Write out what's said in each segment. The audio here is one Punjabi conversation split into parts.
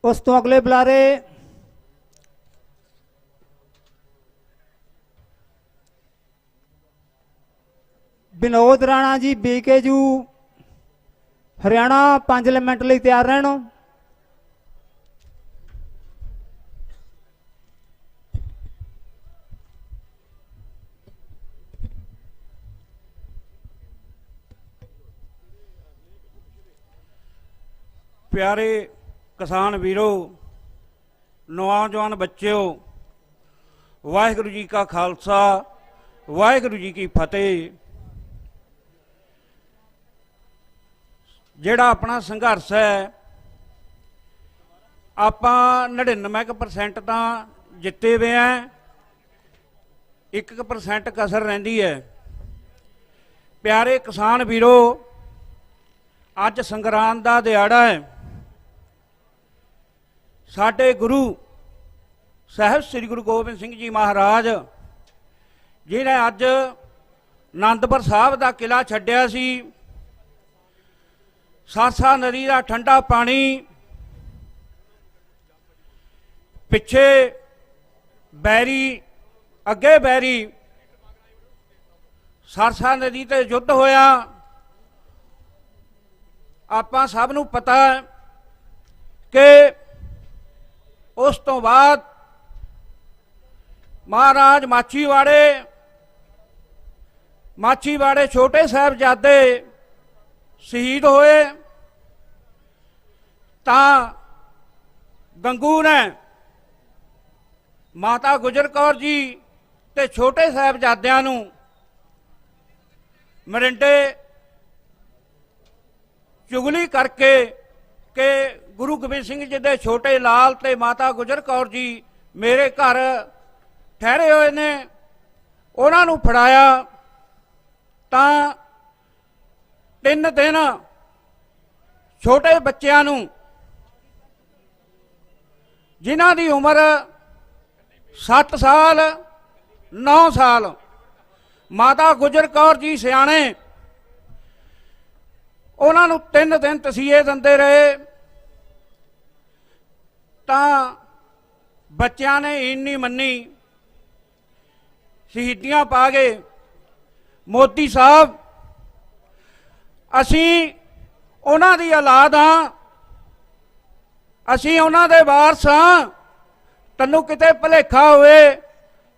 उस तो अगले बुलारे विनोद राणा जी बीकेजू हरियाणा 5 मिनट लिए तैयार रहना। प्यारे किसान वीरों, नौजवान बच्चों, वाहिगुरू जी का खालसा, वाहिगुरू जी की फतेह। जिहड़ा अपना संघर्ष है आपां 99% तो जिते हुए हैं, 1% कसर रहिंदी है। प्यारे किसान वीरों, अज संगरांद का दिहाड़ा है। साडे गुरु साहिब श्री गुरु गोबिंद सिंह जी महाराज जिन्हें अज आनंदपुर साहब का किला छड्डिया सी, सासा नदी का ठंडा पानी, पिछे बैरी अगे बैरी, सारसा नदी ते युद्ध होया। आपां सब नूं पता है कि उस तो बाद महाराज माछीवाड़े छोटे साहिबजादे शहीद होए। तां गंगू ने माता गुजर कौर जी ते छोटे साहिबजादियां नूं मरिंडे चुगली करके कि गुरु गोबिंद सिंह जी के छोटे लाल ते माता गुजर कौर जी मेरे घर ठहरे हुए ने, उन्हां नूं फड़ाया। तां 3 दिन छोटे बच्चों नूं जिन्हां दी उम्र 7 साल 9 साल, माता गुजर कौर जी सियाणे, उन्हां नूं 3 दिन तसीहे दिंदे रहे। तां बच्चों ने इन्नी मन्नी, शहीदियां पा गए। मोदी साहब असी उन्हां दी औलाद हाँ, असी उन्हां दे वारस हाँ। तैनूं किते भुलेखा होवे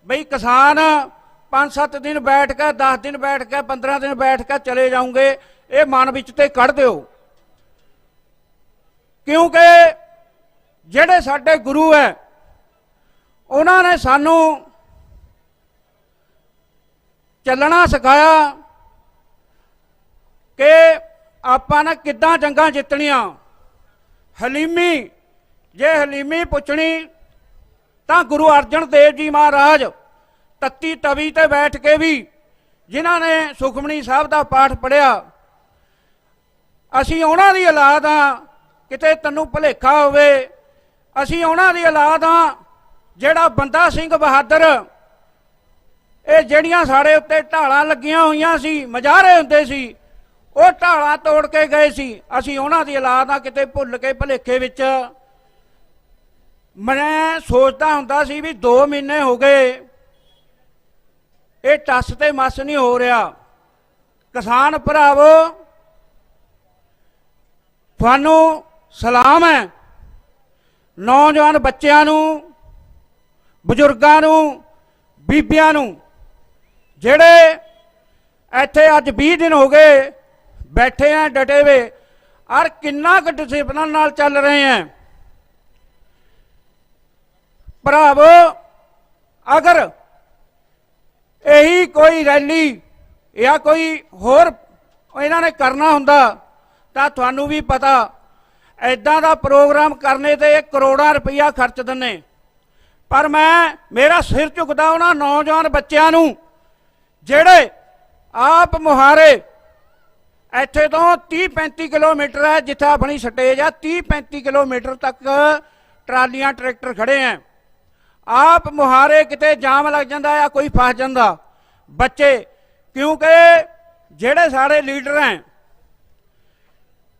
बई किसान 5-7 दिन बैठ के, 10 दिन बैठ के, 15 दिन बैठ के चले जाऊंगे, ये मन विच ते कढ़ दिओ। क्योंकि जिहड़े साडे गुरु है उन्होंने सानू चलना सिखाया कि आपां ने किद्दां जंगां जितणियां। हलीमी, जे हलीमी पुछणी तां गुरु अर्जन देव जी महाराज तत्ती तवी ते बैठ के भी जिन्हां ने सुखमनी साहब का पाठ पढ़िया, असी उन्हां दी औलाद हाँ, किते तैनूं भुलेखा होवे। असी उन्हां दी औलाद हाँ जिहड़ा बंदा सिंह बहादुर, ये जिहड़ियां साडे उत्ते ढालां लगियां होईयां सी, मजारे हुंदे सी, वो ढालां तोड़ के गए सी। असी उन्हां दी औलाद हाँ। किते भुल के भुलेखे विच मैं सोचदा हुंदा सी भी 2 महीने हो गए ये टस ते मस नहीं हो रहा। किसान भरावो, थानू सलाम है। नौजवान बच्चों नूं, बजुर्गों नूं, बीबियां नूं, जिहड़े इत्थे अज 20 दिन हो गए बैठे हैं डटे हुए, और किन्ना क डिसिपलिन नाल चल रहे हैं। भरावो, अगर यही कोई रैली या कोई होर इन्हां ने करना हुंदा तां तुहानू भी पता ऐदां दा प्रोग्राम करने ते करोड़ां रुपया खर्च दिंदे। पर मैं मेरा सिर झुकदा उन्हां नौजवान बच्चों नूं जिहड़े आप मुहारे इत्थे तो 30-35 किलोमीटर है जिथे अपनी स्टेज है, 30-35 किलोमीटर तक ट्रालियां ट्रैक्टर खड़े हैं। आप मुहारे किते जाम लग जाता या कोई फस जाता बच्चे, क्योंकि जेड़े सारे लीडर हैं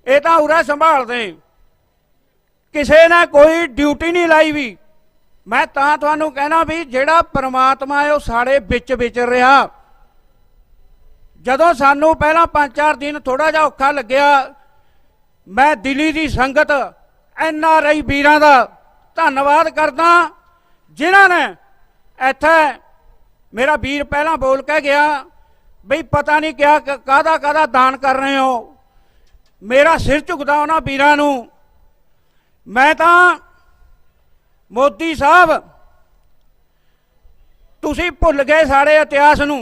ये तो उरा संभालते, ਕਿਸੇ ਨੇ ਕੋਈ ਡਿਊਟੀ ਨਹੀਂ ਲਾਈ ਵੀ। ਮੈਂ ਤਾਂ ਤੁਹਾਨੂੰ ਕਹਿਣਾ ਵੀ ਜਿਹੜਾ परमात्मा है वो साढ़े विच विचर रहा। ਜਦੋਂ ਸਾਨੂੰ ਪਹਿਲਾਂ 5-4 दिन थोड़ा ਜਿਹਾ ਔਖਾ ਲੱਗਿਆ, मैं दिल्ली की संगत NRI ਵੀਰਾਂ ਦਾ ਧੰਨਵਾਦ ਕਰਦਾ ਜਿਨ੍ਹਾਂ ਨੇ ਇੱਥੇ मेरा वीर पहला बोल के गया बई पता नहीं क्या कादा कादा दान कर रहे हो। मेरा सिर झुकदा उन्हां वीरां नूं। मैं तां मोदी साहब तुसीं भुल गए साढ़े इतिहास नूं।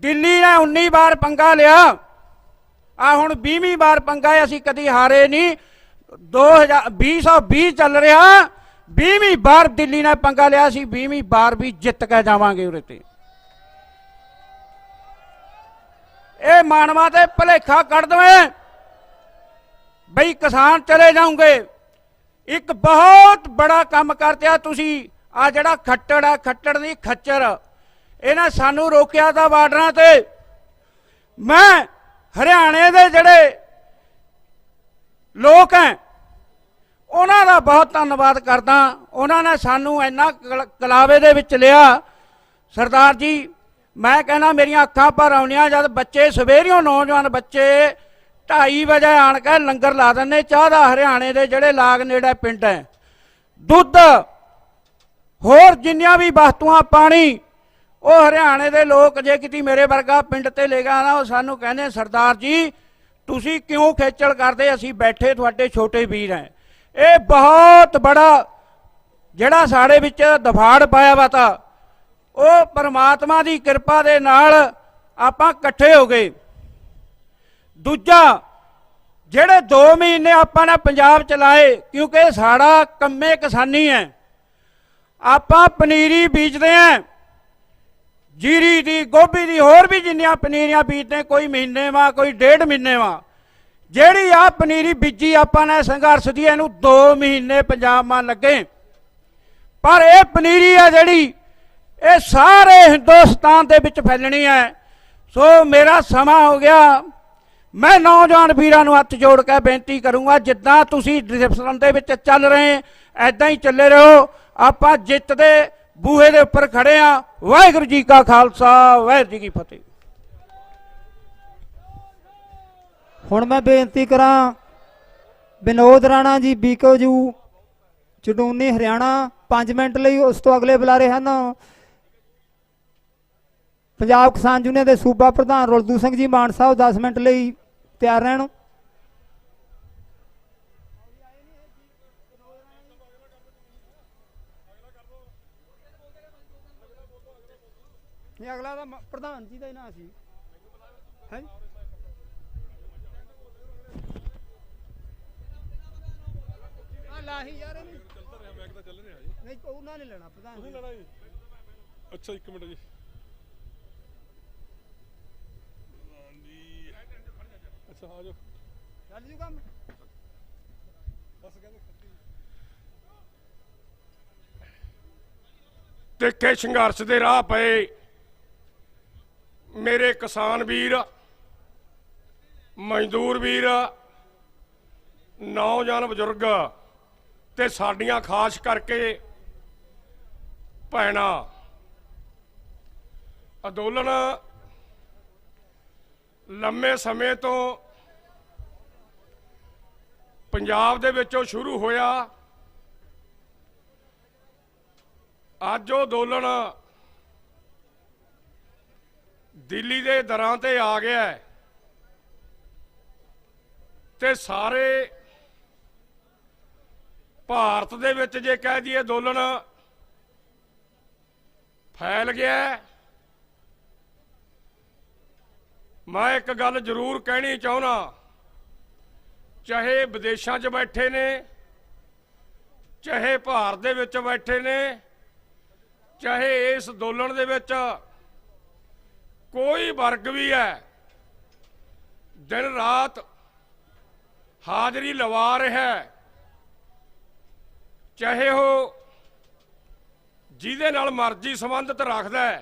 दिल्ली ने 19 बार पंगा लिया, आ हुण 20वीं बार पंगा है, असीं कदी हारे नहीं। 2020 चल रहा, 20वीं बार दिल्ली ने पंगा लिया, असीं 20वीं बार भी जित के जावांगे। उरे ते ये मानवा ते भुलेखा कढ़ दवें बई किसान चले जाओगे। एक बहुत बड़ा काम करते तुसीं आ जिहड़ा खट्टड़ है, खट्टड़ नहीं खच्चर, इन्हें सानू रोकिया था बार्डरां ते। मैं हरियाणे दे जिहड़े लोग हैं उन्हां दा बहुत धन्नवाद करदा। उन्होंने सानू इन्ना कलावे दे विच लिया। सरदार जी मैं कहना मेरियां अखां भर आउणियां जद बच्चे सवेरियों नौजवान बच्चे 2:30 बजे आण के लंगर ला दिंदे चाह दा। हरियाणे दे जिहड़े लाग नेड़े पिंड है, दुध होर जिन्नियां भी वस्तुआं, पानी, वो हरियाणे दे लोग जे किती मेरे वर्गा पिंड ते ले गया ना, वो सानू कहने सरदार जी तुसीं क्यों खेचल करदे, असीं बैठे तुहाडे छोटे वीर हैं। ये बहुत बड़ा जिहड़ा साडे विच दफाड़ पाया वा था, वो परमात्मा की किरपा दे नाल आपां इकट्ठे हो गए। दूजा जिहड़े 2 महीने आपां ने पंजाब चलाए, क्योंकि साड़ा कम्मे किसानी है, आपां पनीरी बीजते हैं, जीरी दी, गोभी दी, होर भी जिन्नियां पनीरियां बीजते, कोई महीने वा कोई 1.5 महीने वा। ਜਿਹੜੀ ਆ पनीरी बीजी ਆਪਾਂ ने संघर्ष दी, ਇਹਨੂੰ 2 महीने पंजाब में लगे। पर यह पनीरी है जिहड़ी ये सारे हिंदुस्तान दे विच फैलनी है। सो मेरा समा हो गया। मैं नौजवान वीरां नूं हत्थ जोड़ के बेनती करूँगा, जिद्दां तुसीं डिसिप्लिन दे विच चल रहे ऐदां ही चले रहो। आपां जित दे बूहे दे उपर खड़े हाँ। वाहिगुरू जी का खालसा, वाहिगुरू जी की फतेह। हुण मैं बेनती करा विनोद राणा जी बीकेयू चडूनी हरियाणा 5 मिनट लई। उस तो अगले बुला रहे हैं पंजाब किसान यूनियन के सूबा प्रधान रुलदू सिंह जी मान साहब, 10 मिनट लई तैयार रहन। अगला प्रधान जी का ही नाम सी है। ਲਾਹੀ ਯਾਰ ਇਹਨੂੰ ਚੱਲਦਾ ਰਿਹਾ, ਮੈਂ ਕਿਹਾ ਚੱਲ ਰਿਹਾ ਜੀ। ਨਹੀਂ ਉਹਨਾਂ ਨੇ ਲੈਣਾ ਪ੍ਰਧਾਨ, ਤੁਸੀਂ ਲੈਣਾ ਜੀ। ਅੱਛਾ 1 ਮਿੰਟ ਜੀ। ਹਾਂਜੀ ਅੱਛਾ ਆ ਜਾਓ, ਚੱਲ ਜੂ ਕੰਮ ਬਸ ਕਹਿੰਦੇ। ਤਿੱਖੇ ਸੰਘਰਸ਼ ਦੇ ਰਾਹ ਪਏ ਮੇਰੇ ਕਿਸਾਨ ਵੀਰ, ਮਜ਼ਦੂਰ ਵੀਰ, ਨੌਜਵਾਨ ਬਜ਼ੁਰਗ ਤੇ ਸਾਡੀਆਂ ਖਾਸ ਕਰਕੇ ਭੈਣਾਂ। ਅੰਦੋਲਨ ਲੰਮੇ ਸਮੇਂ ਤੋਂ ਪੰਜਾਬ ਦੇ ਵਿੱਚੋਂ ਸ਼ੁਰੂ ਹੋਇਆ। ਅੱਜ ਉਹ ਅੰਦੋਲਨ ਦਿੱਲੀ ਦੇ ਦਰਾਂ ਤੇ ਆ ਗਿਆ ਹੈ ਤੇ ਸਾਰੇ ਭਾਰਤ ਦੇ ਵਿੱਚ ਜੇ ਕਹਿ ਦਈਏ ਅੰਦੋਲਨ ਫੈਲ ਗਿਆ। मैं एक गल जरूर कहनी चाहना, चाहे विदेशों च बैठे ने, चाहे भारत दे विच बैठे ने, चाहे इस अंदोलन दे विच कोई वर्ग भी है दिन रात हाजरी लवा रहा है, चाहे वो जिहदे नाल मर्जी संबंधित रखता है,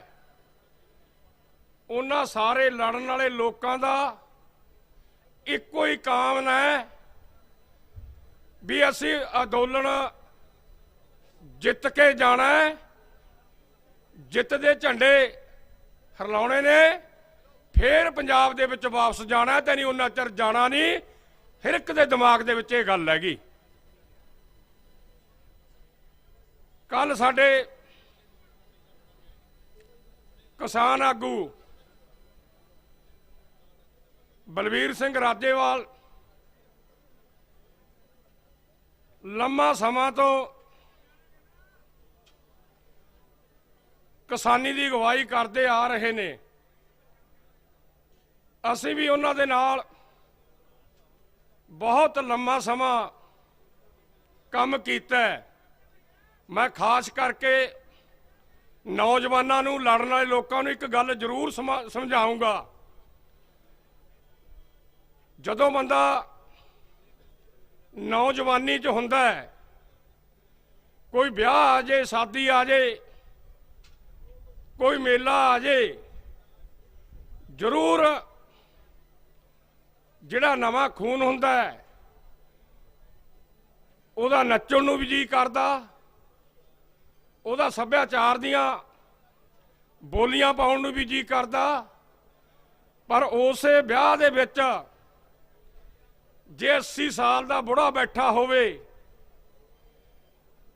उन्हां सारे लड़न वाले लोगों का इक्को ही कामना है ਵੀ ਅਸੀਂ ਅੰਦੋਲਨ ਜਿੱਤ ਕੇ ਜਾਣਾ ਹੈ, ਜਿੱਤ ਦੇ ਝੰਡੇ ਹਰਲਾਉਣੇ ਨੇ, ਫਿਰ ਪੰਜਾਬ ਦੇ ਵਿੱਚ ਵਾਪਸ ਜਾਣਾ ਤੇ ਨਹੀਂ ਉਹਨਾਂ ਚਿਰ ਜਾਣਾ ਨਹੀਂ। ਹਰ ਇੱਕ ਦੇ ਦਿਮਾਗ ਦੇ ਵਿੱਚ ਇਹ ਗੱਲ ਹੈਗੀ। ਕੱਲ ਸਾਡੇ ਕਿਸਾਨ ਆਗੂ ਬਲਵੀਰ ਸਿੰਘ ਰਾਜੇਵਾਲ ਲੰਮਾ ਸਮਾਂ ਤੋਂ ਕਿਸਾਨੀ ਦੀ ਅਗਵਾਈ ਕਰਦੇ ਆ ਰਹੇ ਨੇ। ਅਸੀਂ ਵੀ ਉਹਨਾਂ ਦੇ ਨਾਲ ਬਹੁਤ ਲੰਮਾ ਸਮਾਂ ਕੰਮ ਕੀਤਾ ਹੈ। ਮੈਂ ਖਾਸ ਕਰਕੇ ਨੌਜਵਾਨਾਂ ਨੂੰ, ਲੜਨ ਵਾਲੇ ਲੋਕਾਂ ਨੂੰ ਇੱਕ ਗੱਲ ਜ਼ਰੂਰ ਸਮਝਾਊਂਗਾ। ਜਦੋਂ ਬੰਦਾ ਨੌਜਵਾਨੀ 'ਚ ਹੁੰਦਾ ਹੈ, ਕੋਈ ਵਿਆਹ ਆ ਜੇ, ਸ਼ਾਦੀ ਆ ਜੇ, ਕੋਈ ਮੇਲਾ ਆ ਜੇ, ਜ਼ਰੂਰ ਜਿਹੜਾ ਨਵਾਂ ਖੂਨ ਹੁੰਦਾ ਹੈ ਉਹਦਾ ਨੱਚਣ ਨੂੰ ਵੀ ਜੀ ਕਰਦਾ, ਉਹਦਾ ਸੱਭਿਆਚਾਰ ਦੀਆਂ ਬੋਲੀਆਂ ਪਾਉਣ ਨੂੰ ਵੀ ਜੀ ਕਰਦਾ। ਪਰ ਉਸੇ ਵਿਆਹ ਦੇ ਵਿੱਚ ਜੇ 80 ਸਾਲ ਦਾ ਬੁੜਾ ਬੈਠਾ ਹੋਵੇ,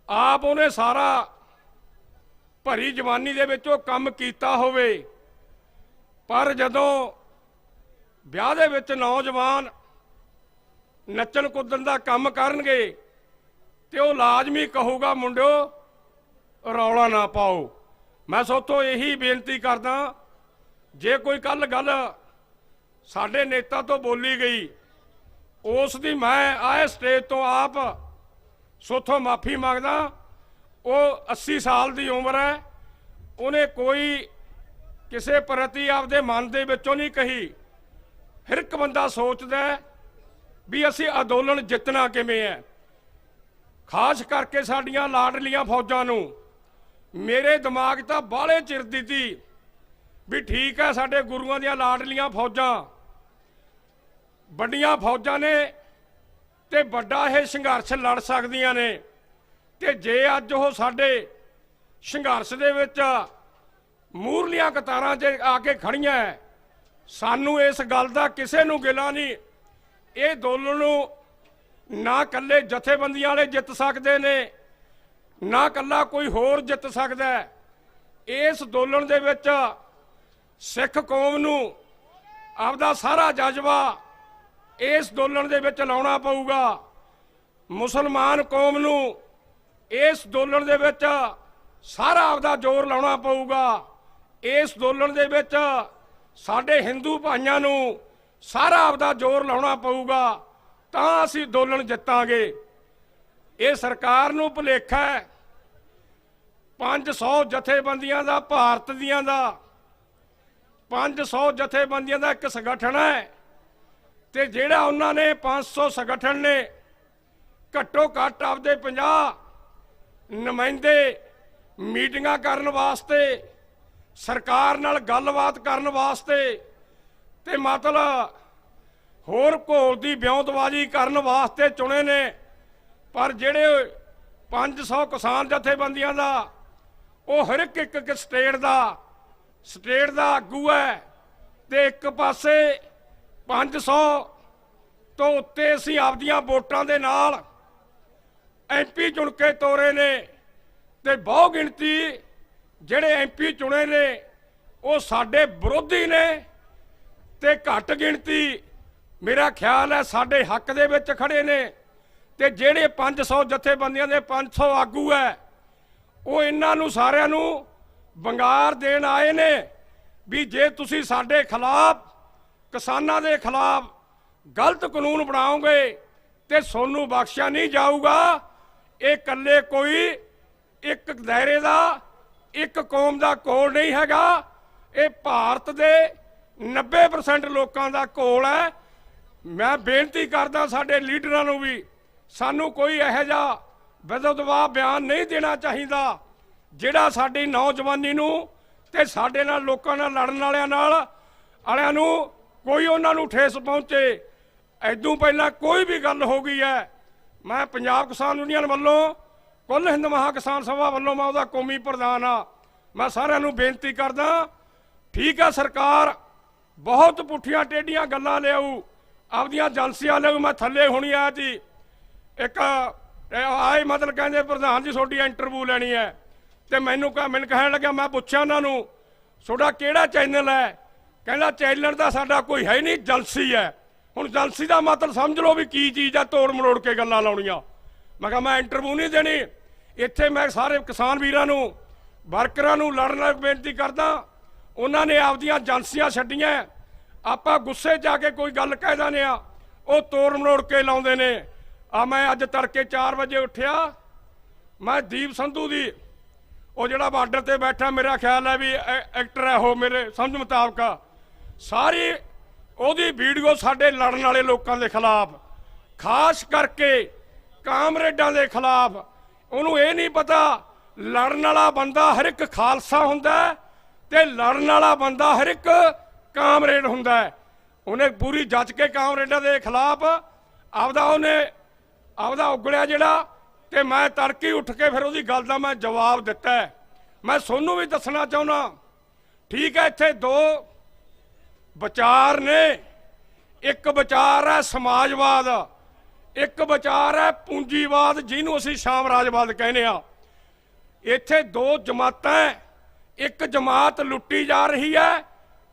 ਆਪ ਉਹਨੇ ਸਾਰਾ ਭਰੀ ਜਵਾਨੀ ਦੇ ਵਿੱਚ ਉਹ ਕੰਮ ਕੀਤਾ ਹੋਵੇ, ਪਰ ਜਦੋਂ ਵਿਆਹ ਦੇ ਵਿੱਚ ਨੌਜਵਾਨ ਨੱਚਣ ਕੁੱਦਣ ਦਾ ਕੰਮ ਕਰਨਗੇ ਤੇ ਉਹ ਲਾਜ਼ਮੀ ਕਹੂਗਾ, ਮੁੰਡਿਓ ਰੌਲਾ ਨਾ ਪਾਓ। ਮੈਂ ਸੋਥੋਂ ਇਹੀ ਬੇਨਤੀ ਕਰਦਾ, ਜੇ ਕੋਈ ਕੱਲ ਗੱਲ ਸਾਡੇ ਨੇਤਾ ਤੋਂ ਬੋਲੀ ਗਈ, ਉਸ ਦੀ ਮੈਂ ਆਏ ਸਟੇਜ ਤੋਂ ਆਪ ਸੋਥੋਂ ਮਾਫੀ ਮੰਗਦਾ। ਉਹ 80 ਸਾਲ ਦੀ ਉਮਰ ਹੈ, ਉਹਨੇ ਕੋਈ ਕਿਸੇ ਪ੍ਰਤੀ ਆਪਦੇ ਮਨ ਦੇ ਵਿੱਚੋਂ ਨਹੀਂ ਕਹੀ। ਹਰ ਇੱਕ ਬੰਦਾ ਸੋਚਦਾ ਵੀ ਅਸੀਂ ਅੰਦੋਲਨ ਜਿੱਤਣਾ ਕਿਵੇਂ ਹੈ। ਖਾਸ ਕਰਕੇ ਸਾਡੀਆਂ ਲਾਡਲੀਆਂ ਫੌਜਾਂ ਨੂੰ ਮੇਰੇ ਦਿਮਾਗ ਤਾਂ ਬਾਹਲੇ ਚਿਰਦੀ ਤੀ ਵੀ ਠੀਕ ਹੈ, ਸਾਡੇ ਗੁਰੂਆਂ ਦੀਆਂ ਲਾਡਲੀਆਂ ਫੌਜਾਂ ਵੱਡੀਆਂ ਫੌਜਾਂ ਨੇ ਤੇ ਵੱਡਾ ਇਹ ਸੰਘਰਸ਼ ਲੜ ਸਕਦੀਆਂ ਨੇ। ਤੇ ਜੇ ਅੱਜ ਉਹ ਸਾਡੇ ਸੰਘਰਸ਼ ਦੇ ਵਿੱਚ ਮੂਹਰਲੀਆਂ ਕਤਾਰਾਂ 'ਚ ਆ ਕੇ ਖੜੀਆਂ, ਸਾਨੂੰ ਇਸ ਗੱਲ ਦਾ ਕਿਸੇ ਨੂੰ ਗਿਲਾ ਨਹੀਂ। ਇਹ ਅੰਦੋਲਨ ਨੂੰ ਨਾ ਇਕੱਲੇ ਜਥੇਬੰਦੀਆਂ ਵਾਲੇ ਜਿੱਤ ਸਕਦੇ ਨੇ, ਨਾ ਇਕੱਲਾ ਕੋਈ ਹੋਰ ਜਿੱਤ ਸਕਦਾ। ਇਸ ਅੰਦੋਲਨ ਦੇ ਵਿੱਚ ਸਿੱਖ ਕੌਮ ਨੂੰ ਆਪਦਾ ਸਾਰਾ ਜਜ਼ਬਾ ਇਸ ਅੰਦੋਲਨ ਦੇ ਵਿੱਚ ਲਾਉਣਾ ਪਊਗਾ। ਮੁਸਲਮਾਨ ਕੌਮ ਨੂੰ ਇਸ ਅੰਦੋਲਨ ਦੇ ਵਿੱਚ ਸਾਰਾ ਆਪਦਾ ਜ਼ੋਰ ਲਾਉਣਾ ਪਊਗਾ। ਇਸ ਅੰਦੋਲਨ ਦੇ ਵਿੱਚ ਸਾਡੇ ਹਿੰਦੂ ਭਾਈਆਂ ਨੂੰ ਸਾਰਾ ਆਪਦਾ ਜ਼ੋਰ ਲਾਉਣਾ ਪਊਗਾ, ਤਾਂ ਅਸੀਂ ਅੰਦੋਲਨ ਜਿੱਤਾਂਗੇ। ਇਹ ਸਰਕਾਰ ਨੂੰ ਭੁਲੇਖਾ ਹੈ 500 ਜਥੇਬੰਦੀਆਂ ਦਾ, ਭਾਰਤ ਦੀਆਂ ਦਾ 500 ਜਥੇਬੰਦੀਆਂ ਦਾ ਇੱਕ ਸੰਗਠਨ ਹੈ, ਤੇ ਜਿਹੜਾ ਉਹਨਾਂ ਨੇ 500 ਸੰਗਠਨ ਨੇ ਘੱਟੋ ਘੱਟ ਆਪਦੇ 50 ਨੁਮਾਇੰਦੇ ਮੀਟਿੰਗਾਂ ਕਰਨ ਵਾਸਤੇ, ਸਰਕਾਰ ਨਾਲ ਗੱਲਬਾਤ ਕਰਨ ਵਾਸਤੇ, ਤੇ ਮਤਲਬ ਹੋਰ ਘੋਲ ਦੀ ਵਿਉਂਤਬਾਜ਼ੀ ਕਰਨ ਵਾਸਤੇ ਚੁਣੇ ਨੇ। ਪਰ ਜਿਹੜੇ 500 ਕਿਸਾਨ ਜਥੇਬੰਦੀਆਂ ਦਾ, ਉਹ ਹਰ ਇੱਕ ਸਟੇਟ ਦਾ ਆਗੂ ਹੈ, ਤੇ ਇੱਕ ਪਾਸੇ 500 ਤੋਂ ਉੱਤੇ ਅਸੀਂ ਆਪਦੀਆਂ ਵੋਟਾਂ ਦੇ ਨਾਲ MP ਚੁਣ ਕੇ ਤੋਰੇ ਨੇ, ਤੇ ਬਹੁ ਗਿਣਤੀ ਜਿਹੜੇ MP ਚੁਣੇ ਨੇ ਉਹ ਸਾਡੇ ਵਿਰੋਧੀ ਨੇ, ਤੇ ਘੱਟ ਗਿਣਤੀ ਮੇਰਾ ਖਿਆਲ ਹੈ ਸਾਡੇ ਹੱਕ ਦੇ ਵਿੱਚ ਖੜੇ ਨੇ। ਤੇ ਜਿਹੜੇ 500 ਜਥੇਬੰਦੀਆਂ ਦੇ 500 ਆਗੂ ਹੈ, ਉਹ ਇਹਨਾਂ ਨੂੰ ਸਾਰਿਆਂ ਨੂੰ ਵੰਗਾਰ ਦੇਣ ਆਏ ਨੇ ਵੀ ਜੇ ਤੁਸੀਂ ਸਾਡੇ ਖਿਲਾਫ, ਕਿਸਾਨਾਂ ਦੇ ਖਿਲਾਫ ਗਲਤ ਕਾਨੂੰਨ ਬਣਾਓਗੇ ਤੇ ਤੁਹਾਨੂੰ ਬਖਸ਼ਿਆ ਨਹੀਂ ਜਾਊਗਾ। ਇਹ ਇਕੱਲੇ ਕੋਈ ਇੱਕ ਦਾਇਰੇ ਦਾ, ਇੱਕ ਕੌਮ ਦਾ ਘੋਲ ਨਹੀਂ ਹੈਗਾ, ਇਹ ਭਾਰਤ ਦੇ 90% ਲੋਕਾਂ ਦਾ ਘੋਲ ਹੈ। ਮੈਂ ਬੇਨਤੀ ਕਰਦਾ ਸਾਡੇ ਲੀਡਰਾਂ ਨੂੰ ਵੀ, ਸਾਨੂੰ ਕੋਈ ਇਹੋ ਜਿਹਾ ਵਿਦਵਾ ਬਿਆਨ ਨਹੀਂ ਦੇਣਾ ਚਾਹੀਦਾ ਜਿਹੜਾ ਸਾਡੀ ਨੌਜਵਾਨੀ ਨੂੰ ਤੇ ਸਾਡੇ ਨਾਲ ਲੋਕਾਂ ਨਾਲ ਲੜਨ ਵਾਲਿਆਂ ਨੂੰ ਕੋਈ ਉਹਨਾਂ ਨੂੰ ਠੇਸ ਪਹੁੰਚੇ। ਐਦੋਂ ਪਹਿਲਾਂ ਕੋਈ ਵੀ ਗੱਲ ਹੋ ਗਈ ਹੈ, मैं पंजाब किसान यूनियन वालों कुल हिंद महा किसान सभा वालों मैं उसका कौमी प्रधान हाँ। मैं सारिਆਂ ਨੂੰ बेनती करदा, ठीक है सरकार बहुत पुठियां टेढ़ियां गल्लां लियाऊ, आपदियां एजेंसियां लियाऊ। मैं थल्ले हुणी आया जी एक आए मतलब कहते प्रधान जी थोड़ी इंटरव्यू लैनी है, तो मैनू कहन लग्या, मैं पुछया उन्होंने थोड़ा केड़ा चैनल है, कहना चैनल तो साडा कोई है नहीं, एजेंसी है। हुण एजेंसी का मतलब समझ लो भी की चीज़ है, तोड़ मरोड़ के गल्लां लाउणियां। मैं कहा मैं इंटरव्यू नहीं देनी इत्थे। मैं सारे किसान वीरां नूं वर्करां नूं लड़न लई बेनती करदा, उन्होंने आपदियां एजेंसियां छड्डियां, आपां गुस्से च आके कोई गल कह दिंदे आ, वो तोड़ मरोड़ के लाउंदे ने। मैं अज तड़के 4 वजे उठिया, मैं दीप संधू दी वो जिहड़ा बार्डर ते बैठा, मेरा ख्याल है भी एक्टर है वो, मेरे समझ मुताबक सारी ਉਹਦੀ ਵੀਡੀਓ ਸਾਡੇ ਲੜਨ ਵਾਲੇ ਲੋਕਾਂ ਦੇ ਖਿਲਾਫ, ਖਾਸ ਕਰਕੇ ਕਾਮਰੇਡਾਂ ਦੇ ਖਿਲਾਫ। ਉਹਨੂੰ ਇਹ ਨਹੀਂ ਪਤਾ ਲੜਨ ਵਾਲਾ ਬੰਦਾ ਹਰ ਇੱਕ ਖਾਲਸਾ ਹੁੰਦਾ ਤੇ ਲੜਨ ਵਾਲਾ ਬੰਦਾ ਹਰ ਇੱਕ ਕਾਮਰੇਡ ਹੁੰਦਾ। ਉਹਨੇ ਪੂਰੀ ਜੱਜ ਕੇ ਕਾਮਰੇਡਾਂ ਦੇ ਖਿਲਾਫ ਆਪਦਾ ਉਗਲਿਆ ਜਿਹੜਾ, ਤੇ ਮੈਂ ਤੜਕੇ ਉੱਠ ਕੇ ਫਿਰ ਉਹਦੀ ਗੱਲ ਦਾ ਮੈਂ ਜਵਾਬ ਦਿੱਤਾ। ਮੈਂ ਤੁਹਾਨੂੰ ਵੀ ਦੱਸਣਾ ਚਾਹੁੰਦਾ, ਠੀਕ ਹੈ ਇੱਥੇ ਦੋ विचार ने, एक विचार है समाजवाद, एक विचार है पूंजीवाद जिन्हों असीं साम्राज्यवाद कहने आ। इत्थे दो जमातां, एक जमात लुट्टी जा रही है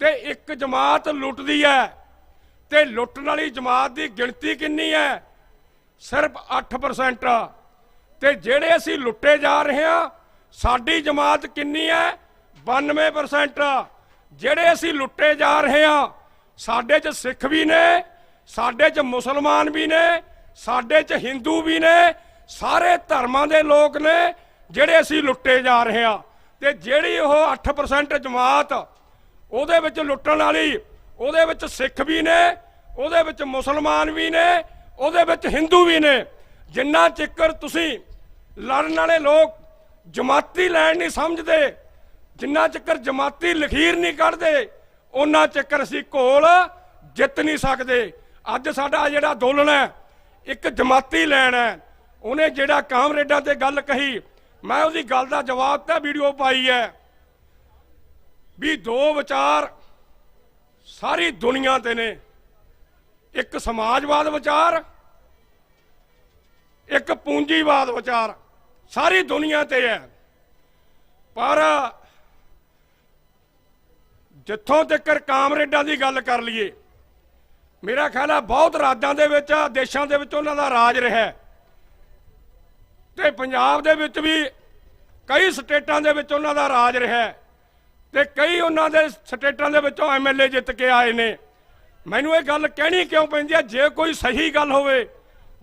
ते एक जमात लुटदी है। ते लुट्टण वाली जमात की गिणती कितनी है? सिर्फ 8%। ते जिहड़े असीं लुट्टे जा रहे हैं साडी जमात कितनी है? 92%। ਜਿਹੜੇ ਅਸੀਂ ਲੁੱਟੇ ਜਾ ਰਹੇ ਹਾਂ ਸਾਡੇ 'ਚ ਸਿੱਖ ਵੀ ਨੇ, ਸਾਡੇ 'ਚ ਮੁਸਲਮਾਨ ਵੀ ਨੇ, ਸਾਡੇ 'ਚ ਹਿੰਦੂ ਵੀ ਨੇ, ਸਾਰੇ ਧਰਮਾਂ ਦੇ ਲੋਕ ਨੇ ਜਿਹੜੇ ਅਸੀਂ ਲੁੱਟੇ ਜਾ ਰਹੇ ਹਾਂ। ਤੇ ਜਿਹੜੀ ਉਹ 8% ਜਮਾਤ ਉਹਦੇ ਵਿੱਚ ਲੁੱਟਣ ਵਾਲੀ, ਉਹਦੇ ਵਿੱਚ ਸਿੱਖ ਵੀ ਨੇ, ਉਹਦੇ ਵਿੱਚ ਮੁਸਲਮਾਨ ਵੀ ਨੇ, ਉਹਦੇ ਵਿੱਚ ਹਿੰਦੂ ਵੀ ਨੇ। ਜਿੰਨਾ ਚਿਕਰ ਤੁਸੀਂ ਲੜਨ ਵਾਲੇ ਲੋਕ ਜਮਾਤੀ ਲੈਣ ਨਹੀਂ ਸਮਝਦੇ, जिन्ना चक्कर जमाती लखीर नहीं कढ़ते, उन्ना चक्कर असीं घोल जित नहीं सकते। अज साडा जिहड़ा अंदोलन है एक जमाती लैन है। उन्हें जिहड़ा कामरेडां ते गल कही, मैं उहदी गल दा जवाब ते वीडियो पाई है भी दो विचार सारी दुनिया ते ने, एक समाजवाद विचार, एक पूंजीवाद विचार सारी दुनिया ते है। पर जिथों तक कामरेडां की गल कर लीए, मेरा ख्याल है बहुत राज्यों के विच देशों के विच उन्हां दा राज रहा, ते पंजाब दे विच भी कई स्टेटां दे विच उन्हां दा राज रहा, ते कई उन्हां दे स्टेटां दे विचों MLA जित के आए ने। मैनूं ये गल कहनी क्यों पैंदी है? जे कोई सही गल होवे,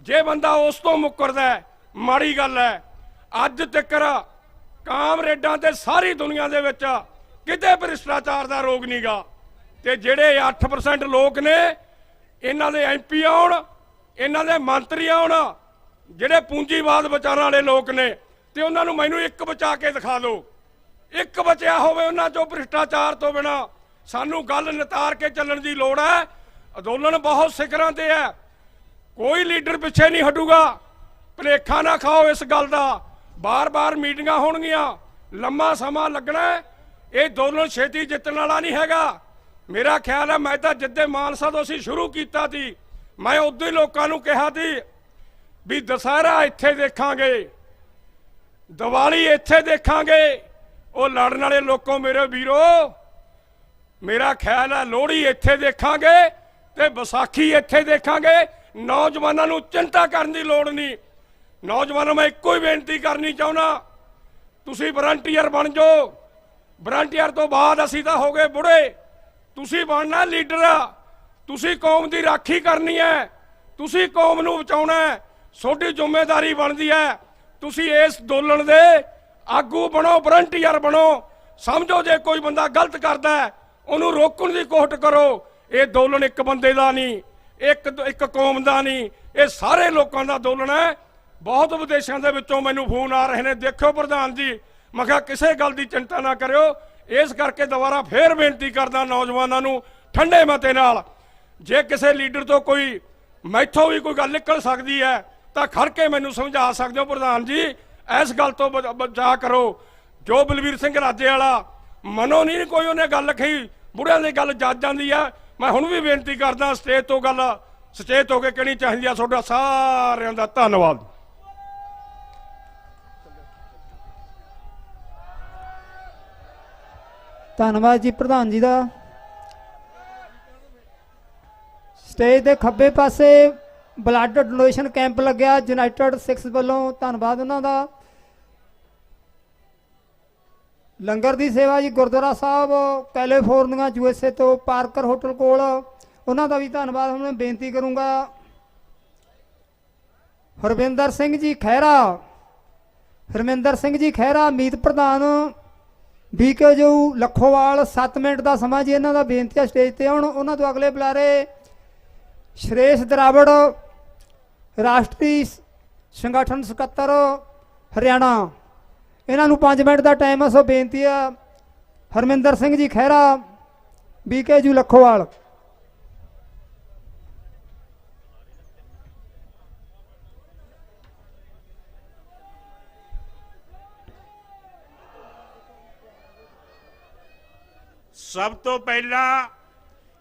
जे बंदा उस तो मुकरदा है माड़ी गल है। अज तक कामरेडां ते सारी दुनिया दे विच किते भ्रिष्टाचार का रोग नहीं गा। ते जिहड़े 8% लोग ने, इन्हां दे MP आउण, इन्हां दे मंत्री आउण, जिहड़े पूंजीवाद विचारां वाले लोग ने, ते उन्हां नूं मैनूं एक बचा के दिखा दो, एक बचिया होवे उन्हां चों भ्रिष्टाचार तो बिना। सानूं गल नितार के चलण दी लोड़ है। अंदोलन बहुत सिखरां ते है, कोई लीडर पिछे नहीं हटूगा। भुलेखा ना खाओ इस गल दा, बार बार मीटिंगां होणगीआं, लंबा समा लगना है। ये अंदोलन छेती जितने वाला नहीं हैगा। मेरा ख्याल है मैं तो जिद्दे मानसा तो असीं शुरू कीता थी, मैं उदों ही लोगों नूं कहा थी भी दशहरा इत्थे देखांगे, दिवाली इत्थे देखांगे। वो लड़न वाले लोगों मेरे वीरो, मेरा ख्याल है लोहड़ी इत्थे देखांगे ते विसाखी इत्थे देखांगे। नौजवानों नूं चिंता करने की लोड़ नहीं। नौजवानों मैं एको ही बेनती करनी चाहुंदा, तुसीं वलंटीयर बन जाओ। वलंटीयर तो बाद असीं तां हो गए बुढ़े, तुसीं बनना लीडर, तुसीं कौम की राखी करनी है, तुसीं कौम नूं बचाउणा है, तुहाडी जिम्मेदारी बनती है। तुसीं इस अंदोलन दे आगू बनो, वलंटीयर बनो। समझो जे कोई बंदा गलत करदा है उहनूं रोकण की कोशिश करो। ये अंदोलन एक बंदे का नहीं, एक कौम का नहीं, ये सारे लोगों का अंदोलन है। बहुत विदेशों के विचों मैनूं फोन आ रहे हैं, देखो प्रधान जी, मैं कहा किसी गल की चिंता ना करो। इस करके दोबारा फिर बेनती करदा नौजवानों नूं ठंडे मते नाल, जे किसी लीडर तो कोई मैथों भी कोई गल निकल सकती है ਤਾਂ ਖੜ ਕੇ ਮੈਨੂੰ ਸਮਝਾ ਸਕਦੇ ਹੋ ਪ੍ਰਧਾਨ ਜੀ, ਇਸ ਗੱਲ ਤੋਂ ਬਚਾ ਕਰੋ। ਜੋ ਬਲਵੀਰ ਸਿੰਘ ਰਾਜੇ ਵਾਲਾ ਮਨੋਂ ਨਹੀਂ ਕੋਈ ਉਹਨੇ ਗੱਲ ਕਹੀ, ਬੁੜਿਆਂ ਦੀ ਗੱਲ ਜੱਜ ਜਾਂਦੀ ਆ। ਮੈਂ ਹੁਣ ਵੀ ਬੇਨਤੀ ਕਰਦਾ, ਸਟੇਜ ਤੋਂ ਗੱਲ ਸਚੇਤ ਹੋ ਕੇ ਕਹਿਣੀ ਚਾਹੀਦੀ ਆ। ਤੁਹਾਡਾ ਸਾਰਿਆਂ ਦਾ ਧੰਨਵਾਦ। ਧੰਨਵਾਦ ਜੀ ਪ੍ਰਧਾਨ ਜੀ ਦਾ। ਸਟੇਜ ਦੇ ਖੱਬੇ ਪਾਸੇ ਬਲੱਡ ਡੋਨੇਸ਼ਨ ਕੈਂਪ ਲੱਗਿਆ ਯੂਨਾਈਟਿਡ ਸਿੱਖਸ ਵੱਲੋਂ, ਧੰਨਵਾਦ ਉਹਨਾਂ ਦਾ। ਲੰਗਰ ਦੀ ਸੇਵਾ ਜੀ ਗੁਰਦੁਆਰਾ ਸਾਹਿਬ ਕੈਲੀਫੋਰਨੀਆ USA ਤੋਂ ਪਾਰਕਰ ਹੋਟਲ ਕੋਲ, ਉਹਨਾਂ ਦਾ ਵੀ ਧੰਨਵਾਦ। ਹੁਣ ਮੈਂ ਬੇਨਤੀ ਕਰੂੰਗਾ ਹਰਵਿੰਦਰ ਸਿੰਘ ਜੀ ਖਹਿਰਾ ਮੀਤ ਪ੍ਰਧਾਨ BKU ਲੱਖੋਵਾਲ, 7 ਮਿੰਟ ਦਾ ਸਮਾਂ ਜੀ ਇਹਨਾਂ ਦਾ। ਬੇਨਤੀ ਹੈ ਸਟੇਜ ਤੇ ਆਉਣ। ਉਹਨਾਂ ਤੋਂ ਅਗਲੇ ਬੁਲਾਰੇ ਸ਼੍ਰੇਸ਼ ਦਰਾਵੜ, ਰਾਸ਼ਟਰੀ ਸੰਗਠਨ ਸਕੱਤਰ ਹਰਿਆਣਾ, ਇਹਨਾਂ ਨੂੰ 5 ਮਿੰਟ ਦਾ ਟਾਈਮ ਹੈ। ਸੋ ਬੇਨਤੀ ਹੈ ਹਰਮਿੰਦਰ ਸਿੰਘ ਜੀ ਖਹਿਰਾ BKU ਲੱਖੋਵਾਲ। ਸਭ ਤੋਂ ਪਹਿਲਾਂ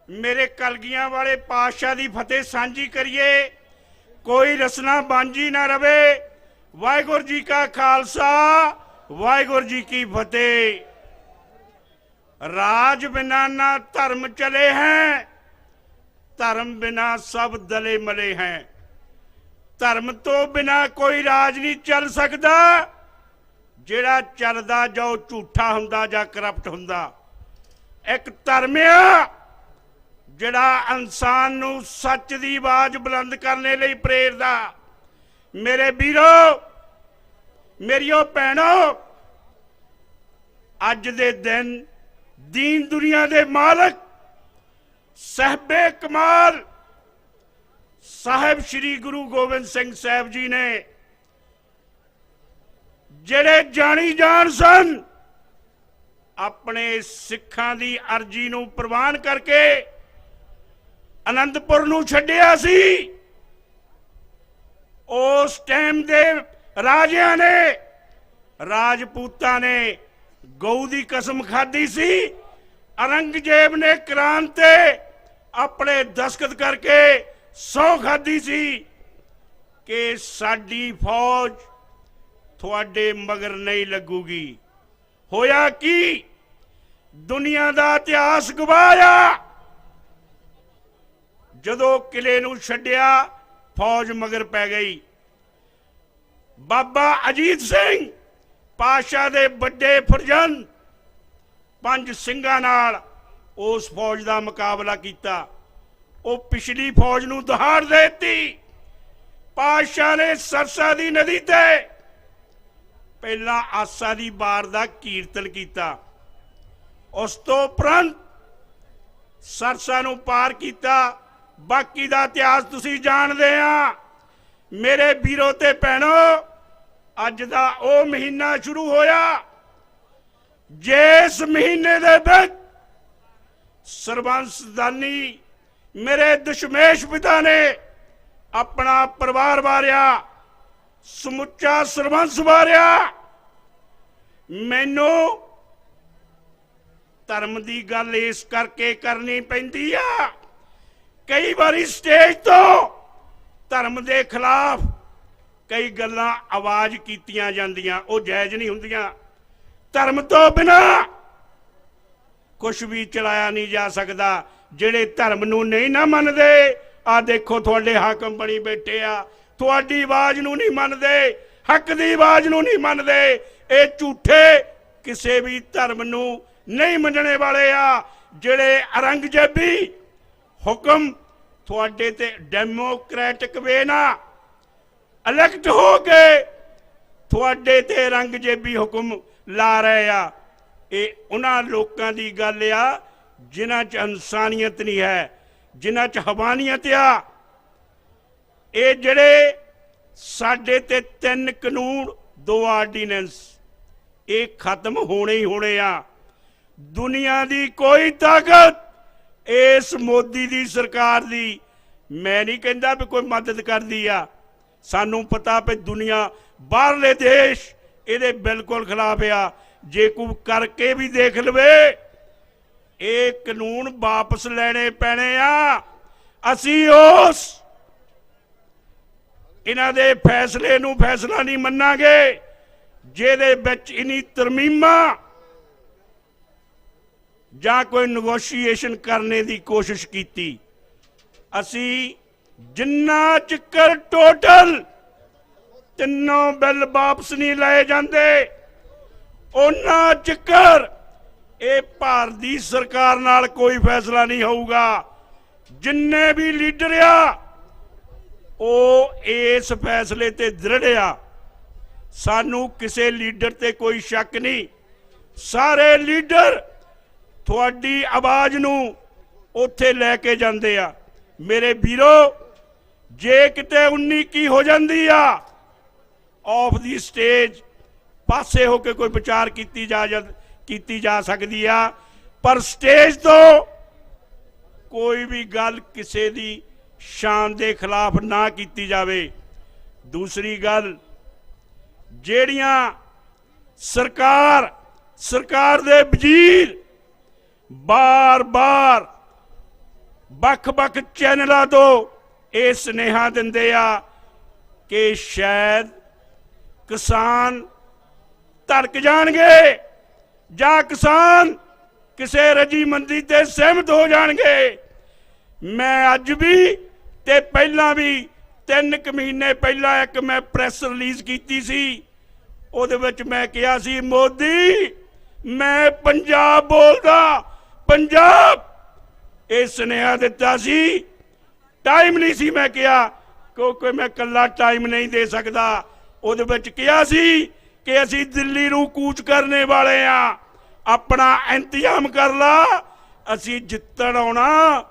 ਮੇਰੇ ਕਲਗੀਆਂ ਵਾਲੇ ਪਾਤਸ਼ਾਹ ਦੀ ਫਤਿਹ ਸਾਂਝੀ ਕਰੀਏ। ਕੋਈ ਰਸਨਾ ਬਾਂਝੀ ਨਾ ਰਵੇ। ਵਾਹਿਗੁਰੂ ਜੀ ਕਾ ਖਾਲਸਾ, ਵਾਹਿਗੁਰੂ ਜੀ ਕੀ ਫਤਿਹ। ਰਾਜ ਬਿਨਾ ਨਾ ਧਰਮ ਚਲੇ हैं, धर्म बिना सब दले मले हैं। धर्म तो बिना कोई राज नहीं चल सकता। ਜਿਹੜਾ ਚੱਲਦਾ ਜੋ ਝੂਠਾ ਹੁੰਦਾ ਜਾਂ ਕਰਪਟ ਹੁੰਦਾ। ਇੱਕ ਧਰਮ ਆ ਜਿਹੜਾ ਇਨਸਾਨ ਨੂੰ ਸੱਚ ਦੀ ਆਵਾਜ਼ ਬੁਲੰਦ ਕਰਨ ਲਈ ਪ੍ਰੇਰਦਾ। ਮੇਰੇ ਵੀਰੋ, ਮੇਰੀਓ ਭੈਣੋ, ਅੱਜ ਦੇ ਦਿਨ ਦੀਨ ਦੁਨੀਆ ਦੇ ਮਾਲਕ ਸਾਹਿਬੇ ਕਮਾਲ ਸਾਹਿਬ श्री गुरु गोबिंद सिंह साहब जी ने ਜਿਹੜੇ ਜਾਣੀ ਜਾਣ ਸਨ, अपने सिखां दी अर्जी नूं प्रवान करके आनंदपुर नूं छड्डिया सी। उस टाइम दे राजियां ने, राजपूतां ने गऊ दी कसम खाधी सी। औरंगजेब ने कुरान ते अपने दस्तखत करके सौ खाधी सी कि साडी फौज थोड़े मगर नहीं लगूगी। होया कि दुनिया का इतिहास गवाया। जदों किले नूं छड्डिया, फौज मगर पै गई। बाबा अजीत सिंह पातशाह दे बड़े फरजंद 5 सिंघां नाल उस फौज का मुकाबला किया। वो पिछली फौज नूं दहाड़ देती। पातशाह ने सरसा दी नदी ते पहला आसा दी बार का कीर्तन किया। उस तो उपरंत सरसा नूं पार किया। बाकी का इतिहास तुसीं जानदे आ। मेरे वीरों ते भैणों, अज दा ओ महीना शुरू होया जिस महीने दे विच सरबंस दानी मेरे दशमेश पिता ने अपना परिवार वारिया, समुचा सरबंस वारिया। मैनू धर्म की गल इस करके करनी पैंदी आ। कई बारी स्टेज तो धर्म के खिलाफ कई गल्लां आवाज कीतियां जांदियां, वो जायज नहीं हुंदियां। धर्म तो बिना कुछ भी चलाया नहीं जा सकता। जिहड़े धर्म नूं नहीं ना मनदे, आ देखो तुहाडे हाकम बनी बैठे आ, तुहाडी आवाज नूं नहीं मनदे, हक दी आवाज नूं नहीं मनदे। ये झूठे किसी भी धर्म नूं नहीं मनने वाले आ। जिहड़े औरंगजेबी हुक्म तुहाडे ते डेमोक्रेटिक वे ना इलैक्ट हो के तुहाडे ते औरंगजेबी हुक्म ला रहे आ। ये उन्हां लोकां दी गल आ जिन्हां च इंसानियत नहीं है, जिन्हां च हवानियत आ। ये जड़े साडे ते 3 कानून 2 आर्डीनेंस ये खत्म होने ही होने आ। दुनिया दी कोई ताकत इस मोदी दी सरकार दी, मैं नहीं कहता भी कोई मदद कर दी आ। सानू पता पे दुनिया बाहरले देश ये बिल्कुल खिलाफ आ। जे कोई करके भी देख लवे ये कानून वापस लेने पैने आ। असी उस इन्हां दे फैसले नूं फैसला नहीं मन्नांगे जिहदे विच इन्नी तरमीमां जां कोई नगोशिएशन करने की कोशिश की। असी जिन्ना चिकर टोटल तीनों बिल वापस नहीं लाए जाते उन्ना चिकर ये भारत की सरकार नाल कोई फैसला नहीं होगा। जिन्ने भी लीडर आ वो इस फैसले ते दृढ़ आ। सानू किसी लीडर ते कोई शक नहीं। सारे लीडर थोड़ी आवाज नूं उत्थे लैके जांदे आ। मेरे वीरो जे किते 19 हो जाती आ ऑफ दी स्टेज पासे होके कोई विचार की जा सकती आ, पर स्टेज तो कोई भी गल किसी दी शान दे खिलाफ ना की जावे। दूसरी गल जेड़ियां सरकार दे वजीर बार बार बख चैनलों तो यह सुनेहा दिंदे आ कि शायद किसान धड़क जाणगे जां किसान किसी रजीमंदी ते सहमत हो जाणगे। मैं अज भी ते पहला भी 3 महीने पहला एक मैं प्रेस रिलीज की सी। उहदे विच मैं कहा सी मोदी मैं पंजाब बोलदा पंजाब ये सुनेहा दिता सी। टाइम नहीं सी मैं कहा क्योंकि मैं कला टाइम नहीं दे सकता। उहदे विच कहा सी कि असी दिल्ली नूं कूच करने वाले आ, अपना इंतजाम कर ला असी जितण आउणा।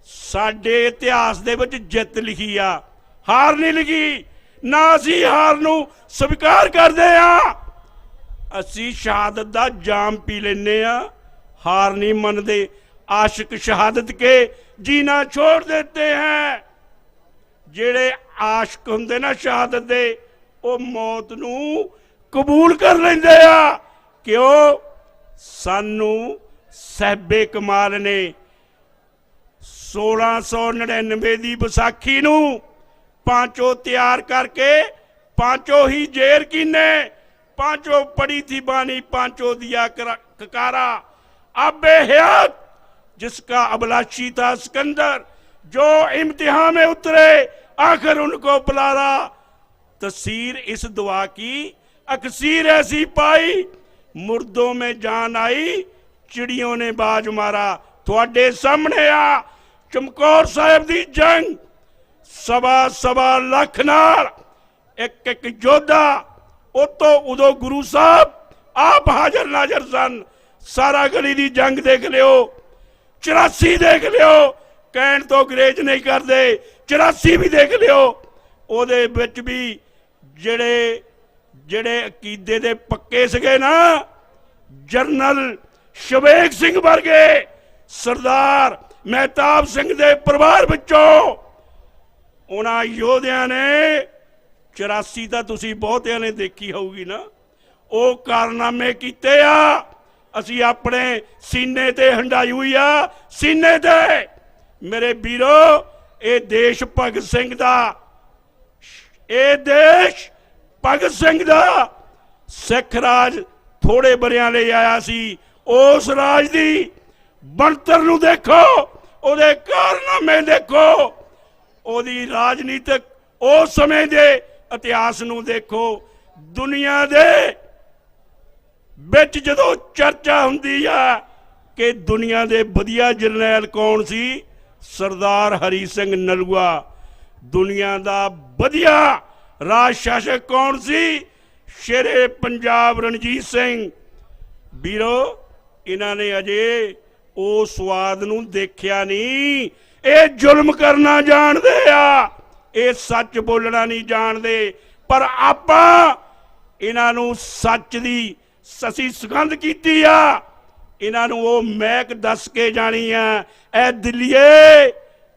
साडे इतिहास दे विच जित लिखी आ, हार नहीं लिखी। ना असी हार नूं स्वीकार करदे आ, असी शहादत दा जाम पी लेने आ, हार नहीं मनदे। आशिक शहादत के जीना छोड़ देते हैं। जेड़े आशिक हुंदे ना शहादत दे वो मौत नूं कबूल कर लेंदे आ। क्यों? सानू साहिबे कमाल ने 1699 की विसाखी नूं पांचों तैयार करके पांचों ही जेर कीने, पांचों पड़ी थी बानी, पांचों दिया ककारा। अबे हयात जिसका अभिलाषी था सिकंदर, जो इम्तिहान में उतरे आखिर उनको बुलारा। तस्वीर इस दुआ की अक्सीर ऐसी पाई, मुर्दों में जान आई, चिड़ियों ने बाज मारा। थोड़े सामने आ चमकौर साहब की जंग, 1.25 लाख नाल एक योद्धा। उतो उदो गुरु साहब आप हाजर नाजर सन। सारा गली की जंग देख लियो, 84 देख लियो, कहण तो अंग्रेज नहीं करते, 84 भी देख लियो। ओदे विच भी जेड़े अकीदे दे पक्के सगे ना, जनरल शवेक सिंह वर्गे, सरदार महताब सिंह दे परिवार विचों उन्हां योधियां ने 84 तां तुसीं बहुतियां ने देखी होगी ना, वो कारनामे कीते आ। असी अपने सीने ते हंडाई हुई आ, सीने ते। मेरे वीरो ये देश भगत सिंह दा, ये देश भगत सिंह दा सिख राज थोड़े बरियां ले आया सी। उस राज दी बनतर नूं देखो, उहदे कारनामे देखो, उहदी राजनीतिक उस समय दे इतिहास नूं देखो। दुनिया दे विच जदों चर्चा हुंदी आ कि दुनिया दे वधिया जरनैल कौन सी, सरदार हरी सिंह नलूआ। दुनिया दा वधिया राज शासक कौन सी, शेरे पंजाब रणजीत सिंह। वीरो इन्हां ने अजे ओ स्वाद नूं देखिया नहीं। ये जुल्म करना जानदे आ, ये सच बोलना नहीं जानदे। पर आपां इन्हां नूं सच दी असीं सुगंध कीती आ, इन्हां नूं वो महक दस के जानी आ। ऐ दिल्लीए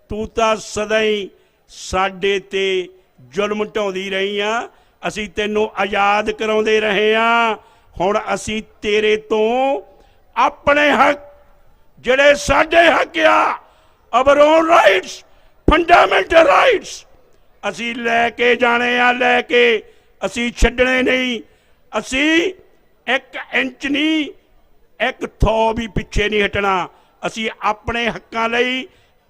तू तां सदा ही साडे ते ਜ਼ੁਲਮ ਢਾਉਂਦੀ ਰਹੀ ਆ। ਅਸੀਂ ਤੈਨੂੰ ਆਜ਼ਾਦ ਕਰਾਉਂਦੇ ਰਹੇ ਆ। ਹੁਣ ਅਸੀਂ ਤੇਰੇ ਤੋਂ ਆਪਣੇ ਹੱਕ, ਜਿਹੜੇ ਸਾਡੇ ਹੱਕ ਆ, hour on rights, fundamental rights, ਅਸੀਂ ਲੈ ਕੇ ਜਾਣੇ ਆ। ਲੈ ਕੇ ਅਸੀਂ ਛੱਡਣੇ ਨਹੀਂ। ਅਸੀਂ 1 ਇੰਚ ਨਹੀਂ, 1 ਥੋ ਵੀ ਪਿੱਛੇ ਨਹੀਂ ਹਟਣਾ। ਅਸੀਂ ਆਪਣੇ ਹੱਕਾਂ ਲਈ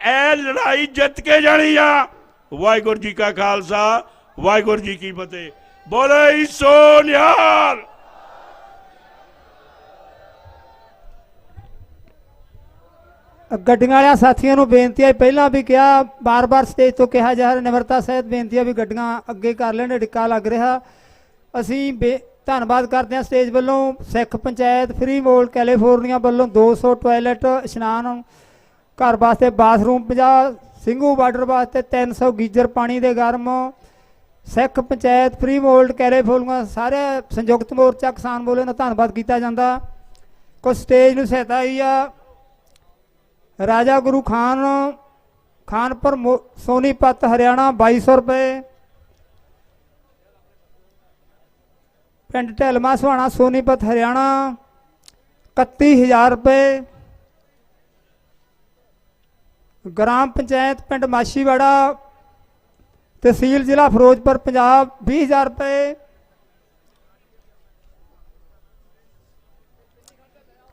ਇਹ ਲੜਾਈ ਜਿੱਤ ਕੇ ਜਾਣੀ ਆ। ਵਾਹਿਗੁਰੂ ਜੀ ਕਾ ਖਾਲਸਾ, ਵਾਹਿਗੁਰੂ ਜੀ ਕੀ ਫਤਿਹ। ਬੋਲੇ ਸੋ ਨਿਹਾਲ। ਗੱਡੀਆਂ ਵਾਲਿਆਂ ਸਾਥੀਆਂ ਨੂੰ ਬੇਨਤੀ ਹੈ, ਪਹਿਲਾਂ ਵੀ ਕਿਹਾ, ਬਾਰ-ਬਾਰ ਸਟੇਜ ਤੋਂ ਕਿਹਾ ਜਾ ਰਿਹਾ, ਨਿਮਰਤਾ ਸਹਿਤ ਬੇਨਤੀ ਹੈ ਵੀ ਗੱਡੀਆਂ ਅੱਗੇ ਕਰ ਲੈਣ, ਡਿੱਕਾ ਲੱਗ ਰਿਹਾ। ਅਸੀਂ ਧੰਨਵਾਦ ਕਰਦੇ ਹਾਂ ਸਟੇਜ ਵੱਲੋਂ। ਸਿੱਖ ਪੰਚਾਇਤ ਫਰੀ ਮੋਲ ਕੈਲੀਫੋਰਨੀਆ ਵੱਲੋਂ 200 ਟਾਇਲਟ, ਇਸ਼ਨਾਨ ਘਰ ਵਾਸਤੇ ਬਾਥਰੂਮ 50, ਸਿੰਘੂ ਬਾਰਡਰ ਵਾਸਤੇ 300 ਗੀਜ਼ਰ ਪਾਣੀ ਦੇ ਗਰਮ। ਸਿੱਖ ਪੰਚਾਇਤ ਫਰੀ ਮੋਲਡ ਕੈਲੀਫੋਰਨੀਆ ਸਾਰੇ ਸੰਯੁਕਤ ਮੋਰਚਾ ਕਿਸਾਨ ਮੋਲੇ ਦਾ ਧੰਨਵਾਦ ਕੀਤਾ ਜਾਂਦਾ। ਕੁਝ ਸਟੇਜ ਨੂੰ ਸਹਾਇਤਾ ਆਈ ਆ। राजा गुरु खान खानपुर सोनीपत हरियाणा 2200 रुपये। पिंड ढलमा सुहाना सोनीपत हरियाणा 31,000 रुपये। ग्राम पंचायत पिंड माशीवाड़ा तहसील जिला फिरोजपुर पंजाब 20,000 रुपये।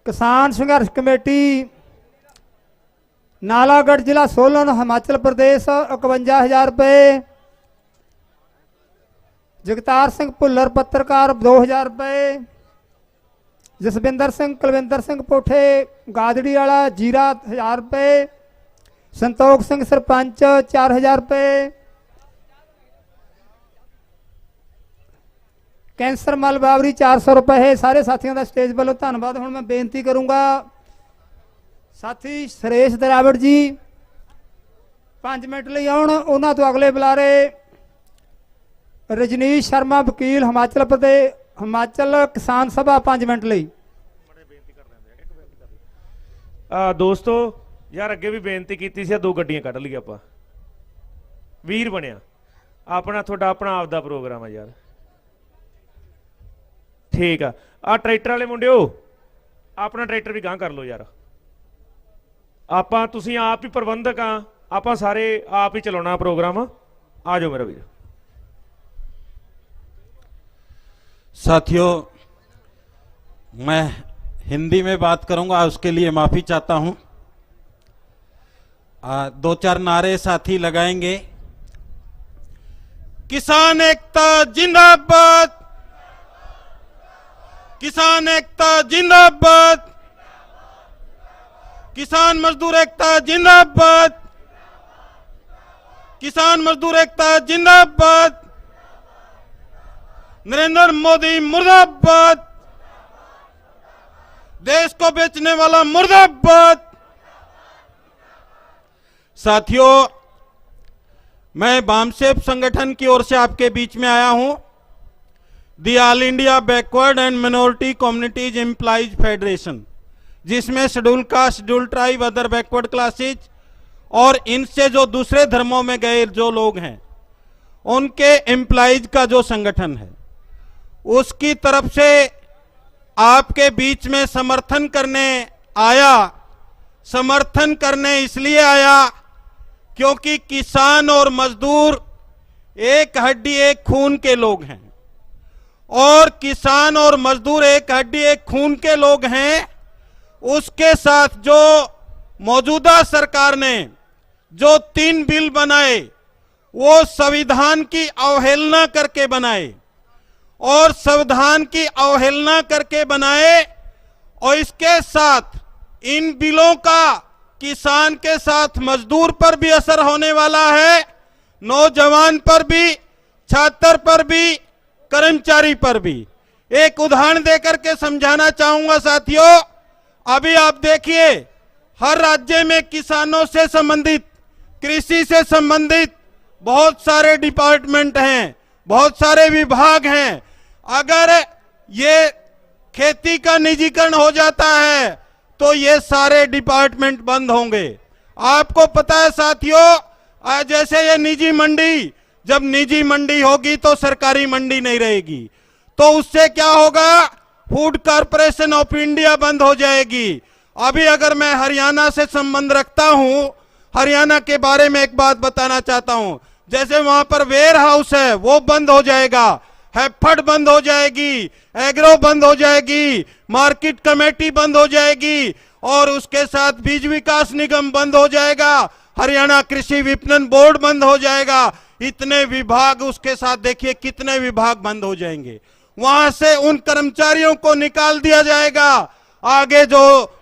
किसान संघर्ष कमेटी नालागढ़ जिला सोलन हिमाचल प्रदेश 51,000 रुपये। जगतार सिंह भुल्लर पत्रकार 2,000 रुपये। जसविंदर सिंह कुलविंदर सिंह पोठे गादड़ी वाला जीरा 1,000 रुपये। संतोख सिंह सरपंच 4,000 रुपये। कैंसर मल बावरी 400 रुपये है। सारे साथियों का स्टेज वालों धन्यवाद। हुण मैं बेनती करूँगा साथी सुरेश द्रावड़ जी 5 मिनट लिए आउण। उन्हां तो अगले बुलारे रजनीश शर्मा वकील हिमाचल प्रदेश, हिमाचल किसान सभा 5 मिनट ਲਈ। दोस्तों यार अगे भी बेनती की सी, 2 ਗੱਡੀਆਂ ਕੱਢ ਲਈ ਆਪਾਂ। ਵੀਰ ਬਣਿਆ ਆਪਣਾ, ਤੁਹਾਡਾ ਆਪਣਾ ਆਪਦਾ ਪ੍ਰੋਗਰਾਮ ਆ ਯਾਰ। ਠੀਕ ਆ ਟਰੈਕਟਰ ਵਾਲੇ ਮੁੰਡਿਓ, ਆਪਣਾ ਟਰੈਕਟਰ ਵੀ ਗਾਂ ਕਰ ਲਓ ਯਾਰ। ਆਪਾਂ ਤੁਸੀਂ ਆਪ ਹੀ ਪ੍ਰਬੰਧਕ ਆ, ਆਪਾਂ ਸਾਰੇ आप ही चलाना प्रोग्राम। आ जाओ मेरा भैया। साथियों, मैं हिंदी में बात करूंगा, उसके लिए माफी चाहता हूं। 2-4 नारे साथी लगाएंगे। किसान एकता जिंदाबाद, किसान एकता जिंदाबाद, किसान मजदूर एकता जिंदाबाद, किसान मजदूर एकता जिंदाबाद, नरेंद्र मोदी मुर्दाबाद, देश को बेचने वाला मुर्दाबाद। साथियों, मैं बामसेफ संगठन की ओर से आपके बीच में आया हूं। The all India backward and minority communities employees federation, जिसमें schedule caste, schedule tribe, other backward classes और इनसे जो दूसरे धर्मों में गए जो लोग हैं उनके एम्प्लॉइज का जो संगठन है, उसकी तरफ से आपके बीच में समर्थन करने आया। समर्थन करने इसलिए आया क्योंकि किसान और मजदूर एक हड्डी एक खून के लोग हैं, और किसान और मजदूर एक हड्डी एक खून के लोग हैं। उसके साथ जो मौजूदा सरकार ने जो 3 बिल बनाए, वो संविधान की अवहेलना करके बनाए, और संविधान की अवहेलना करके बनाए। और इसके साथ इन बिलों का किसान के साथ मजदूर पर भी असर होने वाला है, नौजवान पर भी, छात्र पर भी, कर्मचारी पर भी। एक उदाहरण देकर के समझाना चाहूंगा साथियों। अभी आप देखिए, हर राज्य में किसानों से संबंधित, कृषि से संबंधित बहुत सारे डिपार्टमेंट हैं, बहुत सारे विभाग हैं। अगर ये खेती का निजीकरण हो जाता है तो ये सारे डिपार्टमेंट बंद होंगे। आपको पता है साथियों, जैसे ये निजी मंडी जब निजी मंडी होगी तो सरकारी मंडी नहीं रहेगी, तो उससे क्या होगा, फूड कॉर्पोरेशन ऑफ इंडिया बंद हो जाएगी। अभी अगर मैं हरियाणा से संबंध रखता हूं, हरियाणा के बारे में एक बात बताना चाहता हूं। जैसे वहां पर वेयर हाउस है वो बंद हो जाएगा, हैफर्ड बंद हो जाएगी, एग्रो बंद हो जाएगी, मार्केट कमेटी बंद हो जाएगी, और उसके साथ बीज विकास निगम बंद हो जाएगा, हरियाणा कृषि विपणन बोर्ड बंद हो जाएगा। इतने विभाग, उसके साथ देखिए कितने विभाग बंद हो जाएंगे। वहां से उन कर्मचारियों को निकाल दिया जाएगा। आगे जो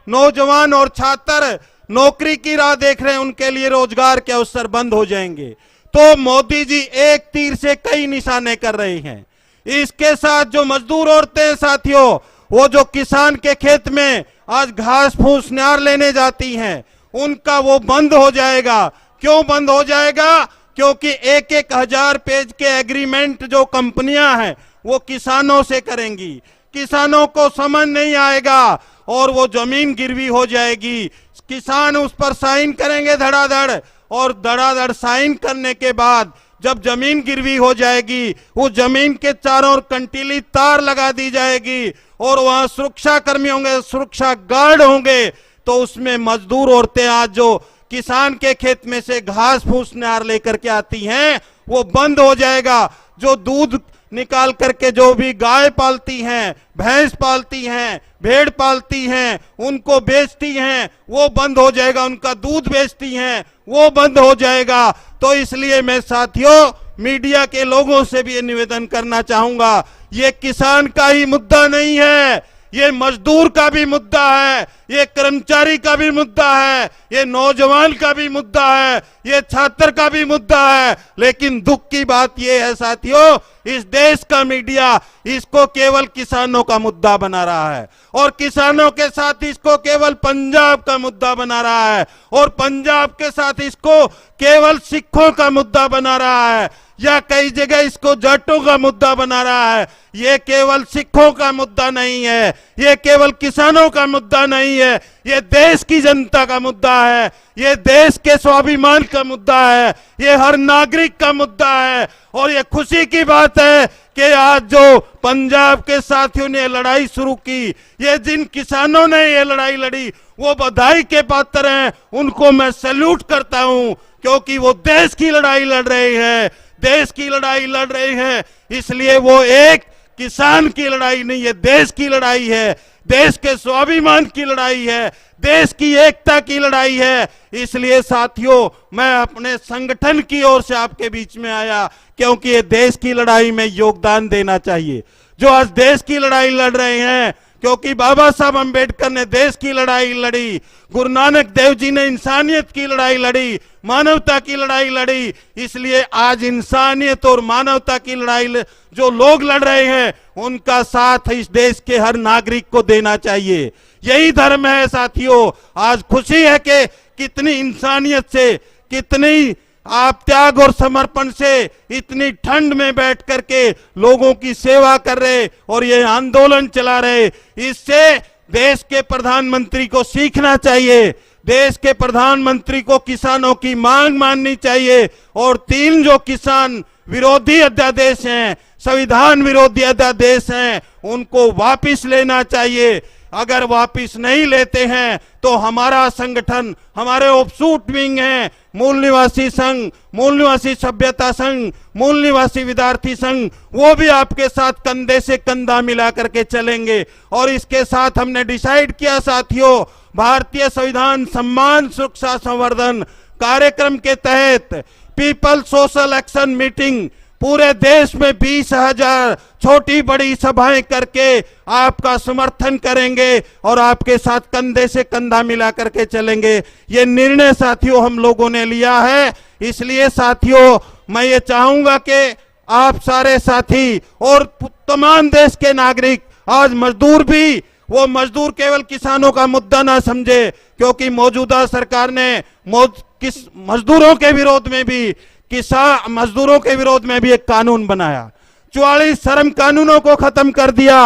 नौजवान और छात्र नौकरी की राह देख रहे हैं उनके लिए रोजगार के अवसर बंद हो जाएंगे। तो मोदी जी एक तीर से कई निशाने कर रहे हैं। इसके साथ जो मजदूर औरतें हैं साथियों, वो जो किसान के खेत में आज घास फूस न्यार लेने जाती हैं, उनका वो बंद हो जाएगा। क्यों बंद हो जाएगा? क्योंकि 1,000 पेज के एग्रीमेंट जो कंपनियां हैं वो किसानों से करेंगी, किसानों को समझ नहीं आएगा और वो जमीन गिरवी हो जाएगी। किसान उस पर साइन करेंगे धड़ाधड़, और धड़ाधड़ साइन करने के बाद जब जमीन गिरवी हो जाएगी, उस जमीन के चारों ओर कंटीली तार लगा दी जाएगी और वहां सुरक्षा कर्मी होंगे, सुरक्षा गार्ड होंगे, तो उसमें मजदूर औरतें आज जो किसान के खेत में से घास फूस नार लेकर के आती हैं वो बंद हो जाएगा। जो दूध निकाल करके जो भी गाय पालती हैं, भैंस पालती हैं, भेड़ पालती हैं, उनको बेचती हैं, वो बंद हो जाएगा। उनका दूध बेचती हैं वो बंद हो जाएगा। तो इसलिए मैं साथियों मीडिया के लोगों से भी ये निवेदन करना चाहूंगा, ये किसान का ही मुद्दा नहीं है, ये मजदूर का भी मुद्दा है, ये कर्मचारी का भी मुद्दा है, ये नौजवान का भी मुद्दा है, ये छात्र का भी मुद्दा है। लेकिन दुख की बात ये है साथियों, इस देश का मीडिया इसको केवल किसानों का मुद्दा बना रहा है, और किसानों के साथ इसको केवल पंजाब का मुद्दा बना रहा है, और पंजाब के साथ इसको केवल सिखों का मुद्दा बना रहा है, या कई जगह इसको जाटों का मुद्दा बना रहा है। ये केवल सिखों का मुद्दा नहीं है, ये केवल किसानों का मुद्दा नहीं है, ये देश की जनता का मुद्दा है, ये देश के स्वाभिमान का मुद्दा है, ये हर नागरिक का मुद्दा है। और ये खुशी की बात है कि आज जो पंजाब के साथियों ने लड़ाई शुरू की, ये जिन किसानों ने ये लड़ाई लड़ी वो बधाई के पात्र हैं, उनको मैं सैल्यूट करता हूं, क्योंकि वो देश की लड़ाई लड़ रहे हैं, देश की लड़ाई लड़ रहे हैं। इसलिए वो एक किसान की लड़ाई नहीं है, देश की लड़ाई है, देश के स्वाभिमान की लड़ाई है, देश की एकता की लड़ाई है। इसलिए साथियों मैं अपने संगठन की ओर से आपके बीच में आया, क्योंकि ये देश की लड़ाई में योगदान देना चाहिए। जो आज देश की लड़ाई लड़ रहे हैं, क्योंकि बाबा साहब अंबेडकर ने देश की लड़ाई लड़ी, गुरु नानक देव जी ने इंसानियत की लड़ाई लड़ी, मानवता की लड़ाई लड़ी। इसलिए आज इंसानियत और मानवता की लड़ाई जो लोग लड़ रहे हैं उनका साथ इस देश के हर नागरिक को देना चाहिए। यही धर्म है साथियों। आज खुशी है कि कितनी इंसानियत से, कितनी आप त्याग और समर्पण से इतनी ठंड में बैठ करके लोगों की सेवा कर रहे और ये आंदोलन चला रहे। इससे देश के प्रधानमंत्री को सीखना चाहिए, देश के प्रधानमंत्री को किसानों की मांग माननी चाहिए, और 3 जो किसान विरोधी अध्यादेश हैं, संविधान विरोधी अध्यादेश हैं, उनको वापस लेना चाहिए। अगर वापस नहीं लेते हैं तो हमारा संगठन, हमारे ऑफशूट विंग हैं, मूल निवासी संघ, मूल निवासी सभ्यता संघ, मूल निवासी विद्यार्थी संघ, वो भी आपके साथ कंधे से कंधा मिला करके चलेंगे। और इसके साथ हमने डिसाइड किया साथियों, भारतीय संविधान सम्मान सुरक्षा संवर्धन कार्यक्रम के तहत पीपल सोशल एक्शन मीटिंग पूरे देश में 20,000 छोटी बड़ी सभाएं करके आपका समर्थन करेंगे और आपके साथ कंधे से कंधा मिला करके चलेंगे। ये निर्णय साथियों हम लोगों ने लिया है। इसलिए साथियों मैं ये चाहूंगा कि आप सारे साथी और तमाम देश के नागरिक, आज मजदूर भी, वो मजदूर केवल किसानों का मुद्दा ना समझे, क्योंकि मौजूदा सरकार ने मजदूरों के विरोध में भी, मजदूरों के विरोध में भी एक कानून बनाया, 44 श्रम कानूनों को खत्म कर दिया।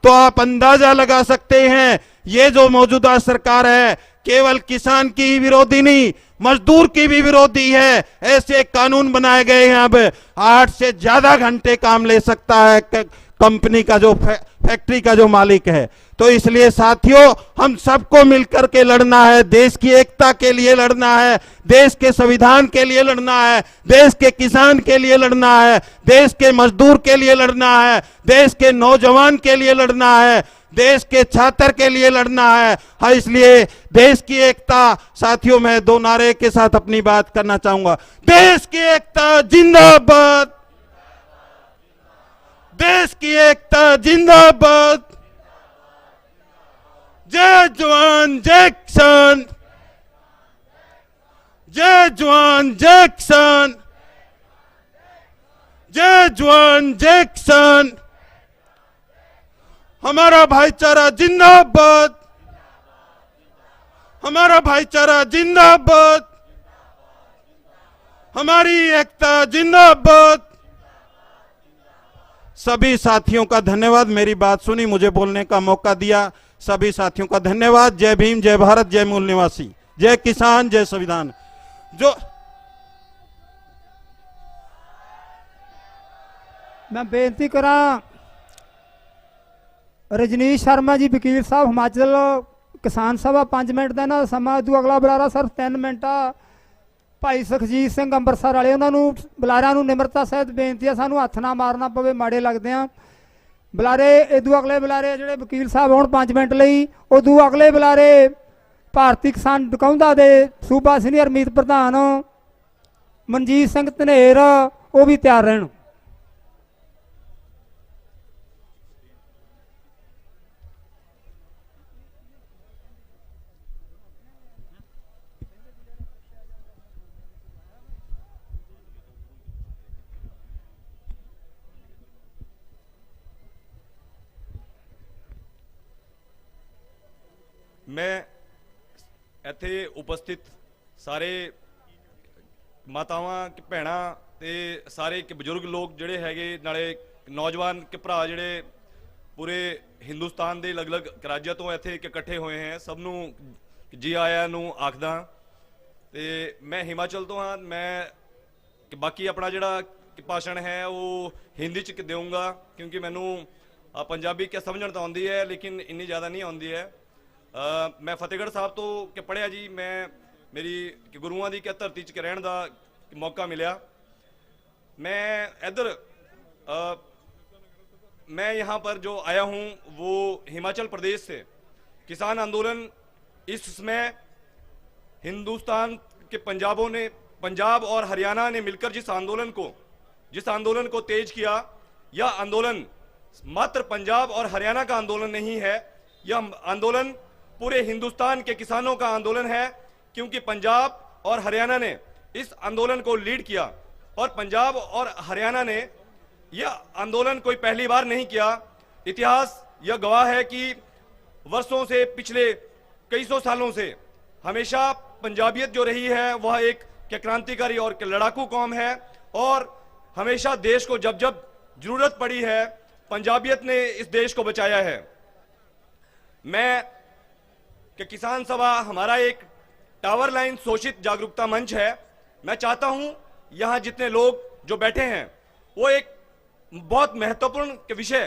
तो आप अंदाजा लगा सकते हैं ये जो मौजूदा सरकार है केवल किसान की ही विरोधी नहीं, मजदूर की भी विरोधी है। ऐसे कानून बनाए गए हैं अब 8 से ज्यादा घंटे काम ले सकता है कंपनी का जो फैक्ट्री का जो मालिक है। तो इसलिए साथियों, हम सबको मिलकर के लड़ना है, देश की एकता के लिए लड़ना है, देश के संविधान के लिए लड़ना है, देश के किसान के लिए लड़ना है, देश के मजदूर के लिए लड़ना है, देश के नौजवान के लिए लड़ना है, देश के छात्र के लिए लड़ना है। हाँ, इसलिए देश की एकता। साथियों, मैं 2 नारे के साथ अपनी बात करना चाहूंगा। देश की एकता जिंदाबाद, देश की एकता जिंदाबाद, जय जवान जय किसान, जय जवान जय किसान, जय जवान जय किसान। हमारा भाईचारा जिंदाबाद, हमारा भाईचारा जिंदाबाद, हमारी एकता जिंदाबाद। सभी साथियों का धन्यवाद, मेरी बात सुनी, मुझे बोलने का मौका दिया। सभी साथियों का धन्यवाद। जय भीम, जय भारत, जय मूल निवासी, जय किसान, जय संविधान। जो मैं बेनती करा रजनीश शर्मा जी वकील साहब हिमाचल किसान सभा 5 मिनट का ना समा, तू अगला बुलारा सिर्फ 3 मिनट आ। भाई सुखजीत सिंह अंबरसर वाले उन्होंने बुलारिया निमरता सहित बेनती है, सानू हथ ना मारना पवे, माड़े लगते हैं बुलारे। इदू अगले बुलारे जोड़े वकील साहब हो 5 मिनट ਲਈ, उदू अगले बुलारे भारतीय किसान डकौंदा दे सूबा सीनियर मीत प्रधान मनजीत सिंह धनेर, वो भी तैयार रहन। मैं ਇੱਥੇ ਉਪਸਥਿਤ ਸਾਰੇ ਮਾਤਾਵਾਂ ਕਿ ਭੈਣਾਂ ਤੇ ਸਾਰੇ ਕਿ ਬਜ਼ੁਰਗ ਲੋਕ ਜਿਹੜੇ ਹੈਗੇ, ਨਾਲੇ ਨੌਜਵਾਨ ਕਿ ਭਰਾ ਜਿਹੜੇ ਪੂਰੇ ਹਿੰਦੁਸਤਾਨ ਦੇ ਅਲੱਗ-ਅਲੱਗ ਰਾਜਾਂ ਤੋਂ ਇੱਥੇ ਇਕੱਠੇ ਹੋਏ ਹੈ, ਸਭ ਨੂੰ ਜੀ ਆਇਆਂ ਨੂੰ ਆਖਦਾ। ਤੇ ਮੈਂ ਹਿਮਾਚਲ ਤੋਂ ਹਾਂ। ਮੈਂ ਕਿ ਬਾਕੀ ਆਪਣਾ ਜਿਹੜਾ ਭਾਸ਼ਣ ਹੈ ਉਹ ਹਿੰਦੀ ਚ ਦੇਵਾਂਗਾ, ਕਿਉਂਕਿ ਮੈਨੂੰ ਪੰਜਾਬੀ ਕਿ ਸਮਝਣ ਤਾਂ ਆਉਂਦੀ ਹੈ ਲੇਕਿਨ ਇੰਨੀ ਜ਼ਿਆਦਾ ਨਹੀਂ ਆਉਂਦੀ ਹੈ। मैं फतेहगढ़ साहब तो कि पढ़िया जी, मैं मेरी गुरुआं दी क्या धरती च रहने का मौका मिला। मैं इधर मैं यहाँ पर जो आया हूँ वो हिमाचल प्रदेश से। किसान आंदोलन इस समय हिंदुस्तान के पंजाब और हरियाणा ने मिलकर जिस आंदोलन को तेज किया, यह आंदोलन मात्र पंजाब और हरियाणा का आंदोलन नहीं है, यह आंदोलन पूरे हिंदुस्तान के किसानों का आंदोलन है। क्योंकि पंजाब और हरियाणा ने इस आंदोलन को लीड किया, और पंजाब और हरियाणा ने यह आंदोलन कोई पहली बार नहीं किया। इतिहास यह गवाह है कि वर्षों से, पिछले कई सौ सालों से हमेशा पंजाबियत जो रही है वह एक क्रांतिकारी और लड़ाकू कौम है, और हमेशा देश को जब जब जरूरत पड़ी है पंजाबियत ने इस देश को बचाया है। मैं कि किसान सभा हमारा एक टावर लाइन शोषित जागरूकता मंच है। मैं चाहता हूं यहां जितने लोग जो बैठे हैं वो एक बहुत महत्वपूर्ण विषय,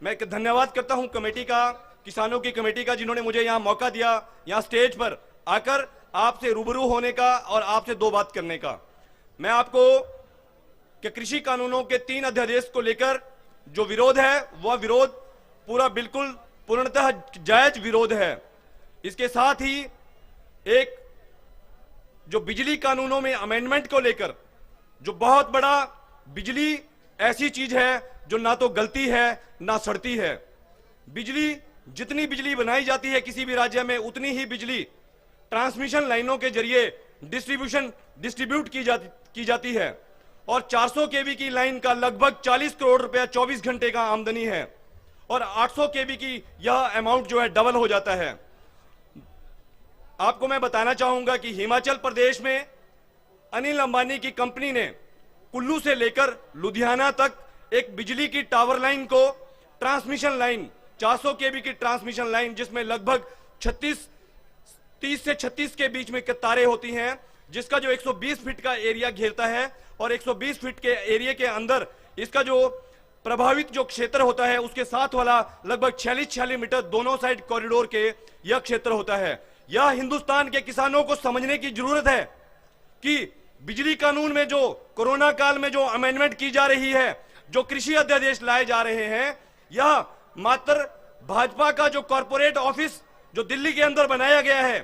मैं धन्यवाद करता हूं कमेटी का, किसानों की कमेटी का, जिन्होंने मुझे यहां मौका दिया, यहां स्टेज पर आकर आपसे रूबरू होने का और आपसे 2 बात करने का। मैं आपको कि कृषि कानूनों के 3 अध्यादेश को लेकर जो विरोध है वह विरोध पूरा बिल्कुल पूर्णतः जायज विरोध है। इसके साथ ही एक जो बिजली कानूनों में अमेंडमेंट को लेकर जो बहुत बड़ा, बिजली ऐसी चीज है जो ना तो गलती है ना सड़ती है। बिजली, जितनी बिजली बनाई जाती है किसी भी राज्य में, उतनी ही बिजली ट्रांसमिशन लाइनों के जरिए डिस्ट्रीब्यूट की जाती है, और 400 केवी की लाइन का लगभग 40 करोड़ रुपया 24 घंटे का आमदनी है, और 800 केवी की यह अमाउंट जो है डबल हो जाता है। आपको मैं बताना चाहूंगा कि हिमाचल प्रदेश में अनिल अंबानी की कंपनी ने कुल्लू से लेकर लुधियाना तक एक बिजली की टावर लाइन को, ट्रांसमिशन लाइन, 400 केवी की ट्रांसमिशन लाइन, जिसमें लगभग 30 से 36 के बीच में तारें होती हैं, जिसका जो 120 फीट का एरिया घेरता है, और 120 फीट के एरिया के अंदर इसका जो प्रभावित जो क्षेत्र होता है उसके साथ वाला लगभग 46 मीटर दोनों साइड कॉरिडोर के यह क्षेत्र होता है। यह हिंदुस्तान के किसानों को समझने की जरूरत है कि बिजली कानून में जो कोरोना काल में जो अमेंडमेंट की जा रही है, जो कृषि अध्यादेश लाए जा रहे हैं, यह मात्र भाजपा का जो कॉर्पोरेट ऑफिस जो दिल्ली के अंदर बनाया गया है।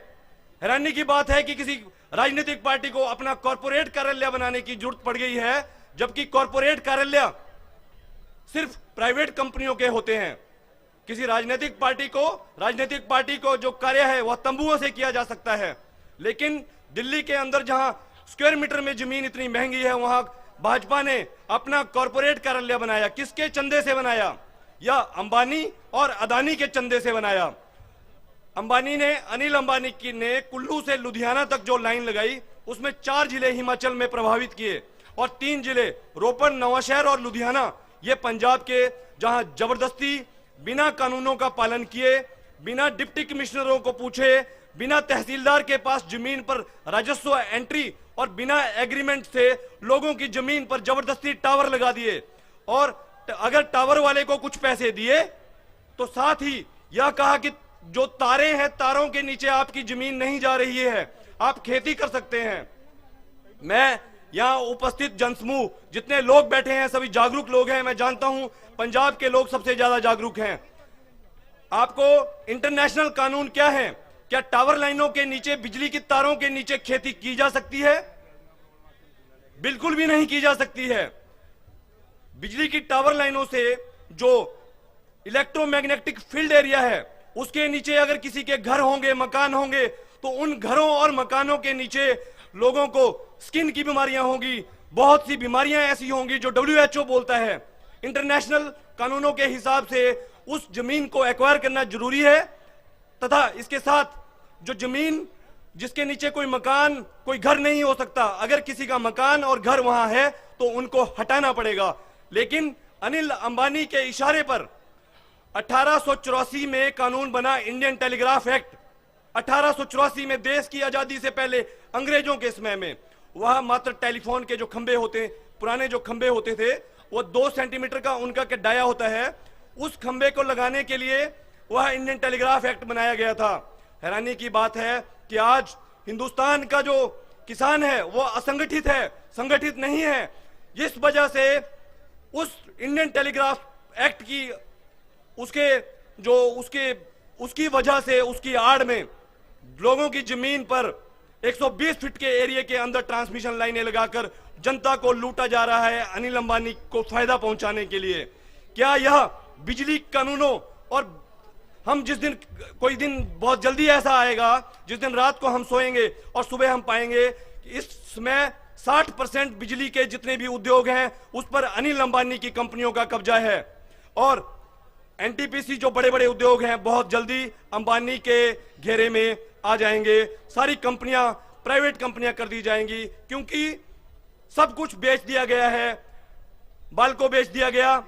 हैरानी की बात है कि किसी राजनीतिक पार्टी को अपना कॉर्पोरेट कार्यालय बनाने की जरूरत पड़ गई है, जबकि कॉर्पोरेट कार्यालय सिर्फ प्राइवेट कंपनियों के होते हैं। किसी राजनीतिक पार्टी को जो कार्य है वह तंबुओं से किया जा सकता है, लेकिन दिल्ली के अंदर जहां स्क्वायर मीटर में जमीन इतनी महंगी है, वहां भाजपा ने अपना कॉर्पोरेट कार्यालय बनाया। किसके चंदे से बनाया? यह अंबानी और अदानी के चंदे से बनाया। अनिल अंबानी ने कुल्लू से लुधियाना तक जो लाइन लगाई, उसमें 4 जिले हिमाचल में प्रभावित किए, और 3 जिले रोपड़, नवांशहर और लुधियाना ये पंजाब के, जहां जबरदस्ती बिना कानूनों का पालन किए, बिना डिप्टी कमिश्नरों को पूछे, बिना तहसीलदार के पास जमीन पर राजस्व एंट्री और बिना एग्रीमेंट से लोगों की जमीन पर जबरदस्ती टावर लगा दिए। और अगर टावर वाले को कुछ पैसे दिए तो साथ ही यह कहा कि जो तारे हैं, तारों के नीचे आपकी जमीन नहीं जा रही है, आप खेती कर सकते हैं। मैं यहां उपस्थित जनसमूह जितने लोग बैठे हैं सभी जागरूक लोग हैं। मैं जानता हूं पंजाब के लोग सबसे ज्यादा जागरूक हैं। आपको इंटरनेशनल कानून क्या है? क्या टावर लाइनों के नीचे, बिजली की तारों के नीचे खेती की जा सकती है? बिल्कुल भी नहीं की जा सकती है। बिजली की टावर लाइनों से जो इलेक्ट्रोमैग्नेटिक फील्ड एरिया है, उसके नीचे अगर किसी के घर होंगे, मकान होंगे, तो उन घरों और मकानों के नीचे लोगों को स्किन की बीमारियां होंगी, बहुत सी बीमारियां ऐसी होंगी जो WHO बोलता है। इंटरनेशनल कानूनों के हिसाब से उस जमीन को एक्वायर करना जरूरी है, तथा इसके साथ जो जमीन जिसके नीचे कोई मकान, कोई घर नहीं हो सकता, अगर किसी का मकान और घर वहां है तो उनको हटाना पड़ेगा। लेकिन अनिल अंबानी के इशारे पर 1884 में कानून बना, इंडियन टेलीग्राफ एक्ट। 1884 में, देश की आजादी से पहले अंग्रेजों के समय में, वह मात्र टेलीफोन के जो खंबे होते, पुराने जो खंबे होते थे, वो 2 सेंटीमीटर का उनका डाया होता है, उस खंबे को लगाने के लिए वह इंडियन टेलीग्राफ एक्ट बनाया गया था। हैरानी की बात है कि आज हिंदुस्तान का जो किसान है वो असंगठित है, संगठित नहीं है। इस वजह से उस इंडियन टेलीग्राफ एक्ट की उसकी वजह से, उसकी आड़ में लोगों की जमीन पर 120 फीट के एरिया के अंदर ट्रांसमिशन लाइनें लगाकर जनता को लूटा जा रहा है, अनिल अंबानी को फायदा पहुंचाने के लिए। क्या यह बिजली कानूनों, और हम जिस दिन, कोई दिन बहुत जल्दी ऐसा आएगा जिस दिन रात को हम सोएंगे और सुबह हम पाएंगे कि इस समय 60% बिजली के जितने भी उद्योग हैं उस पर अनिल अंबानी की कंपनियों का कब्जा है, और एनटीपीसी जो बड़े बड़े उद्योग हैं बहुत जल्दी अंबानी के घेरे में आ जाएंगे। सारी कंपनियां प्राइवेट कंपनियां कर दी जाएंगी, क्योंकि सब कुछ बेच दिया गया है। बाल को बेच दिया गया,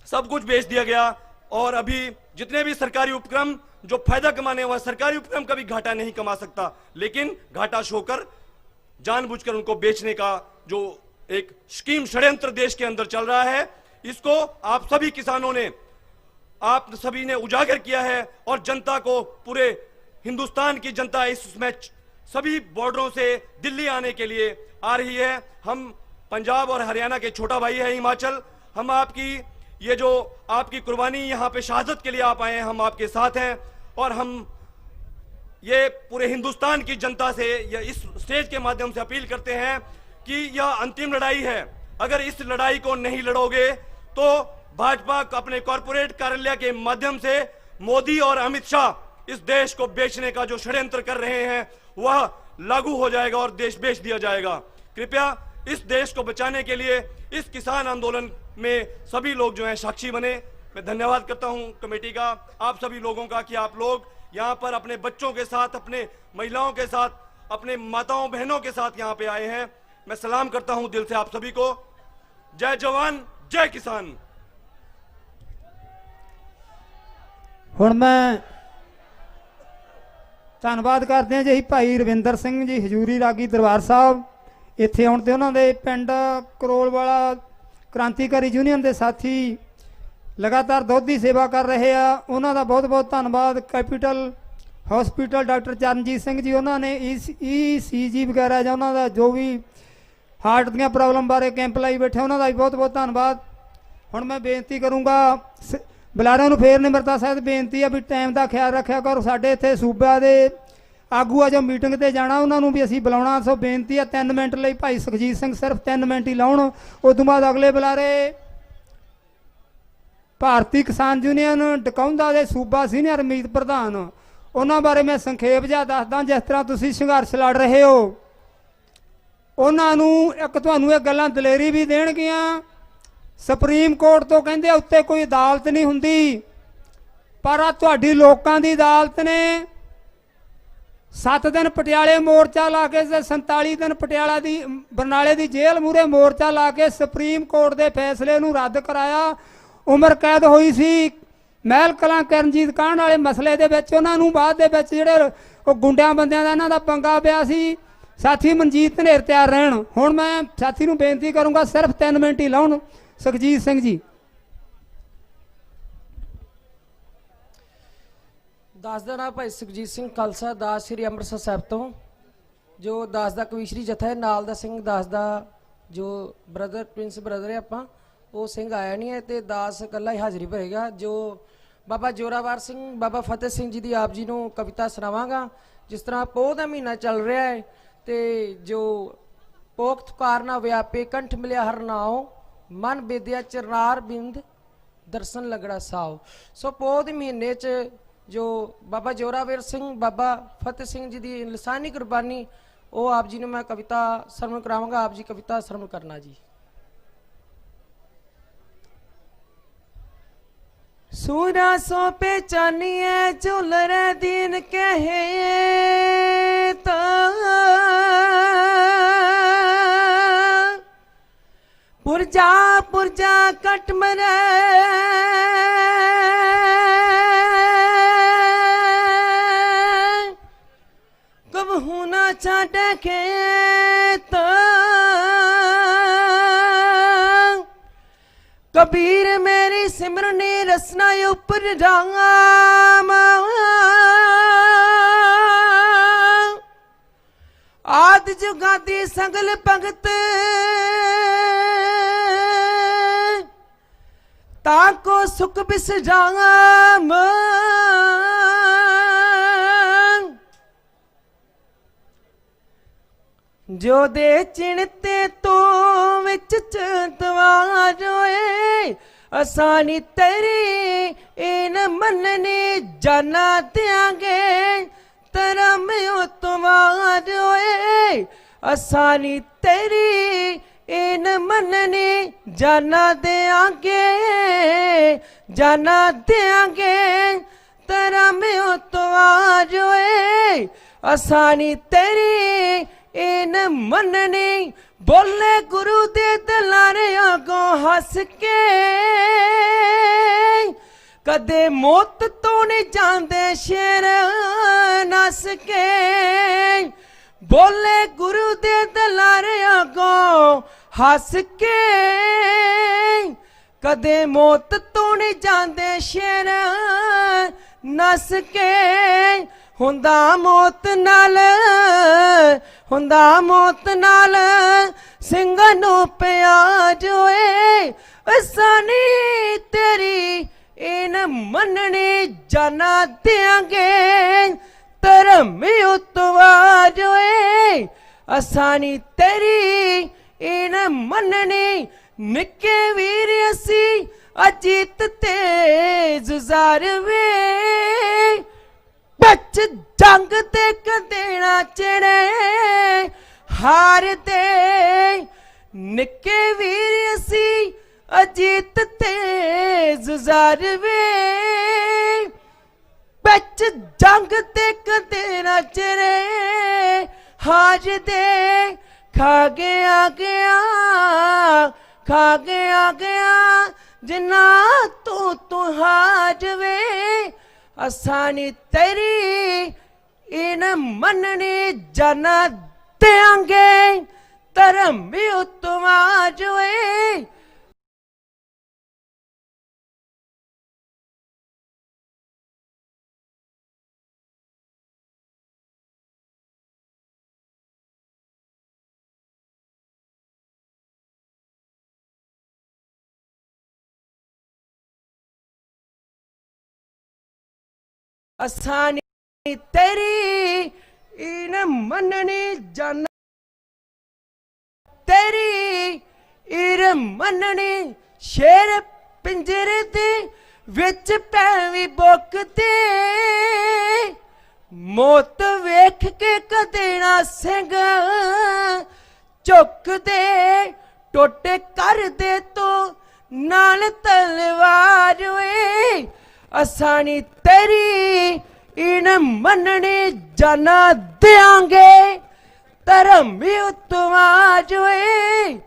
सब कुछ बेच दिया गया, और अभी जितने भी सरकारी उपक्रम जो फायदा कमाने वाला, सरकारी उपक्रम कभी घाटा नहीं कमा सकता, लेकिन घाटा शोकर जानबूझकर उनको बेचने का जो एक स्कीम, षड्यंत्र देश के अंदर चल रहा है, इसको आप सभी किसानों ने, आप सभी ने उजागर किया है। और जनता को, पूरे हिंदुस्तान की जनता इसमें सभी बॉर्डरों से दिल्ली आने के लिए आ रही है। हम पंजाब और हरियाणा के छोटा भाई है हिमाचल, हम आपकी ये जो आपकी कुर्बानी यहाँ पे शहादत के लिए आप आए हैं, हम आपके साथ हैं। और हम ये पूरे हिंदुस्तान की जनता से इस स्टेज के माध्यम से अपील करते हैं कि यह अंतिम लड़ाई है। अगर इस लड़ाई को नहीं लड़ोगे तो भाजपा अपने कॉर्पोरेट कार्यालय के माध्यम से मोदी और अमित शाह इस देश को बेचने का जो षड्यंत्र कर रहे हैं वह लागू हो जाएगा और देश बेच दिया जाएगा। कृपया इस देश को बचाने के लिए इस किसान आंदोलन में सभी लोग जो हैं साक्षी बने। मैं धन्यवाद करता हूं कमेटी का, आप सभी लोगों का, कि आप लोग यहां पर अपने बच्चों के साथ, अपने महिलाओं के साथ, अपने माताओं बहनों के साथ यहां पे आए हैं। मैं सलाम करता हूं दिल से आप सभी को। जय जवान, जय किसान। हुण मैं ਧੰਨਵਾਦ ਕਰਦੇ ਹਾਂ ਜੀ ਭਾਈ ਰਵਿੰਦਰ ਸਿੰਘ ਜੀ ਹਜੂਰੀ ਰਾਗੀ ਦਰਬਾਰ ਸਾਹਿਬ ਇੱਥੇ ਆਉਣ ਤੇ ਉਹਨਾਂ ਦੇ ਪਿੰਡ ਕਰੋਲ ਵਾਲਾ ਕ੍ਰਾਂਤੀਕਾਰੀ ਯੂਨੀਅਨ ਦੇ ਸਾਥੀ ਲਗਾਤਾਰ ਦੁੱਧ ਦੀ ਸੇਵਾ ਕਰ ਰਹੇ ਆ, ਉਹਨਾਂ ਦਾ ਬਹੁਤ ਬਹੁਤ ਧੰਨਵਾਦ। Capital hospital doctor Charanjit Singh ji, ਉਹਨਾਂ ਨੇ ECG ਵਗੈਰਾ ਜਾਂ ਉਹਨਾਂ ਦਾ ਜੋ ਵੀ ਹਾਰਟ ਦੀਆਂ ਪ੍ਰੋਬਲਮ ਬਾਰੇ ਕੈਂਪ ਲਾਈ ਬੈਠੇ, ਉਹਨਾਂ ਦਾ ਵੀ ਬਹੁਤ ਬਹੁਤ ਧੰਨਵਾਦ। ਹੁਣ ਮੈਂ ਬੇਨਤੀ ਕਰੂੰਗਾ ਬੁਲਾਰਿਆਂ ਨੂੰ ਫੇਰ ਨਿਮਰਤਾ ਸਹਿਤ ਬੇਨਤੀ ਆ ਵੀ ਟਾਈਮ ਦਾ ਖਿਆਲ ਰੱਖਿਆ ਕਰੋ। ਸਾਡੇ ਇੱਥੇ ਸੂਬਾ ਦੇ ਆਗੂ ਆ ਜੋ ਮੀਟਿੰਗ ਤੇ ਜਾਣਾ, ਉਹਨਾਂ ਨੂੰ ਵੀ ਅਸੀਂ ਬੁਲਾਉਣਾ, ਸੋ ਬੇਨਤੀ ਆ 3 ਮਿੰਟ ਲਈ ਭਾਈ ਸੁਖਜੀਤ ਸਿੰਘ ਸਿਰਫ 3 ਮਿੰਟ ਹੀ ਲਾਉਣ। ਉਸ ਤੋਂ ਬਾਅਦ ਅਗਲੇ ਬੁਲਾਰੇ ਭਾਰਤੀ ਕਿਸਾਨ ਯੂਨੀਅਨ ਡਕੌਂਦਾ ਦੇ ਸੂਬਾ ਸੀਨੀਅਰ ਮੀਤ ਪ੍ਰਧਾਨ, ਉਹਨਾਂ ਬਾਰੇ ਮੈਂ ਸੰਖੇਪ ਜਿਹਾ ਦੱਸਦਾ। ਜਿਸ ਤਰ੍ਹਾਂ ਤੁਸੀਂ ਸੰਘਰਸ਼ ਲੜ ਰਹੇ ਹੋ, ਉਹਨਾਂ ਨੂੰ ਇੱਕ ਤੁਹਾਨੂੰ ਇਹ ਗੱਲਾਂ ਦਲੇਰੀ ਵੀ ਦੇਣਗੀਆਂ। ਸੁਪਰੀਮ ਕੋਰਟ ਤੋਂ ਕਹਿੰਦੇ ਉੱਤੇ ਕੋਈ ਅਦਾਲਤ ਨਹੀਂ ਹੁੰਦੀ, ਪਰ ਆ ਤੁਹਾਡੀ ਲੋਕਾਂ ਦੀ ਅਦਾਲਤ ਨੇ 7 ਦਿਨ ਪਟਿਆਲੇ ਮੋਰਚਾ ਲਾ ਕੇ 47 ਦਿਨ ਪਟਿਆਲਾ ਦੀ ਬਰਨਾਲੇ ਦੀ ਜੇਲ੍ਹ ਮੂਹਰੇ ਮੋਰਚਾ ਲਾ ਕੇ ਸੁਪਰੀਮ ਕੋਰਟ ਦੇ ਫੈਸਲੇ ਨੂੰ ਰੱਦ ਕਰਾਇਆ। ਉਮਰ ਕੈਦ ਹੋਈ ਸੀ। ਮਹਿਲ ਕਲਾਂ ਕਰਨਜੀਤ ਕਾਂਡ ਵਾਲੇ ਮਸਲੇ ਦੇ ਵਿੱਚ ਉਹਨਾਂ ਨੂੰ ਬਾਅਦ ਦੇ ਵਿੱਚ ਜਿਹੜੇ ਉਹ ਗੁੰਡਿਆਂ ਬੰਦਿਆਂ ਦਾ ਇਹਨਾਂ ਦਾ ਪੰਗਾ ਪਿਆ ਸੀ। ਸਾਥੀ ਮਨਜੀਤ ਧਨੇਰ ਤਿਆਰ ਰਹਿਣ। ਹੁਣ ਮੈਂ ਸਾਥੀ ਨੂੰ ਬੇਨਤੀ ਕਰੂੰਗਾ ਸਿਰਫ 3 ਮਿੰਟ ਹੀ ਲਾਉਣ। ਸੁਖਜੀਤ ਸਿੰਘ ਜੀ। ਦਾਸ ਦਾ ਨਾਮ ਭਾਈ ਸੁਖਜੀਤ ਸਿੰਘ ਖਾਲਸਾ ਦਾਸ ਸ੍ਰੀ ਅੰਮ੍ਰਿਤਸਰ ਸਾਹਿਬ ਤੋਂ, ਜੋ ਦਾਸ ਦਾ ਕਵੀਸ਼ਰੀ ਜਥਾ ਹੈ। ਨਾਲ ਦਾ ਸਿੰਘ ਦਾਸ ਦਾ ਜੋ ਬ੍ਰਦਰ ਪ੍ਰਿੰਸ ਬ੍ਰਦਰ ਹੈ ਆਪਾਂ, ਉਹ ਸਿੰਘ ਆਇਆ ਨਹੀਂ ਹੈ ਤੇ ਦਾਸ ਇਕੱਲਾ ਹੀ ਹਾਜ਼ਰੀ ਭਰੇਗਾ। ਜੋ ਬਾਬਾ ਜੋਰਾਵਰ ਸਿੰਘ ਬਾਬਾ ਫਤਿਹ ਸਿੰਘ ਜੀ ਦੀ ਆਪ ਜੀ ਨੂੰ ਕਵਿਤਾ ਸੁਣਾਵਾਂਗਾ। ਜਿਸ ਤਰ੍ਹਾਂ ਪੋਹ ਦਾ ਮਹੀਨਾ ਚੱਲ ਰਿਹਾ ਹੈ ਤੇ ਜੋ ਪੋਖਤ ਕਾਰਨਾ ਵਿਆਪੇ ਕੰਠ ਮਿਲਿਆ ਹਰ ਨਾਉ, ਮਨ ਬੇਦਿਆ ਚਰਨਾਰ ਬਿੰਦ ਦਰਸ਼ਨ ਲਗੜਾ ਸਾਉ। ਸੋ ਪੋਹ ਦੇ ਮਹੀਨੇ 'ਚ ਜੋ ਬਾਬਾ ਜੋਰਾਵਰ ਸਿੰਘ ਬਾਬਾ ਫਤਿਹ ਸਿੰਘ ਜੀ ਦੀ ਲਸਾਨੀ ਕੁਰਬਾਨੀ, ਉਹ ਆਪ ਜੀ ਨੂੰ ਮੈਂ ਕਵਿਤਾ ਸਰਵਣ ਕਰਾਵਾਂਗਾ। ਆਪ ਜੀ ਕਵਿਤਾ ਸਰਵਣ ਕਰਨਾ ਜੀ। सूरा सो पहचानिए झूलर दीन कहे तो पुरजा पुरजा कट मरे कब होना छाटे के तो कबीर मेरी सिमरनी रसना उपर राम आदि जुगादी सगल भगत ताको सुख बिसराम जो दे चिणते तो विच चतवारोए आसानी तेरी इन मनने जाना देंगे तरम उतवारोए आसानी तेरी इन मनने जाना देंगे तरम उतवारोए आसानी तेरी इन मनने बोले गुरु दे दलारे आगो हस के कदे मौत तो नहीं जाते शेर नस के बोले गुरु दे दलारे आगो हस के कदे मौत तो नहीं जाते शेर नस के हुंदा मौत नाल ਸਿੰਘਾਂ ਨੂੰ ਪਿਆਰ ਓਏ ਅਸਾਨੀ ਤੇਰੀ ਇਨ ਮੰਨਣੇ ਜਾਨਾ ਦਿਆਂਗੇ ਧਰਮ ਉਤਵਾਰ ਓਏ ਅਸਾਨੀ ਤੇਰੀ ਇਨ ਮੰਨਣੇ ਨਿੱਕੇ ਵੀਰ ਅਸੀਂ ਅਜੀਤ ਤੇ ਜ਼ੁਜ਼ਾਰ ਵੇ बच जंग ते कदेना चढ़े हार दे निके वीर असी अजीत ते जुजार वे बच जंग ते कदेना चढ़े हार दे खा गया जिन्ना तू हार वे आसानी तेरी ਇਨ ਮੰਨਣੀ ਜਨ ਦਿਆਂਗੇ ਧਰਮ ਵੀ ਉਤਮਾ ਜੋਏ। ਅਸਾਨੀ ਤੇਰੀ ਇਨ ਮੰਨਣੀ ਜਨ ਤੇਰੀ ਇਰ ਮੰਨਣੀ ਸ਼ੇਰ ਪਿੰਜਰੇ ਦੇ ਵਿੱਚ ਪੈਵੀ ਬੁੱਕ ਤੇ ਮੌਤ ਵੇਖ ਕੇ ਕਦੇ ਨਾ ਸਿੰਘ ਝੁਕਦੇ ਟੋਟੇ ਕਰਦੇ ਤੂੰ ਨਾਲ ਤਲਵਾਰ ਵੇ। ਅਸਾਨੀ ਤੇਰੀ ਇਨ ਮੰਨਣੀ ਜਾਨਾ ਦਿਆਂਗੇ ਧਰਮ ਵੀ ਉਤਮਾ ਜੋਏ।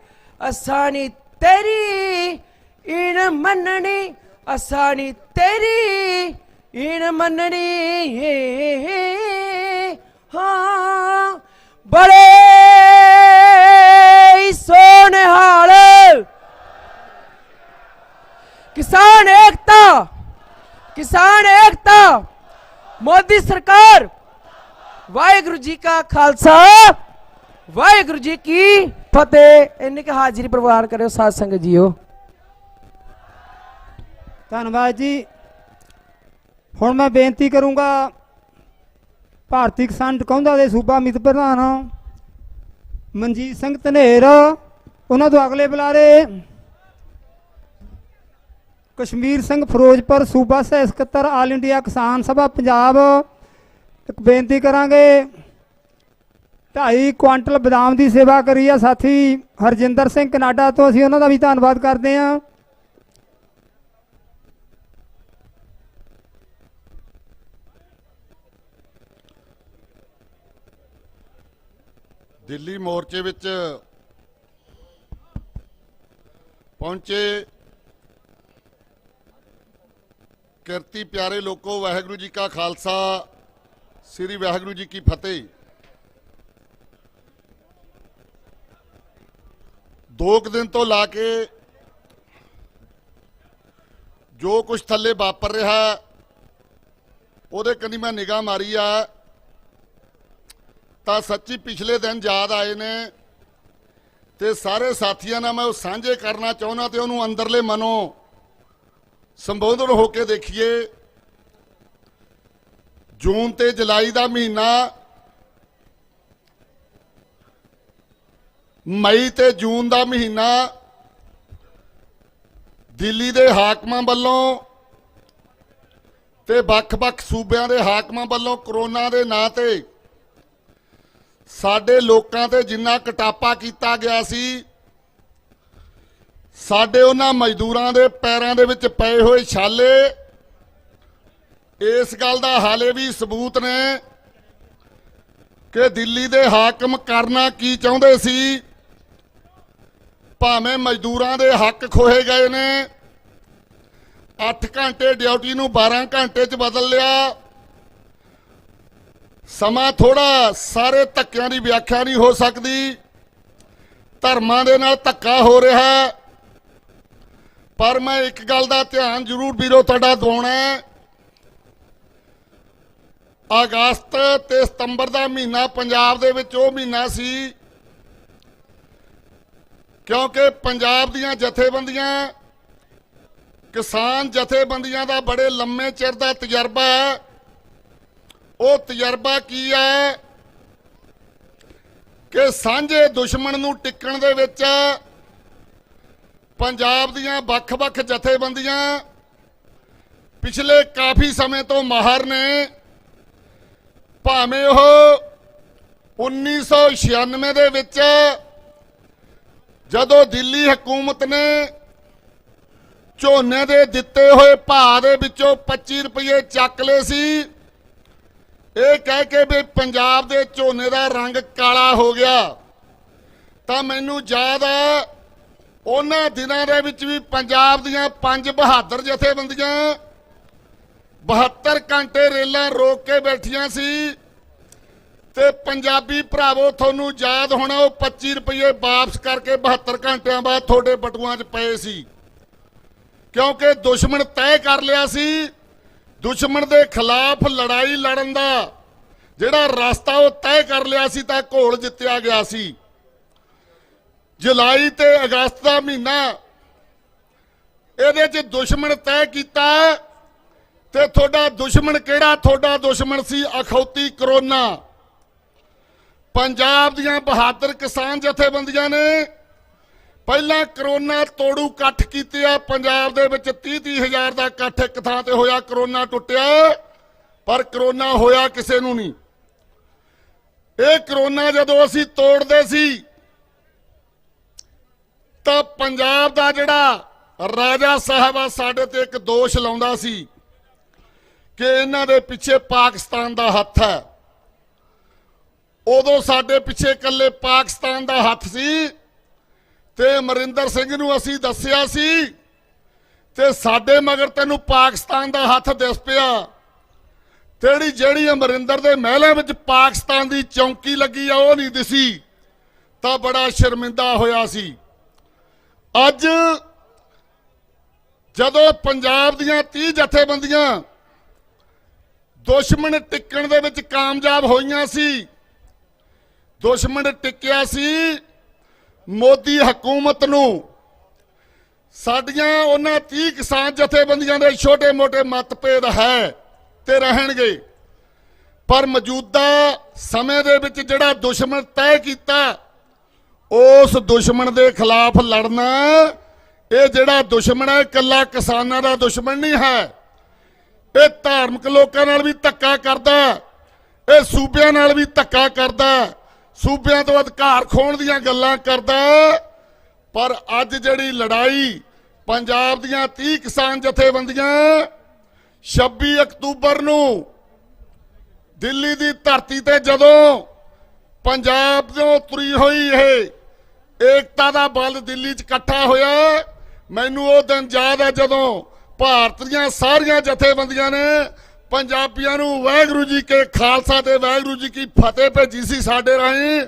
ਅਸਾਨੀ ਤੇਰੀ ਇਨ ਮੰਨਣੀ ਅਸਾਨੀ ਤੇਰੀ ਇਨ ਮੰਨਣੀ ਹਾਂ ਬੜੇ ਸੋਹਣੇ ਹਾਲ। किसान एकता, किसान एकता, मोदी सरकार। वाहेगुरु जी का खालसा, वाहेगुरु जी की फतेह। इनके हाजिरी प्रवान करो साध संगत जीओ। ਧੰਨਵਾਦ ਜੀ। ਹੁਣ ਮੈਂ ਬੇਨਤੀ ਕਰੂੰਗਾ ਭਾਰਤੀ ਕਿਸਾਨ ਟਕਾਉਂਦਾ ਦੇ ਸੂਬਾ ਮੀਤ ਪ੍ਰਧਾਨ ਮਨਜੀਤ ਸਿੰਘ ਧਨੇਰ, ਉਹਨਾਂ ਤੋਂ ਅਗਲੇ ਬੁਲਾਰੇ ਕਸ਼ਮੀਰ ਸਿੰਘ ਫਿਰੋਜ਼ਪੁਰ ਸੂਬਾ ਸਹਿ ਸਕੱਤਰ ਆਲ ਇੰਡੀਆ ਕਿਸਾਨ ਸਭਾ ਪੰਜਾਬ। ਇੱਕ ਬੇਨਤੀ ਕਰਾਂਗੇ 2.5 ਕੁਆਂਟਲ ਬਦਾਮ ਦੀ ਸੇਵਾ ਕਰੀ ਆ ਸਾਥੀ ਹਰਜਿੰਦਰ ਸਿੰਘ ਕਨਾਡਾ ਤੋਂ, ਅਸੀਂ ਉਹਨਾਂ ਦਾ ਵੀ ਧੰਨਵਾਦ ਕਰਦੇ ਹਾਂ। ਦਿੱਲੀ ਮੋਰਚੇ ਵਿੱਚ ਪਹੁੰਚੇ ਕਿਰਤੀ ਪਿਆਰੇ ਲੋਕੋ, ਵਾਹਿਗੁਰੂ ਜੀ ਕਾ ਖਾਲਸਾ, ਸ੍ਰੀ ਵਾਹਿਗੁਰੂ ਜੀ ਕੀ ਫਤਿਹ। 2 ਦਿਨ ਤੋਂ ਲਾ ਕੇ ਜੋ ਕੁਝ ਥੱਲੇ ਵਾਪਰ ਰਿਹਾ ਉਹਦੇ ਕੰਨੀ ਮੈਂ ਨਿਗਾਹ ਮਾਰੀ ਆ ਤਾਂ ਸੱਚੀ ਪਿਛਲੇ ਦਿਨ ਯਾਦ ਆਏ ਨੇ ਤੇ ਸਾਰੇ ਸਾਥੀਆਂ ਨਾਲ ਮੈਂ ਉਹ ਸਾਂਝੇ ਕਰਨਾ ਚਾਹੁੰਦਾ ਤੇ ਉਹਨੂੰ ਅੰਦਰਲੇ ਮਨੋਂ ਸੰਬੋਧਨ ਹੋ ਕੇ ਦੇਖੀਏ। ਜੂਨ ਤੇ ਜੁਲਾਈ ਦਾ ਮਹੀਨਾ, ਮਈ ਤੇ ਜੂਨ ਦਾ ਮਹੀਨਾ ਦਿੱਲੀ ਦੇ ਹਾਕਮਾਂ ਵੱਲੋਂ ਤੇ ਵੱਖ-ਵੱਖ ਸੂਬਿਆਂ ਦੇ ਹਾਕਮਾਂ ਵੱਲੋਂ ਕਰੋਨਾ ਦੇ ਨਾਂ ਤੇ ਸਾਡੇ ਲੋਕਾਂ ਤੇ ਜਿੰਨਾ ਕਟਾਪਾ ਕੀਤਾ ਗਿਆ ਸੀ, ਸਾਡੇ ਉਹਨਾਂ ਮਜ਼ਦੂਰਾਂ ਦੇ ਪੈਰਾਂ ਦੇ ਵਿੱਚ ਪਏ ਹੋਏ ਛਾਲੇ ਇਸ ਗੱਲ ਦਾ ਹਾਲੇ ਵੀ ਸਬੂਤ ਨੇ ਕਿ ਦਿੱਲੀ ਦੇ ਹਾਕਮ ਕਰਨਾ ਕੀ ਚਾਹੁੰਦੇ ਸੀ। ਭਾਵੇਂ ਮਜ਼ਦੂਰਾਂ ਦੇ ਹੱਕ ਖੋਹੇ ਗਏ ਨੇ, 8 ਘੰਟੇ ਡਿਊਟੀ ਨੂੰ 12 ਘੰਟੇ 'ਚ ਬਦਲ ਲਿਆ। ਸਮਾਂ ਥੋੜਾ, ਸਾਰੇ ਧੱਕਿਆਂ ਦੀ ਵਿਆਖਿਆ ਨਹੀਂ ਹੋ ਸਕਦੀ। ਧਰਮਾਂ ਦੇ ਨਾਲ ਧੱਕਾ ਹੋ ਰਿਹਾ, ਪਰ ਮੈਂ ਇੱਕ ਗੱਲ ਦਾ ਧਿਆਨ ਜ਼ਰੂਰ ਵੀਰੋ ਤੁਹਾਡਾ ਦਿਵਾਉਣਾ ਹੈ। ਅਗਸਤ ਤੇ ਸਤੰਬਰ ਦਾ ਮਹੀਨਾ ਪੰਜਾਬ ਦੇ ਵਿੱਚ ਉਹ ਮਹੀਨਾ ਸੀ ਕਿਉਂਕਿ ਪੰਜਾਬ ਦੀਆਂ ਜਥੇਬੰਦੀਆਂ, ਕਿਸਾਨ ਜਥੇਬੰਦੀਆਂ ਦਾ ਬੜੇ ਲੰਮੇ ਚਿਰ ਦਾ ਤਜਰਬਾ ਹੈ। ਉਹ ਤਜਰਬਾ ਕੀ ਹੈ ਕਿ ਸਾਂਝੇ ਦੁਸ਼ਮਣ ਨੂੰ ਟਿਕਣ ਦੇ ਵਿੱਚ ਪੰਜਾਬ ਦੀਆਂ ਵੱਖ-ਵੱਖ ਜਥੇਬੰਦੀਆਂ ਪਿਛਲੇ ਕਾਫੀ ਸਮੇਂ ਤੋਂ ਮਾਹਰ ਨੇ। ਭਾਵੇਂ ਉਹ 1996 ਦੇ ਵਿੱਚ ਜਦੋਂ ਦਿੱਲੀ ਹਕੂਮਤ ਨੇ ਝੋਨੇ ਦੇ ਦਿੱਤੇ ਹੋਏ ਭਾਅ ਦੇ ਵਿੱਚੋਂ 25 ਰੁਪਏ ਚੱਕ ਲਏ ਸੀ, ਇਹ ਕਹਿ ਕੇ ਵੀ ਪੰਜਾਬ ਦੇ ਝੋਨੇ ਦਾ ਰੰਗ ਕਾਲਾ ਹੋ ਗਿਆ, ਤਾਂ ਮੈਨੂੰ ਯਾਦ ਆ ਉਹਨਾਂ ਦਿਨਾਂ ਦੇ ਵਿੱਚ ਵੀ ਪੰਜਾਬ ਦੀਆਂ 5 ਬਹਾਦਰ ਜਥੇਬੰਦੀਆਂ 72 ਘੰਟੇ ਰੇਲਾਂ ਰੋਕ ਕੇ ਬੈਠੀਆਂ ਸੀ ਤੇ ਪੰਜਾਬੀ ਭਰਾਵੋ ਤੁਹਾਨੂੰ ਯਾਦ ਹੋਣਾ ਉਹ 25 ਰੁਪਏ ਵਾਪਸ ਕਰਕੇ 72 ਘੰਟਿਆਂ ਬਾਅਦ ਤੁਹਾਡੇ ਬਟੂਆਂ 'ਚ ਪਏ ਸੀ, ਕਿਉਂਕਿ ਦੁਸ਼ਮਣ ਤੈਅ ਕਰ ਲਿਆ ਸੀ। ਦੁਸ਼ਮਣ ਦੇ ਖਿਲਾਫ ਲੜਾਈ ਲੜਨ ਦਾ ਜਿਹੜਾ ਰਸਤਾ ਉਹ ਤੈਅ ਕਰ ਲਿਆ ਸੀ ਤਾਂ ਘੋਲ ਜਿੱਤਿਆ ਗਿਆ ਸੀ। ਜੁਲਾਈ ਤੇ ਅਗਸਤ ਦਾ ਮਹੀਨਾ ਇਹਦੇ 'ਚ ਦੁਸ਼ਮਣ ਤੈਅ ਕੀਤਾ ਤੇ ਤੁਹਾਡਾ ਦੁਸ਼ਮਣ ਕਿਹੜਾ? ਤੁਹਾਡਾ ਦੁਸ਼ਮਣ ਸੀ ਅਖੌਤੀ ਕਰੋਨਾ। ਪੰਜਾਬ ਦੀਆਂ ਬਹਾਦਰ ਕਿਸਾਨ ਜਥੇਬੰਦੀਆਂ ਨੇ ਪਹਿਲਾਂ ਕਰੋਨਾ ਤੋੜੂ ਇਕੱਠ ਕੀਤੇ ਆ। ਪੰਜਾਬ ਦੇ ਵਿੱਚ 30-30 ਹਜ਼ਾਰ ਦਾ ਇਕੱਠ ਇੱਕ ਥਾਂ ਤੇ ਹੋਇਆ, ਕਰੋਨਾ ਟੁੱਟਿਆ, ਪਰ ਕਰੋਨਾ ਹੋਇਆ ਕਿਸੇ ਨੂੰ ਨਹੀਂ। ਇਹ ਕਰੋਨਾ ਜਦੋਂ ਅਸੀਂ ਤੋੜਦੇ ਸੀ ਤਾਂ ਪੰਜਾਬ ਦਾ ਜਿਹੜਾ ਰਾਜਾ ਸਾਹਿਬ ਆ ਸਾਡੇ ਤੇ ਇੱਕ ਦੋਸ਼ ਲਾਉਂਦਾ ਸੀ ਕਿ ਇਹਨਾਂ ਦੇ ਪਿੱਛੇ ਪਾਕਿਸਤਾਨ ਦਾ ਹੱਥ ਹੈ। ਉਦੋਂ ਸਾਡੇ ਪਿੱਛੇ ਇਕੱਲੇ ਪਾਕਿਸਤਾਨ ਦਾ ਹੱਥ ਸੀ ਤੇ ਅਮਰਿੰਦਰ ਸਿੰਘ ਨੂੰ ਅਸੀਂ ਦੱਸਿਆ ਸੀ ਤੇ ਸਾਡੇ ਮਗਰ ਤੈਨੂੰ ਪਾਕਿਸਤਾਨ ਦਾ ਹੱਥ ਦਿਸ ਪਿਆ। ਜਿਹੜੀ ਅਮਰਿੰਦਰ ਦੇ ਮਹਿਲਾਂ ਵਿੱਚ ਪਾਕਿਸਤਾਨ ਦੀ ਚੌਂਕੀ ਲੱਗੀ ਆ ਉਹ ਨਹੀਂ ਦਿਸੀ ਤਾਂ ਬੜਾ ਸ਼ਰਮਿੰਦਾ ਹੋਇਆ ਸੀ। ਅੱਜ ਜਦੋਂ ਪੰਜਾਬ ਦੀਆਂ 30 ਜਥੇਬੰਦੀਆਂ ਦੁਸ਼ਮਣ ਟਿੱਕਣ ਦੇ ਵਿੱਚ ਕਾਮਯਾਬ ਹੋਈਆਂ ਸੀ, ਦੁਸ਼ਮਣ ਟਿਕਿਆ ਸੀ ਮੋਦੀ ਹਕੂਮਤ ਨੂੰ। ਸਾਡੀਆਂ ਉਹਨਾਂ 30 ਕਿਸਾਨ ਜਥੇਬੰਦੀਆਂ ਦੇ ਛੋਟੇ-ਮੋਟੇ ਮਤਭੇਦ ਹੈ ਤੇ ਰਹਿਣਗੇ, ਪਰ ਮੌਜੂਦਾ ਸਮੇਂ ਦੇ ਵਿੱਚ ਜਿਹੜਾ ਦੁਸ਼ਮਣ ਤੈਅ ਕੀਤਾ ਉਸ ਦੁਸ਼ਮਣ ਦੇ ਖਿਲਾਫ ਲੜਨਾ, ਇਹ ਜਿਹੜਾ ਦੁਸ਼ਮਣ ਹੈ ਇਕੱਲਾ ਕਿਸਾਨਾਂ ਦਾ ਦੁਸ਼ਮਣ ਨਹੀਂ ਹੈ, ਇਹ ਧਾਰਮਿਕ ਲੋਕਾਂ ਨਾਲ ਵੀ ਧੱਕਾ ਕਰਦਾ, ਇਹ ਸੂਬਿਆਂ ਨਾਲ ਵੀ ਧੱਕਾ ਕਰਦਾ, ਸੂਬਿਆਂ ਤੋਂ ਅਧਿਕਾਰ ਖੋਣ ਦੀਆਂ ਗੱਲਾਂ ਕਰਦਾ। ਪਰ ਅੱਜ ਜਿਹੜੀ ਲੜਾਈ ਪੰਜਾਬ ਦੀਆਂ 30 ਕਿਸਾਨ ਜਥੇਬੰਦੀਆਂ 26 ਅਕਤੂਬਰ ਨੂੰ ਦਿੱਲੀ ਦੀ ਧਰਤੀ ਤੇ ਜਦੋਂ ਪੰਜਾਬ ਤੋਂ ਤੁਰੀ ਹੋਈ ਇਹ ਏਕਤਾ ਦਾ ਬਲ ਦਿੱਲੀ 'ਚ ਇਕੱਠਾ ਹੋਇਆ, ਮੈਨੂੰ ਉਹ ਦਿਨ ਯਾਦ ਹੈ ਜਦੋਂ ਭਾਰਤ ਦੀਆਂ ਸਾਰੀਆਂ ਜਥੇਬੰਦੀਆਂ ਨੇ ਪੰਜਾਬੀਆਂ ਨੂੰ ਵਾਹਿਗੁਰੂ ਜੀ ਕੇ ਖਾਲਸਾ ਤੇ ਵਾਹਿਗੁਰੂ ਜੀ ਕੀ ਫਤਿਹ ਭੇਜੀ ਸੀ। ਸਾਡੇ ਰਾਹੀਂ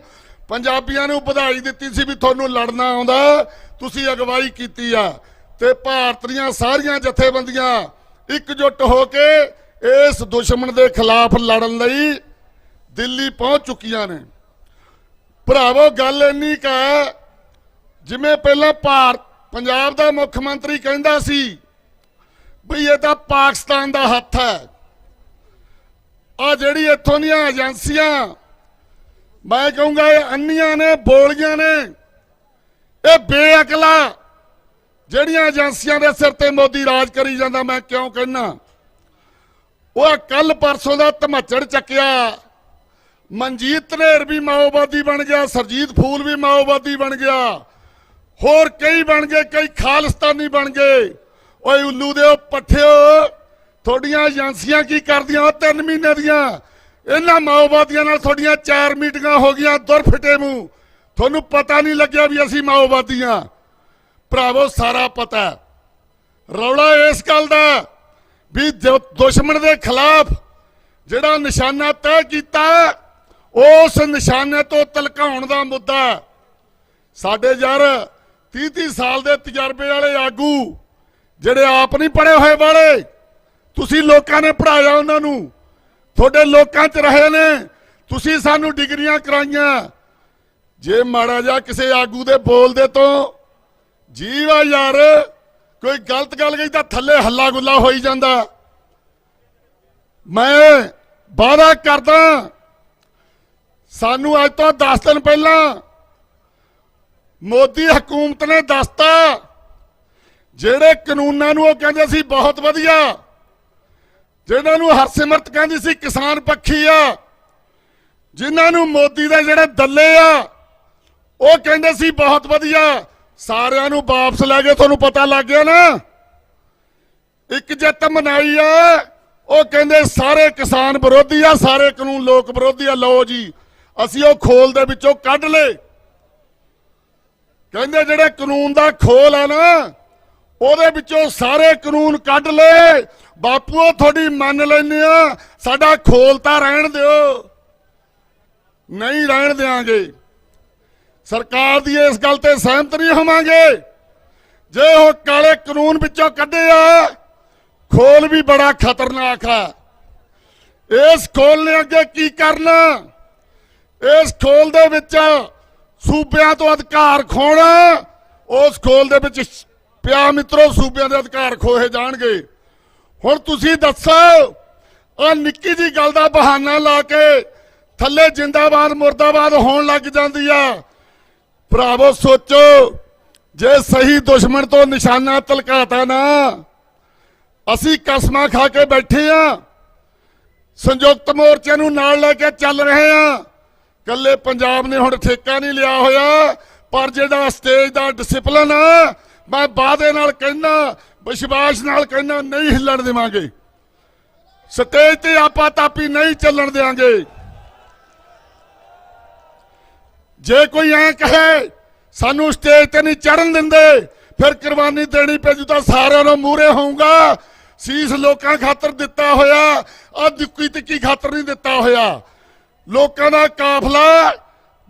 ਪੰਜਾਬੀਆਂ ਨੂੰ ਵਧਾਈ ਦਿੱਤੀ ਸੀ ਵੀ ਤੁਹਾਨੂੰ ਲੜਨਾ ਆਉਂਦਾ, ਤੁਸੀਂ ਅਗਵਾਈ ਕੀਤੀ ਆ। ਤੇ ਭਾਰਤ ਦੀਆਂ ਸਾਰੀਆਂ ਜਥੇਬੰਦੀਆਂ ਇਕਜੁੱਟ ਹੋ ਕੇ ਇਸ ਦੁਸ਼ਮਣ ਦੇ ਖਿਲਾਫ ਲੜਨ ਲਈ ਦਿੱਲੀ ਪਹੁੰਚ ਚੁੱਕੀਆਂ ਨੇ। ਭਰਾਵੋ ਗੱਲ ਇੰਨੀ ਕੁ ਹੈ, ਜਿਵੇਂ ਪਹਿਲਾਂ ਪੰਜਾਬ ਦਾ ਮੁੱਖ ਮੰਤਰੀ ਕਹਿੰਦਾ ਸੀ ਵੀ ਇਹ ਤਾਂ ਪਾਕਿਸਤਾਨ ਦਾ ਹੱਥ ਹੈ, ਆ ਜਿਹੜੀ ਇੱਥੋਂ ਦੀਆਂ ਏਜੰਸੀਆਂ ਮੈਂ ਕਹੂੰਗਾ ਇਹ ਅੰਨੀਆਂ ਨੇ, ਬੋਲੀਆਂ ਨੇ, ਇਹ ਬੇਅਕਲਾ ਜਿਹੜੀਆਂ ਏਜੰਸੀਆਂ ਦੇ ਸਿਰ ਤੇ ਮੋਦੀ ਰਾਜ ਕਰੀ ਜਾਂਦਾ। ਮੈਂ ਕਿਉਂ ਕਹਿਣਾ, ਉਹ ਕੱਲ ਪਰਸੋਂ ਦਾ ਧਮੱਚੜ ਚੱਕਿਆ, ਮਨਜੀਤ ਧਨੇਰ ਵੀ ਮਾਓਵਾਦੀ ਬਣ ਗਿਆ, ਸਰਜੀਤ ਫੂਲ ਵੀ ਮਾਓਵਾਦੀ ਬਣ ਗਿਆ, ਹੋਰ ਕਈ ਬਣ ਗਏ, ਕਈ ਖਾਲਿਸਤਾਨੀ ਬਣ ਗਏ। ਓਏ ਉੱਲੂ ਦੇ ਪੱਠਿਓ, ਤੁਹਾਡੀਆਂ ਏਜੰਸੀਆਂ ਕੀ ਕਰਦੀਆਂ? 3 ਮਹੀਨੇ ਦੀਆਂ ਇਹਨਾਂ ਮਾਓਵਾਦੀਆਂ ਨਾਲ ਤੁਹਾਡੀਆਂ 4 ਮੀਟਿੰਗਾਂ ਹੋ ਗਈਆਂ, ਦੁਰ ਫਿੱਟੇ ਮੂੰਹ, ਤੁਹਾਨੂੰ ਪਤਾ ਨਹੀਂ ਲੱਗਿਆ ਵੀ ਅਸੀਂ ਮਾਓਵਾਦੀ ਹਾਂ। ਭਰਾਵੋ ਸਾਰਾ ਪਤਾ, ਰੌਲਾ ਇਸ ਗੱਲ ਦਾ ਵੀ ਦੁਸ਼ਮਣ ਦੇ ਖਿਲਾਫ ਜਿਹੜਾ ਨਿਸ਼ਾਨਾ ਤੈਅ ਕੀਤਾ ਉਸ ਨਿਸ਼ਾਨੇ ਤੋਂ ਤਿਲਕਾਉਣ ਦਾ ਮੁੱਦਾ। ਸਾਡੇ ਯਾਰ 30-30 ਸਾਲ ਦੇ ਤਜਰਬੇ ਵਾਲੇ ਆਗੂ ਜਿਹੜੇ ਆਪ ਨਹੀਂ ਪੜ੍ਹੇ ਹੋਏ ਵਾਲੇ, ਤੁਸੀਂ ਲੋਕਾਂ ਨੇ ਪੜ੍ਹਾਇਆ ਉਹਨਾਂ ਨੂੰ, ਤੁਹਾਡੇ ਲੋਕਾਂ 'ਚ ਰਹੇ ਨੇ, ਤੁਸੀਂ ਸਾਨੂੰ ਡਿਗਰੀਆਂ ਕਰਾਈਆਂ। ਜੇ ਮਾੜਾ ਜਿਹਾ ਕਿਸੇ ਆਗੂ ਦੇ ਬੋਲਦੇ ਤੋਂ ਜੀਵ ਆ ਯਾਰ, ਕੋਈ ਗਲਤ ਗੱਲ ਗਈ ਤਾਂ ਥੱਲੇ ਹੱਲਾ ਗੁੱਲਾ ਹੋਈ ਜਾਂਦਾ। ਮੈਂ ਵਾਅਦਾ ਕਰਦਾ, ਸਾਨੂੰ ਅੱਜ ਤੋਂ 10 ਦਿਨ ਪਹਿਲਾਂ ਮੋਦੀ ਹਕੂਮਤ ਨੇ ਦੱਸਤਾ ਜਿਹੜੇ ਕਾਨੂੰਨਾਂ ਨੂੰ ਉਹ ਕਹਿੰਦੇ ਸੀ ਬਹੁਤ ਵਧੀਆ, ਜਿਹਨਾਂ ਨੂੰ ਹਰਸਿਮਰਤ ਕਹਿੰਦੀ ਸੀ ਕਿਸਾਨ ਪੱਖੀ ਆ, ਜਿਨ੍ਹਾਂ ਨੂੰ ਮੋਦੀ ਦੇ ਜਿਹੜੇ ਦੱਲੇ ਆ ਉਹ ਕਹਿੰਦੇ ਸੀ ਬਹੁਤ ਵਧੀਆ, ਸਾਰਿਆਂ ਨੂੰ ਵਾਪਸ ਲੈ ਗਏ। ਤੁਹਾਨੂੰ ਪਤਾ ਲੱਗ ਗਿਆ ਨਾ, ਇੱਕ ਜਿੱਤ ਮਨਾਈ ਆ, ਉਹ ਕਹਿੰਦੇ ਸਾਰੇ ਕਿਸਾਨ ਵਿਰੋਧੀ ਆ, ਸਾਰੇ ਕਾਨੂੰਨ ਲੋਕ ਵਿਰੋਧੀ ਆ। ਲਓ ਜੀ, ਅਸੀਂ ਉਹ ਖੋਲ ਦੇ ਵਿੱਚੋਂ ਕੱਢ ਲਏ। ਕਹਿੰਦੇ ਜਿਹੜੇ ਕਾਨੂੰਨ ਦਾ ਖੋਲ ਆ ਨਾ, ਉਹਦੇ ਵਿੱਚੋਂ ਸਾਰੇ ਕਾਨੂੰਨ ਕੱਢ ਲਏ। ਬਾਪੂਓ ਤੁਹਾਡੀ ਮੰਨ ਲੈਂਦੇ ਆ, ਸਾਡਾ ਖੋਲ ਤਾਂ ਰਹਿਣ ਦਿਓ। ਨਹੀਂ ਰਹਿਣ ਦਿਆਂਗੇ। ਸਰਕਾਰ ਦੀ ਇਸ ਗੱਲ ਤੇ ਸਹਿਮਤ ਨਹੀਂ ਹੋਵਾਂਗੇ। ਜੇ ਉਹ ਕਾਲੇ ਕਾਨੂੰਨ ਵਿੱਚੋਂ ਕੱਢੇ ਆ, ਖੋਲ ਵੀ ਬੜਾ ਖਤਰਨਾਕ ਆ। ਇਸ ਖੋਲ ਨੇ ਅੱਗੇ ਕੀ ਕਰਨਾ? ਇਸ ਖੋਲ ਦੇ ਵਿੱਚ ਸੂਬਿਆਂ ਤੋਂ ਅਧਿਕਾਰ ਖੋਣਾ। ਉਸ ਖੋਲ ਦੇ ਵਿੱਚ ਪਿਆ ਮਿੱਤਰੋ, ਸੂਬਿਆਂ ਦੇ ਅਧਿਕਾਰ ਖੋਹੇ ਜਾਣਗੇ। ਹੁਣ ਤੁਸੀਂ ਦੱਸੋ, ਆ ਨਿੱਕੀ ਜੀ ਗੱਲ ਦਾ ਬਹਾਨਾ ਲਾ ਕੇ ਥੱਲੇ ਜਿੰਦਾਬਾਦ ਮੁਰਦਾਬਾਦ ਹੋਣ ਲੱਗ ਜਾਂਦੀ ਆ। ਭਰਾਵੋ ਸੋਚੋ, ਜੇ ਸਹੀ ਦੁਸ਼ਮਣ ਤੋਂ ਨਿਸ਼ਾਨਾ ਤਲਕਾਤਾ ਨਾ, ਅਸੀਂ ਕਸਮਾਂ ਖਾ ਕੇ ਬੈਠੇ ਆ, ਸੰਯੁਕਤ ਮੋਰਚੇ ਨੂੰ ਨਾਲ ਲੈ ਕੇ ਚੱਲ ਰਹੇ ਆ। ਕੱਲੇ ਪੰਜਾਬ ਨੇ ਹੁਣ ਠੇਕਾ ਨਹੀਂ ਲਿਆ ਹੋਇਆ, ਪਰ ਜਿਹੜਾ ਸਟੇਜ ਦਾ ਡਿਸਪਲਿਨ ਆ, ਮੈਂ ਵਾਅਦੇ ਨਾਲ ਕਹਿੰਦਾ, ਵਿਸ਼ਵਾਸ ਨਾਲ ਕਹਿੰਦਾ, ਨਹੀਂ ਹਿੱਲਣ ਦੇਵਾਂਗੇ। ਸਟੇਜ ਤੇ ਆਪਾ ਤਾਪੀ ਨਹੀਂ ਚੱਲਣ ਦੇਵਾਂਗੇ। ਜੇ ਕੋਈ ਐ ਕਹੇ ਸਾਨੂੰ ਸਟੇਜ ਤੇ ਨਹੀਂ ਚੜਨ ਦਿੰਦੇ, ਫਿਰ ਕੁਰਬਾਨੀ ਦੇਣੀ ਪੈ ਜੂ, ਤਾਂ ਸਾਰਿਆਂ ਨੂੰ ਮੂਹਰੇ ਹੋਊਗਾ। ਸੀਸ ਲੋਕਾਂ ਖਾਤਰ ਦਿੱਤਾ ਹੋਇਆ, ਆ ਦੁੱਕੀ ਤਿੱਕੀ ਖਾਤਰ ਨਹੀਂ ਦਿੱਤਾ ਹੋਇਆ। ਲੋਕਾਂ ਦਾ ਕਾਫਲਾ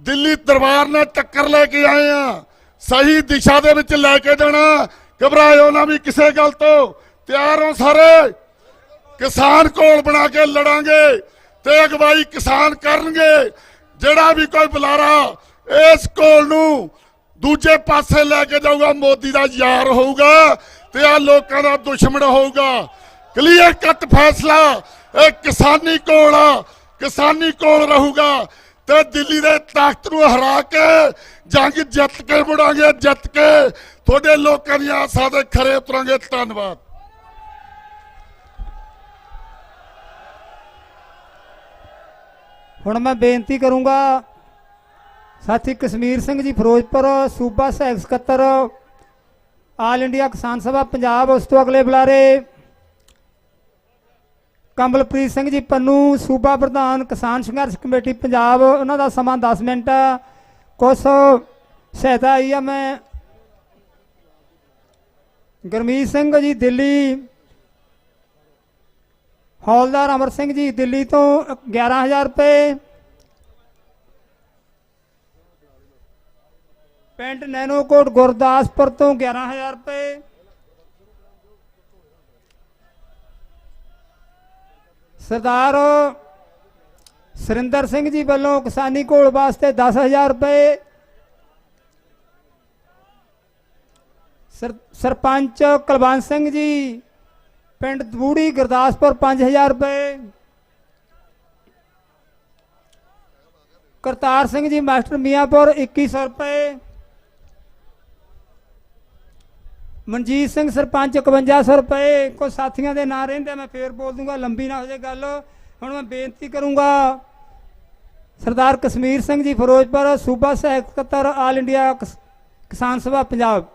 ਦਿੱਲੀ ਦਰਬਾਰ ਨਾਲ ਟੱਕਰ ਲੈ ਕੇ ਆਏ ਆ। ਸਹੀ ਦਿਸ਼ਾ ਦੇ ਵਿੱਚ ਲੈ ਕੇ ਜਾਣਾ। ਘਬਰਾਇਓ ਨਾ ਵੀ ਕਿਸੇ ਗੱਲ ਤੋਂ। ਤਿਆਰ ਹੋ ਸਾਰੇ। ਕਿਸਾਨ ਕੋਲ ਬਣਾ ਕੇ ਲੜਾਂਗੇ ਤੇ ਅਗਵਾਈ ਕਿਸਾਨ ਕਰਨਗੇ। ਜਿਹੜਾ ਵੀ ਕੋਈ ਬੁਲਾਰਾ ਇਸ ਕੋਲ ਨੂੰ ਦੂਜੇ ਪਾਸੇ ਲੈ ਕੇ ਜਾਊਗਾ, ਮੋਦੀ ਦਾ ਯਾਰ ਹੋਊਗਾ ਤੇ ਆ ਲੋਕਾਂ ਦਾ ਦੁਸ਼ਮਣ ਹੋਊਗਾ। ਕਲੀਅਰ ਕੱਟ ਫੈਸਲਾ ਇਹ ਕਿਸਾਨੀ ਕੋਲ ਆ, ਕਿਸਾਨੀ ਕੋਲ ਰਹੂਗਾ ਤੇ ਦਿੱਲੀ ਦੇ ਤਾਕਤ ਨੂੰ ਹਰਾ ਕੇ ਜੰਗ ਜਿੱਤ ਕੇ ਮੁੜਾਂਗੇ। ਜਿੱਤ ਕੇ ਤੁਹਾਡੇ ਲੋਕਾਂ ਦੀਆਂ ਆਸਾਂ ਦੇ ਖਰੇ ਉਤਰਾਂਗੇ। ਧੰਨਵਾਦ। ਹੁਣ ਮੈਂ ਬੇਨਤੀ ਕਰੂੰਗਾ ਸਾਥੀ ਕਸ਼ਮੀਰ ਸਿੰਘ ਜੀ ਫਿਰੋਜ਼ਪੁਰ, ਸੂਬਾ ਸਹਾਇਕ ਸਕੱਤਰ ਆਲ ਇੰਡੀਆ ਕਿਸਾਨ ਸਭਾ ਪੰਜਾਬ। ਉਸ ਤੋਂ ਅਗਲੇ ਬੁਲਾਰੇ ਕਮਲਪ੍ਰੀਤ ਸਿੰਘ ਜੀ ਪੰਨੂ, ਸੂਬਾ ਪ੍ਰਧਾਨ ਕਿਸਾਨ ਸੰਘਰਸ਼ ਕਮੇਟੀ ਪੰਜਾਬ। ਉਹਨਾਂ ਦਾ ਸਮਾਂ 10 ਮਿੰਟ। ਕੁਛ ਸਹਾਇਤਾ ਆਈ ਆ। ਮੈਂ ਗੁਰਮੀਤ ਸਿੰਘ ਜੀ ਦਿੱਲੀ, ਹੌਲਦਾਰ ਅਮਰ ਸਿੰਘ ਜੀ ਦਿੱਲੀ ਤੋਂ 11,000 ਰੁਪਏ, ਪਿੰਡ ਨੈਣੋਕੋਟ ਗੁਰਦਾਸਪੁਰ ਤੋਂ 11,000 ਰੁਪਏ, ਸਰਦਾਰ ਸੁਰਿੰਦਰ ਸਿੰਘ ਜੀ ਵੱਲੋਂ ਕਿਸਾਨੀ ਘੋਲ ਵਾਸਤੇ 10,000 ਰੁਪਏ, ਸਰਪੰਚ ਕੁਲਵੰਤ ਸਿੰਘ ਜੀ ਪਿੰਡ ਦਬੂੜੀ ਗੁਰਦਾਸਪੁਰ 5,000 ਰੁਪਏ, ਕਰਤਾਰ ਸਿੰਘ ਜੀ ਮਾਸਟਰ ਮੀਆਂਪੁਰ 2100 ਰੁਪਏ, ਮਨਜੀਤ ਸਿੰਘ ਸਰਪੰਚ 5100 ਰੁਪਏ। ਕੁਝ ਸਾਥੀਆਂ ਦੇ ਨਾਂ ਰਹਿੰਦੇ, ਮੈਂ ਫੇਰ ਬੋਲ ਦੂੰਗਾ, ਲੰਬੀ ਨਾ ਹੋ ਜਾਏ ਗੱਲ। ਹੁਣ ਮੈਂ ਬੇਨਤੀ ਕਰੂੰਗਾ ਸਰਦਾਰ ਕਸ਼ਮੀਰ ਸਿੰਘ ਜੀ ਫਿਰੋਜ਼ਪੁਰ, ਸੂਬਾ ਸਹਾਇਕ ਸਕੱਤਰ all India Kisan Sabha Punjab.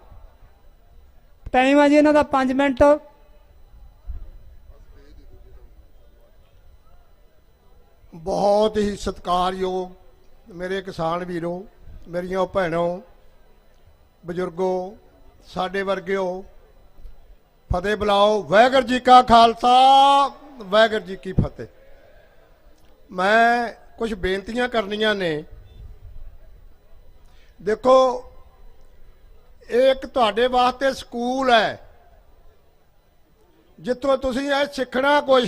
Time ਆ ਜੀ ਇਹਨਾਂ ਦਾ 5 ਮਿੰਟ। ਬਹੁਤ ਹੀ ਸਤਿਕਾਰਯੋਗ ਮੇਰੇ ਕਿਸਾਨ ਵੀਰੋ, ਮੇਰੀਆਂ ਭੈਣੋਂ, ਬਜ਼ੁਰਗੋ, ਸਾਡੇ ਵਰਗਿਓ, ਫਤਿਹ ਬੁਲਾਓ। ਵਾਹਿਗੁਰੂ ਜੀ ਕਾ ਖਾਲਸਾ, ਵਾਹਿਗੁਰੂ ਜੀ ਕੀ ਫਤਿਹ। ਮੈਂ ਕੁਝ ਬੇਨਤੀਆਂ ਕਰਨੀਆਂ ਨੇ। ਦੇਖੋ, ਇਹ ਇੱਕ ਤੁਹਾਡੇ ਵਾਸਤੇ ਸਕੂਲ ਹੈ ਜਿੱਥੋਂ ਤੁਸੀਂ ਇਹ ਸਿੱਖਣਾ ਕੁਝ।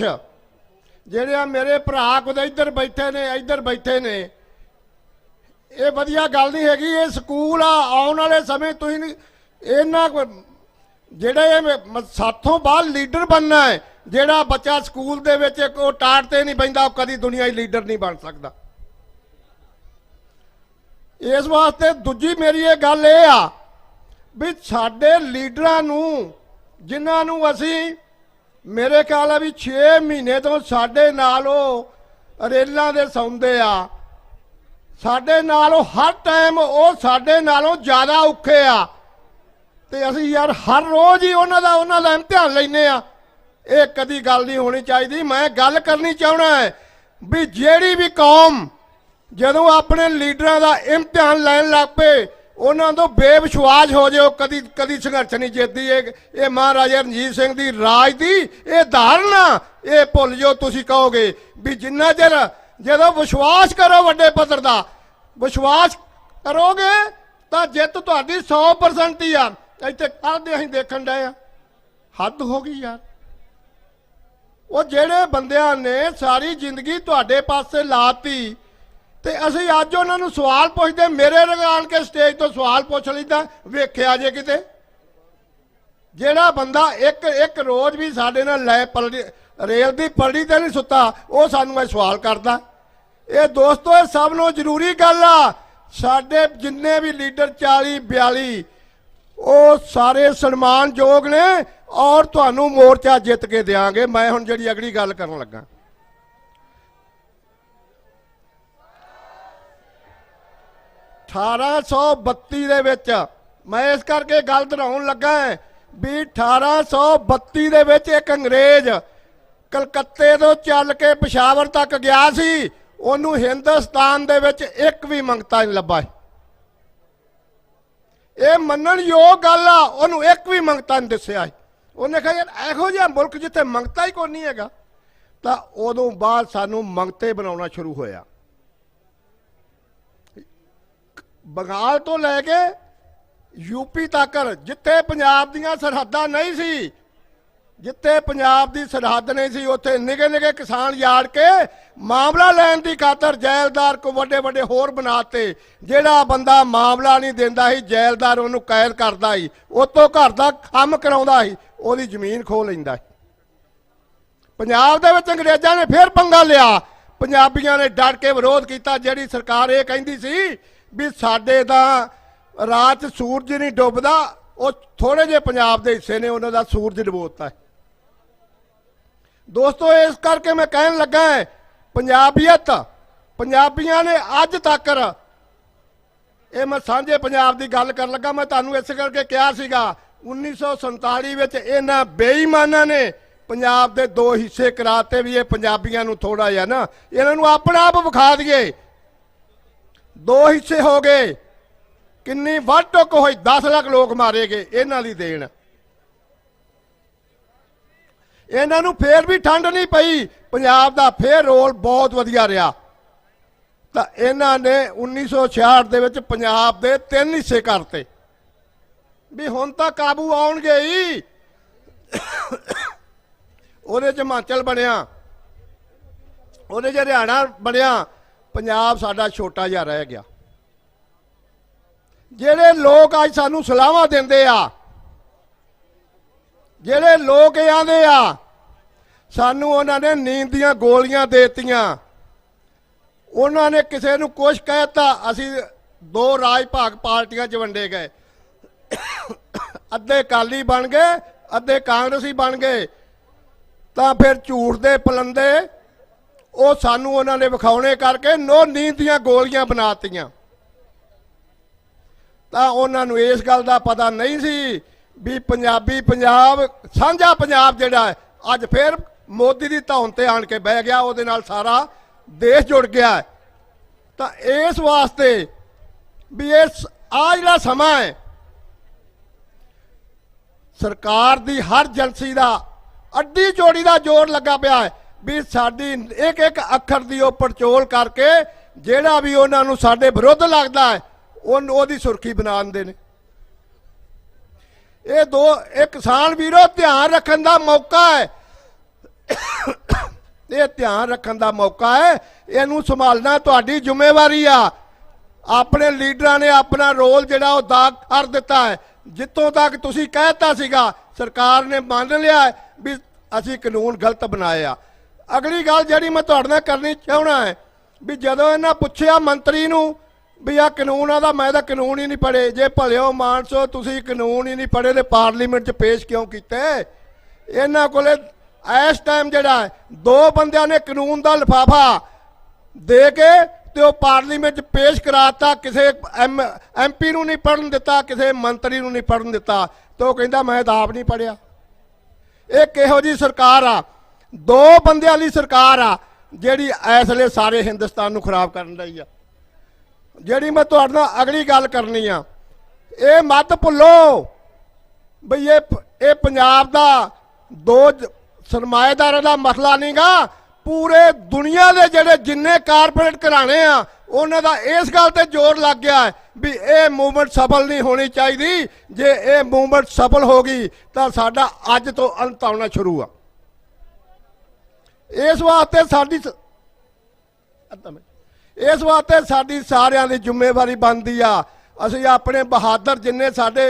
ਜਿਹੜੇ ਆ ਮੇਰੇ ਭਰਾ ਕੁਝ ਇੱਧਰ ਬੈਠੇ ਨੇ, ਇੱਧਰ ਬੈਠੇ ਨੇ, ਇਹ ਵਧੀਆ ਗੱਲ ਨਹੀਂ ਹੈਗੀ। ਇਹ ਸਕੂਲ ਆ। ਆਉਣ ਵਾਲੇ ਸਮੇਂ ਤੁਸੀਂ ਇਹਨਾਂ ਜਿਹੜੇ ਸਾਥੋਂ ਬਾਅਦ ਲੀਡਰ ਬਣਨਾ ਹੈ। ਜਿਹੜਾ ਬੱਚਾ ਸਕੂਲ ਦੇ ਵਿੱਚ ਉਹ ਟਾਟ ਤੇ ਨਹੀਂ ਬੈਂਦਾ, ਉਹ ਕਦੀ ਦੁਨੀਆ 'ਚ ਲੀਡਰ ਨਹੀਂ ਬਣ ਸਕਦਾ। ਇਸ ਵਾਸਤੇ ਦੂਜੀ ਮੇਰੀ ਇਹ ਗੱਲ ਇਹ ਆ ਵੀ ਸਾਡੇ ਲੀਡਰਾਂ ਨੂੰ, ਜਿਨ੍ਹਾਂ ਨੂੰ ਅਸੀਂ, ਮੇਰੇ ਖਿਆਲ ਆ ਵੀ 6 ਮਹੀਨੇ ਤੋਂ ਸਾਡੇ ਨਾਲ ਉਹ ਰੇਲਾਂ ਦੇ ਸੌਂਦੇ ਆ, ਸਾਡੇ ਨਾਲ ਉਹ ਹਰ ਟਾਈਮ ਉਹ ਸਾਡੇ ਨਾਲੋਂ ਜ਼ਿਆਦਾ ਔਖੇ ਆ, ਤੇ ਅਸੀਂ ਯਾਰ ਹਰ ਰੋਜ਼ ਹੀ ਉਹਨਾਂ ਦਾ ਇਮਤਿਹਾਨ ਲੈਨੇ ਆ। ਇਹ ਕਦੀ ਗੱਲ ਨਹੀਂ ਹੋਣੀ ਚਾਹੀਦੀ। ਮੈਂ ਗੱਲ ਕਰਨੀ ਚਾਹਣਾ ਹੈ ਵੀ ਜਿਹੜੀ ਵੀ ਕੌਮ ਜਦੋਂ ਆਪਣੇ ਲੀਡਰਾਂ ਦਾ ਇਮਤਿਹਾਨ ਲੈਣ ਲੱਗ ਪਏ, ਉਹਨਾਂ ਤੋਂ ਬੇਵਿਸ਼ਵਾਸ ਹੋ ਜਾਓ, ਕਦੀ ਸੰਘਰਸ਼ ਨਹੀਂ ਜਿੱਤਦੀ। ਇਹ ਮਹਾਰਾਜਾ ਰਣਜੀਤ ਸਿੰਘ ਦੀ ਰਾਜ ਦੀ ਇਹ ਧਾਰਨਾ, ਇਹ ਭੁੱਲ ਜਾਓ। ਤੁਸੀਂ ਕਹੋਗੇ ਵੀ ਜਿੰਨਾ ਚਿਰ ਜਦੋਂ ਵਿਸ਼ਵਾਸ ਕਰੋ ਵੱਡੇ ਪੱਧਰ ਦਾ, ਵਿਸ਼ਵਾਸ ਕਰੋਗੇ ਤਾਂ ਜਿੱਤ ਤੁਹਾਡੀ 100% ਹੀ ਆ। ਇੱਥੇ ਕੱਲ੍ਹ ਦੇ ਅਸੀਂ ਦੇਖਣ ਡਏ ਆ, ਹੱਦ ਹੋ ਗਈ ਯਾਰ। ਉਹ ਜਿਹੜੇ ਬੰਦਿਆਂ ਨੇ ਸਾਰੀ ਜ਼ਿੰਦਗੀ ਤੁਹਾਡੇ ਪਾਸੇ ਲਾਤੀ ਤੇ ਅਸੀਂ ਅੱਜ ਉਹਨਾਂ ਨੂੰ ਸਵਾਲ ਪੁੱਛਦੇ, ਮੇਰੇ ਰਗਾਨ ਕੇ ਸਟੇਜ ਤੋਂ ਸਵਾਲ ਪੁੱਛ ਲਈਦਾ, ਵੇਖਿਆ ਜੇ ਕਿਤੇ। ਜਿਹੜਾ ਬੰਦਾ ਇੱਕ ਰੋਜ਼ ਵੀ ਸਾਡੇ ਨਾਲ ਰੇਲ ਦੀ ਪਲੜੀ ਤੇ ਨਹੀਂ ਸੁੱਤਾ, ਉਹ ਸਾਨੂੰ ਇਹ ਸਵਾਲ ਕਰਦਾ। ਇਹ ਦੋਸਤੋ ਇਹ ਸਭ ਨੂੰ ਜ਼ਰੂਰੀ ਗੱਲ ਆ। ਸਾਡੇ ਜਿੰਨੇ ਵੀ ਲੀਡਰ 40 42 ਉਹ ਸਾਰੇ ਸਨਮਾਨਯੋਗ ਨੇ ਔਰ ਤੁਹਾਨੂੰ ਮੋਰਚਾ ਜਿੱਤ ਕੇ ਦੇਾਂਗੇ। ਮੈਂ ਹੁਣ ਜਿਹੜੀ ਅਗਲੀ ਗੱਲ ਕਰਨ ਲੱਗਾ, (1832) ਦੇ ਵਿੱਚ ਮੈਂ ਇਸ ਕਰਕੇ ਗੱਲ ਦੁਹਰਾਉਣ ਲੱਗਾ ਵੀ 1832 ਦੇ ਵਿੱਚ ਇੱਕ ਅੰਗਰੇਜ਼ ਕਲਕੱਤੇ ਤੋਂ ਚੱਲ ਕੇ ਪਿਸ਼ਾਵਰ ਤੱਕ ਗਿਆ ਸੀ, ਉਹਨੂੰ ਹਿੰਦੁਸਤਾਨ ਦੇ ਵਿੱਚ ਇੱਕ ਵੀ ਮੰਗਤਾ ਨਹੀਂ ਲੱਭਾ। ਇਹ ਮੰਨਣ ਯੋਗ ਗੱਲ ਆ, ਉਹਨੂੰ ਇੱਕ ਵੀ ਮੰਗਤਾ ਨਹੀਂ ਦੱਸਿਆ। ਉਹਨੇ ਕਿਹਾ ਯਾਰ ਇਹੋ ਜਿਹਾ ਮੁਲਕ ਜਿੱਥੇ ਮੰਗਤਾ ਹੀ ਕੋਈ ਨਹੀਂ ਹੈਗਾ। ਤਾਂ ਉਦੋਂ ਬਾਅਦ ਸਾਨੂੰ ਮੰਗਤੇ ਬਣਾਉਣਾ ਸ਼ੁਰੂ ਹੋਇਆ। ਬੰਗਾਲ ਤੋਂ ਲੈ ਕੇ ਯੂਪੀ ਤੱਕ, ਜਿੱਥੇ ਪੰਜਾਬ ਦੀਆਂ ਸਰਹੱਦਾਂ ਨਹੀਂ ਸੀ, ਜਿੱਥੇ ਪੰਜਾਬ ਦੀ ਸਰਹੱਦ ਨਹੀਂ ਸੀ, ਉੱਥੇ ਨਿੱਕੇ ਨਿੱਕੇ ਕਿਸਾਨ ਯਾੜ ਕੇ ਮਾਮਲਾ ਲੈਣ ਦੀ ਖਾਤਰ ਜੈਲਦਾਰ ਕੋ ਵੱਡੇ ਵੱਡੇ ਹੋਰ ਬਣਾਤੇ। ਜਿਹੜਾ ਬੰਦਾ ਮਾਮਲਾ ਨਹੀਂ ਦਿੰਦਾ ਸੀ, ਜੈਲਦਾਰ ਉਹਨੂੰ ਕੈਦ ਕਰਦਾ ਸੀ, ਉਤੋਂ ਘਰ ਦਾ ਕੰਮ ਕਰਾਉਂਦਾ ਸੀ, ਉਹਦੀ ਜ਼ਮੀਨ ਖੋਹ ਲੈਂਦਾ ਸੀ। ਪੰਜਾਬ ਦੇ ਵਿੱਚ ਅੰਗਰੇਜ਼ਾਂ ਨੇ ਫਿਰ ਪੰਗਾ ਲਿਆ, ਪੰਜਾਬੀਆਂ ਨੇ ਡਟ ਕੇ ਵਿਰੋਧ ਕੀਤਾ। ਜਿਹੜੀ ਸਰਕਾਰ ਇਹ ਕਹਿੰਦੀ ਸੀ ਵੀ ਸਾਡੇ ਤਾਂ ਰਾਤ 'ਚ ਸੂਰਜ ਨਹੀਂ ਡੁੱਬਦਾ, ਉਹ ਥੋੜੇ ਜਿਹੇ ਪੰਜਾਬ ਦੇ ਹਿੱਸੇ ਨੇ ਉਹਨਾਂ ਦਾ ਸੂਰਜ ਡੁਬੋਤਾ ਹੈ। ਦੋਸਤੋ ਇਸ ਕਰਕੇ ਮੈਂ ਕਹਿਣ ਲੱਗਾ ਪੰਜਾਬੀਅਤ, ਪੰਜਾਬੀਆਂ ਨੇ ਅੱਜ ਤੱਕ, ਇਹ ਮੈਂ ਸਾਂਝੇ ਪੰਜਾਬ ਦੀ ਗੱਲ ਕਰਨ ਲੱਗਾ, ਮੈਂ ਤੁਹਾਨੂੰ ਇਸ ਕਰਕੇ ਕਿਹਾ ਸੀਗਾ 1947 ਵਿੱਚ ਇਹਨਾਂ ਬੇਈਮਾਨਾਂ ਨੇ ਪੰਜਾਬ ਦੇ 2 ਹਿੱਸੇ ਕਰਾਤੇ ਵੀ ਇਹ ਪੰਜਾਬੀਆਂ ਨੂੰ ਥੋੜਾ ਜਿਹਾ ਨਾ ਇਹਨਾਂ ਨੂੰ ਆਪਣਾ ਆਪ ਵਿਖਾ ਦਈਏ। 2 ਹਿੱਸੇ ਹੋ ਗਏ, ਕਿੰਨੀ ਵੱਧ ਟੁੱਕ ਹੋਈ, 10 ਲੱਖ ਲੋਕ ਮਾਰੇ ਗਏ, ਇਹਨਾਂ ਦੀ ਦੇਣ। ਇਹਨਾਂ ਨੂੰ ਫੇਰ ਵੀ ਠੰਡ ਨਹੀਂ ਪਈ, ਪੰਜਾਬ ਦਾ ਫੇਰ ਰੋਲ ਬਹੁਤ ਵਧੀਆ ਰਿਹਾ। ਤਾਂ ਇਹਨਾਂ ਨੇ 1966 ਦੇ ਵਿੱਚ ਪੰਜਾਬ ਦੇ 3 ਹਿੱਸੇ ਕਰਤੇ ਵੀ ਹੁਣ ਤਾਂ ਕਾਬੂ ਆਉਣਗੇ ਹੀ। ਉਹਦੇ 'ਚ ਹਿਮਾਚਲ ਬਣਿਆ, ਉਹਦੇ 'ਚ ਹਰਿਆਣਾ ਬਣਿਆ, ਪੰਜਾਬ ਸਾਡਾ ਛੋਟਾ ਜਿਹਾ ਰਹਿ ਗਿਆ। ਜਿਹੜੇ ਲੋਕ ਅੱਜ ਸਾਨੂੰ ਸਲਾਹਾਂ ਦਿੰਦੇ ਆ, ਜਿਹੜੇ ਲੋਕ ਇਹ ਆਂਦੇ ਆ ਸਾਨੂੰ ਉਹਨਾਂ ਨੇ ਨੀਂਦ ਦੀਆਂ ਗੋਲੀਆਂ ਦੇਤੀਆਂ, ਉਹਨਾਂ ਨੇ ਕਿਸੇ ਨੂੰ ਕੁਛ ਕਹਿਤਾ, ਅਸੀਂ 2 ਰਾਜ ਭਾਗ ਪਾਰਟੀਆਂ 'ਚ ਵੰਡੇ ਗਏ, ਅੱਧੇ ਅਕਾਲੀ ਬਣ ਗਏ, ਅੱਧੇ ਕਾਂਗਰਸੀ ਬਣ ਗਏ। ਤਾਂ ਫਿਰ ਝੂਠ ਦੇ ਪਲੰਦੇ ਉਹ ਸਾਨੂੰ ਉਹਨਾਂ ਨੇ ਵਿਖਾਉਣੇ ਕਰਕੇ ਨੀਂਦ ਦੀਆਂ ਗੋਲੀਆਂ ਬਣਾਤੀਆਂ। ਤਾਂ ਉਹਨਾਂ ਨੂੰ ਇਸ ਗੱਲ ਦਾ ਪਤਾ ਨਹੀਂ ਸੀ ਵੀ ਪੰਜਾਬੀ ਪੰਜਾਬ, ਸਾਂਝਾ ਪੰਜਾਬ ਜਿਹੜਾ ਹੈ ਅੱਜ ਫਿਰ ਮੋਦੀ ਦੀ ਧੌਣ ਤੇ ਆਣ ਕੇ ਬਹਿ ਗਿਆ, ਉਹਦੇ ਨਾਲ ਸਾਰਾ ਦੇਸ਼ ਜੁੜ ਗਿਆ। ਤਾਂ ਇਸ ਵਾਸਤੇ ਵੀ ਇਹ ਆ ਜਿਹੜਾ ਸਮਾਂ ਹੈ, ਸਰਕਾਰ ਦੀ ਹਰ ਏਜੰਸੀ ਦਾ ਅੱਡੀ ਚੋੜੀ ਦਾ ਜ਼ੋਰ ਲੱਗਾ ਪਿਆ ਹੈ ਵੀ ਸਾਡੀ ਇੱਕ ਇੱਕ ਅੱਖਰ ਦੀ ਉਹ ਪੜਚੋਲ ਕਰਕੇ ਜਿਹੜਾ ਵੀ ਉਹਨਾਂ ਨੂੰ ਸਾਡੇ ਵਿਰੁੱਧ ਲੱਗਦਾ ਹੈ ਉਹਦੀ ਸੁਰਖੀ ਬਣਾ ਦਿੰਦੇ ਨੇ। ਇਹ ਕਿਸਾਨ ਵੀਰੋ ਧਿਆਨ ਰੱਖਣ ਦਾ ਮੌਕਾ ਹੈ, ਇਹ ਧਿਆਨ ਰੱਖਣ ਦਾ ਮੌਕਾ ਹੈ, ਇਹਨੂੰ ਸੰਭਾਲਣਾ ਤੁਹਾਡੀ ਜ਼ਿੰਮੇਵਾਰੀ ਆ। ਆਪਣੇ ਲੀਡਰਾਂ ਨੇ ਆਪਣਾ ਰੋਲ ਜਿਹੜਾ ਉਹ ਅਦਾ ਕਰ ਦਿੱਤਾ ਹੈ। ਜਿੱਥੋਂ ਤੱਕ ਤੁਸੀਂ ਕਹਿਤਾ ਸੀਗਾ ਸਰਕਾਰ ਨੇ ਮੰਨ ਲਿਆ ਵੀ ਅਸੀਂ ਕਾਨੂੰਨ ਗਲਤ ਬਣਾਇਆ। ਅਗਲੀ ਗੱਲ ਜਿਹੜੀ ਮੈਂ ਤੁਹਾਡੇ ਨਾਲ ਕਰਨੀ ਚਾਹਣਾ ਹੈ ਵੀ ਜਦੋਂ ਇਹਨਾਂ ਪੁੱਛਿਆ ਮੰਤਰੀ ਨੂੰ ਵੀ ਆ ਕਾਨੂੰਨ ਆਦਾ, ਮੈਂ ਤਾਂ ਕਾਨੂੰਨ ਹੀ ਨਹੀਂ ਪੜ੍ਹੇ। ਜੇ ਭਲਿਓ ਮਾਨਸੋ ਤੁਸੀਂ ਕਾਨੂੰਨ ਹੀ ਨਹੀਂ ਪੜ੍ਹੇ ਤੇ ਪਾਰਲੀਮੈਂਟ 'ਚ ਪੇਸ਼ ਕਿਉਂ ਕੀਤੇ? ਇਹਨਾਂ ਕੋਲੇ ਇਸ ਟਾਈਮ ਜਿਹੜਾ 2 ਬੰਦਿਆਂ ਨੇ ਕਾਨੂੰਨ ਦਾ ਲਿਫਾਫਾ ਦੇ ਕੇ ਤੇ ਉਹ ਪਾਰਲੀਮੈਂਟ 'ਚ ਪੇਸ਼ ਕਰਾਤਾ, ਕਿਸੇ MP ਨੂੰ ਨਹੀਂ ਪੜ੍ਹਨ ਦਿੱਤਾ, ਕਿਸੇ ਮੰਤਰੀ ਨੂੰ ਨਹੀਂ ਪੜ੍ਹਨ ਦਿੱਤਾ, ਤੇ ਉਹ ਕਹਿੰਦਾ ਮੈਂ ਤਾਂ ਆਪ ਨਹੀਂ ਪੜ੍ਹਿਆ। ਇਹ ਕਿਹੋ ਜੀ ਸਰਕਾਰ ਆ? 2 ਬੰਦਿਆਂ ਵਾਲੀ ਸਰਕਾਰ ਆ ਜਿਹੜੀ ਇਸ ਵੇਲੇ ਸਾਰੇ ਹਿੰਦੁਸਤਾਨ ਨੂੰ ਖਰਾਬ ਕਰਨ ਲਈ ਆ। ਜਿਹੜੀ ਮੈਂ ਤੁਹਾਡੇ ਨਾਲ ਅਗਲੀ ਗੱਲ ਕਰਨੀ ਆ, ਇਹ ਮਤ ਭੁੱਲੋ ਬਈ ਇਹ ਪੰਜਾਬ ਦਾ 2 ਸਰਮਾਏਦਾਰਾਂ ਦਾ ਮਸਲਾ ਨਹੀਂਗਾ, ਪੂਰੇ ਦੁਨੀਆ ਦੇ ਜਿਹੜੇ ਜਿੰਨੇ ਕਾਰਪੋਰੇਟ ਘਰਾਣੇ ਆ ਉਹਨਾਂ ਦਾ ਇਸ ਗੱਲ ਤੇ ਜ਼ੋਰ ਲੱਗ ਗਿਆ ਹੈ ਵੀ ਇਹ ਮੂਵਮੈਂਟ ਸਫਲ ਨਹੀਂ ਹੋਣੀ ਚਾਹੀਦੀ। ਜੇ ਇਹ ਮੂਵਮੈਂਟ ਸਫਲ ਹੋ ਗਈ ਤਾਂ ਸਾਡਾ ਅੱਜ ਤੋਂ ਅੰਤ ਆਉਣਾ ਸ਼ੁਰੂ ਆ। ਇਸ ਵਾਸਤੇ ਸਾਡੀ ਸਾਰਿਆਂ ਦੀ ਜ਼ਿੰਮੇਵਾਰੀ ਬਣਦੀ ਆ। ਅਸੀਂ ਆਪਣੇ ਬਹਾਦਰ ਜਿੰਨੇ ਸਾਡੇ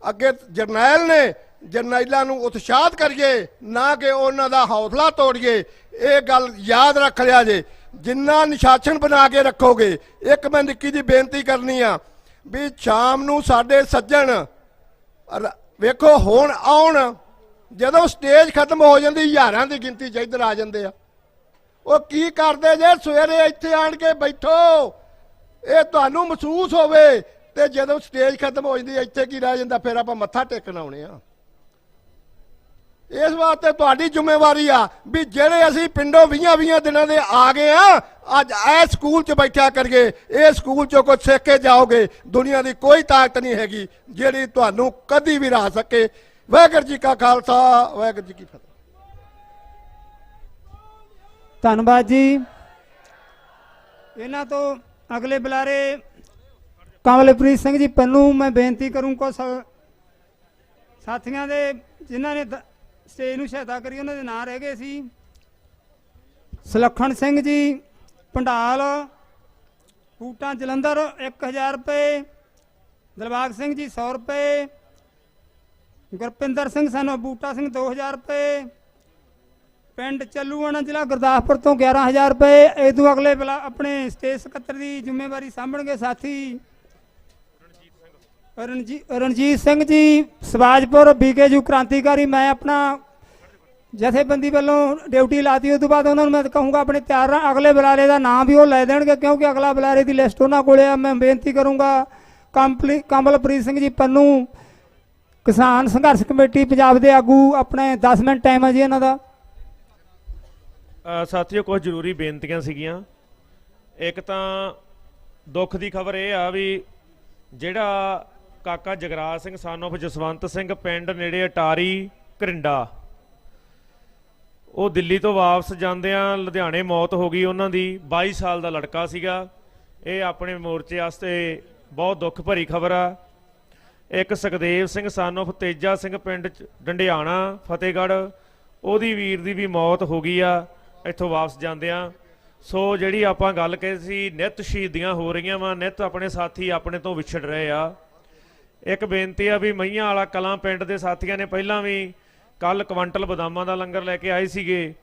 ਅੱਗੇ ਜਰਨੈਲ ਨੇ, ਜਰਨੈਲਾਂ ਨੂੰ ਉਤਸ਼ਾਹਿਤ ਕਰੀਏ, ਨਾ ਕਿ ਉਹਨਾਂ ਦਾ ਹੌਸਲਾ ਤੋੜੀਏ। ਇਹ ਗੱਲ ਯਾਦ ਰੱਖ ਲਿਆ ਜੇ, ਜਿੰਨਾ ਅਨੁਸ਼ਾਸਨ ਬਣਾ ਕੇ ਰੱਖੋਗੇ। ਇੱਕ ਮੈਂ ਨਿੱਕੀ ਜਿਹੀ ਬੇਨਤੀ ਕਰਨੀ ਆ ਵੀ ਸ਼ਾਮ ਨੂੰ ਸਾਡੇ ਸੱਜਣ ਵੇਖੋ ਹੁਣ ਆਉਣ, ਜਦੋਂ ਸਟੇਜ ਖਤਮ ਹੋ ਜਾਂਦੀ ਹਜ਼ਾਰਾਂ ਦੀ ਗਿਣਤੀ 'ਚ ਇੱਧਰ ਆ ਜਾਂਦੇ ਆ। ਉਹ ਕੀ ਕਰਦੇ ਜੇ? ਸਵੇਰੇ ਇੱਥੇ ਆਣ ਕੇ ਬੈਠੋ, ਇਹ ਤੁਹਾਨੂੰ ਮਹਿਸੂਸ ਹੋਵੇ, ਤੇ ਜਦੋਂ ਸਟੇਜ ਖਤਮ ਹੋ ਜਾਂਦੀ ਇੱਥੇ ਕੀ ਰਹਿ ਜਾਂਦਾ? ਫਿਰ ਆਪਾਂ ਮੱਥਾ ਟੇਕਣ ਆਉਣੇ ਆ। ਇਸ ਵਾਸਤੇ ਤੁਹਾਡੀ ਜ਼ਿੰਮੇਵਾਰੀ ਆ ਵੀ ਜਿਹੜੇ ਅਸੀਂ ਪਿੰਡੋਂ 20 ਦਿਨਾਂ ਦੇ ਆ ਗਏ ਆ, ਅੱਜ ਇਹ ਸਕੂਲ 'ਚ ਬੈਠਿਆ ਕਰੀਏ। ਇਹ ਸਕੂਲ 'ਚੋਂ ਕੁਝ ਸਿੱਖ ਕੇ ਜਾਓਗੇ। ਦੁਨੀਆ ਦੀ ਕੋਈ ਤਾਕਤ ਨਹੀਂ ਹੈਗੀ ਜਿਹੜੀ ਤੁਹਾਨੂੰ ਕਦੀ ਵੀ ਹਰਾ ਸਕੇ। ਵਾਹਿਗੁਰੂ ਜੀ ਕਾ ਖਾਲਸਾ, ਵਾਹਿਗੁਰੂ ਜੀ ਕੀ ਫਤਿਹ। ਧੰਨਵਾਦ ਜੀ। ਇਹਨਾਂ ਤੋਂ ਅਗਲੇ ਬੁਲਾਰੇ ਕਮਲਪ੍ਰੀਤ ਸਿੰਘ ਜੀ ਪੰਨੂ। ਮੈਂ ਬੇਨਤੀ ਕਰੂੰ ਕੁਝ ਸਾਥੀਆਂ ਦੇ ਜਿਨ੍ਹਾਂ ਨੇ ਸਟੇਜ ਨੂੰ ਸਹਾਇਤਾ ਕਰੀ ਉਹਨਾਂ ਦੇ ਨਾਂ ਰਹਿ ਗਏ ਸੀ। ਸੁਲੱਖਣ ਸਿੰਘ ਜੀ ਭੰਡਾਲ, ਬੂਟਾ ਜਲੰਧਰ 1000 ਰੁਪਏ, ਦਿਲਬਾਗ ਸਿੰਘ ਜੀ 100 ਰੁਪਏ, ਗੁਰਪਿੰਦਰ ਸਿੰਘ ਸਾਨੂੰ ਬੂਟਾ ਸਿੰਘ 2000 ਰੁਪਏ, ਪਿੰਡ ਚੱਲੂਆਣਾ ਜ਼ਿਲ੍ਹਾ ਗੁਰਦਾਸਪੁਰ ਤੋਂ 11000 ਰੁਪਏ। ਇਹ ਤੋਂ ਅਗਲੇ ਆਪਣੇ ਸਟੇਜ ਸਕੱਤਰ ਦੀ ਜ਼ਿੰਮੇਵਾਰੀ ਸਾਂਭਣਗੇ ਸਾਥੀ ਰਣਜੀਤ ਸਿੰਘ ਜੀ ਸਵਾਜਪੁਰ, ਬੀਕੇਯੂ ਕ੍ਰਾਂਤੀਕਾਰੀ। ਮੈਂ ਆਪਣਾ ਜਥੇਬੰਦੀ ਵੱਲੋਂ ਡਿਊਟੀ ਲਾਤੀ, ਉਸ ਤੋਂ ਬਾਅਦ ਉਹਨਾਂ ਨੂੰ ਮੈਂ ਕਹੂੰਗਾ ਆਪਣੇ ਤਿਆਰ ਰਹਿਣ। ਅਗਲੇ ਬੁਲਾਰੇ ਦਾ ਨਾਮ ਵੀ ਉਹ ਲੈ ਦੇਣਗੇ ਕਿਉਂਕਿ ਅਗਲਾ ਬੁਲਾਰੇ ਦੀ ਲਿਸਟ ਉਹਨਾਂ ਕੋਲੇ ਆ। ਮੈਂ ਬੇਨਤੀ ਕਰੂੰਗਾ ਕਮਲਪ੍ਰੀਤ ਸਿੰਘ ਜੀ ਪੰਨੂ, ਕਿਸਾਨ ਸੰਘਰਸ਼ ਕਮੇਟੀ ਪੰਜਾਬ ਦੇ ਆਗੂ। ਆਪਣੇ 10 ਮਿੰਟ ਟਾਈਮ ਹੈ ਜੀ ਇਹਨਾਂ ਦਾ। ਸਾਥੀਓ ਕੁਝ ਜ਼ਰੂਰੀ ਬੇਨਤੀਆਂ ਸੀਗੀਆਂ। ਇੱਕ ਤਾਂ ਦੁੱਖ ਦੀ ਖਬਰ ਇਹ ਆ ਵੀ ਜਿਹੜਾ ਕਾਕਾ ਜਗਰਾਜ ਸਿੰਘ son of ਜਸਵੰਤ ਸਿੰਘ ਪਿੰਡ ਨੇੜੇ ਅਟਾਰੀ ਘਰਿੰਡਾ, ਉਹ ਦਿੱਲੀ ਤੋਂ ਵਾਪਸ ਜਾਂਦਿਆਂ ਲੁਧਿਆਣੇ ਮੌਤ ਹੋ ਗਈ ਉਹਨਾਂ ਦੀ। 22 ਸਾਲ ਦਾ ਲੜਕਾ ਸੀਗਾ। ਇਹ ਆਪਣੇ ਮੋਰਚੇ ਵਾਸਤੇ ਬਹੁਤ ਦੁੱਖ ਭਰੀ ਖਬਰ ਆ। ਇੱਕ ਸੁਖਦੇਵ ਸਿੰਘ son of ਤੇਜਾ ਸਿੰਘ ਪਿੰਡ ਡੰਡਿਆਣਾ ਫਤਿਹਗੜ੍ਹ, ਉਹਦੀ ਵੀਰ ਦੀ ਵੀ ਮੌਤ ਹੋ ਗਈ ਆ ਇੱਥੋਂ ਵਾਪਸ ਜਾਂਦਿਆਂ। ਸੋ ਜਿਹੜੀ ਆਪਾਂ ਗੱਲ ਕਹੀ ਸੀ, ਨਿੱਤ ਸ਼ਹੀਦੀਆਂ ਹੋ ਰਹੀਆਂ ਵਾ, ਨਿੱਤ ਆਪਣੇ ਸਾਥੀ ਆਪਣੇ ਤੋਂ ਵਿਛੜ ਰਹੇ ਆ। ਇੱਕ ਬੇਨਤੀ ਆ ਵੀ ਮਈਆਂ ਵਾਲਾ ਕਲਾਂ ਪਿੰਡ ਦੇ ਸਾਥੀਆਂ ਨੇ ਪਹਿਲਾਂ ਵੀ ਕੱਲ ਕੁਆਂਟਲ ਬਦਾਮਾਂ ਦਾ ਲੰਗਰ ਲੈ ਕੇ ਆਏ ਸੀਗੇ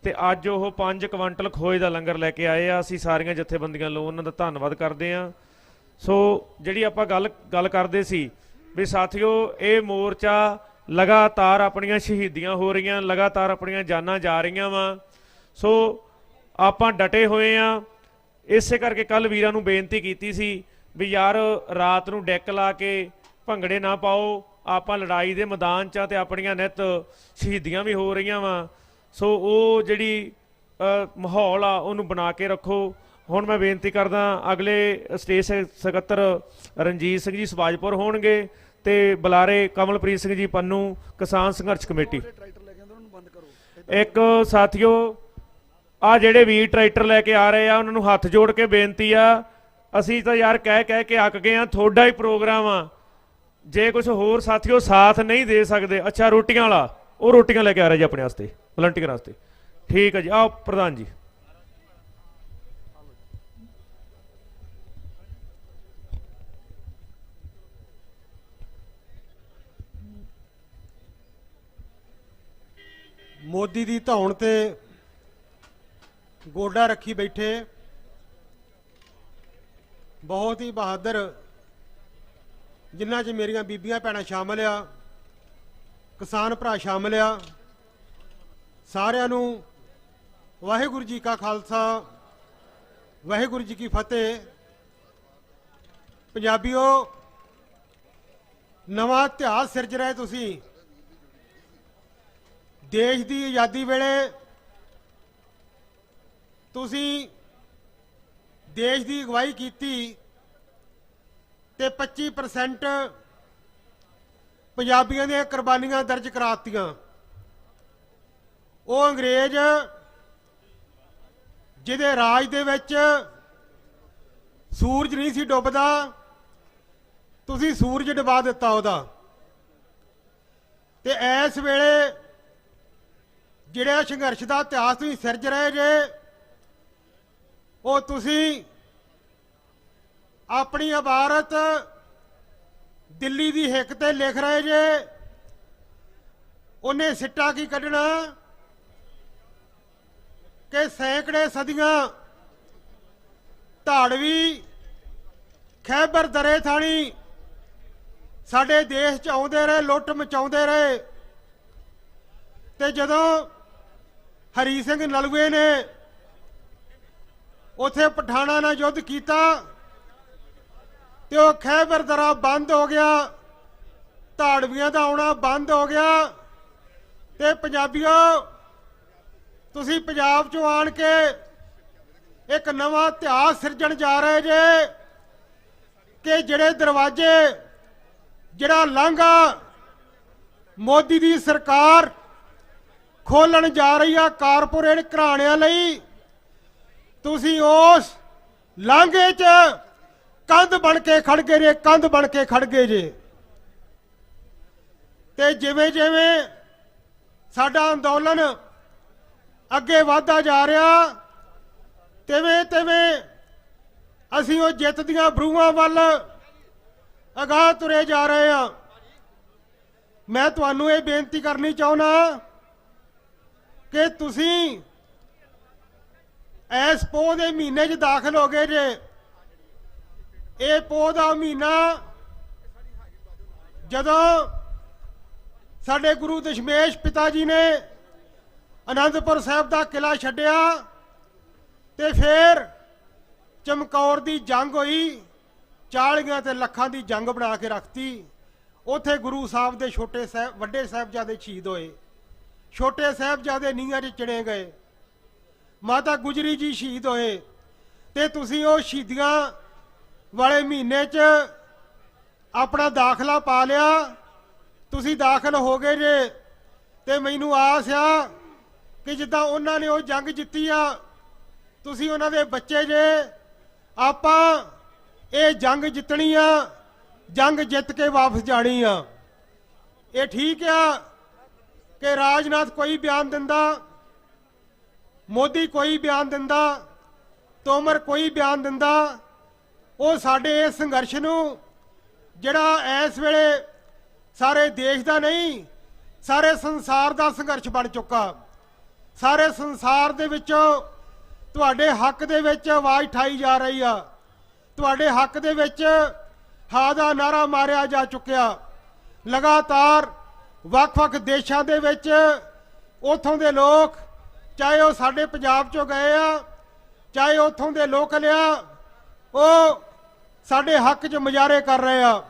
ਤੇ ਅੱਜ ਉਹ 5 ਕੁਆਂਟਲ ਖੋਏ ਦਾ ਲੰਗਰ ਲੈ ਕੇ ਆਏ ਆ। ਅਸੀਂ ਸਾਰੀਆਂ ਜਥੇਬੰਦੀਆਂ ਵੱਲੋਂ ਉਹਨਾਂ ਦਾ ਧੰਨਵਾਦ ਕਰਦੇ ਆ। ਸੋ ਜਿਹੜੀ ਆਪਾਂ ਗੱਲ ਕਰਦੇ ਸੀ ਵੀ ਸਾਥੀਓ, ਇਹ ਮੋਰਚਾ ਲਗਾਤਾਰ ਆਪਣੀਆਂ ਸ਼ਹੀਦੀਆਂ ਹੋ ਰਹੀਆਂ, ਲਗਾਤਾਰ ਆਪਣੀਆਂ ਜਾਨਾਂ ਜਾ ਰਹੀਆਂ ਵਾ। ਸੋ ਆਪਾਂ ਡਟੇ ਹੋਏ ਆ। ਇਸੇ ਕਰਕੇ ਕੱਲ ਵੀਰਾਂ ਨੂੰ ਬੇਨਤੀ ਕੀਤੀ ਸੀ ਵੀ ਯਾਰ ਰਾਤ ਨੂੰ ਡੈਕ ਲਾ ਕੇ ਭੰਗੜੇ ਨਾ ਪਾਓ, ਆਪਾਂ ਲੜਾਈ ਦੇ ਮੈਦਾਨ 'ਚ ਆ ਤੇ ਆਪਣੀਆਂ ਨਿੱਤ ਸ਼ਹੀਦੀਆਂ ਵੀ ਹੋ ਰਹੀਆਂ ਵਾ। ਸੋ ਉਹ ਜਿਹੜੀ ਮਾਹੌਲ ਆ ਉਹਨੂੰ ਬਣਾ ਕੇ ਰੱਖੋ। ਹੁਣ ਮੈਂ ਬੇਨਤੀ ਕਰਦਾ ਅਗਲੇ ਸਟੇਜ ਸਕੱਤਰ ਰਣਜੀਤ ਸਿੰਘ ਜੀ ਸਵਾਜਪੁਰ ਹੋਣਗੇ ਤੇ ਬੁਲਾਰੇ ਕਮਲਪ੍ਰੀਤ ਸਿੰਘ ਜੀ ਪੰਨੂ ਕਿਸਾਨ ਸੰਘਰਸ਼ ਕਮੇਟੀ। ਇੱਕ ਸਾਥੀਓ ਆ ਜਿਹੜੇ ਵੀਰ ਟਰੈਕਟਰ ਲੈ ਕੇ ਆ ਰਹੇ ਆ ਉਹਨਾਂ ਨੂੰ ਹੱਥ ਜੋੜ ਕੇ ਬੇਨਤੀ ਆ, ਅਸੀਂ ਤਾਂ ਯਾਰ ਕਹਿ ਕੇ ਅੱਕ ਗਏ ਆ, ਤੁਹਾਡਾ ਹੀ ਪ੍ਰੋਗਰਾਮ ਆ। ਜੇ ਕੁਝ ਹੋਰ ਸਾਥੀਓ ਸਾਥ ਨਹੀਂ ਦੇ ਸਕਦੇ, ਅੱਛਾ ਰੋਟੀਆਂ ਵਾਲਾ ਉਹ ਰੋਟੀਆਂ ਲੈ ਕੇ ਆ ਰਿਹਾ ਜੀ ਆਪਣੇ ਵਾਸਤੇ, ਵਲੰਟੀਅਰ ਵਾਸਤੇ। ਠੀਕ ਹੈ ਜੀ, ਆਓ ਪ੍ਰਧਾਨ ਜੀ। ਮੋਦੀ ਦੀ ਧੌਣ ਤੇ ਗੋਡਾ ਰੱਖੀ ਬੈਠੇ ਬਹੁਤ ਹੀ ਬਹਾਦਰ, ਜਿਨ੍ਹਾਂ 'ਚ ਮੇਰੀਆਂ ਬੀਬੀਆਂ ਭੈਣਾਂ ਸ਼ਾਮਲ ਆ, ਕਿਸਾਨ ਭਰਾ ਸ਼ਾਮਲ ਆ। ਸਾਰਿਆਂ ਨੂੰ ਵਾਹਿਗੁਰੂ ਜੀ ਕਾ ਖਾਲਸਾ, ਵਾਹਿਗੁਰੂ ਜੀ ਕੀ ਫਤਿਹ। ਪੰਜਾਬੀਓ, ਨਵਾਂ ਇਤਿਹਾਸ ਸਿਰਜ ਰਹੇ ਤੁਸੀਂ। ਦੇਸ਼ ਦੀ ਆਜ਼ਾਦੀ ਵੇਲੇ ਤੁਸੀਂ ਦੇਸ਼ ਦੀ ਅਗਵਾਈ ਕੀਤੀ ਤੇ 25% ਪੰਜਾਬੀਆਂ ਦੀਆਂ ਕੁਰਬਾਨੀਆਂ ਦਰਜ ਕਰਾਤੀਆਂ। ਉਹ ਅੰਗਰੇਜ਼ ਜਿਹਦੇ ਰਾਜ ਦੇ ਵਿੱਚ ਸੂਰਜ ਨਹੀਂ ਸੀ ਡੁੱਬਦਾ, ਤੁਸੀਂ ਸੂਰਜ ਡੁਬਾ ਦਿੱਤਾ ਉਹਦਾ। ਤੇ ਇਸ ਵੇਲੇ ਜਿਹੜਾ ਸੰਘਰਸ਼ ਦਾ ਇਤਿਹਾਸ ਤੁਸੀਂ ਸਿਰਜ ਰਹੇ ਜੇ, ਉਹ ਤੁਸੀਂ ਆਪਣੀ ਇਬਾਰਤ ਦਿੱਲੀ ਦੀ ਹਿੱਕ ਤੇ ਲਿਖ ਰਹੇ ਜੇ। ਉਹਨੇ ਸਿੱਟਾ ਕੀ ਕੱਢਣਾ ਕਿ ਸੈਂਕੜੇ ਸਦੀਆਂ ਧਾੜਵੀ ਖੈਬਰ ਦਰੇ ਥਾਣੀ ਸਾਡੇ ਦੇਸ਼ 'ਚ ਆਉਂਦੇ ਰਹੇ, ਲੁੱਟ ਮਚਾਉਂਦੇ ਰਹੇ। ਤੇ ਜਦੋਂ ਹਰੀ ਸਿੰਘ ਨਲੂਏ ਨੇ ਉਥੇ ਪਠਾਣਾਂ ਨਾਲ ਯੁੱਧ ਕੀਤਾ ਤੇ ਉਹ ਖੈਬਰ ਦਰਾ ਬੰਦ ਹੋ ਗਿਆ, ਧਾੜਵੀਆਂ ਦਾ ਆਉਣਾ ਬੰਦ ਹੋ ਗਿਆ। ਤੇ ਪੰਜਾਬੀਓ, ਤੁਸੀਂ ਪੰਜਾਬ 'ਚੋਂ ਆਣ ਕੇ ਇੱਕ ਨਵਾਂ ਇਤਿਹਾਸ ਸਿਰਜਣ ਜਾ ਰਹੇ ਜੇ ਕਿ ਜਿਹੜੇ ਦਰਵਾਜ਼ੇ, ਜਿਹੜਾ ਲਾਂਘਾ ਮੋਦੀ ਦੀ ਸਰਕਾਰ ਖੋਲਣ ਜਾ ਰਹੀ ਆ ਕਾਰਪੋਰੇਟ ਘਰਾਣਿਆਂ ਲਈ, ਤੁਸੀਂ ਉਸ ਲਾਂਘੇ 'ਚ ਕੰਧ ਬਣ ਕੇ ਖੜ ਗਏ ਜੇ, ਕੰਧ ਬਣ ਕੇ ਖੜ ਗਏ ਜੇ। ਤੇ ਜਿਵੇਂ ਜਿਵੇਂ ਸਾਡਾ ਅੰਦੋਲਨ ਅੱਗੇ ਵਧਦਾ ਜਾ ਰਿਹਾ, ਤਿਵੇਂ ਤਿਵੇਂ ਅਸੀਂ ਉਹ ਜਿੱਤ ਦੀਆਂ ਬਰੂਹਾਂ ਵੱਲ ਅਗਾਂਹ ਤੁਰੇ ਜਾ ਰਹੇ ਹਾਂ। ਮੈਂ ਤੁਹਾਨੂੰ ਇਹ ਬੇਨਤੀ ਕਰਨੀ ਚਾਹੁੰਦਾ ਕਿ ਤੁਸੀਂ ਇਸ ਪੋਹ ਦੇ ਮਹੀਨੇ 'ਚ ਦਾਖਲ ਹੋ ਗਏ ਜੇ। ਇਹ ਪੋਹ ਦਾ ਮਹੀਨਾ ਜਦੋਂ ਸਾਡੇ ਗੁਰੂ ਦਸ਼ਮੇਸ਼ ਪਿਤਾ ਜੀ ਨੇ ਅਨੰਦਪੁਰ ਸਾਹਿਬ ਦਾ ਕਿਲਾ ਛੱਡਿਆ ਤੇ ਫਿਰ ਚਮਕੌਰ ਦੀ ਜੰਗ ਹੋਈ, 40 ਤੇ ਲੱਖਾਂ ਦੀ ਜੰਗ ਬਣਾ ਕੇ ਰੱਖਤੀ। ਉੱਥੇ ਗੁਰੂ ਸਾਹਿਬ ਦੇ ਵੱਡੇ ਸਾਹਿਬਜ਼ਾਦੇ ਸ਼ਹੀਦ ਹੋਏ, ਛੋਟੇ ਸਾਹਿਬਜ਼ਾਦੇ ਨੀਹਾਂ 'ਚ ਚਿਣੇ ਗਏ, ਮਾਤਾ ਗੁਜਰੀ ਜੀ ਸ਼ਹੀਦ ਹੋਏ। ਤੇ ਤੁਸੀਂ ਉਹ ਸ਼ਹੀਦੀਆਂ ਵਾਲੇ ਮਹੀਨੇ 'ਚ ਆਪਣਾ ਦਾਖਲਾ ਪਾ ਲਿਆ, ਤੁਸੀਂ ਦਾਖਲ ਹੋ ਗਏ ਜੇ। ਤੇ ਮੈਨੂੰ ਆਸ ਆ ਕਿ ਜਿੱਦਾਂ ਉਹਨਾਂ ਨੇ ਉਹ ਜੰਗ ਜਿੱਤੀ ਆ, ਤੁਸੀਂ ਉਹਨਾਂ ਦੇ ਬੱਚੇ ਜੇ। ਆਪਾਂ ਇਹ ਜੰਗ ਜਿੱਤਣੀ ਆ, ਜੰਗ ਜਿੱਤ ਕੇ ਵਾਪਸ ਜਾਣੀ ਆ। ਇਹ ਠੀਕ ਆ ਕਿ ਰਾਜਨਾਥ ਕੋਈ ਬਿਆਨ ਦਿੰਦਾ, ਮੋਦੀ ਕੋਈ ਬਿਆਨ ਦਿੰਦਾ, ਤੋਮਰ ਕੋਈ ਬਿਆਨ ਦਿੰਦਾ, ਉਹ ਸਾਡੇ ਇਸ ਸੰਘਰਸ਼ ਨੂੰ ਜਿਹੜਾ ਇਸ ਵੇਲੇ ਸਾਰੇ ਦੇਸ਼ ਦਾ ਨਹੀਂ, ਸਾਰੇ ਸੰਸਾਰ ਦਾ ਸੰਘਰਸ਼ ਬਣ ਚੁੱਕਾ। ਸਾਰੇ ਸੰਸਾਰ ਦੇ ਵਿੱਚੋਂ ਤੁਹਾਡੇ ਹੱਕ ਦੇ ਵਿੱਚ ਆਵਾਜ਼ ਉਠਾਈ ਜਾ ਰਹੀ ਆ, ਤੁਹਾਡੇ ਹੱਕ ਦੇ ਵਿੱਚ ਹਾਂ ਦਾ ਨਾਰਾ ਮਾਰਿਆ ਜਾ ਚੁੱਕਿਆ। ਲਗਾਤਾਰ ਵੱਖ-ਵੱਖ ਦੇਸ਼ਾਂ ਦੇ ਵਿੱਚ ਉੱਥੋਂ ਦੇ ਲੋਕ, ਚਾਹੇ ਉਹ ਸਾਡੇ ਪੰਜਾਬ 'ਚੋਂ ਗਏ ਆ, ਚਾਹੇ ਉੱਥੋਂ ਦੇ ਲੋਕਲ ਆ, ਉਹ ਸਾਡੇ ਹੱਕ 'ਚ ਮੁਜ਼ਾਹਰੇ ਕਰ ਰਹੇ ਆ,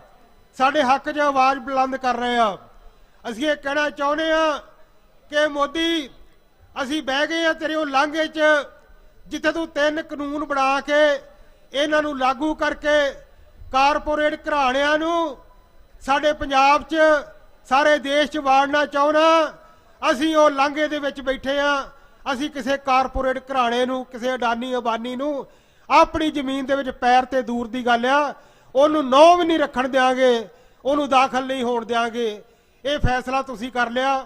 ਸਾਡੇ ਹੱਕ 'ਚ ਆਵਾਜ਼ ਬੁਲੰਦ ਕਰ ਰਹੇ ਆ। ਅਸੀਂ ਇਹ ਕਹਿਣਾ ਚਾਹੁੰਦੇ ਆ ਕਿ ਮੋਦੀ, ਅਸੀਂ ਬਹਿ ਗਏ ਆ ਤੇਰੇ ਉਹ ਲਾਂਘੇ 'ਚ ਜਿੱਥੇ ਤੂੰ 3 ਕਾਨੂੰਨ ਬਣਾ ਕੇ ਇਹਨਾਂ ਨੂੰ ਲਾਗੂ ਕਰਕੇ ਕਾਰਪੋਰੇਟ ਘਰਾਣਿਆਂ ਨੂੰ ਸਾਡੇ ਪੰਜਾਬ 'ਚ, ਸਾਰੇ ਦੇਸ਼ 'ਚ ਵਾੜਨਾ ਚਾਹੁੰਦਾ। ਅਸੀਂ ਉਹ ਲਾਂਘੇ ਦੇ ਵਿੱਚ ਬੈਠੇ ਆ। ਅਸੀਂ ਕਿਸੇ ਕਾਰਪੋਰੇਟ ਘਰਾਣੇ ਨੂੰ, ਕਿਸੇ ਅਡਾਨੀ ਅੰਬਾਨੀ ਨੂੰ ਆਪਣੀ ਜ਼ਮੀਨ ਦੇ ਵਿੱਚ ਪੈਰ ਤੇ ਦੂਰ ਦੀ ਗੱਲ ਆ, ਉਹਨੂੰ ਨੌਂ ਵੀ ਨਹੀਂ ਰੱਖਣ ਦਿਆਂਗੇ, ਉਹਨੂੰ ਦਾਖਲ ਨਹੀਂ ਹੋਣ ਦਿਆਂਗੇ। ਇਹ ਫੈਸਲਾ ਤੁਸੀਂ ਕਰ ਲਿਆ,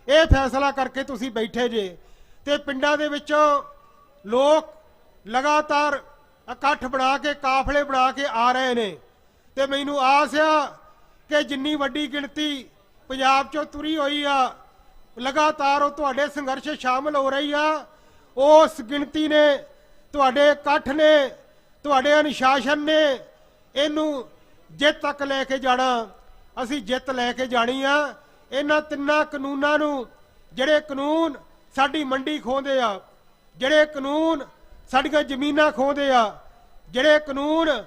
ਇਹ ਫੈਸਲਾ ਕਰਕੇ ਤੁਸੀਂ ਬੈਠੇ ਜੇ। ਤੇ ਪਿੰਡਾਂ ਦੇ ਵਿੱਚੋਂ ਲੋਕ ਲਗਾਤਾਰ ਇਕੱਠ ਬਣਾ ਕੇ, ਕਾਫਲੇ ਬਣਾ ਕੇ ਆ ਰਹੇ ਨੇ। ਤੇ ਮੈਨੂੰ ਆਸ ਆ ਕਿ ਜਿੰਨੀ ਵੱਡੀ ਗਿਣਤੀ ਪੰਜਾਬ 'ਚੋਂ ਤੁਰੀ ਹੋਈ ਆ, ਲਗਾਤਾਰ ਉਹ ਤੁਹਾਡੇ ਸੰਘਰਸ਼ ਸ਼ਾਮਲ ਹੋ ਰਹੀ ਆ। ਉਸ ਗਿਣਤੀ ਨੇ, ਤੁਹਾਡੇ ਇਕੱਠ ਨੇ, ਤੁਹਾਡੇ ਅਨੁਸ਼ਾਸਨ ਨੇ ਇਹਨੂੰ ਜਿੱਤ ਤੱਕ ਲੈ ਕੇ ਜਾਣਾ। ਅਸੀਂ ਜਿੱਤ ਲੈ ਕੇ ਜਾਣੀ ਆ। ਇਹਨਾਂ 3 ਕਾਨੂੰਨਾਂ ਨੂੰ, ਜਿਹੜੇ ਕਾਨੂੰਨ ਸਾਡੀ ਮੰਡੀ ਖੋਹਦੇ ਆ, ਜਿਹੜੇ ਕਾਨੂੰਨ ਸਾਡੀਆਂ ਜ਼ਮੀਨਾਂ ਖੋਹਦੇ ਆ, ਜਿਹੜੇ ਕਾਨੂੰਨ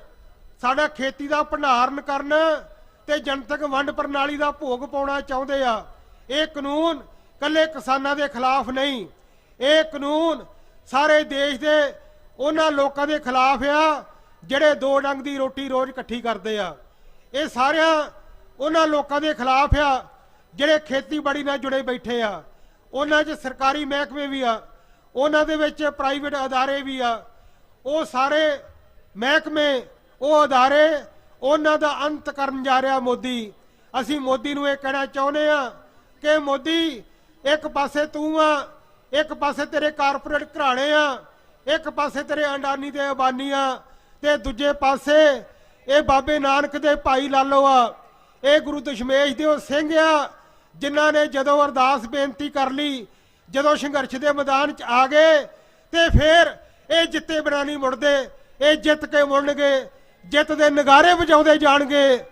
ਸਾਡਾ ਖੇਤੀ ਦਾ ਭੰਡਾਰਨ ਕਰਨ ਤੇ ਜਨਤਕ ਵੰਡ ਪ੍ਰਣਾਲੀ ਦਾ ਭੋਗ ਪਾਉਣਾ ਚਾਹੁੰਦੇ ਆ, ਇਹ ਕਾਨੂੰਨ ਕੱਲੇ ਕਿਸਾਨਾਂ ਦੇ ਖਿਲਾਫ ਨਹੀਂ, ਇਹ ਕਾਨੂੰਨ ਸਾਰੇ ਦੇਸ਼ ਦੇ ਉਹਨਾਂ ਲੋਕਾਂ ਦੇ ਖਿਲਾਫ ਆ ਜਿਹੜੇ 2 ਡੰਗ ਦੀ ਰੋਟੀ ਰੋਜ਼ ਇਕੱਠੀ ਕਰਦੇ ਆ। ਇਹ ਸਾਰਿਆਂ ਉਹਨਾਂ ਲੋਕਾਂ ਦੇ ਖਿਲਾਫ ਆ ਜਿਹੜੇ ਖੇਤੀਬਾੜੀ ਨਾਲ ਜੁੜੇ ਬੈਠੇ ਆ। ਉਹਨਾਂ 'ਚ ਸਰਕਾਰੀ ਮਹਿਕਮੇ ਵੀ ਆ, ਉਹਨਾਂ ਦੇ ਵਿੱਚ ਪ੍ਰਾਈਵੇਟ ਅਦਾਰੇ ਵੀ ਆ, ਉਹ ਸਾਰੇ ਮਹਿਕਮੇ, ਉਹ ਅਦਾਰੇ, ਉਹਨਾਂ ਦਾ ਅੰਤ ਕਰਨ ਜਾ ਰਿਹਾ ਮੋਦੀ। ਅਸੀਂ ਮੋਦੀ ਨੂੰ ਇਹ ਕਹਿਣਾ ਚਾਹੁੰਦੇ ਆ ਕਿ ਮੋਦੀ, ਇੱਕ ਪਾਸੇ ਤੂੰ ਆ, ਇੱਕ ਪਾਸੇ ਤੇਰੇ ਕਾਰਪੋਰੇਟ ਘਰਾਣੇ ਆ, ਇੱਕ ਪਾਸੇ ਤੇਰੇ ਅੰਡਾਨੀ ਤੇ ਅਬਾਨੀ ਆ, ਤੇ ਦੂਜੇ ਪਾਸੇ ਇਹ ਬਾਬੇ ਨਾਨਕ ਦੇ ਭਾਈ ਲਾਲੋ ਆ। ਇਹ ਗੁਰੂ ਦਸ਼ਮੇਸ਼ ਦੇ ਉਹ ਸਿੰਘ ਆ ਜਿਨ੍ਹਾਂ ਨੇ ਜਦੋਂ ਅਰਦਾਸ ਬੇਨਤੀ ਕਰ ਲਈ, ਜਦੋਂ ਸੰਘਰਸ਼ ਦੇ ਮੈਦਾਨ 'ਚ ਆ ਗਏ, ਤੇ ਫਿਰ ਇਹ ਜਿੱਤੇ ਬਿਨਾਂ ਨਹੀਂ ਮੁੜਦੇ, ਇਹ ਜਿੱਤ ਕੇ ਮੁੜਨਗੇ, ਜਿੱਤ ਦੇ ਨਗਾਰੇ ਵਜਾਉਂਦੇ ਜਾਣਗੇ।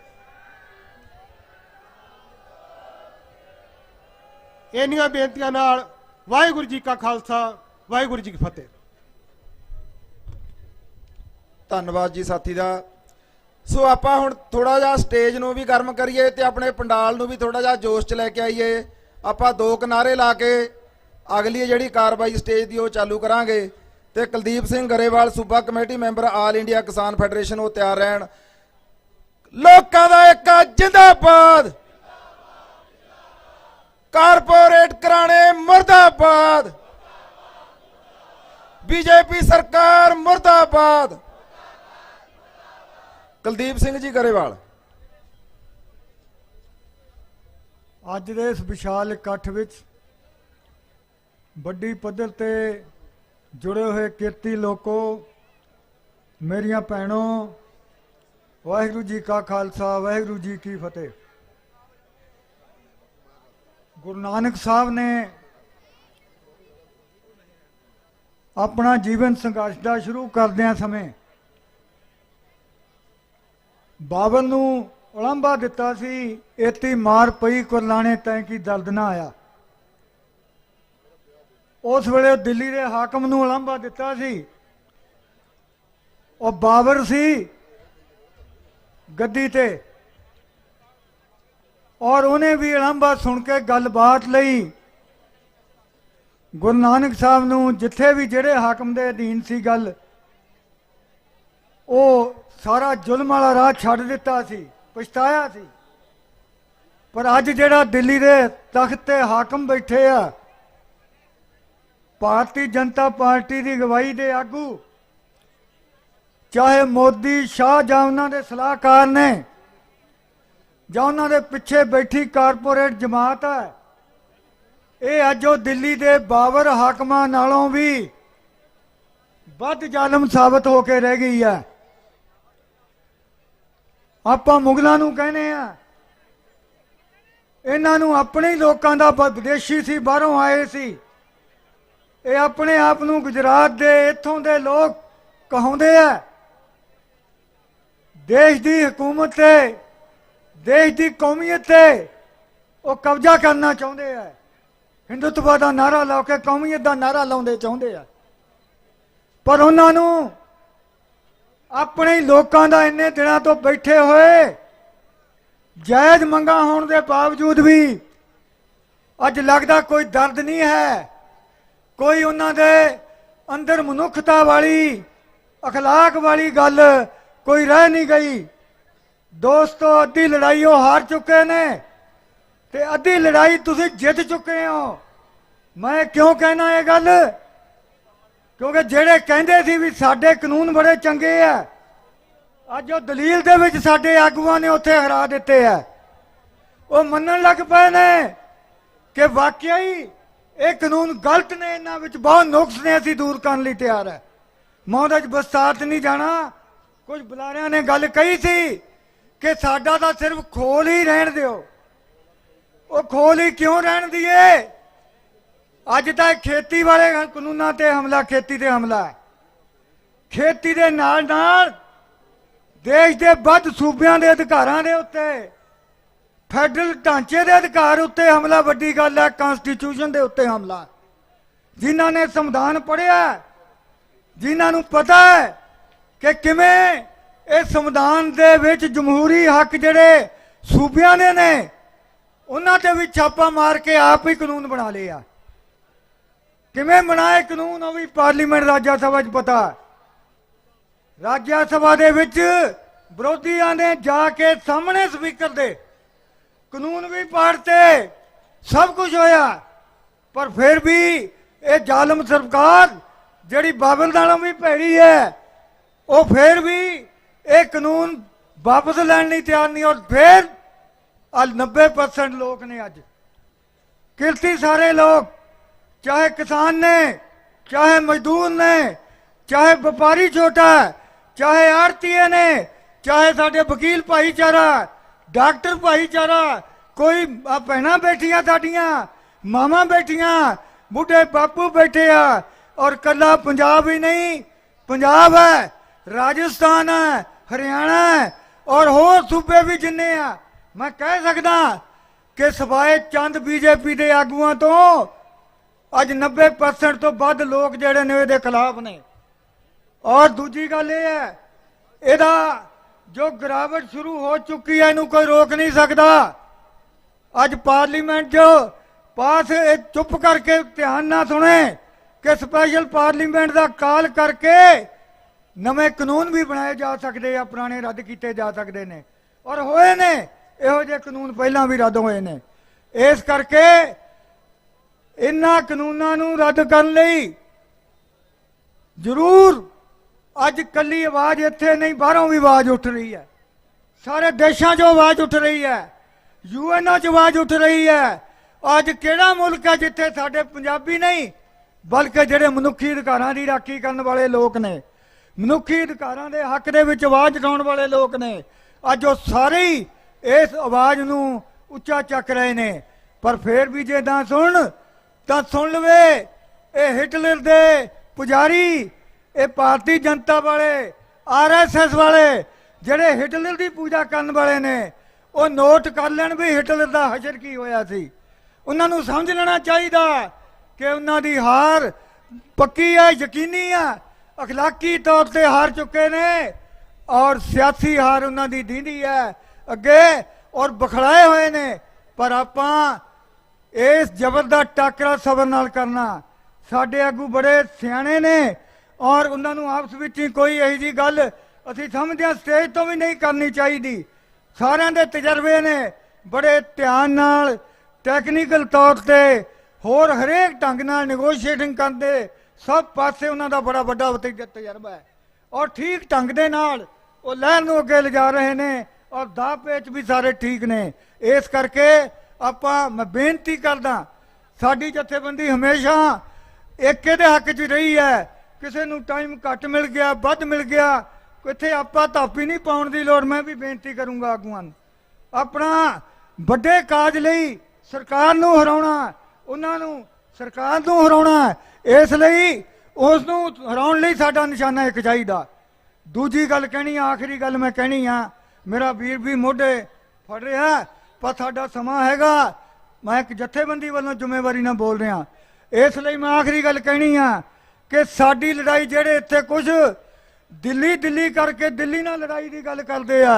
ਇੰਨੀਆਂ ਬੇਨਤੀਆਂ ਨਾਲ ਵਾਹਿਗੁਰੂ ਜੀ ਕਾ ਖਾਲਸਾ, ਵਾਹਿਗੁਰੂ ਜੀ ਕੀ ਫਤਿਹ। ਧੰਨਵਾਦ ਜੀ ਸਾਥੀ ਦਾ। ਸੋ ਆਪਾਂ ਹੁਣ ਥੋੜਾ ਜਿਹਾ ਸਟੇਜ ਨੂੰ ਵੀ ਗਰਮ ਕਰੀਏ ਤੇ ਆਪਣੇ ਪੰਡਾਲ ਨੂੰ ਵੀ ਥੋੜਾ ਜਿਹਾ ਜੋਸ਼ 'ਚ ਲੈ ਕੇ ਆਈਏ। ਆਪਾਂ 2 ਕਿਨਾਰੇ ਲਾ ਕੇ ਅਗਲੀ ਜਿਹੜੀ ਕਾਰਵਾਈ ਸਟੇਜ ਦੀ ਉਹ ਚਾਲੂ ਕਰਾਂਗੇ, ਤੇ ਕੁਲਦੀਪ ਸਿੰਘ ਗਰੇਵਾਲ ਸੂਬਾ ਕਮੇਟੀ ਮੈਂਬਰ ਆਲ ਇੰਡੀਆ ਕਿਸਾਨ ਫੈਡਰੇਸ਼ਨ ਉਹ ਤਿਆਰ ਰਹਿਣ। ਲੋਕਾਂ ਦਾ ਏਕਾ ਜਿੰਦਾਬਾਦ, ਕਾਰਪੋਰੇਟ ਘਰਾਣੇ ਮੁਰਦਾਬਾਦ, बीजेपी सरकार मुर्दाबाद। कुलदीप सिंह जी गरेवाल। ਅੱਜ ਦੇ ਇਸ ਵਿਸ਼ਾਲ ਇਕੱਠ ਵਿੱਚ ਵੱਡੀ ਪੱਧਰ ਤੇ ਜੁੜੇ ਹੋਏ ਕਿਰਤੀ ਲੋਕੋ, ਮੇਰੀਆਂ ਭੈਣੋਂ, ਵਾਹਿਗੁਰੂ ਜੀ ਕਾ ਖਾਲਸਾ, ਵਾਹਿਗੁਰੂ ਜੀ ਕੀ ਫਤਿਹ। ਗੁਰੂ ਨਾਨਕ ਸਾਹਿਬ ਨੇ ਆਪਣਾ ਜੀਵਨ ਸੰਘਰਸ਼ ਦਾ ਸ਼ੁਰੂ ਕਰਦਿਆਂ ਸਮੇਂ ਬਾਬਰ ਨੂੰ ਉਲੰਭਾ ਦਿੱਤਾ ਸੀ, ਇਤੀ ਮਾਰ ਪਈ ਕੁਰਲਾਣੇ ਤੈਂ ਕੀ ਦਰਦ ਨਾ ਆਇਆ। ਉਸ ਵੇਲੇ ਦਿੱਲੀ ਦੇ ਹਾਕਮ ਨੂੰ ਉਲੰਭਾ ਦਿੱਤਾ ਸੀ, ਉਹ ਬਾਬਰ ਸੀ ਗੱਦੀ ਤੇ, ਔਰ ਉਹਨੇ ਵੀ ਉਲੰਭਾ ਸੁਣ ਕੇ ਗੱਲਬਾਤ ਲਈ ਗੁਰੂ ਨਾਨਕ ਸਾਹਿਬ ਨੂੰ, ਜਿੱਥੇ ਵੀ ਜਿਹੜੇ ਹਾਕਮ ਦੇ ਅਧੀਨ ਸੀ ਗੱਲ, ਉਹ ਸਾਰਾ ਜ਼ੁਲਮ ਵਾਲਾ ਰਾਹ ਛੱਡ ਦਿੱਤਾ ਸੀ, ਪਛਤਾਇਆ ਸੀ। ਪਰ ਅੱਜ ਜਿਹੜਾ ਦਿੱਲੀ ਦੇ ਤਖਤ ਤੇ ਹਾਕਮ ਬੈਠੇ ਆ, ਭਾਰਤੀ ਜਨਤਾ ਪਾਰਟੀ ਦੀ ਅਗਵਾਈ ਦੇ ਆਗੂ, ਚਾਹੇ ਮੋਦੀ, ਸ਼ਾਹ ਜਾਂ ਉਹਨਾਂ ਦੇ ਸਲਾਹਕਾਰ ਨੇ, ਜਾਂ ਉਹਨਾਂ ਦੇ ਪਿੱਛੇ ਬੈਠੀ ਕਾਰਪੋਰੇਟ ਜਮਾਤ ਹੈ, ਇਹ ਅੱਜ ਉਹ ਦਿੱਲੀ ਦੇ ਬਾਬਰ ਹਾਕਮਾਂ ਨਾਲੋਂ ਵੀ ਵੱਧ ਜ਼ਾਲਮ ਸਾਬਤ ਹੋ ਕੇ ਰਹਿ ਗਈ ਹੈ। ਆਪਾਂ ਮੁਗਲਾਂ ਨੂੰ ਕਹਿੰਦੇ ਆ, ਇਹਨਾਂ ਨੂੰ ਆਪਣੇ ਹੀ ਲੋਕਾਂ ਦਾ, ਵਿਦੇਸ਼ੀ ਸੀ, ਬਾਹਰੋਂ ਆਏ ਸੀ, ਇਹ ਆਪਣੇ ਆਪ ਨੂੰ ਗੁਜਰਾਤ ਦੇ ਇੱਥੋਂ ਦੇ ਲੋਕ ਕਹਾਉਂਦੇ ਆ। ਦੇਸ਼ ਦੀ ਹਕੂਮਤ ਤੇ, ਦੇਸ਼ ਦੀ ਕੌਮੀਅਤ ਤੇ ਉਹ ਕਬਜ਼ਾ ਕਰਨਾ ਚਾਹੁੰਦੇ ਆ, ਹਿੰਦੂਤਵਾ ਦਾ ਨਾਰਾ ਲਾ ਕੇ ਕੌਮੀਅਤ ਦਾ ਨਾਰਾ ਲਾਉਂਦੇ ਚਾਹੁੰਦੇ ਆ। ਪਰ ਉਹਨਾਂ ਨੂੰ ਆਪਣੇ ਲੋਕਾਂ ਦਾ ਇੰਨੇ ਦਿਨਾਂ ਤੋਂ ਬੈਠੇ ਹੋਏ ਜਾਇਜ਼ ਮੰਗਾਂ ਹੋਣ ਦੇ ਬਾਵਜੂਦ ਵੀ ਅੱਜ ਲੱਗਦਾ ਕੋਈ ਦਰਦ ਨਹੀਂ ਹੈ, ਕੋਈ ਉਹਨਾਂ ਦੇ ਅੰਦਰ ਮਨੁੱਖਤਾ ਵਾਲੀ, ਅਖਲਾਕ ਵਾਲੀ ਗੱਲ ਕੋਈ ਰਹਿ ਨਹੀਂ ਗਈ। ਦੋਸਤੋ, ਅੱਧੀ ਲੜਾਈ ਉਹ ਹਾਰ ਚੁੱਕੇ ਨੇ ਤੇ ਅੱਧੀ ਲੜਾਈ ਤੁਸੀਂ ਜਿੱਤ ਚੁੱਕੇ ਹੋ। ਮੈਂ ਕਿਉਂ ਕਹਿਣਾ ਇਹ ਗੱਲ? ਕਿਉਂਕਿ ਜਿਹੜੇ ਕਹਿੰਦੇ ਸੀ ਵੀ ਸਾਡੇ ਕਾਨੂੰਨ ਬੜੇ ਚੰਗੇ ਆ, ਅੱਜ ਉਹ ਦਲੀਲ ਦੇ ਵਿੱਚ ਸਾਡੇ ਆਗੂਆਂ ਨੇ ਉੱਥੇ ਹਰਾ ਦਿੱਤੇ ਆ। ਉਹ ਮੰਨਣ ਲੱਗ ਪਏ ਨੇ ਕਿ ਵਾਕਿਆ ਹੀ ਇਹ ਕਾਨੂੰਨ ਗਲਤ ਨੇ, ਇਹਨਾਂ ਵਿੱਚ ਬਹੁਤ ਨੁਕਸ ਨੇ, ਅਸੀਂ ਦੂਰ ਕਰਨ ਲਈ ਤਿਆਰ ਹੈ। ਮੈਂ ਉਹਦੇ 'ਚ ਬਸਤਾਤ ਨਹੀਂ ਜਾਣਾ। ਕੁਝ ਬੁਲਾਰਿਆਂ ਨੇ ਗੱਲ ਕਹੀ ਸੀ ਕਿ ਸਾਡਾ ਤਾਂ ਸਿਰਫ ਖੋਲ ਹੀ ਰਹਿਣ ਦਿਓ। ਉਹ ਖੋਲ ਹੀ ਕਿਉਂ ਰਹਿਣ ਦੀਏ? ਅੱਜ ਤਾਂ ਖੇਤੀ ਵਾਲੇ ਕਾਨੂੰਨਾਂ ਤੇ ਹਮਲਾ, ਖੇਤੀ ਤੇ ਹਮਲਾ ਹੈ। ਖੇਤੀ ਦੇ ਨਾਲ ਨਾਲ ਦੇਸ਼ ਦੇ ਵੱਧ ਸੂਬਿਆਂ ਦੇ ਅਧਿਕਾਰਾਂ ਦੇ ਉੱਤੇ, ਫੈਡਰਲ ਢਾਂਚੇ ਦੇ ਅਧਿਕਾਰ ਉੱਤੇ ਹਮਲਾ ਵੱਡੀ ਗੱਲ ਹੈ। ਕਨਸਟੀਟਿਊਸ਼ਨ ਦੇ ਉੱਤੇ ਹਮਲਾ। ਜਿਨ੍ਹਾਂ ਨੇ ਸੰਵਿਧਾਨ ਪੜ੍ਹਿਆ, ਜਿਨ੍ਹਾਂ ਨੂੰ ਪਤਾ ਹੈ ਕਿ ਕਿਵੇਂ ਇਹ ਸੰਵਿਧਾਨ ਦੇ ਵਿੱਚ ਜਮਹੂਰੀ ਹੱਕ ਜਿਹੜੇ ਸੂਬਿਆਂ ਦੇ ਨੇ, ਉਹਨਾਂ ਤੇ ਵੀ ਛਾਪਾ ਮਾਰ ਕੇ ਆਪ ਹੀ ਕਾਨੂੰਨ ਬਣਾ ਲਿਆ। ਕਿਵੇਂ ਬਣਾਏ ਕਾਨੂੰਨ, ਉਹ ਵੀ ਪਾਰਲੀਮੈਂਟ, ਰਾਜ ਸਭਾ 'ਚ ਪਤਾ। ਰਾਜ ਸਭਾ ਦੇ ਵਿੱਚ ਵਿਰੋਧੀਆਂ ਨੇ ਜਾ ਕੇ ਸਾਹਮਣੇ ਸਪੀਕਰ ਦੇ ਕਾਨੂੰਨ ਵੀ ਪਾੜਤੇ, ਸਭ ਕੁਝ ਹੋਇਆ, ਪਰ ਫਿਰ ਵੀ ਇਹ ਜ਼ਾਲਮ ਸਰਕਾਰ ਜਿਹੜੀ ਬਾਬਲ ਨਾਲੋਂ ਵੀ ਭੈੜੀ ਹੈ, ਉਹ ਫੇਰ ਵੀ ਇਹ ਕਾਨੂੰਨ ਵਾਪਸ ਲੈਣ ਲਈ ਤਿਆਰ ਨਹੀਂ। ਔਰ ਫੇਰ 90% ਲੋਕ ਨੇ ਅੱਜ ਕਿਰਤੀ ਸਾਰੇ ਲੋਕ, ਚਾਹੇ किसान ने, चाहे मजदूर ने, चाहे व्यापारी छोटा, चाहे आड़तीए ने, चाहे साडे वकील भाईचारा, डॉक्टर भाईचारा, कोई भैन बैठिया साडियां, मामा बैठिया, बुढ़े बापू बैठे आ। और कला पंजाब ही नहीं, पंजाब है, राजस्थान है, हरियाणा है और होर सूबे भी जिन्ने आ। मैं कह सकदा कि सवाए चंद बीजेपी के आगुआं तो अज 90% तो वध लोग ਜਿਹੜੇ ਨੇ ਇਹਦੇ खिलाफ ने। और दूजी गल ये है, ਇਹਦਾ जो गिरावट शुरू हो चुकी है ਇਹਨੂੰ कोई रोक नहीं सकता। अज पार्लीमेंट जो पास चुप करके ध्यान ना सुने कि स्पैशल पार्लीमेंट का काल करके नवे कानून भी बनाए जा सकते हैं, पुराने रद्द किए जा सकते हैं और होए ने ਇਹੋ ਜਿਹੇ कानून पहला भी रद्द होए ने। इस करके इन्हां कानूनां नूं रद्द करन लई जरूर अज कली आवाज इत्थे नहीं, बाहरों भी आवाज उठ रही है, सारे देशों चों आवाज उठ रही है, यूएनओ च आवाज उठ रही है। अज किहड़ा मुल्क है जिथे साडे पंजाबी नहीं बल्कि जिहड़े मनुखी अधिकारां दी राखी करन वाले लोक ने, मनुखी अधिकारां दे हक दे विच आवाज उठाउण वाले लोक ने, अज वो सारे ही इस आवाज नूं उच्चा चक रहे ने। पर फिर भी जे ना सुन लवे ये हिटलर दे पुजारी, ये भारतीय जनता वाले, RSS वाले ਜਿਹੜੇ हिटलर की पूजा करने वाले ने, वो नोट कर लैन भी हिटलर का हशर की होया सी। उन्हां नूं समझ लेना चाहिए कि उन्हां दी हार पक्की है, यकीनी है, अखलाकी तौर पर हार चुके ने और सियासी हार उन्हां दी दींदी है अगे और बखड़ाए हुए ने। पर आपां इस जबर का टाकरा सबर नाल करना। साडे आगू बड़े सियाणे ने और उन्होंने आपस विच ही कोई यही जी गल असीं समझदे हां स्टेज तो भी नहीं करनी चाहिए। सारिਆਂ ਦੇ तजर्बे ने बड़े ध्यान नाल टैक्नीकल तौर पर होर हरेक ढंग नाल निगोशिएटिंग करते सब पासे उन्हां दा बड़ा वड्डा तजर्बा है और ठीक ढंग दे नाल वो लहर नूं अगे लिजा रहे ने और दा पेच भी सारे ठीक ने। इस करके आपां मैं बेनती करदा, साडी जथेबंदी हमेशा एके दे हक च रही है। किसी नूं टाइम घट मिल गया, वध मिल गया, इत्थे आपां धापी नहीं पाउण दी लोड़। मैं भी बेनती करूंगा आगूआं नूं अपना वड्डे काज लई सरकार नूं हराउणा, उन्हां नूं सरकार नूं हराउणा, इस लई उस नूं हराउण लई साडा निशाना एक चाहीदा। दूजी गल कहनी, आखिरी गल मैं कहनी आ, मेरा वीर भी मोढे फड़ रहा पर साडा समा हैगा, मैं एक जथेबंदी वालों जिम्मेवारी ना बोल रहा। इस लई मैं आखिरी गल कहनी आ कि साडी लड़ाई जेड़े इत्थे कुछ दिल्ली करके दिल्ली नाल लड़ाई की गल करते आ,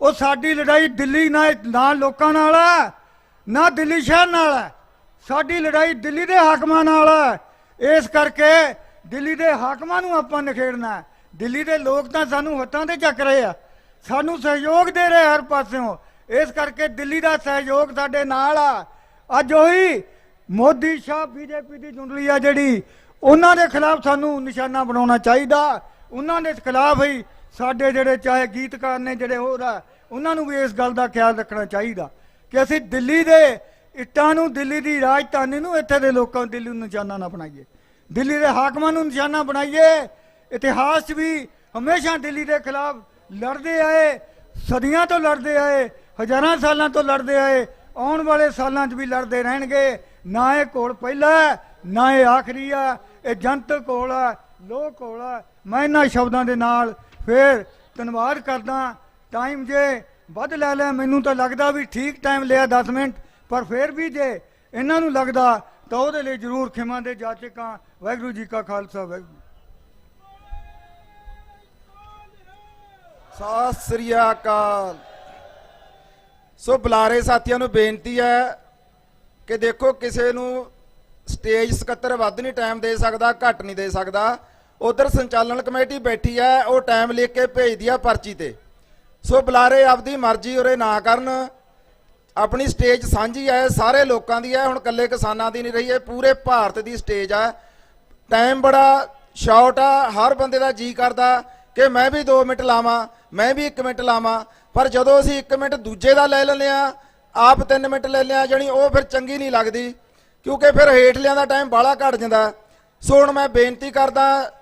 वो साडी लड़ाई दिल्ली ना लोकां नाल है ना दिल्ली शहर नाल है, साडी लड़ाई दिल्ली के हाकमां नाल है। इस करके दिल्ली के हाकमां नूं आपां निखेड़ना है। दिल्ली के लोग तो सानू हत्थां ते चक रहे आ, सानू सहयोग दे रहे हर पासों। इस करके दिल्ली का सहयोग साडे नाल आ। अज ओही मोदी शाह बीजेपी की जुंडली आ जिहड़ी, उन्हां दे खिलाफ सानू निशाना बनाउणा चाहीदा। उन्हां दे खिलाफ ही साडे जिहड़े चाहे गीतकार ने जिहड़े होर आ, उन्हां नूं भी इस गल का ख्याल रखना चाहिए कि असीं दिल्ली दे इट्टां नूं, दिल्ली की राजधानी नूं, इत्थे दे लोकां नूं दिल्ली नूं निशाना ना बनाईए, दिल्ली के हाकमां नूं निशाना बनाईए। इतिहास च भी हमेशा दिल्ली के खिलाफ लड़ते आए, सदियां तो लड़ते आए, हज़ारां सालां तो लड़ते आए, आने वाले सालों भी लड़ते रहेंगे। ना ये घोल पहला है ना ये आखिरी है, ये जनतक घोल है, लोक घोल है। मैं इन्हां शब्दों के नाल फिर धन्नवाद करदा। टाइम जे वध लै लिया, मैनूं तो लगता भी ठीक टाइम लिया 10 मिनट, पर फिर भी जे इन्हां नूं लगदा तो उहदे लई जरूर खिमा दे जाचक हां। वाहिगुरू जी का खालसा, वाहिगुरू। सत श्री अकाल। सो बुलारे साथियों नूं बेनती है कि देखो किसी नूं स्टेज सकत्तर वध नहीं टाइम दे सकता, घट नहीं दे सकता। उधर संचालन कमेटी बैठी है, वो टाइम लिख के भेज दिया पर्ची ते। सो बुलारे आपकी मर्जी उरे ना करन, ਆਪਣੀ ਸਟੇਜ ਸਾਂਝੀ ਹੈ, ਸਾਰੇ ਲੋਕਾਂ ਦੀ ਹੈ, ਹੁਣ ਇਕੱਲੇ ਕਿਸਾਨਾਂ ਦੀ ਨਹੀਂ ਰਹੀ, ਇਹ ਪੂਰੇ ਭਾਰਤ ਦੀ ਸਟੇਜ ਹੈ। ਟਾਈਮ ਬੜਾ ਸ਼ਾਰਟ ਆ, ਹਰ ਬੰਦੇ ਦਾ ਜੀ ਕਰਦਾ ਕਿ ਮੈਂ ਵੀ 2 ਮਿੰਟ ਲਾਵਾਂ, ਮੈਂ ਵੀ 1 ਮਿੰਟ ਲਾਵਾਂ, ਪਰ ਜਦੋਂ ਅਸੀਂ 1 ਮਿੰਟ ਦੂਜੇ ਦਾ ਲੈ ਲੈਂਦੇ ਆ, ਆਪ 3 ਮਿੰਟ ਲੈ ਲਿਆ, ਜਾਣੀ ਉਹ ਫਿਰ ਚੰਗੀ ਨਹੀਂ ਲੱਗਦੀ, ਕਿਉਂਕਿ ਫਿਰ ਹੇਠਲਿਆਂ ਦਾ ਟਾਈਮ ਬਾਹਲਾ ਘੱਟ ਜਾਂਦਾ। ਸੋ ਹੁਣ ਮੈਂ ਬੇਨਤੀ ਕਰਦਾ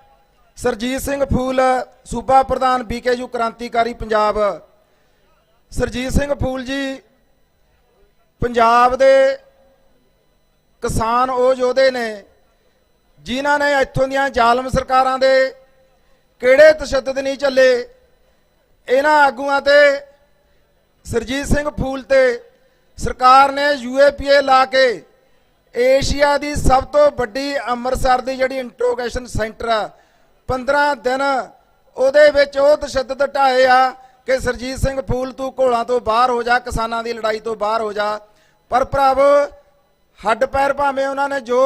ਸਰਜੀਤ ਸਿੰਘ ਫੂਲ, ਸੂਬਾ ਪ੍ਰਧਾਨ BKU ਕ੍ਰਾਂਤੀਕਾਰੀ ਪੰਜਾਬ। ਸਰਜੀਤ ਸਿੰਘ ਫੂਲ ਜੀ ਪੰਜਾਬ ਦੇ ਕਿਸਾਨ ਉਹ ਯੋਧੇ ਨੇ ਜਿਨ੍ਹਾਂ ਨੇ ਇੱਥੋਂ ਦੀਆਂ ਜ਼ਾਲਮ ਸਰਕਾਰਾਂ ਦੇ ਕਿਹੜੇ ਤਸ਼ੱਦਦ ਨਹੀਂ ਚੱਲੇ। ਇਹਨਾਂ ਆਗੂਆਂ ਤੇ ਸਰਜੀਤ ਸਿੰਘ ਫੂਲ ਤੇ ਸਰਕਾਰ ਨੇ UAPA ਲਾ ਕੇ ਏਸ਼ੀਆ ਦੀ ਸਭ ਤੋਂ ਵੱਡੀ ਅੰਮ੍ਰਿਤਸਰ ਦੀ ਜਿਹੜੀ ਇੰਟਰੋਗੇਸ਼ਨ ਸੈਂਟਰ ਆ 15 ਦਿਨ ਉਹਦੇ ਵਿੱਚ ਉਹ ਤਸ਼ੱਦਦ ਢਾਏ ਆ ਕਿ ਸਰਜੀਤ ਸਿੰਘ ਫੂਲ ਤੂੰ ਘੋਲਾਂ ਤੋਂ ਬਾਹਰ ਹੋ ਜਾ, ਕਿਸਾਨਾਂ ਦੀ ਲੜਾਈ ਤੋਂ ਬਾਹਰ ਹੋ ਜਾ। ਪਰ ਭਰਾਵੋ ਹੱਡ ਪੈਰ ਭਾਵੇਂ ਉਹਨਾਂ ਨੇ ਜੋ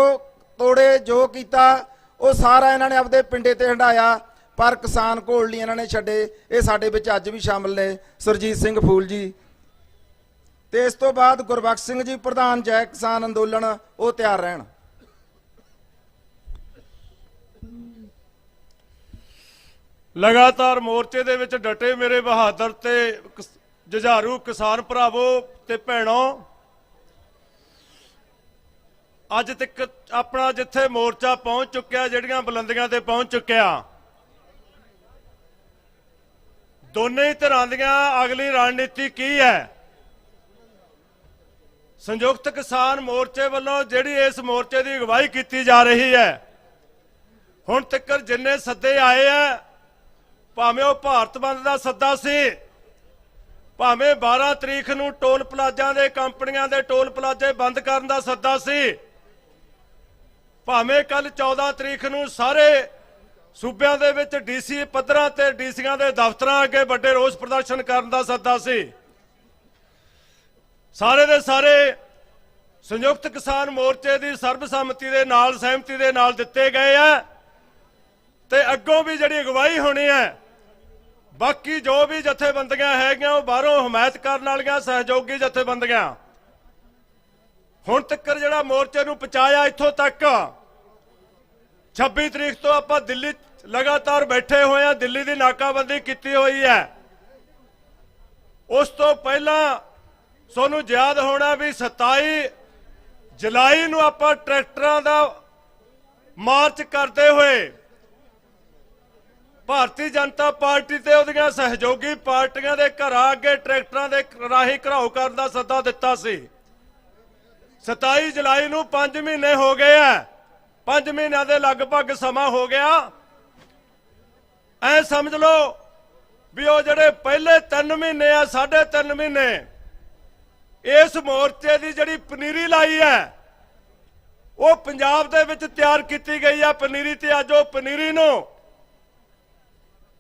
ਤੋੜੇ, ਜੋ ਕੀਤਾ, ਉਹ ਸਾਰਾ ਇਹਨਾਂ ਨੇ ਆਪਦੇ ਪਿੰਡੇ ਤੇ ਹੰਡਾਇਆ, ਪਰ ਕਿਸਾਨ ਘੋਲ ਨਹੀਂ ਇਹਨਾਂ ਨੇ ਛੱਡੇ। ਇਹ ਸਾਡੇ ਵਿੱਚ ਅੱਜ ਵੀ ਸ਼ਾਮਲ ਨੇ ਸਰਜੀਤ ਸਿੰਘ ਫੂਲ ਜੀ। ਤੇ ਇਸ ਤੋਂ ਬਾਅਦ ਗੁਰਬਖਸ਼ ਸਿੰਘ ਜੀ ਪ੍ਰਧਾਨ ਜੈ ਕਿਸਾਨ ਅੰਦੋਲਨ, ਉਹ ਤਿਆਰ ਰਹਿਣ। ਲਗਾਤਾਰ ਮੋਰਚੇ ਦੇ ਵਿੱਚ ਡਟੇ ਮੇਰੇ ਬਹਾਦਰ ਤੇ ਜੁਝਾਰੂ ਕਿਸਾਨ ਭਰਾਵੋ ਤੇ ਭੈਣੋ, ਅੱਜ ਤੱਕ ਆਪਣਾ ਜਿੱਥੇ ਮੋਰਚਾ ਪਹੁੰਚ ਚੁੱਕਿਆ, ਜਿਹੜੀਆਂ ਬੁਲੰਦੀਆਂ ਤੇ ਪਹੁੰਚ ਚੁੱਕਿਆ, ਦੋਨੇ ਹੀ ਧਿਰਾਂ ਦੀਆਂ ਅਗਲੀ ਰਣਨੀਤੀ ਕੀ ਹੈ। ਸੰਯੁਕਤ ਕਿਸਾਨ ਮੋਰਚੇ ਵੱਲੋਂ ਜਿਹੜੀ ਇਸ ਮੋਰਚੇ ਦੀ ਅਗਵਾਈ ਕੀਤੀ ਜਾ ਰਹੀ ਹੈ, ਹੁਣ ਤੱਕ ਜਿੰਨੇ ਸੱਦੇ ਆਏ ਆ, ਭਾਵੇਂ ਉਹ ਭਾਰਤ ਬੰਦ ਦਾ ਸੱਦਾ ਸੀ, ਭਾਵੇਂ 12 ਤਰੀਕ ਨੂੰ ਟੋਲ ਪਲਾਜ਼ਾ ਦੇ ਕੰਪਨੀਆਂ ਦੇ ਟੋਲ ਪਲਾਜ਼ੇ ਬੰਦ ਕਰਨ ਦਾ ਸੱਦਾ ਸੀ, ਭਾਵੇਂ ਕੱਲ 14 ਤਰੀਕ ਨੂੰ ਸਾਰੇ ਸੂਬਿਆਂ ਦੇ ਵਿੱਚ DC ਪੱਧਰਾਂ ਤੇ DCਆਂ ਦੇ ਦਫ਼ਤਰਾਂ ਅੱਗੇ ਵੱਡੇ ਰੋਸ ਪ੍ਰਦਰਸ਼ਨ ਕਰਨ ਦਾ ਸੱਦਾ ਸੀ, ਸਾਰੇ ਦੇ ਸਾਰੇ ਸੰਯੁਕਤ ਕਿਸਾਨ ਮੋਰਚੇ ਦੀ ਸਰਬਸੰਮਤੀ ਦੇ ਨਾਲ, ਸਹਿਮਤੀ ਦੇ ਨਾਲ ਦਿੱਤੇ ਗਏ ਆ। ਤੇ ਅੱਗੋਂ ਵੀ ਜਿਹੜੀ ਅਗਵਾਈ ਹੋਣੀ ਹੈ, ਬਾਕੀ ਜੋ ਵੀ ਜਥੇਬੰਦੀਆਂ ਹੈਗੀਆਂ ਉਹ ਬਾਹਰੋਂ ਹਮਾਇਤ ਕਰਨ ਵਾਲੀਆਂ ਸਹਿਯੋਗੀ ਜਥੇਬੰਦੀਆਂ, ਹੁਣ ਤੱਕ ਜਿਹੜਾ ਮੋਰਚੇ ਨੂੰ ਪਹੁੰਚਾਇਆ ਇੱਥੋਂ ਤੱਕ 26 ਤਰੀਕ ਤੋਂ ਆਪਾਂ ਦਿੱਲੀ ਲਗਾਤਾਰ ਬੈਠੇ ਹੋਏ ਆ, ਦਿੱਲੀ ਦੀ ਨਾਕਾਬੰਦੀ ਕੀਤੀ ਹੋਈ ਹੈ। ਉਸ ਤੋਂ ਪਹਿਲਾਂ ਤੁਹਾਨੂੰ ਯਾਦ ਹੋਣਾ ਵੀ 27 ਜੁਲਾਈ ਨੂੰ ਆਪਾਂ ਟਰੈਕਟਰਾਂ ਦਾ ਮਾਰਚ ਕਰਦੇ ਹੋਏ ਭਾਰਤੀ ਜਨਤਾ ਪਾਰਟੀ ਤੇ ਉਹਦੀਆਂ ਸਹਿਯੋਗੀ ਪਾਰਟੀਆਂ ਦੇ ਘਰਾਂ ਅੱਗੇ ਟਰੈਕਟਰਾਂ ਦੇ ਰਾਹੀਂ ਘਰਾਓ ਕਰਨ ਦਾ ਸੱਦਾ ਦਿੱਤਾ ਸੀ। 27 ਜੁਲਾਈ ਨੂੰ 5 ਮਹੀਨੇ ਹੋ ਗਏ ਆ, 5 ਮਹੀਨਿਆਂ ਦੇ ਲਗਭਗ ਸਮਾਂ ਹੋ ਗਿਆ। ਐ ਸਮਝ ਲਓ ਵੀ ਉਹ ਜਿਹੜੇ ਪਹਿਲੇ 3 ਮਹੀਨੇ ਆ, 3.5 ਮਹੀਨੇ ਇਸ ਮੋਰਚੇ ਦੀ ਜਿਹੜੀ ਪਨੀਰੀ ਲਾਈ ਹੈ, ਉਹ ਪੰਜਾਬ ਦੇ ਵਿੱਚ ਤਿਆਰ ਕੀਤੀ ਗਈ ਆ ਪਨੀਰੀ। ਤੇ ਅੱਜ ਉਹ ਪਨੀਰੀ ਨੂੰ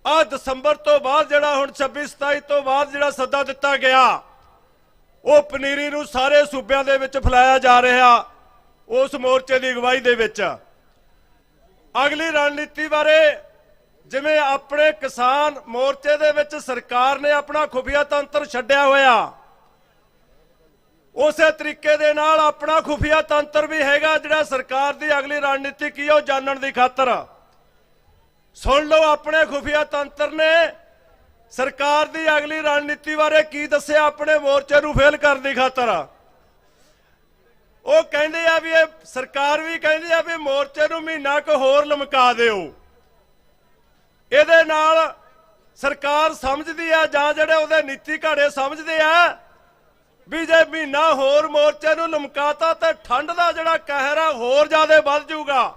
ਆ ਦਸੰਬਰ ਤੋਂ ਬਾਅਦ ਜਿਹੜਾ ਹੁਣ 26-27 ਤੋਂ ਬਾਅਦ ਜਿਹੜਾ ਸੱਦਾ ਦਿੱਤਾ ਗਿਆ, ਉਹ ਪਨੀਰੀ ਨੂੰ ਸਾਰੇ ਸੂਬਿਆਂ ਦੇ ਵਿੱਚ ਫੈਲਾਇਆ ਜਾ ਰਿਹਾ ਉਸ ਮੋਰਚੇ ਦੀ ਅਗਵਾਈ ਦੇ ਵਿੱਚ। ਅਗਲੀ ਰਣਨੀਤੀ ਬਾਰੇ ਜਿਵੇਂ ਆਪਣੇ ਕਿਸਾਨ ਮੋਰਚੇ ਦੇ ਵਿੱਚ ਸਰਕਾਰ ਨੇ ਆਪਣਾ ਖੁਫੀਆ ਤੰਤਰ ਛੱਡਿਆ ਹੋਇਆ, ਉਸੇ ਤਰੀਕੇ ਦੇ ਨਾਲ ਆਪਣਾ ਖੁਫੀਆ ਤੰਤਰ ਵੀ ਹੈਗਾ ਜਿਹੜਾ ਸਰਕਾਰ ਦੀ ਅਗਲੀ ਰਣਨੀਤੀ ਕੀ ਹੈ ਉਹ ਜਾਣਨ ਦੀ ਖਾਤਰ। ਸੁਣ ਲਓ ਆਪਣੇ ਖੁਫੀਆ ਤੰਤਰ ਨੇ ਸਰਕਾਰ ਦੀ ਅਗਲੀ ਰਣਨੀਤੀ ਬਾਰੇ ਕੀ ਦੱਸਿਆ ਆਪਣੇ ਮੋਰਚੇ ਨੂੰ ਫੇਲ ਕਰਨ ਦੀ ਖਾਤਰ। ਉਹ ਕਹਿੰਦੇ ਆ ਵੀ ਇਹ ਸਰਕਾਰ ਵੀ ਕਹਿੰਦੀ ਆ ਵੀ ਮੋਰਚੇ ਨੂੰ ਮਹੀਨਾ ਕੁ ਹੋਰ ਲਮਕਾ ਦਿਓ। ਇਹਦੇ ਨਾਲ ਸਰਕਾਰ ਸਮਝਦੀ ਆ ਜਾਂ ਜਿਹੜੇ ਉਹਦੇ ਨੀਤੀ ਘਾੜੇ ਸਮਝਦੇ ਆ ਵੀ ਜੇ ਮਹੀਨਾ ਹੋਰ ਮੋਰਚੇ ਨੂੰ ਲਮਕਾਤਾ ਤੇ ਠੰਡ ਦਾ ਜਿਹੜਾ ਕਹਿਰ ਆ ਹੋਰ ਜ਼ਿਆਦਾ ਵੱਧ ਜਾਊਗਾ।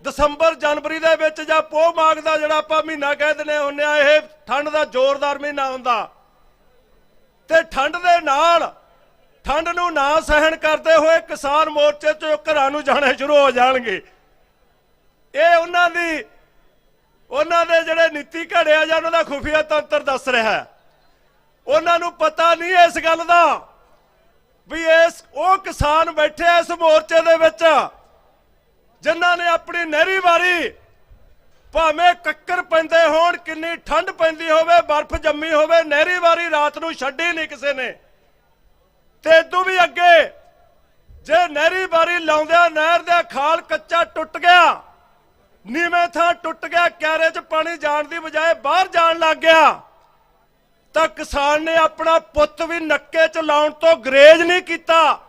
ਦਸੰਬਰ ਜਨਵਰੀ ਦੇ ਵਿੱਚ ਜਾਂ ਪੋਹ ਮਾਘ ਦਾ ਜਿਹੜਾ ਆਪਾਂ ਮਹੀਨਾ ਕਹਿ ਦਿੰਦੇ ਹੁੰਦੇ ਆ, ਇਹ ਠੰਡ ਦਾ ਜ਼ੋਰਦਾਰ ਮਹੀਨਾ ਹੁੰਦਾ ਤੇ ਠੰਡ ਦੇ ਨਾਲ ਠੰਡ ਨੂੰ ਨਾ ਸਹਿਣ ਕਰਦੇ ਹੋਏ ਕਿਸਾਨ ਮੋਰਚੇ ਚੋਂ ਘਰਾਂ ਨੂੰ ਜਾਣੇ ਸ਼ੁਰੂ ਹੋ ਜਾਣਗੇ। ਇਹ ਉਹਨਾਂ ਦੇ ਜਿਹੜੇ ਨੀਤੀ ਘੜੇ ਆ ਜਾਂ ਉਹਨਾਂ ਦਾ ਖੁਫੀਆ ਤੰਤਰ ਦੱਸ ਰਿਹਾ। ਉਹਨਾਂ ਨੂੰ ਪਤਾ ਨਹੀਂ ਇਸ ਗੱਲ ਦਾ ਵੀ ਉਹ ਕਿਸਾਨ ਬੈਠੇ ਇਸ ਮੋਰਚੇ ਦੇ ਵਿੱਚ ਜਿਨ੍ਹਾਂ ਨੇ ਆਪਣੀ ਨਹਿਰੀ ਵਾਰੀ ਭਾਵੇਂ ਕੱਕਰ ਪੈਂਦੇ ਹੋਣ, ਕਿੰਨੀ ਠੰਡ ਪੈਂਦੀ ਹੋਵੇ, ਬਰਫ਼ ਜੰਮੀ ਹੋਵੇ, ਨਹਿਰੀ ਵਾਰੀ ਰਾਤ ਨੂੰ ਛੱਡੀ ਨਹੀਂ ਕਿਸੇ ਨੇ। ਤੇ ਇਦੋਂ ਵੀ ਅੱਗੇ ਜੇ ਨਹਿਰੀ ਬਾਰੀ ਲਾਉਂਦਿਆਂ ਨਹਿਰ ਦਾ ਖਾਲ ਕੱਚਾ ਟੁੱਟ ਗਿਆ, ਨੀਵੇਂ ਥਾਂ ਟੁੱਟ ਗਿਆ, ਕਿਆਰੇ 'ਚ ਪਾਣੀ ਜਾਣ ਦੀ ਬਜਾਏ ਬਾਹਰ ਜਾਣ ਲੱਗ ਗਿਆ, ਤਾਂ ਕਿਸਾਨ ਨੇ ਆਪਣਾ ਪੁੱਤ ਵੀ ਨੱਕੇ 'ਚ ਲਾਉਣ ਤੋਂ ਗਰੇਜ ਨਹੀਂ ਕੀਤਾ।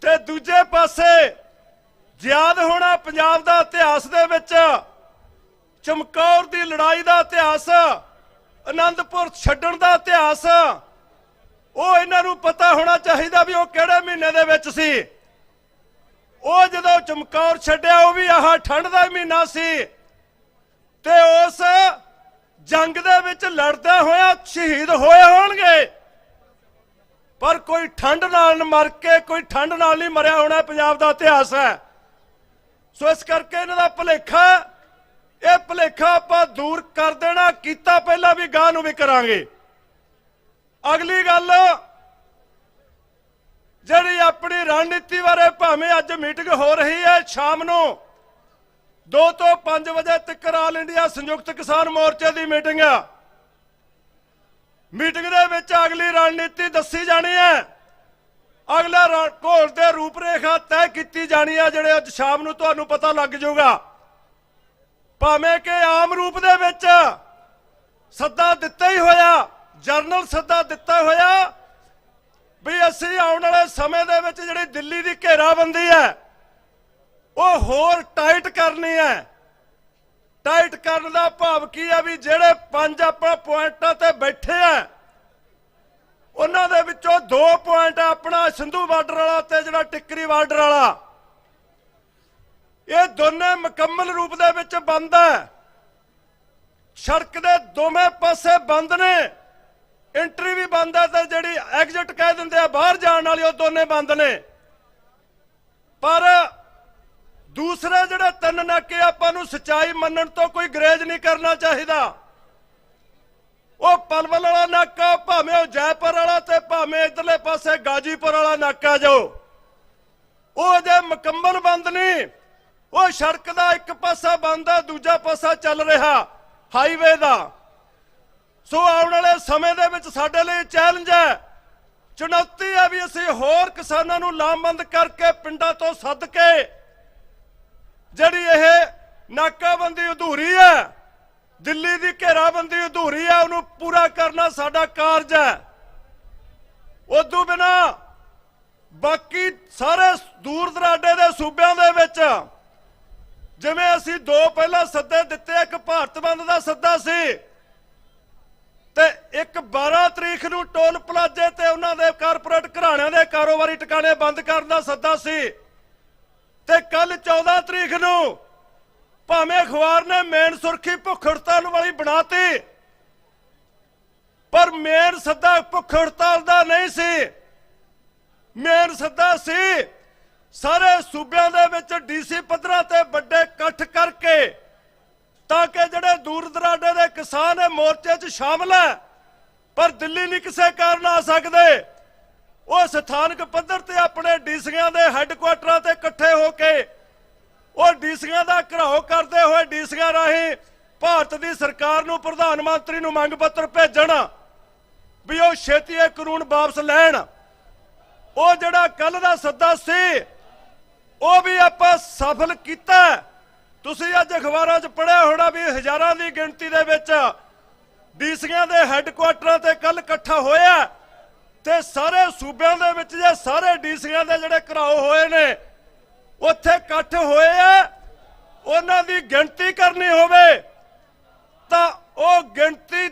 ਤੇ ਦੂਜੇ ਪਾਸੇ ਯਾਦ ਹੋਣਾ ਪੰਜਾਬ ਦਾ ਇਤਿਹਾਸ ਦੇ ਵਿੱਚ ਚਮਕੌਰ ਦੀ ਲੜਾਈ ਦਾ ਇਤਿਹਾਸ, ਆਨੰਦਪੁਰ ਛੱਡਣ ਦਾ ਇਤਿਹਾਸ, ਉਹ ਇਹਨਾਂ ਨੂੰ ਪਤਾ ਹੋਣਾ ਚਾਹੀਦਾ ਵੀ ਉਹ ਕਿਹੜੇ ਮਹੀਨੇ ਦੇ ਵਿੱਚ ਸੀ। ਉਹ ਜਦੋਂ ਚਮਕੌਰ ਛੱਡਿਆ ਉਹ ਵੀ ਆਹ ਠੰਡ ਦਾ ਮਹੀਨਾ ਸੀ, ਤੇ ਉਸ ਜੰਗ ਦੇ ਵਿੱਚ ਲੜਦੇ ਹੋਇਆ ਸ਼ਹੀਦ ਹੋਏ ਹੋਣਗੇ, ਪਰ ਕੋਈ ਠੰਡ ਨਾਲ ਮਰ ਕੇ ਕੋਈ ਠੰਡ ਨਾਲ ਨਹੀਂ ਮਰਿਆ ਹੋਣਾ। ਪੰਜਾਬ ਦਾ ਇਤਿਹਾਸ ਹੈ। ਸੋ ਇਸ ਕਰਕੇ ਇਹਨਾਂ ਦਾ ਭੁਲੇਖਾ, ਇਹ ਭੁਲੇਖਾ ਆਪਾਂ ਦੂਰ ਕਰ ਦੇਣਾ, ਕੀਤਾ ਪਹਿਲਾਂ ਵੀ ਗਾਂ ਨੂੰ ਵੀ ਕਰਾਂਗੇ। ਅਗਲੀ ਗੱਲ ਜਿਹੜੀ ਆਪਣੀ ਰਣਨੀਤੀ ਬਾਰੇ ਭਾਵੇਂ ਅੱਜ ਮੀਟਿੰਗ ਹੋ ਰਹੀ ਹੈ ਸ਼ਾਮ ਨੂੰ 2 ਤੋਂ 5 ਵਜੇ ਤੱਕ ਆਲ ਇੰਡੀਆ ਸੰਯੁਕਤ ਕਿਸਾਨ ਮੋਰਚੇ ਦੀ ਮੀਟਿੰਗ ਆ। ਮੀਟਿੰਗ ਦੇ ਵਿੱਚ ਅਗਲੀ ਰਣਨੀਤੀ ਦੱਸੀ ਜਾਣੀ ਹੈ, ਅਗਲਾ ਘੋਲ ਦੇ ਰੂਪਰੇਖਾ ਤੈਅ ਕੀਤੀ ਜਾਣੀ ਹੈ, ਜਿਹੜੇ ਅੱਜ ਸ਼ਾਮ ਨੂੰ ਤੁਹਾਨੂੰ ਪਤਾ ਲੱਗ ਜਾਊਗਾ। ਭਾਵੇਂ ਕਿ ਆਮ ਰੂਪ ਦੇ ਵਿੱਚ ਸੱਦਾ ਦਿੱਤਾ ਹੀ ਹੋਇਆ, ਜਰਨਲ ਸੱਦਾ ਦਿੱਤਾ ਹੋਇਆ ਵੀ ਅਸੀਂ ਆਉਣ ਵਾਲੇ ਸਮੇਂ ਦੇ ਵਿੱਚ ਜਿਹੜੀ ਦਿੱਲੀ ਦੀ ਘੇਰਾਬੰਦੀ ਹੈ ਉਹ ਹੋਰ ਟਾਈਟ ਕਰਨੀ ਹੈ। ਟਾਈਟ ਕਰਨ ਦਾ ਭਾਵ ਕੀ ਹੈ ਵੀ ਜਿਹੜੇ 5 ਆਪਾਂ ਪੁਆਇੰਟਾਂ ਤੇ ਬੈਠੇ ਆ ਉਹਨਾਂ ਦੇ ਵਿੱਚੋਂ 2 ਪੁਆਇੰਟ ਆਪਣਾ ਸਿੰਧੂ ਬਾਰਡਰ ਵਾਲਾ ਤੇ ਜਿਹੜਾ ਟਿੱਕਰੀ ਬਾਰਡਰ ਵਾਲਾ, ਇਹ ਦੋਨੇ ਮੁਕੰਮਲ ਰੂਪ ਦੇ ਵਿੱਚ ਬੰਦ ਹੈ। ਸੜਕ ਦੇ ਦੋਵੇਂ ਪਾਸੇ ਬੰਦ ਨੇ, ਐਂਟਰੀ ਵੀ ਬੰਦ ਹੈ ਤੇ ਜਿਹੜੀ ਐਗਜ਼ਿਟ ਕਹਿ ਦਿੰਦੇ ਆ ਬਾਹਰ ਜਾਣ ਵਾਲੀ, ਉਹ ਦੋਨੇ ਬੰਦ ਨੇ। ਪਰ ਦੂਸਰੇ ਜਿਹੜੇ 3 ਨਾਕੇ ਆਪਾਂ ਨੂੰ ਸੱਚਾਈ ਮੰਨਣ ਤੋਂ ਕੋਈ ਗਰੇਜ ਨਹੀਂ ਕਰਨਾ ਚਾਹੀਦਾ। ਉਹ ਪਲਵਲ ਵਾਲਾ ਨਾਕਾ, ਭਾਵੇਂ ਉਹ ਜੈਪੁਰ ਵਾਲਾ ਤੇ ਭਾਵੇਂ ਇਧਰਲੇ ਪਾਸੇ ਗਾਜੀਪੁਰ ਵਾਲਾ ਨਾਕਾ, ਜੋ ਉਹ ਜੇ ਮੁਕੰਮਲ ਬੰਦ ਨਹੀਂ, ਉਹ ਸੜਕ ਦਾ ਇੱਕ ਪਾਸਾ ਬੰਦ ਹੈ, ਦੂਜਾ ਪਾਸਾ ਚੱਲ ਰਿਹਾ ਹਾਈਵੇ ਦਾ। ਸੋ ਆਉਣ ਵਾਲੇ ਸਮੇਂ ਦੇ ਵਿੱਚ ਸਾਡੇ ਲਈ ਚੈਲੰਜ ਹੈ, ਚੁਣੌਤੀ ਹੈ ਵੀ ਅਸੀਂ ਹੋਰ ਕਿਸਾਨਾਂ ਨੂੰ ਲਾਮਬੰਦ ਕਰਕੇ ਪਿੰਡਾਂ ਤੋਂ ਸੱਦ ਕੇ ਜਿਹੜੀ ਇਹ ਨਾਕਾਬੰਦੀ ਅਧੂਰੀ ਹੈ, ਦਿੱਲੀ ਦੀ ਘੇਰਾਬੰਦੀ ਅਧੂਰੀ ਹੈ, ਉਹਨੂੰ ਪੂਰਾ ਕਰਨਾ ਸਾਡਾ ਕਾਰਜ ਹੈ। ਉਦੋਂ ਬਿਨਾ ਬਾਕੀ ਸਾਰੇ ਦੂਰ ਦਰਾਡੇ ਦੇ ਸੂਬਿਆਂ ਦੇ ਵਿੱਚ ਜਿਵੇਂ ਅਸੀਂ 2 ਪਹਿਲਾਂ ਸੱਦੇ ਦਿੱਤੇ, ਇੱਕ ਭਾਰਤ ਬੰਦ ਦਾ ਸੱਦਾ ਸੀ ਤੇ ਇੱਕ 12 ਤਰੀਕ ਨੂੰ ਟੋਲ ਪਲਾਜ਼ੇ ਤੇ ਉਹਨਾਂ ਦੇ ਕਾਰਪੋਰੇਟ ਘਰਾਣਿਆਂ ਦੇ ਕਾਰੋਬਾਰੀ ਟਿਕਾਣੇ ਬੰਦ ਕਰਨ ਦਾ ਸੱਦਾ ਸੀ, ਤੇ ਕੱਲ 14 ਤਰੀਕ ਨੂੰ ਭਾਵੇਂ ਅਖਬਾਰ ਨੇ ਮੇਨ ਸੁਰਖੀ ਭੁੱਖ ਹੜਤਾਲ ਵਾਲੀ ਬਣਾਤੀ, ਪਰ ਮੇਨ ਸੱਦਾ ਭੁੱਖ ਹੜਤਾਲ ਦਾ ਨਹੀਂ ਸੀ। ਮੇਨ ਸੱਦਾ ਸੀ ਸਾਰੇ ਸੂਬਿਆਂ ਦੇ ਵਿੱਚ ਡੀਸੀ ਪੱਧਰਾਂ ਤੇ ਵੱਡੇ ਇਕੱਠ ਕਰਕੇ, ਤਾਂ ਕਿ ਜਿਹੜੇ ਦੂਰ ਦਰਾਡੇ ਦੇ ਕਿਸਾਨ ਇਹ ਮੋਰਚੇ 'ਚ ਸ਼ਾਮਲ ਹੈ ਪਰ ਦਿੱਲੀ ਨਹੀਂ ਕਿਸੇ ਕਾਰਨ ਆ ਸਕਦੇ, ਉਹ ਸਥਾਨਕ ਪੱਧਰ ਤੇ ਆਪਣੇ ਡੀਸੀਆਂ ਦੇ ਹੈੱਡਕੁਆਟਰਾਂ ਤੇ ਇਕੱਠੇ ਹੋ ਕੇ ਉਹ ਡੀਸੀਆਂ ਦਾ ਘਿਰਾਓ ਕਰਦੇ ਹੋਏ ਡੀਸੀਆਂ ਰਾਹੀਂ ਭਾਰਤ ਦੀ ਸਰਕਾਰ ਨੂੰ, ਪ੍ਰਧਾਨ ਮੰਤਰੀ ਨੂੰ ਮੰਗ ਪੱਤਰ ਭੇਜਣ ਵੀ ਉਹ ਛੇਤੀ ਇਹ ਕਾਨੂੰਨ ਵਾਪਸ ਲੈਣ। ਉਹ ਜਿਹੜਾ ਕੱਲ ਦਾ ਸੱਦਾ ਸੀ ਉਹ ਵੀ ਆਪਾਂ ਸਫਲ ਕੀਤਾ। ਤੁਸੀਂ ਅੱਜ ਅਖਬਾਰਾਂ 'ਚ ਪੜ੍ਹਿਆ ਹੋਣਾ ਵੀ ਹਜ਼ਾਰਾਂ ਦੀ ਗਿਣਤੀ ਦੇ ਵਿੱਚ ਡੀਸੀਆਂ ਦੇ ਹੈੱਡਕੁਆਟਰਾਂ ਤੇ ਕੱਲ ਇਕੱਠਾ ਹੋਇਆ, ਤੇ ਸਾਰੇ ਸੂਬਿਆਂ ਦੇ ਵਿੱਚ ਜੇ ਸਾਰੇ ਡੀਸੀਆਂ ਦੇ ਜਿਹੜੇ ਘਿਰਾਓ ਹੋਏ ਨੇ ਉੱਥੇ ਇਕੱਠ ਹੋਏ ਆ, ਉਹਨਾਂ ਦੀ ਗਿਣਤੀ ਕਰਨੀ ਹੋਵੇ ਤਾਂ ਉਹ ਗਿਣਤੀ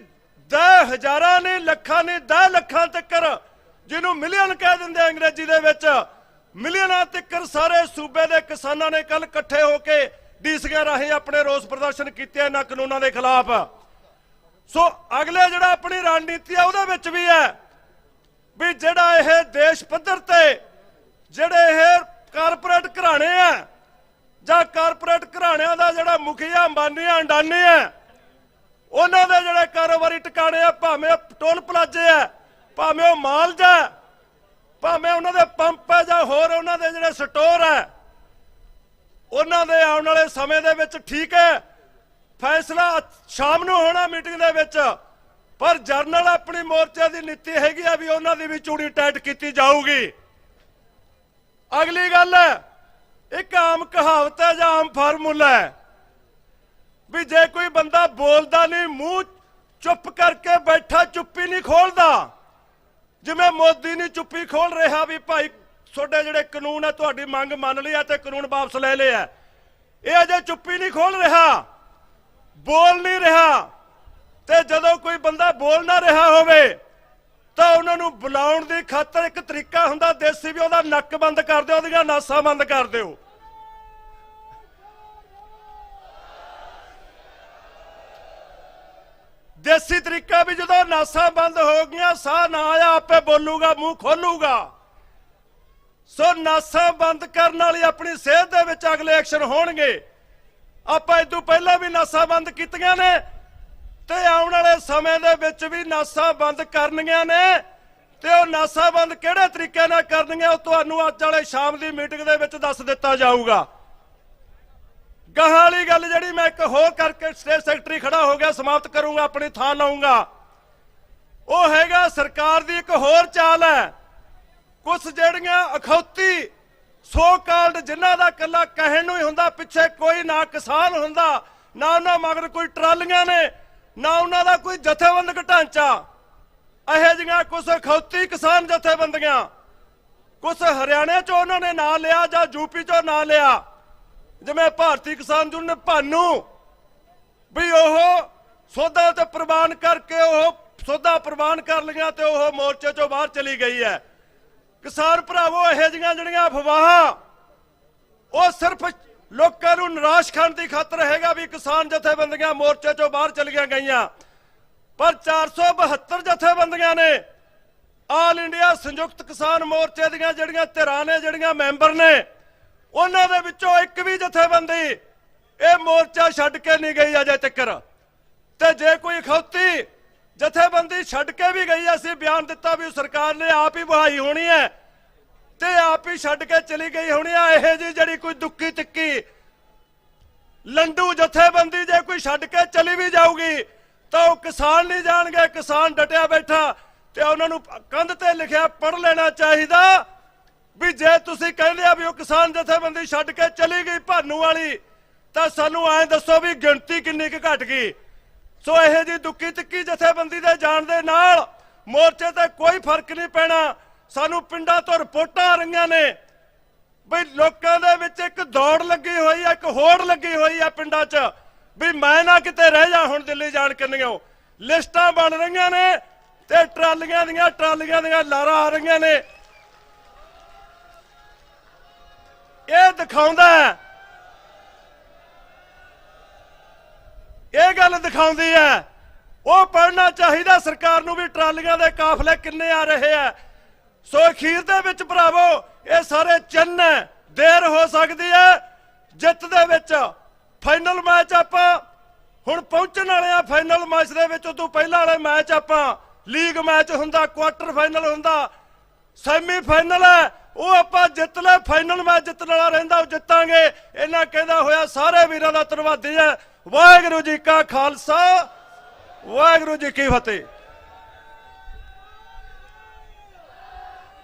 10 ਹਜ਼ਾਰਾਂ ਨਹੀਂ, ਲੱਖਾਂ ਨਹੀਂ, 10 ਲੱਖਾਂ ਤੱਕ, ਜਿਹਨੂੰ ਮਿਲੀਅਨ ਕਹਿ ਦਿੰਦੇ ਅੰਗਰੇਜ਼ੀ ਦੇ ਵਿੱਚ, ਮਿਲੀਅਨਾਂ ਤੱਕ ਸਾਰੇ ਸੂਬੇ ਦੇ ਕਿਸਾਨਾਂ ਨੇ ਕੱਲ ਇਕੱਠੇ ਹੋ ਕੇ ਡੀਸੀਆਂ ਰਾਹੀਂ ਆਪਣੇ ਰੋਸ ਪ੍ਰਦਰਸ਼ਨ ਕੀਤੇ ਇਹਨਾਂ ਕਾਨੂੰਨਾਂ ਦੇ ਖਿਲਾਫ। ਸੋ ਅਗਲੇ ਜਿਹੜਾ ਆਪਣੀ ਰਣਨੀਤੀ ਆ ਉਹਦੇ ਵਿੱਚ ਵੀ ਹੈ ਵੀ ਜਿਹੜਾ ਇਹ ਦੇਸ਼ ਪੱਧਰ ਤੇ ਜਿਹੜੇ ਇਹ ਕਾਰਪੋਰੇਟ ਘਰਾਣੇ ਆ ਜਾਂ ਕਾਰਪੋਰੇਟ ਘਰਾਣਿਆਂ ਦਾ ਜਿਹੜਾ ਮੁਖੀਆ ਅੰਬਾਨੀ ਆ, ਅੰਡਾਨੀ ਆ, ਉਹਨਾਂ ਦੇ ਜਿਹੜੇ ਕਾਰੋਬਾਰੀ ਟਿਕਾਣੇ ਆ, ਭਾਵੇਂ ਟੋਲ ਪਲਾਜ਼ੇ ਆ, ਭਾਵੇਂ ਉਹ ਮਾਲ ਜਾ, ਭਾਵੇਂ ਉਹਨਾਂ ਦੇ ਪੰਪ ਹੈ ਜਾਂ ਹੋਰ ਉਹਨਾਂ ਦੇ ਜਿਹੜੇ ਸਟੋਰ ਹੈ, ਉਹਨਾਂ ਦੇ ਆਉਣ ਵਾਲੇ ਸਮੇਂ ਦੇ ਵਿੱਚ ਠੀਕ ਹੈ फैसला शाम ਨੂੰ ਹੋਣਾ ਮੀਟਿੰਗ ਦੇ ਵਿੱਚ, ਪਰ ਜਰਨਲ ਆਪਣੀ ਮੋਰਚੇ ਦੀ ਨੀਤੀ ਹੈਗੀ ਆ ਵੀ ਉਹਨਾਂ ਦੀ ਵੀ ਚੂੜੀ ਟਾਈਟ ਕੀਤੀ ਜਾਊਗੀ। ਅਗਲੀ ਗੱਲ ਹੈ, ਇੱਕ ਆਮ ਕਹਾਵਤ ਹੈ ਜਾਂ ਆਮ ਫਾਰਮੂਲਾ ਹੈ ਵੀ ਜੇ ਕੋਈ ਬੰਦਾ ਬੋਲਦਾ ਨਹੀਂ, ਮੂੰਹ ਚੁੱਪ ਕਰਕੇ ਬੈਠਾ, ਚੁੱਪੀ ਨਹੀਂ ਖੋਲਦਾ, ਜਿਵੇਂ ਮੋਦੀ ਨਹੀਂ ਚੁੱਪੀ ਖੋਲ ਰਿਹਾ ਵੀ ਭਾਈ ਤੁਹਾਡੇ ਜਿਹੜੇ ਕਾਨੂੰਨ ਹੈ ਤੁਹਾਡੀ ਮੰਗ ਮੰਨ ਲਈ ਹੈ ਤੇ ਕਾਨੂੰਨ ਵਾਪਸ ਲੈ ਲਿਆ, ਇਹ ਅਜੇ ਚੁੱਪੀ ਨਹੀਂ ਖੋਲ ਰਿਹਾ, ਬੋਲ ਨਹੀਂ ਰਿਹਾ। ਤੇ ਜਦੋਂ ਕੋਈ ਬੰਦਾ ਬੋਲ ਨਾ ਰਿਹਾ ਹੋਵੇ ਤਾਂ ਉਹਨਾਂ ਨੂੰ ਬੁਲਾਉਣ ਦੀ ਖਾਤਰ ਇੱਕ ਤਰੀਕਾ ਹੁੰਦਾ ਦੇਸੀ, ਵੀ ਉਹਦਾ ਨੱਕ ਬੰਦ ਕਰ ਦਿਓ, ਉਹਦੀਆਂ ਨਾਸਾਂ ਬੰਦ ਕਰ ਦਿਓ। ਦੇਸੀ ਤਰੀਕਾ ਵੀ ਜਦੋਂ ਨਾਸਾਂ ਬੰਦ ਹੋ ਗਈਆਂ, ਸਾਹ ਨਾ ਆਇਆ, ਆਪੇ ਬੋਲੂਗਾ, ਮੂੰਹ ਖੋਲੂਗਾ। ਸੋ ਨਾਸਾਂ ਬੰਦ ਕਰਨ ਵਾਲੀ ਆਪਣੀ ਸਿਹਤ ਦੇ ਵਿੱਚ ਅਗਲੇ ਐਕਸ਼ਨ ਹੋਣਗੇ। ਆਪਾਂ ਇਸ ਤੋਂ ਪਹਿਲਾਂ ਵੀ ਨਾਸਾਂ ਬੰਦ ਕੀਤੀਆਂ ਨੇ ਤੇ ਆਉਣ ਵਾਲੇ ਸਮੇਂ ਦੇ ਵਿੱਚ ਵੀ ਨਾਸਾਂ ਬੰਦ ਕਰਨੀਆਂ ਨੇ। ਤੇ ਉਹ ਨਾਸਾਂ ਬੰਦ ਕਿਹੜੇ ਤਰੀਕੇ ਨਾਲ ਕਰਨੀਆਂ ਉਹ ਤੁਹਾਨੂੰ ਅੱਜ ਵਾਲੇ ਸ਼ਾਮ ਦੀ ਮੀਟਿੰਗ ਦੇ ਵਿੱਚ ਦੱਸ ਦਿੱਤਾ ਜਾਊਗਾ। ਗਾਹਾਂ ਵਾਲੀ ਗੱਲ ਜਿਹੜੀ ਮੈਂ ਇੱਕ ਹੋਰ ਕਰਕੇ ਸਟੇਟ ਸੈਕਟਰੀ ਖੜਾ ਹੋ ਗਿਆ, ਸਮਾਪਤ ਕਰੂੰਗਾ, ਆਪਣੀ ਥਾਂ ਲਾਉਂਗਾ, ਉਹ ਹੈਗਾ ਸਰਕਾਰ ਦੀ ਇੱਕ ਹੋਰ ਚਾਲ ਹੈ। ਕੁਝ ਜਿਹੜੀਆਂ ਅਖੌਤੀ ਸੋ ਕਾਲਡ ਜਿਨ੍ਹਾਂ ਦਾ ਕੱਲਾ ਕਹਿਣ ਨੂੰ ਹੀ ਹੁੰਦਾ, ਪਿੱਛੇ ਕੋਈ ਨਾ ਕਿਸਾਨ ਹੁੰਦਾ, ਨਾ ਉਹਨਾਂ ਮਗਰ ਕੋਈ ਟਰਾਲੀਆਂ ਨੇ, ਨਾ ਉਹਨਾਂ ਦਾ ਕੋਈ ਜਥੇਬੰਦਕ ਢਾਂਚਾ। ਇਹੋ ਜਿਹੀਆਂ ਕੁਝ ਅਖੌਤੀ ਕਿਸਾਨ ਜਥੇਬੰਦੀਆਂ, ਕੁਝ ਹਰਿਆਣੇ ਚੋਂ ਉਹਨਾਂ ਨੇ ਨਾਂ ਲਿਆ ਜਾਂ ਯੂਪੀ ਚੋਂ ਨਾਂ ਲਿਆ, ਜਿਵੇਂ ਭਾਰਤੀ ਕਿਸਾਨ ਯੂਨੀਅਨ ਭਾਨੂ, ਵੀ ਉਹ ਸੌਦਾ ਤੇ ਪ੍ਰਵਾਨ ਕਰਕੇ ਉਹ ਸੌਦਾ ਪ੍ਰਵਾਨ ਕਰ ਲਿਆ ਤੇ ਉਹ ਮੋਰਚੇ ਚੋਂ ਬਾਹਰ ਚਲੀ ਗਈ ਹੈ। ਕਿਸਾਨ ਭਰਾਵੋ, ਇਹੋ ਜਿਹੀਆਂ ਜਿਹੜੀਆਂ ਅਫਵਾਹਾਂ ਉਹ ਸਿਰਫ ਲੋਕਾਂ ਨੂੰ ਨਿਰਾਸ਼ ਕਰਨ ਦੀ ਖਾਤਰ ਹੈਗਾ ਵੀ ਕਿਸਾਨ ਜਥੇਬੰਦੀਆਂ ਮੋਰਚੇ ਚੋਂ ਬਾਹਰ ਚਲੀਆਂ ਗਈਆਂ, ਪਰ 472 ਜਥੇਬੰਦੀਆਂ ਨੇ ਆਲ ਇੰਡੀਆ ਸੰਯੁਕਤ ਕਿਸਾਨ ਮੋਰਚੇ ਦੀਆਂ ਜਿਹੜੀਆਂ ਧਿਰਾਂ ਨੇ, ਜਿਹੜੀਆਂ ਮੈਂਬਰ ਨੇ, ਉਹਨਾਂ ਦੇ ਵਿੱਚੋਂ ਇੱਕ ਵੀ ਜਥੇਬੰਦੀ ਇਹ ਮੋਰਚਾ ਛੱਡ ਕੇ ਨਹੀਂ ਗਈ ਅਜੇ ਤੱਕ। ਤੇ ਜੇ ਕੋਈ ਅਖੌਤੀ ਜਥੇਬੰਦੀ ਛੱਡ ਕੇ ਵੀ ਗਈ, ਅਸੀਂ ਬਿਆਨ ਦਿੱਤਾ ਵੀ ਸਰਕਾਰ ਨੇ ਆਪ ਹੀ ਬਹਾਈ ਹੋਣੀ ਹੈ ਤੇ ਆਪ ਹੀ ਛੱਡ ਕੇ ਚਲੀ ਗਈ ਹੋਣੀ ਹੈ। ਇਹ ਜੀ ਜਿਹੜੀ ਕੋਈ ਦੁੱਕੀ ਤਿੱਕੀ ਲੰਡੂ ਜਥੇਬੰਦੀ ਜੇ ਕੋਈ ਛੱਡ ਕੇ ਚਲੀ ਵੀ ਜਾਊਗੀ ਤਾਂ ਉਹ ਕਿਸਾਨ ਨਹੀਂ ਜਾਣਗੇ। ਕਿਸਾਨ ਡਟਿਆ ਬੈਠਾ ਤੇ ਉਹਨਾਂ ਨੂੰ ਕੰਧ ਤੇ ਲਿਖਿਆ ਪੜ੍ਹ ਲੈਣਾ ਚਾਹੀਦਾ ਵੀ ਜੇ ਤੁਸੀਂ ਕਹਿੰਦੇ ਆ ਵੀ ਉਹ ਕਿਸਾਨ ਜਥੇਬੰਦੀ ਛੱਡ ਕੇ ਚਲੀ ਗਈ ਭਾਨੂ ਵਾਲੀ, ਤਾਂ ਸਾਨੂੰ ਐਂ ਦੱਸੋ ਵੀ ਗਿਣਤੀ ਕਿੰਨੀ ਕੁ ਘਟ ਗਈ। ਸੋ ਇਹ ਜੀ ਦੁੱਕੀ ਤਿੱਕੀ ਜਥੇਬੰਦੀ ਦੇ ਜਾਣ ਦੇ ਨਾਲ ਮੋਰਚੇ ਤੇ ਕੋਈ ਫਰਕ ਨਹੀਂ ਪੈਣਾ। ਸਾਨੂੰ ਪਿੰਡਾਂ ਤੋਂ ਰਿਪੋਰਟਾਂ ਆ ਰਹੀਆਂ ਨੇ ਵੀ ਲੋਕਾਂ ਦੇ ਵਿੱਚ ਇੱਕ ਦੌੜ ਲੱਗੀ ਹੋਈ ਹੈ, ਇੱਕ ਹੋੜ ਲੱਗੀ ਹੋਈ ਹੈ ਪਿੰਡਾਂ 'ਚ ਵੀ ਮੈਂ ਨਾ ਕਿਤੇ ਰਹਿ ਜਾ ਹੁਣ ਦਿੱਲੀ ਜਾਣ ਕੰਨਿਓ। ਲਿਸਟਾਂ ਬਣ ਰਹੀਆਂ ਨੇ ਤੇ ਟਰਾਲੀਆਂ ਦੀਆਂ ਲਾਰਾਂ ਆ ਰਹੀਆਂ ਨੇ। ਇਹ ਦਿਖਾਉਂਦਾ, ਇਹ ਗੱਲ ਦਿਖਾਉਂਦੀ ਹੈ। ਉਹ ਪੜ੍ਹਨਾ ਚਾਹੀਦਾ ਸਰਕਾਰ ਨੂੰ ਵੀ ਟਰਾਲੀਆਂ ਦੇ ਕਾਫਲੇ ਕਿੰਨੇ ਆ ਰਹੇ ਆ। ਸੋ ਅਖੀਰ ਦੇ ਵਿੱਚ ਭਰਾਵੋ ਇਹ ਸਾਰੇ ਚਿੰਨ ਹੈ, ਦੇਰ ਹੋ ਸਕਦੀ ਹੈ ਜਿੱਤ ਦੇ ਵਿੱਚ। ਫਾਈਨਲ ਮੈਚ ਆਪਾਂ ਹੁਣ ਪਹੁੰਚਣ ਵਾਲੇ ਆ। ਫਾਈਨਲ ਮੈਚ ਦੇ ਵਿੱਚ ਉਦੋਂ ਪਹਿਲਾਂ ਵਾਲੇ ਮੈਚ ਆਪਾਂ ਲੀਗ ਮੈਚ ਹੁੰਦਾ, ਕੁਆਟਰ ਫਾਈਨਲ ਹੁੰਦਾ, ਸੈਮੀ ਫਾਈਨਲ ਹੈ, ਉਹ ਆਪਾਂ ਜਿੱਤ ਲੈ। ਫਾਈਨਲ ਮੈਚ ਜਿੱਤਣ ਵਾਲਾ ਰਹਿੰਦਾ ਉਹ ਜਿੱਤਾਂਗੇ। ਇਹਨਾਂ ਕਹਿੰਦਾ ਹੋਇਆ ਸਾਰੇ ਵੀਰਾਂ ਦਾ ਧੰਨਵਾਦੀ ਹੈ। ਵਾਹਿਗੁਰੂ ਜੀ ਕਾ ਖਾਲਸਾ, ਵਾਹਿਗੁਰੂ ਜੀ ਕੀ ਫਤਿਹ।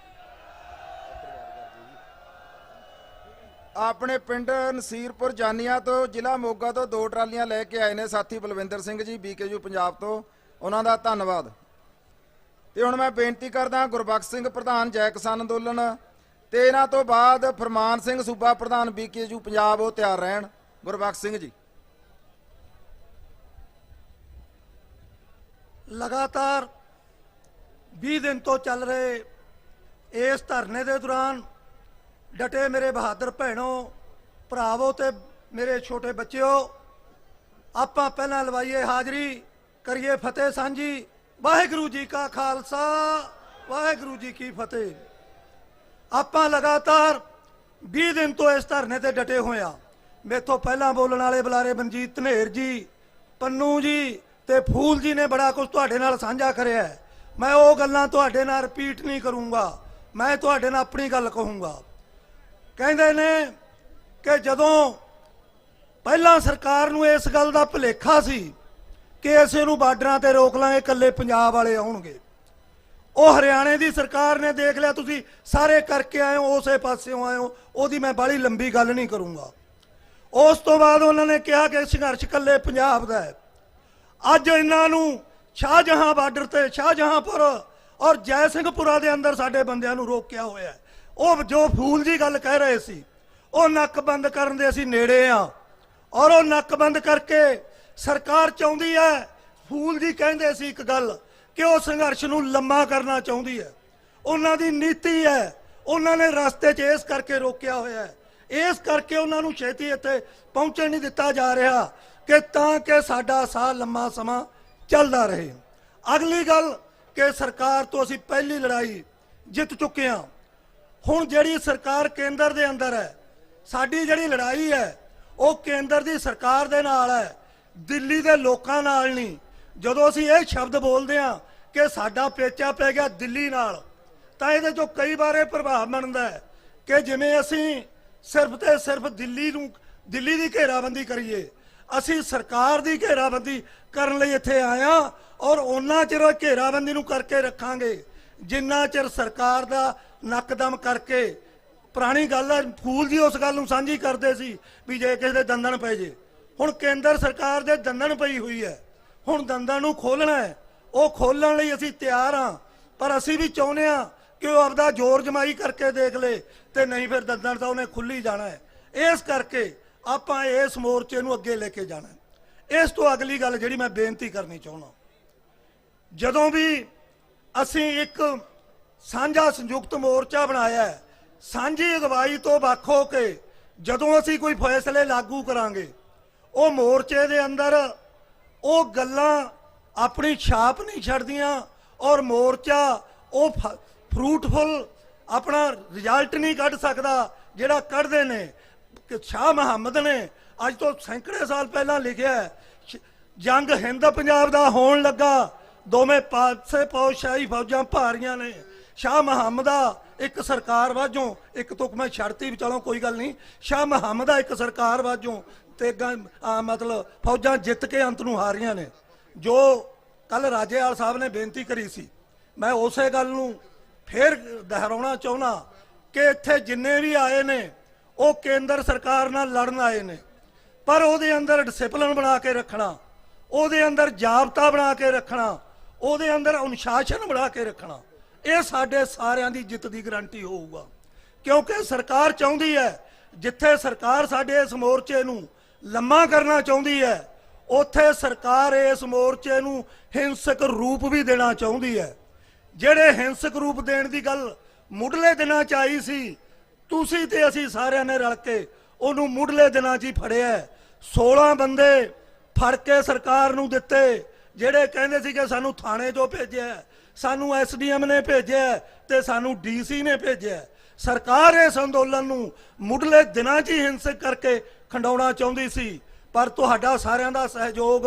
ਆਪਣੇ ਪਿੰਡ ਨਸੀਰਪੁਰ ਜਾਨੀਆਂ ਤੋਂ ਜ਼ਿਲ੍ਹਾ ਮੋਗਾ ਤੋਂ 2 ਟਰਾਲੀਆਂ ਲੈ ਕੇ ਆਏ ਨੇ ਸਾਥੀ ਬਲਵਿੰਦਰ ਸਿੰਘ ਜੀ BKU ਪੰਜਾਬ ਤੋਂ, ਉਹਨਾਂ ਦਾ ਧੰਨਵਾਦ। ਤੇ ਹੁਣ ਮੈਂ ਬੇਨਤੀ ਕਰਦਾ ਗੁਰਬਖਸ਼ ਸਿੰਘ ਪ੍ਰਧਾਨ ਜੈ ਕਿਸਾਨ ਅੰਦੋਲਨ ਤੇ ਇਹਨਾਂ ਤੋਂ ਬਾਅਦ ਫਰਮਾਨ ਸਿੰਘ ਸੂਬਾ ਪ੍ਰਧਾਨ BKU ਪੰਜਾਬ, ਉਹ ਤਿਆਰ ਰਹਿਣ। ਗੁਰਬਖਸ਼ ਸਿੰਘ ਜੀ। ਲਗਾਤਾਰ 20 ਦਿਨ ਤੋਂ ਚੱਲ ਰਹੇ ਇਸ ਧਰਨੇ ਦੇ ਦੌਰਾਨ ਡਟੇ ਮੇਰੇ ਬਹਾਦਰ ਭੈਣੋ, ਭਰਾਵੋ ਤੇ ਮੇਰੇ ਛੋਟੇ ਬੱਚਿਓ, ਆਪਾਂ ਪਹਿਲਾਂ ਲਵਾਈਏ ਹਾਜ਼ਰੀ, ਕਰੀਏ ਫਤਿਹ ਸਾਂਝੀ। ਵਾਹਿਗੁਰੂ ਜੀ ਕਾ ਖਾਲਸਾ, ਵਾਹਿਗੁਰੂ ਜੀ ਕੀ ਫਤਿਹ। ਆਪਾਂ ਲਗਾਤਾਰ 20 ਦਿਨ ਤੋਂ ਇਸ ਧਰਨੇ ਤੇ ਡਟੇ ਹੋਏ ਆ। ਮੇਥੋਂ ਪਹਿਲਾਂ ਬੋਲਣ ਵਾਲੇ ਬੁਲਾਰੇ ਮਨਜੀਤ ਧਨੇਰ ਜੀ, ਪੰਨੂ ਜੀ ਤੇ ਫੂਲ ਜੀ ਨੇ ਬੜਾ ਕੁਝ ਤੁਹਾਡੇ ਨਾਲ ਸਾਂਝਾ ਕਰਿਆ। ਮੈਂ ਉਹ ਗੱਲਾਂ ਤੁਹਾਡੇ ਨਾਲ ਰਿਪੀਟ ਨਹੀਂ ਕਰੂੰਗਾ, ਮੈਂ ਤੁਹਾਡੇ ਨਾਲ ਆਪਣੀ ਗੱਲ ਕਹੂੰਗਾ। ਕਹਿੰਦੇ ਨੇ ਕਿ ਜਦੋਂ ਪਹਿਲਾਂ ਸਰਕਾਰ ਨੂੰ ਇਸ ਗੱਲ ਦਾ ਭੁਲੇਖਾ ਸੀ ਕਿ ਅਸੀਂ ਉਹਨੂੰ ਬਾਰਡਰਾਂ ਤੇ ਰੋਕ ਲਾਂਗੇ, ਇਕੱਲੇ ਪੰਜਾਬ ਵਾਲੇ ਆਉਣਗੇ। ਉਹ ਹਰਿਆਣੇ ਦੀ ਸਰਕਾਰ ਨੇ ਦੇਖ ਲਿਆ, ਤੁਸੀਂ ਸਾਰੇ ਕਰਕੇ ਆਏ ਹੋ, ਉਸੇ ਪਾਸਿਓਂ ਆਏ ਹੋ, ਉਹਦੀ ਮੈਂ ਬਾਹਲੀ ਲੰਬੀ ਗੱਲ ਨਹੀਂ ਕਰੂੰਗਾ। ਉਸ ਤੋਂ ਬਾਅਦ ਉਹਨਾਂ ਨੇ ਕਿਹਾ ਕਿ ਸੰਘਰਸ਼ ਇਕੱਲੇ ਪੰਜਾਬ ਦਾ ਹੈ। ਅੱਜ ਇਹਨਾਂ ਨੂੰ ਸ਼ਾਹਜਹਾਂ ਬਾਰਡਰ ਤੇ, ਸ਼ਾਹਜਹਾਂਪੁਰ ਔਰ ਜੈ ਸਿੰਘਪੁਰਾ ਦੇ ਅੰਦਰ ਸਾਡੇ ਬੰਦਿਆਂ ਨੂੰ ਰੋਕਿਆ ਹੋਇਆ ਹੈ। ਉਹ ਜੋ ਫੂਲ ਜੀ ਗੱਲ ਕਹਿ ਰਹੇ ਸੀ, ਉਹ ਨੱਕ ਬੰਦ ਕਰਨ ਦੇ ਅਸੀਂ ਨੇੜੇ ਆ, ਔਰ ਉਹ ਨੱਕ ਬੰਦ ਕਰਕੇ ਸਰਕਾਰ ਚਾਹੁੰਦੀ ਹੈ। ਫੂਲ ਜੀ ਕਹਿੰਦੇ ਸੀ ਇੱਕ ਗੱਲ ਕਿ ਉਹ ਸੰਘਰਸ਼ ਨੂੰ ਲੰਮਾ ਕਰਨਾ ਚਾਹੁੰਦੀ ਹੈ, ਉਹਨਾਂ ਦੀ ਨੀਤੀ ਹੈ। ਉਹਨਾਂ ਨੇ ਰਸਤੇ 'ਚ ਇਸ ਕਰਕੇ ਰੋਕਿਆ ਹੋਇਆ ਹੈ, ਇਸ ਕਰਕੇ ਉਹਨਾਂ ਨੂੰ ਛੇਤੀ ਇੱਥੇ ਪਹੁੰਚਣ ਨਹੀਂ ਦਿੱਤਾ ਜਾ ਰਿਹਾ ਕਿ ਤਾਂ ਕਿ ਸਾਡਾ ਸਾਹ ਲੰਮਾ ਸਮਾਂ ਚੱਲਦਾ ਰਹੇ। ਅਗਲੀ ਗੱਲ ਕਿ ਸਰਕਾਰ ਤੋਂ ਅਸੀਂ ਪਹਿਲੀ ਲੜਾਈ ਜਿੱਤ ਚੁੱਕੇ ਹਾਂ। ਹੁਣ ਜਿਹੜੀ ਸਰਕਾਰ ਕੇਂਦਰ ਦੇ ਅੰਦਰ ਹੈ, ਸਾਡੀ ਜਿਹੜੀ ਲੜਾਈ ਹੈ ਉਹ ਕੇਂਦਰ ਦੀ ਸਰਕਾਰ ਦੇ ਨਾਲ ਹੈ, ਦਿੱਲੀ ਦੇ ਲੋਕਾਂ ਨਾਲ ਨਹੀਂ। ਜਦੋਂ ਅਸੀਂ ਇਹ ਸ਼ਬਦ ਬੋਲਦੇ ਹਾਂ ਕਿ ਸਾਡਾ ਪੇਚਾ ਪੈ ਗਿਆ ਦਿੱਲੀ ਨਾਲ, ਤਾਂ ਇਹਦੇ ਚੋਂ ਕਈ ਵਾਰ ਇਹ ਪ੍ਰਭਾਵ ਬਣਦਾ ਹੈ ਕਿ ਜਿਵੇਂ ਅਸੀਂ ਸਿਰਫ ਤੇ ਸਿਰਫ ਦਿੱਲੀ ਦੀ ਘੇਰਾਬੰਦੀ ਕਰੀਏ। ਅਸੀਂ ਸਰਕਾਰ ਦੀ ਘੇਰਾਬੰਦੀ ਕਰਨ ਲਈ ਇੱਥੇ ਆਏ ਹਾਂ, ਔਰ ਉਹਨਾਂ ਚਿਰ ਘੇਰਾਬੰਦੀ ਨੂੰ ਕਰਕੇ ਰੱਖਾਂਗੇ ਜਿੰਨਾ ਚਿਰ ਸਰਕਾਰ ਦਾ ਨੱਕਦਮ ਕਰਕੇ। ਪੁਰਾਣੀ ਗੱਲ ਹੈ, ਫੂਲ ਜੀ ਉਸ ਗੱਲ ਨੂੰ ਸਾਂਝੀ ਕਰਦੇ ਸੀ ਵੀ ਜੇ ਕਿਸੇ ਦੇ ਦੰਦਣ ਪੈ ਜੇ। ਹੁਣ ਕੇਂਦਰ ਸਰਕਾਰ ਦੇ ਦੰਦਣ ਪਈ ਹੋਈ ਹੈ, ਹੁਣ ਦੰਦਾਂ ਨੂੰ ਖੋਲਣਾ ਹੈ। ਉਹ ਖੋਲਣ ਲਈ ਅਸੀਂ ਤਿਆਰ ਹਾਂ, ਪਰ ਅਸੀਂ ਵੀ ਚਾਹੁੰਦੇ ਹਾਂ ਕਿ ਉਹ ਆਪਦਾ ਜ਼ੋਰ ਜਮਾਈ ਕਰਕੇ ਦੇਖ ਲੇ, ਤੇ ਨਹੀਂ ਫਿਰ ਦੰਦਣ ਤਾਂ ਉਹਨੇ ਖੁੱਲੀ ਜਾਣਾ ਹੈ। ਇਸ ਕਰਕੇ ਆਪਾਂ ਇਸ ਮੋਰਚੇ ਨੂੰ ਅੱਗੇ ਲੈ ਕੇ ਜਾਣਾ ਹੈ। ਇਸ ਤੋਂ ਅਗਲੀ ਗੱਲ ਜਿਹੜੀ ਮੈਂ ਬੇਨਤੀ ਕਰਨੀ ਚਾਹੁੰਦਾ, ਜਦੋਂ ਵੀ ਅਸੀਂ ਇੱਕ ਸਾਂਝਾ ਸੰਯੁਕਤ ਮੋਰਚਾ ਬਣਾਇਆ ਹੈ, ਸਾਂਝੀ ਅਗਵਾਈ ਤੋਂ ਵੱਖ ਹੋ ਕੇ ਜਦੋਂ ਅਸੀਂ ਕੋਈ ਫੈਸਲੇ ਲਾਗੂ ਕਰਾਂਗੇ, ਉਹ ਮੋਰਚੇ ਦੇ ਅੰਦਰ ਉਹ ਗੱਲਾਂ ਆਪਣੀ ਛਾਪ ਨਹੀਂ ਛੱਡਦੀਆਂ, ਔਰ ਮੋਰਚਾ ਉਹ ਫਰੂਟਫੁਲ ਆਪਣਾ ਰਿਜ਼ਲਟ ਨਹੀਂ ਕੱਢ ਸਕਦਾ ਜਿਹੜਾ ਕੱਢਦੇ ਨੇ। ਕਿ ਸ਼ਾਹ ਮੁਹੰਮਦ ਨੇ ਅੱਜ ਤੋਂ ਸੈਂਕੜੇ ਸਾਲ ਪਹਿਲਾਂ ਲਿਖਿਆ ਹੈ, ਜੰਗ ਹਿੰਦ ਪੰਜਾਬ ਦਾ ਹੋਣ ਲੱਗਾ, ਦੋਵੇਂ ਪਾਸੇ ਪਾਤਸ਼ਾਹੀ ਫੌਜਾਂ ਭਾਰੀਆਂ ਨੇ। ਸ਼ਾਹ ਮੁਹੰਮਦ ਦਾ ਇੱਕ ਸਰਕਾਰ ਵਾਜੋਂ, ਇੱਕ ਤੁਕ ਮੈਂ ਛੱਡਤੀ ਵਿਚਾਲੋਂ ਕੋਈ ਗੱਲ ਨਹੀਂ, ਸ਼ਾਹ ਮੁਹੰਮਦ ਦਾ ਇੱਕ ਸਰਕਾਰ ਵਾਜੋਂ ਤੇ ਮਤਲਬ ਫੌਜਾਂ ਜਿੱਤ ਕੇ ਅੰਤ ਨੂੰ ਹਾਰੀਆਂ ਨੇ। ਜੋ ਕੱਲ ਰਾਜੇਵਾਲ ਸਾਹਿਬ ਨੇ ਬੇਨਤੀ ਕਰੀ ਸੀ, ਮੈਂ ਉਸੇ ਗੱਲ ਨੂੰ ਫੇਰ ਦੁਹਰਾਉਣਾ ਚਾਹੁੰਦਾ ਕਿ ਇੱਥੇ ਜਿੰਨੇ ਵੀ ਆਏ ਨੇ ਉਹ ਕੇਂਦਰ ਸਰਕਾਰ ਨਾਲ ਲੜਨ ਆਏ ਨੇ, ਪਰ ਉਹਦੇ ਅੰਦਰ ਡਿਸਪਲਿਨ ਬਣਾ ਕੇ ਰੱਖਣਾ, ਉਹਦੇ ਅੰਦਰ ਜਾਬਤਾ ਬਣਾ ਕੇ ਰੱਖਣਾ, ਉਹਦੇ ਅੰਦਰ ਅਨੁਸ਼ਾਸਨ ਬਣਾ ਕੇ ਰੱਖਣਾ, ਇਹ ਸਾਡੇ ਸਾਰਿਆਂ ਦੀ ਜਿੱਤ ਦੀ ਗਾਰੰਟੀ ਹੋਊਗਾ। ਕਿਉਂਕਿ ਸਰਕਾਰ ਚਾਹੁੰਦੀ ਹੈ, ਜਿੱਥੇ ਸਰਕਾਰ ਸਾਡੇ ਇਸ ਮੋਰਚੇ ਨੂੰ ਲੰਮਾ ਕਰਨਾ ਚਾਹੁੰਦੀ ਹੈ, ਉੱਥੇ ਸਰਕਾਰ ਇਸ ਮੋਰਚੇ ਨੂੰ ਹਿੰਸਕ ਰੂਪ ਵੀ ਦੇਣਾ ਚਾਹੁੰਦੀ ਹੈ। ਜਿਹੜੇ ਹਿੰਸਕ ਰੂਪ ਦੇਣ ਦੀ ਗੱਲ ਮੁੱਢਲੇ ਦਿਨਾਂ 'ਚ ਆਈ ਸੀ, ਤੁਸੀਂ ਤੇ ਅਸੀਂ ਸਾਰਿਆਂ ਨੇ ਰਲ ਕੇ ਉਹਨੂੰ ਮੁੱਢਲੇ ਦਿਨਾਂ 'ਚ ਹੀ ਫੜਿਆ। 16 ਬੰਦੇ ਫੜ ਕੇ ਸਰਕਾਰ ਨੂੰ ਦਿੱਤੇ, ਜਿਹੜੇ ਕਹਿੰਦੇ ਸੀ ਕਿ ਸਾਨੂੰ ਥਾਣੇ 'ਚੋਂ ਭੇਜਿਆ, ਸਾਨੂੰ ਐਸਡੀਐਮ ਨੇ ਭੇਜਿਆ ਤੇ ਸਾਨੂੰ ਡੀਸੀ ਨੇ ਭੇਜਿਆ। ਸਰਕਾਰ ਇਸ ਅੰਦੋਲਨ ਨੂੰ ਮੁੱਢਲੇ ਦਿਨਾਂ 'ਚ ਹੀ ਹਿੰਸਕ ਕਰਕੇ ਖੰਡਾਉਣਾ ਚਾਹੁੰਦੀ ਸੀ, ਪਰ ਤੁਹਾਡਾ ਸਾਰਿਆਂ ਦਾ ਸਹਿਯੋਗ,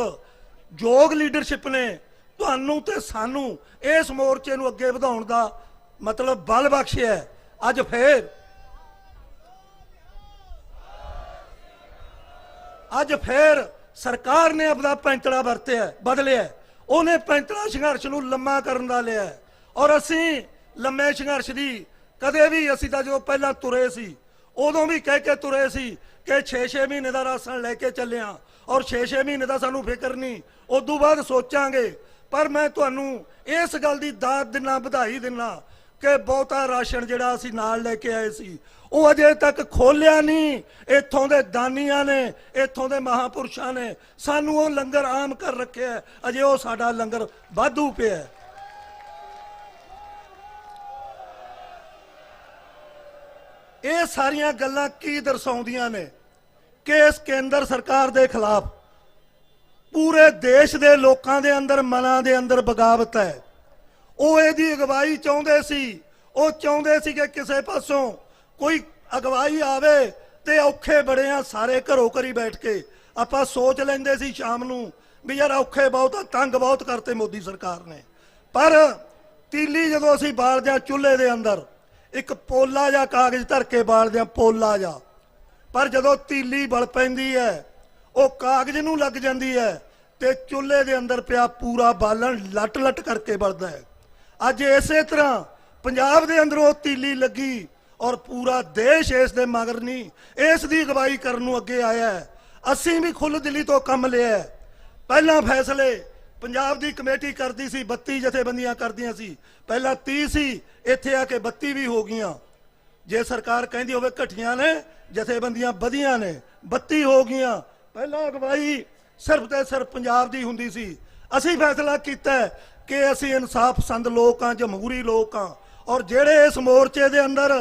ਯੋਗ ਲੀਡਰਸ਼ਿਪ ਨੇ ਤੁਹਾਨੂੰ ਤੇ ਸਾਨੂੰ ਇਸ ਮੋਰਚੇ ਨੂੰ ਅੱਗੇ ਵਧਾਉਣ ਦਾ ਮਤਲਬ ਬਲ ਬਖਸ਼ਿਆ। ਅੱਜ ਫੇਰ ਸਰਕਾਰ ਨੇ ਆਪਣਾ ਪੈਂਤੜਾ ਵਰਤਿਆ, ਬਦਲਿਆ। ਉਹਨੇ ਪੈਂਤੜਾ ਸੰਘਰਸ਼ ਨੂੰ ਲੰਮਾ ਕਰਨ ਦਾ ਲਿਆ, ਔਰ ਅਸੀਂ ਲੰਮੇ ਸੰਘਰਸ਼ ਦੀ ਕਦੇ ਵੀ, ਅਸੀਂ ਤਾਂ ਜਦੋਂ ਪਹਿਲਾਂ ਤੁਰੇ ਸੀ ਉਦੋਂ ਵੀ ਕਹਿ ਕੇ ਤੁਰੇ ਸੀ ਕਿ 6-6 ਮਹੀਨੇ ਦਾ ਰਾਸ਼ਨ ਲੈ ਕੇ ਚੱਲਿਆ, ਔਰ 6-6 ਮਹੀਨੇ ਦਾ ਸਾਨੂੰ ਫਿਕਰ ਨਹੀਂ, ਉਦੋਂ ਬਾਅਦ ਸੋਚਾਂਗੇ। ਪਰ ਮੈਂ ਤੁਹਾਨੂੰ ਇਸ ਗੱਲ ਦੀ ਦਾਤ ਦਿੰਦਾ, ਵਧਾਈ ਦਿੰਦਾ ਕਿ ਬਹੁਤਾ ਰਾਸ਼ਨ ਜਿਹੜਾ ਅਸੀਂ ਨਾਲ ਲੈ ਕੇ ਆਏ ਸੀ ਉਹ ਅਜੇ ਤੱਕ ਖੋਲਿਆ ਨਹੀਂ। ਇੱਥੋਂ ਦੇ ਦਾਨੀਆਂ ਨੇ, ਇੱਥੋਂ ਦੇ ਮਹਾਪੁਰਸ਼ਾਂ ਨੇ ਸਾਨੂੰ ਉਹ ਲੰਗਰ ਆਮ ਕਰ ਰੱਖਿਆ, ਅਜੇ ਉਹ ਸਾਡਾ ਲੰਗਰ ਵਾਧੂ ਪਿਆ। ਇਹ ਸਾਰੀਆਂ ਗੱਲਾਂ ਕੀ ਦਰਸਾਉਂਦੀਆਂ ਨੇ ਕਿ ਇਸ ਕੇਂਦਰ ਸਰਕਾਰ ਦੇ ਖਿਲਾਫ ਪੂਰੇ ਦੇਸ਼ ਦੇ ਲੋਕਾਂ ਦੇ ਅੰਦਰ, ਮਨਾਂ ਦੇ ਅੰਦਰ ਬਗਾਵਤ ਹੈ। ਉਹ ਇਹਦੀ ਅਗਵਾਈ ਚਾਹੁੰਦੇ ਸੀ, ਉਹ ਚਾਹੁੰਦੇ ਸੀ ਕਿ ਕਿਸੇ ਪਾਸੋਂ ਕੋਈ ਅਗਵਾਈ ਆਵੇ ਤੇ ਔਖੇ ਬੜੇ ਆ ਸਾਰੇ ਘਰੋਂ ਘਰੀ ਬੈਠ ਕੇ। ਆਪਾਂ ਸੋਚ ਲੈਂਦੇ ਸੀ ਸ਼ਾਮ ਨੂੰ ਵੀ ਯਾਰ ਔਖੇ ਬਹੁਤ ਆ, ਤੰਗ ਬਹੁਤ ਕਰਤੇ ਮੋਦੀ ਸਰਕਾਰ ਨੇ, ਪਰ ਤੀਲੀ ਜਦੋਂ ਅਸੀਂ ਬਾਲਦੇ ਹਾਂ ਚੁੱਲ੍ਹੇ ਦੇ ਅੰਦਰ, ਇੱਕ ਪੋਲਾ ਜਿਹਾ ਕਾਗਜ਼ ਧਰ ਕੇ ਬਾਲਦੇ ਹਾਂ, ਪੋਲਾ ਜਿਹਾ, ਪਰ ਜਦੋਂ ਤੀਲੀ ਬਲ ਪੈਂਦੀ ਹੈ ਉਹ ਕਾਗਜ਼ ਨੂੰ ਲੱਗ ਜਾਂਦੀ ਹੈ ਤੇ ਚੁੱਲ੍ਹੇ ਦੇ ਅੰਦਰ ਪਿਆ ਪੂਰਾ ਬਾਲਣ ਲੱਟ ਲੱਟ ਕਰਕੇ ਬਲਦਾ ਹੈ। ਅੱਜ ਇਸੇ ਤਰ੍ਹਾਂ ਪੰਜਾਬ ਦੇ ਅੰਦਰੋਂ ਤੀਲੀ ਲੱਗੀ ਔਰ ਪੂਰਾ ਦੇਸ਼ ਇਸ ਦੇ ਮਗਰ ਨਹੀਂ, ਇਸ ਦੀ ਅਗਵਾਈ ਕਰਨ ਨੂੰ ਅੱਗੇ ਆਇਆ ਹੈ। ਅਸੀਂ ਵੀ ਖੁੱਲ੍ਹ ਦਿਲੀ ਤੋਂ ਕੰਮ ਲਿਆ ਹੈ। ਪਹਿਲਾਂ ਫੈਸਲੇ ਪੰਜਾਬ ਦੀ ਕਮੇਟੀ ਕਰਦੀ ਸੀ, 32 ਜਥੇਬੰਦੀਆਂ ਕਰਦੀਆਂ ਸੀ, ਪਹਿਲਾਂ 30 ਸੀ, ਇੱਥੇ ਆ ਕੇ 32 ਵੀ ਹੋ ਗਈਆਂ। ਜੇ ਸਰਕਾਰ ਕਹਿੰਦੀ ਹੋਵੇ ਘਟੀਆਂ ਨੇ, ਜਥੇਬੰਦੀਆਂ ਵਧੀਆਂ ਨੇ, 32 ਹੋ ਗਈਆਂ। ਪਹਿਲਾਂ ਅਗਵਾਈ ਸਿਰਫ ਤੇ ਸਿਰਫ ਪੰਜਾਬ ਦੀ ਹੁੰਦੀ ਸੀ। ਅਸੀਂ ਫੈਸਲਾ ਕੀਤਾ ਕਿ ਅਸੀਂ ਇਨਸਾਫ ਪਸੰਦ ਲੋਕ ਹਾਂ, ਜਮਹੂਰੀ ਲੋਕ ਹਾਂ, ਔਰ ਜਿਹੜੇ ਇਸ ਮੋਰਚੇ ਦੇ ਅੰਦਰ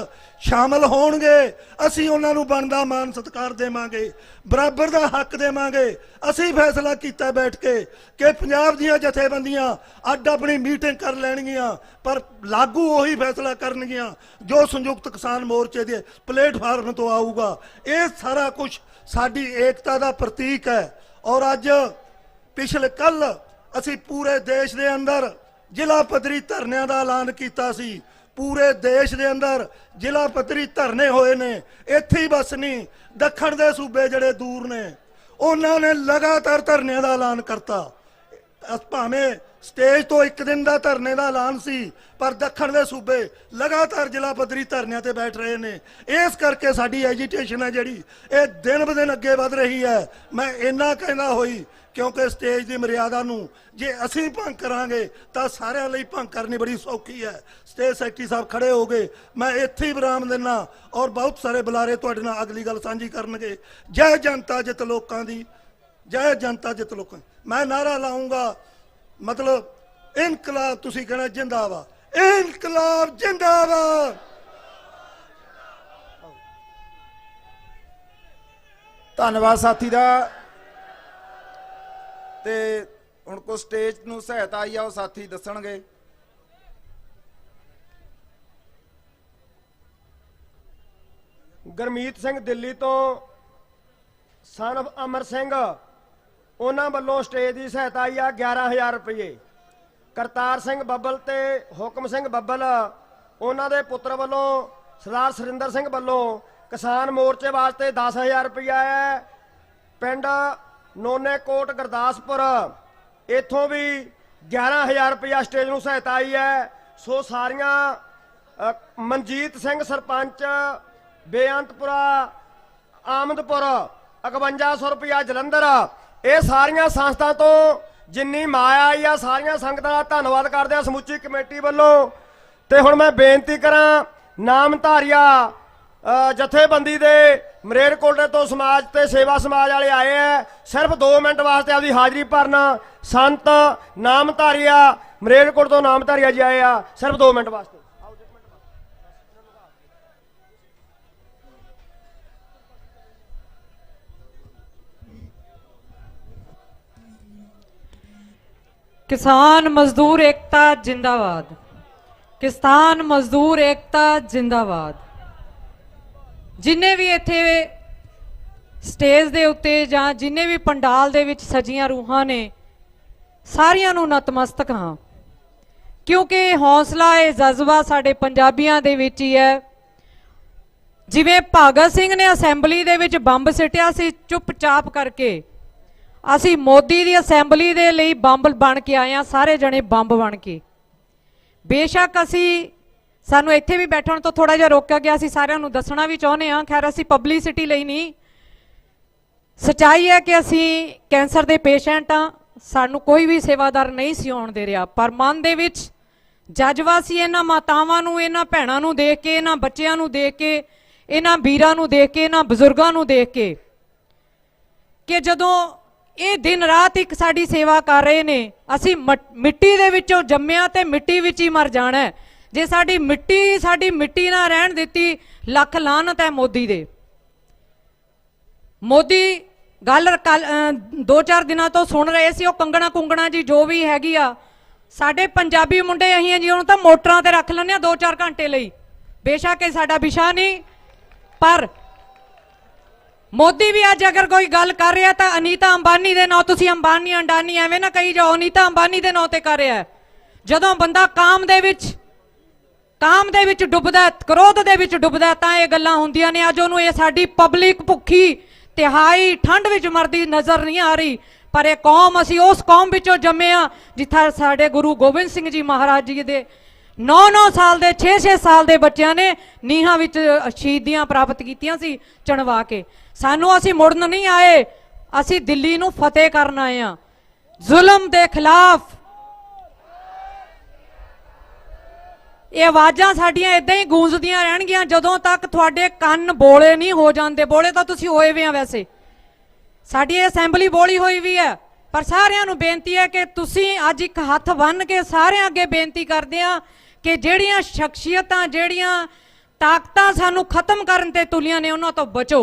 ਸ਼ਾਮਲ ਹੋਣਗੇ ਅਸੀਂ ਉਹਨਾਂ ਨੂੰ ਬਣਦਾ ਮਾਨ ਸਤਿਕਾਰ ਦੇਵਾਂਗੇ, ਬਰਾਬਰ ਦਾ ਹੱਕ ਦੇਵਾਂਗੇ। ਅਸੀਂ ਫੈਸਲਾ ਕੀਤਾ ਬੈਠ ਕੇ ਕਿ ਪੰਜਾਬ ਦੀਆਂ ਜਥੇਬੰਦੀਆਂ ਅੱਡ ਆਪਣੀ ਮੀਟਿੰਗ ਕਰ ਲੈਣਗੀਆਂ, ਪਰ ਲਾਗੂ ਉਹੀ ਫੈਸਲਾ ਕਰਨਗੀਆਂ ਜੋ ਸੰਯੁਕਤ ਕਿਸਾਨ ਮੋਰਚੇ ਦੇ ਪਲੇਟਫਾਰਮ ਤੋਂ ਆਊਗਾ। ਇਹ ਸਾਰਾ ਕੁਝ ਸਾਡੀ ਏਕਤਾ ਦਾ ਪ੍ਰਤੀਕ ਹੈ। ਔਰ ਅੱਜ ਪਿਛਲੇ ਕੱਲ ਅਸੀਂ ਪੂਰੇ ਦੇਸ਼ ਦੇ ਅੰਦਰ ਜ਼ਿਲ੍ਹਾ ਪੱਧਰੀ ਧਰਨਿਆਂ ਦਾ ਐਲਾਨ ਕੀਤਾ ਸੀ। ਪੂਰੇ ਦੇਸ਼ ਦੇ ਅੰਦਰ ਜ਼ਿਲ੍ਹਾ ਪੱਧਰੀ ਧਰਨੇ ਹੋਏ ਨੇ। ਇੱਥੇ ਹੀ ਬਸ ਨਹੀਂ, ਦੱਖਣ ਦੇ ਸੂਬੇ ਜਿਹੜੇ ਦੂਰ ਨੇ ਉਹਨਾਂ ਨੇ ਲਗਾਤਾਰ ਧਰਨਿਆਂ ਦਾ ਐਲਾਨ ਕਰਤਾ। ਭਾਵੇਂ ਸਟੇਜ ਤੋਂ ਇੱਕ ਦਿਨ ਦਾ ਧਰਨੇ ਦਾ ਐਲਾਨ ਸੀ, ਪਰ ਦੱਖਣ ਦੇ ਸੂਬੇ ਲਗਾਤਾਰ ਜ਼ਿਲ੍ਹਾ ਪੱਧਰੀ ਧਰਨਿਆਂ ਤੇ ਬੈਠ ਰਹੇ ਨੇ। ਇਸ ਕਰਕੇ ਸਾਡੀ ਐਜੀਟੇਸ਼ਨ ਹੈ ਜਿਹੜੀ ਇਹ ਦਿਨ ਬ ਦਿਨ ਅੱਗੇ ਵਧ ਰਹੀ ਹੈ। ਮੈਂ ਇੰਨਾ ਕਹਿੰਦਾ ਹੋਈ ਕਿਉਂਕਿ ਸਟੇਜ ਦੀ ਮਰਿਆਦਾ ਨੂੰ ਜੇ ਅਸੀਂ ਭੰਗ ਕਰਾਂਗੇ ਤਾਂ ਸਾਰਿਆਂ ਲਈ ਭੰਗ ਕਰਨੀ ਬੜੀ ਸੌਖੀ ਹੈ। ਸਟੇਜ ਸੈਕਟਰੀ ਸਾਹਿਬ ਖੜੇ ਹੋ ਗਏ, ਮੈਂ ਇੱਥੇ ਹੀ ਵਿਰਾਮ ਦਿੰਦਾ ਔਰ ਬਹੁਤ ਸਾਰੇ ਬੁਲਾਰੇ ਤੁਹਾਡੇ ਨਾਲ ਅਗਲੀ ਗੱਲ ਸਾਂਝੀ ਕਰਨਗੇ। ਜੈ ਜਨਤਾ ਜਿੱਤ ਲੋਕਾਂ ਦੀ, ਜੈ ਜਨਤਾ ਜਿੱਤ ਲੋਕਾਂ। ਮੈਂ ਨਾਰਾ ਲਾਉਂਗਾ, ਮਤਲਬ ਇਨਕਲਾਬ, ਤੁਸੀਂ ਕਹਿਣਾ ਜਿੰਦਾਬਾਦ, ਇਨਕਲਾਬ ਜਿੰਦਾਬਾਦ। ਧੰਨਵਾਦ ਸਾਥੀ ਦਾ। ਤੇ ਹੁਣ ਕੋ ਸਟੇਜ ਨੂੰ ਸਹਾਇਤਾ ਆਈ ਆ, ਉਹ ਸਾਥੀ ਦੱਸਣਗੇ। ਗੁਰਮੀਤ ਸਿੰਘ ਦਿੱਲੀ ਤੋਂ, ਸਨ of ਅਮਰ ਸਿੰਘ, ਉਹਨਾਂ ਵੱਲੋਂ ਸਟੇਜ ਦੀ ਸਹਾਇਤਾ ਆਈ ਆ 11,000 ਰੁਪਏ। ਕਰਤਾਰ ਸਿੰਘ ਬੱਬਲ ਤੇ ਹੁਕਮ ਸਿੰਘ ਬੱਬਲ, ਉਹਨਾਂ ਦੇ ਪੁੱਤਰ ਵੱਲੋਂ ਸਰਦਾਰ ਸੁਰਿੰਦਰ ਸਿੰਘ ਵੱਲੋਂ ਕਿਸਾਨ ਮੋਰਚੇ ਵਾਸਤੇ 10,000 ਰੁਪਇਆ ਹੈ। ਪਿੰਡ ਨੋਨੇ ਕੋਟ ਗੁਰਦਾਸਪੁਰ, ਇੱਥੋਂ ਵੀ 11,000 ਰੁਪਇਆ ਸਟੇਜ ਨੂੰ ਸਹਾਇਤਾ ਆਈ ਹੈ। ਸੋ ਸਾਰੀਆਂ ਮਨਜੀਤ ਸਿੰਘ ਸਰਪੰਚ ਬੇਅੰਤਪੁਰਾ ਆਮਦਪੁਰ 5100 ਰੁਪਇਆ ਜਲੰਧਰ, ਇਹ ਸਾਰੀਆਂ ਸੰਸਥਾ ਤੋਂ ਜਿੰਨੀ ਮਾਇਆ ਆਈ ਆ ਸਾਰੀਆਂ ਸੰਗਤਾਂ ਦਾ ਧੰਨਵਾਦ ਕਰਦੇ ਆ ਸਮੁੱਚੀ ਕਮੇਟੀ ਵੱਲੋਂ। ਤੇ ਹੁਣ ਮੈਂ ਬੇਨਤੀ ਕਰਾਂ, ਨਾਮਧਾਰੀਆ ਜਥੇਬੰਦੀ ਦੇ ਮਰੇਰਕੋਟਲੇ ਤੋਂ ਸਮਾਜ ਤੇ ਸੇਵਾ ਸਮਾਜ ਵਾਲੇ ਆਏ ਆ, ਸਿਰਫ 2 ਮਿੰਟ ਵਾਸਤੇ ਆਪਦੀ ਹਾਜ਼ਰੀ ਭਰਨਾ। ਸੰਤ ਨਾਮਧਾਰੀਆ ਮਰੇਰਕੋਟ ਤੋਂ ਨਾਮਧਾਰੀਆ ਜੀ ਆਏ ਆ, ਸਿਰਫ 2 ਮਿੰਟ ਵਾਸਤੇ। किसान मजदूर एकता जिंदाबाद, किसान मजदूर एकता जिंदाबाद। जिन्ने भी इत्थे स्टेज दे उत्ते जां जिन्ने भी पंडाल दे विच सजियां रूहां ने, सारियां नूं नतमस्तक हां, क्योंकि हौसला ये जज्बा साडे पंजाबियां दे विच ही है। जिवें भगत सिंह ने असैंबली दे विच बंब सिटिया सी चुपचाप करके, ਅਸੀਂ ਮੋਦੀ ਦੀ ਅਸੈਂਬਲੀ ਦੇ ਲਈ ਬੰਬ ਬਣ ਕੇ ਆਏ ਆ, ਸਾਰੇ ਜਣੇ ਬੰਬ ਬਣ ਕੇ। ਬੇਸ਼ੱਕ ਅਸੀਂ ਸਾਨੂੰ ਇੱਥੇ ਵੀ ਬੈਠਣ ਤੋਂ ਥੋੜਾ ਜਿਹਾ ਰੋਕਿਆ ਗਿਆ, ਅਸੀਂ ਸਾਰਿਆਂ ਨੂੰ ਦੱਸਣਾ ਵੀ ਚਾਹੁੰਦੇ ਆ। ਖੈਰ ਅਸੀਂ ਪਬਲਿਸਿਟੀ ਲਈ ਨਹੀਂ, ਸੱਚਾਈ ਹੈ ਕਿ ਅਸੀਂ ਕੈਂਸਰ ਦੇ ਪੇਸ਼ੈਂਟ ਆ, ਸਾਨੂੰ ਕੋਈ ਵੀ ਸੇਵਾਦਾਰ ਨਹੀਂ ਸੀ ਆਉਣ ਦੇ ਰਿਹਾ, ਪਰ ਮਨ ਦੇ ਵਿੱਚ ਜਜ਼ਬਾ ਸੀ ਇਹਨਾਂ ਮਾਤਾਵਾਂ ਨੂੰ, ਇਹਨਾਂ ਭੈਣਾਂ ਨੂੰ ਦੇਖ ਕੇ, ਇਹਨਾਂ ਬੱਚਿਆਂ ਨੂੰ ਦੇਖ ਕੇ, ਇਹਨਾਂ ਵੀਰਾਂ ਨੂੰ ਦੇਖ ਕੇ, ਇਹਨਾਂ ਬਜ਼ੁਰਗਾਂ ਨੂੰ ਦੇਖ ਕੇ, ਕਿ ਜਦੋਂ ਇਹ ਦਿਨ ਰਾਤ ਇੱਕ ਸਾਡੀ ਸੇਵਾ ਕਰ ਰਹੇ ਨੇ, ਅਸੀਂ ਮਿੱਟੀ ਦੇ ਵਿੱਚੋਂ ਜੰਮਿਆ ਤੇ ਮਿੱਟੀ ਵਿੱਚ ਹੀ ਮਰ ਜਾਣਾ। ਜੇ ਸਾਡੀ ਮਿੱਟੀ ਨਾ ਰਹਿਣ ਦਿੱਤੀ, ਲੱਖ ਲਾਹਨਤ ਹੈ ਮੋਦੀ ਦੇ। ਮੋਦੀ ਗੱਲ 2-4 ਦਿਨਾਂ ਤੋਂ ਸੁਣ ਰਹੇ ਸੀ, ਉਹ ਕੰਗਣਾ ਕੁੰਗਣਾ ਜੀ ਜੋ ਵੀ ਹੈਗੀ ਆ, ਸਾਡੇ ਪੰਜਾਬੀ ਮੁੰਡੇ ਅਸੀਂ ਜੀ ਉਹਨੂੰ ਤਾਂ ਮੋਟਰਾਂ ਤੇ ਰੱਖ ਲੈਂਦੇ ਆ 2-4 ਘੰਟੇ ਲਈ। ਬੇਸ਼ੱਕ ਇਹ ਸਾਡਾ ਵਿਸ਼ਾ ਨਹੀਂ, ਪਰ ਮੋਦੀ ਵੀ ਅੱਜ ਅਗਰ ਕੋਈ ਗੱਲ ਕਰ ਰਿਹਾ ਤਾਂ ਅਨੀਤਾ ਅੰਬਾਨੀ ਦੇ ਨਾਂ, ਤੁਸੀਂ ਅੰਬਾਨੀ ਅੰਡਾਨੀ ਐਵੇਂ ਨਾ ਕਹੀ ਜਾਓ, ਅਨੀਤਾ ਅੰਬਾਨੀ ਦੇ ਨਾਂ ਤੇ ਕਰ ਰਿਹਾ। ਜਦੋਂ ਬੰਦਾ ਕਾਮ ਦੇ ਵਿੱਚ ਡੁੱਬਦਾ, ਕ੍ਰੋਧ ਦੇ ਵਿੱਚ ਡੁੱਬਦਾ, ਤਾਂ ਇਹ ਗੱਲਾਂ ਹੁੰਦੀਆਂ ਨੇ। ਅੱਜ ਉਹਨੂੰ ਇਹ ਸਾਡੀ ਪਬਲਿਕ ਭੁੱਖੀ ਤਿਹਾਈ ਠੰਡ ਵਿੱਚ ਮਰਦੀ ਨਜ਼ਰ ਨਹੀਂ ਆ ਰਹੀ। ਪਰ ਇਹ ਕੌਮ, ਅਸੀਂ ਉਸ ਕੌਮ ਵਿੱਚੋਂ ਜੰਮੇ ਆ ਜਿੱਥੇ ਸਾਡੇ ਗੁਰੂ ਗੋਬਿੰਦ ਸਿੰਘ ਜੀ ਮਹਾਰਾਜ ਜੀ ਦੇ 9-9 ਸਾਲ ਦੇ 6-6 ਸਾਲ ਦੇ ਬੱਚਿਆਂ ਨੇ ਨੀਹਾਂ ਵਿੱਚ ਸ਼ਹੀਦੀਆਂ ਪ੍ਰਾਪਤ ਕੀਤੀਆਂ ਸੀ ਚਣਵਾ ਕੇ। ਸਾਨੂੰ, ਅਸੀਂ ਮੁੜਨ ਨਹੀਂ ਆਏ, ਅਸੀਂ ਦਿੱਲੀ ਨੂੰ ਫਤਿਹ ਕਰਨ ਆਏ ਆ ਜ਼ੁਲਮ ਦੇ ਖਿਲਾਫ। ਇਹ ਆਵਾਜ਼ਾਂ ਸਾਡੀਆਂ ਇਦਾਂ ਹੀ ਗੂੰਜਦੀਆਂ ਰਹਿਣਗੀਆਂ ਜਦੋਂ ਤੱਕ ਤੁਹਾਡੇ ਕੰਨ ਬੋਲੇ ਨਹੀਂ ਹੋ ਜਾਂਦੇ। ਬੋਲੇ ਤਾਂ ਤੁਸੀਂ ਹੋਏ ਵੀ ਆ, ਵੈਸੇ ਸਾਡੀ ਇਹ ਅਸੈਂਬਲੀ ਬੋਲੀ ਹੋਈ ਵੀ ਹੈ, ਪਰ ਸਾਰਿਆਂ ਨੂੰ ਬੇਨਤੀ ਹੈ ਕਿ ਤੁਸੀਂ ਅੱਜ ਇੱਕ ਹੱਥ ਬੰਨ੍ਹ ਕੇ ਸਾਰਿਆਂ ਅੱਗੇ ਬੇਨਤੀ ਕਰਦੇ ਆ ਕਿ ਜਿਹੜੀਆਂ ਸ਼ਖਸੀਅਤਾਂ, ਜਿਹੜੀਆਂ ਤਾਕਤਾਂ ਸਾਨੂੰ ਖਤਮ ਕਰਨ ਤੇ ਤੁਲੀਆਂ ਨੇ, ਉਹਨਾਂ ਤੋਂ ਬਚੋ।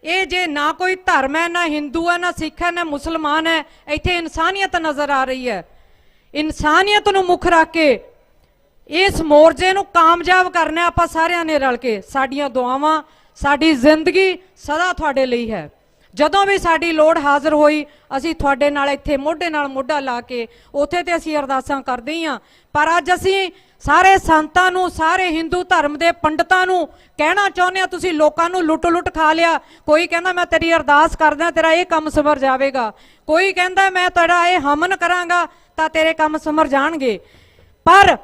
ਇਹ ਜੇ ਨਾ ਕੋਈ ਧਰਮ ਹੈ, ਨਾ ਹਿੰਦੂ ਹੈ, ਨਾ ਸਿੱਖ ਹੈ, ਨਾ ਮੁਸਲਮਾਨ ਹੈ, ਇੱਥੇ ਇਨਸਾਨੀਅਤ ਨਜ਼ਰ ਆ ਰਹੀ ਹੈ। ਇਨਸਾਨੀਅਤ ਨੂੰ ਮੁੱਖ ਰੱਖ ਕੇ ਇਸ ਮੋਰਚੇ ਨੂੰ ਕਾਮਯਾਬ ਕਰਨਾ ਆਪਾਂ ਸਾਰਿਆਂ ਨੇ ਰਲ ਕੇ। ਸਾਡੀਆਂ ਦੁਆਵਾਂ, ਸਾਡੀ ਜ਼ਿੰਦਗੀ ਸਦਾ ਤੁਹਾਡੇ ਲਈ ਹੈ। ਜਦੋਂ ਵੀ ਸਾਡੀ ਲੋੜ ਹਾਜ਼ਰ ਹੋਈ, ਅਸੀਂ ਤੁਹਾਡੇ ਨਾਲ ਇੱਥੇ ਮੋਢੇ ਨਾਲ ਮੋਢਾ ਲਾ ਕੇ ਉੱਥੇ ਤੇ ਅਸੀਂ ਅਰਦਾਸਾਂ ਕਰਦੇ ਹੀ ਹਾਂ। ਪਰ ਅੱਜ ਅਸੀਂ ਸਾਰੇ ਸੰਤਾਂ ਨੂੰ, ਸਾਰੇ ਹਿੰਦੂ ਧਰਮ ਦੇ ਪੰਡਤਾਂ ਨੂੰ ਕਹਿਣਾ ਚਾਹੁੰਦੇ ਹਾਂ, ਤੁਸੀਂ ਲੋਕਾਂ ਨੂੰ ਲੁੱਟ ਖਾ ਲਿਆ। ਕੋਈ ਕਹਿੰਦਾ ਮੈਂ ਤੇਰੀ ਅਰਦਾਸ ਕਰਦਾ, ਤੇਰਾ ਇਹ ਕੰਮ ਸੰਵਰ ਜਾਵੇਗਾ। ਕੋਈ ਕਹਿੰਦਾ ਮੈਂ ਤੇਰਾ ਇਹ ਹਮਨ ਕਰਾਂਗਾ ਤਾਂ ਤੇਰੇ ਕੰਮ ਸੰਵਰ ਜਾਣਗੇ। ਪਰ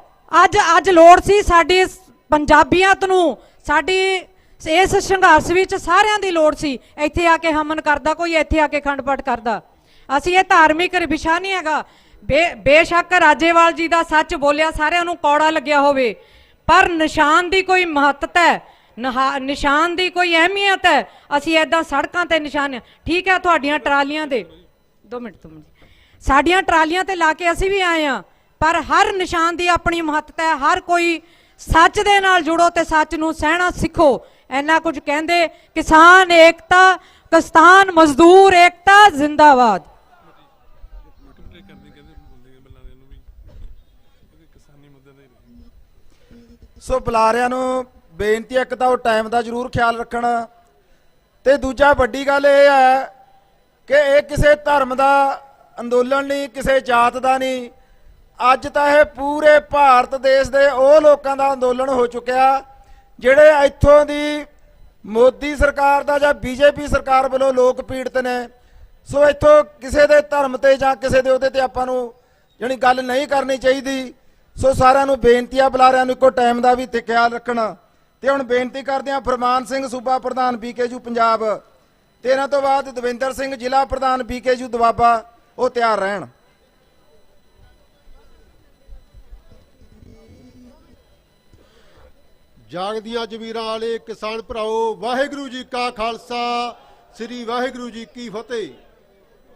ਅੱਜ ਲੋੜ ਸੀ ਸਾਡੀ ਪੰਜਾਬੀਅਤ ਨੂੰ, ਸਾਡੀ ਇਸ ਸੰਘਰਸ਼ ਵਿੱਚ ਸਾਰਿਆਂ ਦੀ ਲੋੜ ਸੀ। ਇੱਥੇ ਆ ਕੇ ਹਮਨ ਕਰਦਾ ਕੋਈ, ਇੱਥੇ ਆ ਕੇ ਖੰਡ ਪਾਠ ਕਰਦਾ। ਅਸੀਂ ਇਹ ਧਾਰਮਿਕ ਵਿਸ਼ਾ ਨਹੀਂ ਹੈਗਾ। ਬੇਸ਼ੱਕ ਰਾਜੇਵਾਲ ਜੀ ਦਾ ਸੱਚ ਬੋਲਿਆ ਸਾਰਿਆਂ ਨੂੰ ਕੌੜਾ ਲੱਗਿਆ ਹੋਵੇ, ਪਰ ਨਿਸ਼ਾਨ ਦੀ ਕੋਈ ਮਹੱਤਤਾ ਹੈ, ਨਿਸ਼ਾਨ ਦੀ ਕੋਈ ਅਹਿਮੀਅਤ ਹੈ। ਅਸੀਂ ਐਦਾਂ ਸੜਕਾਂ ਤੇ ਨਿਸ਼ਾਨ, ਠੀਕ ਹੈ, ਤੁਹਾਡੀਆਂ ਟਰਾਲੀਆਂ ਦੇ 2 ਮਿੰਟ ਸਾਡੀਆਂ ਟਰਾਲੀਆਂ ਤੇ ਲਾ ਕੇ ਅਸੀਂ ਵੀ ਆਏ ਹਾਂ, ਪਰ ਹਰ ਨਿਸ਼ਾਨ ਦੀ ਆਪਣੀ ਮਹੱਤਤਾ ਹੈ। ਹਰ ਕੋਈ ਸੱਚ ਦੇ ਨਾਲ ਜੁੜੋ ਤੇ ਸੱਚ ਨੂੰ ਸਹਿਣਾ ਸਿੱਖੋ। ਇੰਨਾ ਕੁਝ ਕਹਿੰਦੇ ਕਿਸਾਨ ਏਕਤਾ, ਕਿਸਾਨ ਮਜ਼ਦੂਰ ਏਕਤਾ ਜ਼ਿੰਦਾਬਾਦ। ਸੋ ਬੁਲਾਰਿਆਂ ਨੂੰ ਬੇਨਤੀ, ਇੱਕ ਤਾਂ ਉਹ ਟਾਈਮ ਦਾ ਜ਼ਰੂਰ ਖਿਆਲ ਰੱਖਣ, ਤੇ ਦੂਜਾ ਵੱਡੀ ਗੱਲ ਇਹ ਹੈ ਕਿ ਇਹ ਕਿਸੇ ਧਰਮ ਦਾ ਅੰਦੋਲਨ ਨਹੀਂ, ਕਿਸੇ ਜਾਤ ਦਾ ਨਹੀਂ। ਅੱਜ ਤਾਂ ਇਹ ਪੂਰੇ ਭਾਰਤ ਦੇਸ਼ ਦੇ ਉਹ ਲੋਕਾਂ ਦਾ ਅੰਦੋਲਨ ਹੋ ਚੁੱਕਿਆ ਜਿਹੜੇ ਇੱਥੋਂ ਦੀ ਮੋਦੀ ਸਰਕਾਰ ਦਾ ਜਾਂ ਬੀਜੇਪੀ ਸਰਕਾਰ ਵੱਲੋਂ ਲੋਕ ਪੀੜਤ ਨੇ। ਸੋ ਇੱਥੋਂ ਕਿਸੇ ਦੇ ਧਰਮ ਤੇ ਜਾਂ ਕਿਸੇ ਦੇ ਉਹਦੇ ਤੇ ਆਪਾਂ ਨੂੰ ਜਾਣੀ ਗੱਲ ਨਹੀਂ ਕਰਨੀ ਚਾਹੀਦੀ। ਸੋ ਸਾਰਿਆਂ ਨੂੰ ਬੇਨਤੀ ਆ, ਬੁਲਾਰਿਆਂ ਨੂੰ ਇੱਕੋ ਟਾਈਮ ਦਾ ਵੀ ਖਿਆਲ ਰੱਖਣਾ। ਤੇ ਹੁਣ ਬੇਨਤੀ ਕਰਦੇ ਹਾਂ ਫਰਮਾਨ ਸਿੰਘ ਸੂਬਾ ਪ੍ਰਧਾਨ BKU ਪੰਜਾਬ, ਤੇ ਇਹਨਾਂ ਤੋਂ ਬਾਅਦ ਦਵਿੰਦਰ ਸਿੰਘ ਜ਼ਿਲ੍ਹਾ ਪ੍ਰਧਾਨ BKU ਦੁਆਬਾ, ਉਹ ਤਿਆਰ ਰਹਿਣ। ਜਾਗਦੀਆਂ ਜ਼ਮੀਰਾਂ ਵਾਲੇ ਕਿਸਾਨ ਭਰਾਓ, ਵਾਹਿਗੁਰੂ ਜੀ ਕਾ ਖਾਲਸਾ, ਸ੍ਰੀ ਵਾਹਿਗੁਰੂ ਜੀ ਕੀ ਫਤਿਹ।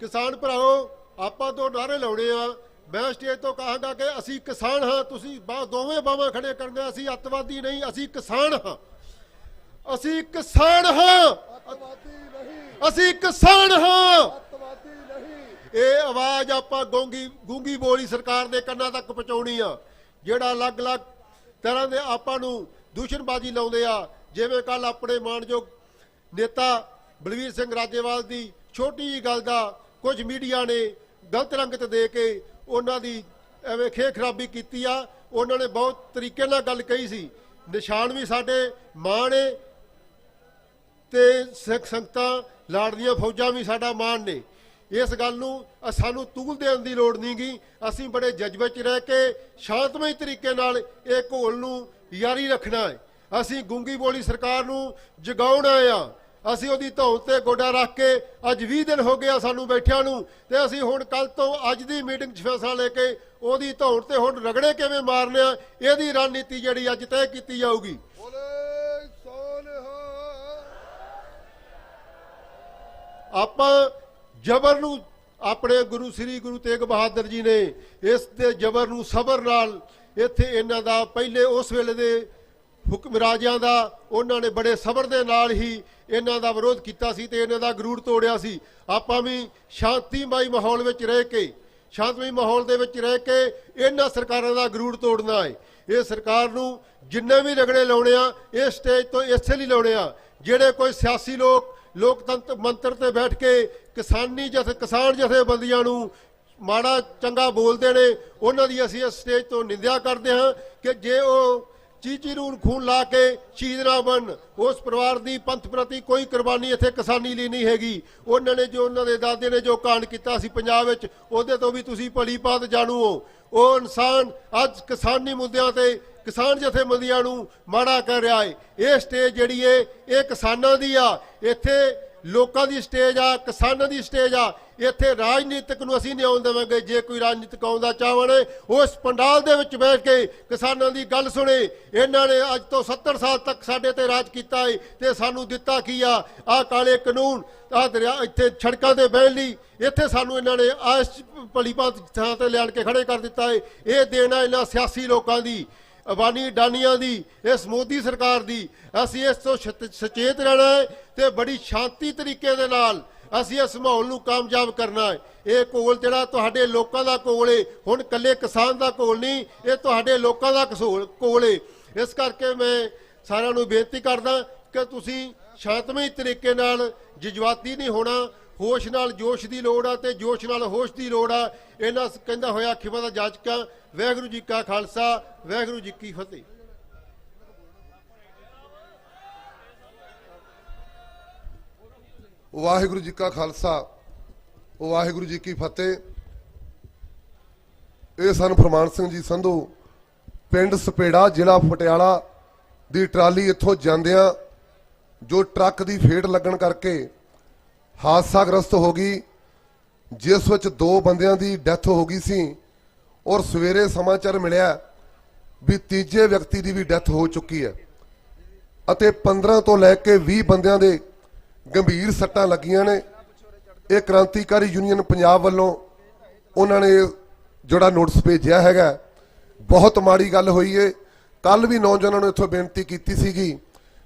ਕਿਸਾਨ ਭਰਾਓ, ਆਪਾਂ ਤੋਂ ਨਾਅਰੇ ਲਾਉਣੇ ਆ। ਮੈਂ ਸਟੇਜ ਤੋਂ ਕਹਾਂਗਾ ਕਿ ਅਸੀਂ ਕਿਸਾਨ ਹਾਂ, ਤੁਸੀਂ ਦੋਵੇਂ ਬਾਹਾਂ ਖੜੇ ਕਰਨੇ। ਅਸੀਂ ਅੱਤਵਾਦੀ ਨਹੀਂ, ਅਸੀਂ ਕਿਸਾਨ ਹਾਂ, ਅਸੀਂ ਕਿਸਾਨ ਹਾਂ, ਅਸੀਂ ਕਿਸਾਨ ਹਾਂ। ਇਹ ਆਵਾਜ਼ ਆਪਾਂ ਗੂੰਗੀ ਬੋਲੀ ਸਰਕਾਰ ਦੇ ਕੰਨਾਂ ਤੱਕ ਪਹੁੰਚਾਉਣੀ ਆ। ਜਿਹੜਾ ਅਲੱਗ-ਅਲੱਗ ਤਰ੍ਹਾਂ ਦੇ ਆਪਾਂ ਨੂੰ ਦੂਸ਼ਣਬਾਜ਼ੀ ਲਾਉਂਦੇ ਆ, ਜਿਵੇਂ ਕੱਲ ਆਪਣੇ ਮਾਣਯੋਗ ਨੇਤਾ ਬਲਵੀਰ ਸਿੰਘ ਰਾਜੇਵਾਲ ਦੀ ਛੋਟੀ ਜਿਹੀ ਗੱਲ ਦਾ ਕੁਝ ਮੀਡੀਆ ਨੇ ਗਲਤ ਰੰਗਤ ਦੇ ਕੇ ਉਹਨਾਂ ਦੀ ਐਵੇਂ ਖੇ ਖਰਾਬੀ ਕੀਤੀ ਆ। ਉਹਨਾਂ ਨੇ ਬਹੁਤ ਤਰੀਕੇ ਨਾਲ ਗੱਲ ਕਹੀ ਸੀ। ਨਿਸ਼ਾਨ ਵੀ ਸਾਡੇ ਮਾਣ ਨੇ ਤੇ ਸਿੱਖ ਸੰਗਤਾਂ ਲਾੜਦੀਆਂ ਫੌਜਾਂ ਵੀ ਸਾਡਾ ਮਾਣ ਨੇ। ਇਸ ਗੱਲ ਨੂੰ ਸਾਨੂੰ ਤੂਲ ਦੇਣ ਦੀ ਲੋੜ ਨਹੀਂ ਗੀ। ਅਸੀਂ ਬੜੇ ਜਜ਼ਬੇ 'ਚ ਰਹਿ ਕੇ ਸ਼ਾਂਤਮਈ ਤਰੀਕੇ ਨਾਲ ਇਹ ਘੋਲ ਨੂੰ ਜਾਰੀ ਰੱਖਣਾ ਹੈ। ਅਸੀਂ ਗੂੰਗੀ ਬੋਲੀ ਸਰਕਾਰ ਨੂੰ ਜਗਾਉਣਾ ਆ। ਅਸੀਂ ਉਹਦੀ ਧੌਣ ਤੇ ਗੋਡਾ ਰੱਖ ਕੇ ਅੱਜ 20 ਦਿਨ ਹੋ ਗਏ ਸਾਨੂੰ ਬੈਠਿਆਂ ਨੂੰ, ਤੇ ਅਸੀਂ ਹੁਣ ਕੱਲ ਤੋਂ ਅੱਜ ਦੀ ਮੀਟਿੰਗ 'ਚ ਫੈਸਲਾ ਲੈ ਕੇ ਉਹਦੀ ਧੌਣ ਤੇ ਹੁਣ ਰਗੜੇ ਕਿਵੇਂ ਮਾਰਨੇ ਆ, ਇਹਦੀ ਰਣਨੀਤੀ ਜਿਹੜੀ ਅੱਜ ਤੈਅ ਕੀਤੀ ਜਾਊਗੀ। ਆਪਾਂ ਜਬਰ ਨੂੰ, ਆਪਣੇ ਗੁਰੂ ਸ੍ਰੀ ਗੁਰੂ ਤੇਗ ਬਹਾਦਰ ਜੀ ਨੇ ਇਸ ਦੇ ਜਬਰ ਨੂੰ ਸਬਰ ਨਾਲ, ਇੱਥੇ ਇਹਨਾਂ ਦਾ ਪਹਿਲੇ ਉਸ ਵੇਲੇ ਦੇ ਹੁਕਮ ਰਾਜਿਆਂ ਦਾ, ਉਹਨਾਂ ਨੇ ਬੜੇ ਸਬਰ ਦੇ ਨਾਲ ਹੀ ਇਹਨਾਂ ਦਾ ਵਿਰੋਧ ਕੀਤਾ ਸੀ ਤੇ ਇਹਨਾਂ ਦਾ ਗਰੂਰ ਤੋੜਿਆ ਸੀ। ਆਪਾਂ ਵੀ ਸ਼ਾਂਤੀਮਈ ਮਾਹੌਲ ਵਿੱਚ ਰਹਿ ਕੇ, ਸ਼ਾਂਤਮਈ ਮਾਹੌਲ ਦੇ ਵਿੱਚ ਰਹਿ ਕੇ ਇਹਨਾਂ ਸਰਕਾਰਾਂ ਦਾ ਗਰੂਰ ਤੋੜਨਾ ਹੈ। ਇਹ ਸਰਕਾਰ ਨੂੰ ਜਿੰਨੇ ਵੀ ਰਗੜੇ ਲਾਉਣੇ ਆ, ਇਹ ਸਟੇਜ ਤੋਂ ਇਸੇ ਲਈ ਲਾਉਣੇ ਆ। ਜਿਹੜੇ ਕੋਈ ਸਿਆਸੀ ਲੋਕਤੰਤਰ ਮੰਤਰ ਤੇ ਬੈਠ ਕੇ ਕਿਸਾਨ ਜਥੇਬੰਦੀਆਂ ਨੂੰ ਮਾੜਾ ਚੰਗਾ ਬੋਲਦੇ ਨੇ, ਉਹਨਾਂ ਦੀ ਅਸੀਂ ਇਸ ਸਟੇਜ ਤੋਂ ਨਿੰਦਿਆ ਕਰਦੇ ਹਾਂ ਕਿ ਜੇ ਉਹ ਚੀਚੀ ਨੂੰ ਖੂਨ ਲਾ ਕੇ ਸ਼ਹੀਦ ਨਾ ਬਣ। ਉਸ ਪਰਿਵਾਰ ਦੀ ਪੰਥ ਪ੍ਰਤੀ ਕੋਈ ਕੁਰਬਾਨੀ ਇੱਥੇ ਕਿਸਾਨੀ ਲਈ ਨਹੀਂ ਹੈਗੀ। ਉਹਨਾਂ ਨੇ ਜੋ ਉਹਨਾਂ ਦੇ ਦਾਦੇ ਨੇ ਜੋ ਕਾਂਡ ਕੀਤਾ ਸੀ ਪੰਜਾਬ ਵਿੱਚ, ਉਹਦੇ ਤੋਂ ਵੀ ਤੁਸੀਂ ਭਲੀ ਭਾਂਤ ਜਾਣੂ ਹੋ। ਉਹ ਇਨਸਾਨ ਅੱਜ ਕਿਸਾਨੀ ਮੁੱਦਿਆਂ ਤੇ ਕਿਸਾਨ ਜਥੇਬੰਦੀਆਂ ਨੂੰ ਮਾੜਾ ਕਰ ਰਿਹਾ ਹੈ। ਇਹ ਸਟੇਜ ਜਿਹੜੀ ਹੈ ਇਹ ਕਿਸਾਨਾਂ ਦੀ ਆ, ਇੱਥੇ ਲੋਕਾਂ ਦੀ ਸਟੇਜ ਆ, ਕਿਸਾਨਾਂ ਦੀ ਸਟੇਜ ਆ। ਇੱਥੇ ਰਾਜਨੀਤਿਕ ਨੂੰ ਅਸੀਂ ਨਹੀਂ ਆਉਣ ਦੇਵਾਂਗੇ। ਜੇ ਕੋਈ ਰਾਜਨੀਤਿਕ ਆਉਂਦਾ ਚਾਹਣ ਉਸ ਪੰਡਾਲ ਦੇ ਵਿੱਚ ਬੈਠ ਕੇ ਕਿਸਾਨਾਂ ਦੀ ਗੱਲ ਸੁਣੇ। ਇਹਨਾਂ ਨੇ ਅੱਜ ਤੋਂ 70 ਸਾਲ ਤੱਕ ਸਾਡੇ ਤੇ ਰਾਜ ਕੀਤਾ ਹੈ ਤੇ ਸਾਨੂੰ ਦਿੱਤਾ ਕੀ ਆ? ਆਹ ਕਾਲੇ ਕਾਨੂੰਨ, ਆਹ ਦਰਿਆ, ਇੱਥੇ ਸੜਕਾਂ ਤੇ ਬਹਿਣ ਲਈ ਇੱਥੇ ਸਾਨੂੰ ਇਹਨਾਂ ਨੇ ਆਸ ਭਲੀ ਭਾਂਤ ਥਾਂ ਤੇ ਲਿਆਣ ਕੇ ਖੜੇ ਕਰ ਦਿੱਤਾ ਹੈ। ਇਹ ਦੇਣਾ ਇਹਨਾਂ ਸਿਆਸੀ ਲੋਕਾਂ ਦੀ, ਅਬਾਨੀ ਡਾਨੀਆਂ ਦੀ, ਇਸ ਮੋਦੀ ਸਰਕਾਰ ਦੀ। ਅਸੀਂ ਇਸ ਤੋਂ ਸੁਚੇਤ ਰਹਿਣਾ ਹੈ ਤੇ ਬੜੀ ਸ਼ਾਂਤੀ ਤਰੀਕੇ ਦੇ ਨਾਲ ਅਸੀਂ ਇਸ ਮਾਹੌਲ ਨੂੰ ਕਾਮਯਾਬ ਕਰਨਾ ਹੈ। ਇਹ ਘੋਲ ਜਿਹੜਾ ਤੁਹਾਡੇ ਲੋਕਾਂ ਦਾ ਘੋਲ ਹੈ, ਹੁਣ ਇਕੱਲੇ ਕਿਸਾਨ ਦਾ ਘੋਲ ਨਹੀਂ, ਇਹ ਤੁਹਾਡੇ ਲੋਕਾਂ ਦਾ ਘੋਲ ਹੈ। ਇਸ ਕਰਕੇ ਮੈਂ ਸਾਰਿਆਂ ਨੂੰ ਬੇਨਤੀ ਕਰਦਾ ਕਿ ਤੁਸੀਂ ਸ਼ਾਂਤਮਈ ਤਰੀਕੇ ਨਾਲ, ਜਜ਼ਬਾਤੀ ਨਹੀਂ ਹੋਣਾ। ਹੋਸ਼ ਨਾਲ ਜੋਸ਼ ਦੀ ਲੋੜ ਆ ਤੇ ਜੋਸ਼ ਨਾਲ ਹੋਸ਼ ਦੀ ਲੋੜ ਆ। ਇਹਨਾਂ ਕਹਿੰਦਾ ਹੋਇਆ ਖਿਮਾ ਦਾ ਜਾਚਕਾਂ। ਵਾਹਿਗੁਰੂ ਜੀ ਕਾ ਖਾਲਸਾ, ਵਾਹਿਗੁਰੂ ਜੀ ਕੀ ਫਤਿਹ। ਵਾਹਿਗੁਰੂ ਜੀ ਕਾ ਖਾਲਸਾ, ਵਾਹਿਗੁਰੂ ਜੀ ਕੀ ਫਤਿਹ। ਇਹ ਸਨ ਫਰਮਾਨ ਸਿੰਘ ਜੀ ਸੰਧੂ, ਪਿੰਡ ਸਪੇੜਾ, ਜ਼ਿਲ੍ਹਾ ਪਟਿਆਲਾ ਦੀ ਟਰਾਲੀ ਇੱਥੋਂ ਜਾਂਦਿਆਂ ਜੋ ਟਰੱਕ ਦੀ ਫੇਟ ਲੱਗਣ ਕਰਕੇ ਹਾਦਸਾਗ੍ਰਸਤ ਹੋ ਗਈ, ਜਿਸ ਵਿੱਚ 2 ਬੰਦਿਆਂ ਦੀ ਡੈਥ ਹੋ ਗਈ ਸੀ। ਔਰ ਸਵੇਰੇ ਸਮਾਚਾਰ ਮਿਲਿਆ ਵੀ ਤੀਜੇ ਵਿਅਕਤੀ ਦੀ ਵੀ ਡੈਥ ਹੋ ਚੁੱਕੀ ਹੈ ਅਤੇ 15 ਤੋਂ ਲੈ ਕੇ 20 ਬੰਦਿਆਂ ਦੇ ਗੰਭੀਰ ਸੱਟਾਂ ਲੱਗੀਆਂ ਨੇ। ਇਹ ਕ੍ਰਾਂਤੀਕਾਰੀ ਯੂਨੀਅਨ ਪੰਜਾਬ ਵੱਲੋਂ ਉਹਨਾਂ ਨੇ ਜਿਹੜਾ ਨੋਟਿਸ ਭੇਜਿਆ ਹੈਗਾ, ਬਹੁਤ ਮਾੜੀ ਗੱਲ ਹੋਈ ਏ। ਕੱਲ ਵੀ ਨੌਜਵਾਨਾਂ ਨੂੰ ਇੱਥੋਂ ਬੇਨਤੀ ਕੀਤੀ ਸੀਗੀ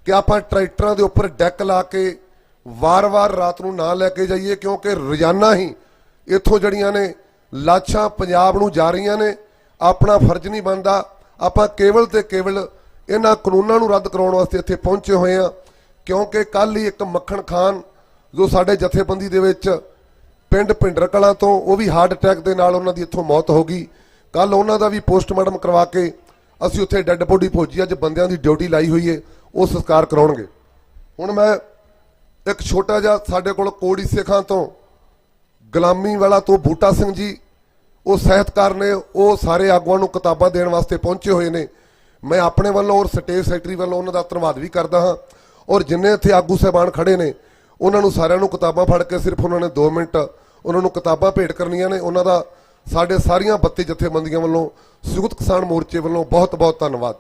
ਕਿ ਆਪਾਂ ਟਰੈਕਟਰਾਂ ਦੇ ਉੱਪਰ ਡੈਕ ਲਾ ਕੇ ਵਾਰ-ਵਾਰ ਰਾਤ ਨੂੰ ਨਾ ਲੈ ਕੇ ਜਾਈਏ, ਕਿਉਂਕਿ ਰੋਜ਼ਾਨਾ ਹੀ ਇੱਥੋਂ ਜਿਹੜੀਆਂ ਨੇ ਲਾਸ਼ਾਂ ਪੰਜਾਬ ਨੂੰ ਜਾ ਰਹੀਆਂ ਨੇ। ਆਪਣਾ ਫਰਜ਼ ਨਹੀਂ ਬਣਦਾ। ਆਪਾਂ ਕੇਵਲ ਤੇ ਕੇਵਲ ਇਹਨਾਂ ਕਾਨੂੰਨਾਂ ਨੂੰ ਰੱਦ ਕਰਾਉਣ ਵਾਸਤੇ ਇੱਥੇ ਪਹੁੰਚੇ ਹੋਏ ਆ, ਕਿਉਂਕਿ ਕੱਲ ਹੀ ਇੱਕ ਮੱਖਣ ਖਾਨ ਜੋ ਸਾਡੇ ਜਥੇਬੰਦੀ ਦੇ ਵਿੱਚ ਪਿੰਡ ਭਿੰਡਰ ਕਲਾਂ ਤੋਂ, ਉਹ ਵੀ ਹਾਰਟ ਅਟੈਕ ਦੇ ਨਾਲ ਉਹਨਾਂ ਦੀ ਇੱਥੋਂ ਮੌਤ ਹੋ ਗਈ। ਕੱਲ ਉਹਨਾਂ ਦਾ ਵੀ ਪੋਸਟਮਾਰਟਮ ਕਰਵਾ ਕੇ ਅਸੀਂ ਉੱਥੇ ਡੈੱਡ ਬੋਡੀ ਭੇਜੀ। ਅੱਜ ਬੰਦਿਆਂ ਦੀ ਡਿਊਟੀ ਲਾਈ ਹੋਈ ਹੈ, ਉਹ ਸੰਸਕਾਰ ਕਰਾਉਣਗੇ। ਹੁਣ ਮੈਂ ਇੱਕ ਛੋਟਾ ਜਿਹਾ, ਸਾਡੇ ਕੋਲ ਕੋੜੀ ਸੇਖਾਂ ਤੋਂ ਗੁਲਾਮੀ ਵਾਲਾ ਤੋਂ ਬੂਟਾ ਸਿੰਘ ਜੀ, ਉਹ ਸਾਹਿਤਕਾਰ ਨੇ, ਉਹ ਸਾਰੇ ਆਗੂਆਂ ਨੂੰ ਕਿਤਾਬਾਂ ਦੇਣ ਵਾਸਤੇ ਪਹੁੰਚੇ ਹੋਏ ਨੇ। ਮੈਂ ਆਪਣੇ ਵੱਲੋਂ ਔਰ ਸਟੇਟ ਸੈਕਟਰੀ ਵੱਲੋਂ ਉਹਨਾਂ ਦਾ ਧੰਨਵਾਦ ਵੀ ਕਰਦਾ ਹਾਂ। ਔਰ ਜਿੰਨੇ ਇੱਥੇ ਆਗੂ ਸਾਹਿਬਾਨ ਖੜੇ ਨੇ ਉਹਨਾਂ ਨੂੰ ਸਾਰਿਆਂ ਨੂੰ ਕਿਤਾਬਾਂ ਫੜ ਕੇ ਸਿਰਫ ਉਹਨਾਂ ਨੇ 2 ਮਿੰਟ ਉਹਨਾਂ ਨੂੰ ਕਿਤਾਬਾਂ ਭੇਟ ਕਰਨੀਆਂ ਨੇ। ਉਹਨਾਂ ਦਾ ਸਾਡੇ ਸਾਰੀਆਂ 32 ਜਥੇਬੰਦੀਆਂ ਵੱਲੋਂ, ਸੰਯੁਕਤ ਕਿਸਾਨ ਮੋਰਚੇ ਵੱਲੋਂ ਬਹੁਤ ਬਹੁਤ ਧੰਨਵਾਦ।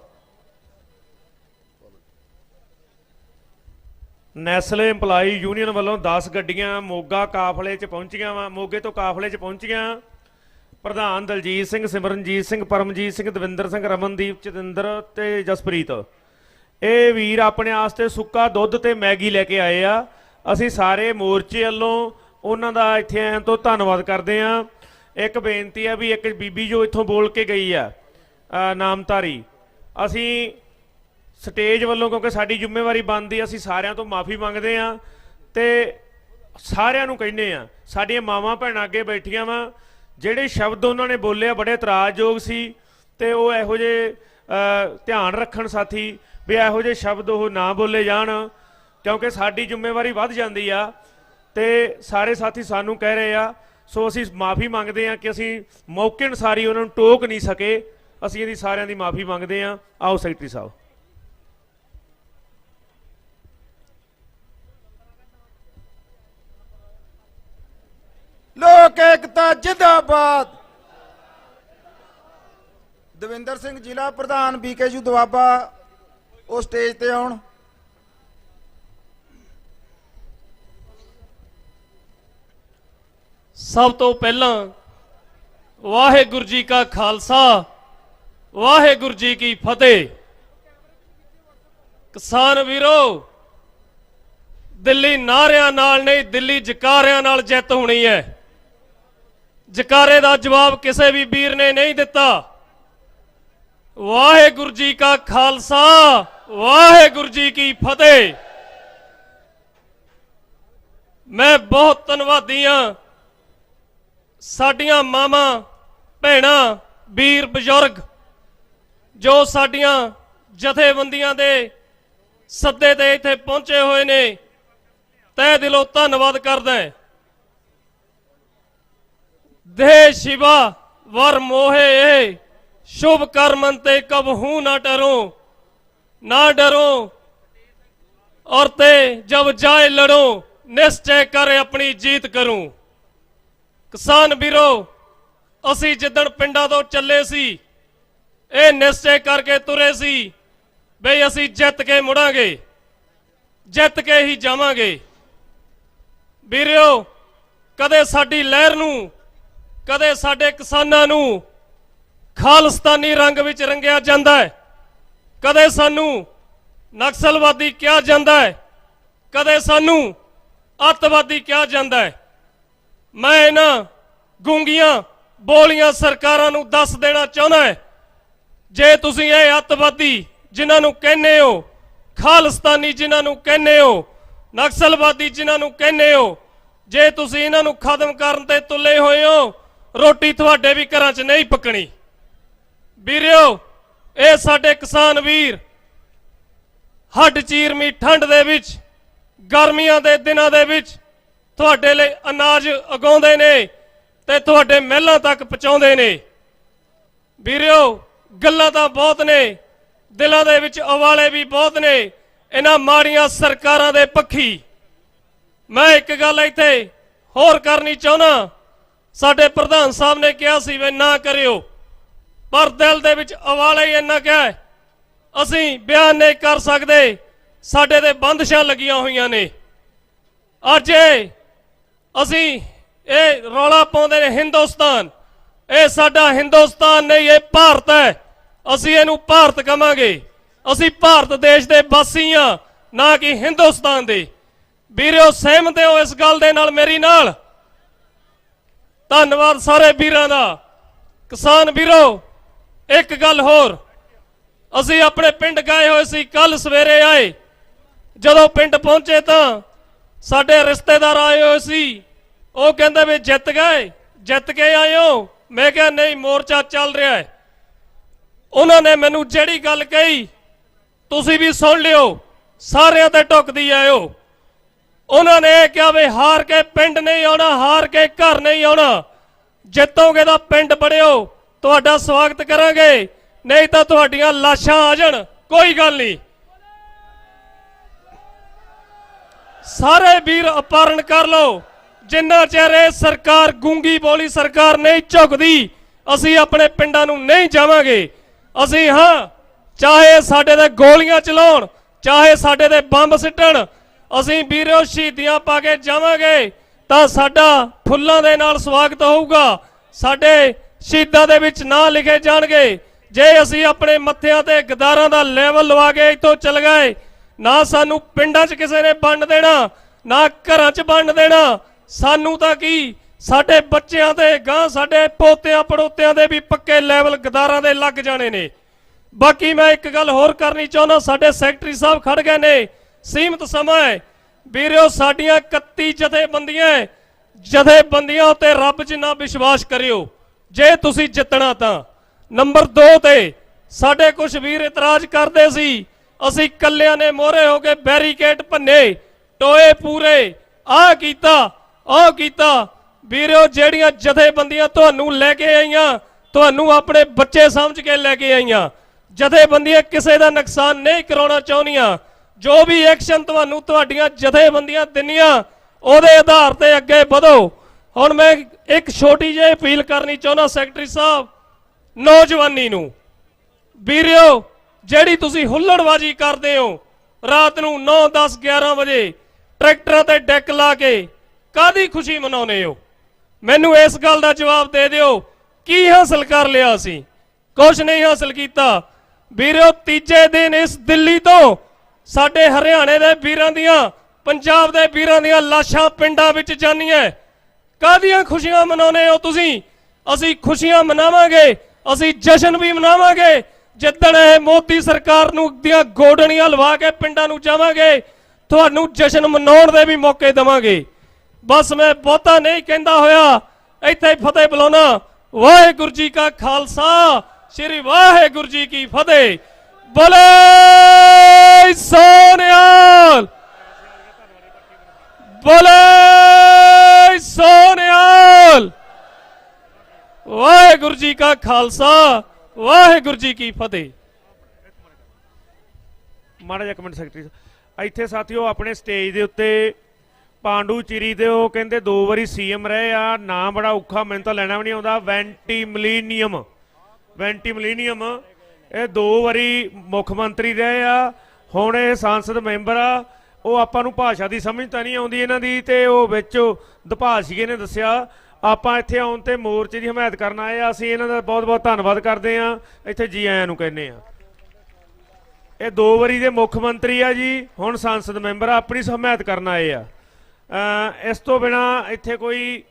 ਨੈਸਲੇ EMPLOYE ਯੂਨੀਅਨ ਵੱਲੋਂ 10 ਗੱਡੀਆਂ ਮੋਗਾ ਕਾਫਲੇ 'ਚ ਪਹੁੰਚੀਆਂ ਵਾ, ਮੋਗੇ ਤੋਂ ਕਾਫਲੇ 'ਚ ਪਹੁੰਚੀਆਂ। ਪ੍ਰਧਾਨ ਦਲਜੀਤ ਸਿੰਘ, ਸਿਮਰਨਜੀਤ ਸਿੰਘ, ਪਰਮਜੀਤ ਸਿੰਘ, ਦਵਿੰਦਰ ਸਿੰਘ, ਰਮਨਦੀਪ, ਚਤਿੰਦਰ ਤੇ ਜਸਪ੍ਰੀਤ। ਇਹ ਵੀਰ ਆਪਣੇ ਆਸਤੇ ਸੁੱਕਾ ਦੁੱਧ ਤੇ ਮੈਗੀ ਲੈ ਕੇ ਆਏ ਆ। ਅਸੀਂ ਸਾਰੇ ਮੋਰਚੇ ਵੱਲੋਂ ਉਹਨਾਂ ਦਾ ਇੱਥੇ ਆਉਣ ਤੋਂ ਧੰਨਵਾਦ ਕਰਦੇ ਆ। ਇੱਕ ਬੇਨਤੀ ਆ ਵੀ ਇੱਕ ਬੀਬੀ ਜੋ ਇੱਥੋਂ ਬੋਲ ਕੇ ਗਈ ਆ ਨਾਮਧਾਰੀ, ਅਸੀਂ ਸਟੇਜ ਵੱਲੋਂ, ਕਿਉਂਕਿ ਸਾਡੀ ਜ਼ਿੰਮੇਵਾਰੀ ਬਣਦੀ, ਅਸੀਂ ਸਾਰਿਆਂ ਤੋਂ ਮਾਫੀ ਮੰਗਦੇ ਆ ਤੇ ਸਾਰਿਆਂ ਨੂੰ ਕਹਿੰਦੇ ਆ, ਸਾਡੀਆਂ ਮਾਵਾਂ ਭੈਣਾਂ ਅੱਗੇ ਬੈਠੀਆਂ ਵਾ, ਜਿਹੜੇ ਸ਼ਬਦ ਉਹਨਾਂ ਨੇ ਬੋਲੇ ਆ ਬੜੇ ਇਤਰਾਜ਼ਯੋਗ ਸੀ ਤੇ ਉਹ ਇਹੋ ਜਿਹੇ ਧਿਆਨ ਰੱਖਣ ਸਾਥੀ ਵੀ ਇਹੋ ਜਿਹੇ ਸ਼ਬਦ ਉਹ ਨਾ ਬੋਲੇ ਜਾਣ, ਕਿਉਂਕਿ ਸਾਡੀ ਜ਼ਿੰਮੇਵਾਰੀ ਵੱਧ ਜਾਂਦੀ ਆ ਤੇ ਸਾਰੇ ਸਾਥੀ ਸਾਨੂੰ ਕਹਿ ਰਹੇ ਆ। ਸੋ ਅਸੀਂ ਮਾਫੀ ਮੰਗਦੇ ਆ ਕਿ ਅਸੀਂ ਮੌਕੇ ਅਨੁਸਾਰੀ ਉਹਨਾਂ ਨੂੰ ਟੋਕ ਨਹੀਂ ਸਕੇ। ਅਸੀਂ ਇਹਦੀ ਸਾਰਿਆਂ ਦੀ ਮਾਫੀ ਮੰਗਦੇ ਆ। ਆਓ ਸੈਕਟਰੀ ਸਾਹਿਬ। ਲੋਕ ਏਕਤਾ ਜਿੰਦਾਬਾਦ। ਦਵਿੰਦਰ ਸਿੰਘ ਜ਼ਿਲ੍ਹਾ ਪ੍ਰਧਾਨ BKU ਦੁਆਬਾ, ਉਹ ਸਟੇਜ ਤੇ ਆਉਣ। ਸਭ ਤੋਂ ਪਹਿਲਾਂ ਵਾਹਿਗੁਰੂ ਜੀ ਕਾ ਖਾਲਸਾ, ਵਾਹਿਗੁਰੂ ਜੀ ਕੀ ਫਤਿਹ। ਕਿਸਾਨ ਵੀਰੋ, ਦਿੱਲੀ ਨਾਰਿਆਂ ਨਾਲ ਨਹੀਂ, ਦਿੱਲੀ ਜਕਾਰਿਆਂ ਨਾਲ ਜਿੱਤ ਹੋਣੀ ਹੈ। ਜਕਾਰੇ ਦਾ ਜਵਾਬ ਕਿਸੇ ਵੀ ਵੀਰ ਨੇ ਨਹੀਂ ਦਿੱਤਾ। ਵਾਹਿਗੁਰੂ ਜੀ ਕਾ ਖਾਲਸਾ, ਵਾਹਿਗੁਰੂ ਜੀ ਕੀ ਫਤਿਹ। ਮੈਂ ਬਹੁਤ ਧੰਨਵਾਦੀ ਹਾਂ ਸਾਡੀਆਂ ਮਾਵਾਂ ਭੈਣਾਂ, ਵੀਰ ਬਜ਼ੁਰਗ ਜੋ ਸਾਡੀਆਂ ਜਥੇਬੰਦੀਆਂ ਦੇ ਸੱਦੇ ਤੇ ਇੱਥੇ ਪਹੁੰਚੇ ਹੋਏ ਨੇ, ਤਹਿ ਦਿਲੋਂ ਧੰਨਵਾਦ ਕਰਦਾ ਹਾਂ। ਦੇਹ ਸ਼ਿਵਾ वर मोहे शुभ कर्मन ते कबहू ना डरो और ते जब जाए लड़ो निश्चय कर अपनी जीत करूं। किसान वीरो असी जिदन पिंडा तो चले सी ए निश्चय करके तुरे सी बई असी जित के मुड़ांगे, जित के ही जावांगे। वीरो कदे साडी लहर नूं, कदे साडे किसानां नूं खालिस्तानी रंग विच रंगिया जांदा है, कदे सानू नक्सलवादी कहा जांदा है, कदे सानू अतवादी कहा जांदा है। मैं इन्हां गूंगियां बोलियां सरकारां नूं दस देना चाहुंदा है, जे तुसीं इह अतवादी जिन्हां नूं कहने हो, खालिस्तानी जिन्हां नूं कहने हो, नक्सलवादी जिन्हां नूं कहने हो, जे तुसीं इन्हां नूं खत्म करन ते तुले होए हो, रोटी तुहाडे भी घरां 'च नहीं पकनी। वीरियो ਇਹ ਸਾਡੇ किसान वीर हड्ड चीरमी ठंड ਦੇ ਵਿੱਚ ਗਰਮੀਆਂ ਦੇ ਦਿਨਾਂ ਦੇ ਵਿੱਚ ਤੁਹਾਡੇ ਲਈ ਅਨਾਜ ਉਗਾਉਂਦੇ ਨੇ ਤੇ ਤੁਹਾਡੇ ਮਹਿਲਾਂ ਤੱਕ ਪਹੁੰਚਾਉਂਦੇ ਨੇ। ਵੀਰਿਓ ਗੱਲਾਂ ਤਾਂ ਬਹੁਤ ਨੇ, ਦਿਲਾਂ ਦੇ ਵਿੱਚ ਉਵਾਲੇ ਵੀ ਬਹੁਤ ਨੇ ਇਹਨਾਂ ਮਾੜੀਆਂ ਸਰਕਾਰਾਂ ਦੇ ਪੱਖੀ। ਮੈਂ ਇੱਕ ਗੱਲ ਇੱਥੇ ਹੋਰ ਕਰਨੀ ਚਾਹੁੰਦਾ, ਸਾਡੇ ਪ੍ਰਧਾਨ ਸਾਹਿਬ ਨੇ ਕਿਹਾ ਸੀ ਵੀ ਨਾ ਕਰਿਓ, ਪਰ ਦਿਲ ਦੇ ਵਿੱਚ ਉਵਾਲਾ ਹੀ ਇੰਨਾ ਕਿਹਾ ਅਸੀਂ ਬਿਆਨ ਨਹੀਂ ਕਰ ਸਕਦੇ, ਸਾਡੇ ਤੇ ਬੰਦਸ਼ਾਂ ਲੱਗੀਆਂ ਹੋਈਆਂ ਨੇ। ਅੱਜ ਅਸੀਂ ਇਹ ਰੌਲਾ ਪਾਉਂਦੇ ਨੇ ਹਿੰਦੁਸਤਾਨ, ਇਹ ਸਾਡਾ ਹਿੰਦੁਸਤਾਨ ਨਹੀਂ, ਇਹ ਭਾਰਤ ਹੈ। ਅਸੀਂ ਇਹਨੂੰ ਭਾਰਤ ਕਹਾਂਗੇ, ਅਸੀਂ ਭਾਰਤ ਦੇਸ਼ ਦੇ ਵਾਸੀ ਹਾਂ, ਨਾ ਕਿ ਹਿੰਦੁਸਤਾਨ ਦੇ। ਵੀਰੋ ਸਹਿਮਤ ਹੋ ਇਸ ਗੱਲ ਦੇ ਨਾਲ ਮੇਰੀ ਨਾਲ? ਧੰਨਵਾਦ ਸਾਰੇ ਵੀਰਾਂ ਦਾ। ਕਿਸਾਨ ਵੀਰੋ ਇੱਕ ਗੱਲ ਹੋਰ, ਅਸੀਂ ਆਪਣੇ ਪਿੰਡ ਗਏ ਹੋਏ ਸੀ, ਕੱਲ ਸਵੇਰੇ ਆਏ, ਜਦੋਂ ਪਿੰਡ ਪਹੁੰਚੇ ਤਾਂ ਸਾਡੇ ਰਿਸ਼ਤੇਦਾਰ ਆਏ ਹੋਏ ਸੀ, ਉਹ ਕਹਿੰਦੇ ਵੀ ਜਿੱਤ ਗਏ, ਜਿੱਤ ਕੇ ਆਏ ਹੋ? ਮੈਂ ਕਿਹਾ ਨਹੀਂ, ਮੋਰਚਾ ਚੱਲ ਰਿਹਾ ਹੈ। ਉਹਨਾਂ ਨੇ ਮੈਨੂੰ ਜਿਹੜੀ ਗੱਲ ਕਹੀ ਤੁਸੀਂ ਵੀ ਸੁਣ ਲਿਓ, ਸਾਰਿਆਂ ਤੇ ਢੁੱਕਦੀ ਆਇਓ। ਉਹਨਾਂ ਨੇ ਇਹ ਕਿਹਾ ਵੀ ਹਾਰ ਕੇ ਪਿੰਡ ਨਹੀਂ ਆਉਣਾ, ਹਾਰ ਕੇ ਘਰ ਨਹੀਂ ਆਉਣਾ, ਜਿੱਤੋਗੇ ਤਾਂ ਪਿੰਡ ਬੜਿਓ, ਤੁਹਾਡਾ ਸਵਾਗਤ ਕਰਾਂਗੇ, ਨਹੀਂ ਤਾਂ ਤੁਹਾਡੀਆਂ ਲਾਸ਼ਾਂ ਆ ਜਾਣ, ਕੋਈ ਗੱਲ ਨਹੀਂ। ਸਾਰੇ ਵੀਰ ਅਪਹਰਨ ਕਰ ਲਓ, ਜਿੰਨਾ ਚਿਰ ਇਹ ਸਰਕਾਰ ਗੂੰਗੀ ਬੋਲੀ ਸਰਕਾਰ ਨਹੀਂ ਝੁਕਦੀ ਅਸੀਂ ਆਪਣੇ ਪਿੰਡਾਂ ਨੂੰ ਨਹੀਂ ਜਾਵਾਂਗੇ। ਅਸੀਂ ਹਾਂ, ਚਾਹੇ ਸਾਡੇ ਤੇ ਗੋਲੀਆਂ ਚਲਾਉਣ, ਚਾਹੇ ਸਾਡੇ ਤੇ ਬੰਬ ਸਿੱਟਣ, ਅਸੀਂ ਵੀਰੋ ਸ਼ਹੀਦੀਆਂ ਪਾ ਕੇ ਜਾਵਾਂਗੇ ਤਾਂ ਸਾਡਾ ਫੁੱਲਾਂ ਦੇ ਨਾਲ ਸਵਾਗਤ ਹੋਊਗਾ, ਸਾਡੇ ਸ਼ਹੀਦਾਂ ਦੇ ਵਿੱਚ ਨਾਂ ਲਿਖੇ ਜਾਣਗੇ। ਜੇ ਅਸੀਂ ਆਪਣੇ ਮੱਥਿਆਂ ਤੇ ਗਦਾਰਾਂ ਦਾ ਲੈਵਲ ਲਵਾ ਕੇ ਇੱਥੋਂ ਚਲ ਗਏ, ਨਾ ਸਾਨੂੰ ਪਿੰਡਾਂ 'ਚ ਕਿਸੇ ਨੇ ਵੰਡ ਦੇਣਾ, ਨਾ ਘਰਾਂ 'ਚ ਵੰਡ ਦੇਣਾ, ਸਾਨੂੰ ਤਾਂ ਕੀ ਸਾਡੇ ਬੱਚਿਆਂ ਤੇ ਗਾਂ ਸਾਡੇ ਪੋਤਿਆਂ ਪੜੋਤਿਆਂ ਦੇ ਵੀ ਪੱਕੇ ਲੈਵਲ ਗਦਾਰਾਂ ਦੇ ਲੱਗ ਜਾਣੇ ਨੇ। ਬਾਕੀ ਮੈਂ ਇੱਕ ਗੱਲ ਹੋਰ ਕਰਨੀ ਚਾਹੁੰਦਾ, ਸਾਡੇ ਸੈਕਟਰੀ ਸਾਹਿਬ ਖੜ ਗਏ ਨੇ, ਸੀਮਤ ਸਮਾਂ ਹੈ ਵੀਰੋ, ਸਾਡੀਆਂ 31 ਜਥੇਬੰਦੀਆਂ ਉੱਤੇ ਰੱਬ ਜਿੰਨਾ ਵਿਸ਼ਵਾਸ ਕਰਿਓ ਜੇ ਤੁਸੀਂ ਜਿੱਤਣਾ ਤਾਂ। ਨੰਬਰ 2 ਤੇ ਸਾਡੇ ਕੁਝ ਵੀਰ ਇਤਰਾਜ਼ ਕਰਦੇ ਸੀ, ਅਸੀਂ ਕੱਲਿਆਂ ਨੇ ਮੋਹਰੇ ਹੋ ਕੇ ਬੈਰੀਕੇਡ ਭੰਨੇ, ਟੋਏ ਪੂਰੇ, ਆਹ ਕੀਤਾ ਉਹ ਕੀਤਾ। ਵੀਰੋ ਜਿਹੜੀਆਂ ਜਥੇਬੰਦੀਆਂ ਤੁਹਾਨੂੰ ਲੈ ਕੇ ਆਈਆਂ, ਤੁਹਾਨੂੰ ਆਪਣੇ ਬੱਚੇ ਸਮਝ ਕੇ ਲੈ ਕੇ ਆਈਆਂ, ਜਥੇਬੰਦੀਆਂ ਕਿਸੇ ਦਾ ਨੁਕਸਾਨ ਨਹੀਂ ਕਰਾਉਣਾ ਚਾਹੁੰਦੀਆਂ। ਜੋ ਵੀ ਐਕਸ਼ਨ ਤੁਹਾਨੂੰ ਤੁਹਾਡੀਆਂ ਜਥੇਬੰਦੀਆਂ ਦਿੰਦੀਆਂ ਉਹਦੇ ਆਧਾਰ ਤੇ ਅੱਗੇ ਵਧੋ। ਹੁਣ ਮੈਂ ਇੱਕ ਛੋਟੀ ਜਿਹੀ ਅਪੀਲ ਕਰਨੀ ਚਾਹੁੰਦਾ ਸੈਕਟਰੀ ਸਾਹਿਬ, ਨੌਜਵਾਨੀ ਨੂੰ, ਵੀਰਿਓ ਜਿਹੜੀ ਤੁਸੀਂ ਹੁੱਲੜਬਾਜ਼ੀ ਕਰਦੇ ਹੋ ਰਾਤ ਨੂੰ 9, 10, 11 ਵਜੇ ਟਰੈਕਟਰਾਂ ਤੇ ਡੈਕ ਲਾ ਕੇ, ਕਾਹਦੀ ਖੁਸ਼ੀ ਮਨਾਉਂਦੇ ਹੋ? ਮੈਨੂੰ ਇਸ ਗੱਲ ਦਾ ਜਵਾਬ ਦੇ ਦਿਓ, ਕੀ ਹਾਸਲ ਕਰ ਲਿਆ ਅਸੀਂ? ਕੁਝ ਨਹੀਂ ਹਾਸਲ ਕੀਤਾ। ਵੀਰੋ ਤੀਜੇ ਦਿਨ ਇਸ ਦਿੱਲੀ ਤੋਂ ਸਾਡੇ ਹਰਿਆਣੇ ਦੇ ਵੀਰਾਂ ਦੀਆਂ, ਪੰਜਾਬ ਦੇ ਵੀਰਾਂ ਦੀਆਂ ਲਾਸ਼ਾਂ ਪਿੰਡਾਂ ਵਿੱਚ ਜਾਂਦੀਆਂ, ਕਾਹਦੀਆਂ ਖੁਸ਼ੀਆਂ ਮਨਾਉਂਦੇ ਹੋ ਤੁਸੀਂ? ਅਸੀਂ ਖੁਸ਼ੀਆਂ ਮਨਾਵਾਂਗੇ, ਅਸੀਂ ਜਸ਼ਨ ਵੀ ਮਨਾਵਾਂਗੇ ਜਿੱਦਣ ਇਹ ਮੋਦੀ ਸਰਕਾਰ ਨੂੰ ਦੀਆਂ ਗੋਡਣੀਆਂ ਲਵਾ ਕੇ ਪਿੰਡਾਂ ਨੂੰ ਜਾਵਾਂਗੇ, ਤੁਹਾਨੂੰ ਜਸ਼ਨ ਮਨਾਉਣ ਦੇ ਵੀ ਮੌਕੇ ਦੇਵਾਂਗੇ। ਬਸ ਮੈਂ ਬਹੁਤਾ ਨਹੀਂ ਕਹਿੰਦਾ ਹੋਇਆ, ਇੱਥੇ ਹੀ ਫਤਿਹ ਬੁਲਾਉਣਾ। ਵਾਹਿਗੁਰੂ ਜੀ ਕਾ ਖਾਲਸਾ, ਸ਼੍ਰੀ ਵਾਹਿਗੁਰੂ ਜੀ ਕੀ ਫਤਿਹ। बोले सोनियाल, बोले सोनियाल। वाहेगुरु जी का खालसा, वाहेगुरु जी की फतेह। ਮਾੜਾ ਜਿਹਾ ਕਮੈਂਟ ਸੈਕਟਰੀ ਇੱਥੇ ਸਾਥੀਓ ਆਪਣੇ ਸਟੇਜ ਦੇ ਉੱਤੇ ਪਾਂਡੂ ਚਿਰੀ ਦੇ ਉਹ ਕਹਿੰਦੇ 2 ਵਾਰੀ ਸੀਐਮ ਰਹੇ ਆ, ਨਾਂ ਬੜਾ ਔਖਾ, ਮੈਨੂੰ ਤਾਂ ਲੈਣਾ ਵੀ ਨਹੀਂ ਆਉਂਦਾ। ਵੈਂਟੀ ਮਲੀਨੀਅਮ ਇਹ 2 ਵਾਰੀ ਮੁੱਖ ਮੰਤਰੀ ਰਹੇ ਆ, ਹੁਣ ਇਹ ਸੰਸਦ ਮੈਂਬਰ ਆ। ਉਹ ਆਪਾਂ ਨੂੰ ਭਾਸ਼ਾ ਦੀ ਸਮਝ ਤਾਂ ਨਹੀਂ ਆਉਂਦੀ ਇਹਨਾਂ ਦੀ, ਤੇ ਉਹ ਵਿੱਚ ਦਭਾਸ਼ੀਏ ਨੇ ਦੱਸਿਆ ਆਪਾਂ ਇੱਥੇ ਆਉਣ ਤੇ ਮੋਰਚੇ ਦੀ ਹਮਾਇਤ ਕਰਨ ਆਏ ਆ। ਅਸੀਂ ਇਹਨਾਂ ਦਾ ਬਹੁਤ ਬਹੁਤ ਧੰਨਵਾਦ ਕਰਦੇ ਆ, ਇੱਥੇ ਜੀ ਆਇਆਂ ਨੂੰ ਕਹਿੰਦੇ ਆ। ਇਹ 2 ਵਾਰੀ ਦੇ ਮੁੱਖ ਮੰਤਰੀ ਆ ਜੀ, ਹੁਣ ਸੰਸਦ ਮੈਂਬਰ ਆ, ਆਪਣੀ ਹਮਾਇਤ ਕਰਨ ਆਏ ਆ। ਇਸ ਤੋਂ ਬਿਨਾ ਇੱਥੇ ਕੋਈ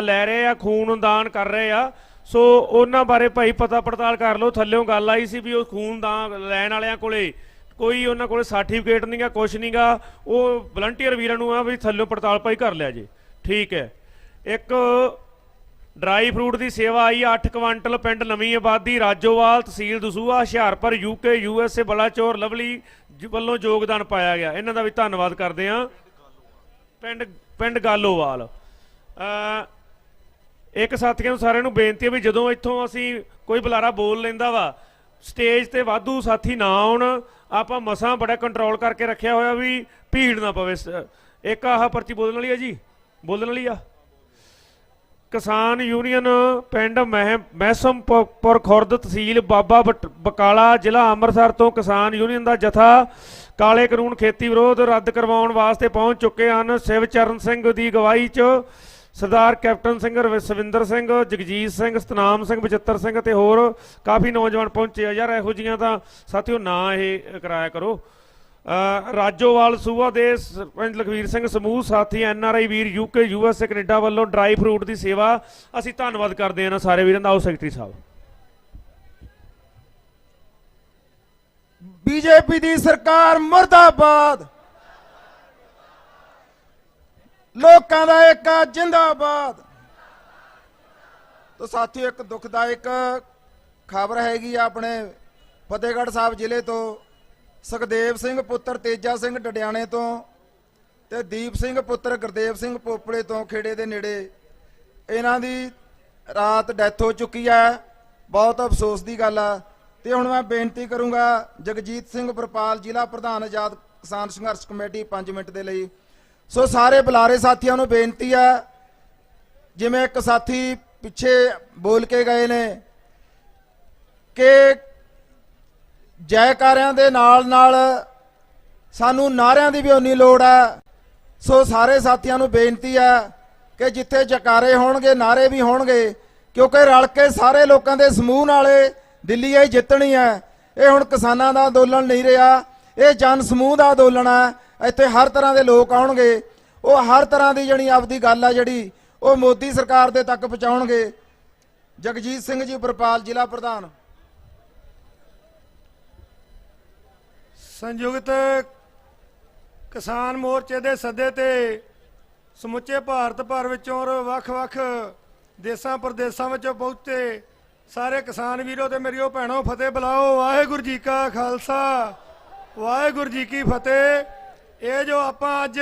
ਲੈ ਰਹੇ ਆ, ਖੂਨ ਦਾਨ ਕਰ ਰਹੇ ਆ, ਸੋ ਉਹਨਾਂ ਬਾਰੇ ਭਾਈ ਪਤਾ ਪੜਤਾਲ ਕਰ ਲਓ। ਥੱਲਿਓਂ ਗੱਲ ਆਈ ਸੀ ਵੀ ਉਹ ਖੂਨ ਦਾਨ ਲੈਣ ਵਾਲਿਆਂ ਕੋਲੇ ਕੋਈ ਉਹਨਾਂ ਕੋਲੇ ਸਰਟੀਫਿਕੇਟ ਨਹੀਂ ਗਾ, ਕੁਛ ਨਹੀਂ ਗਾ, ਉਹ ਵਲੰਟੀਅਰ ਵੀਰਾਂ ਨੂੰ ਆ ਵੀ ਥੱਲਿਓਂ ਪੜਤਾਲ ਭਾਈ ਕਰ ਲਿਆ ਜੀ, ਠੀਕ ਹੈ। ਇੱਕ ਡਰਾਈ ਫਰੂਟ ਦੀ ਸੇਵਾ ਆਈ 8 ਕੁਆਂਟਲ, ਪਿੰਡ ਨਵੀਂ ਆਬਾਦੀ, Rajowal, tehsil Dasuya, Hoshiarpur, UK USA, Balachaur Lovely ਵੱਲੋਂ ਯੋਗਦਾਨ ਪਾਇਆ ਗਿਆ। ਇਹਨਾਂ ਦਾ ਵੀ ਧੰਨਵਾਦ ਕਰਦੇ ਹਾਂ। ਪਿੰਡ ਗਾਲੋਵਾਲ। ਇੱਕ ਸਾਥੀਆਂ ਨੂੰ ਸਾਰਿਆਂ ਨੂੰ ਬੇਨਤੀ ਹੈ ਵੀ ਜਦੋਂ ਇੱਥੋਂ ਅਸੀਂ ਕੋਈ ਬੁਲਾਰਾ ਬੋਲ ਲੈਂਦਾ ਵਾ, ਸਟੇਜ ਤੇ ਵਾਧੂ ਸਾਥੀ ਨਾ ਆਉਣ। ਆਪਾਂ ਮਸਾਂ ਬੜਾ ਕੰਟਰੋਲ ਕਰਕੇ ਰੱਖਿਆ ਹੋਇਆ ਵੀ ਭੀੜ ਨਾ ਪਵੇ। ਇੱਕ ਆਹ ਪਰਚੀ ਬੋਲਣ ਵਾਲੀ ਆ ਜੀ, ਬੋਲਣ ਵਾਲੀ ਆ। ਕਿਸਾਨ ਯੂਨੀਅਨ ਪਿੰਡ ਮਹਿਸਮਪੁਰ ਖੁਰਦ, ਤਹਿਸੀਲ ਬਾਬਾ ਬਕਾਲਾ, ਜ਼ਿਲ੍ਹਾ ਅੰਮ੍ਰਿਤਸਰ ਤੋਂ ਕਿਸਾਨ ਯੂਨੀਅਨ ਦਾ ਜਥਾ ਕਾਲੇ ਕਾਨੂੰਨ ਖੇਤੀ ਵਿਰੋਧ ਰੱਦ ਕਰਵਾਉਣ ਵਾਸਤੇ ਪਹੁੰਚ ਚੁੱਕੇ ਹਨ। ਸ਼ਿਵਚਰਨ ਸਿੰਘ ਦੀ ਅਗਵਾਈ 'ਚ ਸਰਦਾਰ ਕੈਪਟਨ ਸਿੰਘ, ਰਵਿੰਦਰ ਸਿੰਘ, ਜਗਜੀਤ ਸਿੰਘ, ਸਤਨਾਮ ਸਿੰਘ, ਬਚਿੱਤਰ ਸਿੰਘ ਅਤੇ ਹੋਰ ਕਾਫੀ ਨੌਜਵਾਨ ਪਹੁੰਚੇ ਆ। ਯਾਰ ਇਹੋ ਜਿਹੀਆਂ ਤਾਂ ਸਾਥੀਓ ਨਾ ਇਹ ਕਰਾਇਆ ਕਰੋ। ਰਾਜੋਵਾਲ ਸੂਬਾ ਦੇ ਸਰਪੰਚ ਲਖਵੀਰ ਸਿੰਘ ਸਮੂਹ ਸਾਥੀ NRI ਵੀਰ UK USA ਕੈਨੇਡਾ ਵੱਲੋਂ ਡਰਾਈ ਫਰੂਟ ਦੀ ਸੇਵਾ, ਅਸੀਂ ਧੰਨਵਾਦ ਕਰਦੇ ਹਾਂ ਨਾ ਸਾਰੇ ਵੀਰਾਂ ਦਾ। ਆਓ ਸੈਕਟਰੀ ਸਾਹਿਬ। ਬੀਜੇਪੀ ਦੀ ਸਰਕਾਰ ਮੁਰਦਾਬਾਦ, ਲੋਕਾਂ ਦਾ ਏਕਾ ਜਿੰਦਾਬਾਦ। ਤੋ ਸਾਥੀਓ ਇੱਕ ਦੁਖਦਾਇਕ ਖਬਰ ਹੈਗੀ ਆ ਆਪਣੇ ਫਤਿਹਗੜ੍ਹ ਸਾਹਿਬ ਜ਼ਿਲ੍ਹੇ ਤੋਂ। ਸੁਖਦੇਵ ਸਿੰਘ ਪੁੱਤਰ ਤੇਜਾ ਸਿੰਘ ਡਡਿਆਣੇ ਤੋਂ ਤੇ ਦੀਪ ਸਿੰਘ ਪੁੱਤਰ ਗੁਰਦੇਵ ਸਿੰਘ ਪੋਪਲੇ ਤੋਂ ਖੇੜੇ ਦੇ ਨੇੜੇ, ਇਹਨਾਂ ਦੀ ਰਾਤ ਡੈਥ ਹੋ ਚੁੱਕੀ ਹੈ। ਬਹੁਤ ਅਫਸੋਸ ਦੀ ਗੱਲ ਆ। ਤੇ ਹੁਣ ਮੈਂ ਬੇਨਤੀ ਕਰੂੰਗਾ ਜਗਜੀਤ ਸਿੰਘ ਵਰਪਾਲ, ਜ਼ਿਲ੍ਹਾ ਪ੍ਰਧਾਨ ਆਜ਼ਾਦ ਕਿਸਾਨ ਸੰਘਰਸ਼ ਕਮੇਟੀ, 5 ਮਿੰਟ ਦੇ ਲਈ। ਸੋ ਸਾਰੇ ਬੁਲਾਰੇ ਸਾਥੀਆਂ ਨੂੰ ਬੇਨਤੀ ਆ, ਜਿਵੇਂ ਇੱਕ ਸਾਥੀ ਪਿੱਛੇ ਬੋਲ ਕੇ ਗਏ ਨੇ ਕਿ ਜੈਕਾਰਿਆਂ ਦੇ ਨਾਲ ਨਾਲ ਸਾਨੂੰ ਨਾਰਿਆਂ ਦੀ ਵੀ ਉਨੀ ਲੋੜ ਹੈ। ਸੋ ਸਾਰੇ ਸਾਥੀਆਂ ਨੂੰ ਬੇਨਤੀ ਹੈ ਕਿ ਜਿੱਥੇ ਜੈਕਾਰੇ ਹੋਣਗੇ ਨਾਰੇ ਵੀ ਹੋਣਗੇ, ਕਿਉਂਕਿ ਰਲ ਕੇ ਸਾਰੇ ਲੋਕਾਂ ਦੇ ਸਮੂਹ ਨਾਲੇ ਦਿੱਲੀ ਇਹ ਜਿੱਤਣੀ ਹੈ। ਇਹ ਹੁਣ ਕਿਸਾਨਾਂ ਦਾ ਅੰਦੋਲਨ ਨਹੀਂ ਰਿਹਾ, ਇਹ ਜਨ ਸਮੂਹ ਦਾ ਅੰਦੋਲਨ ਹੈ। ਇੱਥੇ ਹਰ ਤਰ੍ਹਾਂ ਦੇ ਲੋਕ ਆਉਣਗੇ, ਉਹ ਹਰ ਤਰ੍ਹਾਂ ਦੀ ਜਿਹੜੀ ਆਪਦੀ ਗੱਲ ਆ ਜਿਹੜੀ ਉਹ ਮੋਦੀ ਸਰਕਾਰ ਦੇ ਤੱਕ ਪਹੁੰਚਾਉਣਗੇ। ਜਗਜੀਤ ਸਿੰਘ ਜੀ ਵਰਪਾਲ, ਜ਼ਿਲ੍ਹਾ ਪ੍ਰਧਾਨ। ਸੰਯੁਕਤ ਕਿਸਾਨ ਮੋਰਚੇ ਦੇ ਸੱਦੇ ਤੇ ਸਮੁੱਚੇ ਭਾਰਤ ਭਰ ਵਿੱਚੋਂ ਔਰ ਵੱਖ-ਵੱਖ ਦੇਸ਼ਾਂ ਪ੍ਰਦੇਸ਼ਾਂ ਵਿੱਚੋਂ ਪਹੁੰਚੇ ਸਾਰੇ ਕਿਸਾਨ ਵੀਰੋ ਤੇ ਮੇਰੀਓ ਭੈਣੋ, ਫਤਿਹ ਬੁਲਾਓ। ਵਾਹਿਗੁਰੂ ਜੀ ਕਾ ਖਾਲਸਾ, ਵਾਹਿਗੁਰੂ ਜੀ ਕੀ ਫਤਿਹ। ਇਹ ਜੋ ਆਪਾਂ ਅੱਜ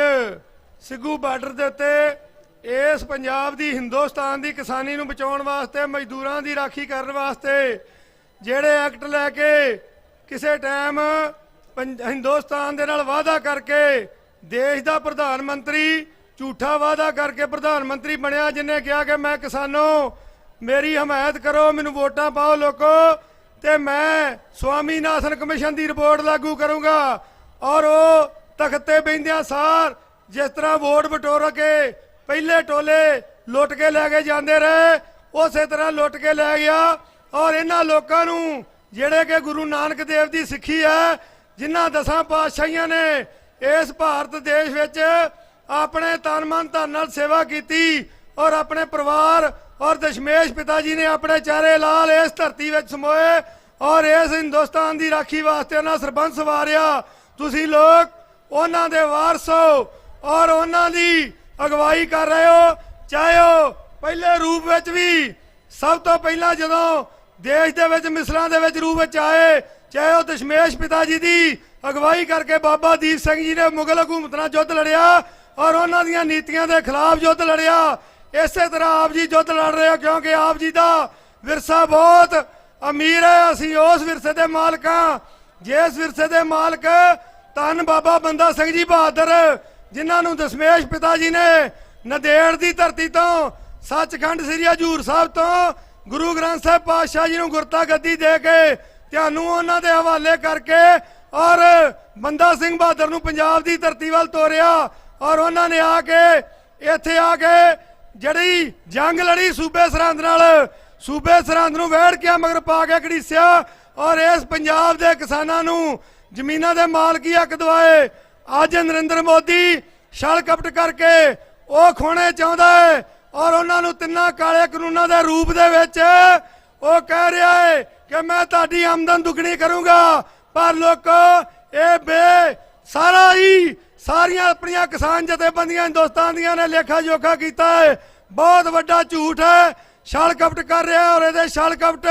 ਸਿੱਗੂ ਬਾਰਡਰ ਦੇ ਉੱਤੇ ਇਸ ਪੰਜਾਬ ਦੀ, ਹਿੰਦੁਸਤਾਨ ਦੀ ਕਿਸਾਨੀ ਨੂੰ ਬਚਾਉਣ ਵਾਸਤੇ, ਮਜ਼ਦੂਰਾਂ ਦੀ ਰਾਖੀ ਕਰਨ ਵਾਸਤੇ ਜਿਹੜੇ ਐਕਟ ਲੈ ਕੇ ਕਿਸੇ ਟਾਈਮ ਹਿੰਦੁਸਤਾਨ ਦੇ ਨਾਲ ਵਾਅਦਾ ਕਰਕੇ ਦੇਸ਼ ਦਾ ਪ੍ਰਧਾਨ ਮੰਤਰੀ ਝੂਠਾ ਵਾਅਦਾ ਕਰਕੇ ਪ੍ਰਧਾਨ ਮੰਤਰੀ ਬਣਿਆ, ਜਿਨੇ ਕਿਹਾ ਕਿ ਮੈਂ ਕਿਸਾਨੋਂ ਮੇਰੀ ਹਮਾਇਤ ਕਰੋ, ਮੈਨੂੰ ਵੋਟਾਂ ਪਾਓ ਲੋਕੋ, ਤੇ ਮੈਂ ਸਵਾਮੀਨਾਥਨ ਕਮਿਸ਼ਨ ਦੀ ਰਿਪੋਰਟ ਲਾਗੂ ਕਰੂੰਗਾ। ਔਰ ਉਹ ਤਖਤ ਤੇ ਬੈਠਦਿਆਂ ਸਾਰ ਜਿਸ ਤਰ੍ਹਾਂ ਵੋਟ ਬਟੋਰ ਕੇ ਪਹਿਲੇ ਟੋਲੇ ਲੁੱਟ ਕੇ ਲੈ ਕੇ ਜਾਂਦੇ ਰਹੇ, ਉਸੇ ਤਰ੍ਹਾਂ ਲੁੱਟ ਕੇ ਲੈ ਗਿਆ। ਔਰ ਇਹਨਾਂ ਲੋਕਾਂ ਨੂੰ ਜਿਹੜੇ ਕਿ ਗੁਰੂ ਨਾਨਕ ਦੇਵ ਦੀ ਸਿੱਖੀ ਹੈ, ਜਿਨ੍ਹਾਂ 10 ਪਾਤਸ਼ਾਹੀਆਂ ਨੇ ਇਸ ਭਾਰਤ ਦੇਸ਼ ਵਿੱਚ ਆਪਣੇ ਤਨ ਮਨ ਧਨ ਨਾਲ ਸੇਵਾ ਕੀਤੀ, ਔਰ ਆਪਣੇ ਪਰਿਵਾਰ ਔਰ ਦਸ਼ਮੇਸ਼ ਪਿਤਾ ਜੀ ਨੇ ਆਪਣੇ ਚਾਰੇ ਲਾਲ ਇਸ ਧਰਤੀ ਵਿੱਚ ਸਮੋਏ, ਔਰ ਇਸ ਹਿੰਦੁਸਤਾਨ ਦੀ ਰਾਖੀ ਵਾਸਤੇ ਉਹਨਾਂ ਸਰਬੰਸ ਵਾਰਿਆ। ਤੁਸੀਂ ਲੋਕ ਉਹਨਾਂ ਦੇ ਵਾਰਸ ਹੋ ਔਰ ਉਹਨਾਂ ਦੀ ਅਗਵਾਈ ਕਰ ਰਹੇ ਹੋ। ਚਾਹੇ ਉਹ ਪਹਿਲੇ ਰੂਪ ਵਿੱਚ ਵੀ, ਸਭ ਤੋਂ ਪਹਿਲਾਂ ਜਦੋਂ ਦੇਸ਼ ਦੇ ਵਿੱਚ ਮਿਸਲਾਂ ਦੇ ਵਿੱਚ ਰੂਪ ਵਿੱਚ ਆਏ, ਚਾਹੇ ਉਹ ਦਸ਼ਮੇਸ਼ ਪਿਤਾ ਜੀ ਦੀ ਅਗਵਾਈ ਕਰਕੇ ਬਾਬਾ ਦੀਪ ਸਿੰਘ ਜੀ ਨੇ ਮੁਗਲ ਹਕੂਮਤ ਨਾਲ ਯੁੱਧ ਲੜਿਆ ਔਰ ਉਹਨਾਂ ਦੀਆਂ ਨੀਤੀਆਂ ਦੇ ਖਿਲਾਫ ਯੁੱਧ ਲੜਿਆ। ਇਸੇ ਤਰ੍ਹਾਂ ਆਪ ਜੀ ਯੁੱਧ ਲੜ ਰਹੇ ਹੋ, ਕਿਉਂਕਿ ਆਪ ਜੀ ਦਾ ਵਿਰਸਾ ਬਹੁਤ ਅਮੀਰ ਹੈ। ਅਸੀਂ ਉਸ ਵਿਰਸੇ ਦੇ ਮਾਲਕ ਹਾਂ, ਜਿਸ ਵਿਰਸੇ ਦੇ ਮਾਲਕ ਧੰਨ ਬਾਬਾ ਬੰਦਾ ਸਿੰਘ ਜੀ ਬਹਾਦਰ, ਜਿਨ੍ਹਾਂ ਨੂੰ ਦਸ਼ਮੇਸ਼ ਪਿਤਾ ਜੀ ਨੇ ਨੰਦੇੜ ਦੀ ਧਰਤੀ ਤੋਂ, ਸੱਚਖੰਡ ਸ੍ਰੀ ਹਜ਼ੂਰ ਸਾਹਿਬ ਤੋਂ ਗੁਰੂ ਗ੍ਰੰਥ ਸਾਹਿਬ ਪਾਤਸ਼ਾਹ ਜੀ ਨੂੰ ਗੁਰਤਾ ਗੱਦੀ ਦੇ ਕੇ ਤੁਹਾਨੂੰ ਉਹਨਾਂ ਦੇ ਹਵਾਲੇ ਕਰਕੇ ਔਰ ਬੰਦਾ ਸਿੰਘ ਬਹਾਦਰ ਨੂੰ ਪੰਜਾਬ ਦੀ ਧਰਤੀ ਵੱਲ ਤੋਰਿਆ ਔਰ ਉਹਨਾਂ ਨੇ ਆ ਕੇ ਇੱਥੇ ਆ ਕੇ ਜਿਹੜੀ ਜੰਗ ਲੜੀ ਸੂਬੇ ਸਰਹੰਦ ਨਾਲ, ਸੂਬੇ ਸਰਹੰਦ ਨੂੰ ਵਹਿੜ ਕੇ ਮਗਰ ਪਾ ਕੇ ਘੜੀਸਿਆ ਔਰ ਇਸ ਪੰਜਾਬ ਦੇ ਕਿਸਾਨਾਂ ਨੂੰ ਜ਼ਮੀਨਾਂ ਦੇ ਮਾਲਕੀ ਹੱਕ ਦਿਵਾਏ। ਅੱਜ ਨਰਿੰਦਰ ਮੋਦੀ ਛਲ ਕਪਟ ਕਰਕੇ ਉਹ ਖੋਣੇ ਚਾਹੁੰਦਾ ਹੈ ਔਰ ਉਹਨਾਂ ਨੂੰ ਤਿੰਨਾਂ ਕਾਲੇ ਕਾਨੂੰਨਾਂ ਦੇ ਰੂਪ ਦੇ ਵਿੱਚ ਉਹ ਕਹਿ ਰਿਹਾ ਹੈ ਕਿ ਮੈਂ ਤੁਹਾਡੀ ਆਮਦਨ ਦੁੱਗਣੀ ਕਰੂੰਗਾ। ਪਰ ਲੋਕੋ ਇਹ ਸਾਰੀਆਂ ਆਪਣੀਆਂ ਕਿਸਾਨ ਜਥੇਬੰਦੀਆਂ ਹਿੰਦੁਸਤਾਨ ਦੀਆਂ ਨੇ ਲੇਖਾ ਜੋਖਾ ਕੀਤਾ ਹੈ। ਬਹੁਤ ਵੱਡਾ ਝੂਠ ਹੈ, ਛਲ ਕਪਟ ਕਰ ਰਿਹਾ ਔਰ ਇਹਦੇ ਛਲ ਕਪਟ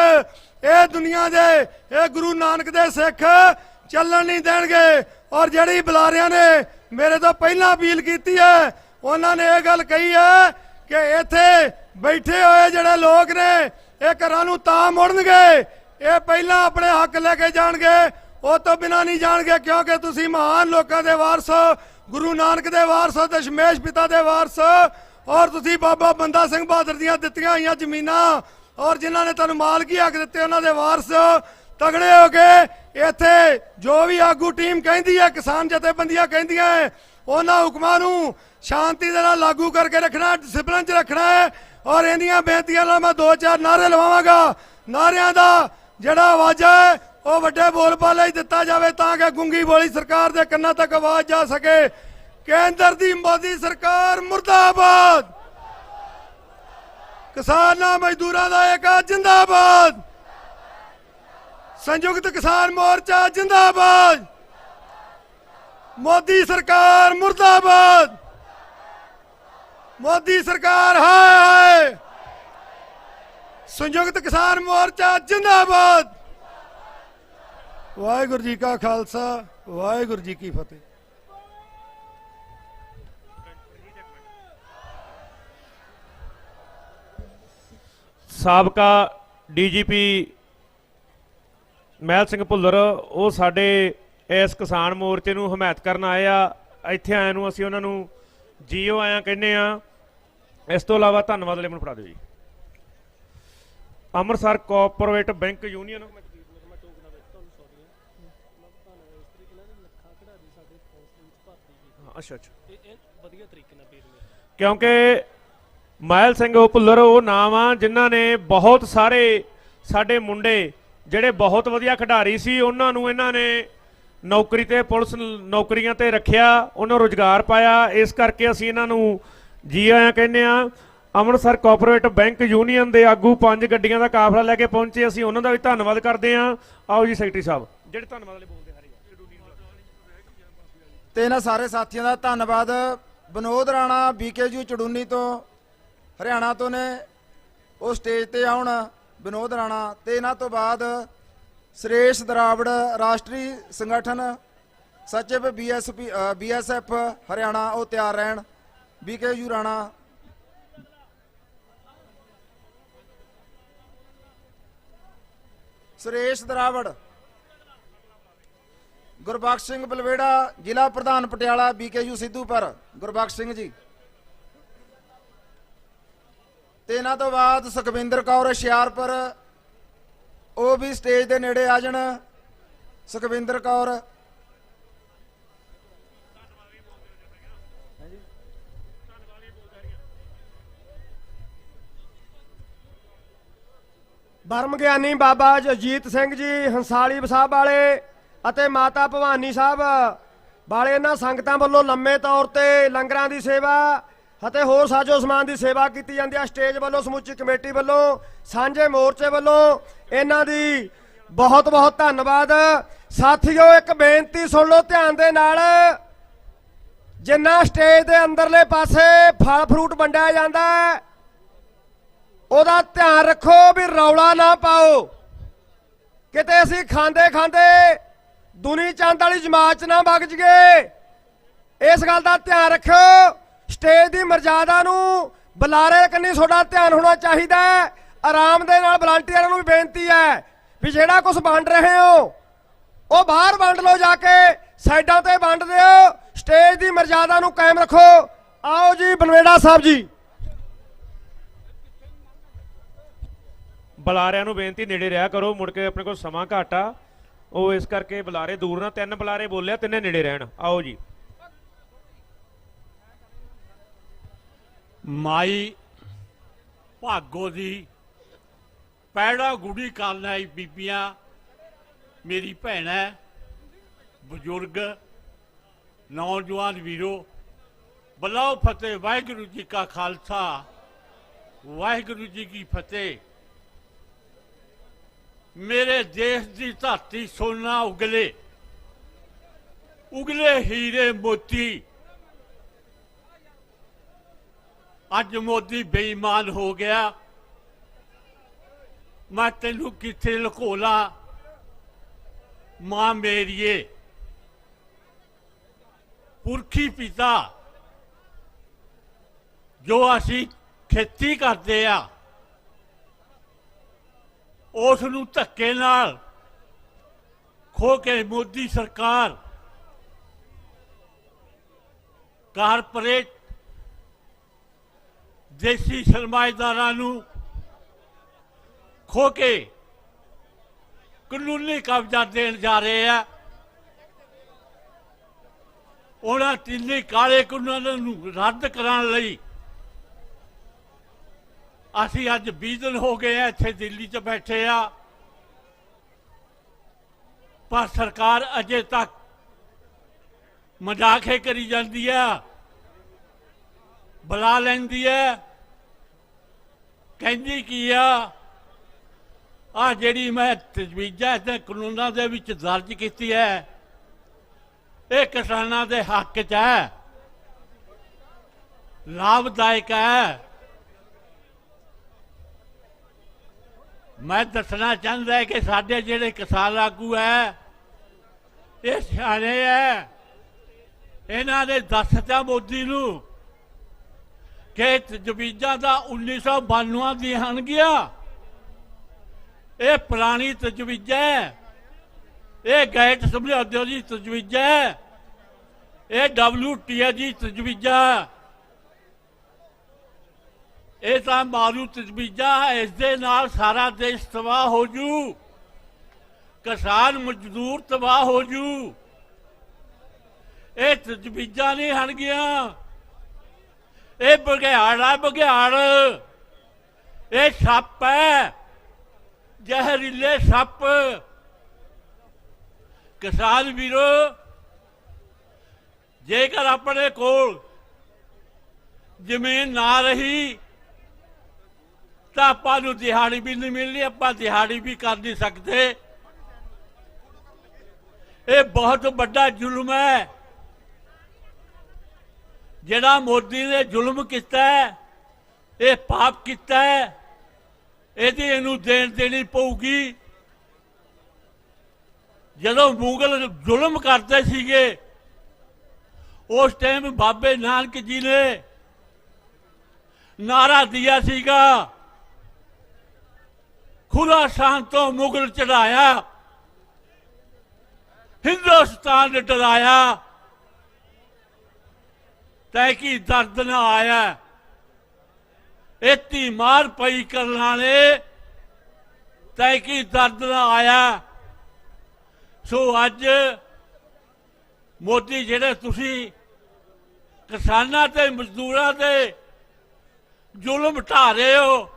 ਇਹ ਦੁਨੀਆ ਦੇ ਇਹ ਗੁਰੂ ਨਾਨਕ ਦੇ ਸਿੱਖ ਚੱਲਣ ਨਹੀਂ ਦੇਣਗੇ। ਔਰ ਜਿਹੜੀ ਬੁਲਾਰਿਆਂ ਨੇ ਮੇਰੇ ਤੋਂ ਪਹਿਲਾਂ ਅਪੀਲ ਕੀਤੀ ਹੈ ਉਹਨਾਂ ਨੇ ਇਹ ਗੱਲ ਕਹੀ ਹੈ ਕਿ ਇੱਥੇ ਬੈਠੇ ਹੋਏ ਜਿਹੜੇ ਲੋਕ ਨੇ ਇਹ ਘਰਾਂ ਨੂੰ ਤਾਂ ਮੁੜਨਗੇ, ਇਹ ਪਹਿਲਾਂ ਆਪਣੇ ਹੱਕ ਲੈ ਕੇ ਜਾਣਗੇ, ਉਹ ਤੋਂ ਬਿਨਾਂ ਨਹੀਂ ਜਾਣਗੇ, ਕਿਉਂਕਿ ਤੁਸੀਂ ਮਹਾਨ ਲੋਕਾਂ ਦੇ ਵਾਰਸ ਹੋ, ਗੁਰੂ ਨਾਨਕ ਦੇ ਵਾਰਸ ਹੋ, ਦਸ਼ਮੇਸ਼ ਪਿਤਾ ਦੇ ਵਾਰਸ ਔਰ ਤੁਸੀਂ ਬਾਬਾ ਬੰਦਾ ਸਿੰਘ ਬਹਾਦਰ ਦੀਆਂ ਦਿੱਤੀਆਂ ਹੋਈਆਂ ਜ਼ਮੀਨਾਂ ਔਰ ਜਿਨ੍ਹਾਂ ਨੇ ਤੁਹਾਨੂੰ ਮਾਲਕੀ ਹੱਕ ਦਿੱਤੇ ਉਹਨਾਂ ਦੇ ਵਾਰਸ ਤਗੜੇ ਹੋ ਕੇ ਇੱਥੇ ਜੋ ਵੀ ਆਗੂ ਟੀਮ ਕਹਿੰਦੀ ਹੈ, ਕਿਸਾਨ ਜਥੇਬੰਦੀਆਂ ਕਹਿੰਦੀਆਂ ਹੈ, ਉਹਨਾਂ ਹੁਕਮਾਂ ਨੂੰ ਸ਼ਾਂਤੀ ਦੇ ਨਾਲ ਲਾਗੂ ਕਰਕੇ ਰੱਖਣਾ, ਡਿਸਪਲਿਨ 'ਚ ਰੱਖਣਾ ਹੈ। ਔਰ ਇਹਦੀਆਂ ਬੇਨਤੀਆਂ ਨਾਲ ਮੈਂ 2-4 ਨਾਅਰੇ ਲਵਾਵਾਂਗਾ। ਨਾਅਰਿਆਂ ਦਾ ਜਿਹੜਾ ਆਵਾਜ਼ਾ ਹੈ ਉਹ ਵੱਡੇ ਬੋਲ ਬਾਲੇ ਹੀ ਦਿੱਤਾ ਜਾਵੇ ਤਾਂ ਕਿ ਗੂੰਗੀ ਬੋਲੀ ਸਰਕਾਰ ਦੇ ਕੰਨਾਂ ਤੱਕ ਆਵਾਜ਼ ਜਾ ਸਕੇ। ਕੇਂਦਰ ਦੀ ਮੋਦੀ ਸਰਕਾਰ ਮੁਰਦਾਬਾਦ, ਕਿਸਾਨਾਂ ਮਜ਼ਦੂਰਾਂ ਦਾ ਏਕਾ ਜਿੰਦਾਬਾਦ, ਸੰਯੁਕਤ ਕਿਸਾਨ ਮੋਰਚਾ ਜਿੰਦਾਬਾਦ, ਮੋਦੀ ਸਰਕਾਰ ਮੁਰਦਾਬਾਦ, ਮੋਦੀ ਸਰਕਾਰ ਹਾਏ ਹਾਏ, ਸੰਯੁਕਤ ਕਿਸਾਨ ਮੋਰਚਾ ਜਿੰਦਾਬਾਦ। ਵਾਹਿਗੁਰੂ ਜੀ ਕਾ ਖਾਲਸਾ, ਵਾਹਿਗੁਰੂ ਜੀ ਕੀ ਫਤਿਹ। ਸਾਬਕਾ ਡੀਜੀਪੀ ਮਹਿਲ ਸਿੰਘ ਭੁੱਲਰ ਉਹ ਸਾਡੇ ਇਸ ਕਿਸਾਨ ਮੋਰਚੇ ਨੂੰ ਹਮਾਇਤ ਕਰਨ ਆਏ ਆ। ਇੱਥੇ ਆਇਆਂ ਨੂੰ ਅਸੀਂ ਉਹਨਾਂ ਨੂੰ ਜੀਓ ਆਇਆਂ ਕਹਿੰਦੇ ਆ। ਇਸ ਤੋਂ ਇਲਾਵਾ ਧੰਨਵਾਦ ਲੈਮਨ ਫੜਾ ਦਿਓ ਜੀ। ਅੰਮ੍ਰਿਤਸਰ ਕੋਆਪਰੇਟਿਵ ਬੈਂਕ ਯੂਨੀਅਨ ਅੱਛਾ ਵਧੀਆ ਤਰੀਕੇ ਨਾਲ ਕਿਉਂਕਿ ਮਹਿਲ ਸਿੰਘ ਉਹ ਭੁੱਲਰ ਉਹ ਨਾਮ ਆ ਜਿਨ੍ਹਾਂ ਨੇ ਬਹੁਤ ਸਾਰੇ ਸਾਡੇ ਮੁੰਡੇ ਜਿਹੜੇ ਬਹੁਤ ਵਧੀਆ ਖਿਡਾਰੀ ਸੀ ਉਹਨਾਂ ਨੂੰ ਇਹਨਾਂ ਨੇ ਨੌਕਰੀ ਤੇ ਪੁਲਿਸ ਨੌਕਰੀਆਂ ਤੇ ਰੱਖਿਆ, ਉਹਨਾਂ ਨੂੰ ਰੁਜ਼ਗਾਰ ਪਾਇਆ। ਇਸ ਕਰਕੇ ਅਸੀਂ ਇਹਨਾਂ ਨੂੰ ਜੀ ਆਇਆਂ ਕਹਿੰਦੇ ਆ। ਅੰਮ੍ਰਿਤਸਰ ਕੋਆਪਰੇਟਿਵ ਬੈਂਕ ਯੂਨੀਅਨ ਦੇ ਆਗੂ 5 ਗੱਡੀਆਂ ਦਾ ਕਾਫਲਾ ਲੈ ਕੇ ਪਹੁੰਚੇ, ਅਸੀਂ ਉਹਨਾਂ ਦਾ ਵੀ ਧੰਨਵਾਦ ਕਰਦੇ ਹਾਂ। ਆਓ ਜੀ ਸੈਕਟਰੀ ਸਾਹਿਬ ਜਿਹੜੇ ਧੰਨਵਾਦ ਵਾਲੇ ਬੋਲਦੇ ਤੇ ਇਹਨਾਂ ਸਾਰੇ ਸਾਥੀਆਂ ਦਾ ਧੰਨਵਾਦ। ਵਿਨੋਦ ਰਾਣਾ ਬੀਕੇਯੂ ਚੜੂਨੀ ਤੋਂ ਹਰਿਆਣਾ ਤੋਂ ਨੇ, ਉਹ ਸਟੇਜ ਤੇ ਆਉਣ ਵਿਨੋਦ ਰਾਣਾ। ਤੇ ਇਹਨਾਂ ਤੋਂ ਬਾਅਦ ਸੁਰੇਸ਼ ਦਰਾਵੜ ਰਾਸ਼ਟਰੀ ਸੰਗਠਨ ਸਚਿਵ BSF ਹਰਿਆਣਾ, ਉਹ ਤਿਆਰ ਰਹਿਣ। ਬੀਕੇਯੂ ਰਾਣਾ, ਸੁਰੇਸ਼ ਦਰਾਵੜ, ਗੁਰਬਖਸ਼ ਸਿੰਘ ਬਲਵੇੜਾ ਜ਼ਿਲ੍ਹਾ ਪ੍ਰਧਾਨ ਪਟਿਆਲਾ BKU ਸਿੱਧੂਪੁਰ, ਗੁਰਬਖਸ਼ ਸਿੰਘ ਜੀ। ਤੇ ਇਹਨਾਂ ਤੋਂ ਬਾਅਦ ਸੁਖਵਿੰਦਰ ਕੌਰ ਹੁਸ਼ਿਆਰਪੁਰ, ਉਹ ਵੀ ਸਟੇਜ ਦੇ ਨੇੜੇ ਆ ਜਾਣ। ਸੁਖਵਿੰਦਰ ਕੌਰ, ਬਰਮ ਗਿਆਨੀ ਬਾਬਾ ਜਗਜੀਤ ਸਿੰਘ ਜੀ ਹੰਸਾਲੀ ਸਾਹਿਬ ਵਾਲੇ ਅਤੇ ਮਾਤਾ ਭਵਾਨੀ ਸਾਹਿਬ ਵਾਲੇ ਇਹਨਾਂ ਸੰਗਤਾਂ ਵੱਲੋਂ ਲੰਮੇ ਤੌਰ ਤੇ ਲੰਗਰਾਂ ਦੀ ਸੇਵਾ ਅਤੇ ਹੋਰ ਸਾਜੋ ਸਮਾਨ ਦੀ ਸੇਵਾ ਕੀਤੀ ਜਾਂਦੀ ਹੈ। ਸਟੇਜ ਵੱਲੋਂ, ਸਮੁੱਚੀ ਕਮੇਟੀ ਵੱਲੋਂ, ਸਾਂਝੇ ਮੋਰਚੇ ਵੱਲੋਂ ਇਹਨਾਂ ਦੀ ਬਹੁਤ ਬਹੁਤ ਧੰਨਵਾਦ। ਸਾਥੀਓ ਇੱਕ ਬੇਨਤੀ ਸੁਣ ਲਓ ਧਿਆਨ ਦੇ ਨਾਲ। ਜਿੰਨਾ ਸਟੇਜ ਦੇ ਅੰਦਰਲੇ ਪਾਸੇ ਫਲ ਫਰੂਟ ਵੰਡਿਆ ਜਾਂਦਾ ਉਹਦਾ ਧਿਆਨ ਰੱਖੋ ਵੀ ਰੌਲਾ ਨਾ ਪਾਓ। ਕਿਤੇ ਅਸੀਂ ਖਾਂਦੇ ਖਾਂਦੇ ਦੁਨੀ ਚੰਦ ਵਾਲੀ ਜਮਾਤ 'ਚ ਨਾ ਵਗ ਜਗੇ। ਇਸ ਗੱਲ ਦਾ ਧਿਆਨ ਰੱਖਿਓ। ਸਟੇਜ ਦੀ ਮਰਜ਼ਾਦਾ ਨੂੰ ਬੁਲਾਰੇ ਕੰਨੀ ਤੁਹਾਡਾ ਧਿਆਨ ਹੋਣਾ ਚਾਹੀਦਾ ਹੈ। ਆਰਾਮ ਦੇ ਨਾਲ ਵਲੰਟੀਅਰਾਂ ਨੂੰ ਵੀ ਬੇਨਤੀ ਹੈ ਵੀ ਜਿਹੜਾ ਕੁਝ ਵੰਡ ਰਹੇ ਹੋ ਉਹ ਬਾਹਰ ਵੰਡ ਲਓ, ਜਾ ਕੇ ਸਾਈਡਾਂ ਤੇ ਵੰਡ ਦਿਓ। ਸਟੇਜ ਦੀ ਮਰਜ਼ਾਦਾ ਨੂੰ ਕਾਇਮ ਰੱਖੋ। ਆਓ ਜੀ ਬਨਵੇੜਾ ਸਾਹਿਬ ਜੀ। ਬੁਲਾਰਿਆਂ ਨੂੰ ਬੇਨਤੀ ਨੇੜੇ ਰਿਹਾ ਕਰੋ, ਮੁੜ ਕੇ ਆਪਣੇ ਕੋਲ ਸਮਾਂ ਘੱਟ ਆ, ਉਹ ਇਸ ਕਰਕੇ ਬੁਲਾਰੇ ਦੂਰ ਨਾ। 3 ਬੁਲਾਰੇ ਬੋਲਿਆ, 3 ਨੇੜੇ ਰਹਿਣ। ਆਓ ਜੀ। ਮਾਈ ਭਾਗੋ ਦੀ ਪੈੜਾ ਗੁੜੀ ਕਰਨ ਆਈ ਬੀਬੀਆਂ, ਮੇਰੀ ਭੈਣਾਂ, ਬਜ਼ੁਰਗ, ਨੌਜਵਾਨ ਵੀਰੋ, ਬੁਲਾਓ ਫਤਿਹ। ਵਾਹਿਗੁਰੂ ਜੀ ਕਾ ਖਾਲਸਾ, ਵਾਹਿਗੁਰੂ ਜੀ ਕੀ ਫਤਿਹ। ਮੇਰੇ ਦੇਸ਼ ਦੀ ਧਰਤੀ ਸੋਨਾ ਉਗਲੇ, ਉਗਲੇ ਹੀਰੇ ਮੋਤੀ। ਅੱਜ ਮੋਦੀ ਬੇਈਮਾਨ ਹੋ ਗਿਆ, ਮੈਂ ਤੈਨੂੰ ਕਿੱਥੇ ਲੁਕੋਲਾ ਮਾਂ ਮੇਰੀਏ। ਪੁਰਖੀ ਪਿਤਾ ਜੋ ਅਸੀਂ ਖੇਤੀ ਕਰਦੇ ਆ, ਉਸ ਨੂੰ ਧੱਕੇ ਨਾਲ ਖੋ ਕੇ ਮੋਦੀ ਸਰਕਾਰ ਕਾਰਪੋਰੇਟ ਦੇਸੀ ਸਰਮਾਏਦਾਰਾਂ ਨੂੰ ਖੋ ਕੇ ਕਾਨੂੰਨੀ ਕਬਜ਼ਾ ਦੇਣ ਜਾ ਰਹੇ ਆ। ਉਹਨਾਂ ਤਿੰਨੇ ਕਾਲੇ ਕਾਨੂੰਨਾਂ ਨੂੰ ਰੱਦ ਕਰਾਉਣ ਲਈ ਅਸੀਂ ਅੱਜ 20 ਦਿਨ ਹੋ ਗਏ ਆ ਇੱਥੇ ਦਿੱਲੀ 'ਚ ਬੈਠੇ ਆ, ਪਰ ਸਰਕਾਰ ਅਜੇ ਤੱਕ ਮਜ਼ਾਕ ਹੀ ਕਰੀ ਜਾਂਦੀ ਆ। ਬੁਲਾ ਲੈਂਦੀ ਹੈ, ਕਹਿੰਦੀ ਕੀ ਆ ਜਿਹੜੀ ਮੈਂ ਤਜਵੀਜ਼ਾਂ ਅਤੇ ਕਾਨੂੰਨਾਂ ਦੇ ਵਿੱਚ ਦਰਜ ਕੀਤੀ ਹੈ, ਇਹ ਕਿਸਾਨਾਂ ਦੇ ਹੱਕ 'ਚ ਹੈ, ਲਾਭਦਾਇਕ ਹੈ। ਮੈਂ ਦੱਸਣਾ ਚਾਹੁੰਦਾ ਕਿ ਸਾਡੇ ਜਿਹੜੇ ਕਿਸਾਨ ਆਗੂ ਹੈ ਇਹ ਸਿਆਣੇ ਹੈ। ਇਹਨਾਂ ਨੇ ਦੱਸਤਾ ਮੋਦੀ ਨੂੰ ਕਿ ਤਜਵੀਜ਼ਾਂ ਦਾ 1992 ਦੀਆਂ ਹੋਣਗੀਆਂ। ਇਹ ਪੁਰਾਣੀ ਤਜਵੀਜ਼ਾਂ ਹੈ, ਇਹ ਗੈਟ ਸਮਝੌਤੇ ਦੀ ਤਜਵੀਜ਼ਾਂ ਹੈ, ਇਹ WTO ਦੀ ਤਜਵੀਜ਼ਾਂ, ਇਹ ਤਾਂ ਮਾਰੂ ਤਜਵੀਜ਼ਾਂ। ਇਸ ਦੇ ਨਾਲ ਸਾਰਾ ਦੇਸ਼ ਤਬਾਹ ਹੋ ਜੂ, ਕਿਸਾਨ ਮਜ਼ਦੂਰ ਤਬਾਹ ਹੋ ਜੂ। ਇਹ ਤਜਵੀਜ਼ਾਂ ਨਹੀਂ ਹਣਗੀਆਂ। ਇਹ ਬਘਿਆੜ ਆ, ਬਘਿਆੜ। ਇਹ ਸੱਪ ਹੈ, ਜ਼ਹਿਰੀਲੇ ਸੱਪ। ਕਿਸਾਨ ਵੀਰੋ, ਜੇਕਰ ਆਪਣੇ ਕੋਲ ਜ਼ਮੀਨ ਨਾ ਰਹੀ ਤਾਂ ਆਪਾਂ ਨੂੰ ਦਿਹਾੜੀ ਵੀ ਨਹੀਂ ਮਿਲਣੀ, ਆਪਾਂ ਦਿਹਾੜੀ ਵੀ ਕਰ ਨਹੀਂ ਸਕਦੇ। ਇਹ ਬਹੁਤ ਵੱਡਾ ਜ਼ੁਲਮ ਹੈ ਜਿਹੜਾ ਮੋਦੀ ਨੇ ਜ਼ੁਲਮ ਕੀਤਾ ਹੈ, ਇਹ ਪਾਪ ਕੀਤਾ ਹੈ। ਇਹਨੂੰ ਦੇਣ ਦੇਣੀ ਪਊਗੀ। ਜਦੋਂ ਮੁਗਲ ਜ਼ੁਲਮ ਕਰਦੇ ਸੀਗੇ ਉਸ ਟਾਈਮ ਬਾਬੇ ਨਾਨਕ ਜੀ ਨੇ ਨਾਰਾ ਦਿਆ ਸੀਗਾ, ਖੁਰਾਸਾਨ ਤੋਂ ਮੁਗਲ ਚੜਾਇਆ, ਹਿੰਦੁਸਤਾਨ ਨੇ ਡਰਾਇਆ, ਤੈ ਕੀ ਦਰਦ ਨਾ ਆਇਆ। ਇਤੀ ਮਾਰ ਪਈ ਕਰਨਾ ਨੇ, ਤੈ ਕੀ ਦਰਦ ਨਾ ਆਇਆ। ਸੋ ਅੱਜ ਮੋਦੀ ਜਿਹੜੇ ਤੁਸੀਂ ਕਿਸਾਨਾਂ ਤੇ ਮਜ਼ਦੂਰਾਂ ਤੇ ਜ਼ੁਲਮ ਢਾ ਰਹੇ ਹੋ,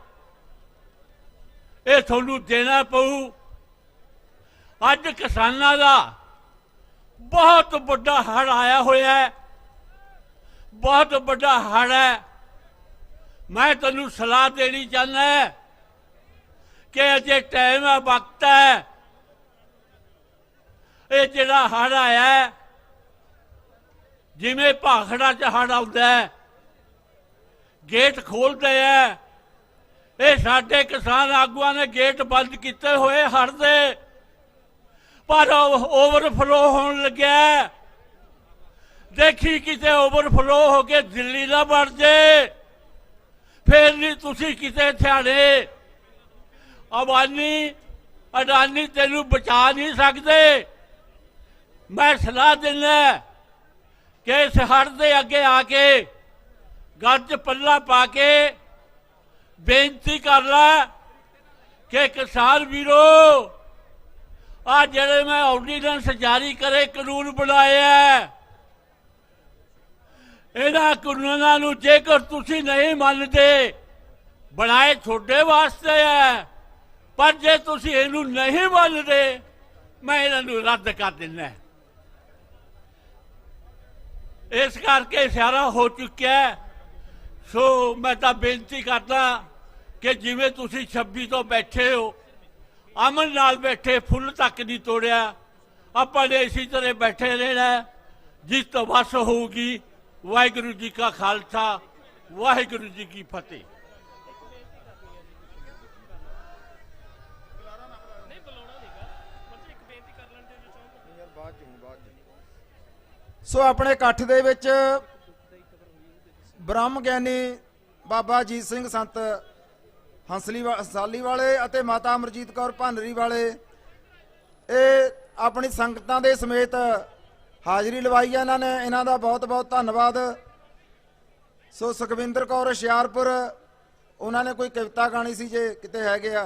ਇਹ ਤੁਹਾਨੂੰ ਦੇਣਾ ਪਊ। ਅੱਜ ਕਿਸਾਨਾਂ ਦਾ ਬਹੁਤ ਵੱਡਾ ਹੜ੍ਹ ਆਇਆ ਹੋਇਆ ਹੈ, ਬਹੁਤ ਵੱਡਾ ਹੜ੍ਹ ਹੈ। ਮੈਂ ਤੁਹਾਨੂੰ ਸਲਾਹ ਦੇਣੀ ਚਾਹੁੰਦਾ ਕਿ ਅਜੇ ਟਾਈਮ ਹੈ, ਵਕਤ ਹੈ। ਇਹ ਜਿਹੜਾ ਹੜ੍ਹ ਆਇਆ, ਜਿਵੇਂ ਭਾਖੜਾ 'ਚ ਹੜ੍ਹ ਆਉਂਦਾ ਹੈ, ਗੇਟ ਖੋਲਦੇ ਹੈ। ਇਹ ਸਾਡੇ ਕਿਸਾਨ ਆਗੂਆਂ ਨੇ ਗੇਟ ਬੰਦ ਕੀਤੇ ਹੋਏ ਹੜ੍ਹ ਦੇ। पर ओवरफ्लो होने लग्या। देखी किते ओवरफ्लो होके दिल्ली ना बढ़ जाए, फिर नहीं तुसी किते ध्याने। अंबानी अडानी तेनू बचा नहीं सकते। मैं सलाह देना कि इस हड़ के अगे आके गल च पल्ला पा के बेनती कर ला कि किसान वीरो आ जेड़े मैं ऑर्डीनेंस जारी करे कानून बनाया, इन्हां कानूनां नूं जेकर तुसी नहीं मानते, बनाए छोटे वास्ते है, पर जे तुसी इनू नहीं मानते मैं इन्हां नूं रद्द कर देना। इस करके सारा हो चुका है। सो मैं तो बेनती करदा कि जिवें तुसी 26 तो बैठे हो, अमन नाल बैठे, फुल तक नहीं तोड़िया, आपां ने इसी तरह बैठे रहना। जिस तो बस होगी। वाहिगुरू जी का खालसा, वाहिगुरू जी की फतेह। सो अपने इकट्ठ दे विच ब्रह्म ज्ञानी बाबा अजीत सिंह संत हंसाली वाले अते माता अमरजीत कौर भानरी वाले ये अपनी संगतां दे समेत हाज़री लवाई है। इन्होंने इन्हों का बहुत बहुत धन्यवाद। सो सुखविंदर कौर हुशियारपुर उन्होंने कोई कविता गानी सी जे किते है गया।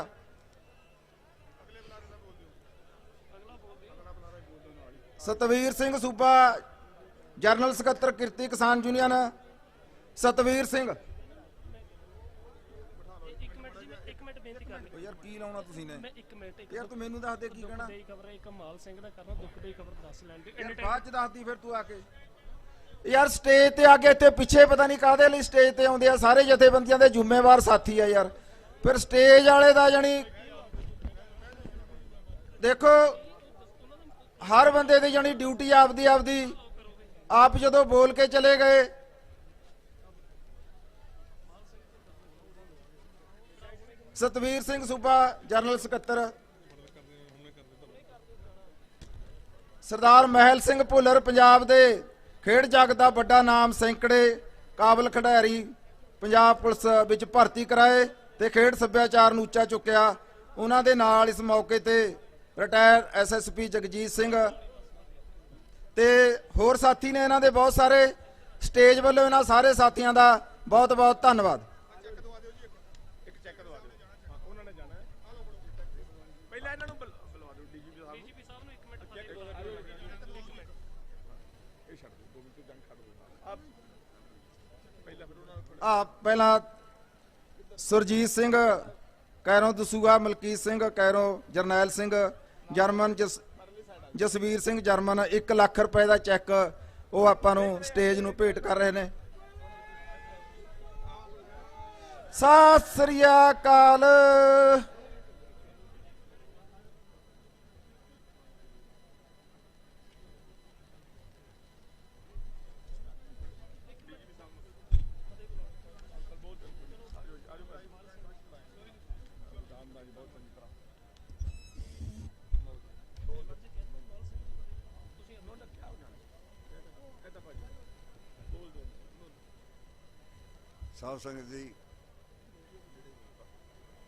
सतवीर सिंह सूबा जनरल सकत्तर किरती किसान यूनियन। सतवीर सिंह यार की लाउणा तुसीं ने यार तू मैनू दस दे की कहना। कमाल सिंह दा करना दुख दी खबर दस लैंदे बाद च दसदी फिर तू आके यार स्टेज ते आके इत्थे पिछे पता नहीं काहदे लई स्टेज ते आउंदे आ सारे जथेबंदियां दे जिम्मेवार साथी आ यार। फिर स्टेज वाले दा जानी देखो हर बंदे दी जानी ड्यूटी आपदी आपदी। आप जदों बोल के चले गए सतवीर सिंह सूबा जनरल सकत्तर। सरदार महल सिंह भुल्लर पंजाब दे खेड जग दा वड्डा नाम, सैंकड़े काबल खिडारी पंजाब पुलिस विच भर्ती कराए ते खेड सभ्याचार नूं उच्चा चुक्या। उन्हां दे नाल इस मौके ते रिटायर SSP जगजीत सिंह ते होर साथी ने। इन्हां दे बहुत सारे स्टेज वालों इन्हां सारे साथियों का बहुत बहुत धन्यवाद। पहला सुरजीत सिंह कैरों दसूआ, मलकीत सिंह कैरों, जरनैल सिंह जर्मन, जसवीर सिंह जर्मन 1 लाख रुपए का चैक वो आपां नूं स्टेज नूं भेंट कर रहे हैं। सत श्री अकाल। साध संगत जी,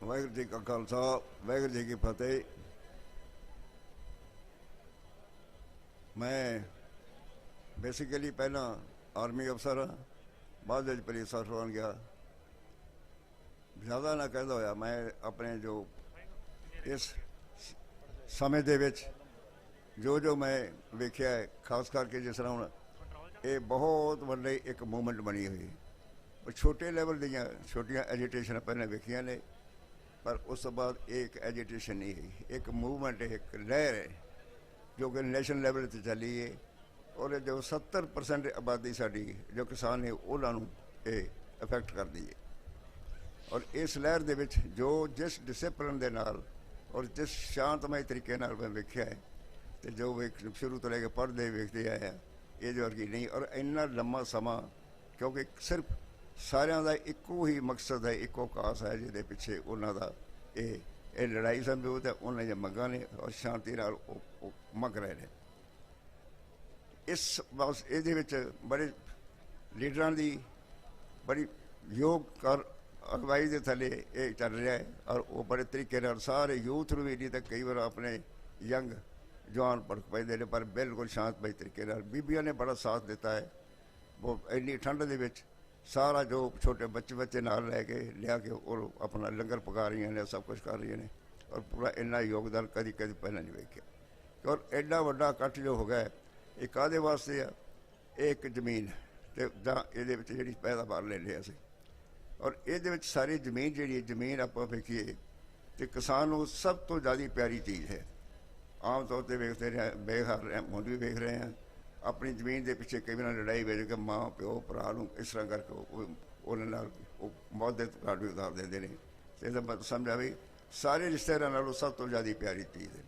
वाहिगुरू जी का खालसा, वाहिगुरू जी की फतेह। मैं बेसिकली पहला आर्मी अफसर हाँ, बाद पुलिस अफसर बन गया। ज़्यादा ना कहता होया मैं अपने जो इस समय दे विच जो मैं वेख्या है, खास करके जिस तरह हुण ये बहुत वड्डी एक मूवमेंट बनी हुई। छोटे लैवल दियाँ छोटियां एजिटेशन पहले वेखिया ने, पर उस तो बाद एक एजिटेशन नहीं है, एक मूवमेंट है, एक लहर है जो कि नेशनल लैवल पर चली है। और जो 70% आबादी साड़ी जो किसान है उन्होंने इफेक्ट कर दी है। और इस लहर दे विच जो जिस डिसिपलिन दे नाल और जिस शांतमय तरीके नाल मैं वेख्या है तो जो शुरू तो लेके पढ़ते वेखते आए हैं, ये जो वर्गी नहीं। और इन्ना लंबा समा क्योंकि सिर्फ सारिਆਂ ਦਾ ਇੱਕੋ ही मकसद है, ਇੱਕੋ कास है जिहदे पिछे उन्हां दा ਇਹ ਲੜਾਈ ਸਮਝੋ ਤੇ ਉਹਨਾਂ ਦੀਆਂ ਮੰਗਾਂ ਨੇ ਔਰ ਸ਼ਾਂਤੀ ਨਾਲ ਉਹ ਮੰਗ ਰਹੇ ਨੇ। ਇਸ ਬਸ ਇਹਦੇ ਵਿੱਚ ਬੜੇ ਲੀਡਰਾਂ ਦੀ ਬੜੀ ਯੋਗ ਕਰ ਅਗਵਾਈ ਦੇ ਥੱਲੇ ਇਹ ਚੱਲ ਰਿਹਾ ਹੈ ਔਰ ਉਹ ਬੜੇ ਤਰੀਕੇ ਨਾਲ ਸਾਰੇ ਯੂਥ ਨੂੰ ਵੀ ਨਹੀਂ ਤਾਂ ਕਈ ਵਾਰ ਆਪਣੇ ਯੰਗ ਜਵਾਨ ਭੜਕ ਪੈਂਦੇ ਨੇ, ਪਰ ਬਿਲਕੁਲ ਸ਼ਾਂਤਮਈ ਤਰੀਕੇ ਨਾਲ ਬੀਬੀਆਂ ਨੇ ਬੜਾ ਸਾਥ ਦਿੱਤਾ ਹੈ। ਉਹ ਇੰਨੀ ਠੰਡ ਦੇ ਵਿੱਚ ਸਾਰਾ ਜੋ ਛੋਟੇ ਬੱਚੇ ਨਾਲ ਲੈ ਕੇ ਲਿਆ ਕੇ ਉਹ ਆਪਣਾ ਲੰਗਰ ਪਕਾ ਰਹੀਆਂ ਨੇ, ਸਭ ਕੁਝ ਕਰ ਰਹੀਆਂ ਨੇ ਔਰ ਪੂਰਾ ਇੰਨਾ ਯੋਗਦਾਨ ਕਦੀ ਪਹਿਲਾਂ ਨਹੀਂ ਵੇਖਿਆ। ਔਰ ਐਡਾ ਵੱਡਾ ਇਕੱਠ ਜੋ ਹੋ ਗਿਆ ਇਹ ਕਾਹਦੇ ਵਾਸਤੇ ਆ? ਇਹ ਇੱਕ ਜ਼ਮੀਨ ਤੇ ਜਾਂ ਇਹਦੇ ਵਿੱਚ ਜਿਹੜੀ ਪੈਦਾਵਾਰ ਲੈਂਦੇ ਅਸੀਂ ਔਰ ਇਹਦੇ ਵਿੱਚ ਸਾਰੀ ਜ਼ਮੀਨ ਜਿਹੜੀ ਜ਼ਮੀਨ ਆਪਾਂ ਵੇਖੀਏ ਤੇ ਕਿਸਾਨ ਨੂੰ ਸਭ ਤੋਂ ਜ਼ਿਆਦਾ ਪਿਆਰੀ ਚੀਜ਼ ਹੈ। ਆਮ ਤੌਰ ਤੇ ਵੇਖਦੇ ਰਹੇ ਬੇਘਰ ਹੁਣ ਵੀ ਵੇਖ ਰਹੇ ਹਾਂ ਆਪਣੀ ਜ਼ਮੀਨ ਦੇ ਪਿੱਛੇ ਕਈ ਵਾਰ ਲੜਾਈ ਵੇਚ ਕੇ ਮਾਂ ਪਿਓ ਭਰਾ ਨੂੰ ਇਸ ਤਰ੍ਹਾਂ ਕਰਕੇ ਉਹਨਾਂ ਨਾਲ ਉਹ ਮੌਤ ਦੇ ਕਾਰਡ ਵੀ ਉਤਾਰ ਦਿੰਦੇ ਨੇ। ਇਹਦਾ ਮਤਲਬ ਸਮਝਾ ਵੀ ਸਾਰੇ ਰਿਸ਼ਤੇਦਾਰਾਂ ਨਾਲੋਂ ਸਭ ਤੋਂ ਜ਼ਿਆਦਾ ਪਿਆਰੀ ਚੀਜ਼ ਹੈ।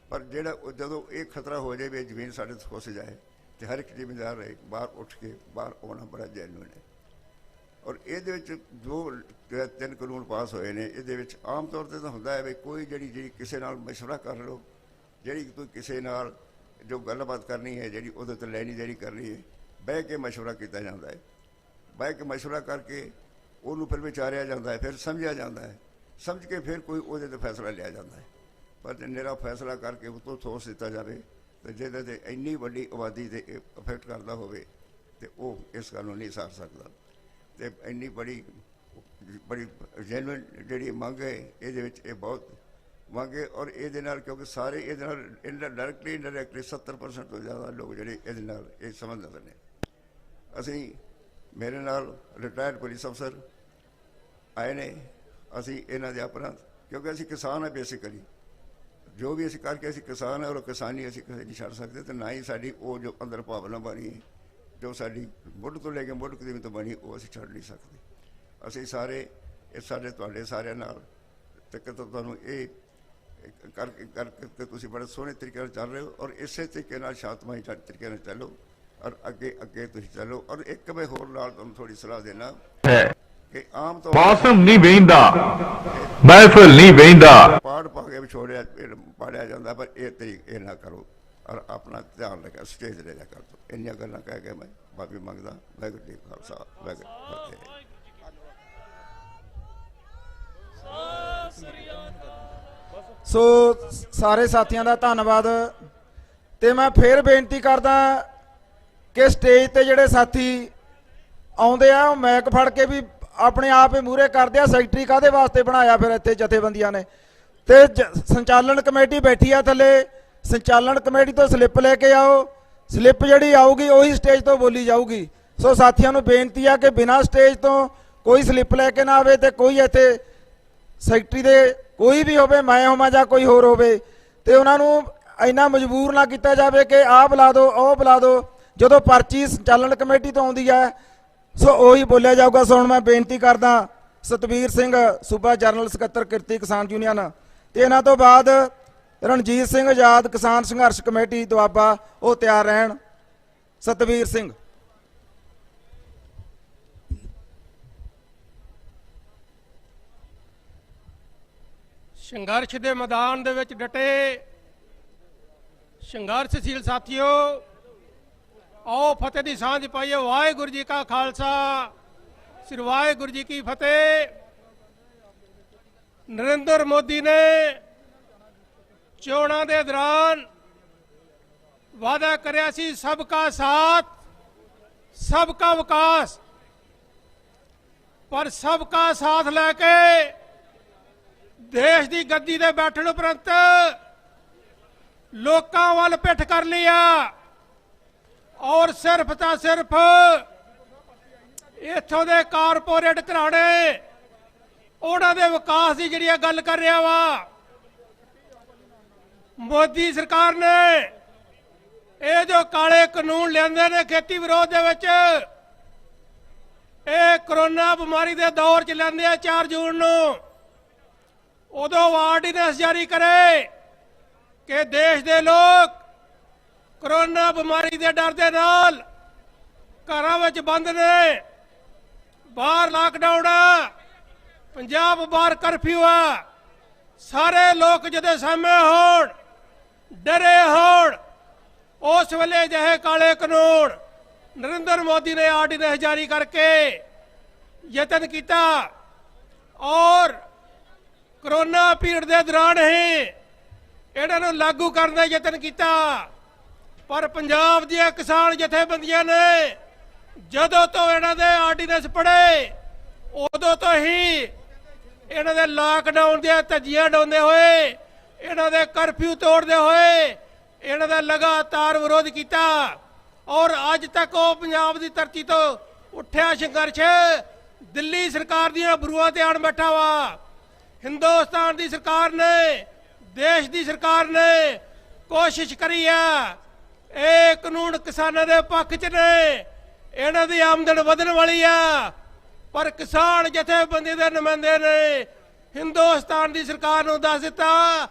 ਪਰ ਜਿਹੜਾ ਜਦੋਂ ਇਹ ਖਤਰਾ ਹੋ ਜਾਏ ਵੀ ਜ਼ਮੀਨ ਸਾਡੇ ਤੋਂ ਖੁੱਸ ਜਾਏ ਤੇ ਹਰ ਇੱਕ ਜ਼ਿਮੀਂਦਾਰ ਰਹੇ ਬਾਹਰ ਉੱਠ ਕੇ ਬਾਹਰ ਆਉਣਾ ਬੜਾ ਜੈਨੂਇਨ ਹੈ। ਔਰ ਇਹਦੇ ਵਿੱਚ ਜੋ 3 ਕਾਨੂੰਨ ਪਾਸ ਹੋਏ ਨੇ ਇਹਦੇ ਵਿੱਚ ਆਮ ਤੌਰ 'ਤੇ ਤਾਂ ਹੁੰਦਾ ਹੈ ਵੀ ਕੋਈ ਜਿਹੜੀ ਕਿਸੇ ਨਾਲ ਮਸ਼ਵਰਾ ਕਰ ਲਓ, ਜਿਹੜੀ ਕੋਈ ਕਿਸੇ ਨਾਲ ਜੋ ਗੱਲਬਾਤ ਕਰਨੀ ਹੈ ਜਿਹੜੀ ਉਹਦੇ ਤੋਂ ਲੈਣੀ ਦੇਣੀ ਕਰਨੀ ਹੈ ਬਹਿ ਕੇ ਮਸ਼ਵਰਾ ਕੀਤਾ ਜਾਂਦਾ ਹੈ। ਬਹਿ ਕੇ ਮਸ਼ਵਰਾ ਕਰਕੇ ਉਹਨੂੰ ਫਿਰ ਵਿਚਾਰਿਆ ਜਾਂਦਾ ਹੈ, ਫਿਰ ਸਮਝਿਆ ਜਾਂਦਾ ਹੈ, ਸਮਝ ਕੇ ਫਿਰ ਕੋਈ ਉਹਦੇ 'ਤੇ ਫੈਸਲਾ ਲਿਆ ਜਾਂਦਾ ਹੈ। ਪਰ ਜੇ ਨਿਰਾ ਫੈਸਲਾ ਕਰਕੇ ਉਹ ਤੋਂ ਠੋਸ ਦਿੱਤਾ ਜਾਵੇ ਤੇ ਜਿਹਦੇ 'ਤੇ ਇੰਨੀ ਵੱਡੀ ਆਬਾਦੀ 'ਤੇ ਇਫੈਕਟ ਕਰਦਾ ਹੋਵੇ ਤੇ ਉਹ ਇਸ ਗੱਲ ਨੂੰ ਨਹੀਂ ਸਾਰ ਸਕਦਾ। ਤੇ ਇੰਨੀ ਬੜੀ ਜੈਨੂਇਨ ਜਿਹੜੀ ਮੰਗ ਹੈ ਇਹਦੇ ਵਿੱਚ ਇਹ ਬਹੁਤ ਮੰਗੇ ਔਰ ਇਹਦੇ ਨਾਲ ਕਿਉਂਕਿ ਸਾਰੇ ਇਹਦੇ ਨਾਲ ਡਾਇਰੈਕਟਲੀ ਇਨਡਾਇਰੈਕਟਲੀ 70% ਤੋਂ ਜ਼ਿਆਦਾ ਲੋਕ ਜਿਹੜੇ ਇਹਦੇ ਨਾਲ ਇਹ ਸੰਬੰਧਿਤ ਨੇ। ਅਸੀਂ ਮੇਰੇ ਨਾਲ ਰਿਟਾਇਰਡ ਪੁਲਿਸ ਅਫਸਰ ਆਏ ਨੇ, ਅਸੀਂ ਇਹਨਾਂ ਦੇ ਆਪਣਾ ਕਿਉਂਕਿ ਅਸੀਂ ਕਿਸਾਨ ਹਾਂ ਬੇਸਿਕਲੀ ਜੋ ਵੀ ਅਸੀਂ ਕਰਕੇ ਅਸੀਂ ਕਿਸਾਨ ਹੈ ਔਰ ਕਿਸਾਨੀ ਅਸੀਂ ਕਿਸੇ ਨਹੀਂ ਛੱਡ ਸਕਦੇ ਤੇ ਨਾ ਹੀ ਸਾਡੀ ਉਹ ਜੋ ਅੰਦਰ ਭਾਵਨਾ ਬਣੀ ਜੋ ਸਾਡੀ ਮੁੱਢ ਤੋਂ ਲੈ ਕੇ ਮੁੱਢ ਕਦੀਮ ਤੋਂ ਬਣੀ ਉਹ ਅਸੀਂ ਛੱਡ ਨਹੀਂ ਸਕਦੇ। ਅਸੀਂ ਸਾਰੇ ਇਹ ਸਾਡੇ ਤੁਹਾਡੇ ਸਾਰਿਆਂ ਨਾਲ ਤੇ ਤੁਹਾਨੂੰ ਇਹ ਕਰਕੇ ਤੁਸੀਂ ਬੜੇ ਸੋਹਣੇ ਤਰੀਕੇ ਨਾਲ ਚੱਲ ਰਹੇ ਹੋ ਔਰ ਇਸੇ ਤਰੀਕੇ ਨਾਲ ਸ਼ਾਂਤਮਈ ਤਰੀਕੇ ਨਾਲ ਚੱਲੋ ਔਰ ਅੱਗੇ ਤੁਸੀਂ ਚੱਲੋ। ਔਰ ਇੱਕ ਮੈਂ ਹੋਰ ਨਾਲ ਤੁਹਾਨੂੰ ਥੋੜੀ ਸਲਾਹ ਦੇਣਾ ਕਿ ਆਮ ਤੌਰ ਮੌਸਮ ਨਹੀਂ ਵੇਂਦਾ ਮਹਿਫਿਲ ਨਹੀਂ ਵੇਂਦਾ ਪਾੜ ਪਾ ਕੇ ਵਿਛੋੜਿਆ ਪਾੜਿਆ ਜਾਂਦਾ ਪਰ ਇਹ ਤਰੀਕੇ ਨਾ ਕਰੋ ਔਰ ਆਪਣਾ ਧਿਆਨ ਰੱਖਿਆ ਸਟੇਜ ਲੈ ਜਾ ਕਰ ਦੋ। ਇੰਨੀਆਂ ਗੱਲਾਂ ਕਹਿ ਕੇ ਮੈਂ ਮਾਫੀ ਮੰਗਦਾ। ਵਾਹਿਗੁਰੂ ਜੀ ਕਾ ਖਾਲਸਾ ਵਾਹਿਗੁਰੂ ਜੀ ਕੀ ਫਤਿਹ। ਸੋ ਸਾਰੇ ਸਾਥੀਆਂ ਦਾ ਧੰਨਵਾਦ ਤੇ ਮੈਂ ਫੇਰ ਬੇਨਤੀ ਕਰਦਾ ਕਿ ਸਟੇਜ ਤੇ ਜਿਹੜੇ ਸਾਥੀ ਆਉਂਦੇ ਆ ਉਹ ਮੈਕ ਫੜ ਕੇ ਵੀ ਆਪਣੇ ਆਪ ਹੀ ਮੂਹਰੇ ਕਰਦੇ ਆ। ਸੈਕਟਰੀ ਕਾਹਦੇ ਵਾਸਤੇ ਬਣਾਇਆ ਫਿਰ ਇੱਥੇ ਜਥੇਬੰਦੀਆਂ ਨੇ ਤੇ ਸੰਚਾਲਨ ਕਮੇਟੀ ਬੈਠੀ ਆ ਥੱਲੇ। ਸੰਚਾਲਨ ਕਮੇਟੀ ਤੋਂ ਸਲਿੱਪ ਲੈ ਕੇ ਆਓ, ਸਲਿੱਪ ਜਿਹੜੀ ਆਊਗੀ ਉਹੀ ਸਟੇਜ ਤੋਂ ਬੋਲੀ ਜਾਊਗੀ। ਸੋ ਸਾਥੀਆਂ ਨੂੰ ਬੇਨਤੀ ਆ ਕਿ ਬਿਨਾਂ ਸਟੇਜ ਤੋਂ ਕੋਈ ਸਲਿੱਪ ਲੈ ਕੇ ਨਾ ਆਵੇ ਤੇ ਕੋਈ ਇੱਥੇ ਸੈਕਟਰੀ ਦੇ ਕੋਈ ਵੀ ਹੋਵੇ ਮੈਂ ਹੋਵਾਂ ਜਾਂ ਕੋਈ ਹੋਰ ਹੋਵੇ ਤੇ ਉਹਨਾਂ ਨੂੰ ਇੰਨਾ ਮਜਬੂਰ ਨਾ ਕੀਤਾ ਜਾਵੇ ਕਿ ਆਹ ਬੁਲਾ ਦਿਓ ਉਹ ਬੁਲਾ ਦਿਓ। ਜਦੋਂ ਪਰਚੀ ਸੰਚਾਲਨ ਕਮੇਟੀ ਤੋਂ ਆਉਂਦੀ ਹੈ ਸੋ ਉਹੀ ਬੋਲਿਆ ਜਾਊਗਾ। ਸੋ ਹੁਣ ਮੈਂ ਬੇਨਤੀ ਕਰਦਾ ਸਤਵੀਰ ਸਿੰਘ ਸੂਬਾ ਜਨਰਲ ਸਕੱਤਰ ਕਿਰਤੀ ਕਿਸਾਨ ਯੂਨੀਅਨ ਤੇ ਇਹਨਾਂ ਤੋਂ ਬਾਅਦ ਰਣਜੀਤ ਸਿੰਘ ਆਜ਼ਾਦ ਕਿਸਾਨ ਸੰਘਰਸ਼ ਕਮੇਟੀ ਦੁਆਬਾ ਉਹ ਤਿਆਰ ਰਹਿਣ। ਸਤਵੀਰ ਸਿੰਘ। ਸੰਘਰਸ਼ ਦੇ ਮੈਦਾਨ ਦੇ ਵਿੱਚ ਡਟੇ ਸੰਘਰਸ਼ਸ਼ੀਲ ਸਾਥੀਓ ਆਓ ਫਤਿਹ ਦੀ ਸਾਂਝ ਪਾਈਏ। ਵਾਹਿਗੁਰੂ ਜੀ ਕਾ ਖਾਲਸਾ ਸ੍ਰੀ ਵਾਹਿਗੁਰੂ ਜੀ ਕੀ ਫਤਿਹ। ਨਰਿੰਦਰ ਮੋਦੀ ਨੇ ਚੋਣਾਂ ਦੇ ਦੌਰਾਨ ਵਾਅਦਾ ਕਰਿਆ ਸੀ ਸਬਕਾ ਸਾਥ ਸਬਕਾ ਵਿਕਾਸ, ਪਰ ਸਬਕਾ ਸਾਥ ਲੈ ਕੇ ਦੇਸ਼ ਦੀ ਗੱਦੀ ਤੇ ਬੈਠਣ ਉਪਰੰਤ ਲੋਕਾਂ ਵੱਲ ਪਿੱਠ ਕਰ ਲਿਆ ਔਰ ਸਿਰਫ ਤਾਂ ਸਿਰਫ ਇੱਥੋਂ ਦੇ ਕਾਰਪੋਰੇਟ ਘਰਾਣੇ ਉਹਨਾਂ ਦੇ ਵਿਕਾਸ ਦੀ ਜਿਹੜੀ ਗੱਲ ਕਰ ਰਿਹਾ ਵਾ। ਮੋਦੀ ਸਰਕਾਰ ਨੇ ਇਹ ਜੋ ਕਾਲੇ ਕਾਨੂੰਨ ਲਿਆਂਦੇ ਨੇ ਖੇਤੀ ਵਿਰੋਧ ਦੇ ਵਿੱਚ, ਇਹ ਕਰੋਨਾ ਬਿਮਾਰੀ ਦੇ ਦੌਰ ਚ ਲੈਂਦੇ ਆ 4 ਜੂਨ ਨੂੰ, ਉਦੋਂ ਆਰਡੀਨੈਂਸ ਜਾਰੀ ਕਰੇ ਕਿ ਦੇਸ਼ ਦੇ ਲੋਕ ਕਰੋਨਾ ਬਿਮਾਰੀ ਦੇ ਡਰ ਦੇ ਨਾਲ ਘਰਾਂ ਵਿੱਚ ਬੰਦ ਨੇ, ਬਾਹਰ ਲਾਕਡਾਊਨ ਆ, ਪੰਜਾਬ ਬਾਹਰ ਕਰਫਿਊ ਆ, ਸਾਰੇ ਲੋਕ ਜਿਹਦੇ ਸਾਹਮਣੇ ਹੋਣ, ਡਰੇ ਹੋਣ, ਉਸ ਵੇਲੇ ਜਿਹੇ ਕਾਲੇ ਕਾਨੂੰਨ ਨਰਿੰਦਰ ਮੋਦੀ ਨੇ ਆਰਡੀਨੈਂਸ ਜਾਰੀ ਕਰਕੇ ਯਤਨ ਕੀਤਾ ਔਰ ਕਰੋਨਾ ਪੀਰੀਅਡ ਦੇ ਦੌਰਾਨ ਹੀ ਇਹਨਾਂ ਨੂੰ ਲਾਗੂ ਕਰਨ ਦਾ ਯਤਨ ਕੀਤਾ। ਪਰ ਪੰਜਾਬ ਦੀਆਂ ਕਿਸਾਨ ਜਥੇਬੰਦੀਆਂ ਨੇ ਜਦੋਂ ਤੋਂ ਇਹਨਾਂ ਦੇ ਆਰਡੀਨੈਂਸ ਪੜ੍ਹੇ ਉਦੋਂ ਤੋਂ ਹੀ ਇਹਨਾਂ ਦੇ ਲਾਕਡਾਊਨ ਦੀਆਂ ਧੱਜੀਆਂ ਡਾਉਂਦੇ ਹੋਏ, ਇਹਨਾਂ ਦੇ ਕਰਫਿਊ ਤੋੜਦੇ ਹੋਏ ਇਹਨਾਂ ਦਾ ਲਗਾਤਾਰ ਵਿਰੋਧ ਕੀਤਾ ਔਰ ਅੱਜ ਤੱਕ ਉਹ ਪੰਜਾਬ ਦੀ ਧਰਤੀ ਤੋਂ ਉੱਠਿਆ ਸੰਘਰਸ਼ ਦਿੱਲੀ ਸਰਕਾਰ ਦੀਆਂ ਬਰੂਹਾਂ ਤੇ ਆਣ ਬੈਠਾ ਵਾ। ਹਿੰਦੁਸਤਾਨ ਦੀ ਸਰਕਾਰ ਨੇ, ਦੇਸ਼ ਦੀ ਸਰਕਾਰ ਨੇ ਕੋਸ਼ਿਸ਼ ਕਰੀ ਆ, ਇਹ ਕਾਨੂੰਨ ਕਿਸਾਨਾਂ ਦੇ ਪੱਖ 'ਚ ਨੇ, ਇਹਨਾਂ ਦੀ ਆਮਦਨ ਵਧਣ ਵਾਲੀ ਆ। ਪਰ ਕਿਸਾਨ ਜਥੇਬੰਦੀ ਦੇ ਨੁਮਾਇੰਦੇ ਨੇ ਹਿੰਦੁਸਤਾਨ ਦੀ ਸਰਕਾਰ ਨੂੰ ਦੱਸ ਦਿੱਤਾ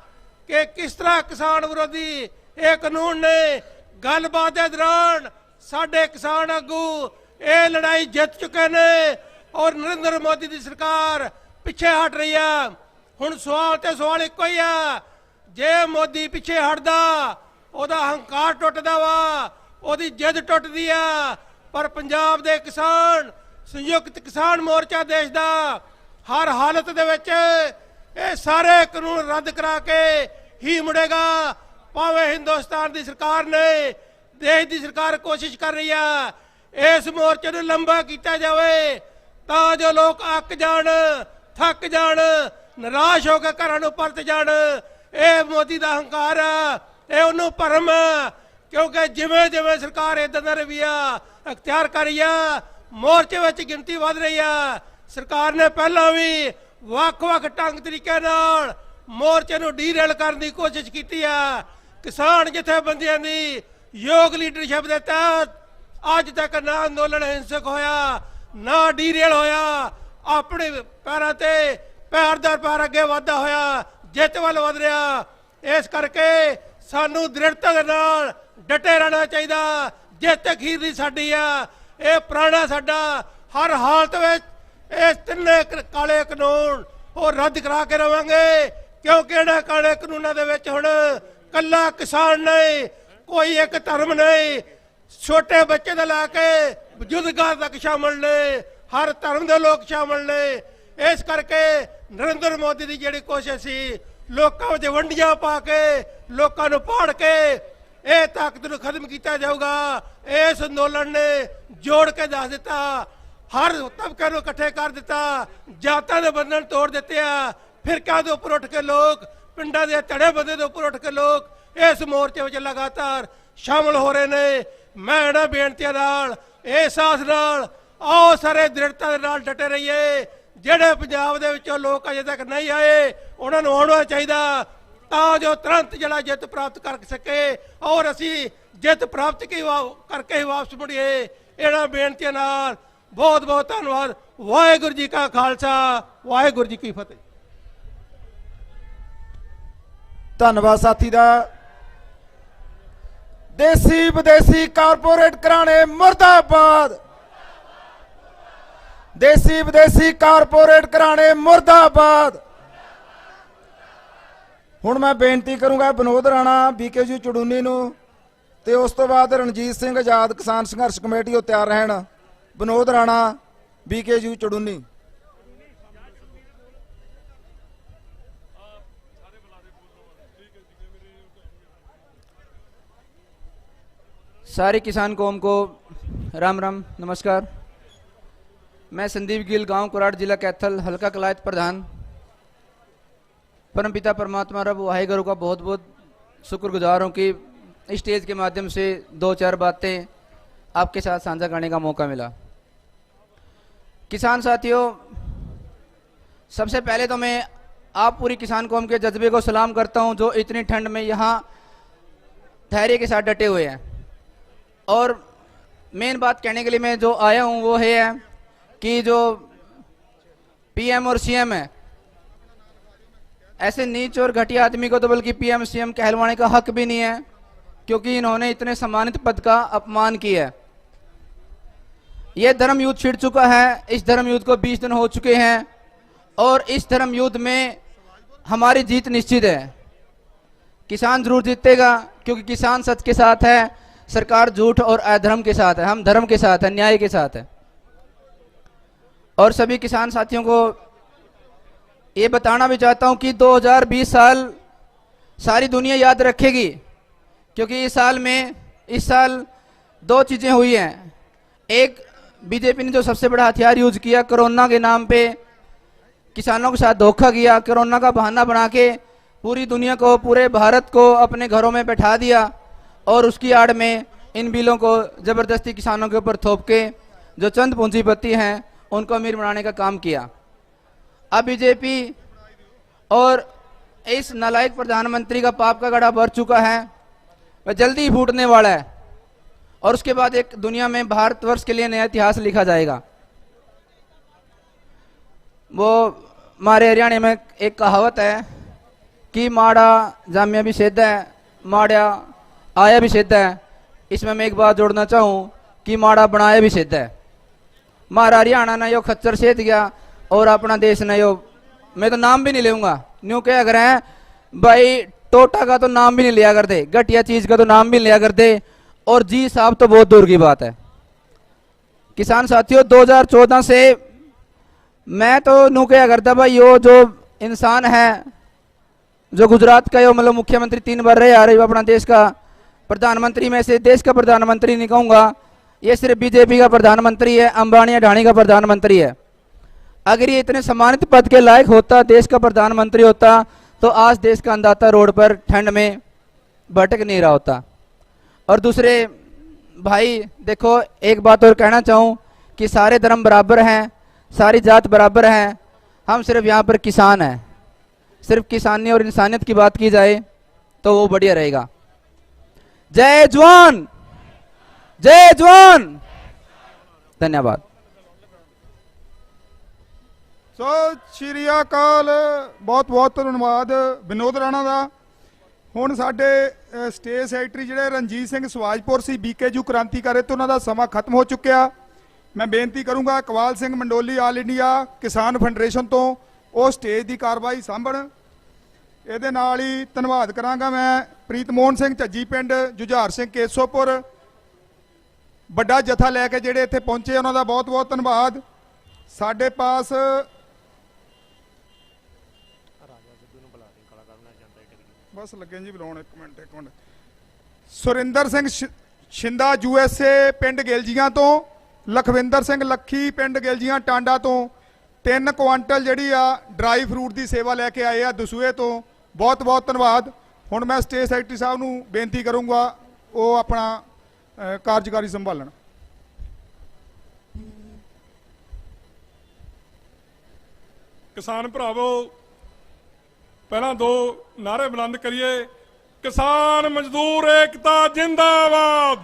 ਕਿ ਕਿਸ ਤਰ੍ਹਾਂ ਕਿਸਾਨ ਵਿਰੋਧੀ ਇਹ ਕਾਨੂੰਨ ਨੇ। ਗੱਲਬਾਤ ਦੇ ਦੌਰਾਨ ਸਾਡੇ ਕਿਸਾਨ ਆਗੂ ਇਹ ਲੜਾਈ ਜਿੱਤ ਚੁੱਕੇ ਨੇ ਔਰ ਨਰਿੰਦਰ ਮੋਦੀ ਦੀ ਸਰਕਾਰ ਪਿੱਛੇ ਹਟ ਰਹੀ ਆ। ਹੁਣ ਸਵਾਲ ਤੇ ਸਵਾਲ ਇੱਕੋ ਹੀ ਆ, ਜੇ ਮੋਦੀ ਪਿੱਛੇ ਹਟਦਾ ਉਹਦਾ ਹੰਕਾਰ ਟੁੱਟਦਾ ਵਾ, ਉਹਦੀ ਜਿੱਦ ਟੁੱਟਦੀ ਆ। ਪਰ ਪੰਜਾਬ ਦੇ ਕਿਸਾਨ, ਸੰਯੁਕਤ ਕਿਸਾਨ ਮੋਰਚਾ ਦੇਸ਼ ਦਾ ਹਰ ਹਾਲਤ ਦੇ ਵਿੱਚ ਇਹ ਸਾਰੇ ਕਾਨੂੰਨ ਰੱਦ ਕਰਾ ਕੇ ਹੀ ਮੁੜੇਗਾ। ਭਾਵੇਂ ਹਿੰਦੁਸਤਾਨ ਦੀ ਸਰਕਾਰ ਨੇ, ਦੇਸ਼ ਦੀ ਸਰਕਾਰ ਕੋਸ਼ਿਸ਼ ਕਰ ਰਹੀ ਆ ਇਸ ਮੋਰਚੇ ਨੂੰ ਲੰਬਾ ਕੀਤਾ ਜਾਵੇ ਤਾਂ ਜੋ ਲੋਕ ਅੱਕ ਜਾਣ, ਥੱਕ ਜਾਣ, ਨਿਰਾਸ਼ ਹੋ ਕੇ ਘਰਾਂ ਨੂੰ ਪਰਤ ਜਾਣ। ਇਹ ਮੋਦੀ ਦਾ ਹੰਕਾਰ ਆ, ਇਹ ਉਹਨੂੰ ਭਰਮ, ਕਿਉਂਕਿ ਜਿਵੇਂ ਜਿਵੇਂ ਸਰਕਾਰ ਇਦਾਂ ਦਾ ਰਵੱਈਆ ਅਖਤਿਆਰ ਕਰ ਰਹੀ ਆ, ਮੋਰਚੇ ਵਿੱਚ ਗਿਣਤੀ ਵਧ ਰਹੀ ਆ। ਸਰਕਾਰ ਨੇ ਪਹਿਲਾਂ ਵੀ ਵੱਖ-ਵੱਖ ਢੰਗ ਤਰੀਕੇ ਨਾਲ ਮੋਰਚੇ ਨੂੰ ਡੀਰੇਲ ਕਰਨ ਦੀ ਕੋਸ਼ਿਸ਼ ਕੀਤੀ ਆ। ਕਿਸਾਨ ਜਥੇਬੰਦੀਆਂ ਦੀ ਯੋਗ ਲੀਡਰਸ਼ਿਪ ਦੇ ਤਹਿਤ ਅੱਜ ਤੱਕ ਨਾ ਅੰਦੋਲਨ ਹਿੰਸਕ ਹੋਇਆ, ਨਾ ਡੀਰੇਲ ਹੋਇਆ, ਆਪਣੇ ਪੈਰਾਂ ਤੇ ਪੈਰ ਦਰ ਪੈਰ ਅੱਗੇ ਵਧਦਾ ਹੋਇਆ ਜਿੱਤ ਵੱਲ ਵਧ ਰਿਹਾ। ਇਸ ਕਰਕੇ ਸਾਨੂੰ ਦ੍ਰਿੜਤਾ ਦੇ ਨਾਲ ਡਟੇ ਰਹਿਣਾ ਚਾਹੀਦਾ। ਜਿੱਤ ਅਖੀਰਲੀ ਸਾਡੀ ਆ। ਇਹ ਪੁਰਾਣਾ ਸਾਡਾ ਹਰ ਹਾਲਤ ਵਿੱਚ ਇਹ ਤਿੰਨੇ ਕਾਲੇ ਕਾਨੂੰਨ ਉਹ ਰੱਦ ਕਰਾ ਕੇ ਰਵਾਂਗੇ, ਕਿਉਂਕਿ ਇਹਨਾਂ ਕਾਲੇ ਕਾਨੂੰਨਾਂ ਦੇ ਵਿੱਚ ਹੁਣ ਕੱਲਾ ਕਿਸਾਨ ਨਹੀਂ, ਕੋਈ ਇੱਕ ਧਰਮ ਨਹੀਂ, ਛੋਟੇ ਬੱਚੇ ਤੋਂ ਲਾ ਕੇ ਬਜ਼ੁਰਗਾਂ ਤੱਕ ਸ਼ਾਮਲ ਨੇ, ਹਰ ਧਰਮ ਦੇ ਲੋਕ ਸ਼ਾਮਲ ਨੇ। ਇਸ ਕਰਕੇ ਨਰਿੰਦਰ ਮੋਦੀ ਦੀ ਜਿਹੜੀ ਕੋਸ਼ਿਸ਼ ਸੀ ਲੋਕਾਂ ਵਿੱਚ ਵੰਡੀਆਂ ਪਾ ਕੇ, ਲੋਕਾਂ ਨੂੰ ਪਾੜ ਕੇ ਇਹ ਤਾਕਤ ਨੂੰ ਖਤਮ ਕੀਤਾ ਜਾਊਗਾ। ਇਸ ਅੰਦੋਲਨ ਨੇ ਜੋੜ ਕੇ ਦੱਸ ਦਿੱਤਾ, ਹਰ ਤਬਕੇ ਨੂੰ ਇਕੱਠੇ ਕਰ ਦਿੱਤਾ, ਜਾਤਾਂ ਦੇ ਬੰਧਨ ਤੋੜ ਦਿੱਤੇ ਆ। ਫਿਰਕਿਆਂ ਦੇ ਉੱਪਰ ਉੱਠ ਕੇ ਲੋਕ, ਪਿੰਡਾਂ ਦੇ ਧੜੇ ਬੰਦੇ ਦੇ ਉੱਪਰ ਉੱਠ ਕੇ ਲੋਕ ਇਸ ਮੋਰਚੇ ਵਿੱਚ ਲਗਾਤਾਰ ਸ਼ਾਮਲ ਹੋ ਰਹੇ ਨੇ। ਮੈਂ ਇਹਨਾਂ ਬੇਨਤੀਆਂ ਨਾਲ, ਇਸ ਸਾਥ ਨਾਲ ਆਓ ਸਾਰੇ ਦ੍ਰਿੜਤਾ ਦੇ ਨਾਲ ਡਟੇ ਰਹੀਏ। ਜਿਹੜੇ ਪੰਜਾਬ ਦੇ ਵਿੱਚੋਂ ਲੋਕ ਅਜੇ ਤੱਕ ਨਹੀਂ ਆਏ ਉਹਨਾਂ ਨੂੰ ਆਉਣਾ ਚਾਹੀਦਾ ਤਾਂ ਜੋ ਤੁਰੰਤ ਜਿਹੜਾ ਜਿੱਤ ਪ੍ਰਾਪਤ ਕਰ ਸਕੇ ਔਰ ਅਸੀਂ ਜਿੱਤ ਪ੍ਰਾਪਤ ਕਰਕੇ ਹੀ ਵਾਪਸ ਮੁੜੀਏ। ਇਹਨਾਂ ਬੇਨਤੀਆਂ ਨਾਲ ਬਹੁਤ ਬਹੁਤ ਧੰਨਵਾਦ। ਵਾਹਿਗੁਰੂ ਜੀ ਕਾ ਖਾਲਸਾ, ਵਾਹਿਗੁਰੂ ਜੀ ਕੀ ਫਤਿਹ। ਧੰਨਵਾਦ ਸਾਥੀ ਦਾ। ਦੇਸੀ ਵਿਦੇਸੀ ਕਾਰਪੋਰੇਟ ਘਰਾਣੇ ਮੁਰਦਾਬਾਦ, ਦੇਸੀ ਵਿਦੇਸੀ ਕਾਰਪੋਰੇਟ ਘਰਾਣੇ ਮੁਰਦਾਬਾਦ। ਹੁਣ ਮੈਂ ਬੇਨਤੀ ਕਰੂੰਗਾ ਵਿਨੋਦ ਰਾਣਾ ਬੀਕੇਯੂ ਚੜੂਨੀ ਨੂੰ, ਤੇ ਉਸ ਤੋਂ ਬਾਅਦ ਰਣਜੀਤ ਸਿੰਘ ਆਜ਼ਾਦ ਕਿਸਾਨ ਸੰਘਰਸ਼ ਕਮੇਟੀ ਉਹ ਤਿਆਰ ਰਹਿਣ। ਵਿਨੋਦ ਰਾਣਾ ਬੀਕੇਯੂ ਚੜੂਨੀ। सारे किसान कौम को राम राम नमस्कार। मैं संदीप गिल, गांव कुराड़, जिला कैथल, हल्का कलायत प्रधान। परमपिता परमात्मा रब वाहिगुरु का बहुत बहुत शुक्रगुजार हूँ कि स्टेज के माध्यम से दो चार बातें आपके साथ साझा करने का मौका मिला। किसान साथियों, सबसे पहले तो मैं आप पूरी किसान कौम के जज्बे को सलाम करता हूँ जो इतनी ठंड में यहाँ धैर्य के साथ डटे हुए हैं। और मेन बात कहने के लिए मैं जो आया हूँ वो है कि जो पीएम और सीएम है, ऐसे नीच और घटिया आदमी को तो बल्कि पीएम सीएम कहलवाने का हक भी नहीं है, क्योंकि इन्होंने इतने सम्मानित पद का अपमान किया है। ये धर्म युद्ध छिड़ चुका है। इस धर्म युद्ध को 20 दिन हो चुके हैं और इस धर्म युद्ध में हमारी जीत निश्चित है। किसान जरूर जीतेगा, क्योंकि किसान सच के साथ है, सरकार झूठ और अधर्म के साथ है, हम धर्म के साथ है, न्याय के साथ है। और सभी किसान साथियों को ये बताना भी चाहता हूं कि 2020 साल सारी दुनिया याद रखेगी, क्योंकि इस साल दो चीजें हुई हैं। एक, बीजेपी ने जो सबसे बड़ा हथियार यूज किया, कोरोना के नाम पे किसानों के साथ धोखा किया, कोरोना का बहाना बना के पूरी दुनिया को, पूरे भारत को अपने घरों में बैठा दिया, और उसकी आड़ में इन बिलों को जबरदस्ती किसानों के ऊपर थोप के जो चंद पूंजीपति हैं उनको अमीर बनाने का काम किया। अब बीजेपी और इस नालायक प्रधानमंत्री का पाप का घड़ा भर चुका है, वह जल्दी ही फूटने वाला है, और उसके बाद एक दुनिया में भारतवर्ष के लिए नया इतिहास लिखा जाएगा। वो हमारे हरियाणा में एक कहावत है कि माड़ा जामिया भी सिद्ध है, माड़ा आया भी सिद्ध है। इसमें मैं एक बात जोड़ना चाहूँ कि माड़ा बनाया भी सिद्ध है। हमारा हरियाणा ने यो खच्चर सेत गया, और अपना देश ने यो, मैं तो नाम भी नहीं लूंगा, न्यू क्या कर रहे हैं भाई, टोटा का तो नाम भी नहीं लिया करते, घटिया चीज का तो नाम भी नहीं लिया करते, और जी साहब तो बहुत दूर की बात है। किसान साथियों, 2014 से मैं तो न्यू क्या करता भाई, यो जो इंसान है, जो गुजरात का यो मतलब मुख्यमंत्री 3 बार रहे आ रहे, अपना देश का प्रधानमंत्री में से, देश का प्रधानमंत्री नहीं कहूंगा, ये सिर्फ बीजेपी का प्रधानमंत्री है, अंबानी अडानी का प्रधानमंत्री है। अगर ये इतने सम्मानित पद के लायक होता, देश का प्रधानमंत्री होता, तो आज देश का अन्नदाता रोड पर ठंड में भटक नहीं रहा होता। और दूसरे भाई देखो, एक बात और कहना चाहूँ कि सारे धर्म बराबर हैं, सारी जात बराबर हैं, हम सिर्फ यहाँ पर किसान हैं। सिर्फ किसानी और इंसानियत की बात की जाए तो वो बढ़िया रहेगा। जय जवान, जय जवान, धन्यवाद। सो श्री अकाल, बहुत बहुत धन्यवाद विनोद राणा ਦਾ। ਹੁਣ ਸਾਡੇ ਸਟੇਟ ਸੈਕਟਰੀ ਜਿਹੜੇ ਰਣਜੀਤ ਸਿੰਘ ਸਵਾਜਪੁਰ ਸੀ, ਬੀਕੇਯੂ ਕ੍ਰਾਂਤੀਕਾਰੀ, ਤੇ ਉਹਨਾਂ ਦਾ ਸਮਾਂ ਖਤਮ ਹੋ ਚੁੱਕਿਆ। ਮੈਂ ਬੇਨਤੀ ਕਰੂੰਗਾ ਇਕਬਾਲ ਸਿੰਘ ਮੰਡੋਲੀ ਆਲ ਇੰਡੀਆ ਕਿਸਾਨ ਫੈਡਰੇਸ਼ਨ ਤੋਂ ਉਹ ਸਟੇਜ ਦੀ ਕਾਰਵਾਈ ਸਾਂਭਣ। ਇਹਦੇ ਨਾਲ ਹੀ ਧੰਨਵਾਦ ਕਰਾਂਗਾ ਮੈਂ ਪ੍ਰੀਤ ਮੋਹਨ ਸਿੰਘ ਝੱਜੀ ਪਿੰਡ, ਜੁਝਾਰ ਸਿੰਘ ਕੇਸੋਪੁਰ, ਵੱਡਾ ਜਥਾ ਲੈ ਕੇ ਜਿਹੜੇ ਇੱਥੇ ਪਹੁੰਚੇ, ਉਹਨਾਂ ਦਾ ਬਹੁਤ ਬਹੁਤ ਧੰਨਵਾਦ। ਸਾਡੇ ਪਾਸ बस लगे जी बुलाउण, एक मिनट। सुरिंदर सिंह शिंदा USA पिंड गिलजियां तो, लखविंदर सिंह लखी पिंड गिलजियां टांडा तो 3 क्वांटल जिहड़ी आ ड्राई फ्रूट की सेवा लैके आए आ दसूए तो, बहुत बहुत धन्यवाद। हुण मैं स्टेट सैकटरी साहब नूं बेनती करूँगा वो अपना कार्यकारी संभालन। किसान भरावो, पहला 2 नारे बुलंद करिए। किसान मजदूर एकता जिंदाबाद,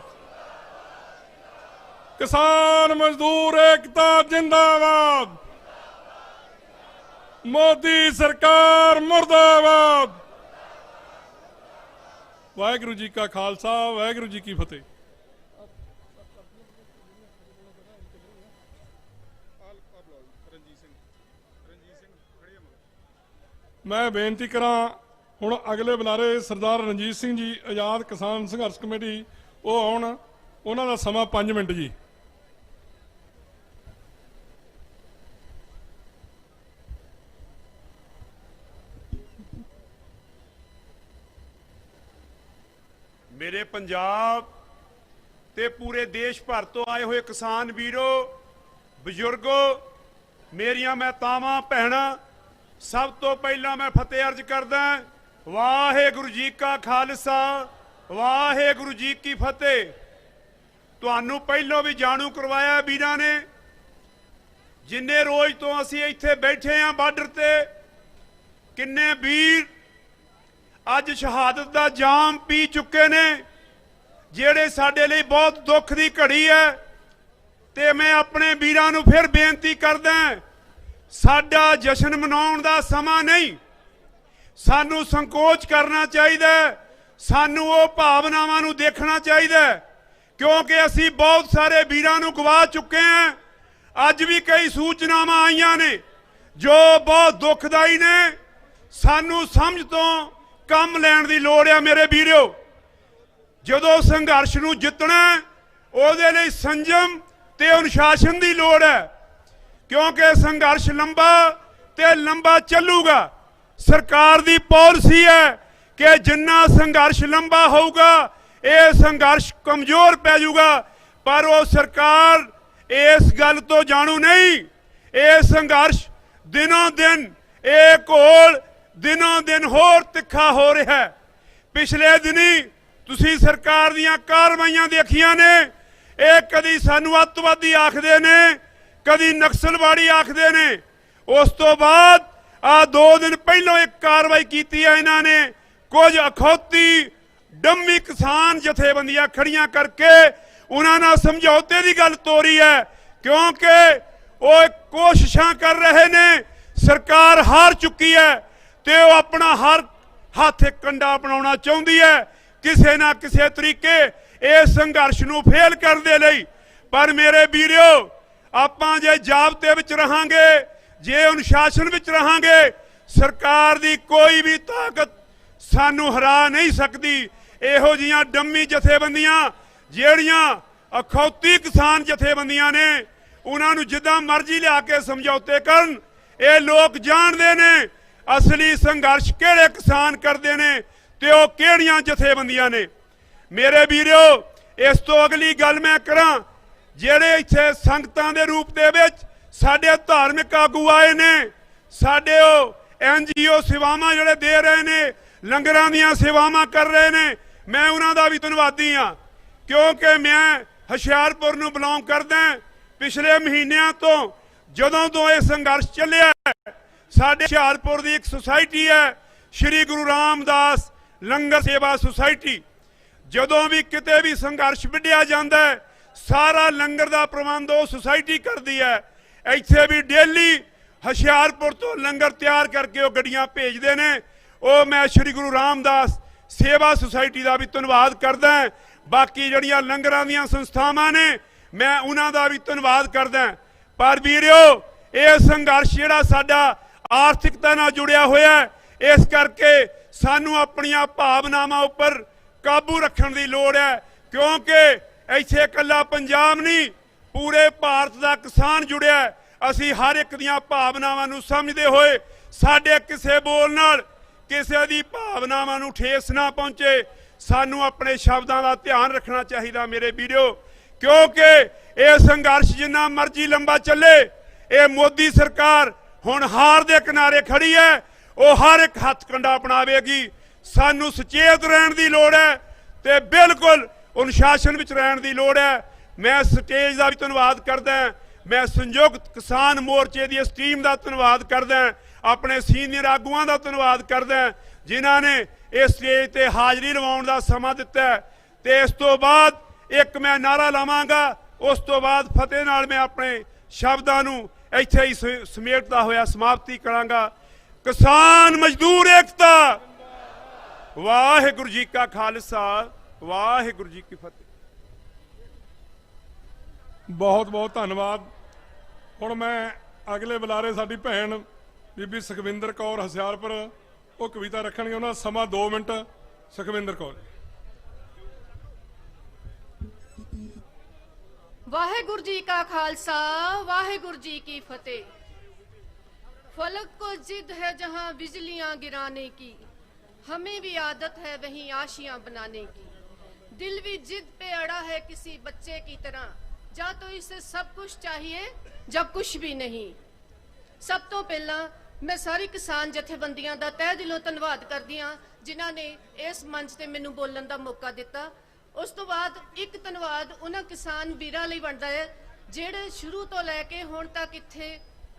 किसान मजदूर एकता जिंदाबाद, मोदी सरकार मुर्दाबाद। वाहिगुरू जी का खालसा, वाहिगुरू जी की फतेह। मैं बेनती करा हुण अगले बुलारे सरदार रणजीत सिंह जी आज़ाद किसान संघर्ष कमेटी, वो आउण, उन्हां दा समा 5 मिनट जी। मेरे पंजाब ते पूरे देश भर तो आए हुए किसान वीरों, बजुर्गों, मेरिया मैं तावां भैणां, सब तो पहला मैं फतेह अर्ज करदा, वाहेगुरू जी का खालसा, वाहेगुरू जी की फतेह। तुहानू पहलों भी जाणू करवाया वीरां ने, जिन्ने रोज तो असीं इत्थे बैठे हैं बार्डर ते, किन्ने वीर अज शहादत दा जाम पी चुके ने, जेड़े साडे लई बहुत दुख दी घड़ी है। ते मैं अपने वीरां नू फिर बेनती करदा, साडा जश्न मनाउण दा समा नहीं, सानू संकोच करना चाहिए, सानू वो भावनावां नू देखना चाहिए, क्योंकि असी बहुत सारे वीरां नू गवा चुके हैं। अज भी कई सूचनावां आईयां ने जो बहुत दुखदाई ने। ਸਾਨੂੰ ਸਮਝ ਤੋਂ ਕੰਮ ਲੈਣ ਦੀ ਲੋੜ ਆ ਮੇਰੇ ਵੀਰੋ। ਜਦੋਂ ਸੰਘਰਸ਼ ਨੂੰ ਜਿੱਤਣਾ ਉਹਦੇ ਲਈ ਸੰਜਮ ਤੇ ਅਨੁਸ਼ਾਸਨ ਦੀ ਲੋੜ ਹੈ, ਕਿਉਂਕਿ ਸੰਘਰਸ਼ ਲੰਬਾ ਤੇ ਲੰਬਾ ਚੱਲੂਗਾ। ਸਰਕਾਰ ਦੀ ਪਾਲਿਸੀ ਹੈ ਕਿ ਜਿੰਨਾ ਸੰਘਰਸ਼ ਲੰਬਾ ਹੋਊਗਾ ਇਹ ਸੰਘਰਸ਼ ਕਮਜ਼ੋਰ ਪੈ ਜਾਊਗਾ, ਪਰ ਉਹ ਸਰਕਾਰ ਇਸ ਗੱਲ ਤੋਂ ਜਾਣੂ ਨਹੀਂ। ਇਹ ਸੰਘਰਸ਼ ਦਿਨੋਂ ਦਿਨ ਇਹ ਘੋਲ ਦਿਨੋਂ ਦਿਨ ਹੋਰ ਤਿੱਖਾ ਹੋ ਰਿਹਾ ਹੈ। ਪਿਛਲੇ ਦਿਨੀ ਤੁਸੀਂ ਸਰਕਾਰ ਦੀਆਂ ਕਾਰਵਾਈਆਂ ਦੇਖੀਆਂ ਨੇ, ਇਹ ਕਦੀ ਸਾਨੂੰ ਅੱਤਵਾਦੀ ਆਖਦੇ ਨੇ, ਕਦੀ ਨਕਸਲਵਾੜੀ ਆਖਦੇ ਨੇ। ਉਸ ਤੋਂ ਬਾਅਦ ਆ 2 ਦਿਨ ਪਹਿਲਾਂ ਇੱਕ ਕਾਰਵਾਈ ਕੀਤੀ ਹੈ ਇਹਨਾਂ ਨੇ, ਕੁਝ ਅਖੌਤੀ ਡੰਮੀ ਕਿਸਾਨ ਜਥੇਬੰਦੀਆਂ ਖੜੀਆਂ ਕਰਕੇ ਉਹਨਾਂ ਨਾਲ ਸਮਝੌਤੇ ਦੀ ਗੱਲ ਤੋਰੀ ਹੈ, ਕਿਉਂਕਿ ਉਹ ਕੋਸ਼ਿਸ਼ਾਂ ਕਰ ਰਹੇ ਨੇ। ਸਰਕਾਰ ਹਾਰ ਚੁੱਕੀ ਹੈ ਤੇ ਉਹ ਆਪਣਾ ਹਰ ਹੱਥ ਇੱਕ ਕੰਡਾ ਅਪਣਾਉਣਾ ਚਾਹੁੰਦੀ ਹੈ ਕਿਸੇ ਨਾ ਕਿਸੇ ਤਰੀਕੇ ਇਸ ਸੰਘਰਸ਼ ਨੂੰ ਫੇਲ ਕਰਨ ਦੇ ਲਈ। ਪਰ ਮੇਰੇ ਵੀਰੋ, ਆਪਾਂ ਜੇ ਜਾਬਤੇ ਵਿੱਚ ਰਹਾਂਗੇ, ਜੇ ਅਨੁਸ਼ਾਸਨ ਵਿੱਚ ਰਹਾਂਗੇ, ਸਰਕਾਰ ਦੀ ਕੋਈ ਵੀ ਤਾਕਤ ਸਾਨੂੰ ਹਰਾ ਨਹੀਂ ਸਕਦੀ। ਇਹੋ ਜਿਹੀਆਂ ਡੰਮੀ ਜਥੇਬੰਦੀਆਂ ਜਿਹੜੀਆਂ ਅਖੌਤੀ ਕਿਸਾਨ ਜਥੇਬੰਦੀਆਂ ਨੇ, ਉਹਨਾਂ ਨੂੰ ਜਿੱਦਾਂ ਮਰਜ਼ੀ ਲਿਆ ਕੇ ਸਮਝੌਤੇ ਕਰਨ। ਇਹ ਲੋਕ ਜਾਣਦੇ ਨੇ ਅਸਲੀ ਸੰਘਰਸ਼ ਕਿਹੜੇ ਕਿਸਾਨ ਕਰਦੇ ਨੇ ਤੇ ਉਹ ਕਿਹੜੀਆਂ ਜਥੇਬੰਦੀਆਂ ਨੇ। ਮੇਰੇ ਵੀਰੋ, ਇਸ ਤੋਂ ਅਗਲੀ ਗੱਲ ਮੈਂ ਕਰਾਂ, ਜਿਹੜੇ ਇੱਥੇ ਸੰਗਤਾਂ ਦੇ ਰੂਪ ਦੇ ਵਿੱਚ ਸਾਡੇ ਧਾਰਮਿਕ ਆਗੂ ਆਏ ਨੇ, ਸਾਡੇ ਉਹ NGO ਸੇਵਾਵਾਂ ਜਿਹੜੇ ਦੇ ਰਹੇ ਨੇ, ਲੰਗਰਾਂ ਦੀਆਂ ਸੇਵਾਵਾਂ ਕਰ ਰਹੇ ਨੇ, ਮੈਂ ਉਹਨਾਂ ਦਾ ਵੀ ਧੰਨਵਾਦੀ ਹਾਂ, ਕਿਉਂਕਿ ਮੈਂ ਹੁਸ਼ਿਆਰਪੁਰ ਨੂੰ ਬਿਲੋਂਗ ਕਰਦਾ। ਪਿਛਲੇ ਮਹੀਨਿਆਂ ਤੋਂ ਜਦੋਂ ਤੋਂ ਇਹ ਸੰਘਰਸ਼ ਚੱਲਿਆ, ਸਾਡੇ ਹੁਸ਼ਿਆਰਪੁਰ ਦੀ ਇੱਕ ਸੁਸਾਇਟੀ ਹੈ ਸ਼੍ਰੀ ਗੁਰੂ ਰਾਮਦਾਸ ਲੰਗਰ ਸੇਵਾ ਸੁਸਾਇਟੀ। ਜਦੋਂ ਵੀ ਕਿਤੇ ਵੀ ਸੰਘਰਸ਼ ਵਿੱਢਿਆ ਜਾਂਦਾ ਹੈ, ਸਾਰਾ ਲੰਗਰ ਦਾ ਪ੍ਰਬੰਧ ਉਹ ਸੁਸਾਇਟੀ ਕਰਦੀ ਹੈ। ਇੱਥੇ ਵੀ ਡੇਲੀ ਹੁਸ਼ਿਆਰਪੁਰ ਤੋਂ ਲੰਗਰ ਤਿਆਰ ਕਰਕੇ ਉਹ ਗੱਡੀਆਂ ਭੇਜਦੇ ਨੇ। ਉਹ ਮੈਂ ਸ਼੍ਰੀ ਗੁਰੂ ਰਾਮਦਾਸ ਸੇਵਾ ਸੁਸਾਇਟੀ ਦਾ ਵੀ ਧੰਨਵਾਦ ਕਰਦਾ। ਬਾਕੀ ਜਿਹੜੀਆਂ ਲੰਗਰਾਂ ਦੀਆਂ ਸੰਸਥਾਵਾਂ ਨੇ, ਮੈਂ ਉਹਨਾਂ ਦਾ ਵੀ ਧੰਨਵਾਦ ਕਰਦਾ। ਪਰ ਵੀਰਿਓ, ਇਹ ਸੰਘਰਸ਼ ਜਿਹੜਾ ਸਾਡਾ ਆਰਥਿਕਤਾ ਨਾਲ ਜੁੜਿਆ ਹੋਇਆ ਹੈ, ਇਸ ਕਰਕੇ ਸਾਨੂੰ ਆਪਣੀਆਂ ਭਾਵਨਾਵਾਂ ਉੱਪਰ ਕਾਬੂ ਰੱਖਣ ਦੀ ਲੋੜ ਹੈ, ਕਿਉਂਕਿ ਇੱਥੇ ਇਕੱਲਾ ਪੰਜਾਬ ਨਹੀਂ, ਪੂਰੇ ਭਾਰਤ ਦਾ ਕਿਸਾਨ ਜੁੜਿਆ ਹੈ। ਅਸੀਂ ਹਰ ਇੱਕ ਦੀਆਂ ਭਾਵਨਾਵਾਂ ਨੂੰ ਸਮਝਦੇ ਹੋਏ ਸਾਡੇ ਕਿਸੇ ਬੋਲ ਨਾਲ ਕਿਸੇ ਦੀ ਭਾਵਨਾਵਾਂ ਨੂੰ ਠੇਸ ਨਾ ਪਹੁੰਚੇ, ਸਾਨੂੰ ਆਪਣੇ ਸ਼ਬਦਾਂ ਦਾ ਧਿਆਨ ਰੱਖਣਾ ਚਾਹੀਦਾ ਮੇਰੇ ਵੀਰੋ, ਕਿਉਂਕਿ ਇਹ ਸੰਘਰਸ਼ ਜਿੰਨਾ ਮਰਜ਼ੀ ਲੰਬਾ ਚੱਲੇ, ਇਹ ਮੋਦੀ ਸਰਕਾਰ ਹੁਣ ਹਾਰ ਦੇ ਕਿਨਾਰੇ ਖੜੀ ਹੈ। ਉਹ ਹਰ ਇੱਕ ਹੱਥ ਕੰਡਾ ਅਪਣਾਵੇਗੀ। ਸਾਨੂੰ ਸੁਚੇਤ ਰਹਿਣ ਦੀ ਲੋੜ ਹੈ ਤੇ ਬਿਲਕੁਲ ਅਨੁਸ਼ਾਸਨ ਵਿੱਚ ਰਹਿਣ ਦੀ ਲੋੜ ਹੈ। ਮੈਂ ਸਟੇਜ ਦਾ ਵੀ ਧੰਨਵਾਦ ਕਰਦਾ। ਮੈਂ ਸੰਯੁਕਤ ਕਿਸਾਨ ਮੋਰਚੇ ਦੀ ਇਸ ਟੀਮ ਦਾ ਧੰਨਵਾਦ ਕਰਦਾ, ਆਪਣੇ ਸੀਨੀਅਰ ਆਗੂਆਂ ਦਾ ਧੰਨਵਾਦ ਕਰਦਾ, ਜਿਨ੍ਹਾਂ ਨੇ ਇਸ ਸਟੇਜ ਤੇ ਹਾਜ਼ਰੀ ਲਵਾਉਣ ਦਾ ਸਮਾਂ ਦਿੱਤਾ। ਤੇ ਇਸ ਤੋਂ ਬਾਅਦ ਇੱਕ ਮੈਂ ਨਾਰਾ ਲਾਵਾਂਗਾ, ਉਸ ਤੋਂ ਬਾਅਦ ਫਤਿਹ ਨਾਲ ਮੈਂ ਆਪਣੇ ਸ਼ਬਦਾਂ ਨੂੰ ਇੱਥੇ ਹੀ ਸਮੇਟਦਾ ਹੋਇਆ ਸਮਾਪਤੀ ਕਰਾਂਗਾ। ਕਿਸਾਨ ਮਜ਼ਦੂਰ ਏਕਤਾ, ਵਾਹਿਗੁਰੂ ਜੀ ਕਾ ਖਾਲਸਾ, ਵਾਹਿਗੁਰੂ ਜੀ ਕੀ ਫਤਿਹ। ਬਹੁਤ ਬਹੁਤ ਧੰਨਵਾਦ। ਹੁਣ ਮੈਂ ਅਗਲੇ ਬੁਲਾਰੇ ਸਾਡੀ ਭੈਣ ਬੀਬੀ ਸੁਖਵਿੰਦਰ ਕੌਰ ਹੁਸ਼ਿਆਰਪੁਰ, ਉਹ ਕਵਿਤਾ ਰੱਖਣਗੇ। ਉਹਨਾਂ ਦਾ ਸਮਾਂ 2 ਮਿੰਟ। ਸੁਖਵਿੰਦਰ ਕੌਰ। वाहेगुरु जी का खालसा, वाहेगुरु जी की फतेह। फलक को जिद है जहां बिजलियां गिराने की, हमें भी आदत है वहीं आशियां बनाने की। दिल भी जिद पे अड़ा है किसी बच्चे की तरह, जा तो इसे सब कुछ चाहिए जब कुछ भी नहीं। सब तो पहला मैं सारी किसान जथेबंदियां दा तह दिलों धन्नवाद करदी हां जिन्हां ने इस मंच ते मैनूं बोलण दा मौका दिता। उस तो बाद एक धन्नवाद उन्हां किसान वीरां लई बनदा है जिहड़े शुरू तो लैके हुण तक इत्थे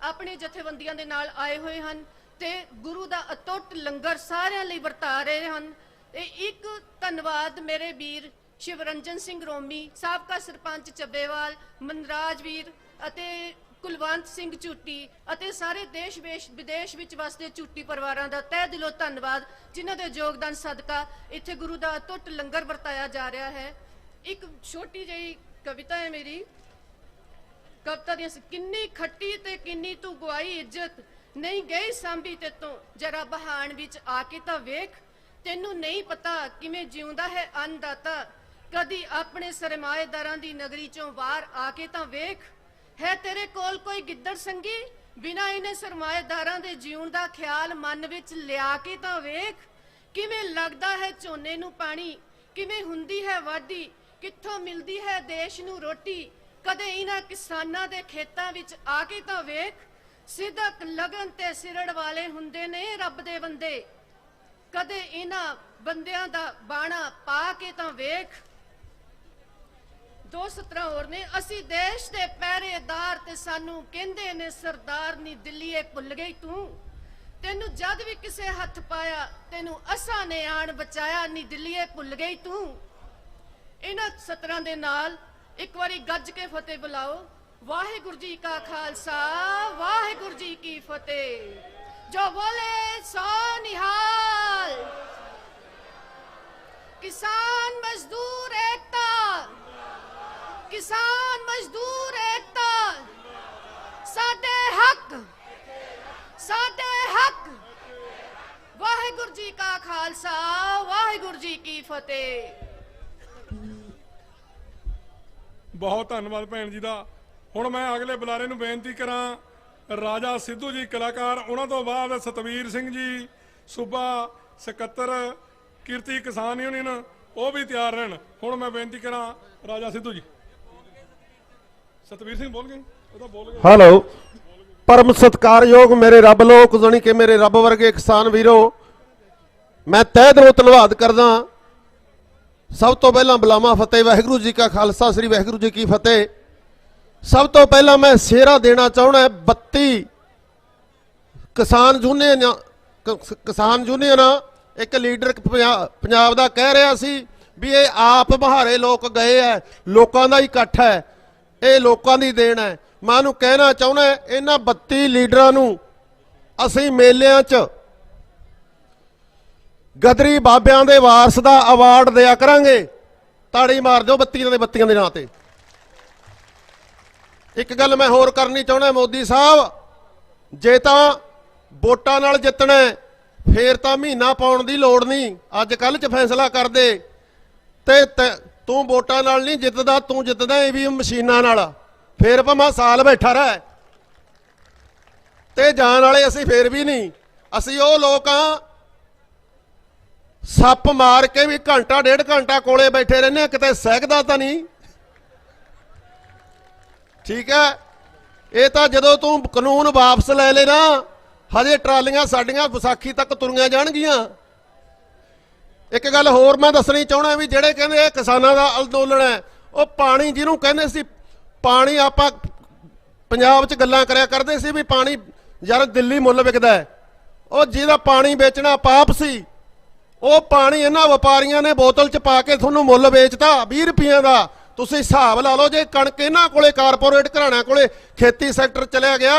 अपने जथेबंदियां दे नाल आए होए हन ते गुरु दा अटुੱਟ लंगर सारिਆਂ ਲਈ ਵਰਤਾ ਰਹੇ ਹਨ। ਤੇ ਇੱਕ ਧੰਨਵਾਦ ਮੇਰੇ ਵੀਰ ਸ਼ਿਵਰੰਜਨ ਸਿੰਘ ਰੋਮੀ, ਸਾਬਕਾ ਸਰਪੰਚ ਚੱਬੇਵਾਲ, ਮਨਰਾਜ ਵੀਰ ਅਤੇ ਕੁਲਵੰਤ ਸਿੰਘ ਝੂਟੀ ਅਤੇ ਸਾਰੇ ਦੇਸ਼ ਵਿਦੇਸ਼ ਵਿੱਚ ਵਸਦੇ ਝੂਟੀ ਪਰਿਵਾਰਾਂ ਦਾ ਤਹਿ ਦਿਲੋਂ ਧੰਨਵਾਦ, ਜਿਨ੍ਹਾਂ ਦੇ ਯੋਗਦਾਨ ਸਦਕਾ ਇੱਥੇ ਗੁਰੂ ਦਾ ਅਟੁੱਟ ਲੰਗਰ ਵਰਤਾਇਆ ਜਾ ਰਿਹਾ ਹੈ। ਇੱਕ ਛੋਟੀ ਜਿਹੀ ਕਵਿਤਾ ਹੈ ਮੇਰੀ। ਕਵਿਤਾ ਦੀਆਂ ਕਿੰਨੀ ਖੱਟੀ ਤੇ ਕਿੰਨੀ ਤੂੰ ਗਵਾਈ ਇੱਜ਼ਤ, ਨਹੀਂ ਗਈ ਸਾਂਭੀ ਤੇ ਤੂੰ ਜਰਾ ਬਹਾਨ ਵਿੱਚ ਆ ਕੇ ਤਾਂ ਵੇਖ, ਤੈਨੂੰ ਨਹੀਂ ਪਤਾ ਕਿਵੇਂ ਜਿਉਂਦਾ ਹੈ ਅੰਨਦਾਤਾ। ਕਦੀ ਆਪਣੇ ਸਰਮਾਏਦਾਰਾਂ ਦੀ ਨਗਰੀ ਚੋਂ ਬਾਹਰ ਆ ਕੇ ਤਾਂ ਵੇਖ, ਹੈ ਤੇਰੇ ਕੋਲ ਕੋਈ ਗਿੱਦੜ ਸੰਗੀ? ਬਿਨਾਂ ਇਹਨੇ ਸਰਮਾਏਦਾਰਾਂ ਦੇ ਜਿਉਣ ਦਾ ਖਿਆਲ ਮਨ ਵਿੱਚ ਲਿਆ ਕੇ ਤਾਂ ਵੇਖ, ਕਿਵੇਂ ਲੱਗਦਾ ਹੈ ਝੋਨੇ ਨੂੰ ਪਾਣੀ, ਕਿਵੇਂ ਹੁੰਦੀ ਹੈ ਵਾਢੀ, ਕਿੱਥੋਂ ਮਿਲਦੀ ਹੈ ਦੇਸ਼ ਨੂੰ ਰੋਟੀ। ਕਦੇ ਇਹਨਾਂ ਕਿਸਾਨਾਂ ਦੇ ਖੇਤਾਂ ਵਿੱਚ ਆ ਕੇ ਤਾਂ ਵੇਖ, ਸਿਦਕ ਲਗਨ ਤੇ ਸਿਰੜ ਵਾਲੇ ਹੁੰਦੇ ਨੇ ਰੱਬ ਦੇ ਬੰਦੇ। ਕਦੇ ਇਹਨਾਂ ਬੰਦਿਆਂ ਦਾ ਬਾਣਾ ਪਾ ਕੇ ਤਾਂ ਵੇਖ। ਦੋ ਸਤਰਾਂ ਹੋਰ ਨੇ, ਅਸੀਂ ਦੇਸ਼ ਦੇ ਪਹਿਰੇਦਾਰ ਤੇ ਸਾਨੂੰ ਕਹਿੰਦੇ ਨੇ ਸਰਦਾਰ ਨੀ ਦਿੱਲੀਏ ਭੁੱਲ ਗਈ ਤੂੰ। ਤੈਨੂੰ ਜਦ ਵੀ ਕਿਸੇ ਹੱਥ ਪਾਇਆ ਤੈਨੂੰ ਅਸਾਂ ਨੇ ਆਣ ਬਚਾਇਆ ਨੀ ਦਿੱਲੀਏ ਭੁੱਲ ਗਈ ਤੂੰ। ਇਹਨਾਂ ਸਤਰਾਂ ਦੇ ਨਾਲ ਇੱਕ ਵਾਰੀ ਗੱਜ ਕੇ ਫਤਿਹ ਬੁਲਾਓ। ਵਾਹਿਗੁਰੂ ਜੀ ਕਾ ਖਾਲਸਾ, ਵਾਹਿਗੁਰੂ ਜੀ ਕੀ ਫਤਿਹ। ਜੋ ਬੋਲੇ ਸੋ ਨਿਹਾਲ। किसान मजदूर एकता, किसान मजदूर एकता, साडे हक, साडे हक। वाहिगुरू जी का खालसा, वाहिगुरू जी की फतेह। बहुत धन्यवाद भैन जी का। हुण मैं अगले बुलारे नूं बेनती करा, राजा सिद्धू जी कलाकार, उन्हां तों बाद सतवीर सिंह जी सूबा सकत्तर किरती किसान यूनियन, वो भी तैयार रहन। हुण मैं बेनती करा राजा सिद्धू जी। सतवीर सिंह बोल गए, बोल गए। हेलो, परम सत्कारयोग मेरे रब लोग जानी कि मेरे रब वर्गे किसान वीरो, मैं तहे दिलों धन्नवाद करदा। सब तो पहला बुलावा फतेह वाहिगुरू जी का खालसा, श्री वाहिगुरू जी की फतेह। सब तो पहला मैं सेहरा देना चाहना है 32 किसान यूनियन एक लीडर पंजाब दा कह रहा सी भी ये आप महारे लोग गए है, लोगों का ही इकट्ठ है, ये लोगों की देन है। मैं उन्होंने कहना चाहना है इन्हां 32 लीडरां नूं असीं मेलियां च गदरी बाबियां दे वारस दा अवार्ड दिया करांगे। ताड़ी मार दो 32 दे नां ते। एक गल मैं होर करनी चाहना, मोदी साहब जे तां वोटां नाल जितना फिर तो महीना पाउण दी लोड़ नहीं, अज कल च फैसला कर दे ते तू वोटां नाल नहीं जितदा, तू जितदा ईवीएम मशीनां नाल, फिर भावें साल बैठा रह ते जाण वाले असीं फिर भी नहीं। असीं वो लोग हां सप मार के भी घंटा डेढ़ घंटा कोले बैठे रहने, किते सहकदा तां नहीं। ठीक है, ये तो जदों तू कानून वापस ले लेना, हजे ट्रालियां साडियां विसाखी तक तुरियां जाणगियां। एक गल होर मैं दसनी चाहना भी जिहड़े कहंदे किसानां दा अंदोलन है, वो पानी जिहनूं कहंदे सी पानी आपां पंजाब च गल्लां करिया करदे सी भी पानी यार दिल्ली मुੱਲ विकदा है, वो जिहदा पानी बेचना पाप सी, वो पानी इन्हां व्यापारियां ने बोतल च पा के तुहानूं मुੱਲ बेचता 20 रुपइयां दा। तुसीं हिसाब ला लो, जे कणक इन्हां कोले कारपोरेट घराणिਆਂ कोले खेती सैक्टर चलिया गया,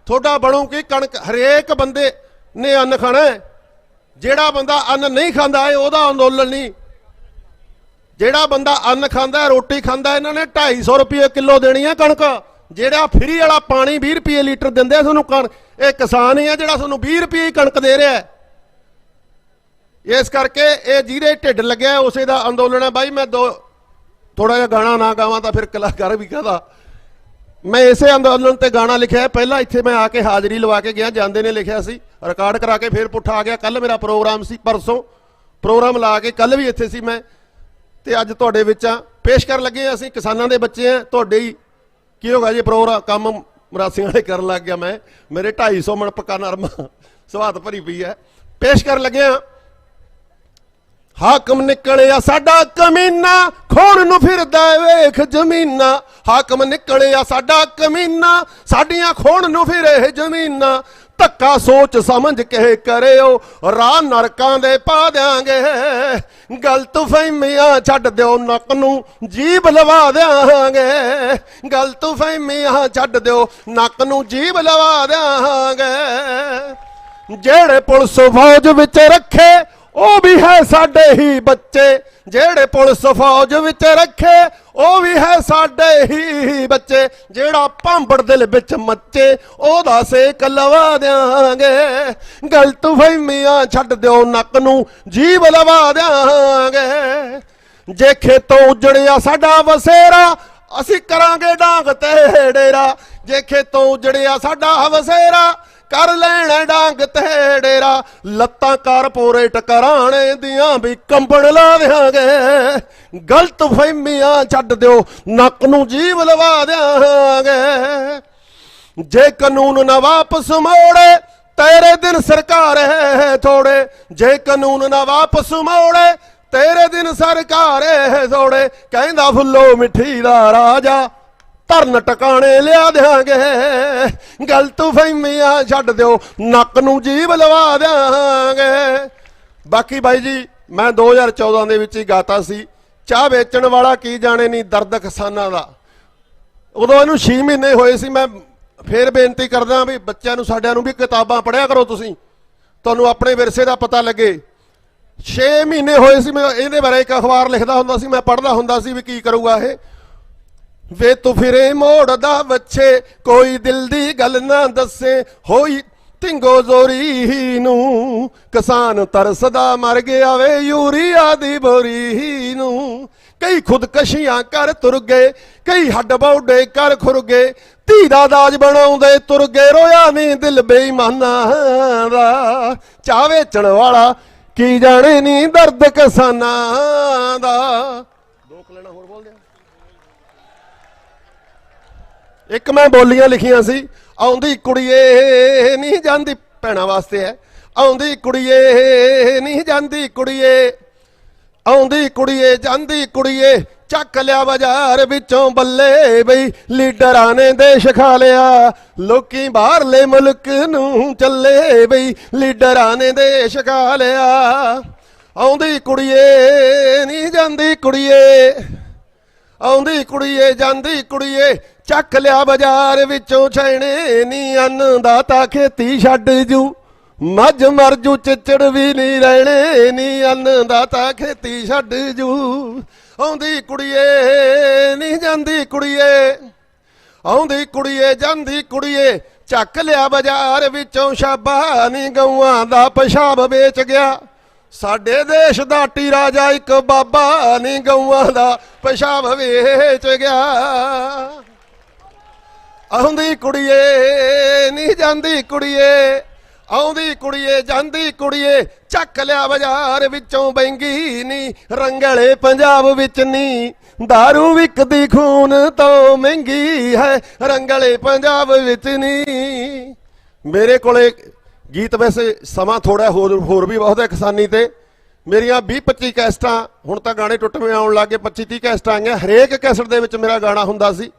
थोड़ा बनू कि कणक हरेक बंदे ने अन्न खाना है। जेड़ा बंदा अन्न नहीं खाता है वह अंदोलन नहीं, जेड़ा बंदा अन्न खाता है रोटी खाता है, इन्होंने 250 रुपये किलो देनी है कणक। जेड़ा फ्री वाला पानी 20 रुपये लीटर देंदे सानू कणक, ये किसान ही है जेड़ा सानू 20 रुपये कणक दे रहा है। इस करके ये जिहदे ढिड लग्या उसे दा अंदोलन है। भाई मैं थोड़ा जिहा गाना ना गावां तां फिर कलाकार भी कहदा। मैं इसे अंदोलन ते गाना लिखा है, पहला इत्थे मैं आके हाज़री लवा के गया, जांदे ने लिखा सी, रिकॉर्ड करा के फिर पुट्ठा आ गया। कल मेरा प्रोग्राम सी, परसों प्रोग्राम ला के कल भी इत्थे सी मैं, ते अज तुहाडे विच पेश कर लगे। असीं किसानां दे बच्चे हैं, तुहाडे ही की होगा जी प्रोग्राम काम मरासियां वाले कर लग गया। मैं मेरे 250 मन पक्का नरमा स्वाद भरी पई है, पेश कर लगे। हाकम निकलिया साडा कमीना, खोण नूं फिरदा वेख जमीना। हाकम निकलिया साडा कमीना, साडियां खोण नूं फिरे जमीना। धक्का सोच समझ के करियो, राह नरकां दे पा देंगे। गलत फहमियां छड्ड दिओ, नक नूं जीभ लवा देंगे। गलत फहमियां छड्ड दिओ, नक नूं जीभ लवा देंगे। जेड़े पुलिस फौज विच रखे वो भी है साडे ही बच्चे, ਜਿਹੜੇ ਪੁਲਿਸ ਫੌਜ ਵਿੱਚ ਰੱਖੇ ਉਹ ਵੀ ਹੈ ਸਾਡੇ ਹੀ ਬੱਚੇ, ਜਿਹੜਾ ਭਾਂਬੜ ਦਿਲ ਵਿੱਚ ਮੱਚੇ ਉਹਦਾ ਸੇਕ ਲਵਾ ਦਿਆਂਗੇ। ਗਲਤ ਫਹਿਮੀਆਂ ਛੱਡ ਦਿਓ ਨੱਕ ਨੂੰ ਜੀਭ ਲਵਾ ਦਿਆਂਗੇ। ਜੇ ਖੇਤੋਂ ਉਜੜਿਆ ਸਾਡਾ ਵਸੇਰਾ ਅਸੀਂ ਕਰਾਂਗੇ ਡਾਂਗ ਤੇ ਡੇਰਾ। ਜੇ ਖੇਤੋਂ ਉਜੜਿਆ ਸਾਡਾ ਵਸੇਰਾ ਕਰ ਲੈਣਾ ਡਾਂਗ ਤੇ ਡੇਰਾ। ਲੱਤਾਂ ਕਾਰਪੋਰੇਟ ਕਰਾਣੇ ਦੀਆਂ ਵੀ ਕੰਬਣ ਲਾ ਦਿਆਂਗੇ। ਗਲਤ ਫਹਿਮੀਆਂ ਛੱਡ ਦਿਓ ਨੱਕ ਨੂੰ ਜੀਭ ਲਵਾ ਦਿਆਂਗੇ। ਜੇ ਕਾਨੂੰਨ ਨਾ ਵਾਪਸ ਮੋੜੇ ਤੇਰੇ ਦਿਨ ਸਰਕਾਰ ਹੈ ਥੋੜੇ। ਜੇ ਕਾਨੂੰਨ ਨਾ ਵਾਪਸ ਮੋੜੇ ਤੇਰੇ ਦਿਨ ਸਰਕਾਰ ਹੈ ਥੋੜੇ। ਕਹਿੰਦਾ ਫੁੱਲੋ ਮਿੱਠੀ ਦਾ ਰਾਜਾ ਧਰਨ ਟਿਕਾਣੇ ਲਿਆ ਦਿਆਂਗੇ। ਗਲਤ ਫਹਿਮੀਆਂ ਛੱਡ ਦਿਓ ਨੱਕ ਨੂੰ ਜੀਭ ਲਵਾ ਦਿਆਂਗੇ। ਬਾਕੀ ਬਾਈ ਜੀ ਮੈਂ 2014 ਦੇ ਵਿੱਚ ਹੀ ਗਾਤਾ ਸੀ, ਚਾਹ ਵੇਚਣ ਵਾਲਾ ਕੀ ਜਾਣੇ ਨਹੀਂ ਦਰਦ ਕਿਸਾਨਾਂ ਦਾ। ਉਦੋਂ ਇਹਨੂੰ 6 ਮਹੀਨੇ ਹੋਏ ਸੀ। ਮੈਂ ਫੇਰ ਬੇਨਤੀ ਕਰਦਾ ਵੀ ਬੱਚਿਆਂ ਨੂੰ ਸਾਡਿਆਂ ਨੂੰ ਵੀ ਕਿਤਾਬਾਂ ਪੜ੍ਹਿਆ ਕਰੋ ਤੁਸੀਂ, ਤੁਹਾਨੂੰ ਆਪਣੇ ਵਿਰਸੇ ਦਾ ਪਤਾ ਲੱਗੇ। 6 ਮਹੀਨੇ ਹੋਏ ਸੀ ਮੈਂ ਇਹਦੇ ਬਾਰੇ ਇੱਕ ਅਖਬਾਰ ਲਿਖਦਾ ਹੁੰਦਾ ਸੀ, ਮੈਂ ਪੜ੍ਹਦਾ ਹੁੰਦਾ ਸੀ ਵੀ ਕੀ ਕਰੂਗਾ ਇਹ। ਵੇ ਤੂੰ ਫਿਰੇ ਮੋੜਦਾ ਬੱਚੇ ਕੋਈ ਦਿਲ ਦੀ ਗੱਲ ਨਾ ਦੱਸੇ, ਹੋਈ ਢਿੰਗੋ ਜ਼ੋਰੀ ਨੂੰ ਕਿਸਾਨ ਤਰਸਦਾ ਮਰ ਗਿਆ ਵੇ ਯੂਰੀਆ ਦੀ ਬੋਰੀ ਨੂੰ। ਕਈ ਖੁਦਕਸ਼ੀਆਂ ਕਰ ਤੁਰ ਗਏ, ਕਈ ਹੱਡ ਬੌਡੇ ਕਰ ਖੁਰ ਗਏ, ਧੀ ਦਾ ਦਾਜ ਬਣਾਉਂਦੇ ਤੁਰ ਗਏ, ਰੋਇਆ ਨਹੀਂ ਦਿਲ ਬੇਈਮਾਨਾਂ ਦਾ। ਚਾਹ ਵੇਚਣ ਵਾਲਾ ਕੀ ਜਾਣੇ ਨਹੀਂ ਦਰਦ ਕਿਸਾਨਾਂ ਦਾ। ਦੋ ਕਲਣਾ ਹੋਰ ਬੋਲਦੇ ਆ। ਇੱਕ ਮੈਂ ਬੋਲੀਆਂ ਲਿਖੀਆਂ ਸੀ, ਆਉਂਦੀ ਕੁੜੀਏ ਨਹੀਂ ਜਾਂਦੀ, ਭੈਣਾਂ ਵਾਸਤੇ ਹੈ। ਆਉਂਦੀ ਕੁੜੀਏ ਨਹੀਂ ਜਾਂਦੀ ਕੁੜੀਏ, ਆਉਂਦੀ ਕੁੜੀਏ ਜਾਂਦੀ ਕੁੜੀਏ, ਚੱਕ ਲਿਆ ਬਾਜ਼ਾਰ ਵਿੱਚੋਂ ਬੱਲੇ ਬਈ ਲੀਡਰਾਂ ਨੇ ਦੇਸ਼ ਖਾ ਲਿਆ। ਲੋਕੀ ਬਾਹਰਲੇ ਮੁਲਕ ਨੂੰ ਚੱਲੇ ਬਈ ਲੀਡਰਾਂ ਨੇ ਦੇਸ਼ ਖਾ ਲਿਆ। ਆਉਂਦੀ ਕੁੜੀਏ ਨਹੀਂ ਜਾਂਦੀ ਕੁੜੀਏ, ਆਉਂਦੀ ਕੁੜੀਏ ਜਾਂਦੀ ਕੁੜੀਏ, ਚੱਕ ਲਿਆ ਬਾਜ਼ਾਰ ਵਿੱਚੋਂ ਛੈਣੇ ਨੀ ਅੰਨਦਾਤਾ ਖੇਤੀ ਛੱਡ ਜੂ, ਮੱਝ ਮਰ ਜੂ ਚਿੱਚੜ ਵੀ ਨਹੀਂ ਰਹਿਣੇ ਨੀ ਅੰਨਦਾਤਾ ਖੇਤੀ ਛੱਡ ਜੂ। ਆਉਂਦੀ ਕੁੜੀਏ ਨਹੀਂ ਜਾਂਦੀ ਕੁੜੀਏ, ਆਉਂਦੀ ਕੁੜੀਏ ਜਾਂਦੀ ਕੁੜੀਏ, ਚੱਕ ਲਿਆ ਬਾਜ਼ਾਰ ਵਿੱਚੋਂ ਸ਼ਾਬਾ ਨੀ ਗਊਆਂ ਦਾ ਪਿਸ਼ਾਬ ਵੇਚ ਗਿਆ। ਸਾਡੇ ਦੇਸ਼ ਦਾ ਟੀ ਰਾਜਾ ਇੱਕ ਬਾਬਾ ਨੀ ਗਊਆਂ ਦਾ ਪਿਸ਼ਾਬ ਵੇਚ ਗਿਆ। ਆਉਂਦੀ ਕੁੜੀਏ ਨਹੀਂ ਜਾਂਦੀ ਕੁੜੀਏ, ਆਉਂਦੀ ਕੁੜੀਏ ਜਾਂਦੀ ਕੁੜੀਏ, ਚੱਕ ਲਿਆ ਬਾਜ਼ਾਰ ਵਿੱਚੋਂ ਬੈਂਗੀ ਨੀ ਰੰਗਲੇ ਪੰਜਾਬ ਵਿੱਚ ਨੀ ਦਾਰੂ ਵਿਕਦੀ ਖੂਨ ਤੋਂ ਮਹਿੰਗੀ ਹੈ ਰੰਗਲੇ ਪੰਜਾਬ ਵਿੱਚ ਨੀ। ਮੇਰੇ ਕੋਲੇ ਗੀਤ ਵੈਸੇ ਸਮਾਂ ਥੋੜਾ ਹੋਰ ਵੀ ਬਹੁਤ ਹੈ ਕਿਸਾਨੀ ਤੇ। ਮੇਰੀਆਂ 20-25 ਕੈਸਟਾਂ ਹੁਣ ਤਾਂ ਗਾਣੇ ਟੁੱਟਵੇਂ ਆਉਣ ਲੱਗੇ, 25-30 ਕੈਸਟਾਂ ਆਈਆਂ। ਹਰੇਕ ਕੈਸਟ ਦੇ ਵਿੱਚ ਮੇਰਾ ਗਾਣਾ ਹੁੰਦਾ ਸੀ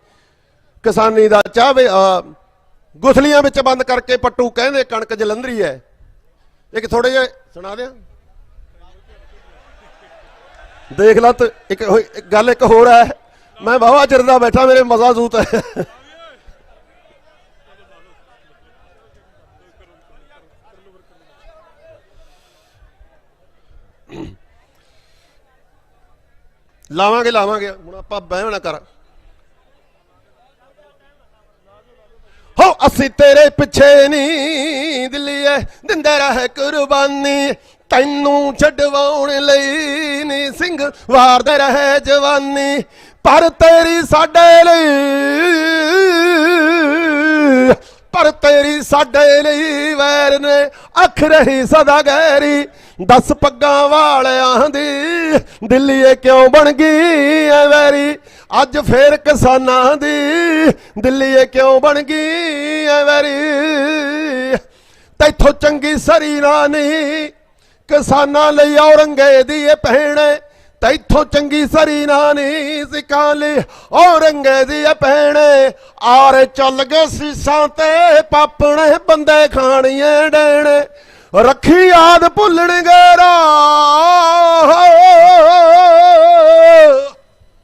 ਕਿਸਾਨੀ ਦਾ। ਚਾਹਵੇ ਗੁਥਲੀਆਂ ਵਿੱਚ ਬੰਦ ਕਰਕੇ ਪੱਟੂ ਕਹਿੰਦੇ ਕਣਕ ਜਲੰਧਰੀ ਹੈ। ਇੱਕ ਥੋੜੇ ਜਿਹੇ ਸੁਣਾ ਦਿਆਂ, ਦੇਖ ਲਾ। ਇੱਕ ਗੱਲ ਇੱਕ ਹੋਰ ਹੈ, ਮੈਂ ਵਾਹਵਾ ਚਿਰ ਦਾ ਬੈਠਾ, ਮੇਰੇ ਮਜ਼ਾ ਜ਼ੂਤ ਹੈ। ਲਾਵਾਂਗੇ ਲਾਵਾਂਗੇ ਹੁਣ ਆਪਾਂ ਬਹਿ ਨਾ ਕਰ। ਹੋ ਅਸੀਂ ਤੇਰੇ ਪਿੱਛੇ ਨਹੀਂ ਦਿੱਲੀਏ ਦਿੰਦੇ ਰਹੇ ਕੁਰਬਾਨੀ, ਤੈਨੂੰ ਛਡਵਾਉਣ ਲਈ ਨੀ ਸਿੰਘ ਵਾਰਦੇ ਰਹੇ ਜਵਾਨੀ। ਪਰ ਤੇਰੀ ਸਾਡੇ ਲਈ, ਪਰ ਤੇਰੀ ਸਾਡੇ ਲਈ ਵੈਰ ਨੇ ਅੱਖ ਰਹੀ ਸਦਾ ਗਹਿਰੀ। 10 ਪੱਗਾਂ ਵਾਲਿਆਂ ਦੀ ਦਿੱਲੀਏ ਕਿਉਂ ਬਣ ਗਈ ਐ ਵੈਰੀ। ਅੱਜ ਫੇਰ ਕਿਸਾਨਾਂ ਦੀ ਦਿੱਲੀਏ ਕਿਉਂ ਬਣ ਗਈ ਐ ਵੈਰੀ। ਤੈਥੋਂ ਚੰਗੀ ਸਰੀ ਨਾ ਨਹੀਂ ਕਿਸਾਨਾਂ ਲਈ ਔਰੰਗੇ ਦੀ ਇਹ ਭੈਣੇ, ਤੈਥੋਂ ਚੰਗੀ ਸਰੀ ਨਾ ਨਹੀਂ ਸਿੱਖਾਂ ਲਈ ਔਰੰਗੇ ਦੀ ਇਹ ਭੈਣੇ। ਆਰੇ ਚੱਲ ਗਏ ਸੀਸਾਂ ਤੇ ਪਾਪਣੇ ਬੰਦੇ ਖਾਣੀਏ ਡੈਣੇ, ਰੱਖੀ ਯਾਦ ਭੁੱਲਣਗੇ ਰਾ,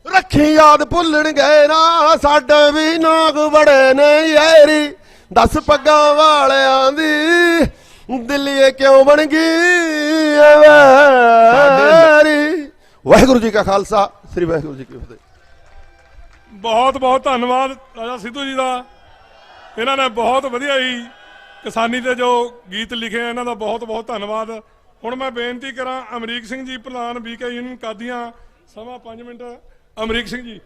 ਰੱਖੀ ਯਾਦ ਭੁੱਲਣਗੇ ਨਾ ਸਾਡੇ ਵੀ ਨਾਗ ਬੜੇ ਨੇ ਯਾਰੀ। 10 ਪੱਗਾਂ ਵਾਲਿਆਂ ਦੀ ਦਿੱਲੀਏ ਕਿਉਂ ਬਣ ਗਈ ਐ ਵੈਰੀ। ਵਾਹਿਗੁਰੂ ਜੀ ਕਾ ਖਾਲਸਾ, ਸ੍ਰੀ ਵਾਹਿਗੁਰੂ ਜੀ ਕੀ ਫਤਿਹ। ਬਹੁਤ ਬਹੁਤ ਧੰਨਵਾਦ ਰਾਜਾ ਸਿੱਧੂ ਜੀ ਦਾ। ਇਹਨਾਂ ਨੇ ਬਹੁਤ ਵਧੀਆ ਹੀ ਕਿਸਾਨੀ ਤੇ ਜੋ ਗੀਤ ਲਿਖੇ ਆ, ਇਹਨਾਂ ਦਾ ਬਹੁਤ ਬਹੁਤ ਧੰਨਵਾਦ। ਹੁਣ ਮੈਂ ਬੇਨਤੀ ਕਰਾਂ ਅਮਰੀਕ ਸਿੰਘ ਜੀ, ਪ੍ਰਧਾਨ BK ਯੂਨੀਅਨ ਕਾਦੀਆਂ, ਸਮਾਂ 5 ਮਿੰਟ। ਅਮਰੀਕ ਸਿੰਘ ਜੀ,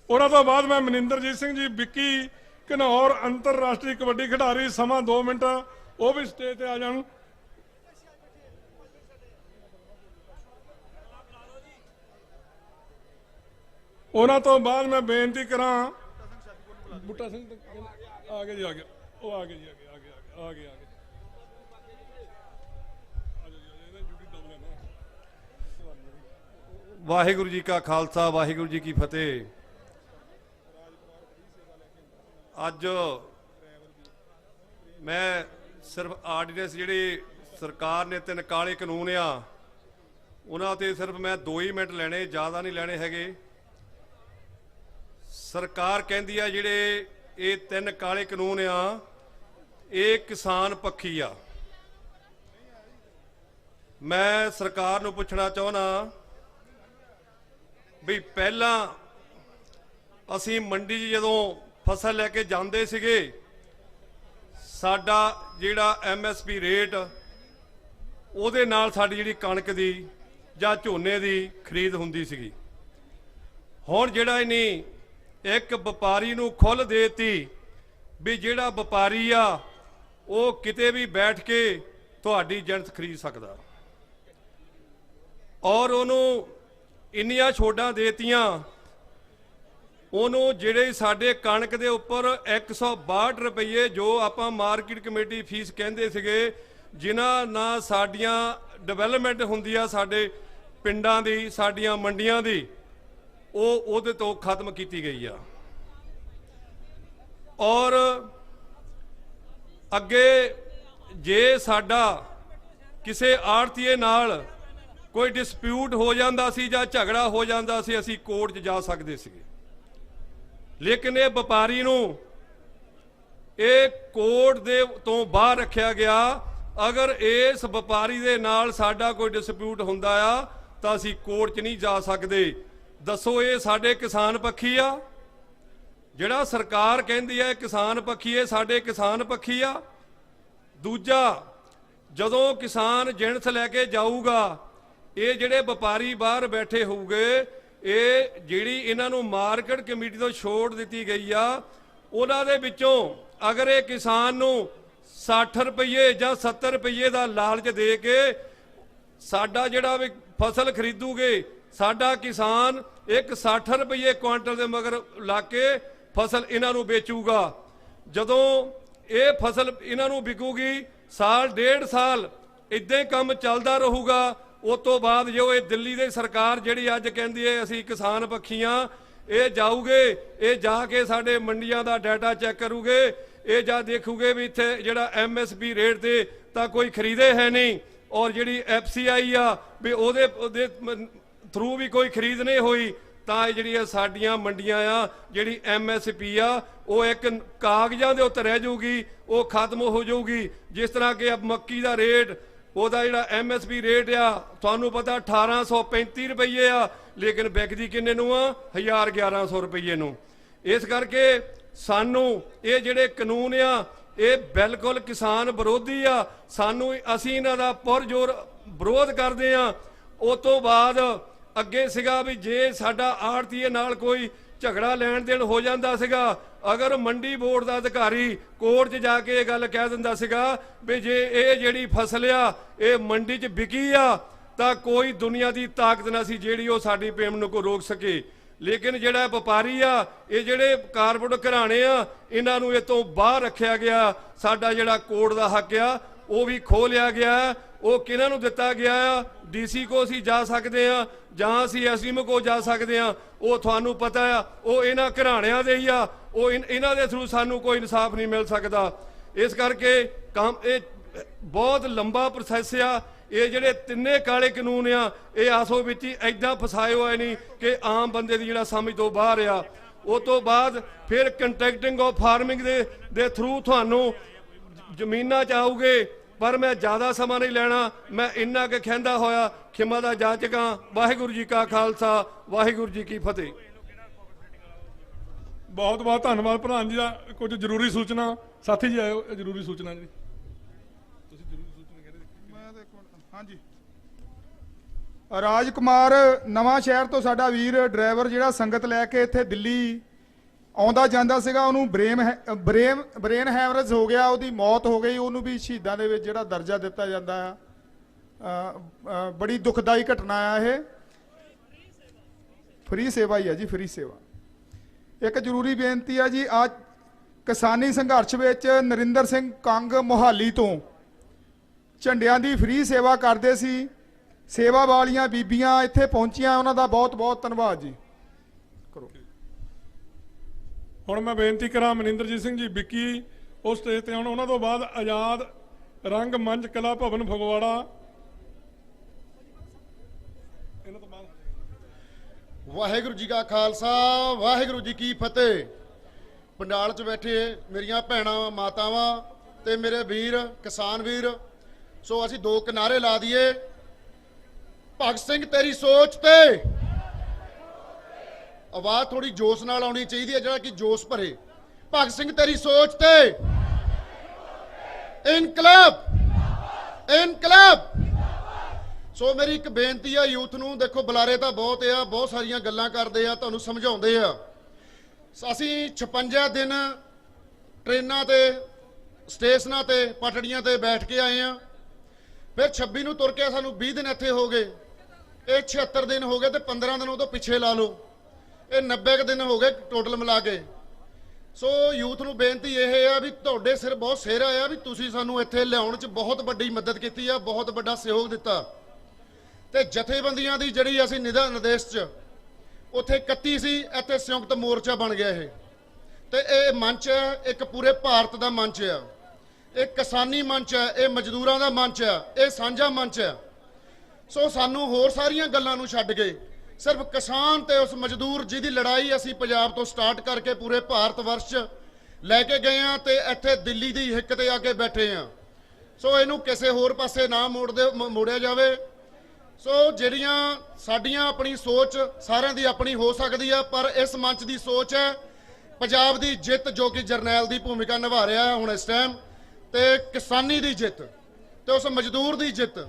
ਉਹਨਾਂ ਤੋਂ ਬਾਅਦ ਮੈਂ ਮਨਿੰਦਰਜੀਤ ਸਿੰਘ ਜੀ ਵਿੱਕੀ ਘਨੌਰ, ਅੰਤਰਰਾਸ਼ਟਰੀ ਕਬੱਡੀ ਖਿਡਾਰੀ, ਸਮਾਂ 2 ਮਿੰਟ, ਉਹ ਵੀ ਸਟੇਜ ਤੇ ਆ ਜਾਣ। ਉਹਨਾਂ ਤੋਂ ਬਾਅਦ ਮੈਂ ਬੇਨਤੀ ਕਰਾਂ ਬੂਟਾ ਸਿੰਘ ਆ ਗਏ ਜੀ, ਆ ਗਏ, ਉਹ ਆ ਗਏ ਜੀ, ਆ ਗਏ। ਵਾਹਿਗੁਰੂ ਜੀ ਕਾ ਖਾਲਸਾ, ਵਾਹਿਗੁਰੂ ਜੀ ਕੀ ਫਤਿਹ। ਅੱਜ ਮੈਂ ਸਿਰਫ ਆਰਡੀਨੈਂਸ ਜਿਹੜੇ ਸਰਕਾਰ ਨੇ 3 ਕਾਲੇ ਕਾਨੂੰਨ ਆ ਉਹਨਾਂ ਤੇ ਸਿਰਫ ਮੈਂ 2 ਹੀ ਮਿੰਟ ਲੈਣੇ, ਜ਼ਿਆਦਾ ਨਹੀਂ ਲੈਣੇ ਹੈਗੇ। ਸਰਕਾਰ ਕਹਿੰਦੀ ਆ ਜਿਹੜੇ ਇਹ 3 ਕਾਲੇ ਕਾਨੂੰਨ ਆ ਇਹ ਕਿਸਾਨ ਪੱਖੀ ਆ। ਮੈਂ ਸਰਕਾਰ ਨੂੰ ਪੁੱਛਣਾ ਚਾਹੁੰਦਾ ਵੀ ਪਹਿਲਾਂ ਅਸੀਂ ਮੰਡੀ 'ਚ ਜਦੋਂ ਫਸਲ ਲੈ ਕੇ ਜਾਂਦੇ ਸੀਗੇ, ਸਾਡਾ ਜਿਹੜਾ MSP ਰੇਟ ਉਹਦੇ ਨਾਲ ਸਾਡੀ ਜਿਹੜੀ ਕਣਕ ਦੀ ਜਾਂ ਝੋਨੇ ਦੀ ਖਰੀਦ ਹੁੰਦੀ ਸੀਗੀ। ਹੁਣ ਜਿਹੜਾ ਇਹਨੇ ਇੱਕ ਵਪਾਰੀ ਨੂੰ ਖੁੱਲ੍ਹ ਦੇਤੀ ਵੀ ਜਿਹੜਾ ਵਪਾਰੀ ਆ ਉਹ ਕਿਤੇ ਵੀ ਬੈਠ ਕੇ ਤੁਹਾਡੀ ਜਿਣਸ ਖਰੀਦ ਸਕਦਾ, ਔਰ ਉਹਨੂੰ ਇੰਨੀਆਂ ਛੋਟਾਂ ਦੇਤੀਆਂ ਉਹਨੂੰ, ਜਿਹੜੇ ਸਾਡੇ ਕਣਕ ਦੇ ਉੱਪਰ 162 ਰੁਪਏ ਜੋ ਆਪਾਂ ਮਾਰਕੀਟ ਕਮੇਟੀ ਫੀਸ ਕਹਿੰਦੇ ਸੀਗੇ, ਜਿਨ੍ਹਾਂ ਨਾਲ ਸਾਡੀਆਂ ਡਿਵੈਲਪਮੈਂਟ ਹੁੰਦੀ ਆ ਸਾਡੇ ਪਿੰਡਾਂ ਦੀ, ਸਾਡੀਆਂ ਮੰਡੀਆਂ ਦੀ, ਉਹ ਉਹਦੇ ਤੋਂ ਖਤਮ ਕੀਤੀ ਗਈ ਆ। ਔਰ ਅੱਗੇ ਜੇ ਸਾਡਾ ਕਿਸੇ ਆੜਤੀਏ ਨਾਲ ਕੋਈ ਡਿਸਪਿਊਟ ਹੋ ਜਾਂਦਾ ਸੀ ਜਾਂ ਝਗੜਾ ਹੋ ਜਾਂਦਾ ਸੀ, ਅਸੀਂ ਕੋਰਟ 'ਚ ਜਾ ਸਕਦੇ ਸੀਗੇ। ਲੇਕਿਨ ਇਹ ਵਪਾਰੀ ਨੂੰ ਇਹ ਕੋਰਟ ਦੇ ਤੋਂ ਬਾਹਰ ਰੱਖਿਆ ਗਿਆ। ਅਗਰ ਇਸ ਵਪਾਰੀ ਦੇ ਨਾਲ ਸਾਡਾ ਕੋਈ ਡਿਸਪਿਊਟ ਹੁੰਦਾ ਆ ਤਾਂ ਅਸੀਂ ਕੋਰਟ 'ਚ ਨਹੀਂ ਜਾ ਸਕਦੇ। ਦੱਸੋ ਇਹ ਸਾਡੇ ਕਿਸਾਨ ਪੱਖੀ ਆ? ਜਿਹੜਾ ਸਰਕਾਰ ਕਹਿੰਦੀ ਹੈ ਕਿਸਾਨ ਪੱਖੀ ਹੈ, ਸਾਡੇ ਕਿਸਾਨ ਪੱਖੀ ਆ? ਦੂਜਾ, ਜਦੋਂ ਕਿਸਾਨ ਜਿਣਸ ਲੈ ਕੇ ਜਾਊਗਾ, ਇਹ ਜਿਹੜੇ ਵਪਾਰੀ ਬਾਹਰ ਬੈਠੇ ਹੋਊਗੇ, ਇਹ ਜਿਹੜੀ ਇਹਨਾਂ ਨੂੰ ਮਾਰਕੀਟ ਕਮੇਟੀ ਤੋਂ ਛੋਟ ਦਿੱਤੀ ਗਈ ਆ, ਉਹਨਾਂ ਦੇ ਵਿੱਚੋਂ ਅਗਰ ਇਹ ਕਿਸਾਨ ਨੂੰ 60 ਰੁਪਏ ਜਾਂ 70 ਰੁਪਏ ਦਾ ਲਾਲਚ ਦੇ ਕੇ ਸਾਡਾ ਜਿਹੜਾ ਵੀ ਫਸਲ ਖਰੀਦੂਗੇ, ਸਾਡਾ ਕਿਸਾਨ ਇੱਕ 60 ਰੁਪਏ ਕੁਆਂਟਲ ਦੇ ਮਗਰ ਲਾ ਕੇ ਫਸਲ ਇਹਨਾਂ ਨੂੰ ਵੇਚੂਗਾ। ਜਦੋਂ ਇਹ ਫਸਲ ਇਹਨਾਂ ਨੂੰ ਵਿਕੂਗੀ, ਸਾਲ 1.5 ਸਾਲ ਇਦਾਂ ਹੀ ਕੰਮ ਚੱਲਦਾ ਰਹੂਗਾ। ਉਸ ਤੋਂ ਬਾਅਦ ਜੋ ਇਹ ਦਿੱਲੀ ਦੀ ਸਰਕਾਰ ਜਿਹੜੀ ਅੱਜ ਕਹਿੰਦੀ ਹੈ ਅਸੀਂ ਕਿਸਾਨ ਪੱਖੀਆਂ, ਇਹ ਜਾਊਗੇ, ਇਹ ਜਾ ਕੇ ਸਾਡੇ ਮੰਡੀਆਂ ਦਾ ਡਾਟਾ ਚੈੱਕ ਕਰੂਗੇ, ਇਹ ਜਾ ਦੇਖੂਗੇ ਵੀ ਇੱਥੇ ਜਿਹੜਾ MSP ਰੇਟ ਤੇ ਤਾਂ ਕੋਈ ਖਰੀਦੇ ਹੈ ਨਹੀਂ, ਔਰ ਜਿਹੜੀ FCI ਆ ਵੀ ਉਹਦੇ ਥਰੂ ਵੀ ਕੋਈ ਖਰੀਦ ਨਹੀਂ ਹੋਈ, ਤਾਂ ਇਹ ਜਿਹੜੀਆਂ ਸਾਡੀਆਂ ਮੰਡੀਆਂ ਆ, ਜਿਹੜੀ MSP ਆ, ਉਹ ਇੱਕ ਕਾਗਜ਼ਾਂ ਦੇ ਉੱਤੇ ਰਹਿ ਜਾਊਗੀ, ਉਹ ਖਤਮ ਹੋ ਜਾਊਗੀ। ਜਿਸ ਤਰ੍ਹਾਂ ਕਿ ਮੱਕੀ ਦਾ ਰੇਟ, ਉਹਦਾ ਜਿਹੜਾ MSP ਰੇਟ ਆ ਤੁਹਾਨੂੰ ਪਤਾ 1835 ਰੁਪਏ ਆ, ਲੇਕਿਨ ਵਿਕਦੀ ਕਿੰਨੇ ਨੂੰ ਆ? 1100 ਰੁਪਏ ਨੂੰ। ਇਸ ਕਰਕੇ ਸਾਨੂੰ ਇਹ ਜਿਹੜੇ ਕਾਨੂੰਨ ਆ ਇਹ ਬਿਲਕੁਲ ਕਿਸਾਨ ਵਿਰੋਧੀ ਆ। ਸਾਨੂੰ ਅਸੀਂ ਇਹਨਾਂ ਦਾ ਪੁਰਜ਼ੋਰ ਵਿਰੋਧ ਕਰਦੇ ਆ। ਉਸ ਤੋਂ ਬਾਅਦ ਅੱਗੇ ਸੀਗਾ ਵੀ ਜੇ ਸਾਡਾ ਆੜਤੀਏ ਨਾਲ ਕੋਈ ਝਗੜਾ ਲੈਣ ਦੇਣ ਹੋ ਜਾਂਦਾ ਸੀਗਾ, ਅਗਰ ਮੰਡੀ ਬੋਰਡ ਦਾ ਅਧਿਕਾਰੀ ਕੋਰਟ 'ਚ ਜਾ ਕੇ ਇਹ ਗੱਲ ਕਹਿ ਦਿੰਦਾ ਸੀਗਾ ਵੀ ਜੇ ਇਹ ਜਿਹੜੀ ਫਸਲ ਆ ਇਹ ਮੰਡੀ 'ਚ ਵਿਕੀ ਆ ਤਾਂ ਕੋਈ ਦੁਨੀਆ ਦੀ ਤਾਕਤ ਨਾ ਸੀ ਜਿਹੜੀ ਉਹ ਸਾਡੀ ਪੇਮੈਂਟ ਨੂੰ ਕੋਈ ਰੋਕ ਸਕੇ। ਲੇਕਿਨ ਜਿਹੜਾ ਵਪਾਰੀ ਆ, ਇਹ ਜਿਹੜੇ ਕਾਰਪੋਰੇਟ ਘਰਾਣੇ ਆ, ਇਹਨਾਂ ਨੂੰ ਇਹ ਤੋਂ ਬਾਹਰ ਰੱਖਿਆ ਗਿਆ। ਸਾਡਾ ਜਿਹੜਾ ਕੋਰਟ ਦਾ ਹੱਕ ਆ ਉਹ ਵੀ ਖੋਹ ਲਿਆ ਗਿਆ। ਉਹ ਕਿਹਨਾਂ ਨੂੰ ਦਿੱਤਾ ਗਿਆ ਆ? DC ਕੋ ਅਸੀਂ ਜਾ ਸਕਦੇ ਆ ਜਾਂ ਅਸੀਂ SDM ਕੋ ਜਾ ਸਕਦੇ ਆ, ਉਹ ਤੁਹਾਨੂੰ ਪਤਾ ਆ ਉਹ ਇਹਨਾਂ ਘਰਾਣਿਆਂ ਦੇ ਹੀ ਆ, ਉਹ ਇਹਨਾਂ ਦੇ ਥਰੂ ਸਾਨੂੰ ਕੋਈ ਇਨਸਾਫ ਨਹੀਂ ਮਿਲ ਸਕਦਾ। ਇਸ ਕਰਕੇ ਕੰਮ ਇਹ ਬਹੁਤ ਲੰਬਾ ਪ੍ਰੋਸੈਸ ਆ। ਇਹ ਜਿਹੜੇ ਤਿੰਨੇ ਕਾਲੇ ਕਾਨੂੰਨ ਆ ਇਹ ਆਸੋ ਵਿੱਚ ਹੀ ਐਦਾਂ ਫਸਾਏ ਹੋਏ ਨਹੀਂ ਕਿ ਆਮ ਬੰਦੇ ਦੀ ਜਿਹੜਾ ਸਮਝ ਤੋਂ ਬਾਹਰ ਆ। ਉਸ ਤੋਂ ਬਾਅਦ ਫਿਰ ਕੰਟਰੈਕਟਿੰਗ ਆਫ ਫਾਰਮਿੰਗ ਦੇ ਥਰੂ ਤੁਹਾਨੂੰ ਜ਼ਮੀਨਾਂ 'ਚ ਆਉਗੇ, ਪਰ ਮੈਂ ਜ਼ਿਆਦਾ ਸਮਾਂ ਨਹੀਂ ਲੈਣਾ। ਮੈਂ ਇੰਨਾ ਕੁ ਕਹਿੰਦਾ ਹੋਇਆ ਖਿਮਾ ਦਾ ਜਾਚਕਾਂ। ਵਾਹਿਗੁਰੂ ਜੀ ਕਾ ਖਾਲਸਾ, ਵਾਹਿਗੁਰੂ ਜੀ ਕੀ ਫਤਿਹ। ਬਹੁਤ ਬਹੁਤ ਧੰਨਵਾਦ ਪ੍ਰਧਾਨ ਜੀ ਦਾ। ਕੁਝ ਜ਼ਰੂਰੀ ਸੂਚਨਾ ਸਾਥੀ ਜੀ ਆਇਓ, ਜ਼ਰੂਰੀ ਸੂਚਨਾ ਜੀ। ਤੁਸੀਂ ਜ਼ਰੂਰੀ ਸੂਚਨਾ ਕਹਿੰਦੇ। ਮੈਂ ਦੇਖੋ ਹਾਂਜੀ, ਰਾਜ ਕੁਮਾਰ ਨਵਾਂ ਸ਼ਹਿਰ ਤੋਂ ਸਾਡਾ ਵੀਰ ਡਰਾਈਵਰ ਜਿਹੜਾ ਸੰਗਤ ਲੈ ਕੇ ਇੱਥੇ ਦਿੱਲੀ ਆਉਂਦਾ ਜਾਂਦਾ ਸੀਗਾ, ਉਹਨੂੰ ਬ੍ਰੇਨ ਹੈਮਰੇਜ ਹੋ ਗਿਆ, ਉਹਦੀ ਮੌਤ ਹੋ ਗਈ। ਉਹਨੂੰ ਵੀ ਸ਼ਹੀਦਾਂ ਦੇ ਵਿੱਚ ਜਿਹੜਾ ਦਰਜਾ ਦਿੱਤਾ ਜਾਂਦਾ ਆ। ਬੜੀ ਦੁਖਦਾਈ ਘਟਨਾ ਆ ਇਹ। ਫ੍ਰੀ ਸੇਵਾ ਹੀ ਆ ਜੀ, ਫ੍ਰੀ ਸੇਵਾ। ਇੱਕ ਜ਼ਰੂਰੀ ਬੇਨਤੀ ਆ ਜੀ, ਅੱਜ ਕਿਸਾਨੀ ਸੰਘਰਸ਼ ਵਿੱਚ ਨਰਿੰਦਰ ਸਿੰਘ ਕੰਗ ਮੋਹਾਲੀ ਤੋਂ ਝੰਡਿਆਂ ਦੀ ਫ੍ਰੀ ਸੇਵਾ ਕਰਦੇ ਸੀ। ਸੇਵਾ ਵਾਲੀਆਂ ਬੀਬੀਆਂ ਇੱਥੇ ਪਹੁੰਚੀਆਂ, ਉਹਨਾਂ ਦਾ ਬਹੁਤ ਬਹੁਤ ਧੰਨਵਾਦ ਜੀ। ਕਰੋ। ਹੁਣ ਮੈਂ ਬੇਨਤੀ ਕਰਾਂ ਮਨਿੰਦਰਜੀਤ ਸਿੰਘ ਜੀ ਵਿੱਕੀ ਉਸ ਸਟੇਜ ਤੇ ਆਉਣ। ਉਹਨਾਂ ਤੋਂ ਬਾਅਦ ਆਜ਼ਾਦ ਰੰਗ ਮੰਚ ਕਲਾ ਭਵਨ ਫਗਵਾੜਾ। ਇਹਨਾਂ ਤੋਂ ਬਾਅਦ ਵਾਹਿਗੁਰੂ ਜੀ ਕਾ ਖਾਲਸਾ, ਵਾਹਿਗੁਰੂ ਜੀ ਕੀ ਫਤਿਹ। ਪੰਡਾਲ 'ਚ ਬੈਠੇ ਮੇਰੀਆਂ ਭੈਣਾਂ ਮਾਤਾਵਾਂ ਤੇ ਮੇਰੇ ਵੀਰ ਕਿਸਾਨ ਵੀਰ, ਸੋ ਅਸੀਂ ਦੋ ਕਿਨਾਰੇ ਲਾ ਦਈਏ। ਭਗਤ ਸਿੰਘ ਤੇਰੀ ਸੋਚ ਤੇ ਆਵਾਜ਼ ਥੋੜੀ ਜੋਸ਼ ਨਾਲ ਆਉਣੀ ਚਾਹੀਦੀ ਹੈ, ਜਿਹੜਾ ਕਿ ਜੋਸ਼ ਭਰੇ। ਭਗਤ ਸਿੰਘ ਤੇਰੀ ਸੋਚ ਤੇ ਇਨਕਲਾਬ, ਇਨਕਲਾਬ। ਸੋ ਮੇਰੀ ਇੱਕ ਬੇਨਤੀ ਆ ਯੂਥ ਨੂੰ, ਦੇਖੋ ਬੁਲਾਰੇ ਤਾਂ ਬਹੁਤ ਆ, ਬਹੁਤ ਸਾਰੀਆਂ ਗੱਲਾਂ ਕਰਦੇ ਆ, ਤੁਹਾਨੂੰ ਸਮਝਾਉਂਦੇ ਆ। ਅਸੀਂ 56 ਦਿਨ ਟ੍ਰੇਨਾਂ ਤੇ, ਸਟੇਸ਼ਨਾਂ ਤੇ, ਪਟੜੀਆਂ ਤੇ ਬੈਠ ਕੇ ਆਏ ਆ। ਫਿਰ 26 ਨੂੰ ਤੁਰ ਕੇ ਸਾਨੂੰ 20 ਦਿਨ ਇੱਥੇ ਹੋ ਗਏ। ਇਹ 76 ਦਿਨ ਹੋ ਗਏ ਤੇ 15 ਦਿਨ ਉਦੋਂ ਪਿੱਛੇ ਲਾ ਲਓ, ਇਹ 90 ਦਿਨ ਹੋ ਗਏ ਟੋਟਲ ਮਿਲਾ ਕੇ। ਸੋ ਯੂਥ ਨੂੰ ਬੇਨਤੀ ਇਹ ਆ ਵੀ ਤੁਹਾਡੇ ਸਿਰ ਬਹੁਤ ਸਿਹਰਾ ਆ ਵੀ ਤੁਸੀਂ ਸਾਨੂੰ ਇੱਥੇ ਲਿਆਉਣ 'ਚ ਬਹੁਤ ਵੱਡੀ ਮਦਦ ਕੀਤੀ ਆ, ਬਹੁਤ ਵੱਡਾ ਸਹਿਯੋਗ ਦਿੱਤਾ। ਤੇ ਜਥੇਬੰਦੀਆਂ ਦੀ ਜਿਹੜੀ ਅਸੀਂ ਨਿਰਦੇਸ਼ 'ਚ ਉੱਥੇ 31 ਸੀ, ਇੱਥੇ ਸੰਯੁਕਤ ਮੋਰਚਾ ਬਣ ਗਿਆ ਇਹ। ਤੇ ਇਹ ਮੰਚ ਹੈ, ਇੱਕ ਪੂਰੇ ਭਾਰਤ ਦਾ ਮੰਚ ਆ। ਇਹ ਕਿਸਾਨੀ ਮੰਚ ਹੈ, ਇਹ ਮਜ਼ਦੂਰਾਂ ਦਾ ਮੰਚ ਆ, ਇਹ ਸਾਂਝਾ ਮੰਚ ਹੈ। ਸੋ ਸਾਨੂੰ ਹੋਰ ਸਾਰੀਆਂ ਗੱਲਾਂ ਨੂੰ ਛੱਡ ਕੇ ਸਿਰਫ ਕਿਸਾਨ ਤੇ ਉਸ ਮਜ਼ਦੂਰ ਜਿਹਦੀ ਲੜਾਈ ਅਸੀਂ ਪੰਜਾਬ ਤੋਂ ਸਟਾਰਟ ਕਰਕੇ ਪੂਰੇ ਭਾਰਤ ਵਰਸ਼ 'ਚ ਲੈ ਕੇ ਗਏ ਆ ਤੇ ਇੱਥੇ ਦਿੱਲੀ ਦੀ ਹਿੱਕ ਤੇ ਆ ਕੇ ਬੈਠੇ ਆ। ਸੋ ਇਹਨੂੰ ਕਿਸੇ ਹੋਰ ਪਾਸੇ ਨਾ ਮੋੜਿਆ ਜਾਵੇ। ਸੋ ਜਿਹੜੀਆਂ ਸਾਡੀਆਂ ਆਪਣੀ ਸੋਚ ਸਾਰਿਆਂ ਦੀ ਆਪਣੀ ਹੋ ਸਕਦੀ ਆ, ਪਰ ਇਸ ਮੰਚ ਦੀ ਸੋਚ ਹੈ ਪੰਜਾਬ ਦੀ ਜਿੱਤ, ਜੋ ਕਿ ਜਰਨੈਲ ਦੀ ਭੂਮਿਕਾ ਨਿਭਾ ਰਿਹਾ ਹੈ ਹੁਣ ਇਸ ਟਾਈਮ, ਤੇ ਕਿਸਾਨੀ ਦੀ ਜਿੱਤ ਤੇ ਉਸ ਮਜ਼ਦੂਰ ਦੀ ਜਿੱਤ।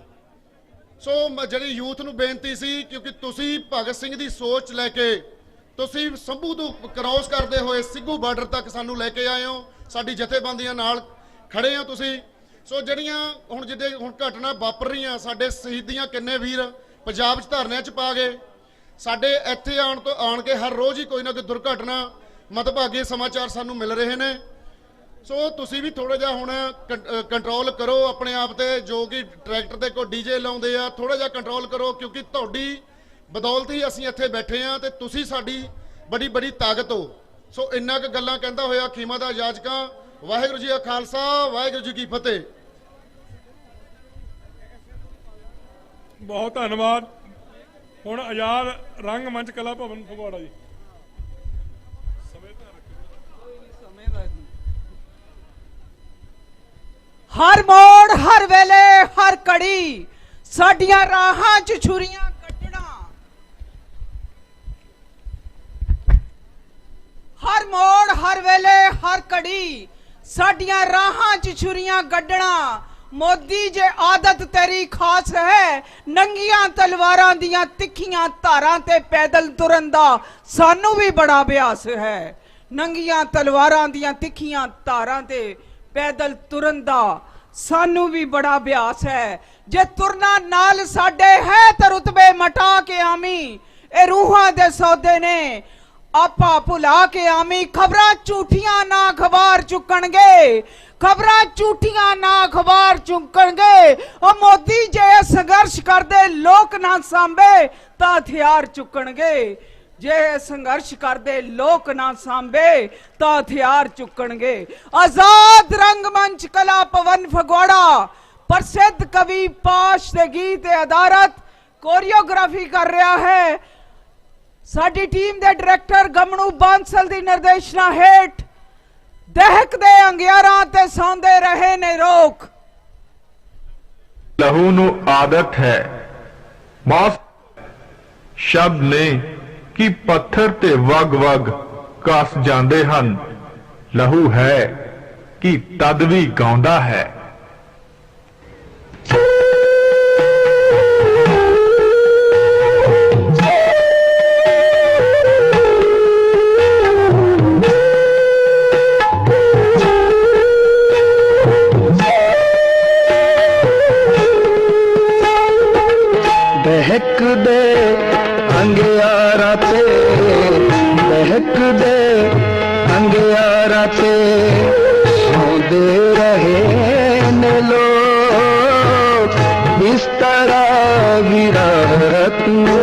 ਸੋ ਜਿਹੜੀ ਯੂਥ ਨੂੰ ਬੇਨਤੀ ਸੀ, ਕਿਉਂਕਿ ਤੁਸੀਂ ਭਗਤ ਸਿੰਘ ਦੀ ਸੋਚ ਲੈ ਕੇ ਤੁਸੀਂ ਸੰਭੂ ਤੋਂ ਕ੍ਰਾਸ ਕਰਦੇ ਹੋਏ ਸਿੱਧੂ ਬਾਰਡਰ ਤੱਕ ਸਾਨੂੰ ਲੈ ਕੇ ਆਏ ਹੋ, ਸਾਡੀ ਜਥੇਬੰਦੀਆਂ ਨਾਲ ਖੜੇ ਹੋ ਤੁਸੀਂ। ਸੋ ਜਿਹੜੀਆਂ ਹੁਣ ਹੁਣ ਘਟਨਾ ਵਾਪਰ ਰਹੀਆਂ, ਸਾਡੇ ਸ਼ਹੀਦੀਆਂ ਕਿੰਨੇ ਵੀਰ ਪੰਜਾਬ 'ਚ ਧਰਨਿਆਂ 'ਚ ਪਾ ਗਏ। ਸਾਡੇ ਇੱਥੇ ਆਣ ਕੇ ਹਰ ਰੋਜ਼ ਹੀ ਕੋਈ ਨਾ ਕੋਈ ਦੁਰਘਟਨਾ, ਮੰਦਭਾਗੇ ਸਮਾਚਾਰ ਸਾਨੂੰ ਮਿਲ ਰਹੇ ਨੇ। ਸੋ ਤੁਸੀਂ ਵੀ ਥੋੜਾ ਜਿਹਾ ਹੁਣ ਕੰਟਰੋਲ ਕਰੋ ਆਪਣੇ ਆਪ ਤੇ, ਜੋ ਕਿ ਟਰੈਕਟਰ ਤੇ ਕੋਈ ਡੀਜੇ ਲਾਉਂਦੇ ਆ, ਥੋੜਾ ਜਿਹਾ ਕੰਟਰੋਲ ਕਰੋ, ਕਿਉਂਕਿ ਤੁਹਾਡੀ ਬਦੌਲਤ ਹੀ ਅਸੀਂ ਇੱਥੇ ਬੈਠੇ ਆ ਤੇ ਤੁਸੀਂ ਸਾਡੀ ਬੜੀ ਬੜੀ ਤਾਕਤ ਹੋ। ਸੋ ਇੰਨਾ ਕੁ ਗੱਲਾਂ ਕਹਿੰਦਾ ਹੋਇਆ ਖੀਮਾ ਦਾ ਜਾਜਕਾਂ। ਵਾਹਿਗੁਰੂ ਜੀ ਕਾ ਖਾਲਸਾ, ਵਾਹਿਗੁਰੂ ਜੀ ਕੀ ਫਤਿਹ। ਬਹੁਤ ਧੰਨਵਾਦ। ਹੁਣ ਆਜ਼ਾਦ ਰੰਗ ਮੰਚ ਕਲਾ ਭਵਨ ਫਗਵਾੜਾ ਜੀ। ਹਰ ਮੋੜ, ਹਰ ਵੇਲੇ, ਹਰ ਘੜੀ ਸਾਡੀਆਂ ਰਾਹਾਂ 'ਚ ਛੁਰੀਆਂ ਕੱਢਣਾ। ਹਰ ਮੋੜ, ਹਰ ਵੇਲੇ, ਹਰ ਘੜੀ ਸਾਡੀਆਂ ਰਾਹਾਂ 'ਚ ਛੁਰੀਆਂ ਕੱਢਣਾ। ਮੋਦੀ ਜੇ ਆਦਤ ਤੇਰੀ ਖਾਸ ਹੈ, ਨੰਗੀਆਂ ਤਲਵਾਰਾਂ ਦੀਆਂ ਤਿੱਖੀਆਂ ਧਾਰਾਂ ਤੇ ਪੈਦਲ ਤੁਰਨ ਦਾ ਸਾਨੂੰ ਵੀ ਬੜਾ ਅਭਿਆਸ ਹੈ। ਨੰਗੀਆਂ ਤਲਵਾਰਾਂ ਦੀਆਂ ਤਿੱਖੀਆਂ ਧਾਰਾਂ ਤੇ ਪੈਦਲ ਤੁਰਨ ਦਾ ਸਾਨੂੰ ਵੀ ਬੜਾ ਅਭਿਆਸ ਹੈ। ਜੇ ਤੁਰਨਾ ਨਾਲ ਸਾਡੇ ਹੈ ਤਾਂ ਰੁਤਬੇ ਮਟਾ ਕੇ ਆਮੀ, ਇਹ ਰੂਹਾਂ ਦੇ ਸੌਦੇ ਨੇ ਆਪਾ ਭੁਲਾ ਕੇ ਆਮੀ। ਖਬਰਾਂ ਝੂਠੀਆਂ ਨਾ ਅਖਬਾਰ ਚੁੱਕਣਗੇ, ਖਬਰਾਂ ਝੂਠੀਆਂ ਨਾ ਅਖਬਾਰ ਚੁੱਕਣਗੇ। ਉਹ ਮੋਦੀ ਜੇ ਸੰਘਰਸ਼ ਕਰਦੇ ਲੋਕ ਨਾ ਸਾਂਭੇ ਤਾਂ ਹਥਿਆਰ ਚੁੱਕਣਗੇ। ਜੇ ਸੰਘਰਸ਼ ਕਰਦੇ ਲੋਕ ਨਾ ਸਾਂਭੇ ਤਾਂ ਹਥਿਆਰ ਚੁੱਕਣਗੇ। ਆਜ਼ਾਦ ਰੰਗਮੰਚ ਕਲਾ ਭਵਨ ਫਗਵਾੜਾ ਪ੍ਰਸਿੱਧ ਕਵੀ ਪਾਸ਼ ਦੇ ਗੀਤ ਤੇ ਆਧਾਰਿਤ ਕੋਰੀਓਗ੍ਰਾਫੀ ਕਰ ਰਿਹਾ ਹੈ ਸਾਡੀ ਟੀਮ ਦੇ ਡਾਇਰੈਕਟਰ ਗਮਣੂ ਬਾਂਸਲ ਦੀ ਨਿਰਦੇਸ਼ਨਾ ਹੇਠ। ਦਹਿਕਦੇ ਅੰਗਿਆਰਾਂ ਤੇ ਸੌਂਦੇ ਰਹੇ ਨੇ ਰੋਕ, ਲਹੂ ਨੂੰ ਆਦਤ ਹੈ ਮਾਫ ਸ਼ਬਦ ਨੇ ਕਿ ਪੱਥਰ ਤੇ ਵਗ-ਵਗ ਕੱਸ ਜਾਂਦੇ ਹਨ। ਲਹੂ ਹੈ ਕਿ ਤਦ ਵੀ ਗਾਉਂਦਾ ਹੈ। ਬਹਿਕਦੇ ਅੰਗਿਆਰਾਂ ਤੇ ਬਹਿਕਦੇ ਅੰਗਿਆਰਾਂ ਤੇ ਸੌਂਦੇ ਰਹੇ ਨੇ ਲੋਕ ਬਿਸਤਰਾ ਵਿਰਾਤ ਨੂੰ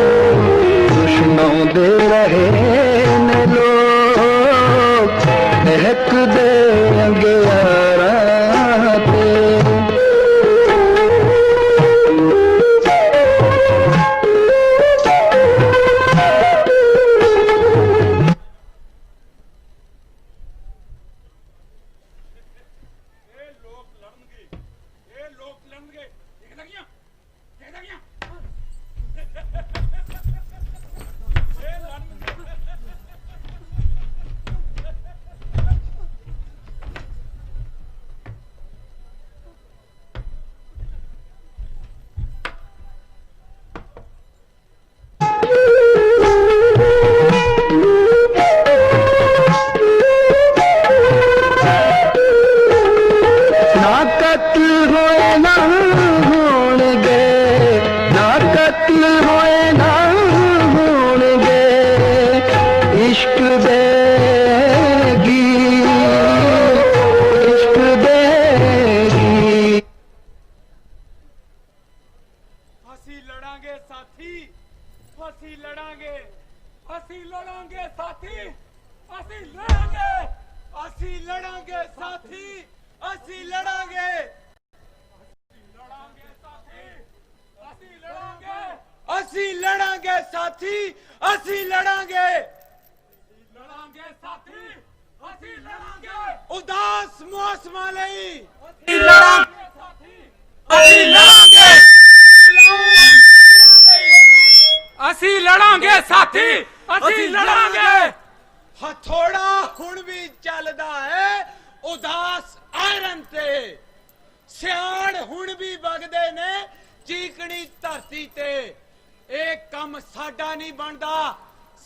ਦੁਸ਼ਮਣਾਉਂਦੇ ਰਹੇ ਨੇ ਲੋਕ ਬਹਿਕਦੇ ਅੰਗਿਆਰਾਂ ਤੇ। ਹਥੋੜਾ ਹੁਣ ਵੀ ਚੱਲਦਾ ਹੈ ਉਦਾਸ ਆਇਰਨ ਤੇ, ਸਿਆਣ ਹੁਣ ਵੀ ਵਗਦੇ ਨੇ ਚੀਕਣੀ ਧਰਤੀ ਤੇ। ਇਹ ਕੰਮ ਸਾਡਾ ਨਹੀਂ ਬਣਦਾ,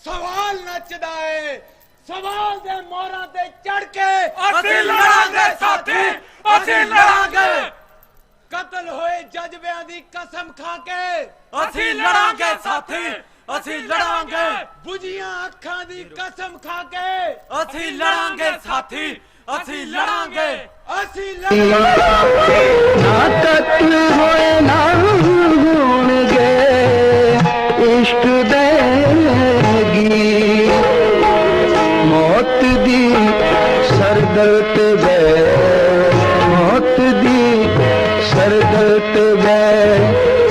ਸਵਾਲ ਨੱਚਦਾ ਏ, ਸਵਾਲ ਦੇ ਮੋਹਰਾਂ ਤੇ ਚੜ ਕੇ ਅਸੀਂ ਲੜਾਂਗੇ ਸਾਥੀ, ਅਸੀਂ ਲੜਾਂਗੇ। ਕਤਲ ਹੋਏ ਜਜ਼ਬਿਆਂ ਦੀ ਕਸਮ ਖਾ ਕੇ ਅਸੀਂ ਲੜਾਂਗੇ ਸਾਥੀ, ਅਸੀਂ ਲੜਾਂਗੇ। ਬੁਝੀਆਂ ਅੱਖਾਂ ਦੀ ਕਸਮ ਖਾ ਕੇ ਅਸੀਂ ਲੜਾਂਗੇ ਸਾਥੀ, ਅਸੀਂ ਲੜਾਂਗੇ, ਅਸੀਂ ਲੜਾਂਗੇ। ਨਾ ਕਤਲ ਹੋਏ ਨਾ ਹੋਣਗੇ ਇਸ਼ਕ ਦੇਗੀ ਮੌਤ ਦੀ ਸਰਦਰਦ ਵੇ, ਮੌਤ ਦੀ ਸਰਦਰਦ ਵੇ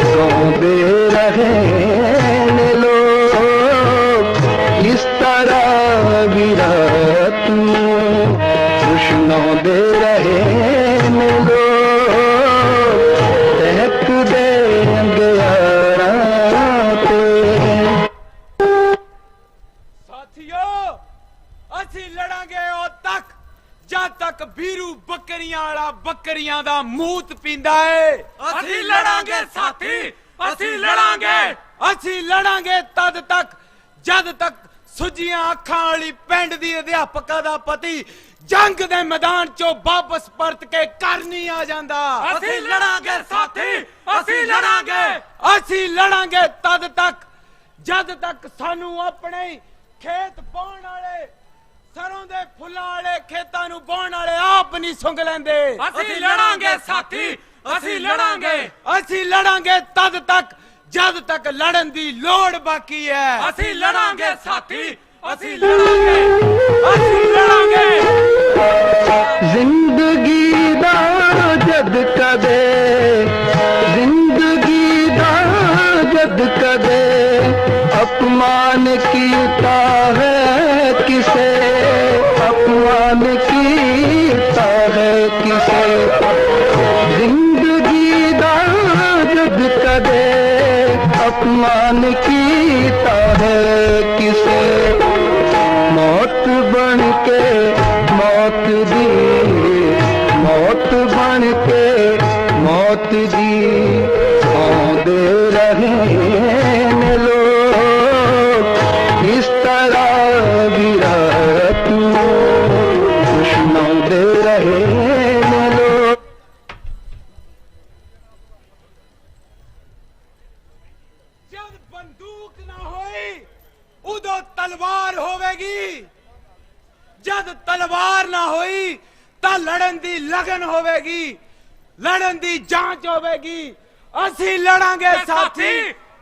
ਗਾਉਂਦੇ ਰਹੇ ਨੇ ਲੋਕ ਇਸ ਤਰ੍ਹਾਂ ਵਿਰਾਤ ਨੂੰ ਦੁਸ਼ਮਣਾਉਂਦੇ ਰਹੇ ਨੇ ਲੋਕ ਤਹਿਕਦੇ ਅੰਗਿਆਰਾਂ ਤੇ। ਸਾਥੀਓ ਅਸੀਂ ਲੜਾਂਗੇ ਉਹ ਤੱਕ ਜਦ ਤੱਕ ਵੀਰੂ ਬੱਕਰੀਆਂ ਵਾਲਾ ਬੱਕਰੀਆਂ ਦਾ ਮੂਤ ਪੀਂਦਾ ਏ। ਅਸੀਂ ਲੜਾਂਗੇ ਸਾਥੀ, ਅਸੀਂ ਲੜਾਂਗੇ, ਅਸੀਂ ਲੜਾਂਗੇ ਤਦ ਤੱਕ ਜਦ ਤੱਕ ਸੁੱਜੀਆਂ ਅੱਖਾਂ ਵਾਲੀ ਪਿੰਡ ਦੀ ਅਧਿਆਪਕਾ ਦਾ ਪਤੀ ਜੰਗ ਦੇ ਮੈਦਾਨ ਚੋਂ ਵਾਪਸ ਪਰਤ ਕੇ ਘਰ ਨਹੀਂ ਆ ਜਾਂਦਾ। ਅਸੀਂ ਲੜਾਂਗੇ ਸਾਥੀ, ਅਸੀਂ ਲੜਾਂਗੇ, ਅਸੀਂ ਲੜਾਂਗੇ ਤਦ ਤੱਕ ਜਦ ਤੱਕ ਸਾਨੂੰ ਆਪਣੇ ਖੇਤ ਬਾਉਣ ਵਾਲੇ ਸਰੋਂ ਦੇ ਫੁੱਲਾਂ ਵਾਲੇ ਖੇਤਾਂ ਨੂੰ ਬਾਉਣ ਵਾਲੇ ਆਪ ਨਹੀਂ ਸੁੰਘ ਲੈਂਦੇ। ਅਸੀਂ ਲੜਾਂਗੇ ਸਾਥੀ, ਅਸੀਂ ਲੜਾਂਗੇ, ਅਸੀਂ ਲੜਾਂਗੇ ਤਦ ਤੱਕ ਜਦ ਤੱਕ ਲੜਨ ਦੀ ਲੋੜ ਬਾਕੀ ਹੈ। ਅਸੀਂ ਲੜਾਂਗੇ ਸਾਥੀ, ਅਸੀਂ ਲੜਾਂਗੇ, ਅਸੀਂ ਲੜਾਂਗੇ। ਜ਼ਿੰਦਗੀ ਦਾ ਜਦ ਕਦੇ, ਜ਼ਿੰਦਗੀ ਦਾ ਜਦ ਕਦੇ ਅਪਮਾਨ ਕੀਤਾ ਹੈ ਕਿਸੇ, ਅਪਮਾਨ ਕੀਤਾ ਹੈ ਕਿਸੇ। ਜ਼ਿੰਦਗੀ ਦਾ अपमान कीता है किसे, मौत बन के मौत दी, मौत बन के मौत दी, आंदे रहे ने लोग इस तरह विराट सुनाते रहे ने लोग। जब बंदूक ना होई उदो तलवार होवेगी, जद तलवार ना होई ता लड़न दी लगन होवेगी, लड़न दी जांच होवेगी। असी लड़ांगे साथी,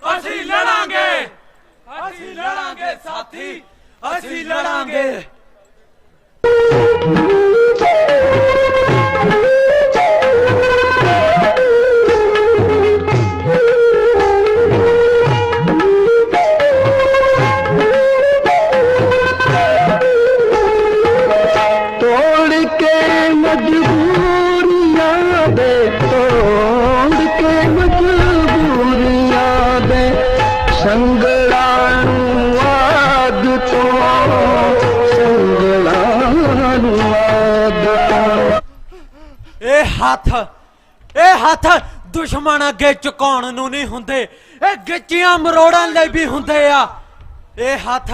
असी लड़ांगे, असी लड़ांगे साथी, असी लड़ांगे। तोड़ के मजबूरियां दे, तोड़ के मजबूरियां दे, संगलानू आद तो, संगलानू आद तो। ए हथ दुश्मन अगे झुकाउण नूं नहीं हुंदे, ए गिच्चियां मरोड़न लई भी हुंदे आ। ए हथ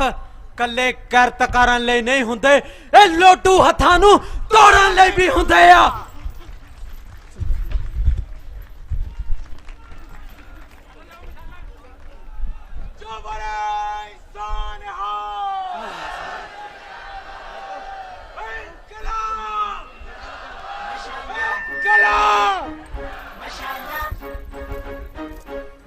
कल्ले करत करन लई नहीं हुंदे, ए लोटू हत्थां नूं तोड़न लई भी हुंदे आ।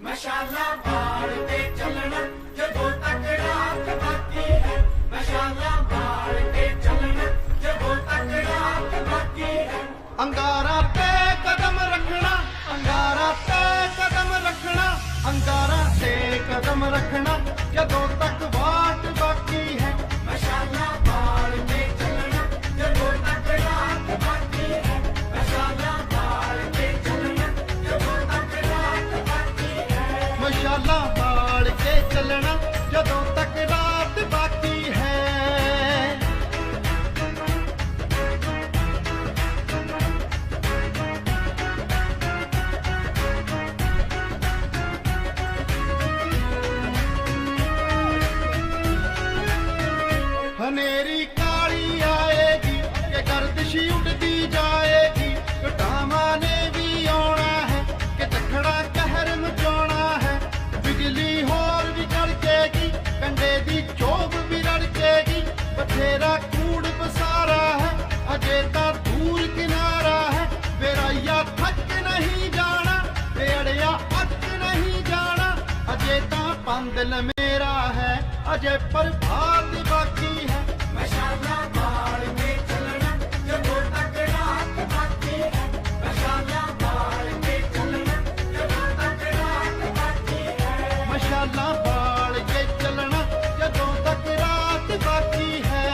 मशाला बाल ते चलना जदों तक रात बाकी है, मशाला बाल ते चलना जदों तक रात बाकी है। अंगारा पे कदम रखना, अंगारा पे कदम रखना, अंगारा से कदम रखना जदों तक वाट बाकी है। मशाला बाल ते चलना जदों तक रात बाकी है, मशाला बाल ते चलना जदों तक रात बाकी है। मशाला बाल के चलना जदों तक रात बाकी है। हनेरी काली आएगी कि गर्दिशी उड़ती जाएगी, कटामा ने भी आना है कि झखड़ा कहर मचाना है। बिजली होर भी कड़केगी, कंडे दी चोब भी रड़केगी, बथेरा कूड़ बसारा है अजे ता दूर किनारा है। बेराइया थक नहीं जाना, बेड़िया अक नहीं जाना, अजे ता पंदल मेरा है, अजे प्रभात बाकी है। मशाला बाल ते चलना जदों तक रात बाकी है, मशाला बाल ते चलना जदों तक रात बाकी है। मशाला बाल के चलना जदों तक रात बाकी है।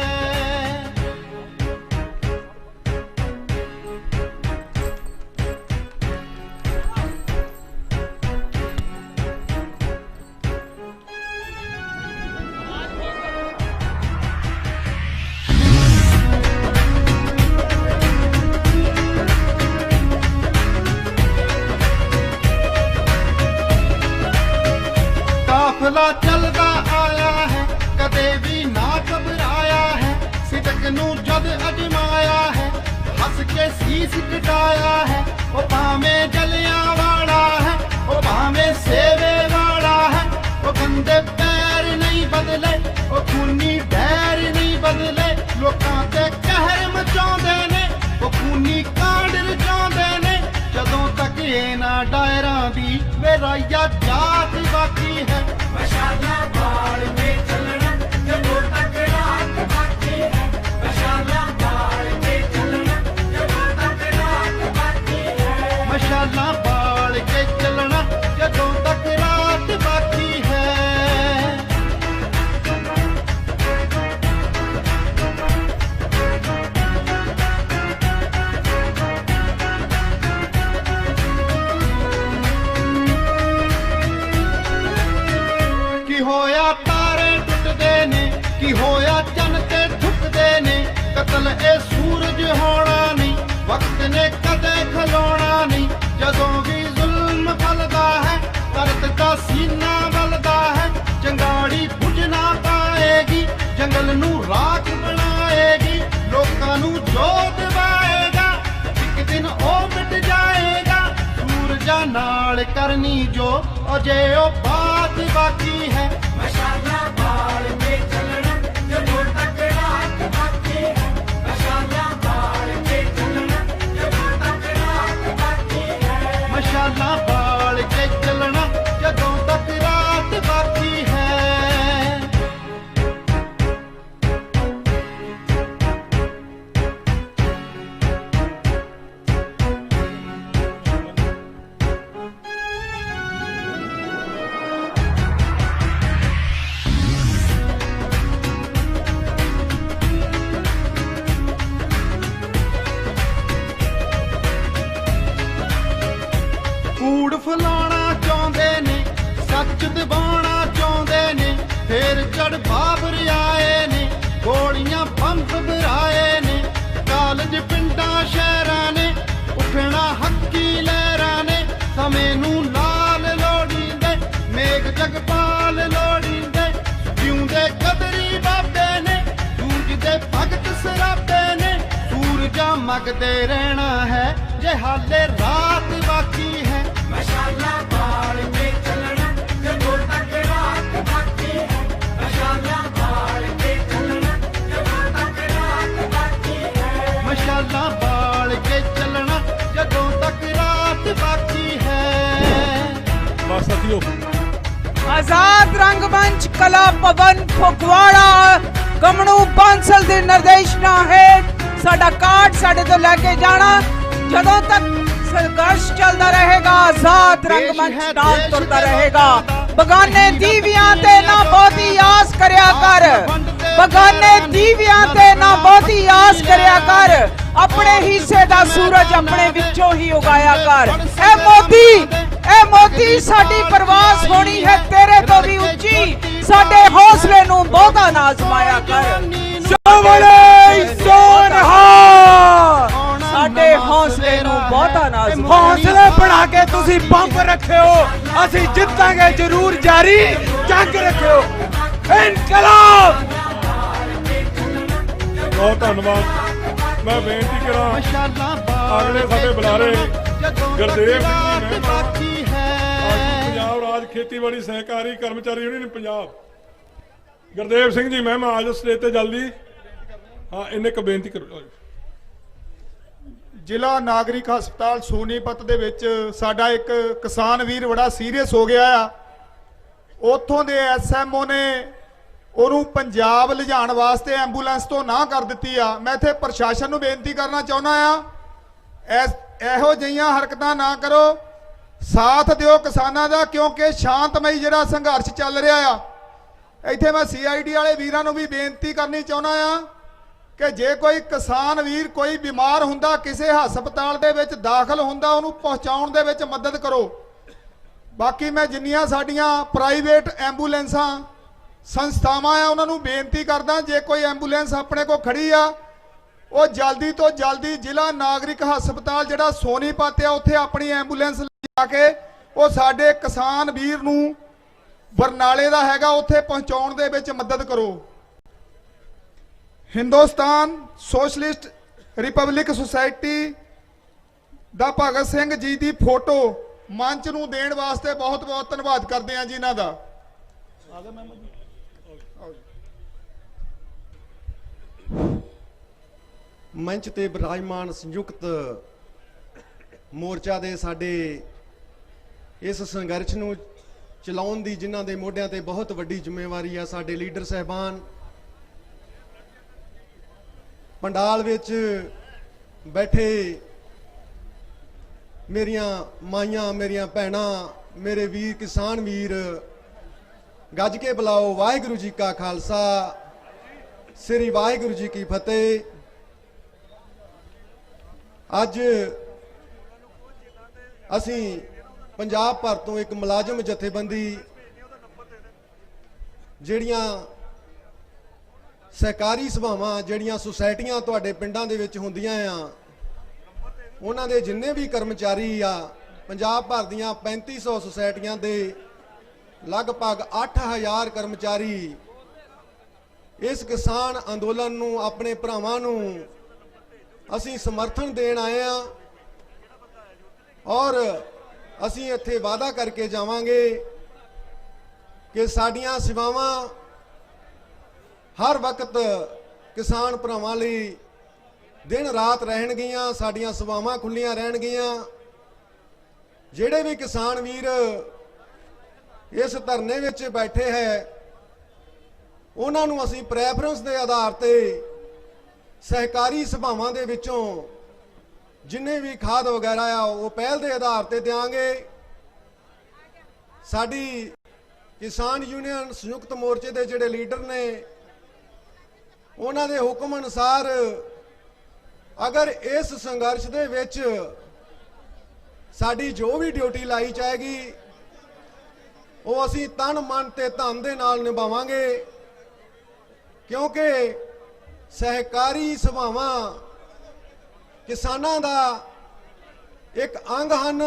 काफिला चलदा आया है, कदे भी ना घबराया है, सिदक नूं जद अजमाया है, हंस के सीस कटाया है। ओ भावें जलियां वाला है, ओ भावें सेवे वाला है, ओ गंदे पैर नहीं बदले, ओ खूनी डैर नहीं बदले, लोकां ते कहर मचाउंदे ने, ओ खूनी कांड रचाउंदे ने। जदों तक इन्हां डायरां दी वेराइया जात बाकी है। मशाला बाल ते चलना जदों तक रात बाकी है, मशाला बाल ते चलना जदों तक रात बाकी है। मशाला बाल के चलना जदों तक रात बाकी है। ਬਦਲ ਇਹ ਸੂਰਜ ਹੋਣਾ ਨਹੀਂ, ਵਕਤ ਨੇ ਕਦੇ ਖਲੋਣਾ ਨਹੀਂ। ਜਦੋਂ ਵੀ ਜ਼ੁਲਮ ਫਲਦਾ ਹੈ, ਧਰਤ ਦਾ ਸੀਨਾ ਬਲਦਾ ਹੈ। ਚੰਗਾੜੀ ਬੁਝ ਨਾ ਪਾਏਗੀ, ਜੰਗਲ ਨੂੰ ਰਾਖ ਬਣਾਏਗੀ। ਲੋਕਾਂ ਨੂੰ ਜੋਤ ਦਿਵਾਏਗਾ, ਇੱਕ ਦਿਨ ਉਹ ਮਿਟ ਜਾਏਗਾ। ਸੂਰਜਾਂ ਨਾਲ ਕਰਨੀ ਜੋ ਅਜੇ ਉਹ ਬਾਤ ਬਾਕੀ ਹੈ। ਮਸ਼ਾਲਾ ਬਾਲ ਕੇ ਚੱਲਣਾ ਜਦੋਂ ਤੱਕ ਰਾਤ ਬਾਕੀ ਹੈ। ਮਸ਼ਾਲਾ ਬਾਲ ਕੇ ਚੱਲਣਾ ਜਦੋਂ ਤੱਕ ਰਾਤ ਬਾਕੀ ਹੈ। ਮਸ਼ਾਲਾ ਬਾਲ ਕੇ ਚੱਲਣਾ ਜਦੋਂ ਤੱਕ ਰਾਤ ਬਾਕੀ ਹੈ। ਕੂੜ ਫਲਾਉਣਾ ਚਾਹੁੰਦੇ ਨੇ, ਸੱਚ ਦਬਾਉਣਾ ਚਾਹੁੰਦੇ ਨੇ। ਫੇਰ ਚੜ ਬਾਬਰ ਆਏ ਨੇ, ਗੋਲੀਆਂ ਬੰਬ ਬਰਾਏ ਨੇ। ਕਾਲਜ ਪਿੰਡਾਂ ਸ਼ਹਿਰਾਂ ਨੇ, ਉੱਠਣਾ ਹੱਕੀ ਲਹਿਰਾਂ ਨੇ। ਸਮੇਂ ਨੂੰ ਲਾਲ ਲੋੜੀਂਦੇ, ਮੇਘ ਜਗਪਾਲ ਲੋੜੀਂਦੇ। ਜਿਉਂਦੇ ਕਦਰੀ ਬਾਬੇ ਨੇ, ਜੂਝਦੇ ਭਗਤ ਸਰਾਬੇ ਨੇ। ਸੂਰਜਾਂ ਮਗਦੇ ਰਹਿਣਾ ਹੈ, ਜੇ ਹਾਲੇ ਰਾਤ ਬਾਕੀ ਹੈ। ਮਸ਼ਾਲਾ ਬਾਲ ਕੇ ਚੱਲਣਾ ਜਦੋਂ ਤੱਕ ਰਾਤ ਬਾਕੀ ਹੈ। ਮਸ਼ਾਲਾ ਬਾਲ ਕੇ ਚੱਲਣਾ ਜਦੋਂ ਤੱਕ ਰਾਤ ਬਾਕੀ ਹੈ। ਮਸ਼ਾਲਾ ਬਾਲ ਕੇ ਚੱਲਣਾ ਜਦੋਂ ਤੱਕ ਰਾਤ ਬਾਕੀ ਹੈ। ਬਸ ਸਾਥੀਓ, ਆਜ਼ਾਦ ਰੰਗਮੰਚ ਕਲਾ ਭਵਨ ਫਗਵਾੜਾ ਗਮਣੂ ਬਾਂਸਲ ਦੇ ਨਿਰਦੇਸ਼ਨਾ ਹੇਠ ਸਾਡਾ ਕਾਰਡ ਸਾਡੇ ਤੋਂ ਲੈ ਕੇ ਜਾਣਾ। ਜਦੋਂ ਤੱਕ ਸੰਘਰਸ਼ ਚੱਲਦਾ ਰਹੇਗਾ, ਆਜ਼ਾਦ ਰੰਗਮੰਚ ਨਾਲ ਤੁਰਦਾ ਰਹੇਗਾ। ਬਗਾਨੇ ਦੀਵਿਆਂ ਤੇ ਨਾ ਬਹੁਤੀ ਆਸ ਕਰਿਆ ਕਰ, ਬਗਾਨੇ ਦੀਵਿਆਂ ਤੇ ਨਾ ਬਹੁਤੀ ਆਸ ਕਰਿਆ ਕਰ। ਆਪਣੇ ਹਿੱਸੇ ਦਾ ਸੂਰਜ ਆਪਣੇ ਵਿੱਚੋਂ ਹੀ ਉਗਾਇਆ ਕਰ। ਇਹ ਮੋਦੀ ਸਾਡੀ ਪ੍ਰਵਾਸ ਹੋਣੀ ਹੈ ਤੇਰੇ ਤੋਂ ਵੀ ਉੱਚੀ। ਸਾਡੇ ਹੌਸਲੇ ਨੂੰ ਬਹੁਤਾ ਨਾ ਅਜ਼ਮਾਇਆ ਕਰ। ਸਾਡੇ ਹੌਸਲੇ ਨੂੰ ਬਹੁਤਾ ਨਾ ਹੌਸਲੇ ਬਣਾ ਕੇ ਤੁਸੀਂ ਬੰਬ ਰੱਖਿਓ, ਅਸੀਂ ਜਿੱਤਾਂਗੇ ਜ਼ਰੂਰ ਜਾਰੀ ਜੰਗ ਰੱਖਿਓ। ਇਨਕਲਾਬ। ਬਹੁਤ ਧੰਨਵਾਦ। ਮੈਂ ਬੇਨਤੀ ਕਰਾਂ ਅਗਲੇ ਸਾਡੇ ਬੁਲਾਰੇ ਗੁਰਦੇਵ ਸਿੰਘ ਜੀ ਬਾਕੀ ਹੈ। ਪੰਜਾਬ ਰਾਜ ਖੇਤੀਬਾੜੀ ਸਹਿਕਾਰੀ ਕਰਮਚਾਰੀ ਯੂਨੀਅਨ ਪੰਜਾਬ, ਗੁਰਦੇਵ ਸਿੰਘ ਜੀ ਮਹਿਮਾ ਆਜੋ ਸਟੇਜ ਤੇ ਜਲਦੀ। ਹਾਂ, ਇਹਨੇ ਇੱਕ ਬੇਨਤੀ ਕਰੋ। ਜ਼ਿਲ੍ਹਾ ਨਾਗਰਿਕ ਹਸਪਤਾਲ ਸੋਨੀਪਤ ਦੇ ਵਿੱਚ ਸਾਡਾ ਇੱਕ ਕਿਸਾਨ ਵੀਰ ਬੜਾ ਸੀਰੀਅਸ ਹੋ ਗਿਆ ਆ। ਉੱਥੋਂ ਦੇ ਐਸਐਮਓ ਨੇ ਉਹਨੂੰ ਪੰਜਾਬ ਲਿਜਾਣ ਵਾਸਤੇ ਐਂਬੂਲੈਂਸ ਤੋਂ ਨਾ ਕਰ ਦਿੱਤੀ ਆ। ਮੈਂ ਇੱਥੇ ਪ੍ਰਸ਼ਾਸਨ ਨੂੰ ਬੇਨਤੀ ਕਰਨਾ ਚਾਹੁੰਦਾ ਆ, ਇਹੋ ਜਿਹੀਆਂ ਹਰਕਤਾਂ ਨਾ ਕਰੋ, ਸਾਥ ਦਿਓ ਕਿਸਾਨਾਂ ਦਾ, ਕਿਉਂਕਿ ਸ਼ਾਂਤਮਈ ਜਿਹੜਾ ਸੰਘਰਸ਼ ਚੱਲ ਰਿਹਾ ਆ। ਇੱਥੇ ਮੈਂ ਸੀਆਈਡੀ ਵਾਲੇ ਵੀਰਾਂ ਨੂੰ ਵੀ ਬੇਨਤੀ ਕਰਨੀ ਚਾਹੁੰਦਾ ਆ ਕਿ ਜੇ ਕੋਈ ਕਿਸਾਨ ਵੀਰ ਕੋਈ ਬਿਮਾਰ ਹੁੰਦਾ, ਕਿਸੇ ਹਸਪਤਾਲ ਦੇ ਵਿੱਚ ਦਾਖਲ ਹੁੰਦਾ, ਉਹਨੂੰ ਪਹੁੰਚਾਉਣ ਦੇ ਵਿੱਚ ਮਦਦ ਕਰੋ। ਬਾਕੀ ਮੈਂ ਜਿੰਨੀਆਂ ਸਾਡੀਆਂ ਪ੍ਰਾਈਵੇਟ ਐਂਬੂਲੈਂਸਾਂ ਸੰਸਥਾਵਾਂ ਆ ਉਹਨਾਂ ਨੂੰ ਬੇਨਤੀ ਕਰਦਾ, ਜੇ ਕੋਈ ਐਂਬੂਲੈਂਸ ਆਪਣੇ ਕੋਲ ਖੜੀ ਆ, ਉਹ ਜਲਦੀ ਤੋਂ ਜਲਦੀ ਜ਼ਿਲ੍ਹਾ ਨਾਗਰਿਕ ਹਸਪਤਾਲ ਜਿਹੜਾ ਸੋਨੀਪਤ ਆ ਉੱਥੇ ਆਪਣੀ ਐਂਬੂਲੈਂਸ ਲਿਜਾ ਕੇ ਉਹ ਸਾਡੇ ਕਿਸਾਨ ਵੀਰ ਨੂੰ ਬਰਨਾਲੇ ਦਾ ਹੈਗਾ ਉੱਥੇ ਪਹੁੰਚਾਉਣ ਦੇ ਵਿੱਚ ਮਦਦ ਕਰੋ। ਹਿੰਦੁਸਤਾਨ ਸੋਸ਼ਲਿਸਟ ਰਿਪਬਲਿਕ ਸੁਸਾਇਟੀ ਦਾ ਭਗਤ ਸਿੰਘ ਜੀ ਦੀ ਫੋਟੋ ਮੰਚ ਨੂੰ ਦੇਣ ਵਾਸਤੇ ਬਹੁਤ ਬਹੁਤ ਧੰਨਵਾਦ ਕਰਦੇ ਹਾਂ ਜੀ ਇਹਨਾਂ ਦਾ। ਮੰਚ ਤੇ ਵਿਰਾਜਮਾਨ ਸੰਯੁਕਤ ਮੋਰਚਾ ਦੇ ਸਾਡੇ ਇਸ ਸੰਘਰਸ਼ ਨੂੰ ਚਲਾਉਣ ਦੀ ਜਿਨ੍ਹਾਂ ਦੇ ਮੋਢਿਆਂ ਤੇ ਬਹੁਤ ਵੱਡੀ ਜ਼ਿੰਮੇਵਾਰੀ ਆ, ਸਾਡੇ ਲੀਡਰ ਸਹਿਬਾਨ, ਪੰਡਾਲ ਵਿੱਚ ਬੈਠੇ ਮੇਰੀਆਂ ਮਾਈਆਂ, ਮੇਰੀਆਂ ਭੈਣਾਂ, ਮੇਰੇ ਵੀਰ ਕਿਸਾਨ ਵੀਰ, ਗੱਜ ਕੇ ਬੁਲਾਓ ਵਾਹਿਗੁਰੂ ਜੀ ਕਾ ਖਾਲਸਾ, ਸ੍ਰੀ ਵਾਹਿਗੁਰੂ ਜੀ ਕੀ ਫਤਿਹ। ਅੱਜ ਅਸੀਂ ਪੰਜਾਬ ਭਰ ਤੋਂ ਇੱਕ ਮੁਲਾਜ਼ਮ ਜਥੇਬੰਦੀ ਜਿਹੜੀਆਂ ਸਹਿਕਾਰੀ ਸਭਾਵਾਂ ਜਿਹੜੀਆਂ ਸੁਸਾਇਟੀਆਂ ਤੁਹਾਡੇ ਪਿੰਡਾਂ ਦੇ ਵਿੱਚ ਹੁੰਦੀਆਂ ਆ, ਉਹਨਾਂ ਦੇ ਜਿੰਨੇ ਵੀ ਕਰਮਚਾਰੀ ਆ, ਪੰਜਾਬ ਭਰ ਦੀਆਂ 3500 ਸੁਸਾਇਟੀਆਂ ਦੇ ਲਗਭਗ 8000 ਕਰਮਚਾਰੀ ਇਸ ਕਿਸਾਨ ਅੰਦੋਲਨ ਨੂੰ, ਆਪਣੇ ਭਰਾਵਾਂ ਨੂੰ ਅਸੀਂ ਸਮਰਥਨ ਦੇਣ ਆਏ ਆ। ਔਰ ਅਸੀਂ ਇੱਥੇ ਵਾਅਦਾ ਕਰਕੇ ਜਾਵਾਂਗੇ ਕਿ ਸਾਡੀਆਂ ਸੇਵਾਵਾਂ ਹਰ ਵਕਤ ਕਿਸਾਨ ਭਰਾਵਾਂ ਲਈ ਦਿਨ ਰਾਤ ਰਹਿਣਗੀਆਂ, ਸਾਡੀਆਂ ਸੇਵਾਵਾਂ ਖੁੱਲੀਆਂ ਰਹਿਣਗੀਆਂ। ਜਿਹੜੇ ਵੀ ਕਿਸਾਨ ਵੀਰ ਇਸ ਧਰਨੇ ਵਿੱਚ ਬੈਠੇ ਹੈ, ਉਹਨਾਂ ਨੂੰ ਅਸੀਂ ਪ੍ਰੈਫਰੈਂਸ ਦੇ ਆਧਾਰ ਤੇ ਸਹਿਕਾਰੀ ਸਭਾਵਾਂ ਦੇ ਵਿੱਚੋਂ ਜਿੰਨੇ ਵੀ ਖਾਦ ਵਗੈਰਾ ਆ ਉਹ ਪਹਿਲ ਦੇ ਆਧਾਰ ਤੇ ਦੇਵਾਂਗੇ। ਸਾਡੀ ਕਿਸਾਨ ਯੂਨੀਅਨ ਸੰਯੁਕਤ ਮੋਰਚੇ ਦੇ ਜਿਹੜੇ ਲੀਡਰ ਨੇ, ਉਹਨਾਂ ਦੇ ਹੁਕਮ ਅਨੁਸਾਰ ਅਗਰ ਇਸ ਸੰਘਰਸ਼ ਦੇ ਵਿੱਚ ਸਾਡੀ ਜੋ ਵੀ ਡਿਊਟੀ ਲਾਈ ਜਾਏਗੀ ਉਹ ਅਸੀਂ ਤਨ ਮਨ ਤੇ ਧਨ ਦੇ ਨਾਲ ਨਿਭਾਵਾਂਗੇ, ਕਿਉਂਕਿ ਸਹਿਕਾਰੀ ਸਭਾਵਾਂ ਕਿਸਾਨਾਂ ਦਾ ਇੱਕ ਅੰਗ ਹਨ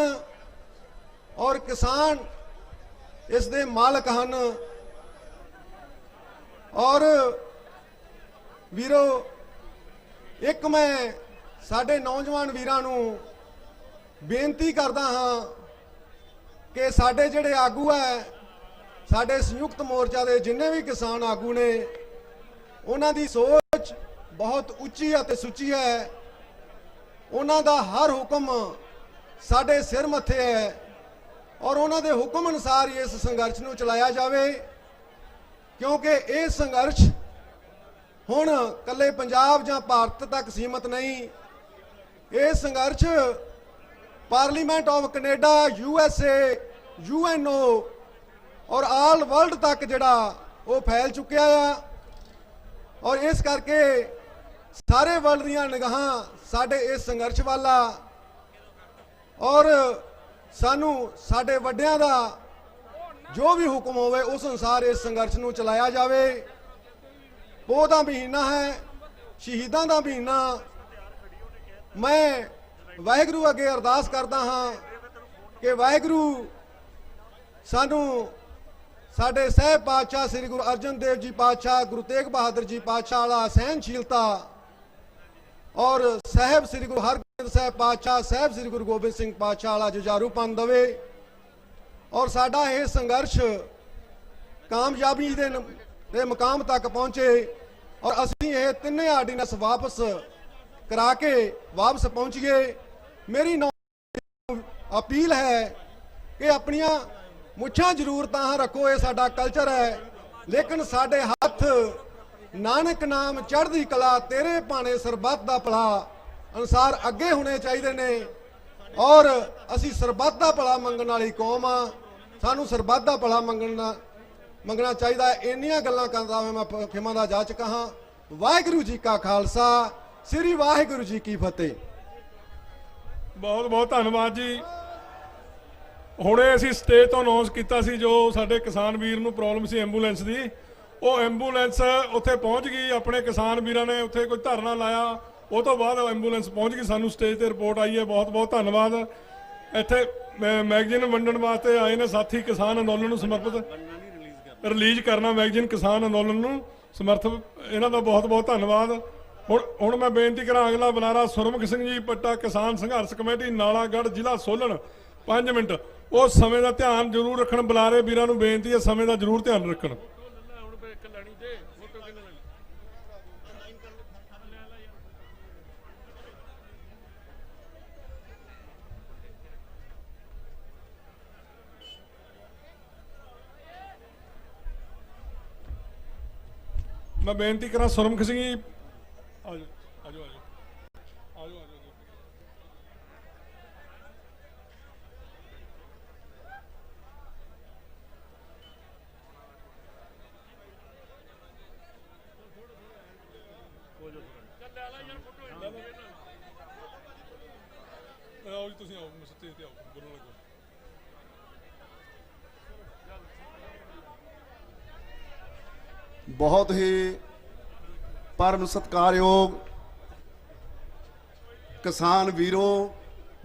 ਔਰ ਕਿਸਾਨ ਇਸ ਦੇ ਮਾਲਕ ਹਨ। ਔਰ ਵੀਰੋ, ਇੱਕ ਮੈਂ ਸਾਡੇ ਨੌਜਵਾਨ ਵੀਰਾਂ ਨੂੰ ਬੇਨਤੀ ਕਰਦਾ ਹਾਂ ਕਿ ਸਾਡੇ ਜਿਹੜੇ ਆਗੂ ਹੈ, ਸਾਡੇ ਸੰਯੁਕਤ ਮੋਰਚਾ ਦੇ ਜਿੰਨੇ ਵੀ ਕਿਸਾਨ ਆਗੂ ਨੇ, ਉਹਨਾਂ ਦੀ ਸੋਚ ਬਹੁਤ ਉੱਚੀ ਅਤੇ ਸੁੱਚੀ ਹੈ। ਉਹਨਾਂ ਦਾ ਹਰ ਹੁਕਮ ਸਾਡੇ ਸਿਰ ਮੱਥੇ ਹੈ ਔਰ ਉਹਨਾਂ ਦੇ ਹੁਕਮ ਅਨੁਸਾਰ ਹੀ ਇਸ ਸੰਘਰਸ਼ ਨੂੰ ਚਲਾਇਆ ਜਾਵੇ, ਕਿਉਂਕਿ ਇਹ ਸੰਘਰਸ਼ ਹੁਣ ਕੱਲੇ ਪੰਜਾਬ ਜਾਂ ਭਾਰਤ ਤੱਕ ਸੀਮਤ ਨਹੀਂ। ਇਹ ਸੰਘਰਸ਼ parliament of Canada, USA, UNO ਔਰ ਆਲ ਵਰਲਡ ਤੱਕ ਜਿਹੜਾ ਉਹ ਫੈਲ ਚੁੱਕਿਆ ਆ। ਔਰ ਇਸ ਕਰਕੇ ਸਾਰੇ ਵਰਲਡ ਦੀਆਂ ਨਿਗਾਹਾਂ ਸਾਡੇ ਇਸ ਸੰਘਰਸ਼ ਵੱਲ ਆ ਔਰ ਸਾਨੂੰ ਸਾਡੇ ਵੱਡਿਆਂ ਦਾ ਜੋ ਵੀ ਹੁਕਮ ਹੋਵੇ ਉਸ ਅਨੁਸਾਰ ਇਸ ਸੰਘਰਸ਼ ਨੂੰ ਚਲਾਇਆ ਜਾਵੇ। ਪੋਹ ਦਾ ਮਹੀਨਾ ਹੈ, ਸ਼ਹੀਦਾਂ ਦਾ ਮਹੀਨਾ। ਮੈਂ ਵਾਹਿਗੁਰੂ ਅੱਗੇ ਅਰਦਾਸ ਕਰਦਾ ਹਾਂ ਕਿ ਵਾਹਿਗੁਰੂ ਸਾਨੂੰ ਸਾਡੇ ਸਹਿਬ ਪਾਤਸ਼ਾਹ ਸ੍ਰੀ ਗੁਰੂ ਅਰਜਨ ਦੇਵ ਜੀ ਪਾਤਸ਼ਾਹ, ਗੁਰੂ ਤੇਗ ਬਹਾਦਰ ਜੀ ਪਾਤਸ਼ਾਹ ਵਾਲਾ ਸਹਿਨਸ਼ੀਲਤਾ ਔਰ ਸਾਹਿਬ ਸ੍ਰੀ ਗੁਰੂ ਹਰਗੋਬਿੰਦ ਸਾਹਿਬ ਪਾਤਸ਼ਾਹ, ਸਾਹਿਬ ਸ੍ਰੀ ਗੁਰੂ ਗੋਬਿੰਦ ਸਿੰਘ ਪਾਤਸ਼ਾਹ ਵਾਲਾ ਜੁਝਾਰੂਪਨ ਦੇਵੇ ਔਰ ਸਾਡਾ ਇਹ ਸੰਘਰਸ਼ ਕਾਮਯਾਬੀ ਦੇ ਮੁਕਾਮ ਤੱਕ ਪਹੁੰਚੇ ਔਰ ਅਸੀਂ ਇਹ ਤਿੰਨੇ ਆਰਡੀਨੈਂਸ ਵਾਪਸ ਕਰਾ ਕੇ ਵਾਪਸ ਪਹੁੰਚੀਏ। ਮੇਰੀ ਅਪੀਲ ਹੈ ਕਿ ਆਪਣੀਆਂ ਮੁੱਛਾਂ ਜ਼ਰੂਰ ਤਾਂ ਰੱਖੋ, ਇਹ ਸਾਡਾ ਕਲਚਰ ਹੈ, ਲੇਕਿਨ ਸਾਡੇ ਹੱਥ ਨਾਨਕ ਨਾਮ ਚੜ੍ਹਦੀ ਕਲਾ ਤੇਰੇ ਭਾਣੇ ਸਰਬੱਤ ਦਾ ਭਲਾ ਅਨੁਸਾਰ ਅੱਗੇ ਹੋਣੇ ਚਾਹੀਦੇ ਨੇ। ਔਰ ਅਸੀਂ ਸਰਬੱਤ ਦਾ ਭਲਾ ਮੰਗਣ ਵਾਲੀ ਕੌਮ ਆ, ਸਾਨੂੰ ਸਰਬੱਤ ਦਾ ਭਲਾ ਮੰਗਣਾ ਚਾਹੀਦਾ। ਇੰਨੀਆਂ ਗੱਲਾਂ ਕਰਦਾ ਮੈਂ ਖਿਮਾ ਦਾ ਜਾਚਕ ਹਾਂ। ਵਾਹਿਗੁਰੂ ਜੀ ਕਾ ਖਾਲਸਾ, ਸ੍ਰੀ ਵਾਹਿਗੁਰੂ ਜੀ ਕੀ ਫਤਿਹ। ਬਹੁਤ ਬਹੁਤ ਧੰਨਵਾਦ ਜੀ। ਹੁਣੇ ਅਸੀਂ ਸਟੇਜ ਤੋਂ ਅਨਾਉਂਸ ਕੀਤਾ ਸੀ ਜੋ ਸਾਡੇ ਕਿਸਾਨ ਵੀਰ ਨੂੰ ਪ੍ਰੋਬਲਮ ਸੀ ਐਂਬੂਲੈਂਸ ਦੀ, ਉਹ ਐਂਬੂਲੈਂਸ ਉੱਥੇ ਪਹੁੰਚ ਗਈ। ਆਪਣੇ ਕਿਸਾਨ ਵੀਰਾਂ ਨੇ ਉੱਥੇ ਕੋਈ ਧਰਨਾ ਲਾਇਆ, ਉਹ ਤੋਂ ਬਾਅਦ ਐਂਬੂਲੈਂਸ ਪਹੁੰਚ ਗਈ। ਸਾਨੂੰ ਸਟੇਜ ਤੇ ਰਿਪੋਰਟ ਆਈ ਹੈ। ਬਹੁਤ ਬਹੁਤ ਧੰਨਵਾਦ। ਇੱਥੇ ਮੈਗਜ਼ੀਨ ਵੰਡਣ ਵਾਸਤੇ ਆਏ ਨੇ ਸਾਥੀ, ਕਿਸਾਨ ਅੰਦੋਲਨ ਨੂੰ ਸਮਰਪਿਤ ਰਿਲੀਜ਼ ਕਰਨਾ ਮੈਗਜ਼ੀਨ ਕਿਸਾਨ ਅੰਦੋਲਨ ਨੂੰ ਸਮਰਥਨ, ਇਹਨਾਂ ਦਾ ਬਹੁਤ ਬਹੁਤ ਧੰਨਵਾਦ। ਹੁਣ ਮੈਂ ਬੇਨਤੀ ਕਰਾਂ ਅਗਲਾ ਬੁਲਾਰਾ ਸੁਰਮੁਖ ਸਿੰਘ ਜੀ ਪੱਟਾ, ਕਿਸਾਨ ਸੰਘਰਸ਼ ਕਮੇਟੀ ਨਾਲਾਗੜ੍ਹ, ਜ਼ਿਲ੍ਹਾ ਸੋਲਨ। 5 ਮਿੰਟ ਉਸ ਸਮੇਂ ਦਾ ਧਿਆਨ ਜ਼ਰੂਰ ਰੱਖਣ। ਬੁਲਾਰੇ ਵੀਰਾਂ ਨੂੰ ਬੇਨਤੀ ਹੈ ਸਮੇਂ ਦਾ ਜ਼ਰੂਰ ਧਿਆਨ ਰੱਖਣ। मैं बेनती करा सुरमुख सिंह जी आजो आजो आजो आजो आजो आओ जी तुसीं आओ स्टेज ते आओ बोलण लगो। बहुत ही परम सत्कारयोग किसान वीरों,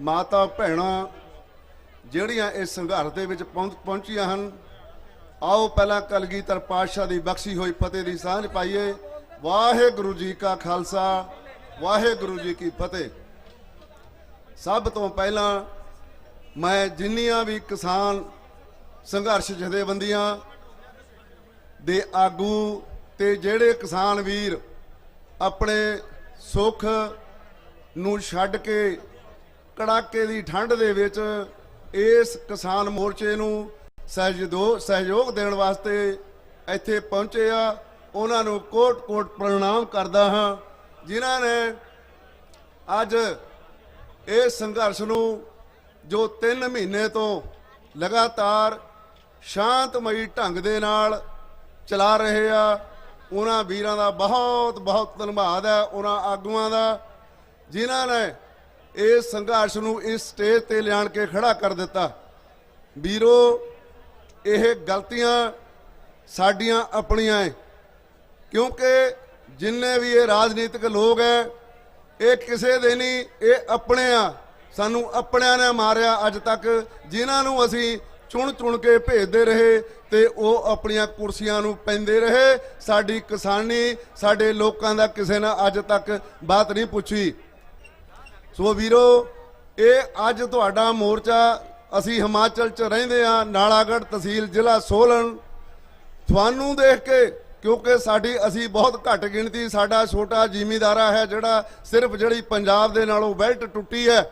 माता भैणां ਜਿਹੜੀਆਂ ਇਸ ਸੰਘਰਸ਼ ਦੇ ਵਿੱਚ ਪਹੁੰਚੀਆਂ ਹਨ, ਆਓ ਪਹਿਲਾਂ ਕਲਗੀਧਰ ਪਾਤਸ਼ਾਹ ਦੀ ਬਖਸ਼ੀ ਹੋਈ ਫਤਿਹ ਦੀ ਸਾਂਝ ਪਾਈਏ। ਵਾਹਿਗੁਰੂ ਜੀ ਕਾ ਖਾਲਸਾ, ਵਾਹਿਗੁਰੂ ਜੀ ਕੀ ਫਤਿਹ। ਸਭ ਤੋਂ ਪਹਿਲਾਂ ਮੈਂ ਜਿੰਨੀਆਂ ਵੀ ਕਿਸਾਨ ਸੰਘਰਸ਼ ਜਥੇਬੰਦੀਆਂ ਦੇ ਆਗੂ ਤੇ ਜਿਹੜੇ ਕਿਸਾਨ ਵੀਰ ਆਪਣੇ ਸੁੱਖ ਨੂੰ ਛੱਡ ਕੇ ਕੜਾਕੇ ਦੀ ਠੰਡ ਦੇ ਵਿੱਚ ਇਸ ਕਿਸਾਨ ਮੋਰਚੇ ਨੂੰ ਸਹਿਯੋਗ ਦੇਣ ਵਾਸਤੇ ਇੱਥੇ ਪਹੁੰਚੇ ਆ, ਉਹਨਾਂ ਨੂੰ ਕੋਟ-ਕੋਟ ਪ੍ਰਣਾਮ ਕਰਦਾ ਹਾਂ, ਜਿਨ੍ਹਾਂ ਨੇ ਅੱਜ ਇਸ ਸੰਘਰਸ਼ ਨੂੰ ਜੋ 3 ਮਹੀਨੇ ਤੋਂ ਲਗਾਤਾਰ ਸ਼ਾਂਤਮਈ ਢੰਗ ਦੇ ਨਾਲ ਚਲਾ ਰਹੇ ਆ। ਉਹਨਾਂ ਵੀਰਾਂ ਦਾ ਬਹੁਤ ਬਹੁਤ ਧੰਨਵਾਦ ਹੈ, ਉਹਨਾਂ ਆਗੂਆਂ ਦਾ ਜਿਨ੍ਹਾਂ ਨੇ ਇਸ ਸੰਘਰਸ਼ ਨੂੰ ਇਸ ਸਟੇਜ ਤੇ ਲਿਆਣ ਕੇ ਖੜਾ ਕਰ ਦਿੱਤਾ। ਵੀਰੋ, ਇਹ ਗਲਤੀਆਂ ਸਾਡੀਆਂ ਆਪਣੀਆਂ ਹੈ, ਕਿਉਂਕਿ ਜਿੰਨੇ ਵੀ ਇਹ ਰਾਜਨੀਤਿਕ ਲੋਕ ਹੈ ਇਹ ਕਿਸੇ ਦੇ ਨਹੀਂ, ਇਹ ਆਪਣੇ ਆ। ਸਾਨੂੰ ਆਪਣਿਆਂ ਨੇ ਮਾਰਿਆ ਅੱਜ ਤੱਕ, ਜਿਨ੍ਹਾਂ ਨੂੰ ਅਸੀਂ ਚੁਣ ਕੇ ਭੇਜਦੇ ਰਹੇ ਤੇ ਉਹ ਆਪਣੀਆਂ ਕੁਰਸੀਆਂ ਨੂੰ ਪੈਂਦੇ ਰਹੇ। ਸਾਡੀ ਕਿਸਾਨੀ, ਸਾਡੇ ਲੋਕਾਂ ਦਾ ਕਿਸੇ ਨੇ ਅੱਜ ਤੱਕ ਬਾਤ ਨਹੀਂ ਪੁੱਛੀ। ਸੋ ਵੀਰੋ, ਇਹ ਅੱਜ ਤੁਹਾਡਾ ਮੋਰਚਾ, ਅਸੀਂ ਹਿਮਾਚਲ 'ਚ ਰਹਿੰਦੇ ਆ, ਨਾਲਾਗੜ੍ਹ ਤਹਿਸੀਲ ਜ਼ਿਲ੍ਹਾ ਸੋਲਨ। ਤੁਹਾਨੂੰ ਦੇਖ ਕੇ, ਕਿਉਂਕਿ ਅਸੀਂ ਬਹੁਤ ਘੱਟ ਗਿਣਤੀ, ਸਾਡਾ ਛੋਟਾ ਜ਼ਿਮੀਂਦਾਰਾ ਹੈ ਜਿਹੜਾ ਸਿਰਫ ਜਿਹੜੀ ਪੰਜਾਬ ਦੇ ਨਾਲੋਂ ਬੈਲਟ ਟੁੱਟੀ ਹੈ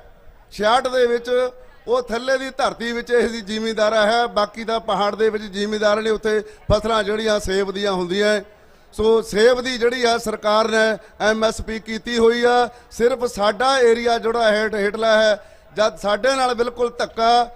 66 ਦੇ ਵਿੱਚ, ਉਹ ਥੱਲੇ ਦੀ ਧਰਤੀ ਵਿੱਚ ਇਹ ਦੀ ਜ਼ਿਮੀਂਦਾਰਾ ਹੈ। ਬਾਕੀ ਦਾ ਪਹਾੜ ਦੇ ਵਿੱਚ ਜ਼ਿਮੀਂਦਾਰ ਨੇ, ਉੱਥੇ ਫਸਲਾਂ ਜਿਹੜੀਆਂ ਸੇਬ ਦੀਆਂ ਹੁੰਦੀਆਂ। ਸੋ ਸੇਬ ਦੀ ਜਿਹੜੀ ਆ ਸਰਕਾਰ ਨੇ MSP ਕੀਤੀ ਹੋਈ ਆ। ਸਿਰਫ ਸਾਡਾ ਏਰੀਆ ਜਿਹੜਾ ਹੇਠਲਾ ਹੈ, ਜਦ ਸਾਡੇ ਨਾਲ ਬਿਲਕੁਲ ਧੱਕਾ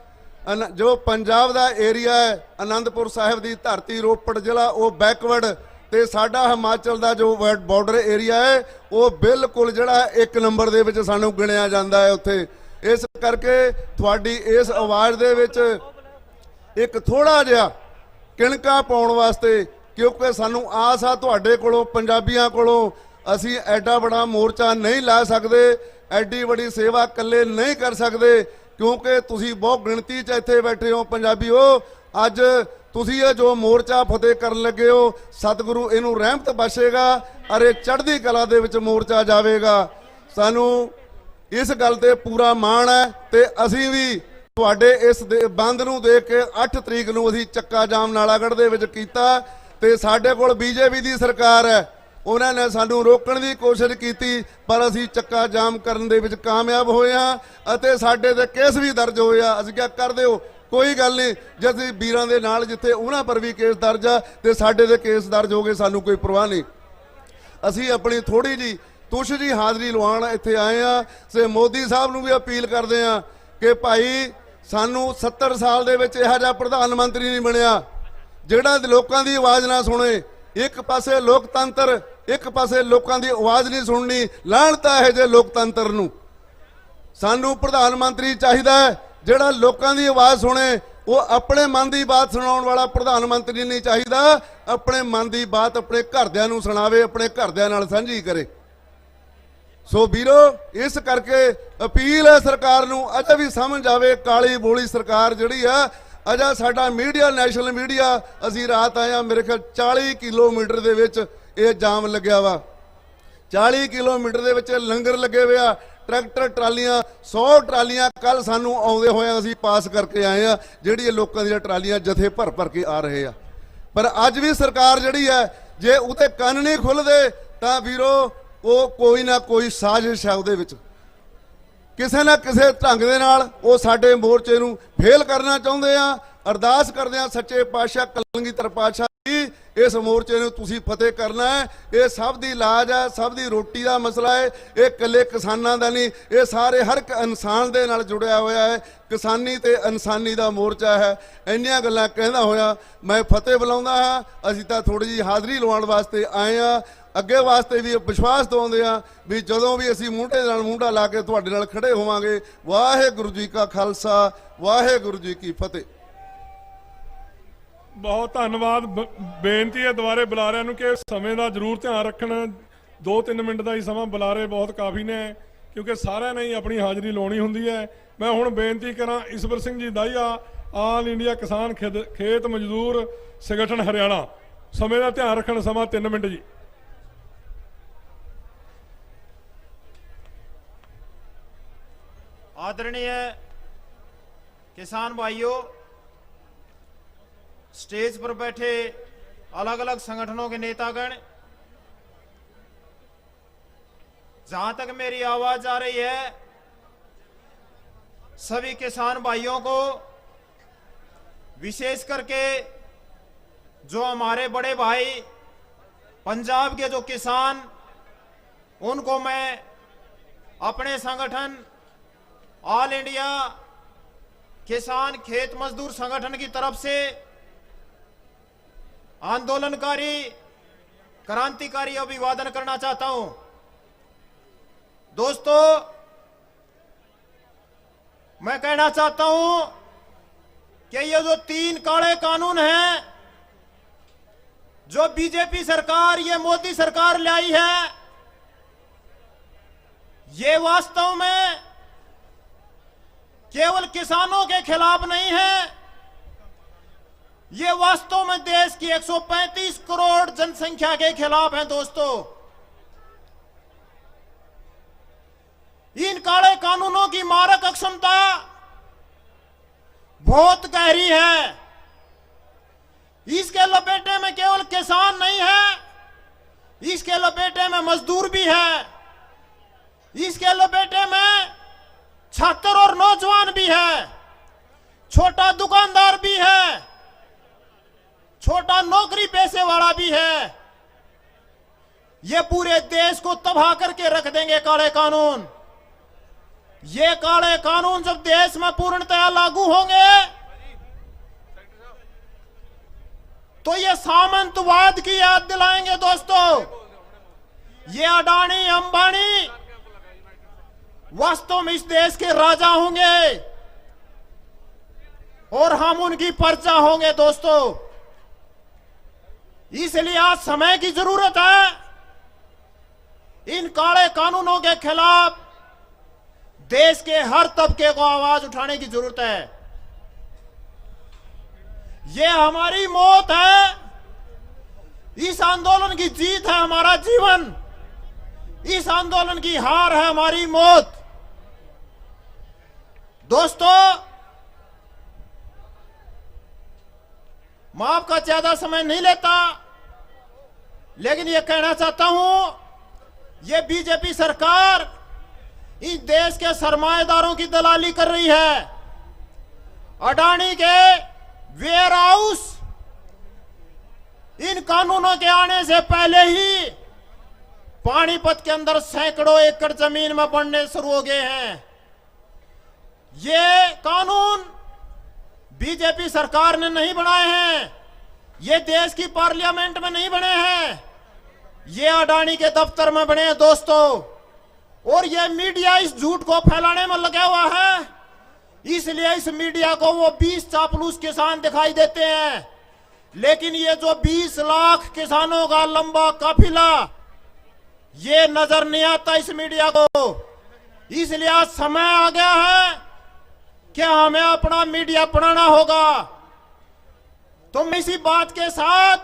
ਜੋ ਪੰਜਾਬ ਦਾ ਏਰੀਆ ਹੈ, ਆਨੰਦਪੁਰ ਸਾਹਿਬ ਦੀ ਧਰਤੀ, ਰੋਪੜ ਜ਼ਿਲ੍ਹਾ, ਉਹ ਬੈਕਵਰਡ, ਤੇ ਸਾਡਾ ਹਿਮਾਚਲ ਦਾ ਜੋ ਬਾਰਡਰ ਏਰੀਆ ਹੈ ਉਹ ਬਿਲਕੁਲ ਜਿਹੜਾ 1 ਨੰਬਰ ਦੇ ਵਿੱਚ ਸਾਨੂੰ ਗਿਣਿਆ ਜਾਂਦਾ ਹੈ ਉੱਥੇ। ਇਸ ਕਰਕੇ ਤੁਹਾਡੀ ਇਸ ਆਵਾਜ਼ ਦੇ ਵਿੱਚ ਇੱਕ ਥੋੜਾ ਜਿਹਾ ਕਿਣਕਾ ਪਾਉਣ ਵਾਸਤੇ, ਕਿਉਂਕਿ ਸਾਨੂੰ ਆਸ ਆ ਤੁਹਾਡੇ ਕੋਲੋਂ, ਪੰਜਾਬੀਆਂ ਕੋਲੋਂ, ਅਸੀਂ ਐਡਾ ਬੜਾ ਮੋਰਚਾ ਨਹੀਂ ਲਾ ਸਕਦੇ, ਐਡੀ ਬੜੀ ਸੇਵਾ ਇਕੱਲੇ ਨਹੀਂ ਕਰ ਸਕਦੇ, ਕਿਉਂਕਿ ਤੁਸੀਂ ਬਹੁਤ ਗਿਣਤੀ 'ਚ ਇੱਥੇ ਬੈਠੇ ਹੋ ਪੰਜਾਬੀਓ। ਅੱਜ ਤੁਸੀਂ ਇਹ ਜੋ ਮੋਰਚਾ ਫਤਿਹ ਕਰਨ ਲੱਗੇ ਹੋ, ਸਤਿਗੁਰੂ ਇਹਨੂੰ ਰਹਿਮਤ ਬਖਸ਼ੇਗਾ ਅਰੇ ਚੜ੍ਹਦੀ ਕਲਾ ਦੇ ਵਿੱਚ ਮੋਰਚਾ ਜਾਵੇਗਾ। ਸਾਨੂੰ ਇਸ ਗੱਲ ਤੇ ਪੂਰਾ ਮਾਣ ਹੈ ਤੇ ਅਸੀਂ ਵੀ ਤੁਹਾਡੇ ਇਸ ਬੰਦ ਨੂੰ ਦੇਖ ਕੇ 8 ਤਰੀਕ ਨੂੰ ਅਸੀਂ ਚੱਕਾ ਜਾਮ ਨਾਲਾਗੜ੍ਹ ਦੇ ਵਿੱਚ ਕੀਤਾ ਤੇ ਸਾਡੇ ਕੋਲ BJP ਦੀ ਸਰਕਾਰ ਹੈ, ਉਹਨਾਂ ਨੇ ਸਾਨੂੰ ਰੋਕਣ ਦੀ ਕੋਸ਼ਿਸ਼ ਕੀਤੀ ਪਰ ਅਸੀਂ ਚੱਕਾ ਜਾਮ ਕਰਨ ਦੇ ਵਿੱਚ ਕਾਮਯਾਬ ਹੋਏ ਹਾਂ ਅਤੇ ਸਾਡੇ ਤੇ ਕੇਸ ਵੀ ਦਰਜ ਹੋਏ ਆ। ਅਸੀਂ ਕਿਹਾ ਕਰ ਦਿਓ, ਕੋਈ ਗੱਲ ਨਹੀਂ, ਜੇ ਅਸੀਂ ਵੀਰਾਂ ਦੇ ਨਾਲ ਜਿੱਥੇ ਉਹਨਾਂ ਪਰ ਵੀ ਕੇਸ ਦਰਜ ਆ ਤੇ ਸਾਡੇ ਤੇ ਕੇਸ ਦਰਜ ਹੋ ਗਏ, ਸਾਨੂੰ ਕੋਈ ਪਰਵਾਹ ਨਹੀਂ। ਅਸੀਂ ਆਪਣੀ ਥੋੜੀ ਜੀ ਤੁਸ਼ ਜੀ ਹਾਜ਼ਰੀ ਲਵਾਉਣ ਇੱਥੇ ਆਏ ਆ। ਸੇ ਮੋਦੀ ਸਾਹਿਬ ਨੂੰ ਵੀ ਅਪੀਲ ਕਰਦੇ ਆ ਕਿ ਭਾਈ ਸਾਨੂੰ 70 ਸਾਲ ਦੇ ਵਿੱਚ ਇਹੋ ਜਿਹਾ ਪ੍ਰਧਾਨ ਮੰਤਰੀ ਨਹੀਂ ਬਣਿਆ ਜਿਹੜਾ ਲੋਕਾਂ ਦੀ ਆਵਾਜ਼ ਨਾ ਸੁਣੇ। ਇੱਕ ਪਾਸੇ ਲੋਕਤੰਤਰ, ਇੱਕ ਪਾਸੇ ਲੋਕਾਂ ਦੀ ਆਵਾਜ਼ ਨਹੀਂ ਸੁਣਨੀ, ਲਾਹਣਤ ਹੈ ਜੇ ਲੋਕਤੰਤਰ ਨੂੰ। ਸਾਨੂੰ ਪ੍ਰਧਾਨ ਮੰਤਰੀ ਚਾਹੀਦਾ ਹੈ ਜਿਹੜਾ ਲੋਕਾਂ ਦੀ ਆਵਾਜ਼ ਸੁਣੇ। ਉਹ ਆਪਣੇ ਮਨ ਦੀ ਬਾਤ ਸੁਣਾਉਣ ਵਾਲਾ ਪ੍ਰਧਾਨ ਮੰਤਰੀ ਨਹੀਂ ਚਾਹੀਦਾ, ਆਪਣੇ ਮਨ ਦੀ ਬਾਤ ਆਪਣੇ ਘਰਦਿਆਂ ਨੂੰ ਸੁਣਾਵੇ, ਆਪਣੇ ਘਰਦਿਆਂ ਨਾਲ ਸਾਂਝੀ ਕਰੇ। ਸੋ ਵੀਰੋ, ਇਸ ਕਰਕੇ ਅਪੀਲ ਹੈ ਸਰਕਾਰ ਨੂੰ, ਅਜੇ ਵੀ ਸਮਝ ਆਵੇ ਕਾਲੀ ਬੋਲੀ ਸਰਕਾਰ ਜਿਹੜੀ ਆ। ਅਜਾ ਸਾਡਾ ਮੀਡੀਆ, ਨੈਸ਼ਨਲ ਮੀਡੀਆ, ਅਸੀਂ ਰਾਤ ਆਏ ਆ, ਮੇਰੇ ਖਿਆਲ 40 ਕਿਲੋਮੀਟਰ ਦੇ ਵਿੱਚ ਇਹ ਜਾਮ ਲੱਗਿਆ ਵਾ। 40 ਕਿਲੋਮੀਟਰ ਦੇ ਵਿੱਚ ਲੰਗਰ ਲੱਗੇ ਹੋਏ ਆ, ਟਰੈਕਟਰ ਟਰਾਲੀਆਂ, 100 ਟਰਾਲੀਆਂ ਕੱਲ ਸਾਨੂੰ ਆਉਂਦੇ ਹੋਏ ਅਸੀਂ ਪਾਸ ਕਰਕੇ ਆਏ ਆ, ਜਿਹੜੀ ਲੋਕਾਂ ਦੀਆਂ ਟਰਾਲੀਆਂ ਜਥੇ ਭਰ ਕੇ ਆ ਰਹੇ ਆ। ਪਰ ਅੱਜ ਵੀ ਸਰਕਾਰ ਜਿਹੜੀ ਹੈ, ਜੇ ਉਹਦੇ ਕੰਨ ਨਹੀਂ ਖੁੱਲਦੇ ਤਾਂ ਵੀਰੋ ਉਹ ਕੋਈ ਨਾ ਕੋਈ ਸਾਜ਼ਿਸ਼ ਹੈ ਉਹਦੇ ਵਿੱਚ, ਕਿਸੇ ਨਾ ਕਿਸੇ ਢੰਗ ਦੇ ਨਾਲ ਉਹ ਸਾਡੇ ਮੋਰਚੇ ਨੂੰ ਫੇਲ ਕਰਨਾ ਚਾਹੁੰਦੇ ਆ। ਅਰਦਾਸ ਕਰਦੇ ਆ ਸੱਚੇ ਪਾਤਸ਼ਾਹ ਕਲਗੀਧਰ ਪਾਤਸ਼ਾਹ ਜੀ, ਇਸ ਮੋਰਚੇ ਨੂੰ ਤੁਸੀਂ ਫਤਿਹ ਕਰਨਾ ਹੈ। ਇਹ ਸਭ ਦੀ ਲਾਜ ਹੈ, ਸਭ ਦੀ ਰੋਟੀ ਦਾ ਮਸਲਾ ਹੈ, ਇਹ ਇਕੱਲੇ ਕਿਸਾਨਾਂ ਦਾ ਨਹੀਂ, ਇਹ ਸਾਰੇ ਹਰ ਇੱਕ ਇਨਸਾਨ ਦੇ ਨਾਲ ਜੁੜਿਆ ਹੋਇਆ ਹੈ। ਕਿਸਾਨੀ ਤੇ ਇਨਸਾਨੀ ਦਾ ਮੋਰਚਾ ਹੈ। ਇੰਨੀਆਂ ਗੱਲਾਂ ਕਹਿੰਦਾ ਹੋਇਆ ਮੈਂ ਫਤਿਹ ਬੁਲਾਉਂਦਾ ਹਾਂ। ਅਸੀਂ ਤਾਂ ਥੋੜੀ ਜਿਹੀ ਹਾਜ਼ਰੀ ਲਵਾਉਣ ਵਾਸਤੇ ਆਏ ਆ, ਅੱਗੇ ਵਾਸਤੇ ਵੀ ਵਿਸ਼ਵਾਸ ਦਿਵਾਉਂਦੇ ਆ ਵੀ ਜਦੋਂ ਵੀ ਅਸੀਂ ਮੂੰਢੇ ਨਾਲ ਮੂੰਢਾ ਲਾ ਕੇ ਤੁਹਾਡੇ ਨਾਲ ਖੜੇ ਹੋਵਾਂਗੇ। ਵਾਹਿਗੁਰੂ ਜੀ ਕਾ ਖਾਲਸਾ, ਵਾਹਿਗੁਰੂ ਜੀ ਕੀ ਫਤਿਹ। ਬਹੁਤ ਧੰਨਵਾਦ। ਬੇਨਤੀ ਹੈ ਦੁਬਾਰੇ ਬੁਲਾਰਿਆਂ ਨੂੰ ਕਿ ਸਮੇਂ ਦਾ ਜ਼ਰੂਰ ਧਿਆਨ ਰੱਖਣ। 2-3 ਮਿੰਟ ਦਾ ਹੀ ਸਮਾਂ ਬੁਲਾਰੇ ਬਹੁਤ ਕਾਫੀ ਨੇ, ਕਿਉਂਕਿ ਸਾਰਿਆਂ ਨੇ ਹੀ ਆਪਣੀ ਹਾਜ਼ਰੀ ਲਾਉਣੀ ਹੁੰਦੀ ਹੈ। ਮੈਂ ਹੁਣ ਬੇਨਤੀ ਕਰਾਂ ਈਸ਼ਵਰ ਸਿੰਘ ਜੀ ਦਾਈਆ, ਆਲ ਇੰਡੀਆ ਕਿਸਾਨ ਖੇਤ ਮਜ਼ਦੂਰ ਸੰਗਠਨ ਹਰਿਆਣਾ, ਸਮੇਂ ਦਾ ਧਿਆਨ ਰੱਖਣ, ਸਮਾਂ 3 ਮਿੰਟ जी। आदरणीय किसान भाइयों, स्टेज पर बैठे अलग अलग संगठनों के नेतागण, जहां तक मेरी आवाज आ रही है, सभी किसान भाइयों को, विशेष करके जो हमारे बड़े भाई पंजाब के जो किसान, उनको मैं अपने संगठन ऑल इंडिया किसान खेत मजदूर संगठन की तरफ से आंदोलनकारी क्रांतिकारी अभिवादन करना चाहता हूं। दोस्तों, मैं कहना चाहता हूं कि ये जो 3 काले कानून हैं जो बीजेपी सरकार, ये मोदी सरकार लाई है, ये वास्तव में केवल किसानों के खिलाफ नहीं है, ये वास्तव में देश की 135 करोड़ जनसंख्या के खिलाफ है। दोस्तों, इन काले कानूनों की मारक अक्षमता बहुत गहरी है। इसके लपेटे में केवल किसान नहीं है, इसके लपेटे में मजदूर भी है, इसके लपेटे में छात्र और नौजवान भी है, छोटा दुकानदार भी है, छोटा नौकरी पेशे वाला भी है। ये पूरे देश को तबाह करके रख देंगे काले कानून। ये काले कानून जब देश में पूर्णतया लागू होंगे तो ये सामंतवाद की याद दिलाएंगे। दोस्तों, ये अडानी अंबानी वास्तव में इस देश के राजा होंगे और हम उनकी प्रजा होंगे। दोस्तों, इसलिए आज समय की जरूरत है। इन काले कानूनों के खिलाफ देश के हर तबके को आवाज उठाने की जरूरत है। ये हमारी मौत है, इस आंदोलन की जीत है हमारा जीवन, इस आंदोलन की हार है हमारी मौत। दोस्तों, मैं आपका ज्यादा समय नहीं लेता, लेकिन यह कहना चाहता हूं, यह बीजेपी सरकार इस देश के सरमाएदारों की दलाली कर रही है। अडानी के वेयर हाउस इन कानूनों के आने से पहले ही पानीपत के अंदर सैकड़ों एकड़ जमीन में बनने शुरू हो गए हैं। ये कानून बीजेपी सरकार ने नहीं बनाए हैं, ये देश की पार्लियामेंट में नहीं बने हैं, ये अडानी के दफ्तर में बने हैं। दोस्तों, और ये मीडिया इस झूठ को फैलाने में लगा हुआ है, इसलिए इस मीडिया को वो 20 चापलूस किसान दिखाई देते हैं, लेकिन ये जो 20 लाख किसानों का लंबा काफिला, ये नजर नहीं आता इस मीडिया को। इसलिए आज समय आ गया है कि हमें अपना मीडिया बनाना होगा। तुम इसी बात के साथ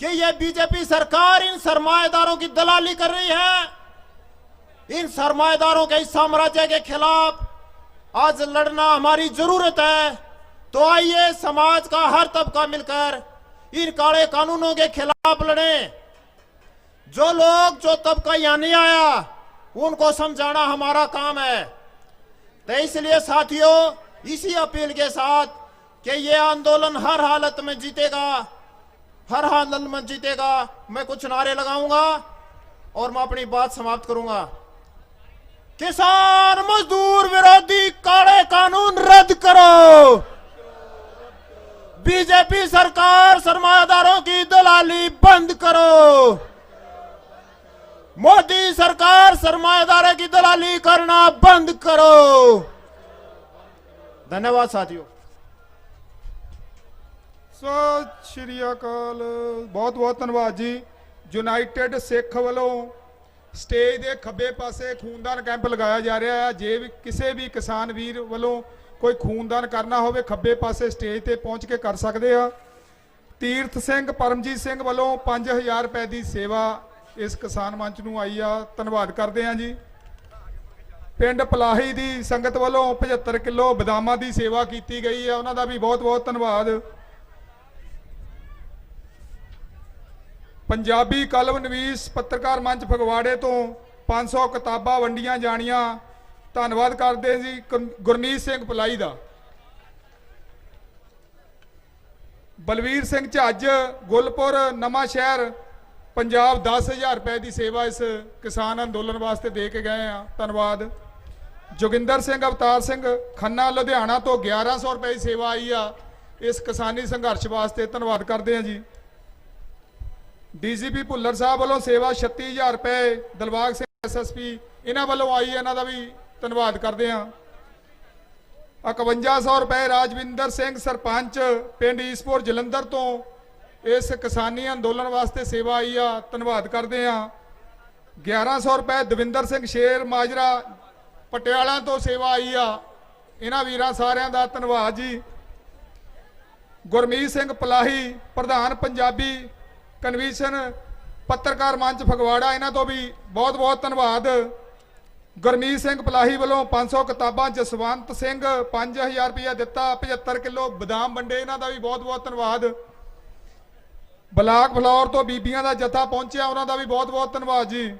कि ये बीजेपी सरकार इन सरमाएदारों की दलाली कर रही है, इन सरमाएदारों के इस साम्राज्य के खिलाफ आज लड़ना हमारी जरूरत है। तो आइए समाज का हर तबका मिलकर इन काले कानूनों के खिलाफ लड़ें। जो लोग, जो तबका यहां नहीं आया, उनको समझाना हमारा काम है। तो इसलिए साथियों, इसी अपील के साथ कि ये आंदोलन हर हालत में जीतेगा, हर हालत में जीतेगा, मैं कुछ नारे लगाऊंगा और मैं अपनी बात समाप्त करूंगा। किसान मजदूर विरोधी काले कानून रद्द करो। बीजेपी सरकार सरमायादारों की दलाली बंद करो। मोदी सरकार सरमायादारों की दलाली करना बंद करो। धन्यवाद साथियों। सो श्री अकाल, बहुत बहुत धन्यवाद जी। ਯੂਨਾਈਟਿਡ ਸਿੱਖ ਵੱਲੋਂ ਸਟੇਜ ਦੇ ਖੱਬੇ ਪਾਸੇ ਖੂਨਦਾਨ ਕੈਂਪ ਲਗਾਇਆ ਜਾ ਰਿਹਾ ਹੈ। ਜੇ ਵੀ ਕਿਸੇ ਵੀ ਕਿਸਾਨ ਵੀਰ ਵੱਲੋਂ ਕੋਈ ਖੂਨਦਾਨ ਕਰਨਾ ਹੋਵੇ ਖੱਬੇ ਪਾਸੇ ਸਟੇਜ ਤੇ ਪਹੁੰਚ ਕੇ ਕਰ ਸਕਦੇ ਆ। ਤੀਰਥ ਸਿੰਘ ਪਰਮਜੀਤ ਸਿੰਘ ਵੱਲੋਂ 5000 ਰੁਪਏ ਦੀ ਸੇਵਾ ਇਸ ਕਿਸਾਨ ਮੰਚ ਨੂੰ ਆਈ ਆ, ਧੰਨਵਾਦ ਕਰਦੇ ਆ ਜੀ। ਪਿੰਡ ਪਲਾਹੀ ਦੀ ਸੰਗਤ ਵੱਲੋਂ 75 ਕਿਲੋ ਬਦਾਮਾਂ ਦੀ ਸੇਵਾ ਕੀਤੀ ਗਈ ਹੈ, ਉਹਨਾਂ ਦਾ ਵੀ ਬਹੁਤ ਬਹੁਤ ਧੰਨਵਾਦ। ਪੰਜਾਬੀ ਕਲਮ ਨਵੀਸ ਪੱਤਰਕਾਰ ਮੰਚ ਫਗਵਾੜੇ ਤੋਂ 500 ਕਿਤਾਬਾਂ ਵੰਡੀਆਂ ਜਾਣੀਆਂ, ਧੰਨਵਾਦ ਕਰਦੇ ਜੀ ਗੁਰਮੀਤ ਸਿੰਘ ਪਲਾਈ ਦਾ। ਬਲਵੀਰ ਸਿੰਘ ਝੱਜ ਗੁਲਪੁਰ ਨਵਾਂ ਸ਼ਹਿਰ ਪੰਜਾਬ 10000 ਰੁਪਏ ਦੀ ਸੇਵਾ ਇਸ ਕਿਸਾਨ ਅੰਦੋਲਨ ਵਾਸਤੇ ਦੇ ਕੇ ਗਏ ਆ, ਧੰਨਵਾਦ। ਜੋਗਿੰਦਰ ਸਿੰਘ ਅਵਤਾਰ ਸਿੰਘ ਖੰਨਾ ਲੁਧਿਆਣਾ ਤੋਂ 1100 ਰੁਪਏ ਦੀ ਸੇਵਾ ਆਈ ਆ ਇਸ ਕਿਸਾਨੀ ਸੰਘਰਸ਼ ਵਾਸਤੇ, ਧੰਨਵਾਦ ਕਰਦੇ ਆ ਜੀ। ਡੀਜੀਪੀ ਭੁੱਲਰ ਸਾਹਿਬ ਵੱਲੋਂ ਸੇਵਾ 36000 ਰੁਪਏ, ਦਿਲਬਾਗ ਸਿੰਘ ਐਸਐਸਪੀ ਇਹਨਾਂ ਵੱਲੋਂ ਆਈ, ਇਹਨਾਂ ਦਾ ਵੀ ਧੰਨਵਾਦ ਕਰਦੇ ਆ। 5100 ਰੁਪਏ ਰਾਜਵਿੰਦਰ ਸਿੰਘ ਸਰਪੰਚ ਪਿੰਡ ਈਸਪੁਰ ਜਲੰਧਰ ਤੋਂ ਇਸ ਕਿਸਾਨੀ ਅੰਦੋਲਨ ਵਾਸਤੇ ਸੇਵਾ ਆਈ ਆ, ਧੰਨਵਾਦ ਕਰਦੇ ਆ। 1100 ਰੁਪਏ ਦਵਿੰਦਰ ਸਿੰਘ ਸ਼ੇਰ ਮਾਜਰਾ ਪਟਿਆਲਾ ਤੋਂ ਸੇਵਾ ਆਈ ਆ, ਇਹਨਾਂ ਵੀਰਾਂ ਸਾਰਿਆਂ ਦਾ ਧੰਨਵਾਦ ਜੀ। ਗੁਰਮੀਤ ਸਿੰਘ ਪਲਾਹੀ ਪ੍ਰਧਾਨ ਪੰਜਾਬੀ ਕਨਵੀਨਸ਼ਨ ਪੱਤਰਕਾਰ ਮੰਚ ਫਗਵਾੜਾ, ਇਹਨਾਂ ਤੋਂ ਵੀ ਬਹੁਤ ਬਹੁਤ ਧੰਨਵਾਦ। ਗੁਰਮੀਤ ਸਿੰਘ ਪਲਾਹੀ ਵੱਲੋਂ 500 ਕਿਤਾਬਾਂ, ਜਸਵੰਤ ਸਿੰਘ 5000 ਰੁਪਇਆ ਦਿੱਤਾ, 75 ਕਿਲੋ ਬਦਾਮ ਵੰਡੇ, ਇਹਨਾਂ ਦਾ ਵੀ ਬਹੁਤ ਬਹੁਤ ਧੰਨਵਾਦ। ਬਲਾਕ ਫਲੌਰ ਤੋਂ ਬੀਬੀਆਂ ਦਾ ਜਥਾ ਪਹੁੰਚਿਆ, ਉਹਨਾਂ ਦਾ ਵੀ ਬਹੁਤ ਬਹੁਤ ਧੰਨਵਾਦ ਜੀ।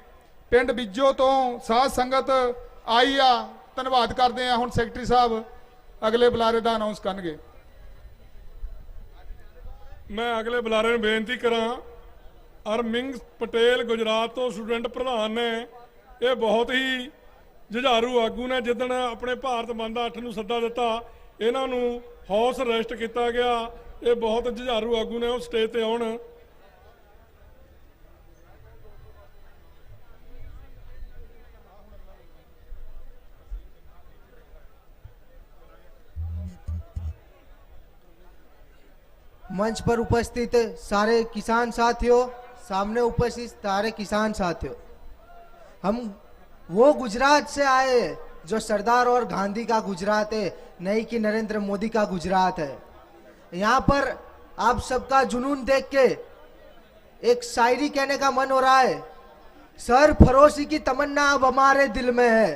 ਪਿੰਡ ਬਿੱਜੋ ਤੋਂ ਸਾਧ ਸੰਗਤ ਆਈ ਆ, ਧੰਨਵਾਦ ਕਰਦੇ ਆ। ਹੁਣ ਸੈਕਟਰੀ ਸਾਹਿਬ ਅਗਲੇ ਬੁਲਾਰੇ ਦਾ ਅਨਾਉਂਸ ਕਰਨਗੇ। ਮੈਂ ਅਗਲੇ ਬੁਲਾਰੇ ਨੂੰ ਬੇਨਤੀ ਕਰਾਂ, ਅਰਮਿੰਗ ਪਟੇਲ ਗੁਜਰਾਤ ਤੋਂ ਸਟੂਡੈਂਟ ਪ੍ਰਧਾਨ ਨੇ, ਇਹ ਬਹੁਤ ਹੀ ਜੁਝਾਰੂ ਆਗੂ ਨੇ। ਜਿੱਦਣ ਆਪਣੇ ਭਾਰਤ ਬੰਦ 8 ਨੂੰ ਸੱਦਾ ਦਿੱਤਾ, ਇਹਨਾਂ ਨੂੰ ਹਾਊਸ ਅਰੈਸਟ ਕੀਤਾ ਗਿਆ। ਇਹ ਬਹੁਤ ਜੁਝਾਰੂ ਆਗੂ ਨੇ, ਉਹ ਸਟੇਜ ਤੇ ਆਉਣ। मंच पर उपस्थित सारे किसान साथियों, सामने उपस्थित सारे किसान साथियों, हम वो गुजरात से आए जो सरदार और गांधी का गुजरात है, नहीं कि नरेंद्र मोदी का गुजरात है। यहाँ पर आप सबका जुनून देख के एक शायरी कहने का मन हो रहा है। सर फरोशी की तमन्ना अब हमारे दिल में है,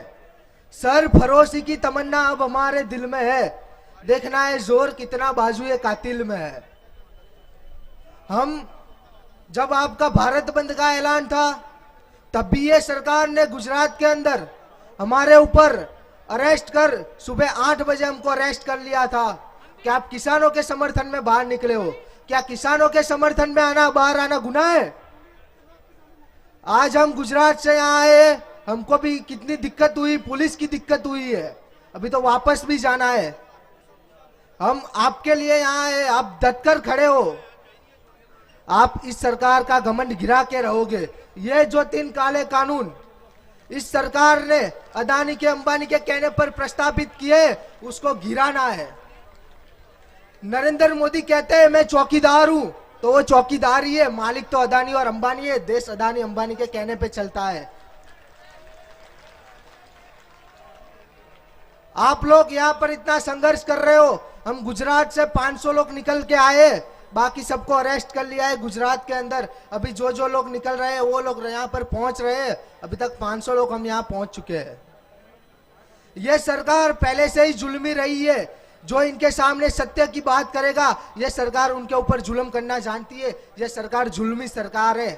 सर फरोशी की तमन्ना अब हमारे दिल में है, देखना है जोर कितना बाजुए कातिल में है। हम जब आपका भारत बंद का ऐलान था, तब भी ये सरकार ने गुजरात के अंदर हमारे ऊपर अरेस्ट कर सुबह 8 बजे हमको अरेस्ट कर लिया था कि आप किसानों के समर्थन में बाहर निकले हो। क्या किसानों के समर्थन में आना, बाहर आना गुनाह है? आज हम गुजरात से यहाँ आए, हमको भी कितनी दिक्कत हुई, पुलिस की दिक्कत हुई है, अभी तो वापस भी जाना है। हम आपके लिए यहाँ आए, आप डटकर खड़े हो, आप इस सरकार का घमंड गिरा के रहोगे। ये जो 3 काले कानून इस सरकार ने अदानी के अंबानी के कहने पर प्रस्तावित किए, उसको गिराना है। नरेंद्र मोदी कहते हैं मैं चौकीदार हूं, तो वो चौकीदार ही है, मालिक तो अदानी और अंबानी है। देश अदानी अंबानी के कहने पे चलता है। आप लोग यहाँ पर इतना संघर्ष कर रहे हो, हम गुजरात से 500 लोग निकल के आए, बाकी सबको अरेस्ट कर लिया है गुजरात के अंदर। अभी जो जो लोग निकल रहे हैं वो लोग यहाँ पर पहुंच रहे हैं, अभी तक 500 लोग हम यहाँ पहुंच चुके हैं। ये सरकार पहले से ही जुल्मी रही है। जो इनके सामने सत्य की बात करेगा, ये सरकार उनके ऊपर जुल्म करना जानती है। ये सरकार जुल्मी सरकार है।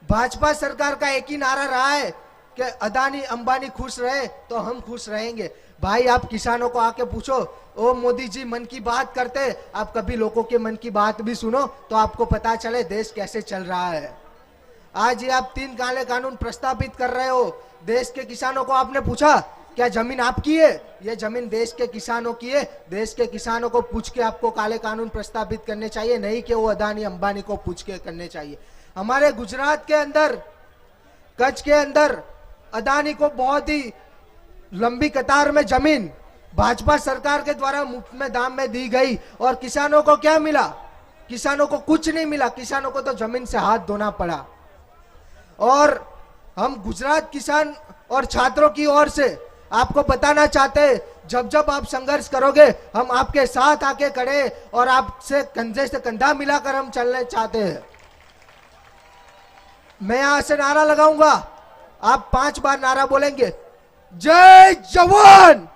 भाजपा सरकार का एक ही नारा रहा है कि अदानी अंबानी खुश रहे तो हम खुश रहेंगे। भाई आप किसानों को आके पूछो, ओ मोदी जी मन की बात करते, आप कभी लोगों के मन की बात भी सुनो तो आपको पता चले देश कैसे चल रहा है। आज ये आप 3 काले कानून प्रस्तावित कर रहे हो। देश के किसानों को आपने पूछा क्या जमीन आपकी है? ये जमीन देश के किसानों की है। देश के किसानों को पूछ के आपको काले कानून प्रस्तावित करने चाहिए, नहीं कि वो अदानी अंबानी को पूछ के करने चाहिए। हमारे गुजरात के अंदर, कच्छ के अंदर अदानी को बहुत ही लंबी कतार में जमीन भाजपा सरकार के द्वारा मुफ्त में दाम में दी गई, और किसानों को क्या मिला? किसानों को कुछ नहीं मिला, किसानों को तो जमीन से हाथ धोना पड़ा। और हम गुजरात किसान और छात्रों की ओर से आपको बताना चाहते हैं, जब जब आप संघर्ष करोगे हम आपके साथ आके खड़े और आपसे कंधे से कंधा मिलाकर हम चलने चाहते हैं। मैं यहां से नारा लगाऊंगा, आप 5 बार नारा बोलेंगे। जय जवान,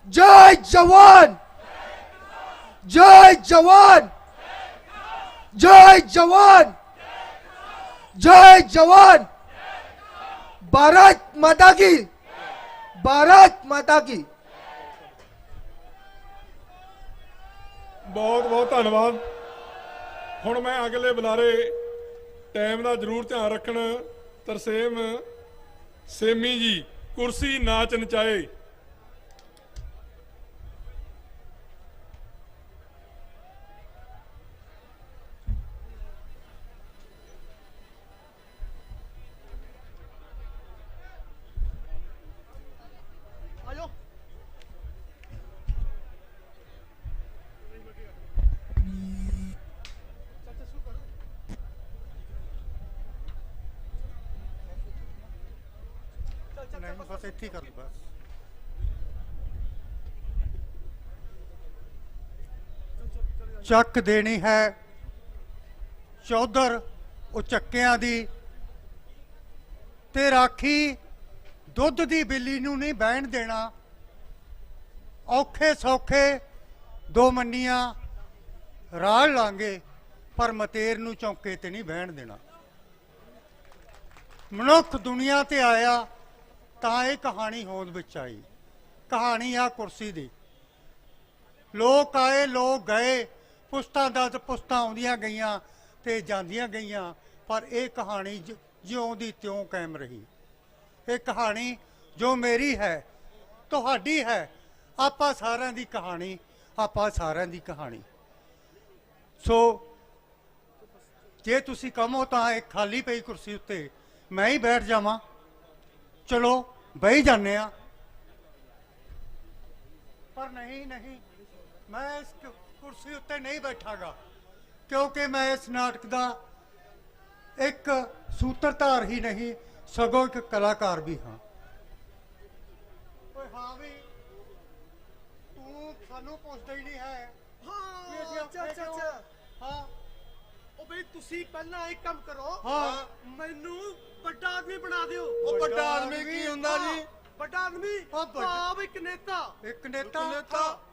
जय जवान, जय जवान, जय जवान, जय जवान, भारत माता की, भारत माता की। बहुत बहुत धन्यवाद। हुण मैं अगले बुलारे टाइम का जरूर ध्यान रखन। तरसेम सेमी जी कुर्सी नाच नचाए। बस इत्थे कर लो बस। ਚੱਕ ਦੇਣੀ ਹੈ ਚੌਧਰ ਉਚੱਕਿਆਂ ਦੀ ਤੇ ਰਾਖੀ ਦੁੱਧ ਦੀ ਬਿੱਲੀ ਨੂੰ ਨਹੀਂ ਬਹਿਣ ਦੇਣਾ। ਔਖੇ ਸੌਖੇ 2 ਮੰਨੀਆਂ ਰਾਲ ਲਾਂਗੇ ਪਰ ਮਤੇਰ ਨੂੰ ਚੌਂਕੇ ਤੇ ਨਹੀਂ ਬਹਿਣ ਦੇਣਾ। ਮਨੁੱਖ ਦੁਨੀਆ ਤੇ ਆਇਆ ਤਾਂ ਇਹ ਕਹਾਣੀ ਹੋਂਦ ਵਿੱਚ ਆਈ। ਕਹਾਣੀ ਆ ਕੁਰਸੀ ਦੀ। ਲੋਕ ਆਏ ਲੋਕ ਗਏ, ਪੁਸਤਾਂ ਦਸ ਪੁਸਤਾਂ ਆਉਂਦੀਆਂ ਗਈਆਂ ਤੇ ਜਾਂਦੀਆਂ ਗਈਆਂ, ਪਰ ਇਹ ਕਹਾਣੀ ਜਿਉਂ ਦੀ ਤਿਉਂ ਕਾਇਮ ਰਹੀ। ਇਹ ਕਹਾਣੀ ਜੋ ਮੇਰੀ ਹੈ ਤੁਹਾਡੀ ਹੈ, ਆਪਾਂ ਸਾਰਿਆਂ ਦੀ ਕਹਾਣੀ, ਆਪਾਂ ਸਾਰਿਆਂ ਦੀ ਕਹਾਣੀ। ਸੋ ਜੇ ਤੁਸੀਂ ਕਹੋ ਤਾਂ ਇੱਕ ਖਾਲੀ ਪਈ ਕੁਰਸੀ ਉੱਤੇ ਮੈਂ ਹੀ ਬੈਠ ਜਾਵਾਂ, ਚਲੋ ਬਹਿ ਜਾਂਦੇ ਆ। ਪਰ ਨਹੀਂ ਨਹੀਂ, ਮੈਂ ਇਸ ਕੁਰਸੀ ਉੱਤੇ ਨਹੀਂ ਬੈਠਾਗਾ, ਕਿਉਂਕਿ ਮੈਂ ਇਸ ਨਾਟਕ ਦਾ ਇੱਕ ਸੂਤਰਧਾਰ ਹੀ ਨਹੀਂ ਸਗੋਂ ਇੱਕ ਕਲਾਕਾਰ ਵੀ ਹਾਂ। ਓਏ ਹਾਂ ਵੀ ਤੂੰ ਸਾਨੂੰ ਪੁੱਛਦਾ ਹੀ ਨਹੀਂ ਹੈ। ਹਾਂ ਉਹ ਬਈ ਤੁਸੀਂ ਪਹਿਲਾਂ ਇੱਕ ਕੰਮ ਕਰੋ, ਹਾਂ ਮੈਨੂੰ ਵੱਡਾ ਆਦਮੀ ਬਣਾ ਦਿਓ। ਉਹ ਵੱਡਾ ਆਦਮੀ ਕੀ ਹੁੰਦਾ ਜੀ? ਵੱਡਾ ਆਦਮੀ ਭਾਵ ਇੱਕ ਨੇਤਾ। ਇੱਕ ਨੇਤਾ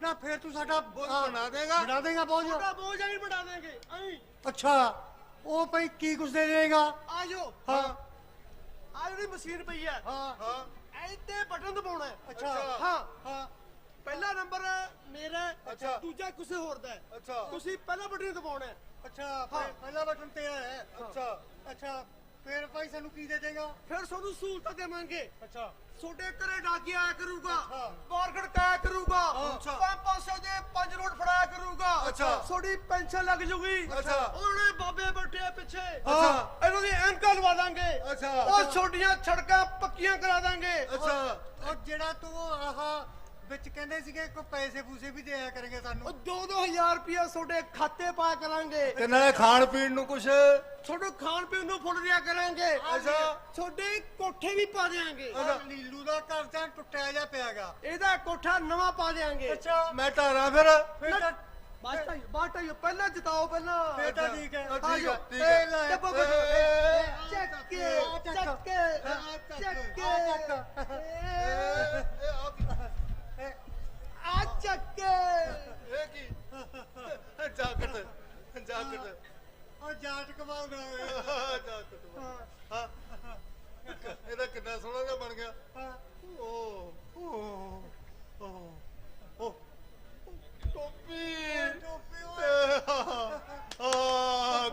ਨਾ ਫਿਰ ਤੂੰ ਸਾਡਾ ਬੋਝ ਬਣਾ ਦੇਗਾ। ਬਣਾ ਦੇਗਾ ਬੋਝ? ਤੁਹਾਡਾ ਬੋਝ ਨਹੀਂ ਬਣਾ ਦੇਂਗੇ ਐਂ। ਅੱਛਾ ਉਹ ਭਾਈ ਕੀ ਕੁਛ ਦੇ ਦੇਗਾ? ਆ ਜਾਓ। ਹਾਂ ਆ ਜਿਹੜੀ ਮਸ਼ੀਨ ਪਈ ਹੈ, ਹਾਂ ਇੱਥੇ ਬਟਨ ਦਬਾਉਣਾ ਹੈ। ਅੱਛਾ ਹਾਂ ਹਾਂ। ਪਹਿਲਾ ਨੰਬਰ ਮੇਰਾ, ਦੂਜਾ ਕਿਸੇ ਹੋਰ ਦਾ ਹੈ। ਤੁਸੀਂ ਪਹਿਲਾ ਬਟਨ ਦਬਾਉਣਾ ਹੈ। ਅੱਛਾ ਪਹਿਲਾ ਬਟਨ ਤੇਰਾ ਹੈ। ਅੱਛਾ ਅੱਛਾ ਫਿਰ ਭਾਈ ਸਾਨੂੰ ਕੀ ਦੇ ਦੇਗਾ? ਫਿਰ ਤੁਹਾਨੂੰ ਸਹੂਲਤਾਂ ਦੇਵਾਂਗੇ। ਅੱਛਾ ਤੁਹਾਡੇ ਘਰੇ ਡਾਕੀਆ ਆਇਆ ਕਰੂਗਾ, ਬਾਹਰ ਖੜਕਾਇਆ ਕਰੂਗਾ, 500 ਦੇ 5 ਨੋਟ ਫੜਾਇਆ ਕਰੂਗਾ। ਤੁਹਾਡੀ ਪੈਨਸ਼ਨ ਲੱਗ ਜੂਗੀ। ਉਹਨੇ ਬਾਬੇ ਬੈਠੇ ਆ ਪਿੱਛੇ, ਇਹਨਾਂ ਦੀ ਐਨਕਾਂ ਲਵਾ ਦਾਂਗੇ। ਉਹ ਛੋਟੀਆਂ ਸੜਕਾਂ ਪੱਕੀਆਂ ਕਰਾ ਦਾਂਗੇ। ਉਹ ਜਿਹੜਾ ਤੂੰ ਆਹ ਵਿੱਚ ਕਹਿੰਦੇ ਸੀਗੇ ਕੋਈ ਪੈਸੇ ਪੂਸੇ ਵੀ ਦਿਆ ਕਰਨਗੇ ਸਾਨੂੰ। 2-2000 ਰੁਪਇਆ ਤੁਹਾਡੇ ਖਾਤੇ ਪਾਇਆ ਕਰਾਂਗੇ। ਤੇ ਨਾਲੇ ਖਾਣ ਪੀਣ ਨੂੰ ਕੁਛ ਤੁਹਾਡੇ ਖਾਣ ਪੀਣ ਨੂੰ ਫੁੱਲ ਦਿਆ ਕਰਾਂਗੇ। ਤੁਹਾਡੇ ਕੋਠੇ ਵੀ ਪਾ ਦੇਾਂਗੇ। ਲੀਲੂ ਦਾ ਘਰ ਤਾਂ ਟੁੱਟਿਆ ਜਾ ਪਿਆਗਾ, ਇਹਦਾ ਕੋਠਾ ਨਵਾਂ ਪਾ ਦੇਾਂਗੇ। ਮੈਂ ਢਾਰਾਂ ਫਿਰ ਬਾਟਾ ਪਹਿਲਾਂ ਜਿਤਾਓ ਪਹਿਲਾਂ। ਫੇਰ ਤਾਂ ਠੀਕ ਹੈ। ਆ ਚੱਕੇ ਇਹ ਕੀ ਜਾਕਟ ਜਾਕਟ ਉਹ ਜਾਟ ਕਮਾਉਂਦਾ ਜਾਕਟ। ਹਾਂ ਇਹਦਾ ਕਿੰਨਾ ਸੋਹਣਾ ਜਿਹਾ ਬਣ ਗਿਆ। ਓ ਓ ਓ ਟੋਪੀ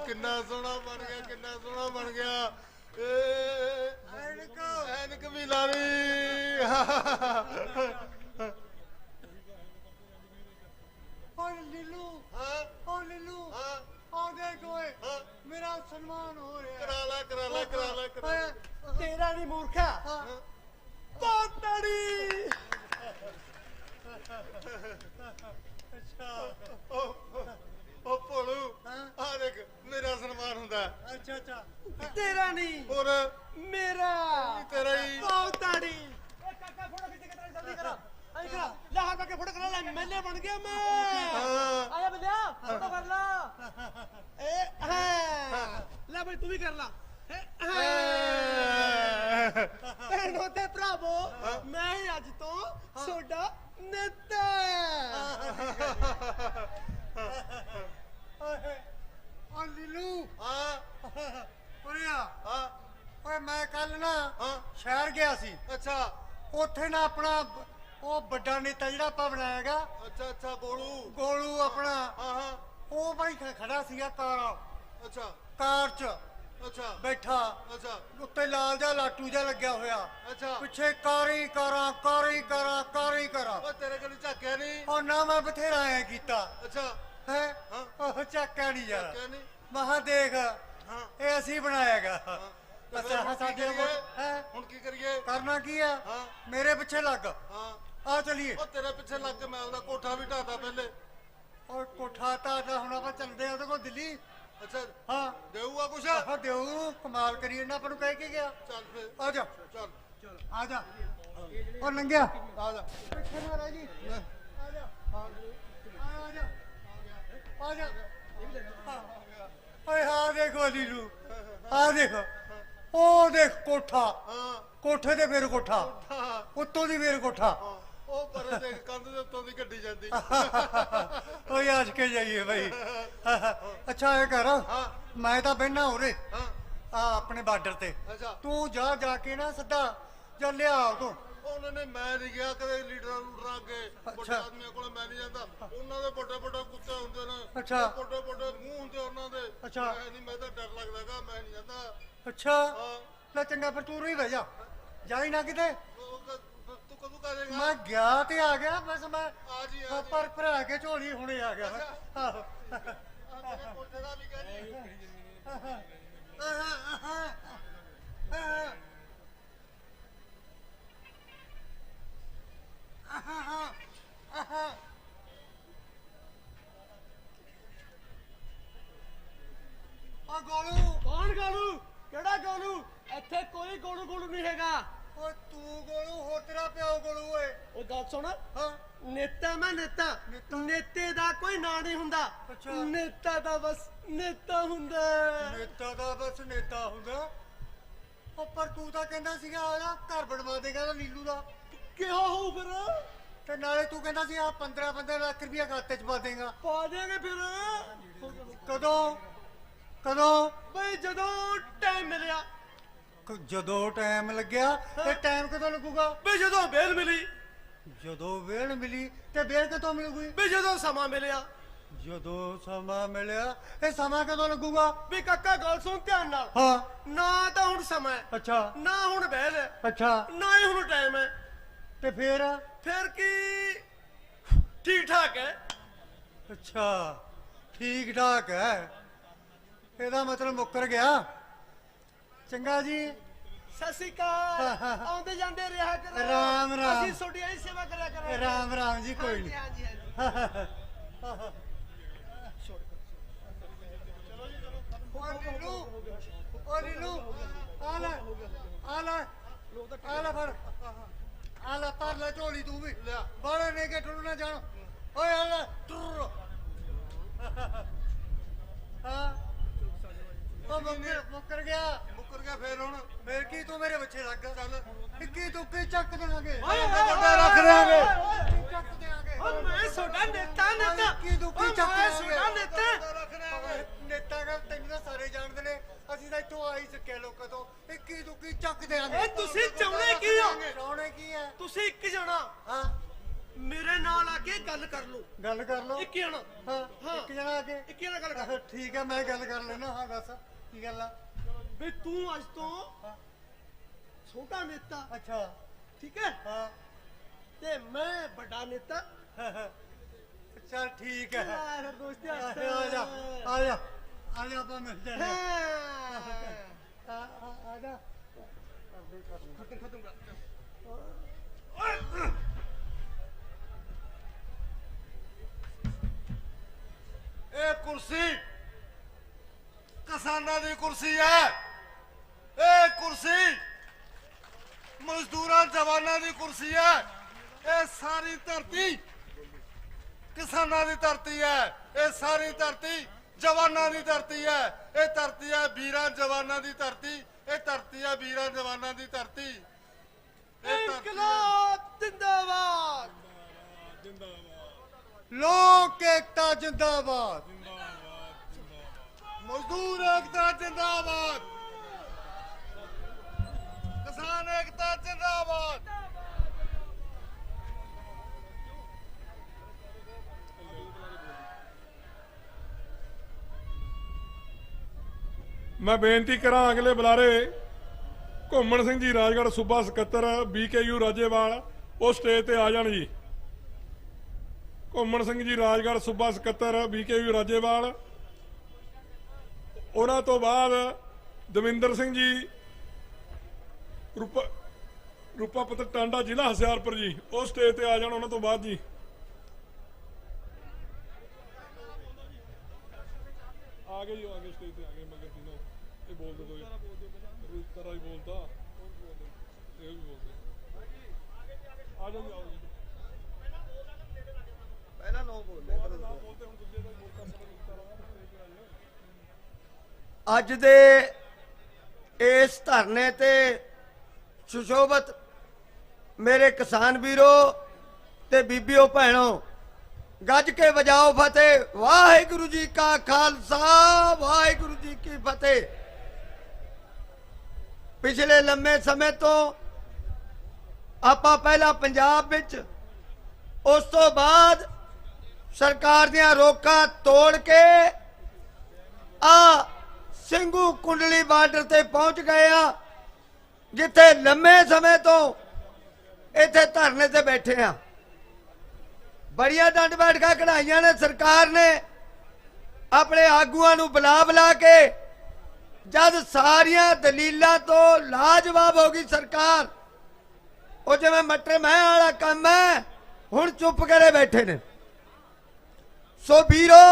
ਕਿੰਨਾ ਸੋਹਣਾ ਬਣ ਗਿਆ, ਕਿੰਨਾ ਸੋਹਣਾ ਬਣ ਗਿਆ। ਐਨਕ ਐਨਕ ਵੀ ਲਾ ਲਈ। ਓ ਲੀਲੂ ਓ ਲੀਲੂ ਆ ਦੇਖ ਓਏ ਮੇਰਾ ਸਨਮਾਨ ਹੋ ਰਿਹਾ। ਕਰਾ ਲੈ ਕਰਾ ਲੈ ਕਰਾ ਲੈ। ਤੇਰਾ ਨਹੀਂ ਮੂਰਖਾ, ਤਾੜੀ। ਅੱਛਾ ਉਹ ਭਰਾਵੋ ਮੈਂ ਹੀ ਅੱਜ ਤੋਂ ਤੁਹਾਡਾ ਨੇਤਾ ਓ ਲੀਲੂ ਉਰਿਆ ਓਏ ਮੈਂ ਕੱਲ ਨਾ ਸ਼ਹਿਰ ਗਿਆ ਸੀ। ਅੱਛਾ ਉੱਥੇ ਨਾ ਆਪਣਾ ਉਹ ਵੱਡਾ ਨੇਤਾ ਜਿਹੜਾ ਆਪਾਂ ਬਣਾਇਆਗਾ। ਅੱਛਾ ਗੋਲੂ ਆਪਣਾ ਉਹ ਭਾਈ ਖੜਾ ਸੀਗਾ ਅੱਛਾ ਕਾਰ 'ਚ ਅੱਛਾ ਬੈਠਾ ਅੱਛਾ ਉੱਤੇ ਲਾਲ ਜਿਹਾ ਲਾਟੂ ਜਿਹਾ ਲੱਗਿਆ ਹੋਇਆ ਅੱਛਾ ਪਿੱਛੇ ਕਾਰੀ ਕਰਾਂ ਓ ਤੇਰੇ ਕੋਲ ਝਾਕਿਆ ਨਹੀਂ? ਉਹ ਨਾ ਮੈਂ ਬਥੇਰਾ ਐ ਕੀਤਾ। ਅੱਛਾ ਹੈ ਉਹ ਝਾਕਿਆ ਨਹੀਂ ਯਾਰ। ਝਾਕਿਆ ਨਹੀਂ? ਮਹਾ ਦੇਖ ਇਹ ਅਸੀਂ ਬਣਾਇਆਗਾ। ਸਾਡੇ ਹੁਣ ਕੀ ਕਰੀਏ? ਕਰਨਾ ਕੀ ਆ ਮੇਰੇ ਪਿੱਛੇ ਲੱਗ ਆ ਚਲੀਏ। ਉਹ ਤੇਰੇ ਪਿੱਛੇ ਲੱਗ ਕੇ ਮੈਂ ਉਹਦਾ ਕੋਠਾ ਵੀ ਢਾਤਾ ਪਹਿਲੇ। ਉਹ ਕੋਠਾ ਢਾਤਾ ਹੁਣ ਆਪਾਂ ਚੱਲਦੇ ਆ ਉਹਦੇ ਕੋਲ ਦਿੱਲੀ। ਅੱਛਾ ਹਾਂ ਦੇਊਗਾ ਕੁਛ? ਹਾਂ ਦੇਊ ਕਮਾਲ ਕਰੀਏ ਨਾ ਆਪਾਂ ਨੂੰ ਕਹਿ ਕੇ ਗਿਆ। ਚੱਲ ਫੇਰ ਆ ਜਾ ਚੱਲ ਆ ਜਾ ਉਹ ਲੰਘਿਆ ਆ ਜਾ ਪਿੱਛੇ ਨਾ ਰਹਿ ਜੀ ਆ ਜਾ ਆ ਜਾ ਓਏ ਹਾਂ ਦੇਖੋ ਲੀਲੂ ਆ ਦੇਖੋ ਉਹ ਦੇਖ ਕੋਠਾ ਕੋਠੇ ਤੇ ਫੇਰ ਕੋਠਾ ਉੱਤੋਂ ਦੀ ਫੇਰ ਕੋਠਾ ਉਹ ਪਰ ਦੇਖ ਕੰਧ ਦੇ ਉੱਤੋਂ ਦੀ ਗੱਡੀ ਜਾਂਦੀ। ਓਏ ਆਜ ਕੇ ਜਾਈਏ ਭਾਈ। ਅੱਛਾ ਇਹ ਕਰ ਮੈਂ ਤਾਂ ਬਹਿਣਾ ਉਰੇ ਆ ਆਪਣੇ ਬਾਰਡਰ ਤੇ ਤੂੰ ਜਾ ਕੇ ਨਾ ਸਿੱਧਾ ਜਾਂ ਲਿਆ ਤੂੰ। ਉਹਨਾਂ ਨੇ ਮੈਂ ਨਹੀਂ ਗਿਆ ਕਦੇ ਲੀਡਰਾਂ ਲੂਡਰਾਂ ਅੱਗੇ ਵੱਡੇ ਆਦਮੀਆਂ ਕੋਲ ਮੈਂ ਨਹੀਂ ਜਾਂਦਾ। ਉਹਨਾਂ ਦੇ ਵੱਡੇ ਕੁੱਤੇ ਹੁੰਦੇ ਨੇ ਅੱਛਾ ਵੱਡੇ ਮੂੰਹ ਹੁੰਦੇ ਉਹਨਾਂ ਦੇ। ਅੱਛਾ ਮੈਂ ਤਾਂ ਡਰ ਲੱਗਦਾਗਾ ਮੈਂ ਨਹੀਂ ਜਾਂਦਾ। ਅੱਛਾ ਲੈ ਚੰਗਾ ਫਿਰ ਤੂੰ ਹੀ ਬਹਿ ਜਾ ਜਾਈ ਨਾ ਕਿਤੇ। ਤੂੰ ਕਦੋਂ ਕਾ ਜਾਏਗਾ? ਮੈਂ ਗਿਆ ਤੇ ਆ ਗਿਆ ਬਸ ਮੈਂ ਆ ਜੀ ਪਰ ਭਰਾ ਕੇ ਝੋਲੀ ਹੁਣੇ ਆ ਗਿਆ। ਆਹੋ ਕੋਠੇ ਦਾ ਵੀ ਕਹਿ ਆ ਗੋਲੂ ਕੌਣ ਗੋਲੂ? ਕਿਹੜਾ ਗੋਲੂ? ਇੱਥੇ ਕੋਈ ਗੋਲੂ ਨਹੀਂ ਹੈਗਾ। ਓਏ ਤੂੰ ਗੋਲੂ ਹੋ ਤੇਰਾ ਪਿਓ ਗੋਲੂ ਓਏ। ਉਹ ਗੱਲ ਸੁਣ ਨੇਤਾ ਮੈਂ ਨੇਤਾ ਨੇਤੇ ਦਾ ਕੋਈ ਨਾਂ ਨਹੀਂ ਹੁੰਦਾ। ਨੇਤਾ ਦਾ ਬਸ ਨੇਤਾ ਹੁੰਦਾ। ਨੇਤਾ ਦਾ ਬਸ ਨੇਤਾ ਹੁੰਦਾ। ਉਹ ਪਰ ਤੂੰ ਤਾਂ ਕਹਿੰਦਾ ਸੀਗਾ ਆ ਘਰ ਬਣਵਾ ਦੇਗਾ ਲੀਲੂ ਦਾ। ਕਿਹਾ ਹੋਊ ਫਿਰ? ਤੇ ਨਾਲੇ ਤੂੰ ਕਹਿੰਦਾ ਸੀ ਆ 15 ਲੱਖ ਰੁਪਇਆ ਖਾਤੇ 'ਚ ਪਾ ਦੇਗਾ। ਪਾ ਦੇਗੇ ਫਿਰ। ਕਦੋਂ ਬਈ ਜਦੋਂ ਟਾਈਮ ਮਿਲਿਆ। ਜਦੋਂ ਟਾਈਮ ਲੱਗਿਆ ਤੇ ਟਾਈਮ ਕਦੋਂ ਲੱਗੂਗਾ? ਬਈ ਜਦੋਂ ਵੇਲ ਮਿਲੀ। ਜਦੋਂ ਵੇਲ ਮਿਲੀ ਤੇ ਵੇਲ ਕਦੋਂ ਮਿਲੂਗੀ? ਬਈ ਜਦੋਂ ਸਮਾਂ ਮਿਲਿਆ। ਜਦੋਂ ਸਮਾਂ ਮਿਲਿਆ ਇਹ ਸਮਾਂ ਕਦੋਂ ਲੱਗੂਗਾ? ਵੀ ਕਾਕਾ ਗੱਲ ਸੁਣ ਧਿਆਨ ਨਾਲ। ਹਾਂ ਨਾ ਤਾਂ ਹੁਣ ਸਮਾਂ ਹੈ। ਅੱਛਾ ਨਾ ਹੁਣ ਵੇਲ ਹੈ। ਅੱਛਾ ਨਾ ਹੀ ਹੁਣ ਟਾਈਮ ਹੈ। ਤੇ ਫਿਰ ਕੀ ਠੀਕ ਠਾਕ ਹੈ। ਅੱਛਾ ਠੀਕ ਠਾਕ ਹੈ ਇਹਦਾ ਮਤਲਬ ਮੁੱਕਰ ਗਿਆ। ਚੰਗਾ ਜੀ ਸਤਿ ਸ਼੍ਰੀ ਅਕਾਲ। ਆਉਂਦੇ ਜਾਂਦੇ ਰਿਹਾ ਕਰੋ। ਰਾਮ ਰਾਮ। ਅਸੀਂ ਤੁਹਾਡੀ ਹੀ ਸੇਵਾ ਕਰਿਆ ਕਰਾਂਗੇ। ਰਾਮ ਰਾਮ ਜੀ ਕੋਈ ਨਹੀਂ। ਹਾਂਜੀ ਓ ਲੀਲੂ ਆ ਲੈ ਫੜ ਆ ਲੈ ਪਰ ਲੈ ਝੋਲੀ ਤੂੰ ਵੀ ਬਾਲੇ ਨੇ ਕੇ ਟੁੱਟ ਨਾ ਜਾਣ। ਓਏ ਆ ਲੈ ਟੁਰ ਹਾਂ ਉਹ ਮੁੱਕਰ ਗਿਆ ਫੇਰ ਹੁਣ ਫੇਰ ਕੀ ਤੂੰ ਮੇਰੇ ਬੱਚੇ ਲੱਗ ਚੱਲ ਇੱਕੀ ਤੁੱਕੀ ਚੱਕ ਦੇਵਾਂਗੇ। ਰੱਖ ਦੇਵਾਂਗੇ। ਚੱਕ ਦੇਵਾਂਗੇ। ਓ ਮੈਂ ਤੁਹਾਡਾ ਨੇਤਾ ਇੱਕੀ ਤੁੱਕੀ ਚੱਕ ਦੇਵਾਂਗੇ। ਨੇਤਾ ਗੱਲ ਤੈਨੂੰ ਤਾਂ ਸਾਰੇ ਜਾਣਦੇ ਨੇ ਅਸੀਂ ਤਾਂ ਇੱਥੋਂ ਆਈ ਸਕਿਆ ਲੋਕਾਂ ਤੋਂ ਇੱਕੀ ਤੁੱਕੀ ਚੱਕ ਦੇਵਾਂਗੇ। ਇਹ ਤੁਸੀਂ ਚਾਹੁੰਦੇ ਕੀ ਆ? ਚਾਹੁੰਦੇ ਕੀ ਆ? ਤੁਸੀਂ ਇੱਕ ਜਣਾ ਹਾਂ ਮੇਰੇ ਨਾਲ ਆ ਕੇ ਗੱਲ ਕਰ ਲਓ। ਗੱਲ ਕਰ ਲਓ। ਇੱਕ ਜਣਾ ਹਾਂ ਇੱਕ ਜਣਾ ਆ ਕੇ ਇੱਕ ਜਣਾ ਗੱਲ ਕਰ। ਠੀਕ ਹੈ ਮੈਂ ਗੱਲ ਕਰ ਲੈਣਾ। ਹਾਂ ਦੱਸ ਕੀ ਗੱਲ ਆ? ਵੀ ਤੂੰ ਅੱਜ ਤੋਂ ਛੋਟਾ ਨੇਤਾ। ਅੱਛਾ ਠੀਕ ਹੈ। ਹਾਂ ਤੇ ਮੈਂ ਵੱਡਾ ਨੇਤਾ। ਚੱਲ ਠੀਕ ਹੈ। ਆ ਦੋਸਤੀ ਆ ਜਾ ਆਪਾਂ ਮਿਲ ਜਾਣੇ। ਆ ਜਾ ਖਤਮ ਕਰ। ਇਹ ਕੁਰਸੀ ਕਿਸਾਨਾਂ ਦੀ ਕੁਰਸੀ ਹੈ। ਇਹ ਕੁਰਸੀ ਮਜ਼ਦੂਰਾਂ ਜਵਾਨਾਂ ਦੀ ਕੁਰਸੀ ਹੈ। ਇਹ ਸਾਰੀ ਧਰਤੀ ਕਿਸਾਨਾਂ ਦੀ ਧਰਤੀ ਹੈ। ਇਹ ਸਾਰੀ ਧਰਤੀ ਜਵਾਨਾਂ ਦੀ ਧਰਤੀ ਹੈ। ਇਹ ਧਰਤੀ ਹੈ ਵੀਰਾਂ ਜਵਾਨਾਂ ਦੀ ਧਰਤੀ। ਇਹ ਧਰਤੀ ਹੈ ਵੀਰਾਂ ਜਵਾਨਾਂ ਦੀ ਧਰਤੀ। इनकलाब जिंदाबाद लोक एकता जिंदाबाद मजदूर एकता जिंदाबाद किसान एकता जिंदाबाद मैं बेनती करा अगले बुलारे घूमन सिंह जी राजगढ़ सूबा सकत्तर BKU राजेवाल वो स्टेज ते आ जाण जी। घूमन सिंह जी राजगढ़ सूबा सकत्तर BKU राजेवाल। उन्हां तो बाद दविंदर सिंह जी रूपा पुत्र टांडा जिला हुशियारपुर जी वो स्टेज ते आ जाण उन्हां तो बाद जी। आ गए जी, आ गए स्टेज ते आ गए मगर तीनों ये बोल दो इस तरह ही बोलता ये भी बोलते आ जाओ आओ जी पहला नो बोलते ਹੁਣ ਦੂਜੇ ਦਾ ਬੋਲਤਾ ਅੱਜ ਦੇ ਇਸ ਧਰਨੇ ਤੇ ਸੁਸ਼ੋਭਤ ਮੇਰੇ ਕਿਸਾਨ ਵੀਰੋ ਤੇ ਬੀਬੀਓ ਭੈਣੋ ਗੱਜ ਕੇ ਵਜਾਓ ਫਤਿਹ। ਵਾਹਿਗੁਰੂ ਜੀ ਕਾ ਖਾਲਸਾ ਵਾਹਿਗੁਰੂ ਜੀ ਕੀ ਫਤਿਹ। ਪਿਛਲੇ ਲੰਮੇ ਸਮੇਂ ਤੋਂ ਆਪਾਂ ਪਹਿਲਾਂ ਪੰਜਾਬ ਵਿੱਚ ਉਸ ਤੋਂ ਬਾਅਦ ਸਰਕਾਰ ਦੀਆਂ ਰੋਕਾਂ ਤੋੜ ਕੇ ਆ ਸਿੰਘੂ ਕੁੰਡਲੀ ਬਾਰਡਰ ਤੇ ਪਹੁੰਚ ਗਏ ਆ ਜਿੱਥੇ ਲੰਮੇ ਸਮੇਂ ਤੋਂ ਇੱਥੇ ਧਰਨੇ ਤੇ ਬੈਠੇ ਆ। ਬੜੀਆਂ ਡੰਡ ਬੈਠਕਾਂ ਕਢਾਈਆਂ ਨੇ ਸਰਕਾਰ ਨੇ ਆਪਣੇ ਆਗੂਆਂ ਨੂੰ ਬੁਲਾ ਕੇ। जब सारिया दलीलों तो लाजवाब होगी सरकार वो जिवें मटर मैं वाला काम है हुण चुप करे बैठे ने। सो वीरो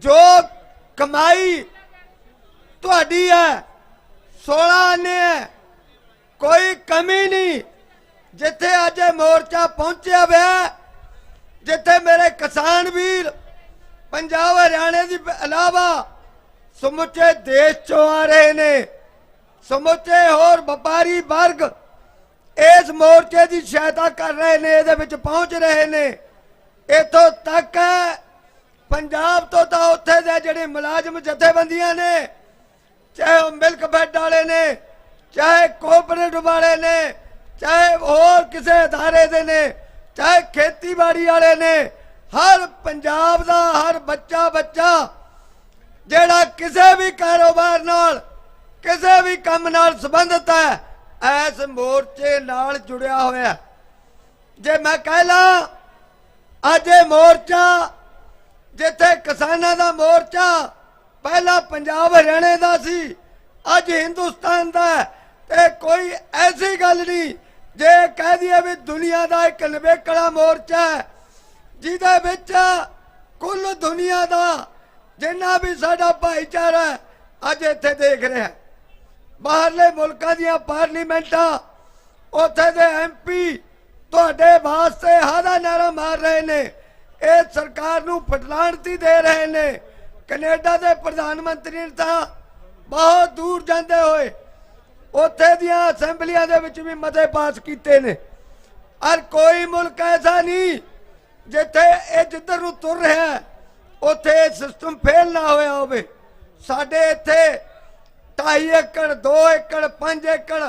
जो कमाई तुहाडी है 16 आने है कोई कमी नहीं। जिथे अज मोर्चा पहुंचा हुआ जिथे मेरे किसान वीर पंजाब हरियाणे के अलावा समुचे देश चो आ रहे ने समुचे होर व्यापारी वर्ग इस मोर्चे की सहायता कर रहे ने इहदे विच पहुंच रहे ने। इथों तक पंजाब तो उत्थे दे जिहड़े मुलाजम जथेबंदियां ने चाहे वो मिल्क फैड वाले ने चाहे कोऑपरेटिव वाले ने चाहे होर किसी अदारे दे ने चाहे खेतीबाड़ी वाले ने हर पंजाब दा हर बच्चा जेड़ा किसी भी कारोबार नाल किसी भी काम नाल संबंधित है इस मोर्चे नाल जुड़िया होया। जे मैं कह ला अज मोर्चा जिथे किसानां दा मोर्चा पहला पंजाब हरियाणे दा सी अज हिंदुस्तान दा ते कोई ऐसी गल नहीं जे कह दिए भी दुनिया दा एक नवेकड़ा मोर्चा है जिहदे विच कुल दुनिया दा जिन्ना भी साडा भाईचारा अज इत्थे देख रहा है। बाहरले मुल्कां दीयां पार्लीमेंटां उत्थे दे MP तुहाडे वास्ते हादा नारा मार रहे ने इस सरकार नूं फटलाणती दे रहे ने। कनेडा दे प्रधानमंत्री ने तां बहुत दूर जांदे होए उत्थे दीयां असैंबलियां दे विच भी मते पास कीते ने। और कोई मुल्क ऐसा नहीं जिथे ये जिधर नूं तुर रहा है उत्थे सिस्टम फेल ना होया होवे। साडे इत्थे 2.5 एकड़ 2 एकड़ 5 एकड़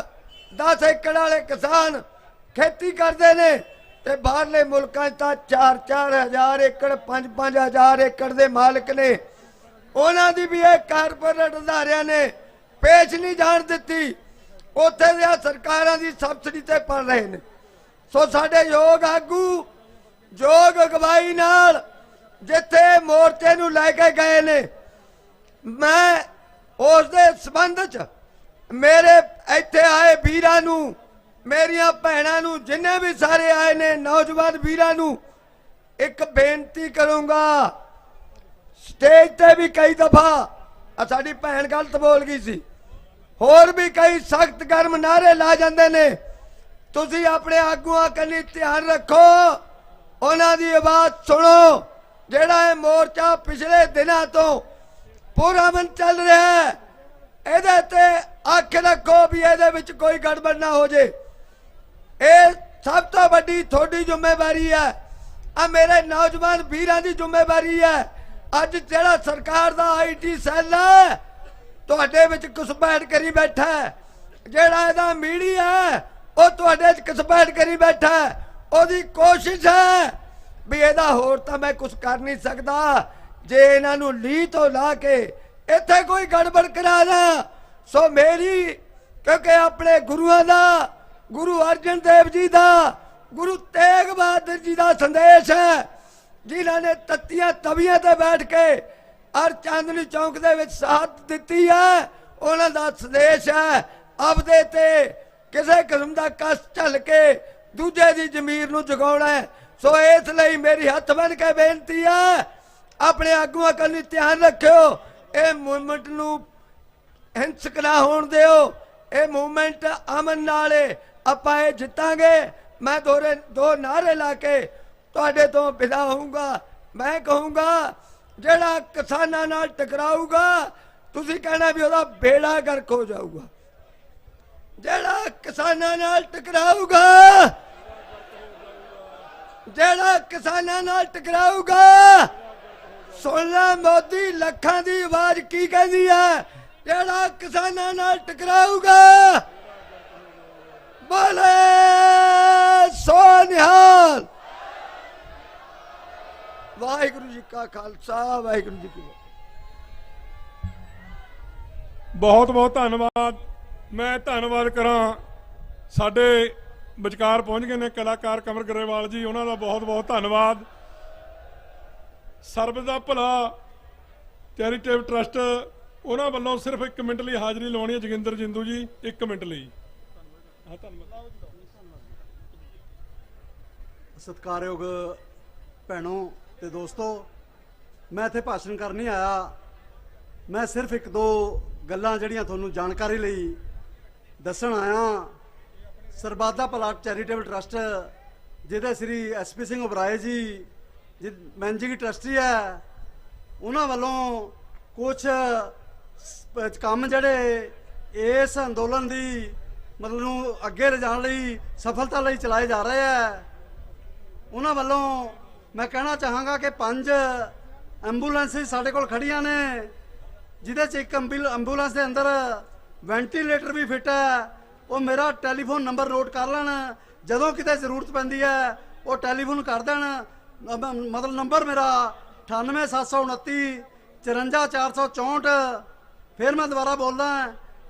10 एकड़ वाले किसान खेती करते ने ते बाहरले मुल्कां च 4-4 हज़ार एकड़ 5-5 हज़ार एकड़ दे मालिक ने। उन्हां दी भी एक कारपोरेट अदारियां ने पेश नहीं जाण दित्ती उत्थे दी सरकारां दी सबसिडी ते पड़ रहे ने। सो साडे योग आगू योग अगवाई नाल जिथे मोर्चे नूं लैके गए ने मैं उस दे संबंध च मेरे इत्थे आए वीरां नूं मेरियां भैणां नूं जिन्ने भी सारे आए ने नौजवान वीरां नूं एक बेनती करूंगा। स्टेज ते भी कई दफा साडी भैण गलत बोल गई सी होर भी कई सख्त गर्म नारे ला जांदे ने। तुसीं अपने आगूआं कन्नी ध्यान रखो उन्हां दी आवाज़ सुनो। जेड़ा है मोर्चा पिछले दिनों तो पूरा मन चल रहा है इहदे ते अख रखो भी इहदे विच कोई गड़बड़ ना हो जाए। ਇਹ ਸਭ ਤੋਂ ਵੱਡੀ ਤੁਹਾਡੀ ਜ਼ਿੰਮੇਵਾਰੀ ਹੈ, ਆ ਮੇਰੇ ਨੌਜਵਾਨ ਵੀਰਾਂ ਦੀ ਜ਼ਿੰਮੇਵਾਰੀ ਹੈ। ਅੱਜ ਜਿਹੜਾ ਸਰਕਾਰ ਦਾ IT ਸੈੱਲ ਹੈ ਤੁਹਾਡੇ ਵਿੱਚ ਘੁਸਪੈਠ ਕਰੀ ਬੈਠਾ ਹੈ, ਜਿਹੜਾ ਇਹਦਾ ਮੀਡੀਆ ਹੈ ਉਹ ਤੁਹਾਡੇ 'ਚ ਘੁਸਪੈਠ ਕਰੀ ਬੈਠਾ ਹੈ। ਉਹਦੀ ਕੋਸ਼ਿਸ਼ ਹੈ ਵੀ ਇਹਦਾ ਹੋਰ ਤਾਂ ਮੈਂ ਕੁਝ ਕਰ ਨਹੀਂ ਸਕਦਾ, ਜੇ ਇਹਨਾਂ ਨੂੰ ਲੀਹ ਤੋਂ ਲਾ ਕੇ ਇੱਥੇ ਕੋਈ ਗੜਬੜ ਕਰਾ ਦਾਂ। ਸੋ ਮੇਰੀ, ਕਿਉਂਕਿ ਆਪਣੇ ਗੁਰੂਆਂ ਦਾ, ਗੁਰੂ ਅਰਜਨ ਦੇਵ ਜੀ ਦਾ, ਗੁਰੂ ਤੇਗ ਬਹਾਦਰ ਜੀ ਦਾ ਸੰਦੇਸ਼ ਹੈ, ਜਿਨ੍ਹਾਂ ਨੇ ਤੱਤੀਆਂ ਤਵੀਆਂ ਤੇ ਬੈਠ ਕੇ ਔਰ ਚਾਂਦਨੀ ਚੌਂਕ ਦੇ ਵਿੱਚ ਸ਼ਹਾਦਤ ਦਿੱਤੀ ਹੈ, ਉਹਨਾਂ ਦਾ ਸੰਦੇਸ਼ ਹੈ ਆਪਦੇ ਤੇ ਕਿਸੇ ਕਿਸਮ ਦਾ ਕਸ਼ਟ ਝੱਲ ਕੇ ਦੂਜੇ ਦੀ ਜ਼ਮੀਰ ਨੂੰ ਜਗਾਉਣਾ ਹੈ। ਸੋ ਇਸ ਲਈ ਮੇਰੀ ਹੱਥ ਬੰਨ੍ਹ ਕੇ ਬੇਨਤੀ ਹੈ, ਆਪਣੇ ਆਗੂਆਂ ਕੰਨੀ ਧਿਆਨ ਰੱਖਿਓ, ਇਹ ਮੂਵਮੈਂਟ ਨੂੰ ਹਿੰਸਕ ਨਾ ਹੋਣ ਦਿਓ। ਇਹ ਮੂਵਮੈਂਟ ਅਮਨ ਨਾਲ ਆਪਾਂ ਇਹ ਜਿੱਤਾਂਗੇ। ਮੈਂ ਦੋ ਨਾਰੇ ਲਾ ਕੇ ਤੁਹਾਡੇ ਤੋਂ ਵਿਦਾ ਹੋਊਂਗਾ। ਮੈਂ ਕਹੂੰਗਾ ਜਿਹੜਾ ਕਿਸਾਨਾਂ ਨਾਲ ਟਕਰਾਊਗਾ ਤੁਸੀਂ ਕਹਿਣਾ ਵੀ ਉਹਦਾ ਬੇੜਾ ਗਰਕ ਹੋ ਜਾਊਗਾ। ਜਿਹੜਾ ਕਿਸਾਨਾਂ ਨਾਲ ਟਕਰਾਊਗਾ, ਜਿਹੜਾ ਕਿਸਾਨਾਂ ਨਾਲ ਟਕਰਾਊਗਾ, ਸੁਣ ਲੈ ਮੋਦੀ ਲੱਖਾਂ ਦੀ ਆਵਾਜ਼ ਕੀ ਕਹਿੰਦੀ ਹੈ, ਜਿਹੜਾ ਕਿਸਾਨਾਂ ਨਾਲ ਟਕਰਾਊਗਾ ਬੋਲੇ ਸੋ ਨਿਹਾਲ। ਵਾਹਿਗੁਰੂ ਜੀ ਕਾ ਖਾਲਸਾ, ਵਾਹਿਗੁਰੂ ਜੀ ਕੀ ਫਤਿਹ। ਬਹੁਤ ਬਹੁਤ ਧੰਨਵਾਦ। ਮੈਂ ਧੰਨਵਾਦ ਕਰਾਂ ਸਾਡੇ ਵਿਚਕਾਰ ਪਹੁੰਚ ਗਏ ਨੇ ਕਲਾਕਾਰ ਕਮਰ ਗਰੇਵਾਲ ਜੀ, ਉਹਨਾਂ ਦਾ ਬਹੁਤ ਬਹੁਤ ਧੰਨਵਾਦ। ਸਰਬ ਦਾ ਭਲਾ ਚੈਰੀਟੇਬਲ ਟਰਸਟ ਉਹਨਾਂ ਵੱਲੋਂ ਸਿਰਫ 1 ਮਿੰਟ ਲਈ ਹਾਜ਼ਰੀ ਲਾਉਣੀ ਹੈ। ਜੋਗਿੰਦਰ ਜਿੰਦੂ ਜੀ 1 ਮਿੰਟ ਲਈ। ਸਤਿਕਾਰਯੋਗ ਭੈਣੋ ਤੇ ਦੋਸਤੋ, ਮੈਂ ਇੱਥੇ ਭਾਸ਼ਣ ਕਰਨ ਨਹੀਂ ਆਇਆ। ਮੈਂ ਸਿਰਫ 1-2 ਗੱਲਾਂ ਜਿਹੜੀਆਂ ਤੁਹਾਨੂੰ ਜਾਣਕਾਰੀ ਲਈ ਦੱਸਣ ਆਇਆ। ਸਰਬੱਤ ਦਾ ਭਲਾ ਚੈਰੀਟੇਬਲ ਟਰਸਟ, ਜਿਹਦੇ ਸ੍ਰੀ SP ਸਿੰਘ ਉਬਰਾਏ ਜੀ ਮੈਨੇਜਿੰਗ ਟਰਸਟੀ ਹੈ, ਉਹਨਾਂ ਵੱਲੋਂ ਕੁਝ ਕੰਮ ਜਿਹੜੇ ਇਸ ਅੰਦੋਲਨ ਦੀ ਮਤਲਬ ਨੂੰ ਅੱਗੇ ਲਿਜਾਣ ਲਈ, ਸਫਲਤਾ ਲਈ ਚਲਾਏ ਜਾ ਰਹੇ ਹੈ। ਉਹਨਾਂ ਵੱਲੋਂ ਮੈਂ ਕਹਿਣਾ ਚਾਹਾਂਗਾ ਕਿ 5 ਐਂਬੂਲੈਂਸ ਸਾਡੇ ਕੋਲ ਖੜੀਆਂ ਨੇ, ਜਿਹਦੇ 'ਚ ਇੱਕ ਐਂਬੂਲੈਂਸ ਦੇ ਅੰਦਰ ਵੈਂਟੀਲੇਟਰ ਵੀ ਫਿੱਟ ਹੈ। ਉਹ ਮੇਰਾ ਟੈਲੀਫੋਨ ਨੰਬਰ ਨੋਟ ਕਰ ਲੈਣ, ਜਦੋਂ ਕਿਤੇ ਜ਼ਰੂਰਤ ਪੈਂਦੀ ਹੈ ਉਹ ਟੈਲੀਫੋਨ ਕਰ ਦੇਣ। ਮਤਲਬ ਨੰਬਰ ਮੇਰਾ 98729 54464। ਫਿਰ ਮੈਂ ਦੁਬਾਰਾ ਬੋਲਦਾ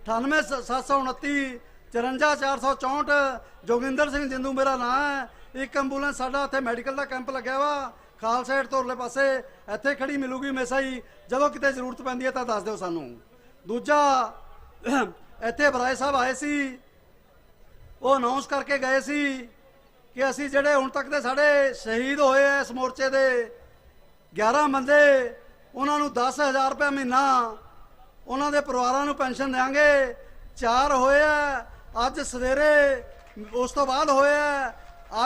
98729 54464। ਜੋਗਿੰਦਰ ਸਿੰਘ ਜਿੰਦੂ ਮੇਰਾ ਨਾਮ ਹੈ। ਇੱਕ ਐਂਬੂਲੈਂਸ ਸਾਡਾ ਇੱਥੇ ਮੈਡੀਕਲ ਦਾ ਕੈਂਪ ਲੱਗਿਆ ਵਾ ਖਾਲਸਾ ਏਡ ਤੋਂ ਉਰਲੇ ਪਾਸੇ, ਇੱਥੇ ਖੜੀ ਮਿਲੂਗੀ ਹਮੇਸ਼ਾ ਹੀ। ਜਦੋਂ ਕਿਤੇ ਜ਼ਰੂਰਤ ਪੈਂਦੀ ਹੈ ਤਾਂ ਦੱਸ ਦਿਓ ਸਾਨੂੰ। ਦੂਜਾ, ਇੱਥੇ ਬਰਾਏ ਸਾਹਿਬ ਆਏ ਸੀ, ਉਹ ਅਨਾਉਂਸ ਕਰਕੇ ਗਏ ਸੀ ਕਿ ਅਸੀਂ ਜਿਹੜੇ ਹੁਣ ਤੱਕ ਦੇ ਸਾਡੇ ਸ਼ਹੀਦ ਹੋਏ ਆ ਇਸ ਮੋਰਚੇ ਦੇ 11 ਬੰਦੇ, ਉਹਨਾਂ ਨੂੰ 10,000 ਰੁਪਏ ਮਹੀਨਾ ਉਹਨਾਂ ਦੇ ਪਰਿਵਾਰਾਂ ਨੂੰ ਪੈਨਸ਼ਨ ਦੇਵਾਂਗੇ। 4 ਹੋਏ ਆ ਅੱਜ ਸਵੇਰੇ, ਉਸ ਤੋਂ ਬਾਅਦ ਹੋਏ ਆ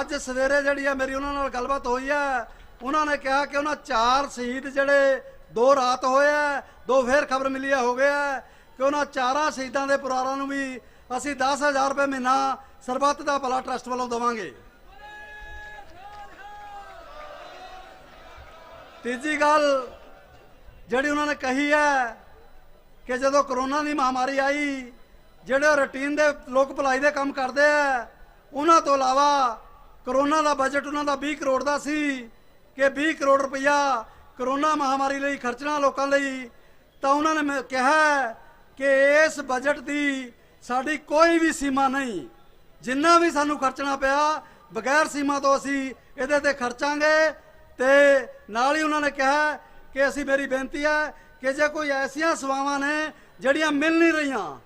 ਅੱਜ ਸਵੇਰੇ। ਜਿਹੜੀ ਆ ਮੇਰੀ ਉਹਨਾਂ ਨਾਲ ਗੱਲਬਾਤ ਹੋਈ ਹੈ, ਉਹਨਾਂ ਨੇ ਕਿਹਾ ਕਿ ਉਹਨਾਂ 4 ਸ਼ਹੀਦ ਜਿਹੜੇ 2 ਰਾਤ ਹੋਏ ਆ, 2 ਫੇਰ ਖਬਰ ਮਿਲੀ ਹੋ ਗਿਆ ਕਿ ਉਹਨਾਂ 4 ਸ਼ਹੀਦਾਂ ਦੇ ਪਰਿਵਾਰਾਂ ਨੂੰ ਵੀ ਅਸੀਂ 10,000 ਰੁਪਏ ਮਹੀਨਾ ਸਰਬੱਤ ਦਾ ਭਲਾ ਟਰਸਟ ਵੱਲੋਂ ਦੇਵਾਂਗੇ। ਤੀਜੀ ਗੱਲ ਜਿਹੜੀ ਉਹਨਾਂ ਨੇ ਕਹੀ ਹੈ ਕਿ ਜਦੋਂ ਕਰੋਨਾ ਦੀ ਮਹਾਮਾਰੀ ਆਈ, ਜਿਹੜੇ ਰੂਟੀਨ ਦੇ ਲੋਕ ਭਲਾਈ ਦੇ ਕੰਮ ਕਰਦੇ ਆ, ਉਹਨਾਂ ਤੋਂ ਇਲਾਵਾ ਕਰੋਨਾ ਦਾ ਬਜਟ ਉਹਨਾਂ ਦਾ 20 ਕਰੋੜ ਦਾ ਸੀ ਕਿ 20 ਕਰੋੜ ਰੁਪਈਆ ਕਰੋਨਾ ਮਹਾਮਾਰੀ ਲਈ ਖਰਚਣਾ ਲੋਕਾਂ ਲਈ। ਤਾਂ ਉਹਨਾਂ ਨੇ ਕਿਹਾ ਕਿ ਇਸ ਬਜਟ ਦੀ ਸਾਡੀ ਕੋਈ ਵੀ ਸੀਮਾ ਨਹੀਂ, ਜਿੰਨਾ ਵੀ ਸਾਨੂੰ ਖਰਚਣਾ ਪਿਆ ਬਗੈਰ ਸੀਮਾ ਤੋਂ ਅਸੀਂ ਇਹਦੇ ਤੇ ਖਰਚਾਂਗੇ। ਤੇ ਨਾਲ ਹੀ ਉਹਨਾਂ ਨੇ ਕਿਹਾ ਕਿ ਅਸੀਂ, ਮੇਰੀ ਬੇਨਤੀ ਹੈ ਕਿ ਜੇ ਕੋਈ ਐਸੀਆਂ ਸੇਵਾਵਾਂ ਨੇ ਜਿਹੜੀਆਂ ਮਿਲ ਨਹੀਂ ਰਹੀਆਂ,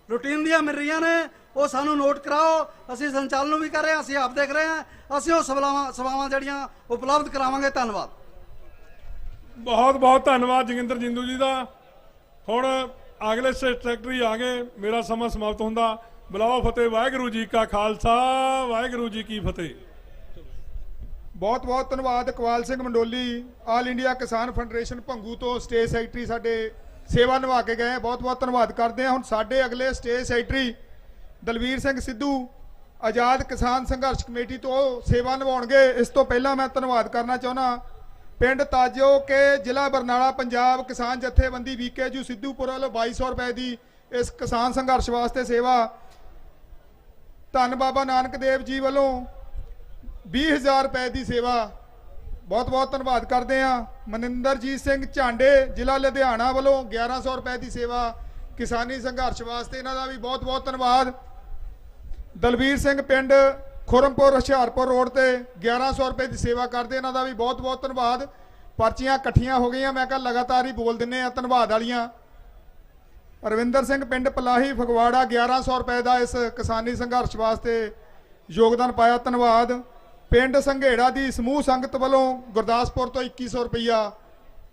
ਰੂਟੀਨ ਦੀਆਂ ਮਿਲ ਰਹੀਆਂ ਨੇ, ਉਹ ਸਾਨੂੰ ਨੋਟ ਕਰਾਓ। ਅਸੀਂ ਸੰਚਾਲਨ ਨੂੰ ਵੀ ਕਰ ਰਹੇ ਹਾਂ, ਅਸੀਂ ਆਪ ਦੇਖ ਰਹੇ ਹਾਂ, ਅਸੀਂ ਉਹ ਸੇਵਾਵਾਂ ਜਿਹੜੀਆਂ ਉਪਲਬਧ ਕਰਾਵਾਂਗੇ। ਧੰਨਵਾਦ। ਬਹੁਤ ਬਹੁਤ ਧੰਨਵਾਦ ਜੋਗਿੰਦਰ ਜਿੰਦੂ ਜੀ ਦਾ। ਹੁਣ ਅਗਲੇ ਸੈਕਟਰੀ ਆ ਗਏ, ਮੇਰਾ ਸਮਾਂ ਸਮਾਪਤ ਹੁੰਦਾ। ਬੁਲਾਓ ਫਤਿਹ। ਵਾਹਿਗੁਰੂ ਜੀ ਕਾ ਖਾਲਸਾ, ਵਾਹਿਗੁਰੂ ਜੀ ਕੀ ਫਤਿਹ। ਬਹੁਤ ਬਹੁਤ ਧੰਨਵਾਦ ਇਕਬਾਲ ਸਿੰਘ ਮੰਡੋਲੀ, ਆਲ ਇੰਡੀਆ ਕਿਸਾਨ ਫੈਡਰੇਸ਼ਨ ਭੰਗੂ ਤੋਂ ਸਟੇਜ ਸੈਕਟਰੀ ਸਾਡੇ ਸੇਵਾ ਨਿਭਾ ਕੇ ਗਏ। ਬਹੁਤ ਬਹੁਤ ਧੰਨਵਾਦ ਕਰਦੇ ਹਾਂ। ਹੁਣ ਸਾਡੇ ਅਗਲੇ ਸਟੇਜ ਸੈਕਟਰੀ ਦਲਵੀਰ ਸਿੰਘ ਸਿੱਧੂ ਆਜ਼ਾਦ ਕਿਸਾਨ ਸੰਘਰਸ਼ ਕਮੇਟੀ ਤੋਂ ਸੇਵਾ ਨਿਭਾਉਣਗੇ। ਇਸ ਤੋਂ ਪਹਿਲਾਂ ਮੈਂ ਧੰਨਵਾਦ ਕਰਨਾ ਚਾਹੁੰਦਾ ਪਿੰਡ ਤਾਜੋ ਕੇ ਜ਼ਿਲ੍ਹਾ ਬਰਨਾਲਾ ਪੰਜਾਬ ਕਿਸਾਨ ਜਥੇਬੰਦੀ ਵੀਕੇਯੂ ਸਿੱਧੂਪੁਰ ਵੱਲੋਂ 2200 ਰੁਪਏ ਦੀ ਇਸ ਕਿਸਾਨ ਸੰਘਰਸ਼ ਵਾਸਤੇ ਸੇਵਾ। ਧੰਨ ਬਾਬਾ ਨਾਨਕ ਦੇਵ ਜੀ ਵੱਲੋਂ 20000 ਰੁਪਏ ਦੀ ਸੇਵਾ। ਬਹੁਤ ਬਹੁਤ ਧੰਨਵਾਦ ਕਰਦੇ ਹਾਂ। ਮਨਿੰਦਰਜੀਤ ਸਿੰਘ ਝਾਂਡੇ ਜ਼ਿਲ੍ਹਾ ਲੁਧਿਆਣਾ ਵੱਲੋਂ 1100 ਰੁਪਏ ਦੀ ਸੇਵਾ ਕਿਸਾਨੀ ਸੰਘਰਸ਼ ਵਾਸਤੇ, ਇਹਨਾਂ ਦਾ ਵੀ ਬਹੁਤ ਬਹੁਤ ਧੰਨਵਾਦ। ਦਲਵੀਰ ਸਿੰਘ ਪਿੰਡ ਖੁਰਮਪੁਰ ਹੁਸ਼ਿਆਰਪੁਰ ਰੋਡ ਤੇ 1100 ਰੁਪਏ ਦੀ ਸੇਵਾ ਕਰਦੇ, ਇਹਨਾਂ ਦਾ ਵੀ ਬਹੁਤ ਬਹੁਤ ਧੰਨਵਾਦ। ਪਰਚੀਆਂ ਇਕੱਠੀਆਂ ਹੋ ਗਈਆਂ, ਮੈਂ ਕਿਹਾ ਲਗਾਤਾਰ ਹੀ ਬੋਲ ਦਿੰਨੇ ਆ ਧੰਨਵਾਦ ਵਾਲੀਆਂ। ਰਵਿੰਦਰ ਸਿੰਘ ਪਿੰਡ ਪਲਾਹੀ ਫਗਵਾੜਾ 1100 ਰੁਪਏ ਦਾ ਇਸ ਕਿਸਾਨੀ ਸੰਘਰਸ਼ ਵਾਸਤੇ ਯੋਗਦਾਨ ਪਾਇਆ, ਧੰਨਵਾਦ। ਪਿੰਡ ਸੰਘੇੜਾ ਦੀ ਸਮੂਹ ਸੰਗਤ ਵੱਲੋਂ ਗੁਰਦਾਸਪੁਰ ਤੋਂ 2100 ਰੁਪਈਆ,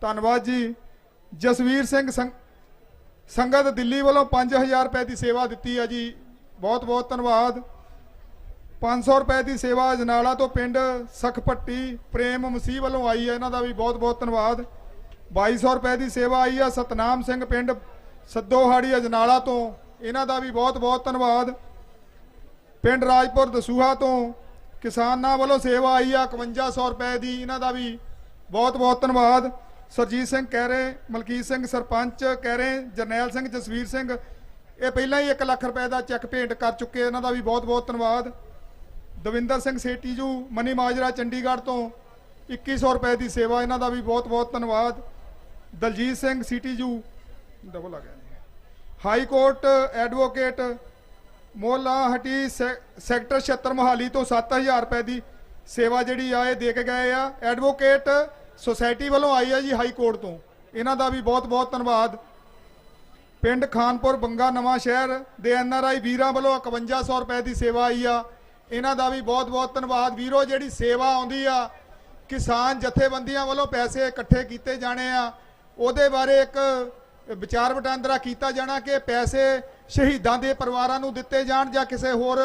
ਧੰਨਵਾਦ ਜੀ। ਜਸਵੀਰ ਸਿੰਘ ਸੰਗਤ ਦਿੱਲੀ ਵੱਲੋਂ 5000 ਰੁਪਏ ਦੀ ਸੇਵਾ ਦਿੱਤੀ ਹੈ ਜੀ, ਬਹੁਤ ਬਹੁਤ ਧੰਨਵਾਦ। 500 ਰੁਪਏ ਦੀ ਸੇਵਾ ਅਜਨਾਲਾ ਤੋਂ ਪਿੰਡ ਸਖਪੱਟੀ ਪ੍ਰੇਮ ਮਸੀਹ ਵੱਲੋਂ ਆਈ ਹੈ, ਇਹਨਾਂ ਦਾ ਵੀ ਬਹੁਤ ਬਹੁਤ ਧੰਨਵਾਦ। 2200 ਰੁਪਏ ਦੀ ਸੇਵਾ ਆਈ ਆ ਸਤਨਾਮ ਸਿੰਘ ਪਿੰਡ ਸੱਦੋਹਾੜੀ ਅਜਨਾਲਾ ਤੋਂ, ਇਹਨਾਂ ਦਾ ਵੀ ਬਹੁਤ ਬਹੁਤ ਧੰਨਵਾਦ। ਪਿੰਡ ਰਾਜਪੁਰ ਦਸੂਹਾ ਤੋਂ ਕਿਸਾਨਾਂ ਵੱਲੋਂ ਸੇਵਾ ਆਈ ਆ 5100 ਰੁਪਏ ਦੀ, ਇਹਨਾਂ ਦਾ ਵੀ ਬਹੁਤ ਬਹੁਤ ਧੰਨਵਾਦ। ਸਰਜੀਤ ਸਿੰਘ ਕਹਿਰੇ, ਮਲਕੀਤ ਸਿੰਘ ਸਰਪੰਚ ਕਹਿਰੇ, ਜਰਨੈਲ ਸਿੰਘ, ਜਸਵੀਰ ਸਿੰਘ ਇਹ ਪਹਿਲਾਂ ਹੀ 1 ਲੱਖ ਰੁਪਏ ਦਾ ਚੈੱਕ ਭੇਂਟ ਕਰ ਚੁੱਕੇ, ਇਹਨਾਂ ਦਾ ਵੀ ਬਹੁਤ ਬਹੁਤ ਧੰਨਵਾਦ। ਦਵਿੰਦਰ ਸਿੰਘ ਸੇਟੀਜੂ ਮਨੀ ਮਾਜਰਾ ਚੰਡੀਗੜ੍ਹ ਤੋਂ 2100 ਰੁਪਏ ਦੀ ਸੇਵਾ, ਇਹਨਾਂ ਦਾ ਵੀ ਬਹੁਤ ਬਹੁਤ ਧੰਨਵਾਦ। ਦਲਜੀਤ ਸਿੰਘ ਸੀਟੀਜੂ ਡਬਲ ਆ ਗਿਆ ਹਾਈ ਕੋਰਟ ਐਡਵੋਕੇਟ ਮੋਲਾ ਹਟੀ ਸੈਕਟਰ 76 ਮੋਹਾਲੀ ਤੋਂ 7000 ਰੁਪਏ ਦੀ ਸੇਵਾ ਜਿਹੜੀ ਆ ਇਹ ਦੇ ਕੇ ਗਏ ਆ। ਐਡਵੋਕੇਟ ਸੁਸਾਇਟੀ ਵੱਲੋਂ ਆਈ ਆ ਜੀ ਹਾਈ ਕੋਰਟ ਤੋਂ, ਇਹਨਾਂ ਦਾ ਵੀ ਬਹੁਤ ਬਹੁਤ ਧੰਨਵਾਦ। ਪਿੰਡ ਖਾਨਪੁਰ ਬੰਗਾ ਨਵਾਂ ਸ਼ਹਿਰ ਦੇ NRI ਵੀਰਾਂ ਵੱਲੋਂ 5100 ਰੁਪਏ ਦੀ ਸੇਵਾ ਆਈ ਆ, ਇਹਨਾਂ ਦਾ ਵੀ ਬਹੁਤ ਬਹੁਤ ਧੰਨਵਾਦ। ਵੀਰੋ ਜਿਹੜੀ ਸੇਵਾ ਆਉਂਦੀ ਆ ਕਿਸਾਨ ਜਥੇਬੰਦੀਆਂ ਵੱਲੋਂ ਪੈਸੇ ਇਕੱਠੇ ਕੀਤੇ ਜਾਣੇ ਆ, ਉਹਦੇ ਬਾਰੇ ਇੱਕ ਵਿਚਾਰ ਵਟਾਂਦਰਾ ਕੀਤਾ ਜਾਣਾ ਕਿ ਪੈਸੇ ਸ਼ਹੀਦਾਂ ਦੇ ਪਰਿਵਾਰਾਂ ਨੂੰ ਦਿੱਤੇ ਜਾਣ ਜਾਂ ਕਿਸੇ ਹੋਰ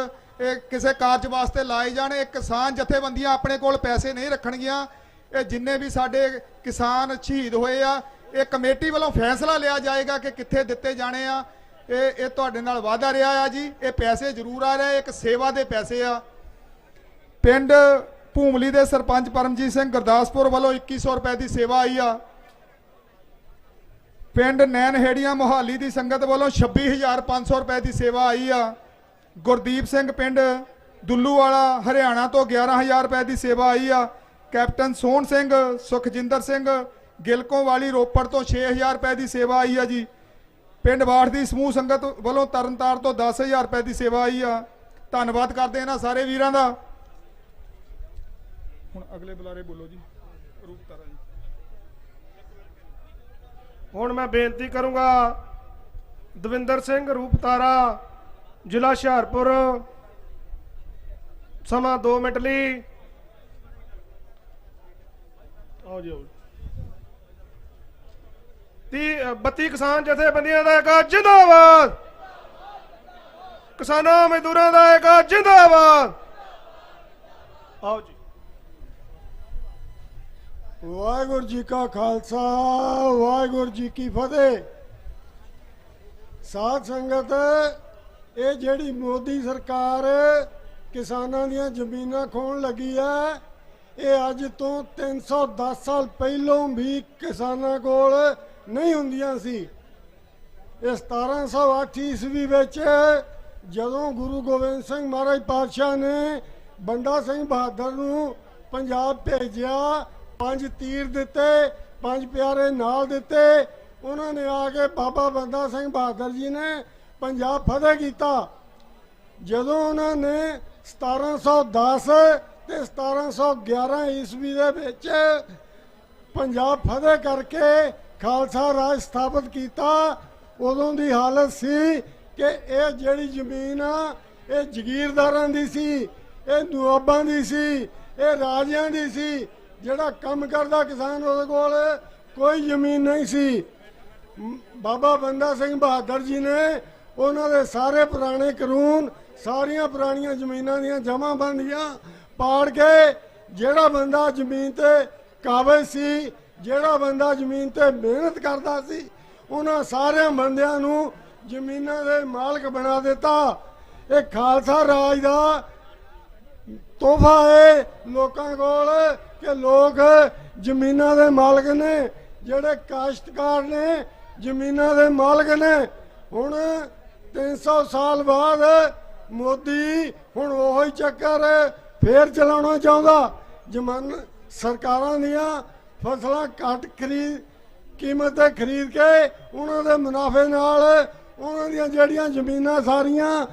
ਕਿਸੇ ਕਾਰਜ ਵਾਸਤੇ ਲਾਏ ਜਾਣ। ਇਹ ਕਿਸਾਨ ਜਥੇਬੰਦੀਆਂ ਆਪਣੇ ਕੋਲ ਪੈਸੇ ਨਹੀਂ ਰੱਖਣਗੀਆਂ। ਇਹ ਜਿੰਨੇ ਵੀ ਸਾਡੇ ਕਿਸਾਨ ਸ਼ਹੀਦ ਹੋਏ ਆ ਇਹ ਕਮੇਟੀ ਵੱਲੋਂ ਫੈਸਲਾ ਲਿਆ ਜਾਏਗਾ ਕਿ ਕਿੱਥੇ ਦਿੱਤੇ ਜਾਣੇ ਆ। ਇਹ ਤੁਹਾਡੇ ਨਾਲ ਵਾਅਦਾ ਰਿਹਾ ਆ ਜੀ, ਇਹ ਪੈਸੇ ਜ਼ਰੂਰ ਆ ਰਹੇ, ਇੱਕ ਸੇਵਾ ਦੇ ਪੈਸੇ ਆ। ਪਿੰਡ ਭੂਮਲੀ ਦੇ ਸਰਪੰਚ ਪਰਮਜੀਤ ਸਿੰਘ ਗੁਰਦਾਸਪੁਰ ਵੱਲੋਂ 2100 ਰੁਪਏ ਦੀ ਸੇਵਾ ਆਈ ਆ। ਪਿੰਡ ਨੈਣਹੇੜੀਆਂ ਮੋਹਾਲੀ ਦੀ ਸੰਗਤ ਵੱਲੋਂ 26500 ਰੁਪਏ ਦੀ ਸੇਵਾ ਆਈ ਆ। ਗੁਰਦੀਪ ਸਿੰਘ ਪਿੰਡ ਦੁੱਲੂਵਾਲਾ ਹਰਿਆਣਾ ਤੋਂ 11000 ਰੁਪਏ ਦੀ ਸੇਵਾ ਆਈ ਆ। ਕੈਪਟਨ ਸੋਹਣ ਸਿੰਘ ਸੁਖਜਿੰਦਰ ਸਿੰਘ ਗਿਲਕੋਂ ਵਾਲੀ ਰੋਪੜ ਤੋਂ 6000 ਰੁਪਏ ਦੀ ਸੇਵਾ ਆਈ ਆ ਜੀ। ਪਿੰਡ ਬਾਠ ਦੀ ਸਮੂਹ ਸੰਗਤ ਵੱਲੋਂ ਤਰਨਤਾਰਨ ਤੋਂ 10000 ਰੁਪਏ ਦੀ ਸੇਵਾ ਆਈ ਆ। ਧੰਨਵਾਦ ਕਰਦੇ ਇਹਨਾਂ ਸਾਰੇ ਵੀਰਾਂ ਦਾ। ਹੁਣ ਅਗਲੇ ਬੁਲਾਰੇ ਬੋਲੋ ਜੀ। ਰੂਪਤਾਰਾ ਜੀ। ਹੁਣ ਮੈਂ ਬੇਨਤੀ ਕਰੂੰਗਾ ਦਵਿੰਦਰ ਸਿੰਘ ਰੂਪਤਾਰਾ ਜ਼ਿਲ੍ਹਾ ਹੁਸ਼ਿਆਰਪੁਰ, ਸਮਾਂ 2 ਮਿੰਟ ਲਈ। ਆਓ ਜੀ ਆਓ। 32 ਕਿਸਾਨ ਜਥੇਬੰਦੀਆਂ ਦਾ ਇੱਕ ਜਿੰਦਾਬਾਦ, ਕਿਸਾਨਾਂ ਮਜ਼ਦੂਰਾਂ ਦਾ ਇੱਕ ਜਿੰਦਾਬਾਦ। ਆਓ ਜੀ। ਵਾਹਿਗੁਰੂ ਜੀ ਕਾ ਖਾਲਸਾ, ਵਾਹਿਗੁਰੂ ਜੀ ਕੀ ਫਤਿਹ। ਸਾਧ ਸੰਗਤ, ਇਹ ਜਿਹੜੀ ਮੋਦੀ ਸਰਕਾਰ ਕਿਸਾਨਾਂ ਦੀਆਂ ਜ਼ਮੀਨਾਂ ਖੋਹਣ ਲੱਗੀ ਹੈ, ਇਹ ਅੱਜ ਤੋਂ 310 ਸਾਲ ਪਹਿਲੋਂ ਵੀ ਕਿਸਾਨਾਂ ਕੋਲ ਨਹੀਂ ਹੁੰਦੀਆਂ ਸੀ। ਇਹ 1708 ਈਸਵੀ ਵਿੱਚ ਜਦੋਂ ਗੁਰੂ ਗੋਬਿੰਦ ਸਿੰਘ ਮਹਾਰਾਜ ਪਾਤਸ਼ਾਹ ਨੇ ਬੰਦਾ ਸਿੰਘ ਬਹਾਦਰ ਨੂੰ ਪੰਜਾਬ ਭੇਜਿਆ, 5 ਤੀਰ ਦਿੱਤੇ, 5 ਪਿਆਰੇ ਨਾਲ ਦਿੱਤੇ, ਉਹਨਾਂ ਨੇ ਆ ਕੇ ਬਾਬਾ ਬੰਦਾ ਸਿੰਘ ਬਹਾਦਰ ਜੀ ਨੇ ਪੰਜਾਬ ਫਤਿਹ ਕੀਤਾ। ਜਦੋਂ ਉਹਨਾਂ ਨੇ 1710 ਤੇ 1711 ਈਸਵੀ ਦੇ ਵਿੱਚ ਪੰਜਾਬ ਫਤਿਹ ਕਰਕੇ ਖਾਲਸਾ ਰਾਜ ਸਥਾਪਿਤ ਕੀਤਾ, ਉਦੋਂ ਦੀ ਹਾਲਤ ਸੀ ਕਿ ਇਹ ਜਿਹੜੀ ਜ਼ਮੀਨ ਆ ਇਹ ਜ਼ਗੀਰਦਾਰਾਂ ਦੀ ਸੀ, ਇਹ ਨਵਾਬਾਂ ਦੀ ਸੀ, ਇਹ ਰਾਜਿਆਂ ਦੀ ਸੀ। ਜਿਹੜਾ ਕੰਮ ਕਰਦਾ ਕਿਸਾਨ ਉਹਦੇ ਕੋਲ ਕੋਈ ਜ਼ਮੀਨ ਨਹੀਂ ਸੀ। ਬਾਬਾ ਬੰਦਾ ਸਿੰਘ ਬਹਾਦਰ ਜੀ ਨੇ ਉਹਨਾਂ ਦੇ ਸਾਰੇ ਪੁਰਾਣੇ ਕਾਨੂੰਨ, ਸਾਰੀਆਂ ਪੁਰਾਣੀਆਂ ਜ਼ਮੀਨਾਂ ਦੀਆਂ ਜਮ੍ਹਾਂਬੰਦੀਆਂ ਪਾੜ ਕੇ ਜਿਹੜਾ ਬੰਦਾ ਜ਼ਮੀਨ ਤੇ ਕਾਬਿਲ ਸੀ, ਜਿਹੜਾ ਬੰਦਾ ਜ਼ਮੀਨ ਤੇ ਮਿਹਨਤ ਕਰਦਾ ਸੀ, ਉਹਨਾਂ ਸਾਰਿਆਂ ਬੰਦਿਆਂ ਨੂੰ ਜ਼ਮੀਨਾਂ ਦੇ ਮਾਲਕ ਬਣਾ ਦਿੱਤਾ। ਇਹ ਖਾਲਸਾ ਰਾਜ ਦਾ ਤੋਹਫਾ ਹੈ ਲੋਕਾਂ ਕੋਲ ਕਿ ਲੋਕ ਜ਼ਮੀਨਾਂ ਦੇ ਮਾਲਕ ਨੇ, ਜਿਹੜੇ ਕਾਸ਼ਤਕਾਰ ਨੇ ਜ਼ਮੀਨਾਂ ਦੇ ਮਾਲਕ ਨੇ। ਹੁਣ 300 ਸਾਲ ਬਾਅਦ ਮੋਦੀ ਹੁਣ ਉਹੋ ਹੀ ਚੱਕਰ ਫੇਰ ਚਲਾਉਣਾ ਚਾਹੁੰਦਾ। ਸਰਕਾਰਾਂ ਦੀਆਂ ਫਸਲਾਂ ਘੱਟ ਕੀਮਤ ਤੇ ਖਰੀਦ ਕੇ ਉਹਨਾਂ ਦੇ ਮੁਨਾਫੇ ਨਾਲ ਉਹਨਾਂ ਦੀਆਂ ਜਿਹੜੀਆਂ ਜ਼ਮੀਨਾਂ ਸਾਰੀਆਂ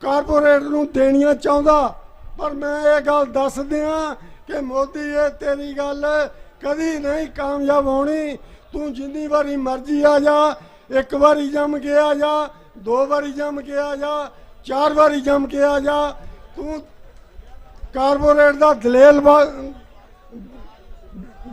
ਕਾਰਪੋਰੇਟ ਨੂੰ ਦੇਣੀਆਂ ਚਾਹੁੰਦਾ। ਪਰ ਮੈਂ ਇਹ ਗੱਲ ਦੱਸ ਦਿਆਂ ਕਿ ਮੋਦੀ ਇਹ ਤੇਰੀ ਗੱਲ ਕਦੀ ਨਹੀਂ ਕਾਮਯਾਬ ਹੋਣੀ। ਤੂੰ ਜਿੰਨੀ ਵਾਰੀ ਮਰਜ਼ੀ ਆ ਜਾ, 1 ਵਾਰੀ ਜੰਮ ਕੇ ਆ ਜਾ, 2 ਵਾਰੀ ਜੰਮ ਕੇ ਆ ਜਾ, 4 ਵਾਰੀ ਜੰਮ ਕੇ ਆ ਜਾ, ਤੂੰ ਕਾਰਪੋਰੇਟ ਦਾ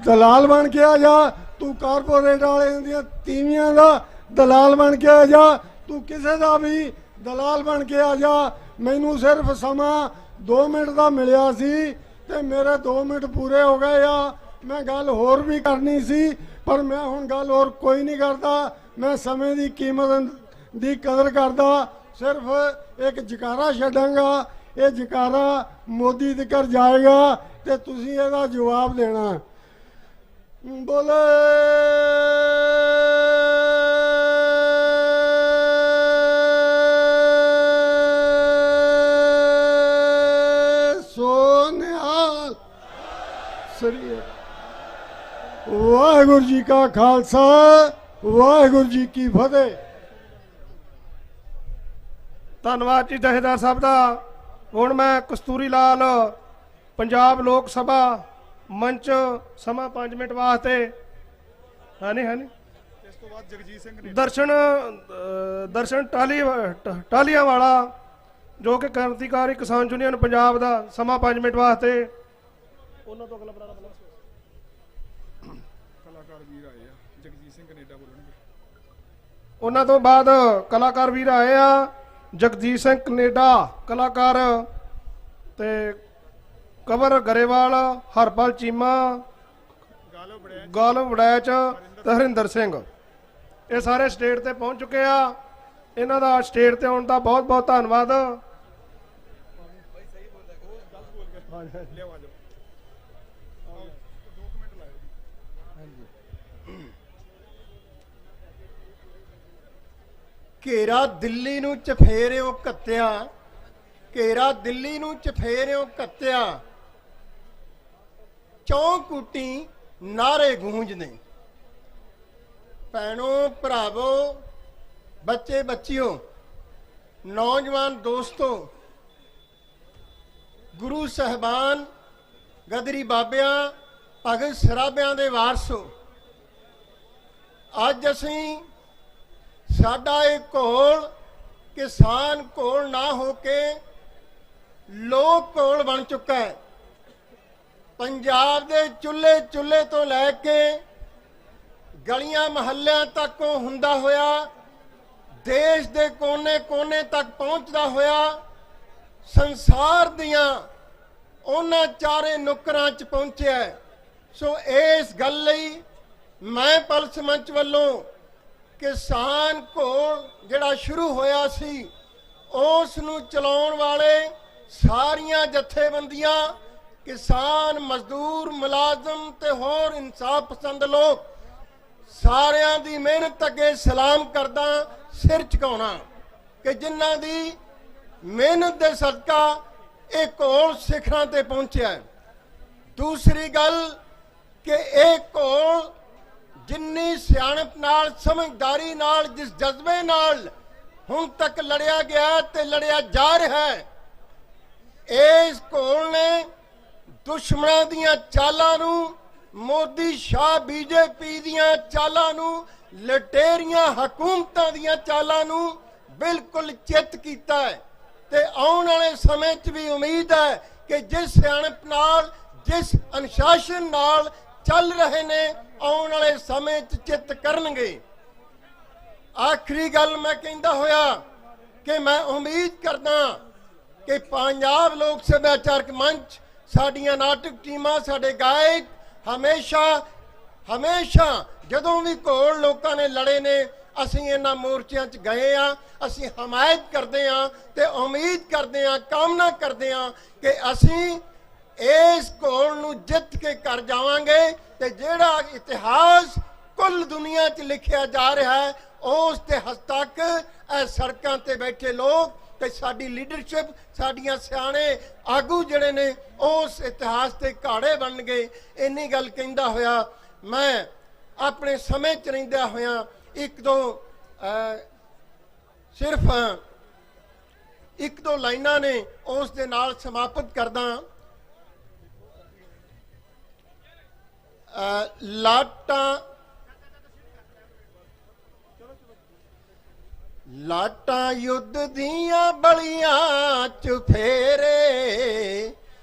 ਦਲਾਲ ਬਣ ਕੇ ਆ ਜਾ, ਤੂੰ ਕਾਰਪੋਰੇਟ ਵਾਲਿਆਂ ਦੀਆਂ ਤੀਵੀਆਂ ਦਾ ਦਲਾਲ ਬਣ ਕੇ ਆ ਜਾ, ਤੂੰ ਕਿਸੇ ਦਾ ਵੀ ਦਲਾਲ ਬਣ ਕੇ ਆ ਜਾ। ਮੈਨੂੰ ਸਿਰਫ ਸਮਾਂ 2 ਮਿੰਟ ਦਾ ਮਿਲਿਆ ਸੀ ਤੇ ਮੇਰੇ 2 ਮਿੰਟ ਪੂਰੇ ਹੋ ਗਏ ਆ। ਮੈਂ ਗੱਲ ਹੋਰ ਵੀ ਕਰਨੀ ਸੀ ਪਰ ਮੈਂ ਹੁਣ ਗੱਲ ਹੋਰ ਕੋਈ ਨਹੀਂ ਕਰਦਾ। ਮੈਂ ਸਮੇਂ ਦੀ ਕੀਮਤ ਦੀ ਕਦਰ ਕਰਦਾ। ਸਿਰਫ ਇੱਕ ਜਕਾਰਾ ਛੱਡਾਂਗਾ, ਇਹ ਜਕਾਰਾ ਮੋਦੀ ਤੱਕ ਜਾਏਗਾ ਤੇ ਤੁਸੀਂ ਇਹਦਾ ਜਵਾਬ ਦੇਣਾ। ਬੋਲੇ ਸੋਨਿਹਾਲ। ਵਾਹਿਗੁਰੂ ਜੀ ਕਾ ਖਾਲਸਾ, ਵਾਹਿਗੁਰੂ ਜੀ ਕੀ ਫਤਿਹ। ਧੰਨਵਾਦ ਜੀ ਜਥੇਦਾਰ ਸਾਹਿਬ ਦਾ। ਹੁਣ ਮੈਂ ਕਸਤੂਰੀ ਲਾਲ ਪੰਜਾਬ ਲੋਕ ਸਭਾ ਮੰਚ ਸਮਾਂ 5 ਮਿੰਟ ਵਾਸਤੇ ਇਸ ਤੋਂ ਬਾਅਦ ਜਗਜੀਤ ਸਿੰਘ ਨੇ ਦਰਸ਼ਨ ਟਾਲੀਆਂ ਵਾਲਾ ਜੋ ਕਿ ਕ੍ਰਾਂਤੀਕਾਰੀ ਕਿਸਾਨ ਯੂਨੀਅਨ ਪੰਜਾਬ ਦਾ ਸਮਾਂ 5 ਮਿੰਟ ਵਾਸਤੇ। ਉਹਨਾਂ ਤੋਂ ਅਗਲਾ ਕਲਾਕਾਰ ਵੀਰ ਆਏ ਆ, ਜਗਜੀਤ ਸਿੰਘ ਕੈਨੇਡਾ ਬੋਲਣਗੇ। ਉਹਨਾਂ ਤੋਂ ਬਾਅਦ ਕਲਾਕਾਰ ਵੀਰ ਆਏ ਆ, ਜਗਜੀਤ ਸਿੰਘ ਕੈਨੇਡਾ ਕਲਾਕਾਰ ਤੇ ਕਵਰ ਗਰੇਵਾਲ, ਹਰਪਾਲ ਚੀਮਾ, ਗਾਲਵ ਵੜੈਚ ਤੇ ਹਰਿੰਦਰ ਸਿੰਘ। ਇਹ ਸਾਰੇ ਸਟੇਟ ਤੇ ਪਹੁੰਚ ਚੁੱਕੇ ਆ। ਇਹਨਾਂ ਦਾ ਸਟੇਟ ਤੇ ਆਉਣ ਦਾ ਬਹੁਤ ਬਹੁਤ ਧੰਨਵਾਦ। ਘੇਰਾ ਦਿੱਲੀ ਨੂੰ ਚਫੇਰਿਓ ਕੱਤਿਆ, ਘੇਰਾ ਦਿੱਲੀ ਨੂੰ ਚਫੇਰਿਓ ਕੱਤਿਆ, ਚੌਂਕੂਟੀ ਨਾਰੇ ਗੂੰਜਦੇ। ਭੈਣੋ ਭਰਾਵੋ, ਬੱਚੇ ਬੱਚਿਓ, ਨੌਜਵਾਨ ਦੋਸਤੋ, ਗੁਰੂ ਸਾਹਿਬਾਨ, ਗਦਰੀ ਬਾਬਿਆਂ, ਭਗਤ ਸਰਾਭਿਆਂ ਦੇ ਵਾਰਸੋ, ਅੱਜ ਅਸੀਂ ਸਾਡਾ ਇਹ ਘੋਲ ਕਿਸਾਨ ਘੋਲ ਨਾ ਹੋ ਕੇ ਲੋਕ ਘੋਲ ਬਣ ਚੁੱਕਾ ਹੈ। ਪੰਜਾਬ ਦੇ ਚੁੱਲ੍ਹੇ ਚੁੱਲ੍ਹੇ ਤੋਂ ਲੈ ਕੇ ਗਲੀਆਂ ਮਹੱਲਿਆਂ ਤੱਕ ਹੁੰਦਾ ਹੋਇਆ, ਦੇਸ਼ ਦੇ ਕੋਨੇ-ਕੋਨੇ ਤੱਕ ਪਹੁੰਚਦਾ ਹੋਇਆ, ਸੰਸਾਰ ਦੀਆਂ ਉਹਨਾਂ ਚਾਰੇ ਨੁਕਰਾਂ 'ਚ ਪਹੁੰਚਿਆ। ਸੋ ਇਸ ਗੱਲ ਲਈ ਮੈਂ ਪਲਸ ਮੰਚ ਵੱਲੋਂ ਕਿਸਾਨ ਘੋਲ ਜਿਹੜਾ ਸ਼ੁਰੂ ਹੋਇਆ ਸੀ, ਉਸ ਨੂੰ ਚਲਾਉਣ ਵਾਲੇ ਸਾਰੀਆਂ ਜਥੇਬੰਦੀਆਂ, ਕਿਸਾਨ, ਮਜ਼ਦੂਰ, ਮੁਲਾਜ਼ਮ ਤੇ ਹੋਰ ਇਨਸਾਫ ਪਸੰਦ ਲੋਕ, ਸਾਰਿਆਂ ਦੀ ਮਿਹਨਤ ਅੱਗੇ ਸਲਾਮ ਕਰਦਾ, ਸਿਰ ਝੁਕਾਉਣਾ ਕਿ ਜਿਨ੍ਹਾਂ ਦੀ ਮਿਹਨਤ ਦੇ ਸਦਕਾ ਇਹ ਘੋਲ ਸਿਖਰਾਂ ਤੇ ਪਹੁੰਚਿਆ। ਦੂਸਰੀ ਗੱਲ ਕਿ ਇਹ ਘੋਲ ਜਿੰਨੀ ਸਿਆਣਪ ਨਾਲ, ਸਮਝਦਾਰੀ ਨਾਲ, ਜਿਸ ਜਜ਼ਬੇ ਨਾਲ ਹੁਣ ਤੱਕ ਲੜਿਆ ਗਿਆ ਤੇ ਲੜਿਆ ਜਾ ਰਿਹਾ ਹੈ, ਇਸ ਘੋਲ ਨੇ ਦੁਸ਼ਮਣਾਂ ਦੀਆਂ ਚਾਲਾਂ ਨੂੰ, ਮੋਦੀ ਸ਼ਾਹ ਬੀਜੇਪੀ ਦੀਆਂ ਚਾਲਾਂ ਨੂੰ, ਲਟੇਰੀਆਂ ਹਕੂਮਤਾਂ ਦੀਆਂ ਚਾਲਾਂ ਨੂੰ ਬਿਲਕੁਲ ਚਿੱਤ ਕੀਤਾ ਹੈ। ਤੇ ਆਉਣ ਵਾਲੇ ਸਮੇਂ 'ਚ ਵੀ ਉਮੀਦ ਹੈ ਕਿ ਜਿਸ ਸਿਆਣਪ ਨਾਲ, ਜਿਸ ਅਨੁਸ਼ਾਸਨ ਨਾਲ ਚੱਲ ਰਹੇ ਨੇ, ਆਉਣ ਵਾਲੇ ਸਮੇਂ 'ਚ ਚਿੱਤ ਕਰਨਗੇ। ਆਖਰੀ ਗੱਲ ਮੈਂ ਕਹਿੰਦਾ ਹੋਇਆ ਕਿ ਮੈਂ ਉਮੀਦ ਕਰਦਾ ਕਿ ਪੰਜਾਬ ਲੋਕ ਸਭਿਆਚਾਰਕ ਮੰਚ, ਸਾਡੀਆਂ ਨਾਟਕ ਟੀਮਾਂ, ਸਾਡੇ ਗਾਇਕ ਹਮੇਸ਼ਾ ਜਦੋਂ ਵੀ ਘੋਲ ਲੋਕਾਂ ਨੇ ਲੜੇ ਨੇ, ਅਸੀਂ ਇਹਨਾਂ ਮੋਰਚਿਆਂ 'ਚ ਗਏ ਆ। ਅਸੀਂ ਹਮਾਇਤ ਕਰਦੇ ਆ ਤੇ ਉਮੀਦ ਕਰਦੇ ਆ, ਕਾਮਨਾ ਕਰਦੇ ਆ ਕਿ ਅਸੀਂ ਇਸ ਘੋਲ ਨੂੰ ਜਿੱਤ ਕੇ ਕਰ ਜਾਵਾਂਗੇ ਤੇ ਜਿਹੜਾ ਇਤਿਹਾਸ ਕੁੱਲ ਦੁਨੀਆ 'ਚ ਲਿਖਿਆ ਜਾ ਰਿਹਾ ਹੈ ਉਸ ਤੇ ਹਸਤਕ ਇਹ ਸੜਕਾਂ ਤੇ ਬੈਠੇ ਲੋਕ ਤੇ ਸਾਡੀ ਲੀਡਰਸ਼ਿਪ, ਸਾਡੀਆਂ ਸਿਆਣੇ ਆਗੂ ਜਿਹੜੇ ਨੇ ਉਸ ਇਤਿਹਾਸ ਤੇ ਘਾੜੇ ਬਣ ਗਏ। ਇੰਨੀ ਗੱਲ ਕਹਿੰਦਾ ਹੋਇਆ ਮੈਂ ਆਪਣੇ ਸਮੇਂ 'ਚ ਰਹਿੰਦਿਆਂ ਹੋਇਆਂ ਸਿਰਫ ਇੱਕ ਦੋ ਲਾਈਨਾਂ ਨੇ ਉਸ ਦੇ ਨਾਲ ਸਮਾਪਤ ਕਰਦਾ। ਲਾਟਾਂ ਯੁੱਧ ਦੀਆਂ ਬਲੀਆਂ 'ਚ ਫੇਰੇ,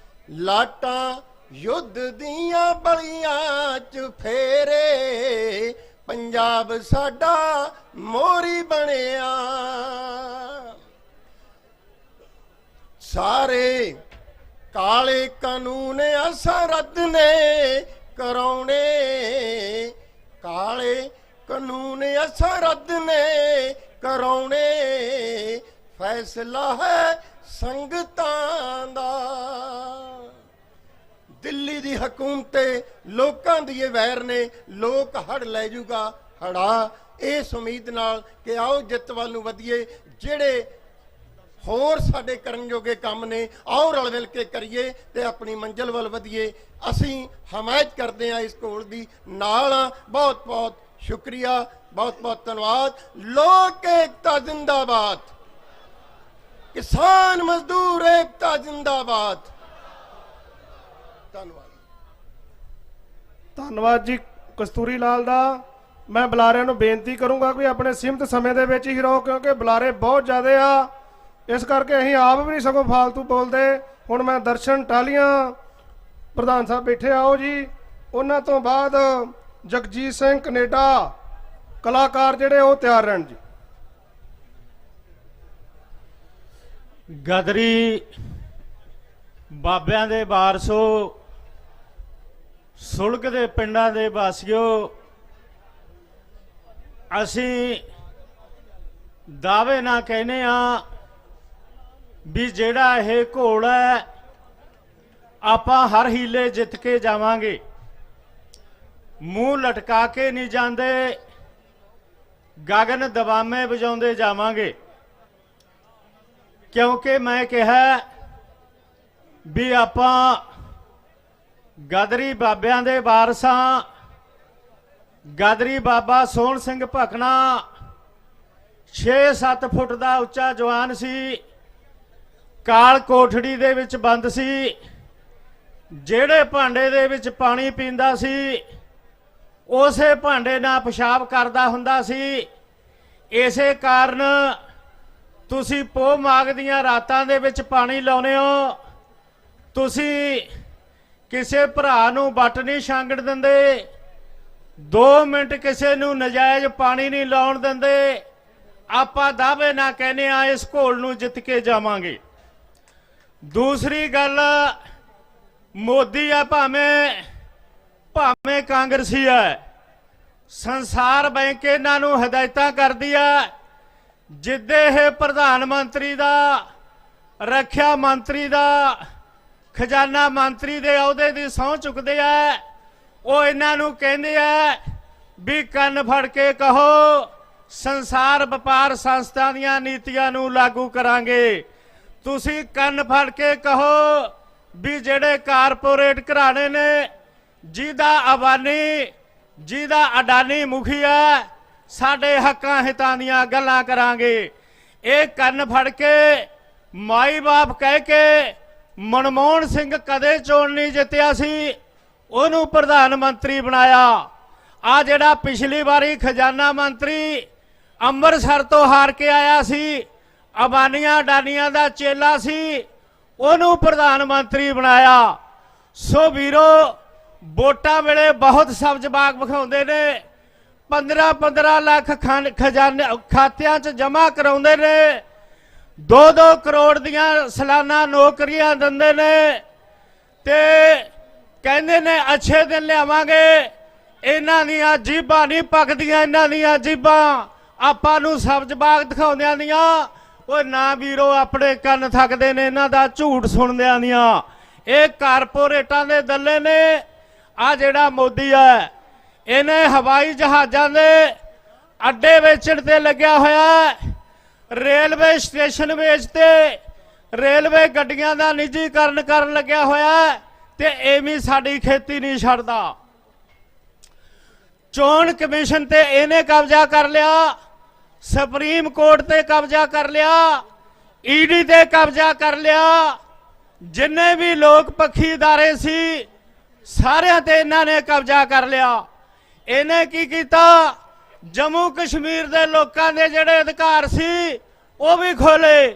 ਲਾਟਾਂ ਯੁੱਧ ਦੀਆਂ ਬਲੀਆਂ 'ਚ ਫੇਰੇ, ਪੰਜਾਬ ਸਾਡਾ ਮੋਰੀ ਬਣਿਆ। ਸਾਰੇ ਕਾਲੇ ਕਾਨੂੰਨ ਅਸਾਂ ਰੱਦ ਨੇ ਕਰਾਉਣੇ, ਕਾਲੇ ਕਾਨੂੰਨ ਅਸਾਂ ਰੱਦ ਨੇ ਕਰਾਉਣੇ, ਫੈਸਲਾ ਹੈ ਸੰਗਤਾਂ ਦਾ। ਦਿੱਲੀ ਦੀ ਹਕੂਮਤ ਤੇ ਲੋਕਾਂ ਦੀ ਇਹ ਵੈਰ ਨੇ, ਲੋਕ ਹੜ ਲੈ ਜੂਗਾ ਹੜਾ। ਇਸ ਉਮੀਦ ਨਾਲ ਕਿ ਆਓ ਜਿੱਤ ਵੱਲ ਨੂੰ ਵਧੀਏ, ਜਿਹੜੇ ਹੋਰ ਸਾਡੇ ਕਰਨ ਜੋਗੇ ਕੰਮ ਨੇ ਆਓ ਰਲ ਮਿਲ ਕੇ ਕਰੀਏ ਤੇ ਆਪਣੀ ਮੰਜ਼ਿਲ ਵੱਲ ਵਧੀਏ। ਅਸੀਂ ਹਮਾਇਤ ਕਰਦੇ ਹਾਂ ਇਸ ਘੋਲ ਦੀ, ਨਾਲ ਆ। ਬਹੁਤ ਬਹੁਤ ਸ਼ੁਕਰੀਆ, बहुत बहुत धन्यवाद। लोक एकता जिंदाबाद, किसान मजदूर एकता जिंदाबाद। ਧੰਨਵਾਦ ਜੀ ਕਸਤੂਰੀ ਲਾਲ ਦਾ। ਮੈਂ ਬੁਲਾਰਿਆਂ ਨੂੰ ਬੇਨਤੀ ਕਰੂੰਗਾ ਕਿ ਆਪਣੇ ਸੀਮਤ ਸਮੇਂ ਦੇ ਵਿੱਚ ਹੀ ਰਹੋ, ਕਿਉਂਕਿ ਬੁਲਾਰੇ ਬਹੁਤ ਜ਼ਿਆਦੇ ਆ, ਇਸ ਕਰਕੇ ਅਸੀਂ ਆਪ ਵੀ ਨਹੀਂ ਸਗੋਂ ਫਾਲਤੂ ਬੋਲਦੇ। ਹੁਣ ਮੈਂ ਦਰਸ਼ਨ ਟਾਲੀਆਂ ਪ੍ਰਧਾਨ ਸਾਹਿਬ ਬੈਠੇ, ਆਓ ਜੀ। ਉਹਨਾਂ ਤੋਂ ਬਾਅਦ ਜਗਜੀਤ ਸਿੰਘ ਕੈਨੇਡਾ ਕਲਾਕਾਰ ਜਿਹੜੇ ਉਹ ਤਿਆਰ ਰਹਿਣ ਜੀ। ਗਦਰੀ ਬਾਬਿਆਂ ਦੇ ਵਾਰਸੋ, ਸੁਲਗ ਦੇ ਪਿੰਡਾਂ ਦੇ ਵਾਸੀਓ, ਅਸੀਂ ਦਾਅਵੇ ਨਾਲ ਕਹਿੰਦੇ ਆ ਵੀ ਜਿਹੜਾ ਇਹ ਘੋਲ ਹੈ ਆਪਾਂ ਹਰ ਹੀਲੇ ਜਿੱਤ ਕੇ ਜਾਵਾਂਗੇ। ਮੂੰਹ ਲਟਕਾ ਕੇ ਨਹੀਂ ਜਾਂਦੇ, ਗਗਨ ਦਬਾਮੇ ਵਜਾਉਂਦੇ ਜਾਵਾਂਗੇ। ਕਿਉਂਕਿ ਮੈਂ ਕਿਹਾ ਵੀ ਆਪਾਂ ਗਦਰੀ ਬਾਬਿਆਂ ਦੇ ਵਾਰਸਾਂ। ਗਦਰੀ ਬਾਬਾ ਸੋਹਣ ਸਿੰਘ ਭਕਨਾ 6-7 ਫੁੱਟ ਦਾ ਉੱਚਾ ਜਵਾਨ ਸੀ, ਕਾਲ ਕੋਠੜੀ ਦੇ ਵਿੱਚ ਬੰਦ ਸੀ। ਜਿਹੜੇ ਭਾਂਡੇ ਦੇ ਵਿੱਚ ਪਾਣੀ ਪੀਂਦਾ ਸੀ ਉਸੇ ਭਾਂਡੇ ਨਾਲ ਪਿਸ਼ਾਬ ਕਰਦਾ ਹੁੰਦਾ ਸੀ। ਇਸੇ ਕਾਰਨ ਤੁਸੀਂ ਪੋਹ ਮਾਘ ਦੀਆਂ ਰਾਤਾਂ ਦੇ ਵਿੱਚ ਪਾਣੀ ਲਾਉਨੇ ਹੋ। ਤੁਸੀਂ ਕਿਸੇ ਭਰਾ ਨੂੰ ਵੱਟ ਨਹੀਂ ਛਾਂਗਣ ਦਿੰਦੇ, 2 ਮਿੰਟ ਕਿਸੇ ਨੂੰ ਨਜਾਇਜ਼ ਪਾਣੀ ਨਹੀਂ ਲਾਉਣ ਦਿੰਦੇ। ਆਪਾਂ ਦਾਅਵੇ ਨਾਲ ਕਹਿੰਦੇ ਆ ਇਸ ਘੋਲ ਨੂੰ ਜਿੱਤ ਕੇ ਜਾਵਾਂਗੇ। ਦੂਸਰੀ ਗੱਲ, ਮੋਦੀ ਆ ਭਾਵੇਂ ਕਾਂਗਰਸੀ ਹੈ, ਸੰਸਾਰ ਬੈਂਕ ਇਹਨਾਂ ਨੂੰ ਹਦਾਇਤਾਂ ਕਰਦੀ ਹੈ। ਜਿੱਦੇ ਇਹ ਪ੍ਰਧਾਨ ਮੰਤਰੀ ਦਾ, ਰੱਖਿਆ ਮੰਤਰੀ ਦਾ, ਖਜ਼ਾਨਾ ਮੰਤਰੀ ਦੇ ਅਹੁਦੇ ਦੀ ਸਹੁੰ ਚੁੱਕਦੇ ਆ, ਉਹ ਇਹਨਾਂ ਨੂੰ ਕਹਿੰਦੇ ਆ ਵੀ ਕੰਨ ਫੜ ਕੇ ਕਹੋ ਸੰਸਾਰ ਵਪਾਰ ਸੰਸਥਾ ਦੀਆਂ ਨੀਤੀਆਂ ਨੂੰ ਲਾਗੂ ਕਰਾਂਗੇ। ਤੁਸੀਂ ਕੰਨ ਫੜ ਕੇ ਕਹੋ ਵੀ ਜਿਹੜੇ ਕਾਰਪੋਰੇਟ ਘਰਾਣੇ ਨੇ, ਜਿਹਦਾ ਅਡਾਨੀ ਮੁਖੀ ਹੈ, ਸਾਡੇ ਹੱਕਾਂ ਹਿੱਤਾਂ ਦੀਆਂ ਗੱਲਾਂ ਕਰਾਂਗੇ। ਇਹ ਕੰਨ ਫੜ ਕੇ ਮਾਈ ਬਾਪ ਕਹਿ ਕੇ ਮਨਮੋਹਨ ਸਿੰਘ ਕਦੇ ਚੋਣ ਨਹੀਂ ਜਿੱਤਿਆ ਸੀ, ਉਹਨੂੰ ਪ੍ਰਧਾਨ ਮੰਤਰੀ ਬਣਾਇਆ। ਆ ਜਿਹੜਾ ਪਿਛਲੀ ਵਾਰੀ ਖਜ਼ਾਨਾ ਮੰਤਰੀ ਅੰਮ੍ਰਿਤਸਰ ਤੋਂ ਹਾਰ ਕੇ ਆਇਆ ਸੀ, ਅਬਾਨੀਆਂ ਅਡਾਨੀਆਂ ਦਾ ਚੇਲਾ ਸੀ, ਉਹਨੂੰ ਪ੍ਰਧਾਨ ਮੰਤਰੀ ਬਣਾਇਆ। ਸੋ ਵੀਰੋ, ਵੋਟਾਂ ਵੇਲੇ ਬਹੁਤ ਸਬਜ਼ ਬਾਗ ਵਿਖਾਉਂਦੇ ਨੇ, 15-15 ਲੱਖ ਖਜ਼ਾਨੇ ਖਾਤਿਆਂ 'ਚ ਜਮ੍ਹਾਂ ਕਰਾਉਂਦੇ ਨੇ, 2-2 ਕਰੋੜ ਦੀਆਂ ਸਾਲਾਨਾ ਨੌਕਰੀਆਂ ਦਿੰਦੇ ਨੇ ਤੇ ਕਹਿੰਦੇ ਨੇ ਅੱਛੇ ਦਿਨ ਲਿਆਵਾਂਗੇ। ਇਹਨਾਂ ਦੀਆਂ ਜੀਬਾਂ ਨਹੀਂ ਪੱਕਦੀਆਂ, ਇਹਨਾਂ ਦੀਆਂ ਜੀਬਾਂ ਆਪਾਂ ਨੂੰ ਸਬਜ਼ ਬਾਗ ਦਿਖਾਉਂਦਿਆਂ ਦੀਆਂ ਓਏ ਨਾ ਵੀਰੋ ਆਪਣੇ ਕੰਨ ਥੱਕਦੇ ਨੇ ਇਹਨਾਂ ਦਾ ਝੂਠ ਸੁਣਦਿਆਂ ਦੀਆਂ। ਇਹ ਕਾਰਪੋਰੇਟਾਂ ਦੇ ਦੱਲੇ ਨੇ। ਆ ਜਿਹੜਾ ਮੋਦੀ ਹੈ ਇਹਨੇ ਹਵਾਈ ਜਹਾਜ਼ਾਂ ਦੇ ਅੱਡੇ ਵੇਚਣ ਤੇ ਲੱਗਿਆ ਹੋਇਆ, ਰੇਲਵੇ ਸਟੇਸ਼ਨ ਵੇਚਤੇ, ਰੇਲਵੇ ਗੱਡੀਆਂ ਦਾ ਨਿੱਜੀਕਰਨ ਕਰਨ ਲੱਗਿਆ ਹੋਇਆ ਤੇ ਐਵੇਂ ਸਾਡੀ ਖੇਤੀ ਨਹੀਂ ਛੱਡਦਾ। ਚੋਣ ਕਮਿਸ਼ਨ ਤੇ ਇਹਨੇ ਕਬਜ਼ਾ ਕਰ ਲਿਆ, ਸੁਪਰੀਮ ਕੋਰਟ ਤੇ ਕਬਜ਼ਾ ਕਰ ਲਿਆ, ਈਡੀ ਤੇ ਕਬਜ਼ਾ ਕਰ ਲਿਆ। ਜਿੰਨੇ ਵੀ ਲੋਕ ਪੱਖੀ ਅਦਾਰੇ ਸੀ ਸਾਰਿਆਂ ਤੇ ਇਹਨਾਂ ਨੇ ਕਬਜ਼ਾ ਕਰ ਲਿਆ। ਇਹਨੇ ਕੀ ਕੀਤਾ, ਜੰਮੂ ਕਸ਼ਮੀਰ ਦੇ ਲੋਕਾਂ ਦੇ ਜਿਹੜੇ ਅਧਿਕਾਰ ਸੀ ਉਹ ਵੀ ਖੋਲੇ।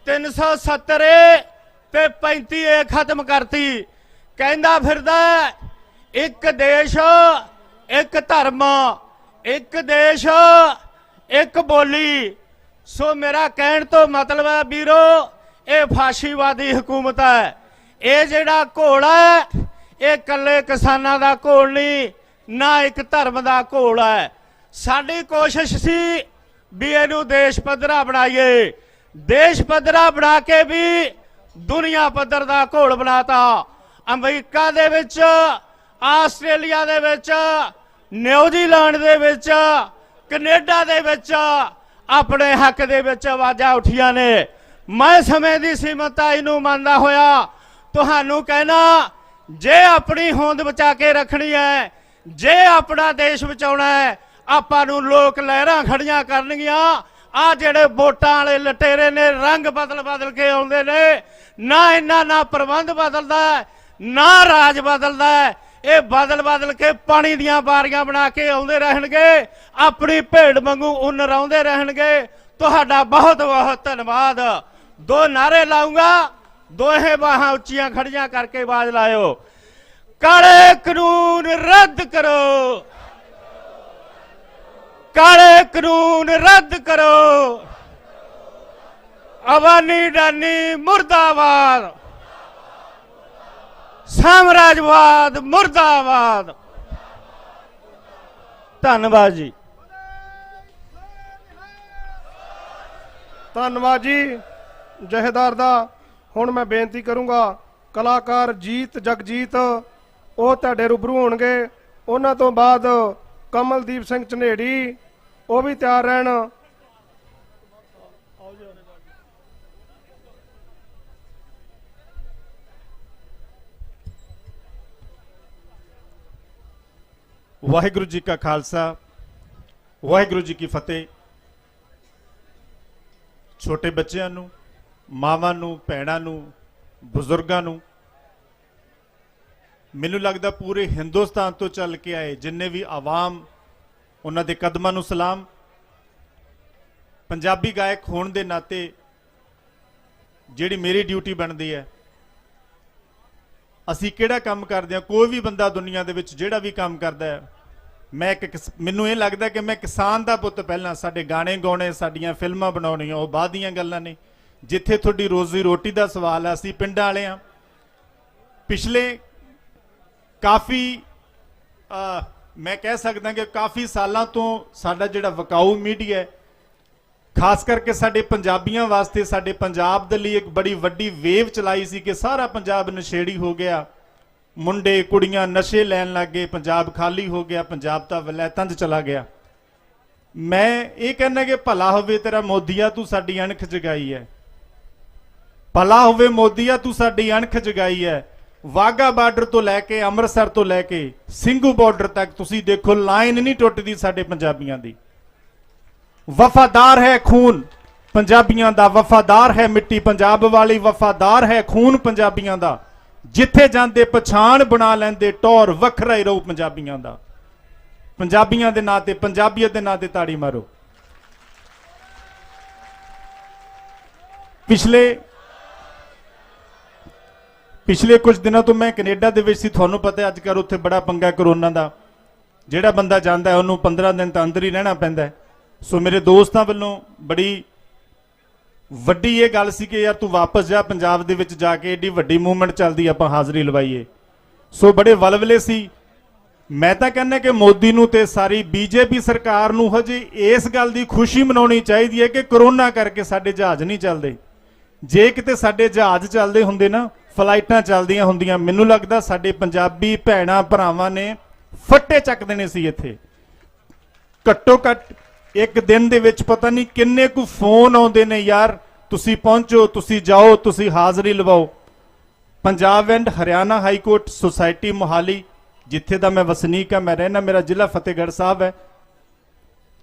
370 ਤੇ 35 ਖਤਮ ਕਰਤੀ। ਕਹਿੰਦਾ ਫਿਰਦਾ ਇੱਕ ਦੇਸ਼ ਇੱਕ ਧਰਮ, ਇੱਕ ਦੇਸ਼ ਇੱਕ ਬੋਲੀ। ਸੋ ਮੇਰਾ ਕਹਿਣ ਤੋਂ ਮਤਲਬ ਹੈ ਵੀਰੋ, ਇਹ ਫਾਸ਼ੀਵਾਦੀ ਹਕੂਮਤ ਹੈ। ਇਹ ਜਿਹੜਾ ਘੋਲ ਹੈ ਇਹ ਕੱਲੇ ਕਿਸਾਨਾਂ ਦਾ ਘੋਲ ਨਹੀਂ, ਨਾ ਇੱਕ ਧਰਮ ਦਾ ਘੋਲ ਹੈ। ਸਾਡੀ ਕੋਸ਼ਿਸ਼ ਸੀ ਵੀ ਇਹਨੂੰ ਦੇਸ਼ ਪੱਧਰਾ ਬਣਾਈਏ, ਦੇਸ਼ ਪੱਧਰਾ ਬਣਾ ਕੇ ਵੀ ਦੁਨੀਆ ਪੱਧਰ ਦਾ ਘੋਲ ਬਣਾਤਾ। ਅਮਰੀਕਾ ਦੇ ਵਿੱਚ, ਆਸਟ੍ਰੇਲੀਆ ਦੇ ਵਿੱਚ, ਨਿਊਜ਼ੀਲੈਂਡ ਦੇ ਵਿੱਚ, ਕੈਨੇਡਾ ਦੇ ਵਿੱਚ ਆਪਣੇ ਹੱਕ ਦੇ ਵਿੱਚ ਆਵਾਜ਼ਾਂ ਉੱਠੀਆਂ ਨੇ। ਮੈਂ ਸਮੇਂ ਦੀ ਸੀਮਤਾਈ ਨੂੰ ਮੰਨਦਾ ਹੋਇਆ ਤੁਹਾਨੂੰ ਕਹਿਣਾ, ਜੇ ਆਪਣੀ ਹੋਂਦ ਬਚਾ ਕੇ ਰੱਖਣੀ ਹੈ, ਜੇ ਆਪਣਾ ਦੇਸ਼ ਬਚਾਉਣਾ ਹੈ, ਆਪਾਂ ਨੂੰ ਲੋਕ ਲਹਿਰਾਂ ਖੜੀਆਂ ਕਰਨਗੀਆਂ। ਆ ਜਿਹੜੇ ਵੋਟਾਂ ਵਾਲੇ ਲਟੇਰੇ ਨੇ ਰੰਗ ਬਦਲ ਕੇ ਆਉਂਦੇ ਨੇ, ਨਾ ਇਹਨਾਂ ਨਾ ਪ੍ਰਬੰਧ ਬਦਲਦਾ ਨਾ ਰਾਜ ਬਦਲਦਾ। ਇਹ ਬਦਲ ਕੇ ਪਾਣੀ ਦੀਆਂ ਬਾਰੀਆਂ ਬਣਾ ਕੇ ਆਉਂਦੇ ਰਹਿਣਗੇ, ਆਪਣੀ ਭੇਡ ਵਾਂਗੂ ਉੱਨ ਰਾਉਂਦੇ ਰਹਿਣਗੇ। ਤੁਹਾਡਾ ਬਹੁਤ ਬਹੁਤ ਧੰਨਵਾਦ। ਦੋ ਨਾਰੇ ਲਾਉਂਗਾ, ਦੋਹੇ ਬਾਹਾਂ ਉੱਚੀਆਂ ਖੜੀਆਂ ਕਰਕੇ ਆਵਾਜ਼ ਲਾਇਓ, ਕਾਲੇ ਕਾਨੂੰਨ ਰੱਦ ਕਰੋ, ਕਾਲੇ ਕਾਨੂੰਨ ਰੱਦ ਕਰੋ, ਅਵਾਨੀ ਡਾਨੀ ਮੁਰਦਾਬਾਦ, ਸਾਮਰਾਜਵਾਦ ਮੁਰਦਾਬਾਦ। ਧੰਨਵਾਦ ਜੀ। ਧੰਨਵਾਦ ਜੀ ਜਹੇਦਾਰ ਦਾ। ਹੁਣ ਮੈਂ ਬੇਨਤੀ ਕਰੂੰਗਾ ਕਲਾਕਾਰ ਜੀਤ ਜਗਜੀਤ ਉਹ ਤੁਹਾਡੇ ਰੂਬਰੂ ਹੋਣਗੇ। ਉਹਨਾਂ ਤੋਂ ਬਾਅਦ ਕਮਲਦੀਪ ਸਿੰਘ ਝਨੇੜੀ ਉਹ ਵੀ ਤਿਆਰ ਰਹਿਣ। ਵਾਹਿਗੁਰੂ ਜੀ ਕਾ ਖਾਲਸਾ, ਵਾਹਿਗੁਰੂ ਜੀ ਕੀ ਫਤਿਹ। ਛੋਟੇ ਬੱਚਿਆਂ ਨੂੰ, ਮਾਵਾਂ ਨੂੰ, ਭੈਣਾਂ ਨੂੰ, ਬਜ਼ੁਰਗਾਂ ਨੂੰ, ਮੈਨੂੰ ਲੱਗਦਾ ਪੂਰੇ ਹਿੰਦੁਸਤਾਨ ਤੋਂ ਚੱਲ ਕੇ ਆਏ ਜਿੰਨੇ ਵੀ ਆਵਾਮ, ਉਹਨਾਂ ਦੇ ਕਦਮਾਂ ਨੂੰ ਸਲਾਮ। ਪੰਜਾਬੀ ਗਾਇਕ ਹੋਣ ਦੇ ਨਾਤੇ ਜਿਹੜੀ ਮੇਰੀ ਡਿਊਟੀ ਬਣਦੀ ਹੈ, ਅਸੀਂ ਕਿਹੜਾ ਕੰਮ ਕਰਦੇ ਹਾਂ, ਕੋਈ ਵੀ ਬੰਦਾ ਦੁਨੀਆ ਦੇ ਵਿੱਚ ਜਿਹੜਾ ਵੀ ਕੰਮ ਕਰਦਾ ਹੈ, ਮੈਨੂੰ ਇਹ ਲੱਗਦਾ ਕਿ ਮੈਂ ਕਿਸਾਨ ਦਾ ਪੁੱਤ ਪਹਿਲਾਂ। ਸਾਡੇ ਗਾਣੇ ਗਾਉਣੇ, ਸਾਡੀਆਂ ਫਿਲਮਾਂ ਬਣਾਉਣੀਆਂ ਉਹ ਬਾਅਦ ਦੀਆਂ ਗੱਲਾਂ ਨੇ। ਜਿੱਥੇ ਤੁਹਾਡੀ ਰੋਜ਼ੀ ਰੋਟੀ ਦਾ ਸਵਾਲ ਹੈ, ਅਸੀਂ ਪਿੰਡਾਂ ਵਾਲੇ ਹਾਂ। ਪਿਛਲੇ ਕਾਫੀ ਮੈਂ ਕਹਿ ਸਕਦਾ ਕਿ ਕਾਫੀ ਸਾਲਾਂ ਤੋਂ ਸਾਡਾ ਜਿਹੜਾ ਵਿਕਾਊ ਮੀਡੀਆ ਹੈ, ਖਾਸ ਕਰਕੇ ਸਾਡੇ ਪੰਜਾਬੀਆਂ ਵਾਸਤੇ, ਸਾਡੇ ਪੰਜਾਬ ਦੇ ਲਈ ਇੱਕ ਬੜੀ ਵੱਡੀ ਵੇਵ ਚਲਾਈ ਸੀ ਕਿ ਸਾਰਾ ਪੰਜਾਬ ਨਸ਼ੇੜੀ ਹੋ ਗਿਆ, ਮੁੰਡੇ ਕੁੜੀਆਂ ਨਸ਼ੇ ਲੈਣ ਲੱਗ ਗਏ, ਪੰਜਾਬ ਖਾਲੀ ਹੋ ਗਿਆ, ਪੰਜਾਬ ਤਾਂ ਵਲੈਤਾਂ 'ਚ ਚਲਾ ਗਿਆ। ਮੈਂ ਇਹ ਕਹਿੰਦਾ ਕਿ ਭਲਾ ਹੋਵੇ ਤੇਰਾ ਮੋਦੀਆ, ਤੂੰ ਸਾਡੀ ਅਣਖ ਜਗਾਈ ਹੈ। ਭਲਾ ਹੋਵੇ ਮੋਦੀਆ, ਤੂੰ ਸਾਡੀ ਅਣਖ ਜਗਾਈ ਹੈ। ਵਾਗਾ ਬਾਰਡਰ ਤੋਂ ਲੈ ਕੇ ਅੰਮ੍ਰਿਤਸਰ ਤੋਂ ਲੈ ਕੇ ਸਿੰਘੂ ਬਾਰਡਰ ਤੱਕ ਤੁਸੀਂ ਦੇਖੋ, ਲਾਈਨ ਨਹੀਂ ਟੁੱਟਦੀ ਸਾਡੇ ਪੰਜਾਬੀਆਂ ਦੀ। ਵਫਾਦਾਰ ਹੈ ਖੂਨ ਪੰਜਾਬੀਆਂ ਦਾ, ਵਫਾਦਾਰ ਹੈ ਮਿੱਟੀ ਪੰਜਾਬ ਵਾਲੀ, ਵਫਾਦਾਰ ਹੈ ਖੂਨ ਪੰਜਾਬੀਆਂ ਦਾ। ਜਿੱਥੇ ਜਾਂਦੇ ਪਛਾਣ ਬਣਾ ਲੈਂਦੇ, ਟੌਰ ਵੱਖਰਾ ਹੀ ਰਹੂ ਪੰਜਾਬੀਆਂ ਦਾ। ਪੰਜਾਬੀਆਂ ਦੇ ਨਾਂ ਤੇ, ਪੰਜਾਬੀਅਤ ਦੇ ਨਾਂ ਤੇ ਤਾੜੀ ਮਾਰੋ। ਪਿਛਲੇ ਕੁਝ ਦਿਨਾਂ ਤੋਂ ਮੈਂ ਕੈਨੇਡਾ ਦੇ ਵਿੱਚ ਸੀ। ਤੁਹਾਨੂੰ ਪਤਾ ਅੱਜ ਕੱਲ੍ਹ ਉੱਥੇ ਬੜਾ ਪੰਗਾ ਕਰੋਨਾ ਦਾ। ਜਿਹੜਾ ਬੰਦਾ ਜਾਂਦਾ ਹੈ ਉਹਨੂੰ 15 ਦਿਨ ਤਾਂ ਅੰਦਰ ਹੀ ਰਹਿਣਾ ਪੈਂਦਾ। ਸੋ ਮੇਰੇ ਦੋਸਤਾਂ ਵੱਲੋਂ ਬੜੀ ਵੱਡੀ ਇਹ ਗੱਲ ਸੀ ਕਿ ਯਾਰ ਤੂੰ ਵਾਪਸ ਜਾ, ਪੰਜਾਬ ਦੇ ਵਿੱਚ ਜਾ ਕੇ ਏਡੀ ਵੱਡੀ ਮੂਵਮੈਂਟ ਚੱਲਦੀ, ਆਪਾਂ ਹਾਜ਼ਰੀ ਲਵਾਈਏ। ਸੋ ਬੜੇ ਵਲਵਲੇ ਸੀ। ਮੈਂ ਤਾਂ ਕਹਿੰਦਾ ਕਿ ਮੋਦੀ ਨੂੰ ਤੇ ਸਾਰੀ ਬੀਜੇਪੀ ਸਰਕਾਰ ਨੂੰ ਹਜੇ ਇਸ ਗੱਲ ਦੀ ਖੁਸ਼ੀ ਮਨਾਉਣੀ ਚਾਹੀਦੀ ਹੈ ਕਿ ਕਰੋਨਾ ਕਰਕੇ ਸਾਡੇ ਜਹਾਜ਼ ਨਹੀਂ ਚੱਲਦੇ। ਜੇ ਕਿਤੇ ਸਾਡੇ ਜਹਾਜ਼ ਚੱਲਦੇ ਹੁੰਦੇ ਨਾ, ਫਲਾਈਟਾਂ ਚੱਲਦੀਆਂ ਹੁੰਦੀਆਂ, ਮੈਨੂੰ ਲੱਗਦਾ ਸਾਡੇ ਪੰਜਾਬੀ ਭੈਣਾਂ ਭਰਾਵਾਂ ਨੇ ਫੱਟੇ ਚੱਕ ਦੇਣੇ ਸੀ ਇੱਥੇ। ਘੱਟੋ ਘੱਟ ਇੱਕ ਦਿਨ ਦੇ ਵਿੱਚ ਪਤਾ ਨਹੀਂ ਕਿੰਨੇ ਕੁ ਫੋਨ ਆਉਂਦੇ ਨੇ, ਯਾਰ ਤੁਸੀਂ ਪਹੁੰਚੋ, ਤੁਸੀਂ ਜਾਓ, ਤੁਸੀਂ ਹਾਜ਼ਰੀ ਲਵਾਓ। Punjab and Haryana high court society Mohali, ਜਿੱਥੇ ਦਾ ਮੈਂ ਵਸਨੀਕ ਹਾਂ, ਮੈਂ ਰਹਿਣਾ, ਮੇਰਾ ਜ਼ਿਲ੍ਹਾ ਫਤਿਹਗੜ੍ਹ ਸਾਹਿਬ ਹੈ।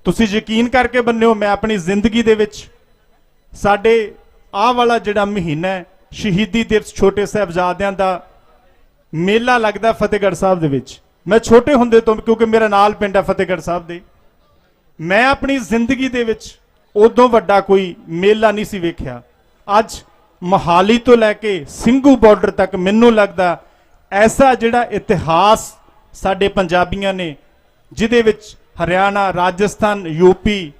ਤੁਸੀਂ ਯਕੀਨ ਕਰਕੇ ਬੰਨਿਓ, ਮੈਂ ਆਪਣੀ ਜ਼ਿੰਦਗੀ ਦੇ ਵਿੱਚ ਸਾਡੇ ਆਹ ਵਾਲਾ ਜਿਹੜਾ ਮਹੀਨਾ ਹੈ ਸ਼ਹੀਦੀ ਦਿਵਸ ਛੋਟੇ ਸਾਹਿਬਜ਼ਾਦਿਆਂ ਦਾ ਮੇਲਾ ਲੱਗਦਾ ਫਤਿਹਗੜ੍ਹ ਸਾਹਿਬ ਦੇ ਵਿੱਚ। ਮੈਂ ਛੋਟੇ ਹੁੰਦੇ ਤੋਂ, ਕਿਉਂਕਿ ਮੇਰਾ ਨਾਲ ਪਿੰਡ ਹੈ ਫਤਿਹਗੜ੍ਹ ਸਾਹਿਬ ਦੇ, ਮੈਂ ਆਪਣੀ ਜ਼ਿੰਦਗੀ ਦੇ ਵਿੱਚ ਉਦੋਂ ਵੱਡਾ ਕੋਈ ਮੇਲਾ ਨਹੀਂ ਸੀ ਵੇਖਿਆ। ਅੱਜ ਮੋਹਾਲੀ ਤੋਂ ਲੈ ਕੇ ਸਿੰਘੂ ਬਾਰਡਰ ਤੱਕ ਮੈਨੂੰ ਲੱਗਦਾ ਐਸਾ ਜਿਹੜਾ ਇਤਿਹਾਸ ਸਾਡੇ ਪੰਜਾਬੀਆਂ ਨੇ, ਜਿਹਦੇ ਵਿੱਚ ਹਰਿਆਣਾ, ਰਾਜਸਥਾਨ, ਯੂਪੀ,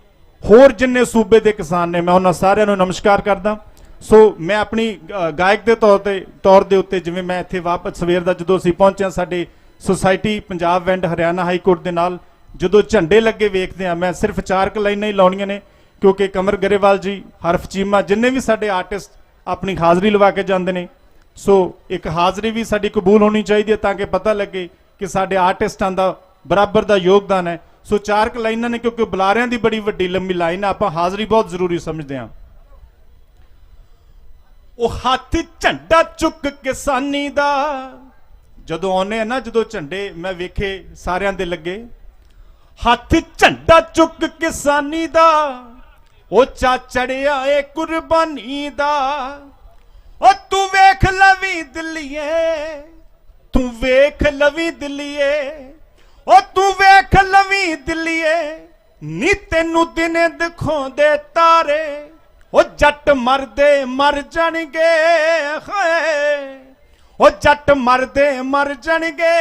ਹੋਰ ਜਿੰਨੇ ਸੂਬੇ ਦੇ ਕਿਸਾਨ ਨੇ, ਮੈਂ ਉਹਨਾਂ ਸਾਰਿਆਂ ਨੂੰ ਨਮਸਕਾਰ ਕਰਦਾ। ਸੋ ਮੈਂ ਆਪਣੀ ਗਾਇਕ ਦੇ ਤੌਰ ਦੇ ਉੱਤੇ, ਜਿਵੇਂ ਮੈਂ ਇੱਥੇ ਵਾਪਸ ਸਵੇਰ ਦਾ ਜਦੋਂ ਅਸੀਂ ਪਹੁੰਚੇ ਸਾਡੇ society Punjab and Haryana high court ਦੇ ਨਾਲ, ਜਦੋਂ ਝੰਡੇ ਲੱਗੇ ਵੇਖਦੇ ਆ, ਮੈਂ ਸਿਰਫ 4 ਲਾਈਨਾਂ ਹੀ ਲਾਉਣੀਆਂ ਨੇ, ਕਿਉਂਕਿ ਕਮਰ ਗਰੇਵਾਲ ਜੀ, ਹਰਫ ਚੀਮਾ, ਜਿੰਨੇ ਵੀ ਸਾਡੇ ਆਰਟਿਸਟ ਆਪਣੀ ਹਾਜ਼ਰੀ ਲਵਾ ਕੇ ਜਾਂਦੇ ਨੇ। ਸੋ ਇੱਕ ਹਾਜ਼ਰੀ ਵੀ ਸਾਡੀ ਕਬੂਲ ਹੋਣੀ ਚਾਹੀਦੀ ਹੈ ਤਾਂ ਕਿ ਪਤਾ ਲੱਗੇ ਕਿ ਸਾਡੇ ਆਰਟਿਸਟਾਂ ਦਾ ਬਰਾਬਰ ਦਾ ਯੋਗਦਾਨ ਹੈ। ਸੋ 4 ਲਾਈਨਾਂ ਨੇ, ਕਿਉਂਕਿ ਬੁਲਾਰਿਆਂ ਦੀ ਬੜੀ ਵੱਡੀ ਲੰਮੀ ਲਾਈਨ ਹੈ, ਆਪਾਂ ਹਾਜ਼ਰੀ ਬਹੁਤ ਜ਼ਰੂਰੀ ਸਮਝਦੇ ਹਾਂ। ਉਹ ਹੱਥ ਝੰਡਾ ਚੁੱਕ ਕਿਸਾਨੀ ਦਾ, ਜਦੋਂ ਆਉਨੇ ਆ ਨਾ, ਜਦੋਂ ਝੰਡੇ ਮੈਂ ਵੇਖੇ ਸਾਰਿਆਂ ਦੇ ਲੱਗੇ, ਹੱਥ ਝੰਡਾ ਚੁੱਕ ਕਿਸਾਨੀ ਦਾ, ਉਹ ਚਾ ਚੜਿਆ ਏ ਕੁਰਬਾਨੀ ਦਾ। ਉਹ ਤੂੰ ਵੇਖ ਲਵੀ ਦਿੱਲੀਏ, ਤੂੰ ਵੇਖ ਲਵੀ ਦਿੱਲੀਏ, ਉਹ ਤੂੰ ਵੇਖ ਲਵੀ ਦਿੱਲੀਏ, ਨੀ ਤੈਨੂੰ ਦਿਨੇ ਦਿਖਾਉਂਦੇ ਤਾਰੇ, ਉਹ ਜੱਟ ਮਰਦੇ ਮਰ ਜਾਣਗੇ, ਹਾਏ ਉਹ ਜੱਟ ਮਰਦੇ ਮਰ ਜਾਣਗੇ,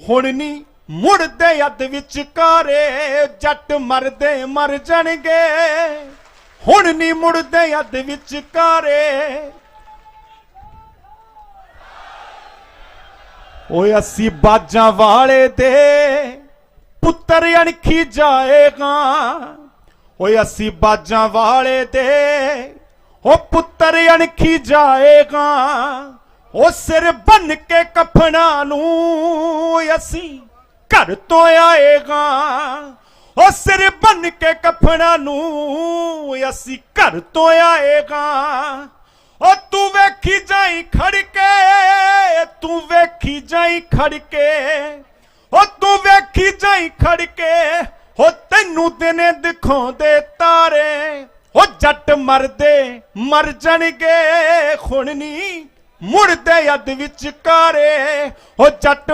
ਹੁਣ ਨਹੀਂ ਮੁੜਦੇ ਅੱਧ ਵਿਚਕਾਰੇ, ਜੱਟ ਮਰਦੇ ਮਰ ਜਾਣਗੇ, ਹੁਣ ਨਹੀਂ ਮੁੜਦੇ ਅੱਧ ਵਿਚਕਾਰੇ। ਓਏ ਅਸੀਂ ਬਾਜਾਂ ਵਾਲੇ ਦੇ ਪੁੱਤਰ ਅਣਖੀ ਜਾਏਗਾ, ਓਏ ਅਸੀਂ ਬਾਜਾਂ ਵਾਲੇ ਦੇ ਉਹ ਪੁੱਤਰ ਅਣਖੀ ਜਾਏਗਾ, ਉਹ ਸਿਰ ਬੰਨ ਕੇ ਕਫਨਾਂ ਨੂੰ ਅਸੀਂ ਘਰ ਤੋਂ ਆਏਗਾ, ਉਹ ਸਿਰ ਬੰਨ ਕੇ ਕਫਨਾਂ ਨੂੰ ਅਸੀਂ ਘਰ ਤੋਂ ਆਏਗਾ। ਉਹ ਤੂੰ ਵੇਖੀ ਜਾਈ ਖੜ ਕੇ, ਤੂੰ ਵੇਖੀ ਜਾਈ ਖੜ ਕੇ, ਉਹ ਤੂੰ ਵੇਖੀ ਜਾਈ ਖੜ ਕੇ, ਉਹ ਤੈਨੂੰ ਦਿਨੇ ਦਿਖਾਉਂਦੇ ਤਾਰੇ, ਉਹ ਜੱਟ ਮਰਦੇ ਮਰ ਜਾਣਗੇ, ਹੁਣ ਨਹੀਂ ਮੁੜਦੇ ਅੱਧ ਵਿਚਕਾਰੇ, ਉਹ ਜੱਟ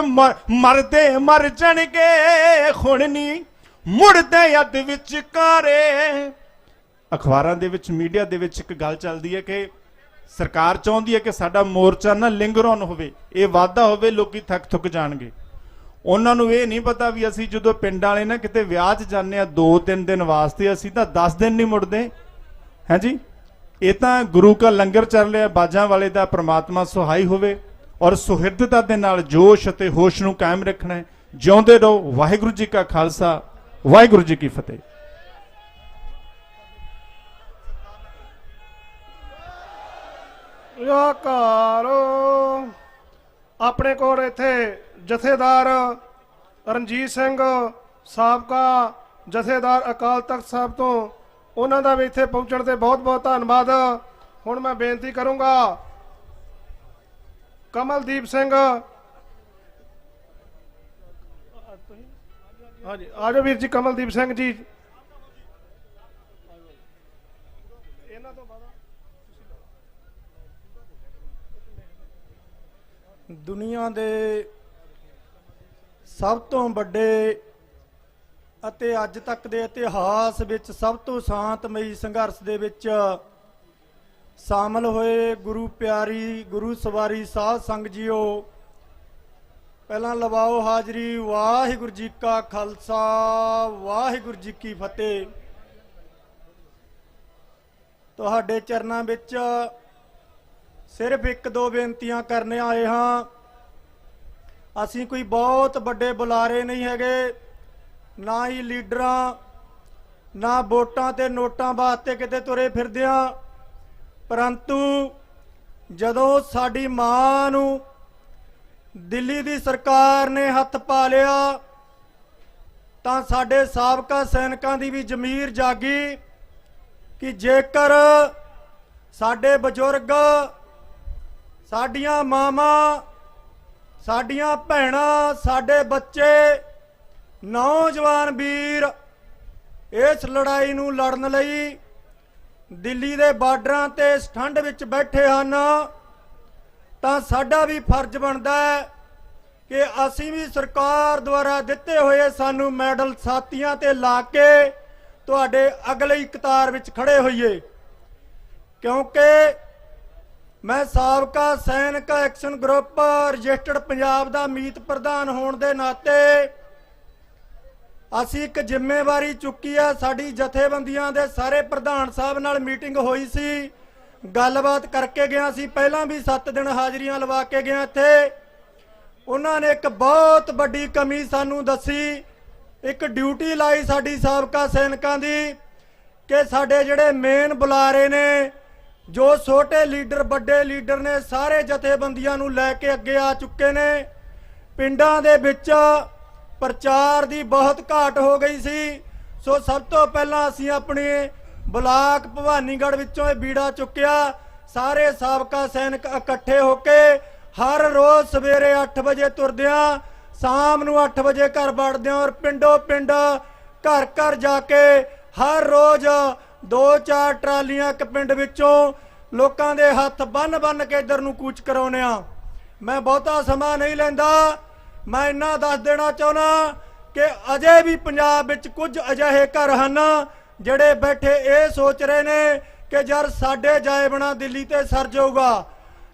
ਮਰਦੇ ਮਰ ਜਾਣਗੇ, ਹੁਣ ਨਹੀਂ ਮੁੜਦੇ ਅੱਧ ਵਿਚਕਾਰੇ। ਅਖਬਾਰਾਂ ਦੇ ਵਿੱਚ, ਮੀਡੀਆ ਦੇ ਵਿੱਚ ਇੱਕ ਗੱਲ ਚੱਲਦੀ ਹੈ ਕਿ ਸਰਕਾਰ ਚਾਹੁੰਦੀ ਹੈ ਕਿ ਸਾਡਾ ਮੋਰਚਾ ਨਾ ਲਿੰਗਰ ਔਨ ਹੋਵੇ, ਇਹ ਵਾਅਦਾ ਹੋਵੇ, ਲੋਕੀ ਥੱਕ ਥੁੱਕ ਜਾਣਗੇ। ਉਹਨਾਂ ਨੂੰ ਇਹ ਨਹੀਂ ਪਤਾ ਵੀ ਅਸੀਂ ਜਦੋਂ ਪਿੰਡਾਂ ਵਾਲੇ ਨਾ ਕਿਤੇ ਵਿਆਹ 'ਚ ਜਾਂਦੇ ਆ 2-3 ਦਿਨ ਵਾਸਤੇ, ਅਸੀਂ ਤਾਂ 10 ਦਿਨ ਨਹੀਂ ਮੁੜਦੇ। ਹੈ ਜੀ, ਇਹ ਤਾਂ ਗੁਰੂ ਕਾ ਲੰਗਰ ਚੱਲ ਰਿਹਾ, ਬਾਜਾਂ ਵਾਲੇ ਦਾ ਪ੍ਰਮਾਤਮਾ ਸਹਾਈ ਹੋਵੇ ਔਰ ਸੁਹਿਰਦਤਾ ਦੇ ਨਾਲ ਜੋਸ਼ ਅਤੇ ਹੋਸ਼ ਨੂੰ ਕਾਇਮ ਰੱਖਣਾ ਹੈ। ਜਿਉਂਦੇ ਰਹੋ। ਵਾਹਿਗੁਰੂ ਜੀ ਕਾ ਖਾਲਸਾ, ਵਾਹਿਗੁਰੂ ਜੀ ਕੀ ਫਤਿਹ। ਯਾਕਾਰੋ। ਆਪਣੇ ਕੋਲ ਇੱਥੇ ਜਥੇਦਾਰ ਰਣਜੀਤ ਸਿੰਘ, ਸਾਬਕਾ ਜਥੇਦਾਰ ਅਕਾਲ ਤਖਤ ਸਾਹਿਬ ਤੋਂ, ਉਹਨਾਂ ਦਾ ਵੀ ਇੱਥੇ ਪਹੁੰਚਣ ਤੇ ਬਹੁਤ ਬਹੁਤ ਧੰਨਵਾਦ। ਹੁਣ ਮੈਂ ਬੇਨਤੀ ਕਰੂੰਗਾ ਕਮਲਦੀਪ ਸਿੰਘ, ਹਾਂਜੀ ਆਜੋ ਵੀਰ ਜੀ, ਕਮਲਦੀਪ ਸਿੰਘ ਜੀ। ਦੁਨੀਆ ਦੇ ਸਭ ਤੋਂ ਵੱਡੇ ਅਤੇ ਅੱਜ ਤੱਕ ਦੇ ਇਤਿਹਾਸ ਵਿੱਚ ਸਭ ਤੋਂ ਸ਼ਾਂਤਮਈ ਸੰਘਰਸ਼ ਦੇ ਵਿੱਚ ਸ਼ਾਮਲ ਹੋਏ ਗੁਰੂ ਪਿਆਰੀ, ਗੁਰੂ ਸਵਾਰੀ ਸਾਧ ਸੰਗ ਜੀਓ, ਪਹਿਲਾਂ ਲਵਾਓ ਹਾਜ਼ਰੀ। ਵਾਹਿਗੁਰੂ ਜੀ ਕਾ ਖਾਲਸਾ, ਵਾਹਿਗੁਰੂ ਜੀ ਕੀ ਫਤਿਹ। ਤੁਹਾਡੇ ਚਰਨਾਂ ਵਿੱਚ ਸਿਰਫ 1-2 ਬੇਨਤੀਆਂ ਕਰਨ ਆਏ ਹਾਂ। ਅਸੀਂ ਕੋਈ ਬਹੁਤ ਵੱਡੇ ਬੁਲਾਰੇ ਨਹੀਂ ਹੈਗੇ, ਨਾ ਹੀ ਲੀਡਰਾਂ, ਨਾ ਵੋਟਾਂ ਤੇ ਨੋਟਾਂ ਵਾਸਤੇ ਕਿਤੇ ਤੁਰੇ ਫਿਰਦੇ ਹਾਂ। ਪਰੰਤੂ ਜਦੋਂ ਸਾਡੀ ਮਾਂ ਨੂੰ ਦਿੱਲੀ ਦੀ ਸਰਕਾਰ ਨੇ ਹੱਥ ਪਾ ਲਿਆ ਤਾਂ ਸਾਡੇ ਸਾਬਕਾ ਸੈਨਿਕਾਂ ਦੀ ਵੀ ਜ਼ਮੀਰ ਜਾਗੀ ਕਿ ਜੇਕਰ ਸਾਡੇ ਬਜ਼ੁਰਗ, ਸਾਡੀਆਂ ਮਾਵਾਂ, ਸਾਡੀਆਂ ਭੈਣਾਂ, ਸਾਡੇ ਬੱਚੇ, ਨੌਜਵਾਨ ਵੀਰ ਇਸ ਲੜਾਈ ਨੂੰ ਲੜਨ ਲਈ ਦਿੱਲੀ ਦੇ ਬਾਰਡਰਾਂ ਤੇ ਇਸ ਠੰਡ ਵਿੱਚ ਬੈਠੇ ਹਨ ਤਾਂ ਸਾਡਾ ਵੀ ਫਰਜ਼ ਬਣਦਾ ਹੈ ਕਿ ਅਸੀਂ ਵੀ ਸਰਕਾਰ ਦੁਆਰਾ ਦਿੱਤੇ ਹੋਏ ਸਾਨੂੰ ਮੈਡਲ ਸਾਥੀਆਂ ਤੇ ਲਾ ਕੇ ਤੁਹਾਡੇ ਅਗਲੀ ਕਤਾਰ ਵਿੱਚ ਖੜੇ ਹੋਈਏ। ਕਿਉਂਕਿ ਮੈਂ ਸਾਬਕਾ ਸੈਨਿਕ ਐਕਸ਼ਨ ਗਰੁੱਪ ਰਜਿਸਟਰਡ ਪੰਜਾਬ ਦਾ ਮੀਤ ਪ੍ਰਧਾਨ ਹੋਣ ਦੇ ਨਾਤੇ ਅਸੀਂ ਇੱਕ ਜ਼ਿੰਮੇਵਾਰੀ ਚੁੱਕੀ ਆ। ਸਾਡੀ ਜਥੇਬੰਦੀਆਂ ਦੇ ਸਾਰੇ ਪ੍ਰਧਾਨ ਸਾਹਿਬ ਨਾਲ ਮੀਟਿੰਗ ਹੋਈ ਸੀ, ਗੱਲਬਾਤ ਕਰਕੇ ਗਿਆ ਸੀ। ਪਹਿਲਾਂ ਵੀ 7 ਦਿਨ ਹਾਜ਼ਰੀਆਂ ਲਵਾ ਕੇ ਗਿਆ ਇੱਥੇ। ਉਹਨਾਂ ਨੇ ਇੱਕ ਬਹੁਤ ਵੱਡੀ ਕਮੀ ਸਾਨੂੰ ਦੱਸੀ, ਇੱਕ ਡਿਊਟੀ ਲਾਈ ਸਾਡੀ ਸਾਬਕਾ ਸੈਨਿਕਾਂ ਦੀ ਕਿ ਸਾਡੇ ਜਿਹੜੇ ਮੇਨ ਬੁਲਾਰੇ ਨੇ, ਜੋ ਛੋਟੇ ਲੀਡਰ ਵੱਡੇ ਲੀਡਰ ਨੇ, ਸਾਰੇ ਜਥੇਬੰਦੀਆਂ ਨੂੰ ਲੈ ਕੇ ਅੱਗੇ ਆ ਚੁੱਕੇ ਨੇ। ਪਿੰਡਾਂ ਦੇ ਵਿੱਚ ਪ੍ਰਚਾਰ ਦੀ ਬਹੁਤ ਘਾਟ ਹੋ ਗਈ ਸੀ। ਸੋ ਸਭ ਤੋਂ ਪਹਿਲਾਂ ਅਸੀਂ ਆਪਣੇ ਬਲਾਕ ਭਵਾਨੀਗੜ੍ਹ ਵਿੱਚੋਂ ਇਹ ਬੀੜਾ ਚੁੱਕਿਆ। ਸਾਰੇ ਸਾਬਕਾ ਸੈਨਿਕ ਇਕੱਠੇ ਹੋ ਕੇ ਹਰ ਰੋਜ਼ ਸਵੇਰੇ 8 ਵਜੇ ਤੁਰਦਿਆਂ, ਸ਼ਾਮ ਨੂੰ 8 ਵਜੇ ਘਰ ਵੜਦਿਆਂ ਔਰ ਪਿੰਡੋਂ ਪਿੰਡ ਘਰ ਘਰ ਜਾ ਕੇ ਹਰ ਰੋਜ਼ 2-4 ਟਰਾਲੀਆਂ ਇੱਕ ਪਿੰਡ ਵਿੱਚੋਂ ਲੋਕਾਂ ਦੇ ਹੱਥ ਬੰਨ ਬੰਨ ਕੇ ਇੱਧਰ ਨੂੰ ਕੂਚ ਕਰਾਉਂਦੇ ਆ। ਮੈਂ ਬਹੁਤਾ ਸਮਾਂ ਨਹੀਂ ਲੈਂਦਾ, ਮੈਂ ਇੰਨਾ ਦੱਸ ਦੇਣਾ ਚਾਹੁੰਦਾ ਕਿ ਅਜੇ ਵੀ ਪੰਜਾਬ ਵਿੱਚ ਕੁਝ ਅਜਿਹੇ ਘਰ ਹਨ ਜਿਹੜੇ ਬੈਠੇ ਇਹ ਸੋਚ ਰਹੇ ਨੇ ਕਿ ਯਾਰ ਸਾਡੇ ਜਾਏ ਬਣਾ ਦਿੱਲੀ ਤੇ ਸਰ ਜਾਊਗਾ।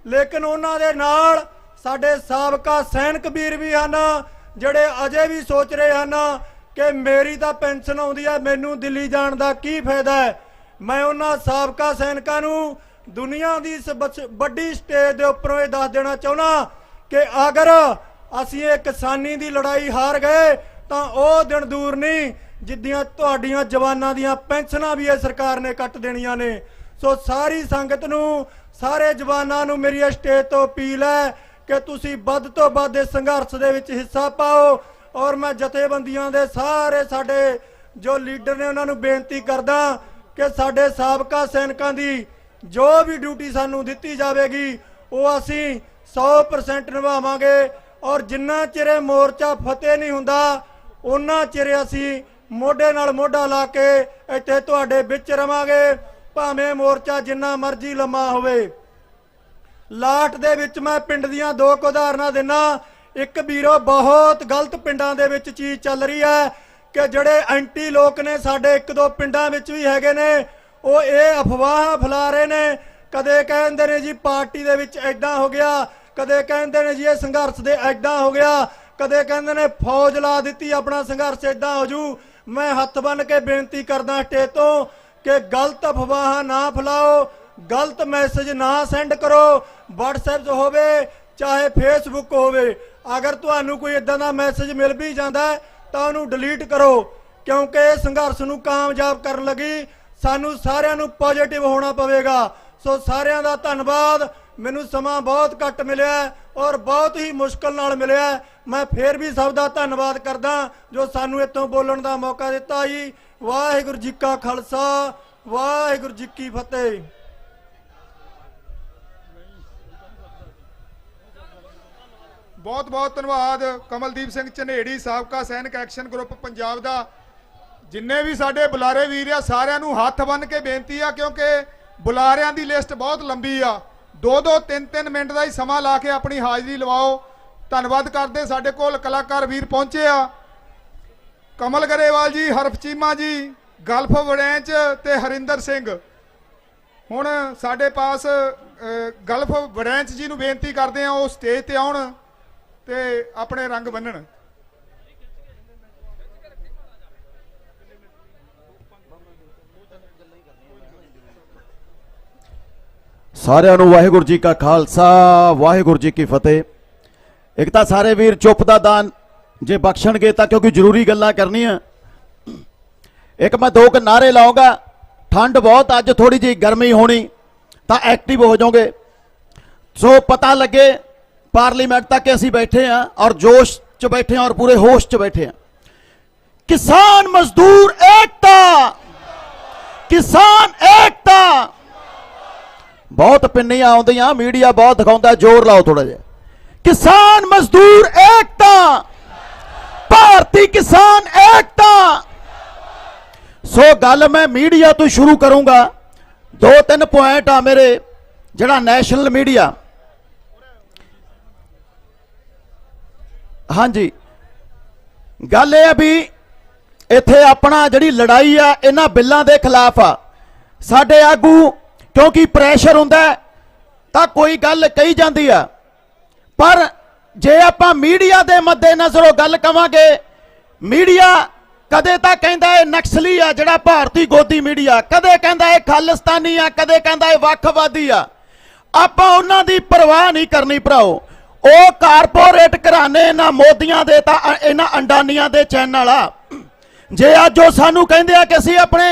ਲੇਕਿਨ ਉਹਨਾਂ ਦੇ ਨਾਲ ਸਾਡੇ ਸਾਬਕਾ ਸੈਨਿਕ ਵੀਰ ਵੀ ਹਨ ਜਿਹੜੇ ਅਜੇ ਵੀ ਸੋਚ ਰਹੇ ਹਨ ਕਿ ਮੇਰੀ ਤਾਂ ਪੈਨਸ਼ਨ ਆਉਂਦੀ ਹੈ, ਮੈਨੂੰ ਦਿੱਲੀ ਜਾਣ ਦਾ ਕੀ ਫਾਇਦਾ ਹੈ। ਮੈਂ ਉਹਨਾਂ ਸਾਬਕਾ ਸੈਨਿਕਾਂ ਨੂੰ ਦੁਨੀਆ ਦੀ ਇਸ ਵੱਡੀ ਸਟੇਜ ਦੇ ਉੱਪਰੋਂ ਇਹ ਦੱਸ ਦੇਣਾ ਚਾਹੁੰਦਾ ਕਿ ਅਗਰ ਅਸੀਂ ਇਹ ਕਿਸਾਨੀ ਦੀ ਲੜਾਈ ਹਾਰ ਗਏ ਤਾਂ ਉਹ ਦਿਨ ਦੂਰ ਨਹੀਂ ਜਿੱਦੀਆਂ ਤੁਹਾਡੀਆਂ ਜਵਾਨਾਂ ਦੀਆਂ ਪੈਨਸ਼ਨਾਂ ਵੀ ਇਹ ਸਰਕਾਰ ਨੇ ਕੱਟ ਦੇਣੀਆਂ ਨੇ। ਸੋ ਸਾਰੀ ਸੰਗਤ ਨੂੰ, ਸਾਰੇ ਜਵਾਨਾਂ ਨੂੰ ਮੇਰੀ ਇਸ ਸਟੇਜ ਤੋਂ ਅਪੀਲ ਹੈ ਕਿ ਤੁਸੀਂ ਵੱਧ ਤੋਂ ਵੱਧ ਇਸ ਸੰਘਰਸ਼ ਦੇ ਵਿੱਚ ਹਿੱਸਾ ਪਾਓ। ਔਰ ਮੈਂ ਜਥੇਬੰਦੀਆਂ ਦੇ ਸਾਰੇ ਸਾਡੇ ਜੋ ਲੀਡਰ ਨੇ ਉਹਨਾਂ ਨੂੰ ਬੇਨਤੀ ਕਰਦਾ ਕਿ ਸਾਡੇ ਸਾਬਕਾ ਸੈਨਿਕਾਂ ਦੀ ਜੋ ਵੀ ਡਿਊਟੀ ਸਾਨੂੰ ਦਿੱਤੀ ਜਾਵੇਗੀ ਉਹ ਅਸੀਂ 100% ਨਿਭਾਵਾਂਗੇ। ਔਰ ਜਿੰਨਾ ਚਿਰ ਮੋਰਚਾ ਫਤਿਹ ਨਹੀਂ ਹੁੰਦਾ ਉਹਨਾਂ ਚਿਰ ਅਸੀਂ ਮੋਢੇ ਨਾਲ ਮੋਢਾ ਲਾ ਕੇ ਇੱਥੇ ਤੁਹਾਡੇ ਵਿੱਚ ਰਵਾਂਗੇ, ਭਾਵੇਂ ਮੋਰਚਾ ਜਿੰਨਾ ਮਰਜ਼ੀ ਲੰਮਾ ਹੋਵੇ। ਲਾਟ ਦੇ ਵਿੱਚ ਮੈਂ ਪਿੰਡ ਦੀਆਂ 2 ਉਦਾਹਰਨਾਂ ਦਿੰਨਾ। ਇੱਕ ਵੀਰੋ ਬਹੁਤ ਗਲਤ ਪਿੰਡਾਂ ਦੇ ਵਿੱਚ ਚੀਜ਼ ਚੱਲ ਰਹੀ ਹੈ ਕਿ ਜਿਹੜੇ ਐਂਟੀ ਲੋਕ ਨੇ ਸਾਡੇ 1-2 ਪਿੰਡਾਂ ਵਿੱਚ ਵੀ ਹੈਗੇ ਨੇ, ਉਹ ਇਹ ਅਫਵਾਹਾਂ ਫੈਲਾ ਰਹੇ ਨੇ। ਕਦੇ ਕਹਿੰਦੇ ਨੇ ਜੀ ਪਾਰਟੀ ਦੇ ਵਿੱਚ ਐਦਾਂ ਹੋ ਗਿਆ, ਕਦੇ ਕਹਿੰਦੇ ਨੇ ਜੀ ਇਹ ਸੰਘਰਸ਼ ਦੇ ਐਦਾਂ ਹੋ ਗਿਆ, ਕਦੇ ਕਹਿੰਦੇ ਨੇ ਫੌਜ ਲਾ ਦਿੱਤੀ ਆਪਣਾ ਸੰਘਰਸ਼ ਐਦਾਂ ਹੋ ਜੂ। ਮੈਂ ਹੱਥ ਬੰਨ ਕੇ ਬੇਨਤੀ ਕਰਦਾ ਸਟੇਜ ਤੋਂ ਕਿ ਗਲਤ ਅਫਵਾਹਾਂ ਨਾ ਫੈਲਾਓ, ਗਲਤ ਮੈਸੇਜ ਨਾ ਸੈਂਡ ਕਰੋ। WhatsApp ਹੋਵੇ ਚਾਹੇ Facebook ਹੋਵੇ, ਅਗਰ ਤੁਹਾਨੂੰ ਕੋਈ ਇਦਾਂ ਦਾ ਮੈਸੇਜ ਮਿਲ ਵੀ ਜਾਂਦਾ ਤਾਂ ਉਹਨੂੰ ਡਿਲੀਟ ਕਰੋ, ਕਿਉਂਕਿ ਇਹ ਸੰਘਰਸ਼ ਨੂੰ ਕਾਮਯਾਬ ਕਰਨ ਲਈ ਸਾਨੂੰ ਸਾਰਿਆਂ ਨੂੰ ਪੋਜ਼ਿਟਿਵ ਹੋਣਾ ਪਵੇਗਾ। ਸੋ ਸਾਰਿਆਂ ਦਾ ਧੰਨਵਾਦ। ਮੈਨੂੰ ਸਮਾਂ ਬਹੁਤ ਘੱਟ ਮਿਲਿਆ ਔਰ ਬਹੁਤ ਹੀ ਮੁਸ਼ਕਲ ਨਾਲ ਮਿਲਿਆ। ਮੈਂ ਫੇਰ ਵੀ ਸਭ ਦਾ ਧੰਨਵਾਦ ਕਰਦਾ ਜੋ ਸਾਨੂੰ ਇੱਥੋਂ ਬੋਲਣ ਦਾ ਮੌਕਾ ਦਿੱਤਾ ਜੀ। ਵਾਹਿਗੁਰੂ ਜੀ ਕਾ ਖਾਲਸਾ, ਵਾਹਿਗੁਰੂ ਜੀ ਕੀ ਫਤਿਹ। ਬਹੁਤ ਬਹੁਤ ਧੰਨਵਾਦ ਕਮਲਦੀਪ ਸਿੰਘ ਝਨੇੜੀ, ਸਾਬਕਾ ਸੈਨਿਕ ਐਕਸ਼ਨ ਗਰੁੱਪ ਪੰਜਾਬ ਦਾ। ਜਿੰਨੇ ਵੀ ਸਾਡੇ ਬੁਲਾਰੇ ਵੀਰ ਆ ਸਾਰਿਆਂ ਨੂੰ ਹੱਥ ਬੰਨ ਕੇ ਬੇਨਤੀ ਆ, ਕਿਉਂਕਿ ਬੁਲਾਰਿਆਂ ਦੀ ਲਿਸਟ ਬਹੁਤ ਲੰਬੀ ਆ। 2-2, 3-3 ਮਿੰਟ ਦਾ ਹੀ ਸਮਾਂ ਲਾ ਕੇ ਆਪਣੀ ਹਾਜ਼ਰੀ ਲਵਾਓ। ਧੰਨਵਾਦ ਕਰਦੇ ਸਾਡੇ ਕੋਲ ਕਲਾਕਾਰ ਵੀਰ ਪਹੁੰਚੇ ਆ, ਕਮਲ ਗਰੇਵਾਲ ਜੀ, ਹਰਫ ਚੀਮਾ ਜੀ, ਗਲਫ ਵੜੈਂਚ ਤੇ ਹਰਿੰਦਰ ਸਿੰਘ। ਹੁਣ ਸਾਡੇ ਪਾਸ ਗਲਫ ਵੜੈਂਚ ਜੀ ਨੂੰ ਬੇਨਤੀ ਕਰਦੇ ਆ ਉਹ ਸਟੇਜ ਤੇ ਆਉਣ ਤੇ ਆਪਣੇ ਰੰਗ ਬੰਨਣ। ਸਾਰਿਆਂ ਨੂੰ ਵਾਹਿਗੁਰੂ ਜੀ ਕਾ ਖਾਲਸਾ, ਵਾਹਿਗੁਰੂ ਜੀ ਕੀ ਫਤਿਹ। ਇੱਕ ਤਾਂ ਸਾਰੇ ਵੀਰ ਚੁੱਪ ਦਾ ਦਾਨ ਜੇ ਬਖਸ਼ਣਗੇ ਤਾਂ, ਕਿਉਂਕਿ ਜ਼ਰੂਰੀ ਗੱਲਾਂ ਕਰਨੀਆਂ। ਇੱਕ ਮੈਂ 2 ਨਾਰੇ ਲਾਉਂਗਾ। ਠੰਡ ਬਹੁਤ, ਅੱਜ ਥੋੜੀ ਜਿਹੀ ਗਰਮੀ ਹੋਣੀ ਤਾਂ ਐਕਟਿਵ ਹੋ ਜਾਓਗੇ। ਸੋ ਪਤਾ ਲੱਗੇ ਪਾਰਲੀਮੈਂਟ तक ਅਸੀਂ बैठे हैं और जोश च बैठे हैं और पूरे होश च बैठे हैं। किसान मजदूर एकता, किसान एकता। बहुत पिन्नियां आउंदियां, मीडिया बहुत दिखाउंदा, जोर लाओ थोड़ा जिहा। किसान मजदूर एकता, भारतीय किसान एकता। सो गल मैं मीडिया तो शुरू करूंगा। 2-3 पॉइंट आ मेरे, जिहड़ा नैशनल मीडिया, हाँ जी, गल यह भी इत्थे अपना जिहड़ी लड़ाई आ इन्हां बिल्लां दे खिलाफ आ। साडे आगू क्योंकि प्रैशर हुंदा तां कोई गल कही जांदी आ, पर जे आपां मीडिया दे मद्देनज़रों गल कवांगे, मीडिया कदे तां कहंदा है नक्सली आ जिहड़ा भारती गोदी मीडिया, कदे कहंदा है खालिस्तानी आ, कदे कहंदा है वखवादी आ। आपां उन्हां दी परवाह नहीं करनी भराओ। ਉਹ कारपोरेट घराने इन्हां मोदियां दे तां इन्हां अंडानियां दे चैनल आ। जे अज ਉਹ ਸਾਨੂੰ ਕਹਿੰਦੇ ਆ ਕਿ ਅਸੀਂ ਆਪਣੇ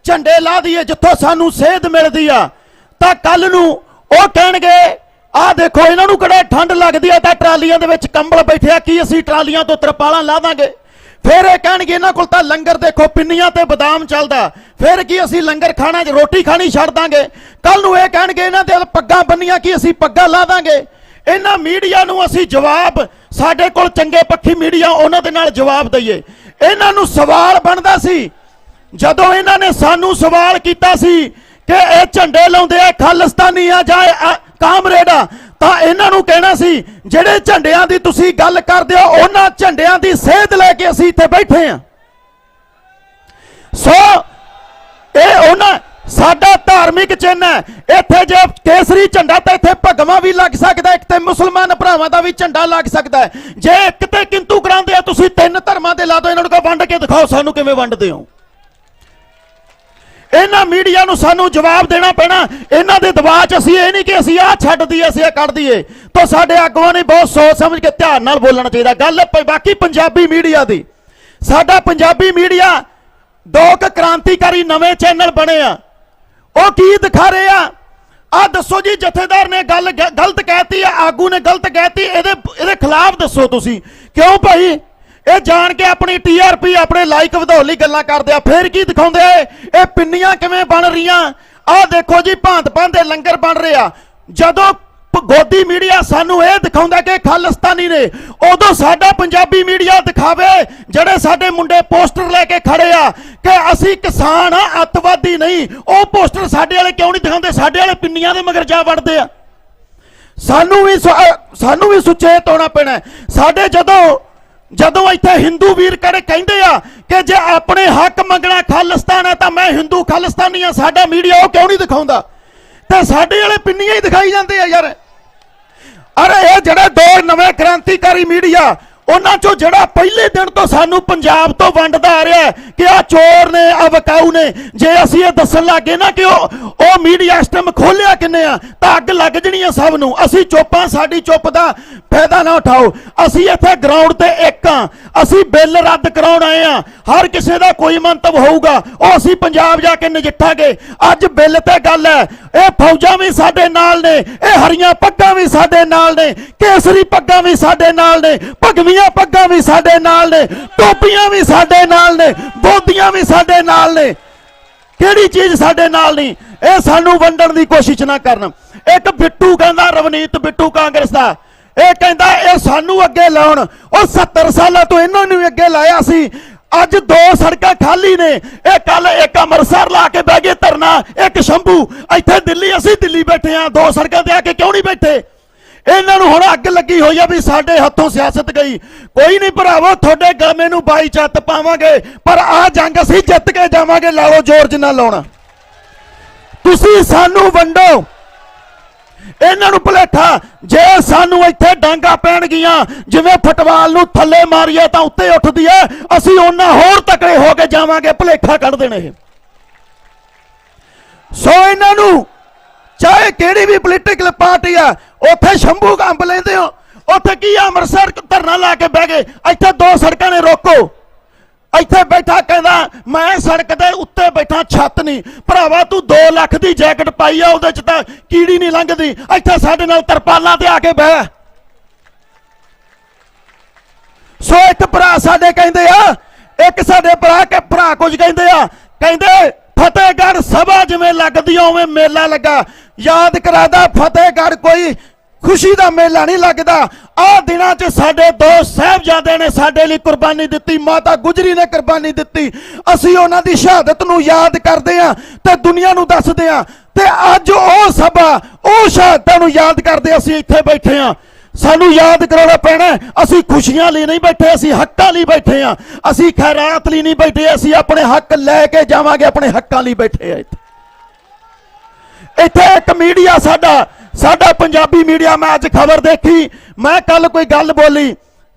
ਝੰਡੇ ਲਾ ਦਈਏ ਜਿੱਥੋਂ ਸਾਨੂੰ ਸੇਧ ਮਿਲਦੀ ਆ, ਤਾਂ ਕੱਲ ਨੂੰ ਉਹ ਕਹਿਣਗੇ ਆਹ ਦੇਖੋ ਇਹਨਾਂ ਨੂੰ ਕਿਹੜਾ ਠੰਡ ਲੱਗਦੀ ਆ ਤਾਂ ਟਰਾਲੀਆਂ ਦੇ ਵਿੱਚ ਕੰਬਲ ਬੈਠਿਆ, ਕੀ ਅਸੀਂ ਟਰਾਲੀਆਂ ਤੋਂ ਤਰਪਾਲਾਂ ਲਾ ਦਾਂਗੇ। ਫਿਰ ਇਹ ਕਹਿਣਗੇ ਇਹਨਾਂ ਕੋਲ ਤਾਂ ਲੰਗਰ ਦੇਖੋ ਪਿੰਨੀਆਂ ਤੇ ਬਦਾਮ ਚੱਲਦਾ, ਫਿਰ ਕੀ ਅਸੀਂ ਲੰਗਰ ਖਾਣਾ ਰੋਟੀ ਖਾਣੀ ਛੱਡ ਦਾਂਗੇ। ਕੱਲ ਨੂੰ ਇਹ ਕਹਿਣਗੇ ਇਹਨਾਂ ਦੇ ਪੱਗਾਂ ਬੰਨੀਆਂ, ਕੀ ਅਸੀਂ ਪੱਗਾਂ ਲਾ ਦਾਂਗੇ। ਇਹਨਾਂ ਮੀਡੀਆ ਨੂੰ ਅਸੀਂ ਜਵਾਬ, ਸਾਡੇ ਕੋਲ ਚੰਗੇ ਪੱਖੀ ਮੀਡੀਆ, ਉਹਨਾਂ ਦੇ ਨਾਲ ਜਵਾਬ ਦਈਏ। ਇਹਨਾਂ ਨੂੰ ਸਵਾਲ ਬਣਦਾ ਸੀ ਜਦੋਂ ਇਹਨਾਂ ਨੇ ਸਾਨੂੰ ਸਵਾਲ ਕੀਤਾ ਸੀ ਕਿ ਇਹ ਝੰਡੇ ਲਾਉਂਦੇ ਆ ਖਾਲਿਸਤਾਨੀ ਆ ਜਾਂ ਕਾਮਰੇਡ ਆ, ਤਾਂ ਇਹਨਾਂ ਨੂੰ ਕਹਿਣਾ ਸੀ ਜਿਹੜੇ ਝੰਡਿਆਂ ਦੀ ਤੁਸੀਂ ਗੱਲ ਕਰਦੇ ਹੋ ਉਹਨਾਂ ਝੰਡਿਆਂ ਦੀ ਸੇਧ ਲੈ ਕੇ ਅਸੀਂ ਇੱਥੇ ਬੈਠੇ ਆ। ਸੋ ਇਹ ਉਹਨਾਂ साडा धार्मिक चिन्ह है। इत्थे जे केसरी झंडा तो इत्थे भगवा भी लग सकता है, एक ते मुसलमान भरावां दा भी झंडा लग सकता है। जे एक ते किंतु करांदे आ तुसीं 3 धर्मां दे ला दो, इन्हां नूं वंड के दिखाओ सानूं किवें वंडदे हो। इन्हां मीडिया नूं सानूं जवाब देना पैना। इन्हां दे दबाव च असीं ये नहीं कि असीं आ छड्ड दईए असीं आ कढ दईए। तो साडे आगुआं ने बहुत सोच समझ के ध्यान नाल बोलना चाहिए। गल बाकी पंजाबी मीडिया दी, साडा पंजाबी मीडिया 2 क्रांतिकारी नवे चैनल बने आ, ਉਹ ਕੀ ਦਿਖਾ ਰਹੇ ਆ ਦੱਸੋ ਜੀ। ਜਥੇਦਾਰ ਨੇ ਗੱਲ ਗਲਤ ਕਹਿਤੀ ਆ, ਆਗੂ ਨੇ ਗਲਤ ਕਹਿਤੀ, ਇਹਦੇ ਖਿਲਾਫ ਦੱਸੋ ਤੁਸੀਂ ਕਿਉਂ ਭਾਈ। ਇਹ ਜਾਣ ਕੇ ਆਪਣੀ TRP ਆਪਣੇ ਲਾਈਕ ਵਧਾਉਣ ਲਈ ਗੱਲਾਂ ਕਰਦੇ ਆ, ਫਿਰ ਕੀ ਦਿਖਾਉਂਦੇ ਆ ਇਹ ਪਿੰਨੀਆਂ ਕਿਵੇਂ ਬਣ ਰਹੀਆਂ। ਆਹ ਦੇਖੋ ਜੀ ਭਾਂਤ ਭਾਂਤ ਦੇ ਲੰਗਰ ਬਣ ਰਹੇ ਆ। ਜਦੋਂ ਗੋਦੀ ਮੀਡੀਆ ਸਾਨੂੰ ਇਹ ਦਿਖਾਉਂਦਾ ਕਿ ਖਾਲਿਸਤਾਨੀ ਨੇ, ਉਦੋਂ ਸਾਡਾ ਪੰਜਾਬੀ ਮੀਡੀਆ ਦਿਖਾਵੇ ਜਿਹੜੇ ਸਾਡੇ ਮੁੰਡੇ ਪੋਸਟਰ ਲੈ ਕੇ ਖੜੇ ਆ ਕਿ ਅਸੀਂ ਕਿਸਾਨ ਆ, ਅੱਤਵਾਦੀ ਨਹੀਂ। ਉਹ ਪੋਸਟਰ ਸਾਡੇ ਵਾਲੇ ਕਿਉਂ ਨਹੀਂ ਦਿਖਾਉਂਦੇ? ਸਾਡੇ ਵਾਲੇ ਪਿੰਨੀਆਂ ਦੇ ਮਗਰ ਜਾ ਵੜਦੇ ਆ। ਸਾਨੂੰ ਵੀ ਸੁਚੇਤ ਹੋਣਾ ਪੈਣਾ। ਸਾਡੇ ਜਦੋਂ ਇੱਥੇ ਹਿੰਦੂ ਵੀਰ ਕਿਹੜੇ ਕਹਿੰਦੇ ਆ ਕਿ ਜੇ ਆਪਣੇ ਹੱਕ ਮੰਗਣਾ ਖਾਲਿਸਤਾਨ ਹੈ ਤਾਂ ਮੈਂ ਹਿੰਦੂ ਖਾਲਿਸਤਾਨੀ ਆ, ਸਾਡਾ ਮੀਡੀਆ ਉਹ ਕਿਉਂ ਨਹੀਂ ਦਿਖਾਉਂਦਾ? ਤੇ ਸਾਡੇ ਵਾਲੇ ਪਿੰਨੀਆਂ ਹੀ ਦਿਖਾਈ ਜਾਂਦੇ ਆ ਯਾਰ। अरे ये जड़े 2 नवे क्रांतिकारी मीडिया ਉਹਨਾਂ ਚੋਂ ਜਿਹੜਾ ਪਹਿਲੇ ਦਿਨ ਤੋਂ ਸਾਨੂੰ ਪੰਜਾਬ ਤੋਂ ਵੰਡਦਾ ਆ ਰਿਹਾ ਕਿ ਆ ਚੋਰ ਨੇ ਆ ਵਕਾਊ ਨੇ, ਜੇ ਅਸੀਂ ਇਹ ਦੱਸਣ ਲੱਗੇ ਨਾ ਕਿ ਉਹ ਮੀਡੀਆ ਇਸ ਟਾਈਮ ਖੋਲਿਆ ਕਿੰਨੇ ਆ ਤਾਂ ਅੱਗ ਲੱਗ ਜਣੀ ਆ ਸਭ ਨੂੰ। ਅਸੀਂ ਚੁੱਪਾਂ, ਸਾਡੀ ਚੁੱਪ ਦਾ ਫਾਇਦਾ ਨਾ ਉਠਾਓ। ਅਸੀਂ ਇੱਥੇ ਗਰਾਊਂਡ ਤੇ ਇੱਕ ਆ, ਅਸੀਂ ਬਿੱਲ ਰੱਦ ਕਰਾਉਣ ਆਏ ਆ। ਹਰ ਕਿਸੇ ਦਾ ਕੋਈ ਮੰਤਵ ਹੋਊਗਾ, ਉਹ ਅਸੀਂ ਪੰਜਾਬ ਜਾ ਕੇ ਨਜਿੱਠਾਂਗੇ। ਅੱਜ ਬਿੱਲ ਤੇ ਗੱਲ ਹੈ, ਇਹ ਫੌਜਾਂ ਵੀ ਸਾਡੇ ਨਾਲ ਨੇ, ਇਹ ਹਰੀਆਂ ਪੱਗਾਂ ਵੀ ਸਾਡੇ ਨਾਲ ਨੇ, ਕੇਸਰੀ ਪੱਗਾਂ ਵੀ ਸਾਡੇ ਨਾਲ ਨੇ, ਭਗਵੀਆਂ ਪੱਗਾਂ ਵੀ ਸਾਡੇ ਨਾਲ ਨੇ, ਟੋਪੀਆਂ ਵੀ ਸਾਡੇ ਨਾਲ ਨੇ, ਬੋਦੀਆਂ ਵੀ ਸਾਡੇ ਨਾਲ ਨੇ। ਕਿਹੜੀ ਚੀਜ਼ ਸਾਡੇ ਨਾਲ ਨਹੀਂ? ਇਹ ਸਾਨੂੰ ਵੰਡਣ ਦੀ ਕੋਸ਼ਿਸ਼ ਨਾ ਕਰਨ। ਇੱਕ ਬਿੱਟੂ ਕਹਿੰਦਾ, ਰਵਨੀਤ ਬਿੱਟੂ ਕਾਂਗਰਸ ਦਾ, ਇਹ ਕਹਿੰਦਾ ਇਹ ਸਾਨੂੰ ਅੱਗੇ ਲਾਉਣ। ਉਹ 70 ਸਾਲਾਂ ਤੋਂ ਇਹਨਾਂ ਨੂੰ ਅੱਗੇ ਲਾਇਆ ਸੀ। ਅੱਜ 2 ਸੜਕਾਂ ਖਾਲੀ ਨੇ। ਇਹ ਕੱਲ ਇੱਕ ਅੰਮ੍ਰਿਤਸਰ ਲਾ ਕੇ ਬਹਿ ਗਏ ਧਰਨਾ, ਇੱਕ ਸ਼ੰਭੂ। ਇੱਥੇ ਦਿੱਲੀ, ਅਸੀਂ ਦਿੱਲੀ ਬੈਠੇ ਆ, 2 ਸੜਕਾਂ ਤੇ ਆ ਕੇ ਕਿਉਂ ਨਹੀਂ ਬੈਠੇ? ਇਹਨਾਂ ਨੂੰ ਹੁਣ ਅੱਗ ਲੱਗੀ ਹੋਈ ਆ ਵੀ ਸਾਡੇ ਹੱਥੋਂ ਸਿਆਸਤ ਗਈ। ਕੋਈ ਨਹੀਂ ਭਰਾਵੋ, ਤੁਹਾਡੇ ਗਲਮੇ ਨੂੰ 22 ਚੱਤ ਪਾਵਾਂਗੇ, ਪਰ ਆਹ ਜੰਗ ਅਸੀਂ ਜਿੱਤ ਕੇ ਜਾਵਾਂਗੇ। ਲਾਓ ਜ਼ੋਰ ਜਿੰਨਾ ਲਾਉਣਾ। ਤੁਸੀਂ ਸਾਨੂੰ ਵੰਡੋ, ਇਹਨਾਂ ਨੂੰ ਭੁਲੇਖਾ। ਜੇ ਸਾਨੂੰ ਇੱਥੇ ਡਾਂਗਾ ਪੈਣਗੀਆਂ ਜਿਵੇਂ ਫੁੱਟਬਾਲ ਨੂੰ ਥੱਲੇ ਮਾਰੀਏ ਤਾਂ ਉੱਤੇ ਉੱਠਦੀ ਹੈ, ਅਸੀਂ ਉਹਨਾਂ ਹੋਰ ਤਕੜੇ ਹੋ ਕੇ ਜਾਵਾਂਗੇ। ਭੁਲੇਖਾ ਕੱਢ ਦੇਣੇ। ਸੋ ਇਹਨਾਂ ਨੂੰ ਚਾਹੇ ਕਿਹੜੀ ਵੀ ਪੋਲੀਟੀਕਲ ਪਾਰਟੀ ਆ, ਉੱਥੇ ਸ਼ੰਭੂ ਕੰਬ ਲੈਂਦੇ ਹੋ, ਉੱਥੇ ਕੀ ਆ, ਅੰਮ੍ਰਿਤਸਰ ਧਰਨਾ ਲਾ ਕੇ ਬਹਿ ਗਏ। ਇੱਥੇ 2 ਸੜਕਾਂ ਨੇ, ਰੋਕੋ। ਇੱਥੇ ਬੈਠਾ ਕਹਿੰਦਾ ਮੈਂ ਸੜਕ ਦੇ ਉੱਤੇ ਬੈਠਾ, ਛੱਤ ਨਹੀਂ। ਭਰਾਵਾ ਤੂੰ 2 ਲੱਖ ਦੀ ਜੈਕਟ ਪਾਈ ਆ, ਉਹਦੇ ਚ ਤਾਂ ਕੀੜੀ ਨਹੀਂ ਲੰਘਦੀ। ਇੱਥੇ ਸਾਡੇ ਨਾਲ ਤਰਪਾਲਾਂ ਤੇ ਆ ਕੇ ਬਹਿ। ਸੋ ਇੱਕ ਭਰਾ ਸਾਡੇ ਕਹਿੰਦੇ ਆ, ਇੱਕ ਸਾਡੇ ਭਰਾ ਕੁਝ ਕਹਿੰਦੇ ਆ, ਕਹਿੰਦੇ ਫਤਿਹਗੜ੍ਹ ਸਭਾ ਜਿਵੇਂ ਲੱਗਦੀ ਆ ਉਵੇਂ ਮੇਲਾ ਲੱਗਾ। ਯਾਦ ਕਰਾਦਾ, ਫਤਿਹਗੜ੍ਹ ਕੋਈ ਖੁਸ਼ੀ ਦਾ ਮੇਲਾ ਨਹੀਂ ਲੱਗਦਾ। ਆਹ ਦਿਨਾਂ 'ਚ ਸਾਡੇ 2 ਸਾਹਿਬਜ਼ਾਦੇ ਨੇ ਸਾਡੇ ਲਈ ਕੁਰਬਾਨੀ ਦਿੱਤੀ, ਮਾਤਾ ਗੁਜਰੀ ਨੇ ਕੁਰਬਾਨੀ ਦਿੱਤੀ। ਅਸੀਂ ਉਹਨਾਂ ਦੀ ਸ਼ਹਾਦਤ ਨੂੰ ਯਾਦ ਕਰਦੇ ਆ ਤੇ ਦੁਨੀਆ ਨੂੰ ਦੱਸਦੇ ਆ। ਤੇ ਅੱਜ ਉਹ ਸਭਾ, ਉਹ ਸ਼ਹਾਦਤਾਂ ਨੂੰ ਯਾਦ ਕਰਦੇ ਅਸੀਂ ਇੱਥੇ ਬੈਠੇ ਆ। ਸਾਨੂੰ ਯਾਦ ਕਰਾਉਣਾ ਪੈਣਾ, ਅਸੀਂ ਖੁਸ਼ੀਆਂ ਲਈ ਨਹੀਂ ਬੈਠੇ, ਅਸੀਂ ਹੱਕਾਂ ਲਈ ਬੈਠੇ ਆ। ਅਸੀਂ ਖੈਰਾਤ ਲਈ ਨਹੀਂ ਬੈਠੇ, ਅਸੀਂ ਆਪਣੇ ਹੱਕ ਲੈ ਕੇ ਜਾਵਾਂਗੇ, ਆਪਣੇ ਹੱਕਾਂ ਲਈ ਬੈਠੇ ਆ। ਇੱਥੇ ਇੱਕ ਮੀਡੀਆ ਸਾਡਾ ਪੰਜਾਬੀ ਮੀਡੀਆ, ਮੈਂ ਅੱਜ ਖਬਰ ਦੇਖੀ, ਮੈਂ ਕੱਲ ਕੋਈ ਗੱਲ ਬੋਲੀ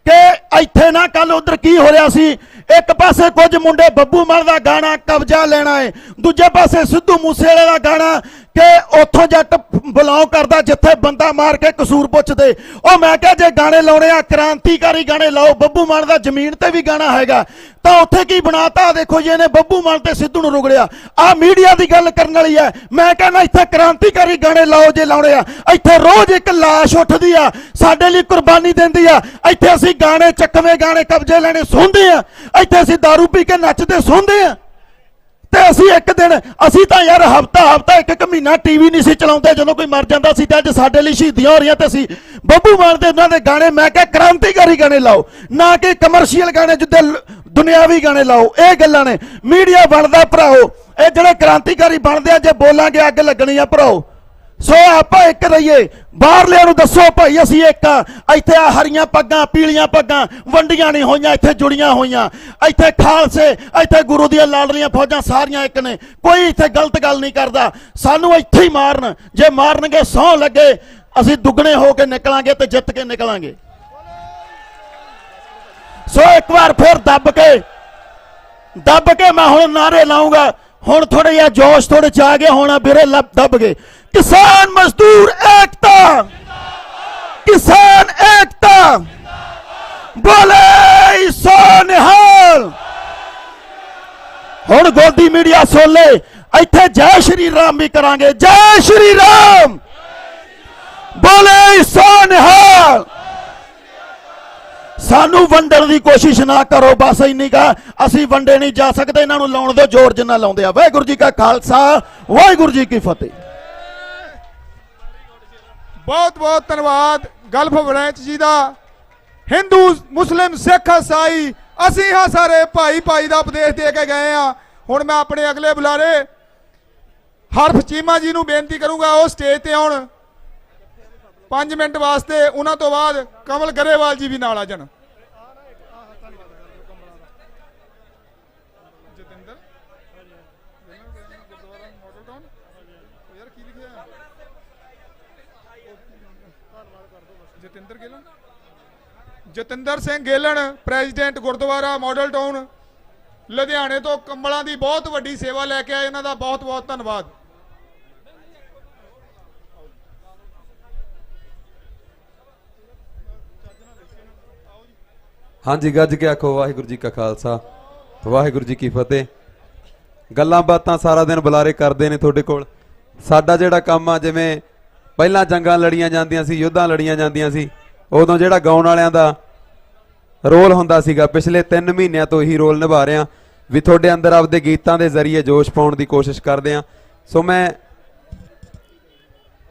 ਕਿ ਇੱਥੇ ਨਾ ਕੱਲ ਉਧਰ ਕੀ ਹੋ ਰਿਹਾ ਸੀ। ਇੱਕ ਪਾਸੇ ਕੁਝ ਮੁੰਡੇ ਬੱਬੂ ਮਾਨ ਦਾ ਗਾਣਾ ਕਬਜ਼ਾ ਲੈਣਾ ਹੈ, ਦੂਜੇ ਪਾਸੇ ਸਿੱਧੂ ਮੂਸੇਵਾਲੇ ਦਾ ਗਾਣਾ ਕਿ ਉੱਥੋਂ ਜੱਟ ਬਿਲੋਂਗ ਕਰਦਾ ਜਿੱਥੇ ਬੰਦਾ ਮਾਰ ਕੇ ਕਸੂਰ ਪੁੱਛਦੇ। ਉਹ ਮੈਂ ਕਿਹਾ ਜੇ ਗਾਣੇ ਲਾਉਣੇ ਆ ਕ੍ਰਾਂਤੀਕਾਰੀ ਗਾਣੇ ਲਾਓ। ਬੱਬੂ ਮਾਨ ਦਾ ਜ਼ਮੀਨ ਤੇ ਵੀ ਗਾਣਾ ਹੈਗਾ, ਤਾਂ ਉੱਥੇ ਕੀ ਬਣਾਤਾ ਦੇਖੋ ਜੀ, ਇਹਨੇ ਬੱਬੂ ਮਾਨ ਤੇ ਸਿੱਧੂ ਨੂੰ ਰੁਗੜਿਆ। ਆ ਮੀਡੀਆ ਦੀ ਗੱਲ ਕਰਨ ਵਾਲੀ ਹੈ। ਮੈਂ ਕਹਿੰਦਾ ਇੱਥੇ ਕ੍ਰਾਂਤੀਕਾਰੀ ਗਾਣੇ ਲਾਓ ਜੇ ਲਾਉਣੇ ਆ। ਇੱਥੇ ਰੋਜ਼ ਇੱਕ ਲਾਸ਼ ਉੱਠਦੀ ਆ, ਸਾਡੇ ਲਈ ਕੁਰਬਾਨੀ ਦਿੰਦੀ ਆ। ਇੱਥੇ ਅਸੀਂ ਗਾਣੇ, ਚੱਕਵੇਂ ਗਾਣੇ, ਕਬਜ਼ੇ ਲੈਣੇ ਸੁਣਦੇ ਆ। ਇੱਥੇ ਅਸੀਂ ਦਾਰੂ ਪੀ ਕੇ ਨੱਚਦੇ ਸੁਣਦੇ ਆ। ਤੇ ਅਸੀਂ ਇੱਕ ਦਿਨ, ਅਸੀਂ ਤਾਂ ਯਾਰ ਹਫਤਾ ਇੱਕ ਮਹੀਨਾ ਟੀਵੀ ਨਹੀਂ ਸੀ ਚਲਾਉਂਦੇ ਜਦੋਂ ਕੋਈ ਮਰ ਜਾਂਦਾ ਸੀ। ਤੇ ਅੱਜ ਸਾਡੇ ਲਈ ਸ਼ਹੀਦੀਆਂ ਹੋ ਰਹੀਆਂ ਤੇ ਅਸੀਂ ਬੱਬੂ ਮਾਨ ਦੇ ਉਹਨਾਂ ਦੇ ਗਾਣੇ, ਮੈਂ ਕਿਹਾ ਕ੍ਰਾਂਤੀਕਾਰੀ ਗਾਣੇ ਲਾਓ, ਨਾ ਕਿ ਕਮਰਸ਼ੀਅਲ ਗਾਣੇ ਜਿੱਦੇ ਦੁਨਿਆਵੀ ਗਾਣੇ ਲਾਓ। ਇਹ ਗੱਲਾਂ ਨੇ ਮੀਡੀਆ ਬਣਦਾ ਭਰਾਓ। ਇਹ ਜਿਹੜੇ ਕ੍ਰਾਂਤੀਕਾਰੀ ਬਣਦੇ ਆ, ਜੇ ਬੋਲਾਂਗੇ ਅੱਗ ਲੱਗਣੀ ਆ ਭਰਾਓ। ਸੋ ਆਪਾਂ ਇੱਕ ਰਹੀਏ। ਬਾਹਰਲਿਆਂ ਨੂੰ ਦੱਸੋ ਭਾਈ ਅਸੀਂ ਇੱਕ ਆ। ਇੱਥੇ ਆ ਹਰੀਆਂ ਪੱਗਾਂ, ਪੀਲੀਆਂ ਪੱਗਾਂ ਵੰਡੀਆਂ ਨਹੀਂ ਹੋਈਆਂ, ਇੱਥੇ ਜੁੜੀਆਂ ਹੋਈਆਂ। ਇੱਥੇ ਖਾਲਸੇ, ਇੱਥੇ ਗੁਰੂ ਦੀਆਂ ਲਾਡਲੀਆਂ ਫੌਜਾਂ ਸਾਰੀਆਂ ਇੱਕ ਨੇ। ਕੋਈ ਇੱਥੇ ਗਲਤ ਗੱਲ ਨਹੀਂ ਕਰਦਾ। ਸਾਨੂੰ ਇੱਥੇ ਹੀ ਮਾਰਨ, ਜੇ ਮਾਰਨਗੇ ਸਹੁੰ ਲੱਗੇ ਅਸੀਂ ਦੁੱਗਣੇ ਹੋ ਕੇ ਨਿਕਲਾਂਗੇ ਤੇ ਜਿੱਤ ਕੇ ਨਿਕਲਾਂਗੇ। ਸੋ ਇੱਕ ਵਾਰ ਫਿਰ ਦੱਬ ਕੇ ਮੈਂ ਹੁਣ ਨਾਰੇ ਲਾਉਂਗਾ। ਹੁਣ ਥੋੜੇ ਜਿਹਾ ਜੋਸ਼ ਥੋੜੇ ਚ ਆ ਗਏ, ਹੁਣ ਵੀਰੇ ਦੱਬ ਗਏ। किसान मजदूर एकता, किसान एकता, बोले सो निहाल। हुण गोदी मीडिया सुन ले, इत्थे जय श्री राम भी करांगे, जय श्री राम, बोले सो निहाल। सानू वंडण की कोशिश ना करो, बस इन्नी का असी वंडे नहीं जा सकते। इन्हां नूं लाउण दो जोर जिन्ना लाउंदे आ। वाहिगुरू जी का खालसा, वाहिगुरू जी की फतेह। बहुत बहुत धन्यवाद गल्फ वड़ैच जी का। हिंदू मुस्लिम सिख ईसाई असी हाँ सारे भाई भाई का उपदेश दे के गए हैं। हुण मैं अपने अगले बुलारे हरफ चीमा जी नूं बेनती करूंगा, वो स्टेज ते आउण 5 मिनट वास्ते। उन्हां तो बाद कमल गरेवाल जी भी नाल आ जाण। Jatinder Singh Gelan, president gurdwara model town ਲੁਧਿਆਣੇ ਤੋਂ ਕੰਬਲਾਂ ਦੀ ਬਹੁਤ ਵੱਡੀ ਸੇਵਾ ਲੈ ਕੇ ਆਏ। ਇਹਨਾਂ ਦਾ ਬਹੁਤ ਬਹੁਤ ਧੰਨਵਾਦ। ਹਾਂਜੀ, ਗੱਜ ਕੇ ਆਖੋ ਵਾਹਿਗੁਰੂ ਜੀ ਕਾ ਖਾਲਸਾ, ਵਾਹਿਗੁਰੂ ਜੀ ਕੀ ਫਤਿਹ। ਗੱਲਾਂ ਬਾਤਾਂ ਸਾਰਾ ਦਿਨ ਬੁਲਾਰੇ ਕਰਦੇ ਨੇ ਤੁਹਾਡੇ ਕੋਲ। ਸਾਡਾ ਜਿਹੜਾ ਕੰਮ ਆ, ਜਿਵੇਂ ਪਹਿਲਾਂ ਜੰਗਾਂ ਲੜੀਆਂ ਜਾਂਦੀਆਂ ਸੀ, ਯੁੱਧਾਂ ਲੜੀਆਂ ਜਾਂਦੀਆਂ ਸੀ, ਉਦੋਂ ਜਿਹੜਾ ਗਾਉਣ ਵਾਲਿਆਂ ਦਾ ਰੋਲ ਹੁੰਦਾ ਸੀਗਾ, ਪਿਛਲੇ 3 ਮਹੀਨਿਆਂ ਤੋਂ ਇਹੀ ਰੋਲ ਨਿਭਾ ਰਿਹਾ ਵੀ ਤੁਹਾਡੇ ਅੰਦਰ ਆਪਦੇ ਗੀਤਾਂ ਦੇ ਜ਼ਰੀਏ ਜੋਸ਼ ਪਾਉਣ ਦੀ ਕੋਸ਼ਿਸ਼ ਕਰਦੇ ਆ। ਸੋ ਮੈਂ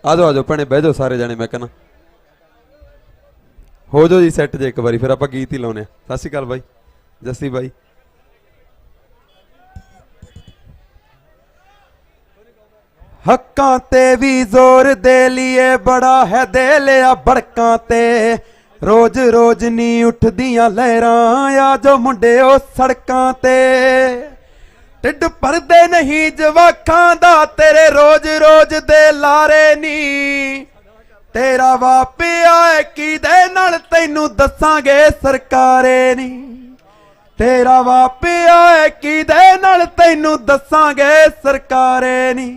ਆ ਜਾਓ ਭੈਣੇ, ਬਹਿ ਜਾਓ ਸਾਰੇ ਜਾਣੇ। ਮੈਂ ਕਹਿੰਦਾ ਹੋ ਜਾਓ ਜੀ ਸੈੱਟ ਜੇ ਇੱਕ ਵਾਰੀ, ਫਿਰ ਆਪਾਂ ਗੀਤ ਹੀ ਲਾਉਣੇ ਆ। ਸਤਿ ਸ਼੍ਰੀ ਅਕਾਲ ਬਾਈ ਜੱਸੀ ਬਾਈ। ਹੱਕਾਂ ਤੇ ਵੀ ਜ਼ੋਰ ਦੇ ਲਈਏ, ਬੜਾ ਹੈ ਦੇ ਲਿਆ ਬੜਕਾਂ ਤੇ। ਰੋਜ਼ ਰੋਜ਼ ਨਹੀਂ ਉੱਠਦੀਆਂ ਲਹਿਰਾਂ, ਆ ਜੋ ਮੁੰਡਿਓ ਸੜਕਾਂ ਤੇ। ਢਿੱਡ ਭਰਦੇ ਨਹੀਂ ਜਵਾਕਾਂ ਦਾ, ਤੇਰੇ ਰੋਜ਼ ਰੋਜ਼ ਦੇ ਲਾਰੇ ਨੀ। ਤੇਰਾ ਵਾਪਿਆ ਕਿਹਦੇ ਨਾਲ ਤੈਨੂੰ ਦੱਸਾਂਗੇ ਸਰਕਾਰੇ ਨੀ। ਤੇਰਾ ਵਾਪਿਆ ਕਿਹਦੇ ਨਾਲ ਤੈਨੂੰ ਦੱਸਾਂਗੇ ਸਰਕਾਰੇ ਨੀ।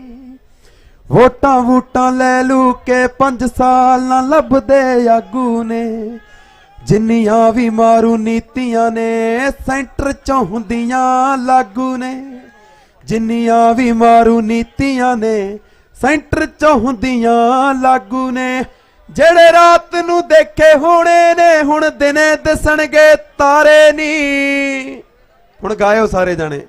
ਵੋਟਾਂ ਵੂਟਾਂ ਲੈ ਲੂ ਕੇ 5 ਸਾਲ ਨਾ ਲੱਭਦੇ ਆਗੂ ਨੇ ਜਿੰਨੀਆਂ ਵੀ ਮਾਰੂ ਨੀਤੀਆਂ ਨੇ ਸੈਂਟਰ ਚੋਂ ਹੁੰਦੀਆਂ ਲਾਗੂ ਨੇ ਜਿੰਨੀਆਂ ਵੀ ਮਾਰੂ ਨੀਤੀਆਂ ਨੇ ਸੈਂਟਰ ਚੋਂ ਹੁੰਦੀਆਂ ਲਾਗੂ ਨੇ ਜਿਹੜੇ ਰਾਤ ਨੂੰ ਦੇਖੇ ਹੋਣੇ ਨੇ ਹੁਣ ਦਿਨੇ ਦਿਸਣਗੇ ਤਾਰੇ ਨੀ ਹੁਣ ਗਾਇਓ ਸਾਰੇ ਜਾਣੇ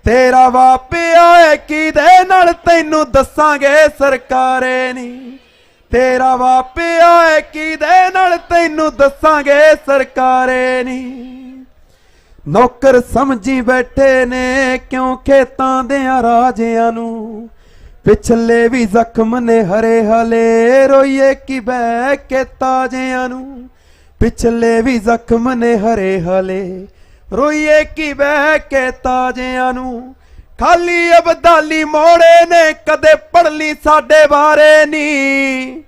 ਤੇਰਾ ਵਾਪਿਆ ਏ ਕਿਹਦੇ ਨਾਲ ਤੈਨੂੰ ਦੱਸਾਂਗੇ ਸਰਕਾਰੇ ਨੀ ਤੇਰਾ ਵਾਪਿਆ ਏ ਕਿਹਦੇ ਨਾਲ ਤੈਨੂੰ ਦੱਸਾਂਗੇ ਸਰਕਾਰੇ ਨੀ ਨੌਕਰ ਸਮਝੀ ਬੈਠੇ ਨੇ ਕਿਉਂ ਖੇਤਾਂ ਦਿਆਂ ਰਾਜਿਆਂ ਨੂੰ ਪਿਛਲੇ ਵੀ ਜ਼ਖਮ ਨੇ ਹਰੇ ਹਲੇ ਰੋਈਏ ਕੀ ਬਹਿ ਕੇ ਤਾਜਿਆਂ ਨੂੰ ਪਿਛਲੇ ਵੀ ਜ਼ਖਮ ਨੇ ਹਰੇ ਹਲੇ ਰੋਈਏ ਕੀ ਬਹਿ ਕੇ ਤਾਜਿਆਂ ਨੂੰ ਖਾਲੀ ਅਬਦਾਲੀ ਮੋੜੇ ਨੇ ਕਦੇ ਪੜ ਲਈ ਸਾਡੇ ਬਾਰੇ ਨੀ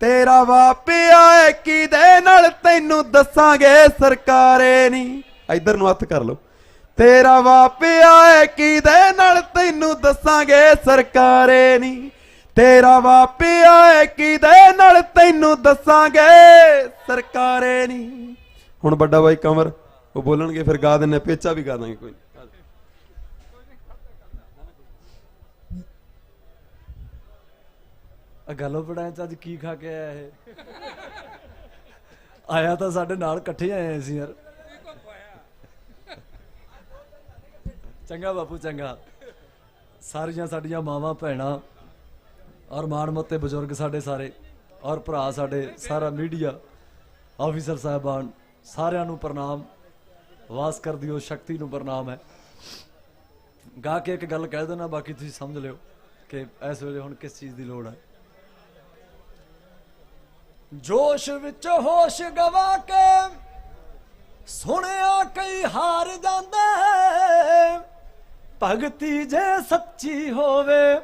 ਤੇਰਾ ਵਾਪਿਆ ਏ ਕਿਹਦੇ ਨਾਲ ਤੈਨੂੰ ਦੱਸਾਂਗੇ ਸਰਕਾਰੇ ਨੀ ਇੱਧਰ ਨੂੰ ਹੱਥ ਕਰ ਲਓ ਤੇਰਾ ਵਾਪਿਆ ਏ ਕਿਹਦੇ ਨਾਲ ਤੈਨੂੰ ਦੱਸਾਂਗੇ ਸਰਕਾਰੇ ਨੀ ਤੇਰਾ ਵਾਪਿਆ ਏ ਕਿਹਦੇ ਨਾਲ ਤੈਨੂੰ ਦੱਸਾਂਗੇ ਸਰਕਾਰੇ ਨੀ ਹੁਣ ਵੱਡਾ ਬਾਈ ਕਮਰ ਉਹ ਬੋਲਣਗੇ ਫਿਰ ਗਾ ਦਿੰਨੇ ਪੇਚਾ ਵੀ ਗਾ ਦਾਂਗੇ ਕੋਈ ਗਾਲੋ ਪੜਾਂ ਚ ਅੱਜ ਕੀ ਖਾ ਕੇ ਆਇਆ ਇਹ ਆਇਆ ਤਾਂ ਸਾਡੇ ਨਾਲ ਇਕੱਠੇ ਆਏ ਸੀ ਯਾਰ ਚੰਗਾ ਬਾਪੂ ਚੰਗਾ ਸਾਰੀਆਂ ਸਾਡੀਆਂ ਮਾਵਾਂ ਭੈਣਾਂ ਔਰ ਮਾਣਮੱਤੇ ਬਜ਼ੁਰਗ ਸਾਡੇ ਸਾਰੇ ਔਰ ਭਰਾ ਸਾਡੇ ਸਾਰਾ ਮੀਡੀਆ ਆਫੀਸਰ ਸਾਹਿਬਾਨ ਸਾਰਿਆਂ ਨੂੰ ਪ੍ਰਣਾਮ ਵਾਸ ਕਰਦੀ ਉਹ ਸ਼ਕਤੀ ਨੂੰ ਪ੍ਰਣਾਮ ਹੈ ਗਾ ਕੇ ਇੱਕ ਗੱਲ ਕਹਿ ਦੇਣਾ ਬਾਕੀ ਤੁਸੀਂ ਸਮਝ ਲਿਓ ਕਿ ਇਸ ਵੇਲੇ ਹੁਣ ਕਿਸ ਚੀਜ਼ ਦੀ ਲੋੜ ਹੈ ਜੋਸ਼ ਵਿੱਚ ਹੋਸ਼ ਗਵਾ ਕੇ ਸੁਣਿਆ ਕਈ ਹਾਰ ਜਾਂਦੇ ਭਗਤੀ ਜੇ ਸੱਚੀ ਹੋਵੇ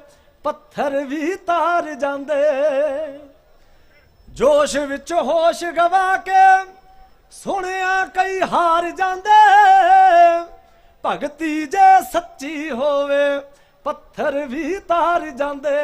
ਪੱਥਰ ਵੀ ਤਾਰ ਜਾਂਦੇ ਜੋਸ਼ ਵਿੱਚ ਹੋਸ਼ ਗਵਾ ਕੇ ਸੁਣਿਆ ਕਈ ਹਾਰ ਜਾਂਦੇ ਭਗਤੀ ਜੇ ਸੱਚੀ ਹੋਵੇ ਪੱਥਰ ਵੀ ਤਾਰ ਜਾਂਦੇ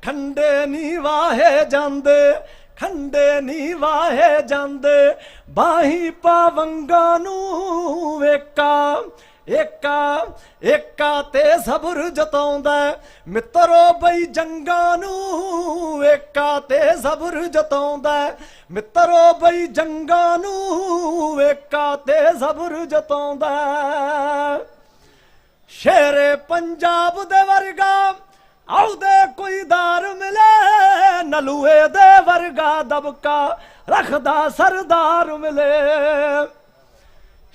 ਖੰਡੇ ਨੀ ਵਾਹੇ ਜਾਂਦੇ ਖੰਡੇ ਨੀ ਵਾਹੇ ਜਾਂਦੇ ਬਾਹੀ ਪਾਵੰਗਾਂ ਨੂੰ ਵੇਕਾ ਏਕਾ ਤੇ ਸਬਰ ਜਤਾਉਂਦਾ ਮਿੱਤਰੋ ਬਈ ਜੰਗਾਂ ਨੂੰ ਏਕਾ ਤੇ ਸਬਰ ਜਤਾਉਂਦਾ ਮਿੱਤਰੋ ਬਈ ਜੰਗਾਂ ਨੂੰ ਏਕਾ ਤੇ ਸਬਰ ਜਤਾਉਂਦਾ ਸ਼ੇਰੇ ਪੰਜਾਬ ਦੇ ਵਰਗਾ ਆਉਦੇ ਕੋਈ ਦਾਰ ਮਿਲੇ ਨਲੂਏ ਦੇ ਵਰਗਾ ਦਬਕਾ ਰੱਖਦਾ ਸਰਦਾਰ ਮਿਲੇ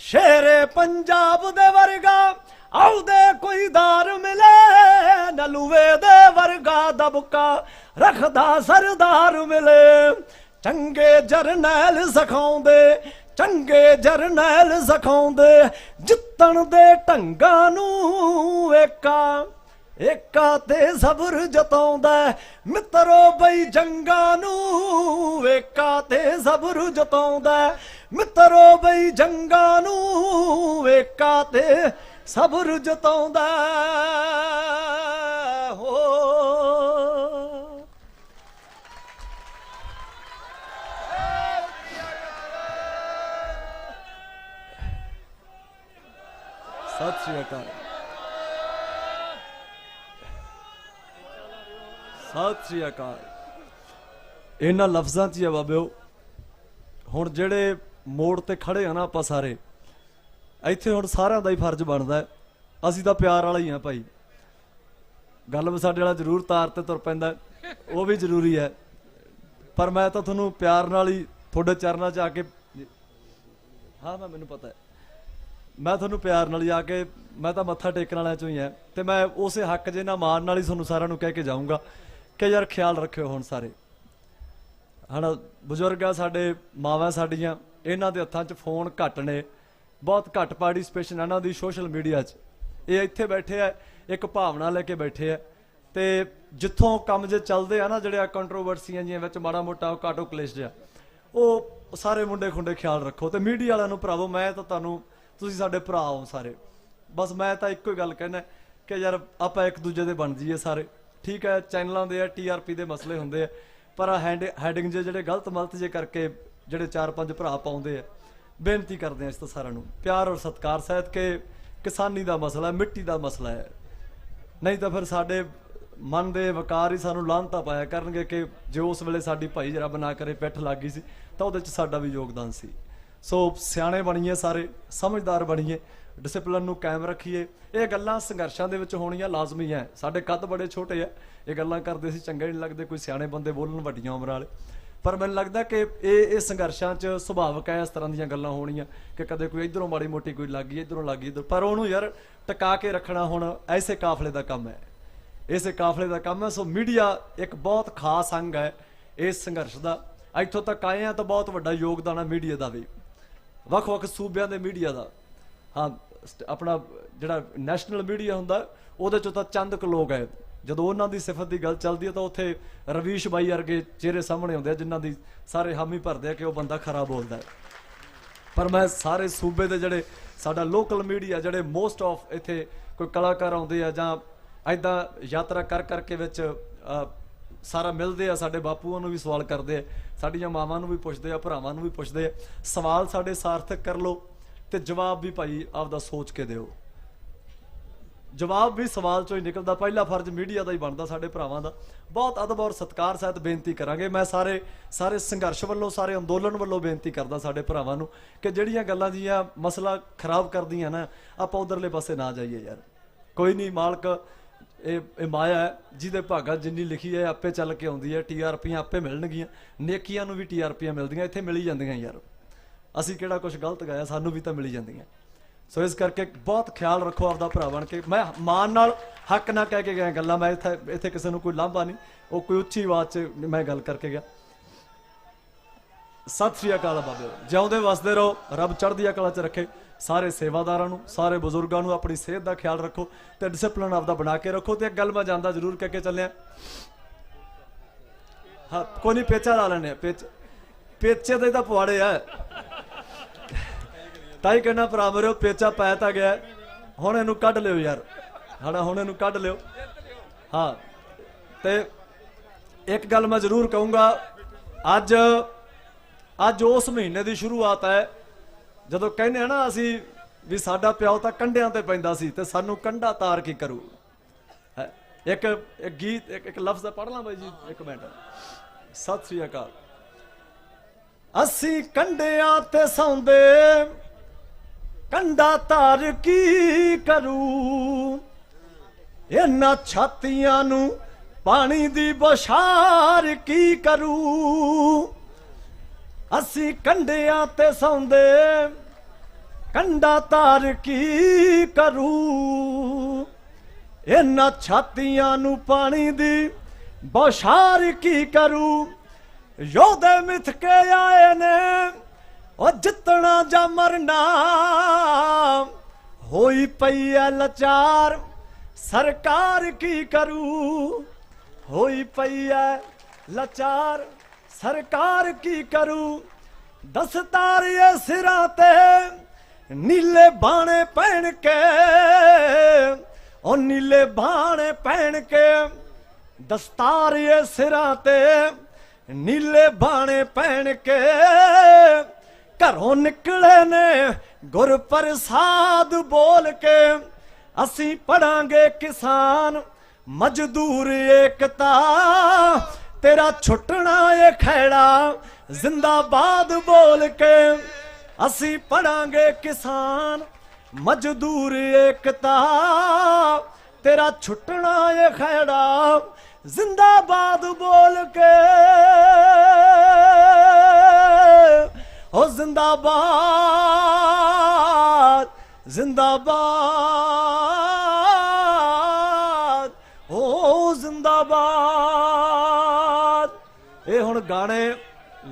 ਸ਼ੇਰੇ ਪੰਜਾਬ ਦੇ ਵਰਗਾ ਆਉਦੇ ਕੋਈ ਦਾਰ ਮਿਲੇ ਨਲੂਏ ਦੇ ਵਰਗਾ ਦਬਕਾ ਰੱਖਦਾ ਸਰਦਾਰ ਮਿਲੇ ਚੰਗੇ ਜਰਨੈਲ ਸਿਖਾਉਂਦੇ ਜਿੱਤਣ ਦੇ ਢੰਗਾਂ ਨੂੰ ਏਕਾ ਤੇ ਸਬਰ ਜਤਾਉਂਦਾ ਮਿੱਤਰੋ ਬਈ ਜੰਗਾਂ ਨੂੰ ਏਕਾ ਤੇ ਸਬਰ ਜਤਾਉਂਦਾ ਮਿੱਤਰੋ ਬਈ ਜੰਗਾਂ ਨੂੰ ਏਕਾ ਤੇ ਸਬਰ ਜਤਾਉਂਦਾ ਹੋ ਸਤਿ ਸ਼੍ਰੀ ਅਕਾਲ ਸਤਿ ਸ਼੍ਰੀ ਅਕਾਲ ਇਹਨਾਂ ਲਫ਼ਜ਼ਾਂ 'ਚ ਹੀ ਆ ਬਾਬਿਓ ਹੁਣ ਜਿਹੜੇ ਮੋੜ ਤੇ ਖੜੇ ਆ ਨਾ ਆਪਾਂ ਸਾਰੇ ਇੱਥੇ ਹੁਣ ਸਾਰਿਆਂ ਦਾ ਹੀ ਫਰਜ਼ ਬਣਦਾ ਹੈ ਅਸੀਂ ਤਾਂ ਪਿਆਰ ਵਾਲਾ ਹੀ ਆ ਭਾਈ ਗੱਲ ਵੀ ਸਾਡੇ ਵਾਲਾ ਜ਼ਰੂਰ ਤਾਰ ਤੇ ਤੁਰ ਪੈਂਦਾ ਉਹ ਵੀ ਜ਼ਰੂਰੀ ਹੈ ਪਰ ਮੈਂ ਤਾਂ ਤੁਹਾਨੂੰ ਪਿਆਰ ਨਾਲ ਹੀ ਤੁਹਾਡੇ ਚਰਨਾਂ 'ਚ ਆ ਕੇ ਹਾਂ ਮੈਨੂੰ ਪਤਾ ਹੈ ਮੈਂ ਤੁਹਾਨੂੰ ਪਿਆਰ ਨਾਲ ਹੀ ਆ ਕੇ ਮੈਂ ਤਾਂ ਮੱਥਾ ਟੇਕਣ ਵਾਲਿਆਂ 'ਚੋਂ ਹੀ ਹੈ ਤੇ ਮੈਂ ਉਸੇ ਹੱਕ ਜੇ ਨਾ ਮਾਣ ਨਾਲ ਹੀ ਤੁਹਾਨੂੰ ਸਾਰਿਆਂ ਨੂੰ ਕਹਿ ਕੇ ਜਾਊਂਗਾ ਕਿ ਯਾਰ ਖਿਆਲ ਰੱਖਿਓ ਹੁਣ ਸਾਰੇ ਹਨਾ ਬਜ਼ੁਰਗ ਆ ਸਾਡੇ ਮਾਵਾਂ ਸਾਡੀਆਂ ਇਹਨਾਂ ਦੇ ਹੱਥਾਂ 'ਚ ਫੋਨ ਘੱਟ ਨੇ ਬਹੁਤ ਘੱਟ ਪਾਰਟੀਸਪੇਸ਼ਨ ਇਹਨਾਂ ਦੀ ਸੋਸ਼ਲ ਮੀਡੀਆ 'ਚ ਇਹ ਇੱਥੇ ਬੈਠੇ ਆ ਇੱਕ ਭਾਵਨਾ ਲੈ ਕੇ ਬੈਠੇ ਆ ਤੇ ਜਿੱਥੋਂ ਕੰਮ ਜੇ ਚੱਲਦੇ ਆ ਨਾ ਜਿਹੜੇ ਆ ਕੰਟਰੋਵਰਸੀਆਂ ਜੀਆਂ ਵਿੱਚ ਮਾੜਾ ਮੋਟਾ ਕਾਟੋ ਕਲੇਸ਼ ਜਿਹਾ ਉਹ ਸਾਰੇ ਮੁੰਡੇ ਖੁੰਡੇ ਖਿਆਲ ਰੱਖੋ ਤੇ ਮੀਡੀਆ ਵਾਲਿਆਂ ਨੂੰ ਭਰਾਵੋ ਮੈਂ ਤਾਂ ਤੁਹਾਨੂੰ ਤੁਸੀਂ ਸਾਡੇ ਭਰਾ ਹੋ ਸਾਰੇ ਬਸ ਮੈਂ ਤਾਂ ਇੱਕੋ ਹੀ ਗੱਲ ਕਹਿਣਾ ਕਿ ਯਾਰ ਆਪਾਂ ਇੱਕ ਦੂਜੇ ਦੇ ਬਣ ਜਾਈਏ ਸਾਰੇ ठीक है चैनलों के TRP के मसले होंगे पर हैडिंग जे गलत मलत जे करके ਜਿਹੜੇ 4-5 ਭਰਾ ਪਾਉਂਦੇ ਆ ਬੇਨਤੀ ਕਰਦੇ ਆ ਇਸ ਤੋਂ ਸਾਰਿਆਂ ਨੂੰ ਪਿਆਰ ਔਰ ਸਤਿਕਾਰ ਸਹਿਤ ਕਿ ਕਿਸਾਨੀ ਦਾ ਮਸਲਾ ਮਿੱਟੀ ਦਾ ਮਸਲਾ ਹੈ ਨਹੀਂ ਤਾਂ ਫਿਰ ਸਾਡੇ ਮਨ ਦੇ ਵਕਾਰ ਹੀ ਸਾਨੂੰ ਲਾਹਨਤਾਂ ਪਾਇਆ ਕਰਨਗੇ ਕਿ ਜੇ ਉਸ ਵੇਲੇ ਸਾਡੀ ਭਾਈ ਰੱਬ ਨਾ ਕਰੇ ਪਿੱਠ ਲੱਗ ਗਈ ਸੀ ਤਾਂ ਉਹਦੇ 'ਚ ਸਾਡਾ ਵੀ ਯੋਗਦਾਨ ਸੀ ਸੋ ਸਿਆਣੇ ਬਣੀਏ ਸਾਰੇ ਸਮਝਦਾਰ ਬਣੀਏ ਡਿਸਪਲਿਨ ਨੂੰ ਕਾਇਮ ਰੱਖੀਏ ਇਹ ਗੱਲਾਂ ਸੰਘਰਸ਼ਾਂ ਦੇ ਵਿੱਚ ਹੋਣੀਆਂ ਲਾਜ਼ਮੀ ਹੈ ਸਾਡੇ ਕੱਦ ਬੜੇ ਛੋਟੇ ਆ ਇਹ ਗੱਲਾਂ ਕਰਦੇ ਸੀ ਚੰਗੇ ਨਹੀਂ ਲੱਗਦੇ ਕੋਈ ਸਿਆਣੇ ਬੰਦੇ ਬੋਲਣ ਵੱਡੀਆਂ ਉਮਰਾਂ ਵਾਲੇ पर मैनूं लगदा कि ये संघर्षां च सुभाविक है इस तरह ਦੀਆਂ ਗੱਲਾਂ ਹੋਣੀਆਂ कि कदे कोई इधरों माड़ी मोटी कोई लग गई इधरों लग गई इधर पर ਉਹਨੂੰ यार टका के रखना हुण ऐसे काफले का काम है ऐसे काफले का काम है सो मीडिया एक बहुत खास अंग है इस संघर्ष का इत्थों तक आए हैं तो बहुत वड्डा योगदान है मीडिया का भी ਵੱਖ-ਵੱਖ सूबियां दे मीडिया का हाँ अपना जिहड़ा नैशनल मीडिया हुंदा ਉਹਦੇ ਚੋਂ ਤਾਂ चंद क लोग है ਜਦੋਂ ਉਹਨਾਂ ਦੀ ਸਿਫਤ ਦੀ ਗੱਲ ਚੱਲਦੀ ਹੈ ਤਾਂ ਉੱਥੇ ਰਵੀਸ਼ ਬਾਈ ਵਰਗੇ ਚਿਹਰੇ ਸਾਹਮਣੇ ਆਉਂਦੇ ਆ ਜਿਨ੍ਹਾਂ ਦੀ ਸਾਰੇ ਹਾਮੀ ਭਰਦੇ ਆ ਕਿ ਉਹ ਬੰਦਾ ਖਰਾ ਬੋਲਦਾ ਹੈ ਪਰ ਮੈਂ ਸਾਰੇ ਸੂਬੇ ਦੇ ਜਿਹੜੇ ਸਾਡਾ ਲੋਕਲ ਮੀਡੀਆ ਜਿਹੜੇ ਮੋਸਟ ਆਫ ਇੱਥੇ ਕੋਈ ਕਲਾਕਾਰ ਆਉਂਦੇ ਆ ਜਾਂ ਐਦਾਂ ਯਾਤਰਾ ਕਰ ਕਰਕੇ ਵਿੱਚ ਸਾਰਾ ਮਿਲਦੇ ਆ ਸਾਡੇ ਬਾਪੂਆਂ ਨੂੰ ਵੀ ਸਵਾਲ ਕਰਦੇ ਆ ਸਾਡੀਆਂ ਮਾਵਾਂ ਨੂੰ ਵੀ ਪੁੱਛਦੇ ਆ ਭਰਾਵਾਂ ਨੂੰ ਵੀ ਪੁੱਛਦੇ ਆ ਸਵਾਲ ਸਾਡੇ ਸਾਰਥਕ ਕਰ ਲਓ ਤੇ ਜਵਾਬ ਵੀ ਭਾਈ ਆਪਦਾ ਸੋਚ ਕੇ ਦਿਓ जवाब भी सवाल चो ही निकलता पहला फर्ज मीडिया का ही बनता साढ़े भरावां दा बहुत अदब और सत्कार सहित बेनती करांगे मैं सारे संघर्ष वालों सारे अंदोलन वालों बेनती करदा साढ़े भरावां नूं कि जिहड़ियां गल्लां जियां मसला खराब करदियां ना आपां उधरले पासे ना जाइए यार कोई नहीं मालक ये माया है जिहदे भागा जिन्नी लिखी है आपे चल के आउंदी है TRP आपे मिलणगियां नेकियां नूं भी TRP मिलदियां इत्थे मिली जांदियां यार असीं किहड़ा कुछ गलत गाया सानूं भी तां मिली जांदियां सो इस करके बहुत ख्याल रखो आपका भरा बन के मैं मान नाल हक ना कह के गया गल्लां मैं इत्थे किसी नूं कोई लांभा नहीं वो कोई उच्ची आवाज़ च मैं गल करके गया सत श्री अकाल बाबे जिउंदे वसदे रहो रब चढ़दी कला च रखे सारे सेवादारां नूं सारे बजुर्गां नूं अपनी सेहत का ख्याल रखो तो डिसिपलिन आपदा बना के रखो तो एक गल मैं जानदा जरूर कह के चलिया हाँ कोई नहीं पेचा ला लैने पेचे दे तां पवाड़े है ताई कहना भरा मेरे पेचा पैता गया हुण इहनूं कढ लिओ यार हाँ हुण इहनूं कढ लिओ हाँ ते एक गल मैं जरूर कहूँगा अज उस महीने की शुरुआत है जदों कहने ना असी भी साडा प्यो तां कंढियां ते पैंदा सी ते सानूं कंढा तार की करू एक गीत एक लफ्ज़ पढ़ ला बाई जी एक मिनट सत श्री अकाल असी कंढियां ते सौंदे कंडा तार की करू इन्हां छातियां नू पानी दी बशार की करू असी कंडियां ते सौंदे कंडा तार की करू इन्हां छातियां नू पानी दी बशार की करू योधे मिथ के आए ने ओ जितना जा मरना होई पई है लाचार सरकार की करू होई पई है लाचार सरकार की करू दस्तार ये सिरा ते नीले बाणे पहन के ओ नीले बाणे पहन के दस्तार ये सिरा ते नीले बाणे पहन के घरों निकले ने गुर प्रसाद बोल के असी पढ़ांगे किसान मजदूर एकता तेरा छुटना ये खैड़ा जिंदाबाद बोल के असी पढ़ांगे किसान मजदूर एकता तेरा छुटना ये खैड़ा जिंदाबाद बोल के ओ जिंदाबाद जिंदाबाद ओ जिंदाबाद ये हुण गाने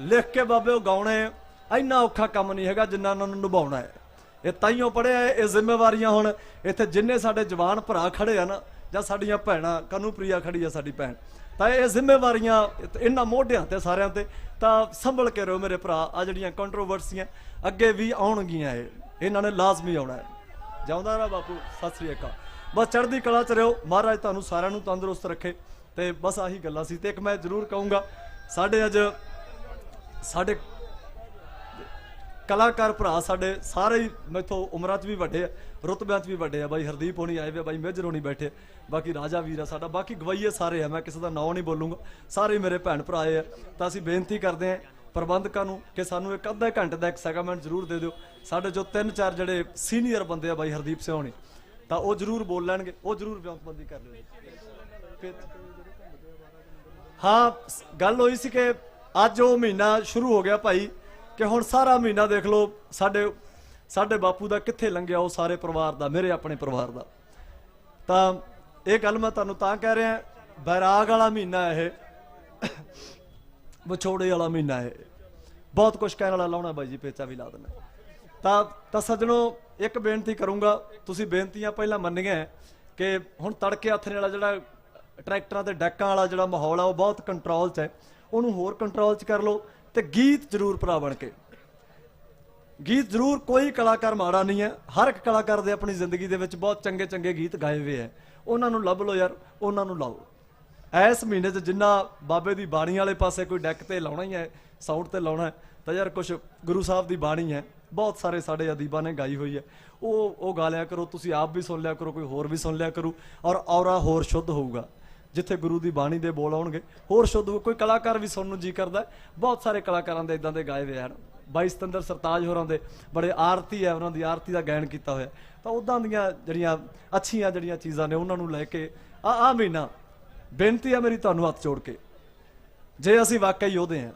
लिख के बाबे गाने इन्ना औखा काम नहीं है जिन्ना उन्होंने निभाना है ये ताइयों पढ़े ये जिम्मेवारियां हुण इत्थे जिन्ने साडे जवान भरा खड़े आ ना जां साडियां भैणां कनूप्रिया खड़ी है साडी भैण तां ये जिम्मेवारियां इन्हां मोढियां ते सारियां ते तां संभल के रहो मेरे भरा आ जिहड़ियां कंट्रोवर्सियां अगे भी आउणगियां इन्हां ने लाजमी आउणा है जाउंदा रहा बापू सत श्री अकाल बस चढ़दी कला च रहो महाराज तुहानूं सारिआं नूं तंदुरुस्त रखे ਤੇ ਬਸ ਆਹੀ ਗੱਲਾਂ ਸੀ। ਤੇ ਇੱਕ ਮੈਂ ਜ਼ਰੂਰ ਕਹੂੰਗਾ, ਸਾਡੇ ਅੱਜ ਸਾਡੇ ਕਲਾਕਾਰ ਭਰਾ ਸਾਡੇ ਸਾਰੇ ਹੀ ਮੈਥੋਂ ਉਮਰਾਂ 'ਚ ਵੀ ਵੱਡੇ ਆ, ਰੁਤਬਿਆਂ 'ਚ ਵੀ ਵੱਡੇ ਆ। ਬਾਈ ਹਰਦੀਪ ਹੋਣੀ ਆਏ ਵੇ, ਬਾਈ ਮੇਜਰ ਹੋਣੀ ਬੈਠੇ, ਬਾਕੀ ਰਾਜਾ ਵੀਰ ਆ ਸਾਡਾ, ਬਾਕੀ ਗਵਾਈਏ ਸਾਰੇ ਆ, ਮੈਂ ਕਿਸੇ ਦਾ ਨਾਂ ਨਹੀਂ ਬੋਲੂੰਗਾ, ਸਾਰੇ ਮੇਰੇ ਭੈਣ ਭਰਾ ਆ। ਤਾਂ ਅਸੀਂ ਬੇਨਤੀ ਕਰਦੇ ਹਾਂ ਪ੍ਰਬੰਧਕਾਂ ਨੂੰ ਕਿ ਸਾਨੂੰ ਇੱਕ ਅੱਧੇ ਘੰਟੇ ਦਾ ਇੱਕ ਸੈਗਮੈਂਟ ਜ਼ਰੂਰ ਦੇ ਦਿਓ। ਸਾਡੇ ਜੋ 3-4 ਜਿਹੜੇ ਸੀਨੀਅਰ ਬੰਦੇ ਆ, ਬਾਈ ਹਰਦੀਪ ਸਿੰਘ ਹੋਣੀ, ਤਾਂ ਉਹ ਜ਼ਰੂਰ ਬੋਲ ਲੈਣਗੇ, ਉਹ ਜ਼ਰੂਰ ਵਿਉਂਤਬੰਦੀ ਕਰ ਲਿਓ। ਹਾਂ, ਗੱਲ ਹੋਈ ਸੀ ਕਿ ਅੱਜ ਉਹ ਮਹੀਨਾ ਸ਼ੁਰੂ ਹੋ ਗਿਆ ਭਾਈ, ਕਿ ਹੁਣ ਸਾਰਾ ਮਹੀਨਾ ਦੇਖ ਲਓ ਸਾਡੇ ਬਾਪੂ ਦਾ ਕਿੱਥੇ ਲੰਘਿਆ, ਉਹ ਸਾਰੇ ਪਰਿਵਾਰ ਦਾ, ਮੇਰੇ ਆਪਣੇ ਪਰਿਵਾਰ ਦਾ। ਤਾਂ ਇਹ ਗੱਲ ਮੈਂ ਤੁਹਾਨੂੰ ਤਾਂ ਕਹਿ ਰਿਹਾ, ਬੈਰਾਗ ਵਾਲਾ ਮਹੀਨਾ ਇਹ, ਵਿਛੋੜੇ ਵਾਲਾ ਮਹੀਨਾ ਇਹ, ਬਹੁਤ ਕੁਝ ਕਹਿਣ ਵਾਲਾ ਲਾਉਣਾ ਬਾਈ ਜੀ, ਪੇਚਾ ਵੀ ਲਾ ਦੇਣਾ। ਤਾਂ ਸੱਜਣੋ, ਇੱਕ ਬੇਨਤੀ ਕਰੂੰਗਾ, ਤੁਸੀਂ ਬੇਨਤੀਆਂ ਪਹਿਲਾਂ ਮੰਨੀਆਂ ਕਿ ਹੁਣ ਤੜਕੇ ਹੱਥਣੇ ਵਾਲਾ ਜਿਹੜਾ ਟਰੈਕਟਰਾਂ ਤੇ ਡੈਕਾਂ ਵਾਲਾ ਜਿਹੜਾ ਮਾਹੌਲ ਆ, ਉਹ ਬਹੁਤ ਕੰਟਰੋਲ 'ਚ ਹੈ, ਉਹਨੂੰ ਹੋਰ ਕੰਟਰੋਲ 'ਚ ਕਰ ਲਓ। ਤੇ ਗੀਤ ਜ਼ਰੂਰ ਭਰਾ ਬਣ ਕੇ, ਗੀਤ ਜ਼ਰੂਰ, ਕੋਈ ਕਲਾਕਾਰ ਮਾੜਾ ਨਹੀਂ ਹੈ, ਹਰ ਇੱਕ ਕਲਾਕਾਰ ਦੇ ਆਪਣੀ ਜ਼ਿੰਦਗੀ ਦੇ ਵਿੱਚ ਬਹੁਤ ਚੰਗੇ ਚੰਗੇ ਗੀਤ ਗਾਏ ਹੋਏ ਹੈ, ਉਹਨਾਂ ਨੂੰ ਲੱਭ ਲਓ ਯਾਰ, ਉਹਨਾਂ ਨੂੰ ਲਾਓ। ਇਸ ਮਹੀਨੇ 'ਚ ਜਿੰਨਾ ਬਾਬੇ ਦੀ ਬਾਣੀ ਵਾਲੇ ਪਾਸੇ ਕੋਈ ਡੈਕ ਤੇ ਲਾਉਣਾ ਹੀ ਹੈ, ਸਾਊਂਡ ਤੇ ਲਾਉਣਾ ਹੈ, ਤਾਂ ਯਾਰ ਕੁਛ ਗੁਰੂ ਸਾਹਿਬ ਦੀ ਬਾਣੀ ਹੈ, ਬਹੁਤ ਸਾਰੇ ਸਾਡੇ ਅਦੀਬਾਂ ਨੇ ਗਾਈ ਹੋਈ ਹੈ, ਉਹ ਗਾ ਲਿਆ ਕਰੋ, ਤੁਸੀਂ ਆਪ ਵੀ ਸੁਣ ਲਿਆ ਕਰੋ, ਕੋਈ ਹੋਰ ਵੀ ਸੁਣ ਲਿਆ ਕਰੂ, ਔਰ ਔਰਾ ਹੋਰ ਸ਼ੁੱਧ ਹੋਊਗਾ। ਜਿੱਥੇ ਗੁਰੂ ਦੀ ਬਾਣੀ ਦੇ ਬੋਲ ਆਉਣਗੇ ਹੋਰ ਸ਼ੁੱਧ ਹੋ। ਕੋਈ ਕਲਾਕਾਰ ਵੀ ਸੁਣਨ ਨੂੰ ਜੀ ਕਰਦਾ, ਬਹੁਤ ਸਾਰੇ ਕਲਾਕਾਰਾਂ ਦੇ ਇਦਾਂ ਦੇ ਗਾਏ ਹੋਏ ਹਨ, ਬਾਈ ਸਤਿੰਦਰ ਸਰਤਾਜ ਹੋਰਾਂ ਦੇ ਬੜੇ ਆਰਤੀ ਹੈ, ਉਹਨਾਂ ਦੀ ਆਰਤੀ ਦਾ ਗਾਇਨ ਕੀਤਾ ਹੋਇਆ। ਤਾਂ ਉੱਦਾਂ ਦੀਆਂ ਜਿਹੜੀਆਂ ਅੱਛੀਆਂ ਜਿਹੜੀਆਂ ਚੀਜ਼ਾਂ ਨੇ, ਉਹਨਾਂ ਨੂੰ ਲੈ ਕੇ ਆਹ ਮਹੀਨਾ, ਬੇਨਤੀ ਹੈ ਮੇਰੀ ਤੁਹਾਨੂੰ ਹੱਥ ਜੋੜ ਕੇ, ਜੇ ਅਸੀਂ ਵਾਕਈ ਯੋਧੇ ਹਾਂ,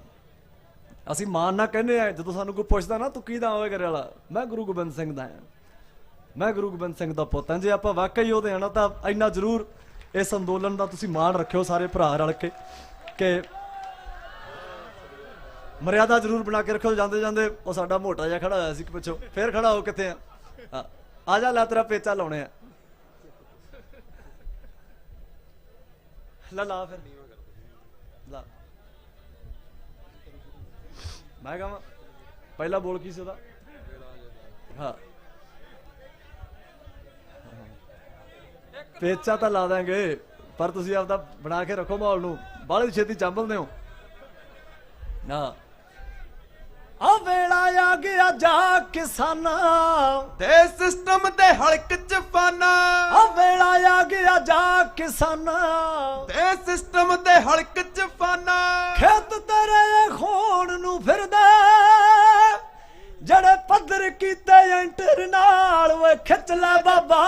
ਅਸੀਂ ਮਾਣ ਨਾ ਕਹਿੰਦੇ ਆ, ਜਦੋਂ ਸਾਨੂੰ ਕੋਈ ਪੁੱਛਦਾ ਨਾ ਤੂੰ ਕਿਹਦਾ ਹੋਵੇ ਘਰੇ ਵਾਲਾ, ਮੈਂ ਗੁਰੂ ਗੋਬਿੰਦ ਸਿੰਘ ਦਾ ਹਾਂ, ਮੈਂ ਗੁਰੂ ਗੋਬਿੰਦ ਸਿੰਘ ਦਾ ਪੁੱਤ ਹਾਂ। ਜੇ ਆਪਾਂ ਵਾਕਈ ਯੋਧੇ ਹਾਂ ਨਾ, ਤਾਂ ਇੰਨਾ ਜ਼ਰੂਰ ਇਸ ਅੰਦੋਲਨ ਦਾ ਤੁਸੀਂ ਮਾਣ ਰੱਖਿਓ ਸਾਰੇ ਭਰਾ ਰਲ ਕੇ, ਕਿ ਮਰਿਆਦਾ ਜ਼ਰੂਰ ਬਣਾ ਕੇ ਰੱਖੋ। ਜਾਂਦੇ ਜਾਂਦੇ ਉਹ ਸਾਡਾ ਮੋਟਾ ਜਿਹਾ ਖੜਾ ਹੋਇਆ ਸੀ ਪਿੱਛੋਂ, ਫੇਰ ਖੜਾ ਹੋ ਕਿੱਥੇ ਆ ਜਾ, ਲੈ ਤੇਰਾ ਪੇਚਾ ਲਾਉਣੇ ਆ, ਲਾ ਫਿਰ ਲਾ। ਮੈਂ ਕਹਾਂ ਪਹਿਲਾ ਬੋਲ ਕੀ ਸੀ ਉਹਦਾ? ਹਾਂ, ਪੇਚਾ ਤਾਂ ਲਾ ਦਾਂਗੇ, ਪਰ ਤੁਸੀਂ ਆਪਦਾ ਬਣਾ ਕੇ ਰੱਖੋ ਮਾਹੌਲ ਨੂੰ, ਬਾਹਲੀ ਛੇਤੀ ਚੰਬਲਦੇ ਹੋ। ਹਾਂ, ਆ ਵੇਲਾ ਆ ਗਿਆ ਜਾ ਕਿਸਾਨਾਂ ਤੇ ਸਿਸਟਮ ਦੇ ਹਲਕ ਚ ਫਾਨਾ, ਆ ਵੇਲਾ ਆ ਗਿਆ ਜਾ ਕਿਸਾਨਾਂ ਤੇ ਸਿਸਟਮ ਦੇ ਹਲਕ ਚ ਫਾਨਾ। ਖੇਤ ਤੇਰੇ ਖੋਣ ਨੂੰ ਫਿਰਦਾ, ਜਿਹੜੇ ਪੱਧਰ ਕੀਤੇ ਐਂਟਰ ਨਾਲ, ਓਏ ਖਿੱਚ ਲੈ ਬਾਬਾ,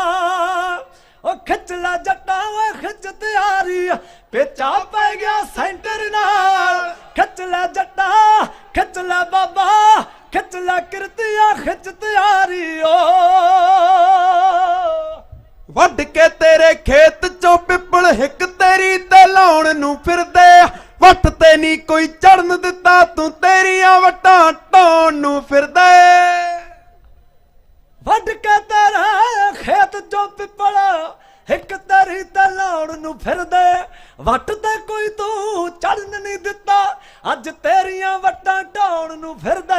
ਉਹ ਖਿੱਚ ਲੈ ਜੱਟਾਂ, ਓਏ ਖਿੱਚ ਤਿਆਰੀ, ਪੇਚਾ ਪੈ ਗਿਆ ਸੈਂਟਰ ਨਾਲ, ਖਿੱਚ ਲੈ ਜੱਟਾਂ, ਖਿੱਚ ਲੈ ਬਾਬਾ, ਖਿੱਚ ਲੈ ਕਿਰਤੀਆ, ਖਿੱਚ ਤਿਆਰੀ। ਓ ਵੱਢ ਕੇ ਤੇਰੇ ਖੇਤ ਚੋਂ ਪਿੱਪਲ ਹਿੱਕ ਤੇਰੀ ਤੇ ਲਾਉਣ ਨੂੰ ਫਿਰਦੇ, ਵੱਟ ਤੇ ਨਹੀਂ ਕੋਈ ਚੜਨ ਦਿੱਤਾ, ਤੂੰ ਤੇਰੀਆਂ ਵੱਟਾਂ ਢਾਉਣ ਨੂੰ ਫਿਰਦੇ। ਵੱਢ ਕੇ ਤੇਰੇ ਖੇਤ ਚੋਂ ਪਿੱਪਲ ਹਿੱਕ ਤੇਰੀ ਤੇ ਲਾਉਣ ਨੂੰ ਫਿਰਦੇ, ਵੱਟ ਤੇ ਕੋਈ ਤੂੰ ਚੜਨ ਨਹੀਂ ਦਿੱਤਾ, ਅੱਜ ਤੇਰੀਆਂ ਵੱਟਾਂ ਢਾਉਣ ਨੂੰ ਫਿਰਦੇ।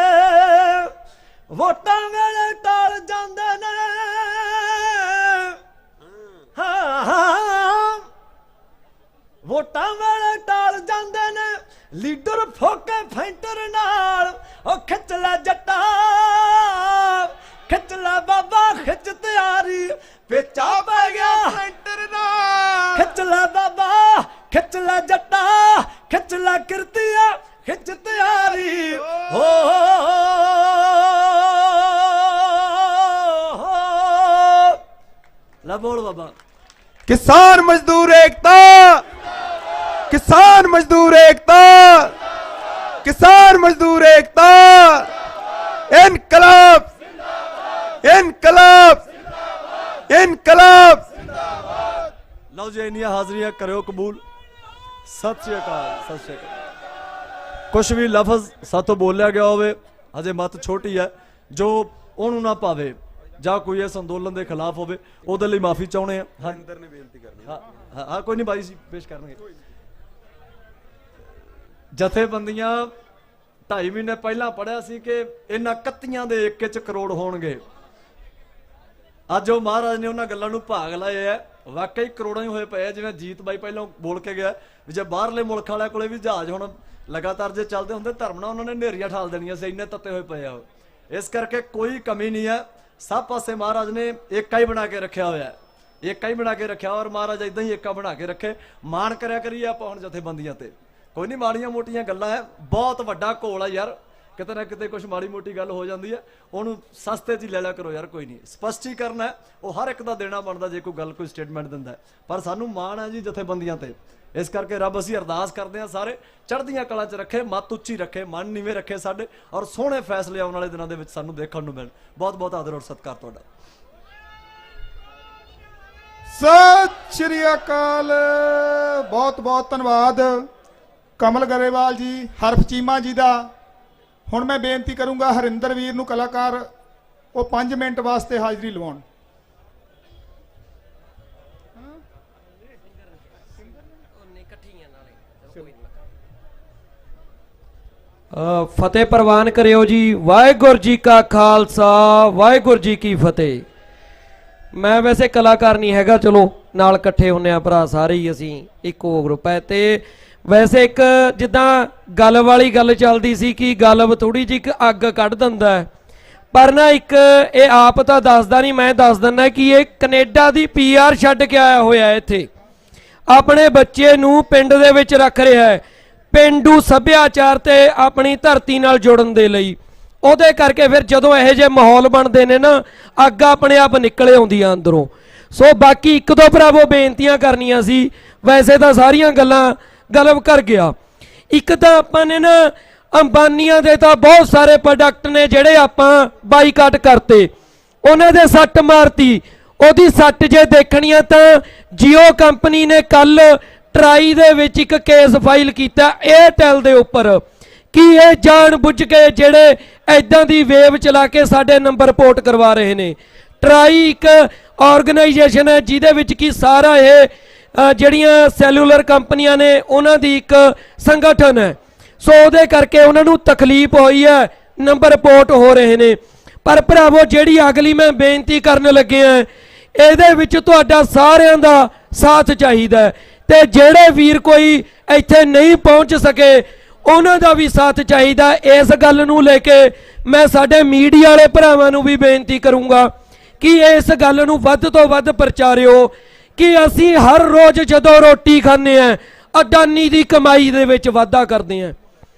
ਵੋਟਾਂ ਵੇਲੇ ਟਾਲ ਜਾਂਦੇ ਨੇ, ਹਾਂ, ਵੋਟਾਂ ਵੇਲੇ ਟਾਲ ਜਾਂਦੇ ਨੇ, ਲੀਡਰ ਫੋਕੇ ਫੈਂਟਰ ਨਾਲ, ਉਹ ਖਿੱਚ ਲੈ ਜੱਟਾਂ, ਖਿੱਚ ਲੈ ਬਾਬਾ, ਖਿੱਚ ਤਿਆਰੀ, ਪੇਚਾ ਪੈ ਗਿਆ ਸੈਂਟਰ ਨਾਲ, ਖਿੱਚ ਲੈ ਬਾਬਾ, ਖਿੱਚ ਲੈ ਜੱਟਾ, ਖਿੱਚ ਲੈ ਕਿਰਤੀਆ, ਖਿੱਚ ਤਿਆਰੀ। ਹੋ ਲੈ ਬੋਲ ਬਾਬਾ। ਕਿਸਾਨ ਮਜ਼ਦੂਰ ਏਕਤਾ, ਕਿਸਾਨ ਮਜ਼ਦੂਰ ਏਕਤਾ, किसान मजदूर एकता, इनकलाब इनकलाब इनकलाब। ਲਓ ਜੀ ਇੰਨੀਆਂ ਹਾਜ਼ਰੀਆਂ ਕਰਿਓ ਕਬੂਲ। ਸਤਿ ਸ਼੍ਰੀ ਅਕਾਲ, ਸਤਿ ਸ਼੍ਰੀ ਅਕਾਲ। ਕੁਛ ਵੀ ਲਫ਼ਜ਼ ਸਾਤੋਂ ਬੋਲਿਆ ਗਿਆ ਹੋਵੇ, ਹਜੇ ਮੱਤ ਛੋਟੀ ਹੈ, ਜੋ ਉਹਨੂੰ ਨਾ ਪਾਵੇ ਜਾਂ ਕੋਈ ਇਸ ਅੰਦੋਲਨ ਦੇ ਖਿਲਾਫ ਹੋਵੇ, ਉਹਦੇ ਲਈ ਮਾਫੀ ਚਾਹੁੰਦੇ ਆ। ਅੰਦਰ ਨੇ ਬੇਨਤੀ ਕਰਨੀ। ਹਾਂ ਕੋਈ ਨਹੀਂ ਬਾਈ ਜੀ ਪੇਸ਼ ਕਰਨਗੇ। ਜਥੇਬੰਦੀਆਂ 2.5 ਮਹੀਨੇ ਪਹਿਲਾਂ ਪੜਿਆ ਸੀ ਕਿ ਇਹਨਾਂ 31 ਦੇ 1 ਕਰੋੜ ਹੋਣਗੇ। ਅੱਜ ਉਹ ਮਹਾਰਾਜ ਨੇ ਉਹਨਾਂ ਗੱਲਾਂ ਨੂੰ ਭਾਗ ਲਾਏ ਹੈ ਵਾਕਈ ਕਰੋੜਾਂ ਹੀ ਹੋਏ ਪਏ ਆ। ਜਿਵੇਂ ਜੀਤ ਬਾਈ ਪਹਿਲਾਂ ਬੋਲ ਕੇ ਗਿਆ ਵੀ ਜੇ ਬਾਹਰਲੇ ਮੁਲਕ ਵਾਲਿਆਂ ਕੋਲੇ ਵੀ ਜਹਾਜ਼ ਹੁਣ ਲਗਾਤਾਰ ਜੇ ਚੱਲਦੇ ਹੁੰਦੇ ਧਰਮ ਨਾਲ ਉਹਨਾਂ ਨੇ ਨੇਰੀਆਂ ਠਾਲ ਦੇਣੀਆਂ ਸੀ, ਇੰਨੇ ਤੱਤੇ ਹੋਏ ਪਏ ਆ। ਇਸ ਕਰਕੇ ਕੋਈ ਕਮੀ ਨਹੀਂ ਹੈ, ਸਭ ਪਾਸੇ ਮਹਾਰਾਜ ਨੇ ਏਕਾ ਹੀ ਬਣਾ ਕੇ ਰੱਖਿਆ ਹੋਇਆ, ਏਕਾ ਹੀ ਬਣਾ ਕੇ ਰੱਖਿਆ। ਔਰ ਮਹਾਰਾਜ ਇਦਾਂ ਹੀ ਏਕਾ ਬਣਾ ਕੇ ਰੱਖੇ। ਮਾਣ ਕਰਿਆ ਕਰੀਏ ਆਪਾਂ ਹੁਣ ਜਥੇਬੰਦੀਆਂ ਤੇ, ਕੋਈ ਨਹੀਂ ਮਾੜੀਆਂ ਮੋਟੀਆਂ ਗੱਲਾਂ ਹੈ, ਬਹੁਤ ਵੱਡਾ ਘੋਲ ਆ ਯਾਰ, ਕਿਤੇ ਨਾ ਕਿਤੇ ਕੁਝ ਮਾੜੀ ਮੋਟੀ ਗੱਲ ਹੋ ਜਾਂਦੀ ਹੈ, ਉਹਨੂੰ ਸਸਤੇ 'ਚ ਹੀ ਲੈ ਲਿਆ ਕਰੋ ਯਾਰ। ਕੋਈ ਨਹੀਂ, ਸਪਸ਼ਟੀਕਰਨ ਹੈ ਉਹ ਹਰ ਇੱਕ ਦਾ ਦੇਣਾ ਬਣਦਾ ਜੇ ਕੋਈ ਗੱਲ ਕੋਈ ਸਟੇਟਮੈਂਟ ਦਿੰਦਾ। ਪਰ ਸਾਨੂੰ ਮਾਣ ਹੈ ਜੀ ਜਥੇਬੰਦੀਆਂ ਤੇ, ਇਸ ਕਰਕੇ ਰੱਬ ਅਸੀਂ ਅਰਦਾਸ ਕਰਦੇ ਹਾਂ ਸਾਰੇ ਚੜ੍ਹਦੀਆਂ ਕਲਾਂ 'ਚ ਰੱਖੇ, ਮੱਤ ਉੱਚੀ ਰੱਖੇ, ਮਨ ਨੀਵੇਂ ਰੱਖੇ ਸਾਡੇ, ਔਰ ਸੋਹਣੇ ਫੈਸਲੇ ਆਉਣ ਵਾਲੇ ਦਿਨਾਂ ਦੇ ਵਿੱਚ ਸਾਨੂੰ ਦੇਖਣ ਨੂੰ ਮਿਲਣ। ਬਹੁਤ ਬਹੁਤ ਆਦਰ ਔਰ ਸਤਿਕਾਰ ਤੁਹਾਡਾ। ਸਤਿ ਸ਼੍ਰੀ ਅਕਾਲ। ਬਹੁਤ ਬਹੁਤ ਧੰਨਵਾਦ ਕਮਲ ਗਰੇਵਾਲ ਜੀ, ਹਰਫ ਚੀਮਾ ਜੀ ਦਾ। ਹੁਣ ਮੈਂ ਬੇਨਤੀ ਕਰੂੰਗਾ ਹਰਿੰਦਰ ਵੀਰ ਨੂੰ ਕਲਾਕਾਰ ਉਹ 5 ਮਿੰਟ ਵਾਸਤੇ ਹਾਜ਼ਰੀ ਲਵਾਉਣ। ਫਤਿਹ ਪ੍ਰਵਾਨ ਕਰਿਓ ਜੀ। ਵਾਹਿਗੁਰੂ ਜੀ ਕਾ ਖਾਲਸਾ, ਵਾਹਿਗੁਰੂ ਜੀ ਕੀ ਫਤਿਹ। ਮੈਂ ਵੈਸੇ ਕਲਾਕਾਰ ਨਹੀਂ ਹੈਗਾ, ਚਲੋ ਨਾਲ ਇਕੱਠੇ ਹੁੰਨੇ ਆ ਭਰਾ ਸਾਰੇ ਹੀ, ਅਸੀਂ ਇੱਕੋ ਗਰੁੱਪ ਹੈ। ਤੇ ਵੈਸੇ ਇੱਕ ਜਿੱਦਾਂ ਗੱਲ ਵਾਲੀ ਗੱਲ ਚੱਲਦੀ ਸੀ ਕਿ ਗਲਬ ਥੋੜੀ ਜਿਹੀ ਇੱਕ ਅੱਗ ਕੱਢ ਦਿੰਦਾ ਹੈ, ਪਰ ਨਾ ਇੱਕ ਇਹ ਆਪ ਤਾਂ ਦੱਸਦਾ ਨਹੀਂ, ਮੈਂ ਦੱਸ ਦਿੰਦਾ ਕਿ ਇਹ ਕੈਨੇਡਾ ਦੀ PR ਛੱਡ ਕੇ ਆਇਆ ਹੋਇਆ ਇੱਥੇ, ਆਪਣੇ ਬੱਚੇ ਨੂੰ ਪਿੰਡ ਦੇ ਵਿੱਚ ਰੱਖ ਰਿਹਾ ਹੈ ਪੇਂਡੂ ਸੱਭਿਆਚਾਰ ਤੇ ਆਪਣੀ ਧਰਤੀ ਨਾਲ ਜੁੜਨ ਦੇ ਲਈ। ਉਹਦੇ ਕਰਕੇ ਫਿਰ ਜਦੋਂ ਇਹੋ ਜਿਹੇ ਮਾਹੌਲ ਬਣਦੇ ਨੇ ਨਾ, ਅੱਗ ਆਪਣੇ ਆਪ ਨਿਕਲੇ ਆਉਂਦੀਆਂ ਅੰਦਰੋਂ। ਸੋ ਬਾਕੀ ਇੱਕ ਦੋ ਭਰਾਵੋ ਬੇਨਤੀਆਂ ਕਰਨੀਆਂ ਸੀ, ਵੈਸੇ ਤਾਂ ਸਾਰੀਆਂ ਗੱਲਾਂ ਗਲਬ ਕਰ ਗਿਆ। ਇੱਕ ਤਾਂ ਆਪਾਂ ਨੇ ਨਾ ਅੰਬਾਨੀਆਂ ਦੇ ਤਾਂ ਬਹੁਤ ਸਾਰੇ ਪ੍ਰੋਡਕਟ ਨੇ ਜਿਹੜੇ ਆਪਾਂ ਬਾਈਕਾਟ ਕਰਤੇ, ਉਹਨਾਂ ਦੇ ਸੱਟ ਮਾਰਤੀ। ਉਹਦੀ ਸੱਟ ਜੇ ਦੇਖਣੀਆਂ ਤਾਂ ਜੀਓ ਕੰਪਨੀ ਨੇ ਕੱਲ ਟਰਾਈ ਦੇ ਵਿੱਚ ਇੱਕ ਕੇਸ ਫਾਈਲ ਕੀਤਾ ਏਅਰਟੈਲ ਦੇ ਉੱਪਰ ਕਿ ਇਹ ਜਾਣ ਬੁੱਝ ਕੇ ਜਿਹੜੇ ਐਦਾਂ ਦੀ ਵੇਵ ਚਲਾ ਕੇ ਸਾਡੇ ਨੰਬਰ ਪੋਰਟ ਕਰਵਾ ਰਹੇ ਨੇ। ਟਰਾਈ ਇੱਕ ਆਰਗੇਨਾਈਜੇਸ਼ਨ ਹੈ ਜਿਹਦੇ ਵਿੱਚ ਕਿ ਸਾਰਾ ਇਹ ਜਿਹੜੀਆਂ ਸੈਲੂਲਰ ਕੰਪਨੀਆਂ ਨੇ ਉਹਨਾਂ ਦੀ ਇੱਕ ਸੰਗਠਨ ਹੈ। ਸੋ ਉਹਦੇ ਕਰਕੇ ਉਹਨਾਂ ਨੂੰ ਤਕਲੀਫ ਹੋਈ ਹੈ, ਨੰਬਰ ਪੋਰਟ ਹੋ ਰਹੇ ਨੇ। ਪਰ ਭਰਾਵੋ ਜਿਹੜੀ ਅਗਲੀ ਮੈਂ ਬੇਨਤੀ ਕਰਨ ਲੱਗਿਆ, ਇਹਦੇ ਵਿੱਚ ਤੁਹਾਡਾ ਸਾਰਿਆਂ ਦਾ ਸਾਥ ਚਾਹੀਦਾ ਤੇ ਜਿਹੜੇ ਵੀਰ ਕੋਈ ਇੱਥੇ ਨਹੀਂ ਪਹੁੰਚ ਸਕੇ ਉਹਨਾਂ ਦਾ ਵੀ ਸਾਥ ਚਾਹੀਦਾ। ਇਸ ਗੱਲ ਨੂੰ ਲੈ ਕੇ ਮੈਂ ਸਾਡੇ ਮੀਡੀਆ ਵਾਲੇ ਭਰਾਵਾਂ ਨੂੰ ਵੀ ਬੇਨਤੀ ਕਰੂੰਗਾ ਕਿ ਇਸ ਗੱਲ ਨੂੰ ਵੱਧ ਤੋਂ ਵੱਧ ਪ੍ਰਚਾਰਿਓ ਕਿ ਅਸੀਂ ਹਰ ਰੋਜ਼ ਜਦੋਂ ਰੋਟੀ ਖਾਂਦੇ ਆ ਅਡਾਨੀ ਦੀ ਕਮਾਈ ਦੇ ਵਿੱਚ ਵਾਧਾ ਕਰਦੇ ਆ।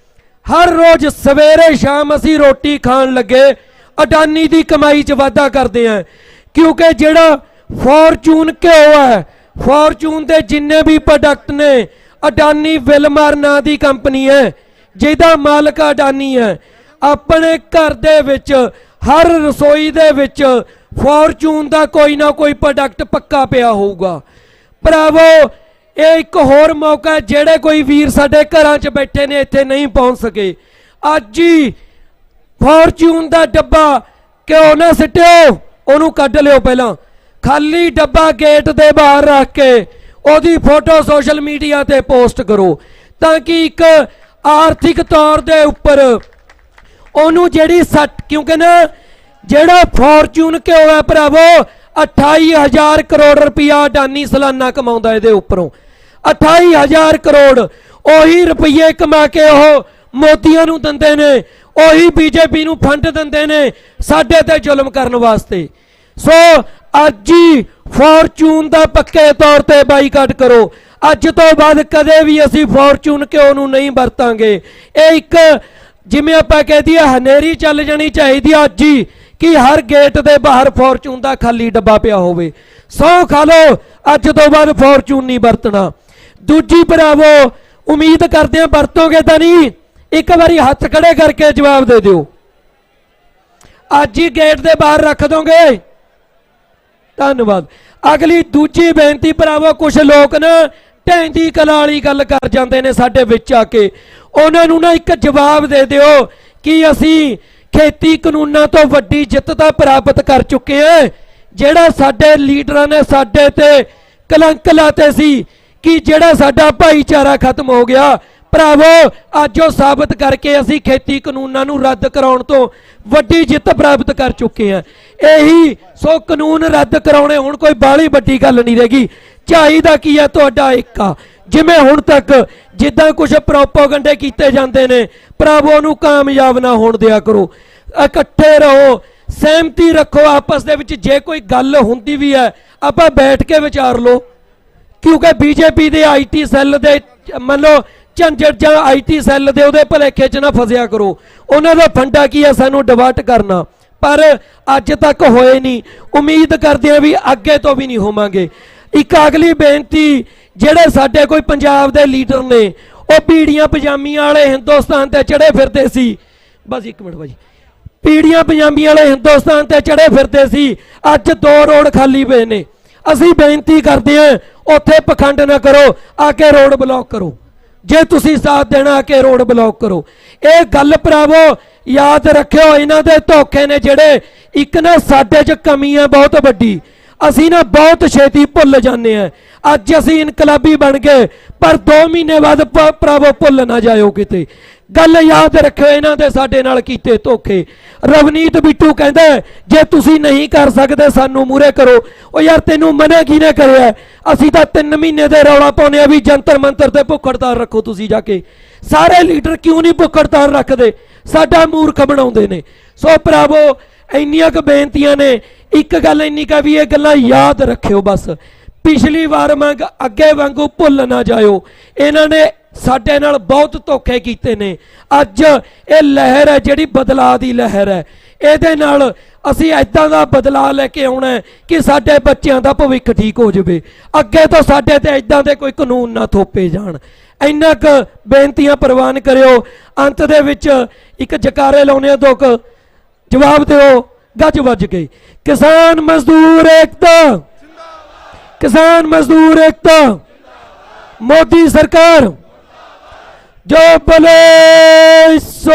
ਹਰ ਰੋਜ਼ ਸਵੇਰੇ ਸ਼ਾਮ ਅਸੀਂ ਰੋਟੀ ਖਾਣ ਲੱਗੇ ਅਡਾਨੀ ਦੀ ਕਮਾਈ 'ਚ ਵਾਧਾ ਕਰਦੇ ਆ, ਕਿਉਂਕਿ ਜਿਹੜਾ ਫੋਰਚੂਨ ਘਿਓ ਹੈ, ਫੋਰਚੂਨ ਦੇ ਜਿੰਨੇ ਵੀ ਪ੍ਰੋਡਕਟ ਨੇ, ਅਡਾਨੀ ਵਿਲਮਰ ਨਾਂ ਦੀ ਕੰਪਨੀ ਹੈ ਜਿਹਦਾ ਮਾਲਕ ਅਡਾਨੀ ਹੈ। ਆਪਣੇ ਘਰ ਦੇ ਵਿੱਚ ਹਰ ਰਸੋਈ ਦੇ ਵਿੱਚ ਫੋਰਚੂਨ ਦਾ ਕੋਈ ਨਾ ਕੋਈ ਪ੍ਰੋਡਕਟ ਪੱਕਾ ਪਿਆ ਹੋਊਗਾ। ਭਰਾਵੋ ਇਹ ਇੱਕ ਹੋਰ ਮੌਕਾ ਹੈ, ਜਿਹੜੇ ਕੋਈ ਵੀਰ ਸਾਡੇ ਘਰਾਂ 'ਚ ਬੈਠੇ ਨੇ ਇੱਥੇ ਨਹੀਂ ਪਹੁੰਚ ਸਕੇ, ਅੱਜ ਹੀ ਫੋਰਚੂਨ ਦਾ ਡੱਬਾ ਕਿਉਂ ਨਾ ਸਿੱਟਿਓ, ਉਹਨੂੰ ਕੱਢ ਲਿਓ। ਪਹਿਲਾਂ ਖਾਲੀ ਡੱਬਾ ਗੇਟ ਦੇ ਬਾਹਰ ਰੱਖ ਕੇ ਉਹਦੀ ਫੋਟੋ ਸੋਸ਼ਲ ਮੀਡੀਆ ਤੇ ਪੋਸਟ ਕਰੋ, ਤਾਂ ਕਿ ਇੱਕ ਆਰਥਿਕ ਤੌਰ ਦੇ ਉੱਪਰ ਉਹਨੂੰ ਜਿਹੜੀ ਸੱਟ, ਕਿਉਂਕਿ ਨਾ ਜਿਹੜਾ ਫੋਰਚੂਨ ਘਿਓ ਹੈ ਭਰਾਵੋ 28,000 ਕਰੋੜ ਰੁਪਇਆ ਅਡਾਨੀ ਸਾਲਾਨਾ ਕਮਾਉਂਦਾ ਇਹਦੇ ਉੱਪਰੋਂ। 28,000 ਕਰੋੜ ਉਹੀ ਰੁਪਈਏ ਕਮਾ ਕੇ ਉਹ ਮੋਦੀਆਂ ਨੂੰ ਦਿੰਦੇ ਨੇ, ਉਹੀ ਬੀਜੇਪੀ ਨੂੰ ਫੰਡ ਦਿੰਦੇ ਨੇ ਸਾਡੇ ਤੇ ਜ਼ੁਲਮ ਕਰਨ ਵਾਸਤੇ। ਸੋ ਅੱਜ ਹੀ ਫੋਰਚੂਨ ਦਾ ਪੱਕੇ ਤੌਰ ਤੇ ਬਾਈਕਾਟ ਕਰੋ। ਅੱਜ ਤੋਂ ਬਾਅਦ ਕਦੇ ਵੀ ਅਸੀਂ ਫੋਰਚੂਨ ਘਿਓ ਨੂੰ ਨਹੀਂ ਵਰਤਾਂਗੇ। ਇਹ ਇੱਕ ਜਿਵੇਂ ਆਪਾਂ ਕਹਿ ਦਈਏ ਹਨੇਰੀ ਚੱਲ ਜਾਣੀ ਚਾਹੀਦੀ ਆ ਅੱਜ ਹੀ ਕਿ ਹਰ ਗੇਟ ਦੇ ਬਾਹਰ ਫੋਰਚੂਨ ਦਾ ਖਾਲੀ ਡੱਬਾ ਪਿਆ ਹੋਵੇ। ਸੌ ਖਾ ਲਓ ਅੱਜ ਤੋਂ ਬਾਅਦ ਫੋਰਚੂਨ ਨਹੀਂ ਵਰਤਣਾ। ਦੂਜੀ ਭਰਾਵੋ ਉਮੀਦ ਕਰਦੇ ਆ ਵਰਤੋਗੇ ਤਾਂ ਨਹੀਂ, ਇੱਕ ਵਾਰੀ ਹੱਥ ਖੜੇ ਕਰਕੇ ਜਵਾਬ ਦੇ ਦਿਓ। ਅੱਜ ਹੀ ਗੇਟ ਦੇ ਬਾਹਰ ਰੱਖ ਦੋਗੇ? ਧੰਨਵਾਦ। ਅਗਲੀ ਦੂਜੀ ਬੇਨਤੀ ਭਰਾਵੋ, ਕੁਝ ਲੋਕ ਨਾ ਢੈਂਦੀ ਕਲਾ ਵਾਲੀ ਗੱਲ ਕਰ ਜਾਂਦੇ ਨੇ ਸਾਡੇ ਵਿੱਚ ਆ ਕੇ, ਉਹਨਾਂ ਨੂੰ ਨਾ ਇੱਕ ਜਵਾਬ ਦੇ ਦਿਓ ਕਿ ਅਸੀਂ ਖੇਤੀ ਕਾਨੂੰਨਾਂ ਤੋਂ ਵੱਡੀ ਜਿੱਤ ਤਾਂ ਪ੍ਰਾਪਤ ਕਰ ਚੁੱਕੇ ਹਾਂ। ਜਿਹੜਾ ਸਾਡੇ ਲੀਡਰਾਂ ਨੇ ਸਾਡੇ ਤੇ ਕਲੰਕ ਲਾਤੇ ਸੀ ਕਿ ਜਿਹੜਾ ਸਾਡਾ ਭਾਈਚਾਰਾ ਖਤਮ ਹੋ ਗਿਆ, ਭਰਾਵੋ ਅੱਜ ਉਹ ਸਾਬਤ ਕਰਕੇ ਅਸੀਂ ਖੇਤੀ ਕਾਨੂੰਨਾਂ ਨੂੰ ਰੱਦ ਕਰਾਉਣ ਤੋਂ ਵੱਡੀ ਜਿੱਤ ਪ੍ਰਾਪਤ ਕਰ ਚੁੱਕੇ ਹਾਂ। ਇਹੀ ਸੋ ਕਾਨੂੰਨ ਰੱਦ ਕਰਾਉਣੇ ਹੁਣ ਕੋਈ ਬਾਹਲੀ ਵੱਡੀ ਗੱਲ ਨਹੀਂ ਰਹੇਗੀ। ਚਾਹੀਦਾ ਕੀ ਹੈ ਤੁਹਾਡਾ ਏਕਾ। ਜਿਵੇਂ ਹੁਣ ਤੱਕ ਜਿੱਦਾਂ ਕੁਝ ਪ੍ਰੋਪੋਗੰਡੇ ਕੀਤੇ ਜਾਂਦੇ ਨੇ ਭਰਾਵੋ ਨੂੰ ਕਾਮਯਾਬ ਨਾ ਹੋਣ ਦਿਆ ਕਰੋ। ਇਕੱਠੇ ਰਹੋ, ਸਹਿਮਤੀ ਰੱਖੋ ਆਪਸ ਦੇ ਵਿੱਚ। ਜੇ ਕੋਈ ਗੱਲ ਹੁੰਦੀ ਵੀ ਹੈ ਆਪਾਂ ਬੈਠ ਕੇ ਵਿਚਾਰ ਲਓ, ਕਿਉਂਕਿ ਬੀਜੇਪੀ ਦੇ ਆਈਟੀ ਸੈੱਲ ਦੇ ਮੰਨ ਲਓ ਝੰਜਟ ਜਾਂ ਆਈਟੀ ਸੈੱਲ ਦੇ ਉਹਦੇ ਭਲੇਖੇ 'ਚ ਨਾ ਫਸਿਆ ਕਰੋ। ਉਹਨਾਂ ਦਾ ਫੰਡਾ ਕੀ ਹੈ ਸਾਨੂੰ ਡਿਵਰਟ ਕਰਨਾ, ਪਰ ਅੱਜ ਤੱਕ ਹੋਏ ਨਹੀਂ। ਉਮੀਦ ਕਰਦੇ ਹਾਂ ਵੀ ਅੱਗੇ ਤੋਂ ਵੀ ਨਹੀਂ ਹੋਵਾਂਗੇ। ਇੱਕ ਅਗਲੀ ਬੇਨਤੀ, ਜਿਹੜੇ ਸਾਡੇ ਕੋਈ ਪੰਜਾਬ ਦੇ ਲੀਡਰ ਨੇ ਉਹ ਪੀੜੀਆਂ ਪਜਾਮੀਆਂ ਵਾਲੇ ਹਿੰਦੁਸਤਾਨ ਤੇ ਚੜੇ ਫਿਰਦੇ ਸੀ। ਬਸ ਇੱਕ ਮਿੰਟ ਭਾਜੀ, ਪੀੜੀਆਂ ਪਜਾਮੀਆਂ ਵਾਲੇ ਹਿੰਦੁਸਤਾਨ ਤੇ ਚੜੇ ਫਿਰਦੇ ਸੀ। ਅੱਜ 2 ਰੋਡ ਖਾਲੀ ਪਏ ਨੇ। ਅਸੀਂ ਬੇਨਤੀ ਕਰਦੇ ਹਾਂ ਉੱਥੇ ਪਖੰਡ ਨਾ ਕਰੋ, ਆ ਕੇ ਰੋਡ ਬਲੌਕ ਕਰੋ। ਜੇ ਤੁਸੀਂ ਸਾਥ ਦੇਣਾ ਆ ਕੇ ਰੋਡ ਬਲੌਕ ਕਰੋ। ਇਹ ਗੱਲ ਭਰਾਵੋ ਯਾਦ ਰੱਖਿਓ, ਇਹਨਾਂ ਦੇ ਧੋਖੇ ਨੇ ਜਿਹੜੇ। ਇੱਕ ਨਾ ਸਾਡੇ 'ਚ ਕਮੀ ਹੈ ਬਹੁਤ ਵੱਡੀ, ਅਸੀਂ ਨਾ ਬਹੁਤ ਛੇਤੀ ਭੁੱਲ ਜਾਂਦੇ ਹਾਂ। ਅੱਜ ਅਸੀਂ ਇਨਕਲਾਬੀ ਬਣ ਗਏ ਪਰ 2 ਮਹੀਨੇ ਬਾਅਦ ਭਰਾਵੋ ਭੁੱਲ ਨਾ ਜਾਇਓ ਕਿਤੇ। ਗੱਲ ਯਾਦ ਰੱਖਿਓ ਇਹਨਾਂ ਦੇ ਸਾਡੇ ਨਾਲ ਕੀਤੇ ਧੋਖੇ। ਰਵਨੀਤ ਬਿੱਟੂ ਕਹਿੰਦਾ ਜੇ ਤੁਸੀਂ ਨਹੀਂ ਕਰ ਸਕਦੇ ਸਾਨੂੰ ਮੂਹਰੇ ਕਰੋ। ਉਹ ਯਾਰ ਤੈਨੂੰ ਮਨਾ ਕਿਹਨੇ ਕਰਿਆ? ਅਸੀਂ ਤਾਂ 3 ਮਹੀਨੇ ਦੇ ਰੌਲਾ ਪਾਉਂਦੇ ਆ ਵੀ ਜੰਤਰ ਮੰਤਰ ਤੇ ਭੁੱਖ ਹੜਤਾਲ ਰੱਖੋ ਤੁਸੀਂ ਜਾ ਕੇ। ਸਾਰੇ ਲੀਡਰ ਕਿਉਂ ਨਹੀਂ ਭੁੱਖ ਹੜਤਾਲ ਰੱਖਦੇ? ਸਾਡਾ ਮੂਰਖ ਬਣਾਉਂਦੇ ਨੇ। ਸੋ ਭਰਾਵੋ ਇੰਨੀਆਂ ਕੁ ਬੇਨਤੀਆਂ ਨੇ। ਇੱਕ ਗੱਲ ਇੰਨੀ ਕਾ ਵੀ ਇਹ ਗੱਲਾਂ ਯਾਦ ਰੱਖਿਓ ਬਸ। ਪਿਛਲੀ ਵਾਰ ਮੰਗ ਅੱਗੇ ਵਾਂਗੂ ਭੁੱਲ ਨਾ ਜਾਇਓ। ਇਹਨਾਂ ਨੇ ਸਾਡੇ ਨਾਲ ਬਹੁਤ ਧੋਖੇ ਕੀਤੇ ਨੇ। ਅੱਜ ਇਹ ਲਹਿਰ ਹੈ ਜਿਹੜੀ ਬਦਲਾਅ ਦੀ ਲਹਿਰ ਹੈ, ਇਹਦੇ ਨਾਲ ਅਸੀਂ ਐਦਾਂ ਦਾ ਬਦਲਾਅ ਲੈ ਕੇ ਆਉਣਾ ਕਿ ਸਾਡੇ ਬੱਚਿਆਂ ਦਾ ਭਵਿੱਖ ਠੀਕ ਹੋ ਜਾਵੇ। ਅੱਗੇ ਤੋਂ ਸਾਡੇ ਤੇ ਐਦਾਂ ਦੇ ਕੋਈ ਕਾਨੂੰਨ ਨਾ ਥੋਪੇ ਜਾਣ। ਇੰਨਾ ਕੁ ਬੇਨਤੀਆਂ ਪ੍ਰਵਾਨ ਕਰਿਓ। ਅੰਤ ਦੇ ਵਿੱਚ ਇੱਕ ਜਕਾਰੇ ਲਾਉਣੇ 2 ਜਵਾਬ ਦਿਓ ਗੱਜ ਵੱਜ ਕੇ। ਕਿਸਾਨ ਮਜ਼ਦੂਰ ਏਕਤਾ, ਕਿਸਾਨ ਮਜ਼ਦੂਰ ਏਕਤਾ, ਮੋਦੀ ਸਰਕਾਰ ਜੋ ਬਲੇ ਸੋ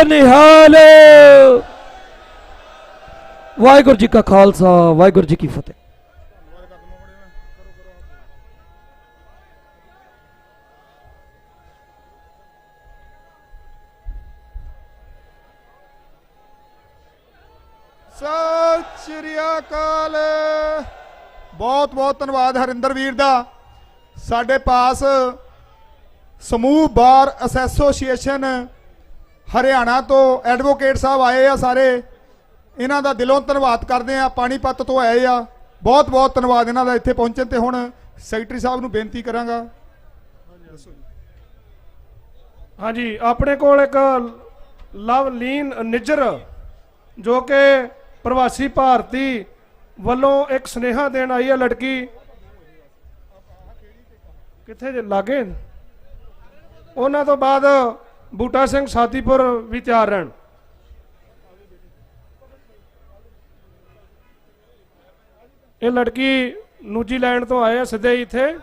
ਨਿਹਾਲ। ਵਾਹਿਗੁਰੂ ਜੀ ਕਾ ਖਾਲਸਾ, ਵਾਹਿਗੁਰੂ ਜੀ ਕੀ ਫਤਿਹ। ਸਤਿ ਸ਼੍ਰੀ ਅਕਾਲ। ਬਹੁਤ ਬਹੁਤ ਧੰਨਵਾਦ ਹਰਿੰਦਰ ਵੀਰ ਦਾ। ਸਾਡੇ ਪਾਸ ਸਮੂਹ ਬਾਰ ਐਸੋਸੀਏਸ਼ਨ ਹਰਿਆਣਾ ਤੋਂ ਐਡਵੋਕੇਟ ਸਾਹਿਬ ਆਏ ਆ ਸਾਰੇ। ਇਹਨਾਂ ਦਾ ਦਿਲੋਂ ਧੰਨਵਾਦ ਕਰਦੇ ਆ। ਪਾਣੀਪਤ ਤੋਂ ਆਏ ਆ। ਬਹੁਤ ਬਹੁਤ ਧੰਨਵਾਦ ਇਹਨਾਂ ਦਾ ਇੱਥੇ ਪਹੁੰਚਣ ਤੇ। ਹੁਣ ਸੈਕਟਰੀ ਸਾਹਿਬ ਨੂੰ ਬੇਨਤੀ ਕਰਾਂਗਾ। ਹਾਂਜੀ, ਆਪਣੇ ਕੋਲ ਇੱਕ ਲਵਲੀਨ ਨਿੱਜਰ ਜੋ ਕਿ ਪ੍ਰਵਾਸੀ ਭਾਰਤੀ ਵੱਲੋਂ ਇੱਕ ਸੁਨੇਹਾ ਦੇਣ ਆਈ ਹੈ। ਲੜਕੀ ਕਿੱਥੇ ਜੇ ਲਾਗੇ। ਉਹਨਾਂ ਤੋਂ ਬਾਅਦ ਬੂਟਾ ਸਿੰਘ ਸਾਦੀਪੁਰ ਵੀ ਤਿਆਰ ਰਹਿਣ। ਇਹ ਲੜਕੀ ਨਿਊਜ਼ੀਲੈਂਡ ਤੋਂ ਆਏ ਆ ਸਿੱਧੇ ਇੱਥੇ।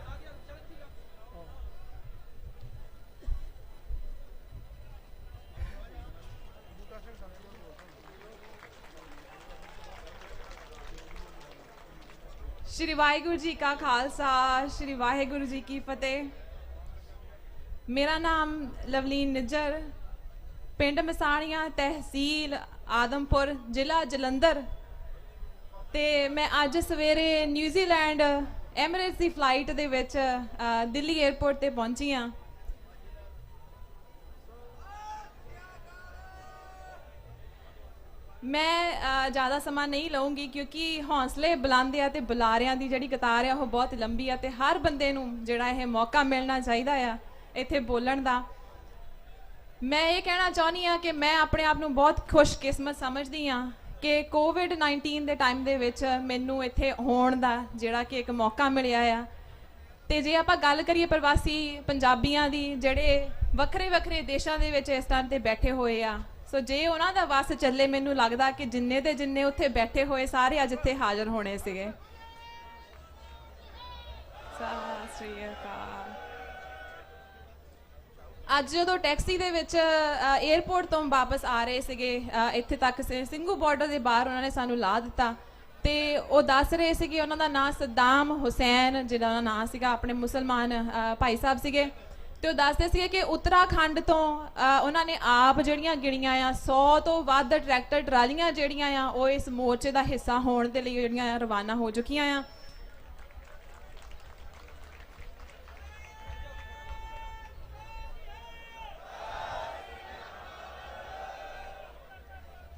श्री वाहिगुरु जी का खालसा, श्री वाहिगुरु जी की फतेह। मेरा नाम लवलीन निज्जर, पिंड मसाणियां, तहसील आदमपुर, जिला जलंधर। ते मैं अज सवेरे न्यूजीलैंड एमरेट्स की फ्लाइट दे विच दिल्ली एयरपोर्ट ते पहुंची हाँ। मैं ज़्यादा समा नहीं लऊँगी क्योंकि हौसले बुलंद आ ते बुलारियां दी जिहड़ी कतार आ वो बहुत लंबी आ ते हर बंदे नूं जिहड़ा यह मौका मिलना चाहिदा आ इत्थे बोलण दा। मैं ये कहना चाहनी हाँ कि मैं अपने आप नूं बहुत खुशकिस्मत समझदी हाँ कि कोविड-19 के टाइम दे विच मैनूं इत्थे होण दा जिहड़ा कि एक मौका मिलिया आ। ते जे आपां गल करिए प्रवासी पंजाबियां दी जिहड़े वखरे वखरे देशां दे विच इस टाइम ते बैठे होए आ, सो जे उन्हां दा वस चले मैनूं लगदा कि जिन्ने दे जिन्ने उत्थे बैठे होए सारे अज इत्थे हाज़र होने सीगे। सत श्री अकाल। अज जो टैक्सी दे विच एयरपोर्ट तो वापस आ रहे सीगे इत्थे तक सिंघू बॉर्डर के बाहर उन्होंने सानू ला दिता ते वो दस रहे सीगे उन्हां दा नाम सद्दाम हुसैन जिहदा नाम सीगा अपने मुसलमान भाई साहब सीगे ਤੇ ਉਹ ਦੱਸਦੇ ਸੀਗੇ ਕਿ ਉੱਤਰਾਖੰਡ ਤੋਂ ਉਹਨਾਂ ਨੇ ਆਪ ਜਿਹੜੀਆਂ ਗਿਣੀਆਂ ਆ 100 ਤੋਂ ਵੱਧ ਟਰੈਕਟਰ ਟਰਾਲੀਆਂ ਜਿਹੜੀਆਂ ਆ ਉਹ ਇਸ ਮੋਰਚੇ ਦਾ ਹਿੱਸਾ ਹੋਣ ਦੇ ਲਈ ਜਿਹੜੀਆਂ ਰਵਾਨਾ ਹੋ ਚੁੱਕੀਆਂ ਆ।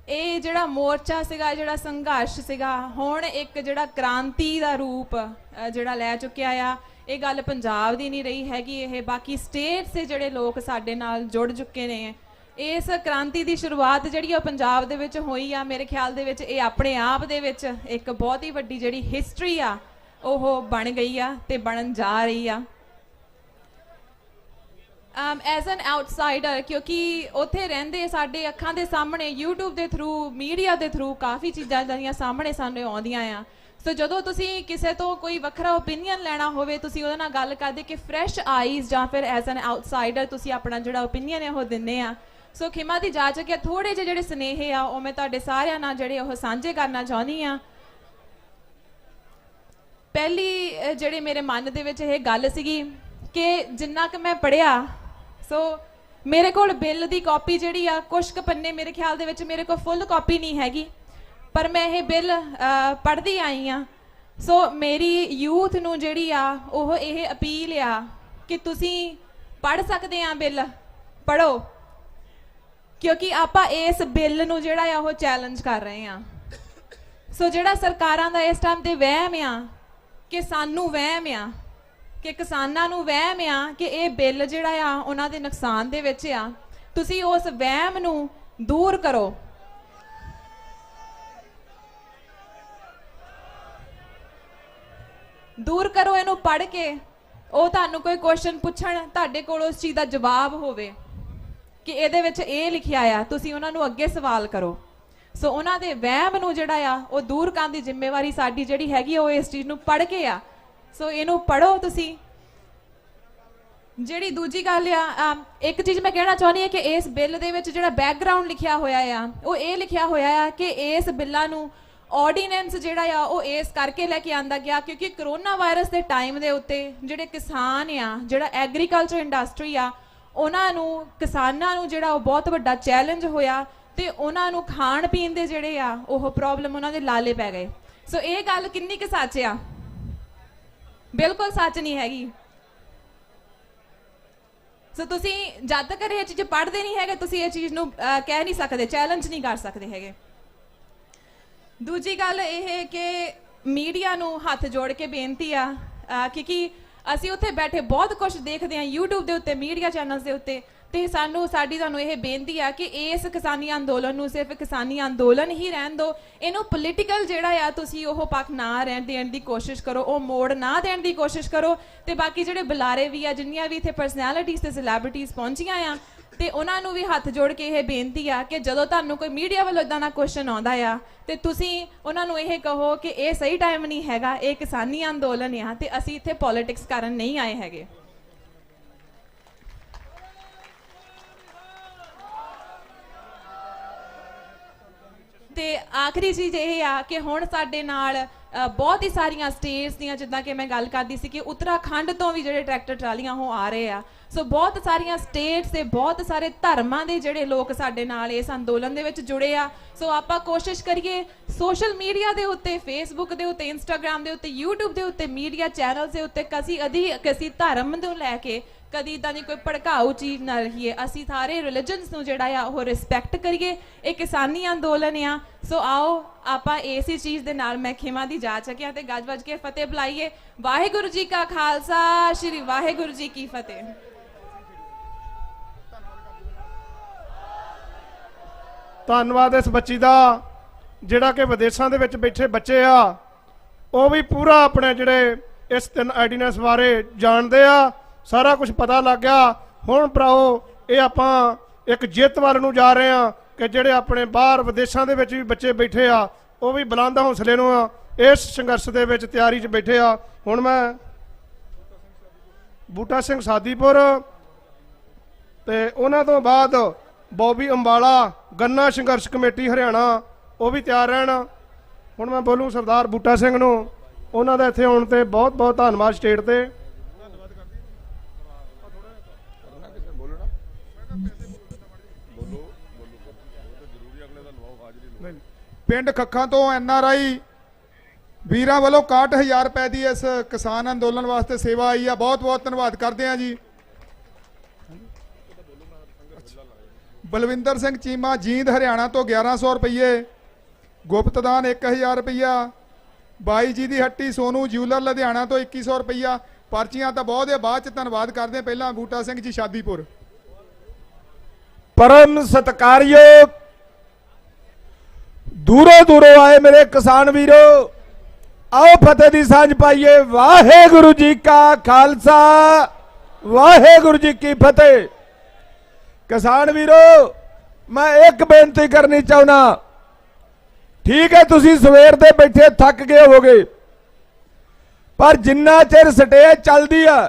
ਇਹ ਜਿਹੜਾ ਮੋਰਚਾ ਸੀਗਾ, ਜਿਹੜਾ ਸੰਘਰਸ਼ ਸੀਗਾ, ਹੁਣ ਇੱਕ ਜਿਹੜਾ ਕ੍ਰਾਂਤੀ ਦਾ ਰੂਪ ਜਿਹੜਾ ਲੈ ਚੁੱਕਿਆ ਆ। ਇਹ ਗੱਲ ਪੰਜਾਬ ਦੀ ਨਹੀਂ ਰਹੀ ਹੈਗੀ, ਇਹ ਬਾਕੀ ਸਟੇਟਸ ਦੇ ਜਿਹੜੇ ਲੋਕ ਸਾਡੇ ਨਾਲ ਜੁੜ ਚੁੱਕੇ ਨੇ। ਇਸ ਕ੍ਰਾਂਤੀ ਦੀ ਸ਼ੁਰੂਆਤ ਜਿਹੜੀ ਉਹ ਪੰਜਾਬ ਦੇ ਵਿੱਚ ਹੋਈ ਆ। ਮੇਰੇ ਖਿਆਲ ਦੇ ਵਿੱਚ ਇਹ ਆਪਣੇ ਆਪ ਦੇ ਵਿੱਚ ਇੱਕ ਬਹੁਤ ਹੀ ਵੱਡੀ ਜਿਹੜੀ ਹਿਸਟਰੀ ਆ ਉਹ ਬਣ ਗਈ ਆ ਤੇ ਬਣਨ ਜਾ ਰਹੀ ਆ। ਐਜ਼ ਐਨ ਆਊਟਸਾਈਡਰ, ਕਿਉਂਕਿ ਉੱਥੇ ਰਹਿੰਦੇ ਸਾਡੇ ਅੱਖਾਂ ਦੇ ਸਾਹਮਣੇ YouTube ਦੇ ਥਰੂ, ਮੀਡੀਆ ਦੇ ਥਰੂ ਕਾਫੀ ਚੀਜ਼ਾਂ ਜਿਹੜੀਆਂ ਸਾਹਮਣੇ ਸਾਨੂੰ ਆਉਂਦੀਆਂ ਆ। ਸੋ ਜਦੋਂ ਤੁਸੀਂ ਕਿਸੇ ਤੋਂ ਕੋਈ ਵੱਖਰਾ ਓਪੀਨੀਅਨ ਲੈਣਾ ਹੋਵੇ, ਤੁਸੀਂ ਉਹਦੇ ਨਾਲ ਗੱਲ ਕਰਦੇ ਕਿ ਫਰੈਸ਼ ਆਈਜ਼ ਜਾਂ ਫਿਰ ਐਜ਼ ਐਨ ਆਊਟਸਾਈਡਰ ਤੁਸੀਂ ਆਪਣਾ ਜਿਹੜਾ ਓਪੀਨੀਅਨ ਹੈ ਉਹ ਦਿੰਦੇ ਆ। ਸੋ ਖਿਮਾ ਦੀ ਜਾ ਚੁੱਕਿਆ ਥੋੜੇ ਜਿਹੇ ਜਿਹੜੇ ਸੁਨੇਹੇ ਆ ਉਹ ਮੈਂ ਤੁਹਾਡੇ ਸਾਰਿਆਂ ਨਾਲ ਜਿਹੜੇ ਉਹ ਸਾਂਝੇ ਕਰਨਾ ਚਾਹੁੰਦੀ ਆ। ਪਹਿਲੀ ਜਿਹੜੇ ਮੇਰੇ ਮਨ ਦੇ ਵਿੱਚ ਇਹ ਗੱਲ ਸੀਗੀ ਕਿ ਜਿੰਨਾ ਕਿ ਮੈਂ ਪੜ੍ਹਿਆ, ਸੋ ਮੇਰੇ ਕੋਲ ਬਿੱਲ ਦੀ ਕਾਪੀ ਜਿਹੜੀ ਆ ਕੁਛ ਕੁ ਪੰਨੇ, ਮੇਰੇ ਖਿਆਲ ਦੇ ਵਿੱਚ ਮੇਰੇ ਕੋਲ ਫੁੱਲ ਕਾਪੀ ਨਹੀਂ ਹੈਗੀ, ਪਰ ਮੈਂ ਇਹ ਬਿੱਲ ਪੜ੍ਹਦੀ ਆਈ ਆ। ਸੋ ਮੇਰੀ ਯੂਥ ਨੂੰ ਜਿਹੜੀ ਆ ਉਹ ਇਹ ਅਪੀਲ ਆ ਕਿ ਤੁਸੀਂ ਪੜ੍ਹ ਸਕਦੇ ਆ ਬਿੱਲ, ਪੜ੍ਹੋ, ਕਿਉਂਕਿ ਆਪਾਂ ਇਸ ਬਿੱਲ ਨੂੰ ਜਿਹੜਾ ਆ ਉਹ ਚੈਲੰਜ ਕਰ ਰਹੇ ਆ। ਸੋ ਜਿਹੜਾ ਸਰਕਾਰਾਂ ਦਾ ਇਸ ਟਾਈਮ ਤੇ ਵਹਿਮ ਆ ਕਿ ਸਾਨੂੰ ਵਹਿਮ ਆ ਕਿ ਕਿਸਾਨਾਂ ਨੂੰ ਵਹਿਮ ਆ ਕਿ ਇਹ ਬਿੱਲ ਜਿਹੜਾ ਆ ਉਹਨਾਂ ਦੇ ਨੁਕਸਾਨ ਦੇ ਵਿੱਚ ਆ, ਤੁਸੀਂ ਉਸ ਵਹਿਮ ਨੂੰ ਦੂਰ ਕਰੋ। ਦੂਰ ਕਰੋ ਇਹਨੂੰ ਪੜ੍ਹ ਕੇ। ਉਹ ਤੁਹਾਨੂੰ ਕੋਈ ਕੁਐਸਚਨ ਪੁੱਛਣ, ਤੁਹਾਡੇ ਕੋਲ ਉਸ ਚੀਜ਼ ਦਾ ਜਵਾਬ ਹੋਵੇ ਕਿ ਇਹਦੇ ਵਿੱਚ ਇਹ ਲਿਖਿਆ ਆ, ਤੁਸੀਂ ਉਹਨਾਂ ਨੂੰ ਅੱਗੇ ਸਵਾਲ ਕਰੋ। ਸੋ ਉਹਨਾਂ ਦੇ ਵਹਿਮ ਨੂੰ ਜਿਹੜਾ ਆ ਉਹ ਦੂਰ ਕਰਨ ਦੀ ਜ਼ਿੰਮੇਵਾਰੀ ਸਾਡੀ ਜਿਹੜੀ ਹੈਗੀ ਉਹ ਇਸ ਚੀਜ਼ ਨੂੰ ਪੜ੍ਹ ਕੇ ਆ। ਸੋ ਇਹਨੂੰ ਪੜ੍ਹੋ ਤੁਸੀਂ। ਜਿਹੜੀ ਦੂਜੀ ਗੱਲ ਆ, ਇੱਕ ਚੀਜ਼ ਮੈਂ ਕਹਿਣਾ ਚਾਹੁੰਦੀ ਹਾਂ ਕਿ ਇਸ ਬਿੱਲ ਦੇ ਵਿੱਚ ਜਿਹੜਾ ਬੈਕਗਰਾਉਂਡ ਲਿਖਿਆ ਹੋਇਆ ਆ ਉਹ ਇਹ ਲਿਖਿਆ ਹੋਇਆ ਆ ਕਿ ਇਸ ਬਿੱਲਾਂ ਨੂੰ ਆਰਡੀਨੈਂਸ ਜਿਹੜਾ ਆ ਉਹ ਇਸ ਕਰਕੇ ਲੈ ਕੇ ਆਂਦਾ ਗਿਆ ਕਿਉਂਕਿ ਕਰੋਨਾ ਵਾਇਰਸ ਦੇ ਟਾਈਮ ਦੇ ਉੱਤੇ ਜਿਹੜੇ ਕਿਸਾਨ ਆ, ਜਿਹੜਾ ਐਗਰੀਕਲਚਰ ਇੰਡਸਟਰੀ ਆ, ਉਹਨਾਂ ਨੂੰ, ਕਿਸਾਨਾਂ ਨੂੰ ਜਿਹੜਾ ਉਹ ਬਹੁਤ ਵੱਡਾ ਚੈਲੰਜ ਹੋਇਆ ਤੇ ਉਹਨਾਂ ਨੂੰ ਖਾਣ ਪੀਣ ਦੇ ਜਿਹੜੇ ਆ ਉਹ ਪ੍ਰੋਬਲਮ ਉਹਨਾਂ ਦੇ ਲਾਲੇ ਪੈ ਗਏ। ਸੋ ਇਹ ਗੱਲ ਕਿੰਨੀ ਕੁ ਸੱਚ ਆ? ਬਿਲਕੁਲ ਸੱਚ ਨਹੀਂ ਹੈਗੀ। ਸੋ ਤੁਸੀਂ ਜਦ ਤੱਕ ਇਹ ਚੀਜ਼ ਪੜ੍ਹਦੇ ਨਹੀਂ ਹੈਗੇ ਤੁਸੀਂ ਇਹ ਚੀਜ਼ ਨੂੰ ਕਹਿ ਨਹੀਂ ਸਕਦੇ, ਚੈਲੰਜ ਨਹੀਂ ਕਰ ਸਕਦੇ ਹੈਗੇ। ਦੂਜੀ ਗੱਲ ਇਹ ਕਿ ਮੀਡੀਆ ਨੂੰ ਹੱਥ ਜੋੜ ਕੇ ਬੇਨਤੀ ਆ, ਕਿਉਂਕਿ ਅਸੀਂ ਉੱਥੇ ਬੈਠੇ ਬਹੁਤ ਕੁਝ ਦੇਖਦੇ ਹਾਂ YouTube ਦੇ ਉੱਤੇ, ਮੀਡੀਆ ਚੈਨਲਸ ਦੇ ਉੱਤੇ, ਤੇ ਸਾਡੀ ਤੁਹਾਨੂੰ ਇਹ ਬੇਨਤੀ ਆ ਕਿ ਇਸ ਕਿਸਾਨੀ ਅੰਦੋਲਨ ਨੂੰ ਸਿਰਫ ਕਿਸਾਨੀ ਅੰਦੋਲਨ ਹੀ ਰਹਿਣ ਦਿਓ। ਇਹਨੂੰ ਪੋਲੀਟੀਕਲ ਜਿਹੜਾ ਆ ਤੁਸੀਂ ਉਹ ਪੱਖ ਨਾ ਰਹਿਣ ਦੇਣ ਦੀ ਕੋਸ਼ਿਸ਼ ਕਰੋ, ਉਹ ਮੋੜ ਨਾ ਦੇਣ ਦੀ ਕੋਸ਼ਿਸ਼ ਕਰੋ। ਤੇ ਬਾਕੀ ਜਿਹੜੇ ਬੁਲਾਰੇ ਵੀ ਆ, ਜਿੰਨੀਆਂ ਵੀ ਇੱਥੇ ਪਰਸਨੈਲਿਟੀਜ਼ ਤੇ ਸੈਲੈਬ੍ਰਿਟੀਜ਼ ਪਹੁੰਚੀਆਂ ਆ, ਤੇ ਉਹਨਾਂ ਨੂੰ ਵੀ ਹੱਥ ਜੋੜ ਕੇ ਇਹ ਬੇਨਤੀ ਆ ਕਿ ਜਦੋਂ ਤੁਹਾਨੂੰ ਕੋਈ ਮੀਡੀਆ ਵੱਲੋਂ ਇਦਾਂ ਦਾ ਕੁਐਸਚਨ ਆਉਂਦਾ ਆ ਤੇ ਤੁਸੀਂ ਉਹਨਾਂ ਨੂੰ ਇਹ ਕਹੋ ਕਿ ਇਹ ਸਹੀ ਟਾਈਮ ਨਹੀਂ ਹੈਗਾ, ਇਹ ਕਿਸਾਨੀ ਅੰਦੋਲਨ ਆ ਤੇ ਅਸੀਂ ਇੱਥੇ ਪੋਲਿਟਿਕਸ ਕਰਨ ਨਹੀਂ ਆਏ ਹੈਗੇ। ਤੇ ਆਖਰੀ ਚੀਜ਼ ਇਹ ਆ ਕਿ ਹੁਣ ਸਾਡੇ ਨਾਲ ਬਹੁਤ ਹੀ ਸਾਰੀਆਂ ਸਟੇਟਸ ਦੀਆਂ, ਜਿੱਦਾਂ ਕਿ ਮੈਂ ਗੱਲ ਕਰਦੀ ਸੀ ਕਿ ਉੱਤਰਾਖੰਡ ਤੋਂ ਵੀ ਜਿਹੜੇ ਟਰੈਕਟਰ ਟਰਾਲੀਆਂ ਉਹ ਆ ਰਹੇ ਆ। ਸੋ ਬਹੁਤ ਸਾਰੀਆਂ ਸਟੇਟਸ ਦੇ ਬਹੁਤ ਸਾਰੇ ਧਰਮਾਂ ਦੇ ਜਿਹੜੇ ਲੋਕ ਸਾਡੇ ਨਾਲ ਇਸ ਅੰਦੋਲਨ ਦੇ ਵਿੱਚ ਜੁੜੇ ਆ। ਸੋ ਆਪਾਂ ਕੋਸ਼ਿਸ਼ ਕਰੀਏ ਸੋਸ਼ਲ ਮੀਡੀਆ ਦੇ ਉੱਤੇ, ਫੇਸਬੁੱਕ ਦੇ ਉੱਤੇ, ਇੰਸਟਾਗ੍ਰਾਮ ਦੇ ਉੱਤੇ, YouTube ਦੇ ਉੱਤੇ, ਮੀਡੀਆ ਚੈਨਲਸ ਦੇ ਉੱਤੇ ਕਿਸੇ ਧਰਮ ਨੂੰ ਲੈ ਕੇ ਕਦੀ ਇਦਾਂ ਦੀ ਕੋਈ ਭੜਕਾਊ ਚੀਜ਼ ਨਾ ਰਹੀਏ। ਅਸੀਂ ਸਾਰੇ ਰਿਲੀਜਨਸ ਨੂੰ ਜਿਹੜਾ ਆ ਉਹ ਰਿਸਪੈਕਟ ਕਰੀਏ। ਇਹ ਕਿਸਾਨੀ ਅੰਦੋਲਨ ਆ। ਸੋ ਆਓ ਆਪਾਂ ਇਸੇ ਚੀਜ਼ ਦੇ ਨਾਲ ਮੈਂ ਖਿਮਾ ਦੀ ਜਾ ਚੁੱਕਿਆ ਤੇ ਗੱਜ ਵੱਜ ਕੇ ਫਤਿਹ ਬੁਲਾਈਏ। ਵਾਹਿਗੁਰੂ ਜੀ ਕਾ ਖਾਲਸਾ, ਸ਼੍ਰੀ ਵਾਹਿਗੁਰੂ ਜੀ ਕੀ ਫਤਿਹ। ਧੰਨਵਾਦ ਇਸ ਬੱਚੀ ਦਾ, ਜਿਹੜਾ ਕਿ ਵਿਦੇਸ਼ਾਂ ਦੇ ਵਿੱਚ ਬੈਠੇ ਬੱਚੇ ਆ ਉਹ ਵੀ ਪੂਰਾ ਆਪਣੇ ਜਿਹੜੇ ਇਸ 3 ਆਰਡੀਨੈਂਸ ਬਾਰੇ ਜਾਣਦੇ ਆ, ਸਾਰਾ ਕੁਝ ਪਤਾ ਲੱਗ ਗਿਆ। ਹੁਣ ਭਰਾਓ ਇਹ ਆਪਾਂ ਇੱਕ ਜਿੱਤ ਵੱਲ ਨੂੰ ਜਾ ਰਹੇ ਆ ਕਿ ਜਿਹੜੇ ਆਪਣੇ ਬਾਹਰ ਵਿਦੇਸ਼ਾਂ ਦੇ ਵਿੱਚ ਵੀ ਬੱਚੇ ਬੈਠੇ ਆ ਉਹ ਵੀ ਬੁਲੰਦ ਹੌਸਲੇ ਨੂੰ ਆ ਇਸ ਸੰਘਰਸ਼ ਦੇ ਵਿੱਚ ਤਿਆਰੀ 'ਚ ਬੈਠੇ ਆ। ਹੁਣ ਮੈਂ ਬੂਟਾ ਸਿੰਘ ਸਾਦੀਪੁਰ ਤੇ ਉਹਨਾਂ ਤੋਂ ਬਾਅਦ ਬੋਬੀ ਅੰਬਾਲਾ, ਗੰਨਾ ਸੰਘਰਸ਼ ਕਮੇਟੀ ਹਰਿਆਣਾ, ਉਹ ਵੀ ਤਿਆਰ ਰਹਿਣ। ਹੁਣ ਮੈਂ ਬੋਲੂ ਸਰਦਾਰ ਬੂਟਾ ਸਿੰਘ ਨੂੰ, ਉਹਨਾਂ ਦਾ ਇੱਥੇ ਆਉਣ ਤੇ ਬਹੁਤ ਬਹੁਤ ਧੰਨਵਾਦ ਸਟੇਟ ਤੇ। ਪਿੰਡ ਖੱਖਾਂ ਤੋਂ NRI ਵੀਰਾਂ ਵੱਲੋਂ 61,000 ਰੁਪਏ ਦੀ ਇਸ ਕਿਸਾਨ ਅੰਦੋਲਨ ਵਾਸਤੇ ਸੇਵਾ ਆਈ ਆ। ਬਹੁਤ ਬਹੁਤ ਧੰਨਵਾਦ ਕਰਦੇ ਆ ਜੀ। ਬਲਵਿੰਦਰ ਸਿੰਘ ਚੀਮਾ ਜੀਂਦ ਹਰਿਆਣਾ ਤੋਂ 1100 ਰੁਪਏ। ਗੁਪਤਦਾਨ 1000 ਰੁਪਇਆ। ਬਾਈ ਜੀ ਦੀ ਹੱਟੀ ਸੋਨੂ ਜਿਊਲਰ ਲੁਧਿਆਣਾ ਤੋਂ 2100 ਰੁਪਇਆ। ਪਰਚੀਆਂ ਤਾਂ ਬਹੁਤ ਹੈ, ਬਾਅਦ ਚ ਧੰਨਵਾਦ ਕਰਦੇ ਆ। ਪਹਿਲਾਂ ਬੂਟਾ ਸਿੰਘ ਜੀ ਸ਼ਾਦੀਪੁਰ। परम सत्कारयोग दूरों दूरों आए मेरे किसान वीरों, आओ फतेह दी सांझ पाइए। वाहेगुरु जी का खालसा, वाहेगुरु जी की फतेह। किसान वीरों, मैं एक बेनती करनी चाहना। ठीक है, तुसी सवेर दे बैठे थक गए होगे, पर जिन्ना चिर स्टेज चलती है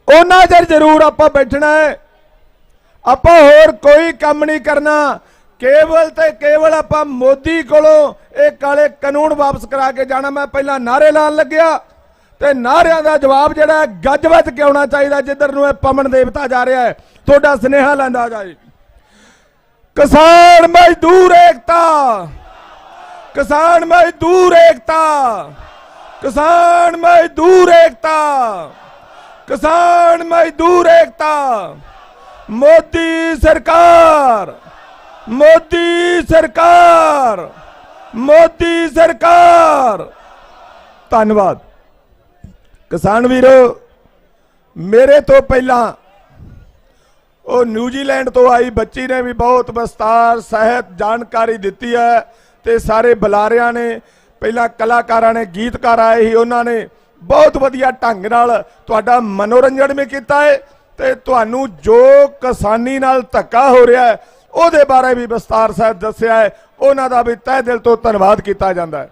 उन्ना चिर जरूर आपां बैठना है। ਆਪਾਂ ਹੋਰ ਕੋਈ ਕੰਮ ਨਹੀਂ ਕਰਨਾ। ਕੇਵਲ ਤੇ ਕੇਵਲ ਆਪਾਂ ਮੋਦੀ ਕੋਲੋਂ ਇਹ ਕਾਲੇ ਕਾਨੂੰਨ ਵਾਪਸ ਕਰਾ ਕੇ ਜਾਣਾ। ਮੈਂ ਪਹਿਲਾਂ ਨਾਰੇ ਲਾਣ ਲੱਗਿਆ ਤੇ ਨਾਰਿਆਂ ਦਾ ਜਵਾਬ ਜਿਹੜਾ ਗੱਜ ਵੱਜ ਕੇ ਆਉਣਾ ਚਾਹੀਦਾ। ਜਿੱਧਰ ਨੂੰ ਇਹ ਪਵਨ ਦੇਵਤਾ ਜਾ ਰਿਹਾ ਹੈ, ਤੁਹਾਡਾ ਸੁਨੇਹਾ ਲੈਂਦਾ ਜਾਏ। ਕਿਸਾਨ ਮਜ਼ਦੂਰ ਏਕਤਾ, ਕਿਸਾਨ ਮਜ਼ਦੂਰ ਏਕਤਾ, ਕਿਸਾਨ ਮਜ਼ਦੂਰ ਏਕਤਾ, किसान मजदूर एकता। मोदी सरकार, मोदी सरकार, मोदी सरकार। धन्यवाद। किसान वीरो, मेरे तो पहला ਉਹ ਨਿਊਜ਼ੀਲੈਂਡ ਤੋਂ ਆਈ ਬੱਚੀ ਨੇ ਵੀ ਬਹੁਤ ਵਿਸਤਾਰ ਸਹਿਤ ਜਾਣਕਾਰੀ ਦਿੱਤੀ ਹੈ ਤੇ ਸਾਰੇ ਬੁਲਾਰਿਆਂ ਨੇ, ਪਹਿਲਾਂ ਕਲਾਕਾਰਾਂ ਨੇ, ਗੀਤਕਾਰ ਆਏ ਸੀ, ਉਹਨਾਂ ਨੇ ਬਹੁਤ ਵਧੀਆ ਢੰਗ ਨਾਲ ਤੁਹਾਡਾ ਮਨੋਰੰਜਨ ਵੀ ਕੀਤਾ ਹੈ ਤੇ ਤੁਹਾਨੂੰ ਜੋ ਕਿਸਾਨੀ ਨਾਲ ਧੱਕਾ ਹੋ ਰਿਹਾ ਹੈ ਉਹਦੇ ਬਾਰੇ ਵੀ ਵਿਸਤਾਰ ਸਹਿਤ ਦੱਸਿਆ ਹੈ। ਉਹਨਾਂ ਦਾ ਵੀ ਤਹਿ ਦਿਲ ਤੋਂ ਧੰਨਵਾਦ ਕੀਤਾ ਜਾਂਦਾ ਹੈ।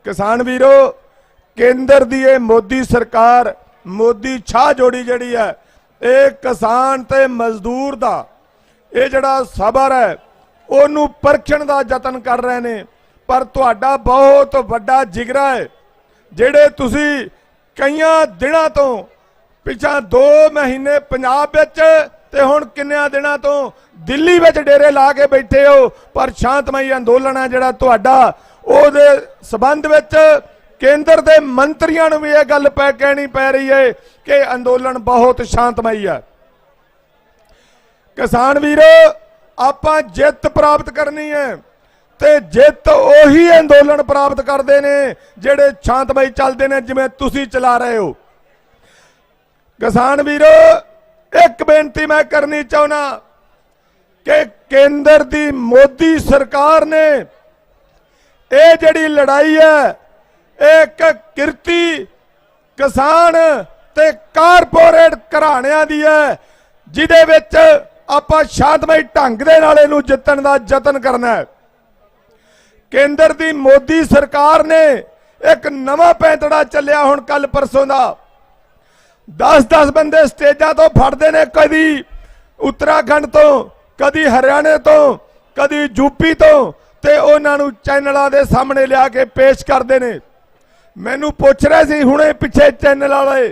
ਕਿਸਾਨ ਵੀਰੋ, ਕੇਂਦਰ ਦੀ ਇਹ ਮੋਦੀ ਸਰਕਾਰ, ਮੋਦੀ ਛਾਹ ਜੋੜੀ ਜਿਹੜੀ ਹੈ, ਇਹ ਕਿਸਾਨ ਤੇ ਮਜ਼ਦੂਰ ਦਾ ਇਹ ਜਿਹੜਾ ਸਬਰ ਹੈ ਉਹਨੂੰ ਪਰਖਣ ਦਾ ਯਤਨ ਕਰ ਰਹੇ ਨੇ। ਪਰ ਤੁਹਾਡਾ ਬਹੁਤ ਵੱਡਾ ਜਿਗਰਾ ਹੈ, ਜਿਹੜੇ ਤੁਸੀਂ ਕਈਆਂ ਦਿਨਾਂ ਤੋਂ ਪਿਛਾ 2 ਮਹੀਨੇ ਪੰਜਾਬ ਵਿੱਚ ਤੇ ਹੁਣ ਕਿੰਨਿਆਂ ਦਿਨਾਂ ਤੋਂ ਦਿੱਲੀ ਵਿੱਚ ਡੇਰੇ ਲਾ ਕੇ ਬੈਠੇ ਹੋ, ਪਰ ਸ਼ਾਂਤਮਈ ਅੰਦੋਲਨ ਹੈ ਜਿਹੜਾ ਤੁਹਾਡਾ, ਉਹਦੇ ਸਬੰਧ ਵਿੱਚ केंद्र के मंत्रियों ने भी यह गल कहनी पै रही है कि अंदोलन बहुत शांतमई है। किसान वीरो, आप जित प्राप्त करनी है ते जित उही अंदोलन प्राप्त करते हैं जेड़े शांतमई चलते हैं जिवें तुसी चला रहे हो। किसान वीरो, एक बेनती मैं करनी चाहना कि केंद्र की मोदी सरकार ने ये जिहड़ी लड़ाई है एक किरती किसान ते कारपोरेट घराणियां दी है, जिहदे विच आपां शांतमई ढंग दे नाल इहनूं जितण दा यतन करना है। केंद्र दी मोदी सरकार ने एक नवां पैंतड़ा चलिया हुण कल परसों दा। 10-10 बंदे स्टेजां तो फड़दे ने, कदी उत्तराखंड तो, कदी हरियाणे तो, कदी यूपी तो, ते उहनां नूं चैनलां दे सामने लिया के पेश करदे ने। मैनू पुछ रहे सी हुणे पिछे चैनल वाले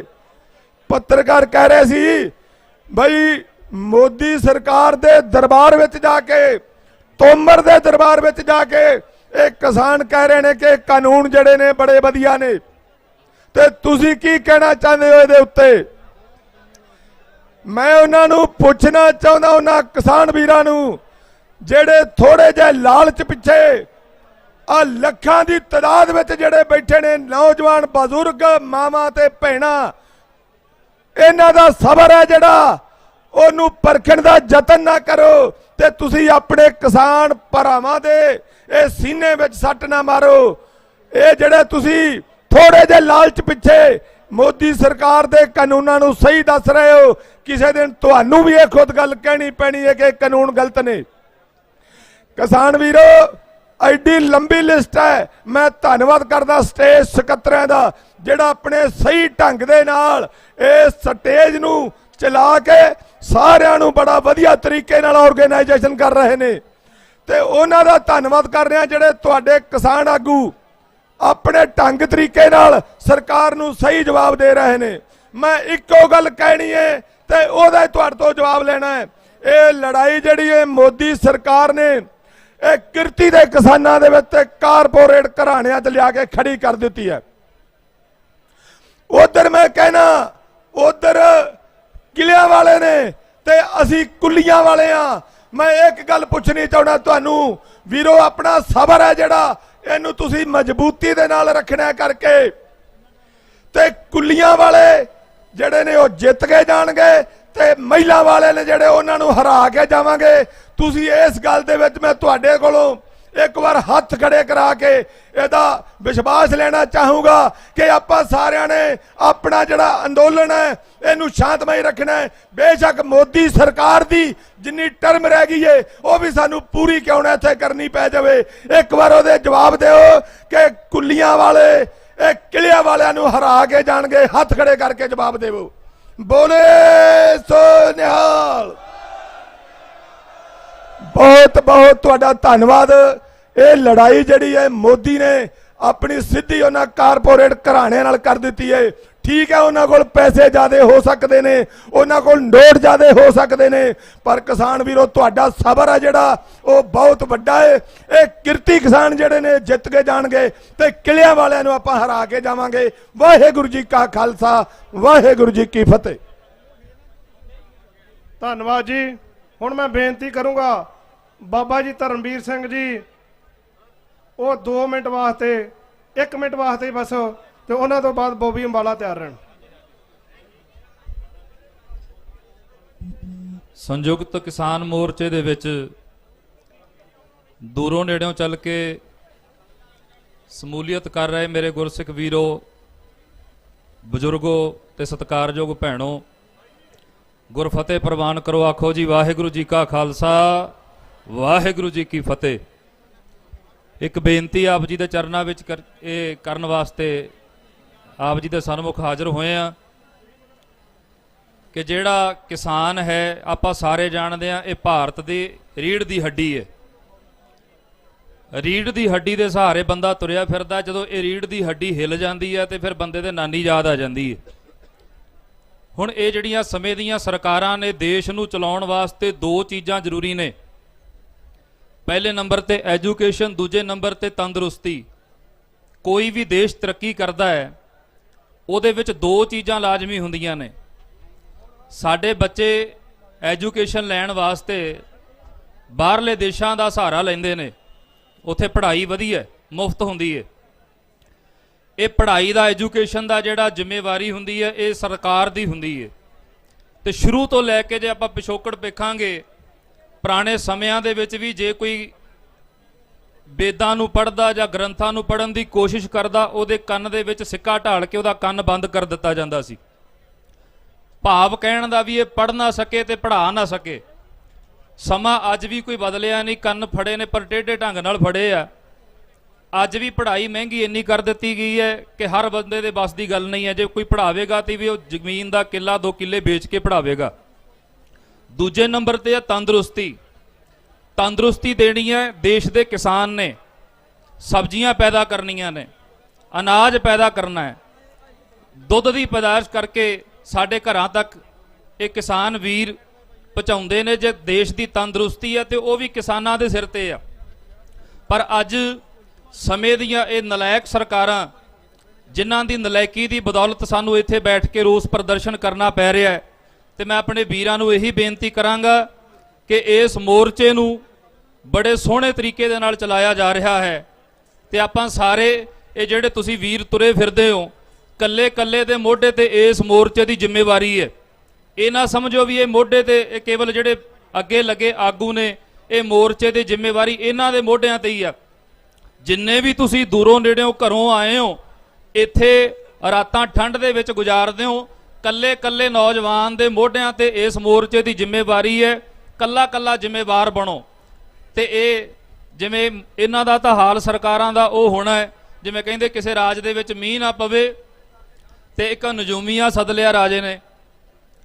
पत्रकार कह रहे सी भाई मोदी सरकार दे दरबार विच जाके, तोमर दे दरबार विच जाके एक किसान कह रहे ने कि कानून जड़े ने बड़े वधिया ने, ते तुसी की कहना चाहते हो इहदे उत्ते? मैं उन्हां नूं पुछना चाहुंदा, उन्हां किसान वीरां नूं जेड़े थोड़े जे लालच पिछे आ लखां दी तादाद विच जेड़े बैठे ने नौजवान, बजुर्ग, मावां ते भैणां, इन्हां दा सबर है जेड़ा ओनू परखण दा यतन ना करो ते तुसी अपने किसान भरावां दे ए सीने विच सट ना मारो। ये जेड़े तुसी थोड़े जे लालच पिछे मोदी सरकार दे कानूनां नू सही दस रहे हो, किसी दिन तुहानू भी ये खुद गल कहनी पैनी है कि कानून गलत ने। किसान वीरो, एडी लंबी लिस्ट है। मैं धन्यवाद करदा स्टेज सकत्तरां दा जिहड़ा अपने सही ढंग दे नाल इस स्टेज नूं चला के सारिआं नूं बड़ा वधिया तरीके नाल ऑर्गेनाइजेशन कर रहे ने, ते उन्हां दा धन्यवाद कर रहे हां जिहड़े तुहाडे किसान आगू अपने ढंग तरीके नाल सरकार नूं सही जवाब दे रहे ने। मैं इक्को गल कहनी है ते ओहदा तुहाडे तों जवाब लेना है। ये लड़ाई जिहड़ी है मोदी सरकार ने ਇਹ ਕਿਰਤੀ ਦੇ ਕਿਸਾਨਾਂ ਦੇ ਵਿੱਚ ਤੇ ਕਾਰਪੋਰੇਟ ਘਰਾਣਿਆਂ 'ਚ ਲਿਆ ਕੇ ਖੜੀ ਕਰ ਦਿੱਤੀ ਹੈ। ਉਧਰ ਮੈਂ ਕਹਿਣਾ ਉਧਰ ਕਿਲਿਆਂ ਵਾਲੇ ਨੇ ਤੇ ਅਸੀਂ ਕੁੱਲੀਆਂ ਵਾਲੇ ਆ। ਮੈਂ ਇੱਕ ਗੱਲ ਪੁੱਛਣੀ ਚਾਹੁੰਦਾ ਤੁਹਾਨੂੰ ਵੀਰੋ, ਆਪਣਾ ਸਬਰ ਹੈ ਜਿਹੜਾ ਇਹਨੂੰ ਤੁਸੀਂ ਮਜ਼ਬੂਤੀ ਦੇ ਨਾਲ ਰੱਖਣਾ ਕਰਕੇ, ਤੇ ਕੁੱਲੀਆਂ ਵਾਲੇ ਜਿਹੜੇ ਨੇ ਉਹ ਜਿੱਤ ਕੇ ਜਾਣਗੇ ਤੇ ਮਹਿਲਾ ਵਾਲੇ ਨੇ ਜਿਹੜੇ ਉਹਨਾਂ ਨੂੰ ਹਰਾ ਕੇ ਜਾਵਾਂਗੇ। ਤੁਸੀਂ ਇਸ ਗੱਲ ਦੇ ਵਿੱਚ ਮੈਂ ਤੁਹਾਡੇ ਕੋਲੋਂ ਇੱਕ ਵਾਰ ਹੱਥ ਖੜੇ ਕਰਾ ਕੇ ਇਹਦਾ ਵਿਸ਼ਵਾਸ ਲੈਣਾ ਚਾਹੂੰਗਾ ਕਿ ਆਪਾਂ ਸਾਰਿਆਂ ਨੇ ਆਪਣਾ ਜਿਹੜਾ ਅੰਦੋਲਨ ਹੈ ਇਹਨੂੰ ਸ਼ਾਂਤਮਈ ਰੱਖਣਾ ਹੈ। ਬੇਸ਼ੱਕ ਮੋਦੀ ਸਰਕਾਰ ਦੀ ਜਿੰਨੀ ਟਰਮ ਰਹਿ ਗਈ ਏ ਉਹ ਵੀ ਸਾਨੂੰ ਪੂਰੀ ਕਿਉਂ ਨਾ ਇੱਥੇ ਕਰਨੀ ਪੈ ਜਾਵੇ। ਇੱਕ ਵਾਰ ਉਹਦੇ ਜਵਾਬ ਦਿਓ ਕਿ ਕੁੱਲੀਆਂ ਵਾਲੇ ਇਹ ਕਿਲਿਆਂ ਵਾਲਿਆਂ ਨੂੰ ਹਰਾ ਕੇ ਜਾਣਗੇ। ਹੱਥ ਖੜੇ ਕਰਕੇ ਜਵਾਬ ਦੇਵੋ। ਬੋਲੇ ਸੋ ਨਿਹਾਲ। ਬਹੁਤ ਬਹੁਤ ਤੁਹਾਡਾ ਧੰਨਵਾਦ। ਇਹ ਲੜਾਈ ਜਿਹੜੀ ਹੈ ਮੋਦੀ ਨੇ ਆਪਣੀ ਸਿੱਧੀ ਉਹਨਾਂ ਕਾਰਪੋਰੇਟ ਘਰਾਣਿਆਂ ਨਾਲ ਕਰ ਦਿੱਤੀ ਹੈ। ਠੀਕ ਹੈ, ਉਹਨਾਂ ਕੋਲ ਪੈਸੇ ਜ਼ਿਆਦੇ ਹੋ ਸਕਦੇ ਨੇ, ਉਹਨਾਂ ਕੋਲ ਨੋਟ ਜ਼ਿਆਦੇ ਹੋ ਸਕਦੇ ਨੇ, ਪਰ ਕਿਸਾਨ ਵੀਰੋ ਤੁਹਾਡਾ ਸਬਰ ਹੈ ਜਿਹੜਾ ਉਹ ਬਹੁਤ ਵੱਡਾ ਹੈ। ਇਹ ਕਿਰਤੀ ਕਿਸਾਨ ਜਿਹੜੇ ਨੇ ਜਿੱਤ ਕੇ ਜਾਣਗੇ ਤੇ ਕਿਲਿਆਂ ਵਾਲਿਆਂ ਨੂੰ ਆਪਾਂ ਹਰਾ ਕੇ ਜਾਵਾਂਗੇ। ਵਾਹਿਗੁਰੂ ਜੀ ਕਾ ਖਾਲਸਾ, ਵਾਹਿਗੁਰੂ ਜੀ ਕੀ ਫਤਿਹ। ਧੰਨਵਾਦ ਜੀ। ਹੁਣ ਮੈਂ ਬੇਨਤੀ ਕਰੂੰਗਾ ਬਾਬਾ ਜੀ ਧਰਮਵੀਰ ਸਿੰਘ ਜੀ, ਉਹ 2 ਮਿੰਟ ਵਾਸਤੇ 1 ਮਿੰਟ ਵਾਸਤੇ ਬਸ, ਤੇ ਉਹਨਾਂ ਤੋਂ ਬਾਅਦ ਬੋਬੀ ਅੰਬਾਲਾ ਤਿਆਰ ਰਹਿਣ। ਸੰਯੁਕਤ ਕਿਸਾਨ ਮੋਰਚੇ ਦੇ ਵਿੱਚ ਦੂਰੋਂ ਨੇੜਿਓਂ ਚੱਲ ਕੇ ਸਮੂਲੀਅਤ ਕਰ ਰਹੇ ਮੇਰੇ ਗੁਰਸਿੱਖ ਵੀਰੋ, ਬਜ਼ੁਰਗੋ ਤੇ ਸਤਿਕਾਰਯੋਗ ਭੈਣੋ, ਗੁਰਫਤਿਹ ਪ੍ਰਵਾਨ ਕਰੋ। ਆਖੋ ਜੀ ਵਾਹਿਗੁਰੂ ਜੀ ਕਾ ਖਾਲਸਾ, ਵਾਹਿਗੁਰੂ ਜੀ ਕੀ ਫਤਿਹ। ਇੱਕ ਬੇਨਤੀ ਆਪ ਜੀ ਦੇ ਚਰਨਾਂ ਵਿੱਚ ਇਹ ਕਰਨ ਵਾਸਤੇ ਆਪ ਜੀ ਦੇ ਸਨਮੁਖ ਹਾਜ਼ਰ ਹੋਏ ਆ ਕਿ ਜਿਹੜਾ ਕਿਸਾਨ ਹੈ ਆਪਾਂ ਸਾਰੇ ਜਾਣਦੇ ਆ, ਇਹ ਭਾਰਤ ਦੀ ਰੀੜ੍ਹ ਦੀ ਹੱਡੀ ਹੈ। ਰੀੜ੍ਹ ਦੀ ਹੱਡੀ ਦੇ ਸਹਾਰੇ ਬੰਦਾ ਤੁਰਿਆ ਫਿਰਦਾ। ਜਦੋਂ ਇਹ ਰੀੜ੍ਹ ਦੀ ਹੱਡੀ ਹਿੱਲ ਜਾਂਦੀ ਹੈ ਤੇ ਫਿਰ ਬੰਦੇ ਦੇ ਨਾਨੀ ਯਾਦ ਆ ਜਾਂਦੀ ਹੈ। ਹੁਣ ਇਹ ਜਿਹੜੀਆਂ ਸਮੇਂ ਦੀਆਂ ਸਰਕਾਰਾਂ ਨੇ ਦੇਸ਼ ਨੂੰ ਚਲਾਉਣ ਵਾਸਤੇ 2 ਚੀਜ਼ਾਂ ਜ਼ਰੂਰੀ ਨੇ। ਪਹਿਲੇ ਨੰਬਰ ਤੇ ਐਜੂਕੇਸ਼ਨ, ਦੂਜੇ ਨੰਬਰ ਤੇ ਤੰਦਰੁਸਤੀ। ਕੋਈ ਵੀ ਦੇਸ਼ ਤਰੱਕੀ ਕਰਦਾ ਹੈ ਉਹਦੇ ਵਿੱਚ 2 ਚੀਜ਼ਾਂ ਲਾਜ਼ਮੀ ਹੁੰਦੀਆਂ ਨੇ। ਸਾਡੇ ਬੱਚੇ ਐਜੂਕੇਸ਼ਨ ਲੈਣ ਵਾਸਤੇ ਬਾਹਰਲੇ ਦੇਸ਼ਾਂ ਦਾ ਸਹਾਰਾ ਲੈਂਦੇ ਨੇ। ਉੱਥੇ ਪੜ੍ਹਾਈ ਵਧੀਆ ਮੁਫਤ ਹੁੰਦੀ ਹੈ। ਇਹ ਪੜ੍ਹਾਈ ਦਾ ਐਜੂਕੇਸ਼ਨ ਦਾ ਜਿਹੜਾ ਜ਼ਿੰਮੇਵਾਰੀ ਹੁੰਦੀ ਹੈ ਇਹ ਸਰਕਾਰ ਦੀ ਹੁੰਦੀ ਹੈ। ਤੇ ਸ਼ੁਰੂ ਤੋਂ ਲੈ ਕੇ ਜੇ ਆਪਾਂ ਪਿਛੋਕੜ ਵੇਖਾਂਗੇ, ਪੁਰਾਣੇ ਸਮਿਆਂ ਦੇ ਵਿੱਚ ਵੀ ਜੇ ਕੋਈ ਵੇਦਾਂ ਨੂੰ ਪੜ੍ਹਦਾ ਜਾਂ ਗ੍ਰੰਥਾਂ ਨੂੰ ਪੜ੍ਹਨ ਦੀ ਕੋਸ਼ਿਸ਼ ਕਰਦਾ, ਉਹਦੇ ਕੰਨ ਦੇ ਵਿੱਚ ਸਿੱਕਾ ਢਾਲ ਕੇ ਉਹਦਾ ਕੰਨ ਬੰਦ ਕਰ ਦਿੱਤਾ ਜਾਂਦਾ ਸੀ। ਭਾਵ ਕਹਿਣ ਦਾ ਵੀ ਇਹ ਪੜ੍ਹ ਨਾ ਸਕੇ ਤੇ ਪੜ੍ਹਾ ਨਾ ਸਕੇ। ਸਮਾਂ ਅੱਜ ਵੀ ਕੋਈ ਬਦਲਿਆ ਨਹੀਂ। ਕੰਨ ਫੜੇ ਨੇ ਪਰ ਟੇਢੇ ਢੰਗ ਨਾਲ ਫੜੇ ਆ। ਅੱਜ ਵੀ ਪੜ੍ਹਾਈ ਮਹਿੰਗੀ ਇੰਨੀ ਕਰ ਦਿੱਤੀ ਗਈ ਹੈ ਕਿ ਹਰ ਬੰਦੇ ਦੇ ਬਸ ਦੀ ਗੱਲ ਨਹੀਂ ਹੈ। ਜੇ ਕੋਈ ਪੜ੍ਹਾਵੇਗਾ ਤੇ ਵੀ ਉਹ ਜ਼ਮੀਨ ਦਾ ਕਿੱਲਾ 2 ਕਿੱਲੇ ਵੇਚ ਕੇ ਪੜ੍ਹਾਵੇਗਾ। ਦੂਜੇ ਨੰਬਰ ਤੇ ਹੈ ਤੰਦਰੁਸਤੀ। ਤੰਦਰੁਸਤੀ ਦੇਣੀ ਹੈ ਦੇਸ਼ ਦੇ ਕਿਸਾਨ ਨੇ। ਸਬਜ਼ੀਆਂ ਪੈਦਾ ਕਰਨੀਆਂ ਨੇ, ਅਨਾਜ ਪੈਦਾ ਕਰਨਾ ਹੈ, ਦੁੱਧ ਦੀ ਪੈਦਾਇਸ਼ ਕਰਕੇ ਸਾਡੇ ਘਰਾਂ ਤੱਕ ਇਹ ਕਿਸਾਨ ਵੀਰ ਪਹੁੰਚਾਉਂਦੇ ਨੇ। ਜੇ ਦੇਸ਼ ਦੀ ਤੰਦਰੁਸਤੀ ਹੈ ਤੇ ਉਹ ਵੀ ਕਿਸਾਨਾਂ ਦੇ ਸਿਰ ਤੇ ਆ। ਪਰ ਅੱਜ ਸਮੇਂ ਦੀਆਂ ਇਹ ਨਲਾਇਕ ਸਰਕਾਰਾਂ, ਜਿਨ੍ਹਾਂ ਦੀ ਨਲਾਇਕੀ ਦੀ ਬਦੌਲਤ ਸਾਨੂੰ ਇੱਥੇ ਬੈਠ ਕੇ ਰੋਸ ਪ੍ਰਦਰਸ਼ਨ ਕਰਨਾ ਪੈ ਰਿਹਾ ਹੈ, ਤੇ ਮੈਂ ਆਪਣੇ ਵੀਰਾਂ ਨੂੰ ਇਹੀ ਬੇਨਤੀ ਕਰਾਂਗਾ ਕਿ ਇਸ ਮੋਰਚੇ ਨੂੰ ਬੜੇ ਸੋਹਣੇ ਤਰੀਕੇ ਦੇ ਨਾਲ ਚਲਾਇਆ ਜਾ ਰਿਹਾ ਹੈ। ਤੇ ਆਪਾਂ ਸਾਰੇ ਇਹ ਜਿਹੜੇ ਤੁਸੀਂ ਵੀਰ ਤੁਰੇ ਫਿਰਦੇ ਹੋ, ਕੱਲੇ ਕੱਲੇ ਦੇ ਮੋਢੇ ਤੇ ਇਸ ਮੋਰਚੇ ਦੀ ਜ਼ਿੰਮੇਵਾਰੀ ਹੈ। ਇਹ ਨਾ ਸਮਝੋ ਵੀ ਇਹ ਮੋਢੇ ਤੇ ਇਹ ਕੇਵਲ ਜਿਹੜੇ ਅੱਗੇ ਲੱਗੇ ਆਗੂ ਨੇ, ਇਹ ਮੋਰਚੇ ਦੀ ਜ਼ਿੰਮੇਵਾਰੀ ਇਹਨਾਂ ਦੇ ਮੋਢਿਆਂ ਤੇ ਹੀ ਆ। ਜਿੰਨੇ ਵੀ ਤੁਸੀਂ ਦੂਰੋਂ ਨੇੜਿਓਂ ਘਰੋਂ ਆਏ ਹੋ, ਇੱਥੇ ਰਾਤਾਂ ਠੰਡ ਦੇ ਵਿੱਚ ਗੁਜ਼ਾਰਦੇ ਹੋ, ਕੱਲੇ ਕੱਲੇ ਨੌਜਵਾਨ ਦੇ ਮੋਢਿਆਂ ਤੇ ਇਸ ਮੋਰਚੇ ਦੀ ਜ਼ਿੰਮੇਵਾਰੀ ਹੈ। ਕੱਲਾ ਕੱਲਾ ਜ਼ਿੰਮੇਵਾਰ ਬਣੋ। ਤੇ ਇਹ ਜਿਵੇਂ ਇਹਨਾਂ ਦਾ ਤਾਂ ਹਾਲ ਸਰਕਾਰਾਂ ਦਾ ਉਹ ਹੋਣਾ ਹੈ ਜਿਵੇਂ ਕਹਿੰਦੇ ਕਿਸੇ ਰਾਜ ਦੇ ਵਿੱਚ ਮੀਂਹ ਨਾ ਪਵੇ ਤੇ ਇੱਕ ਨਜੂਮੀਆ ਸੱਦ ਲਿਆ ਰਾਜੇ ਨੇ।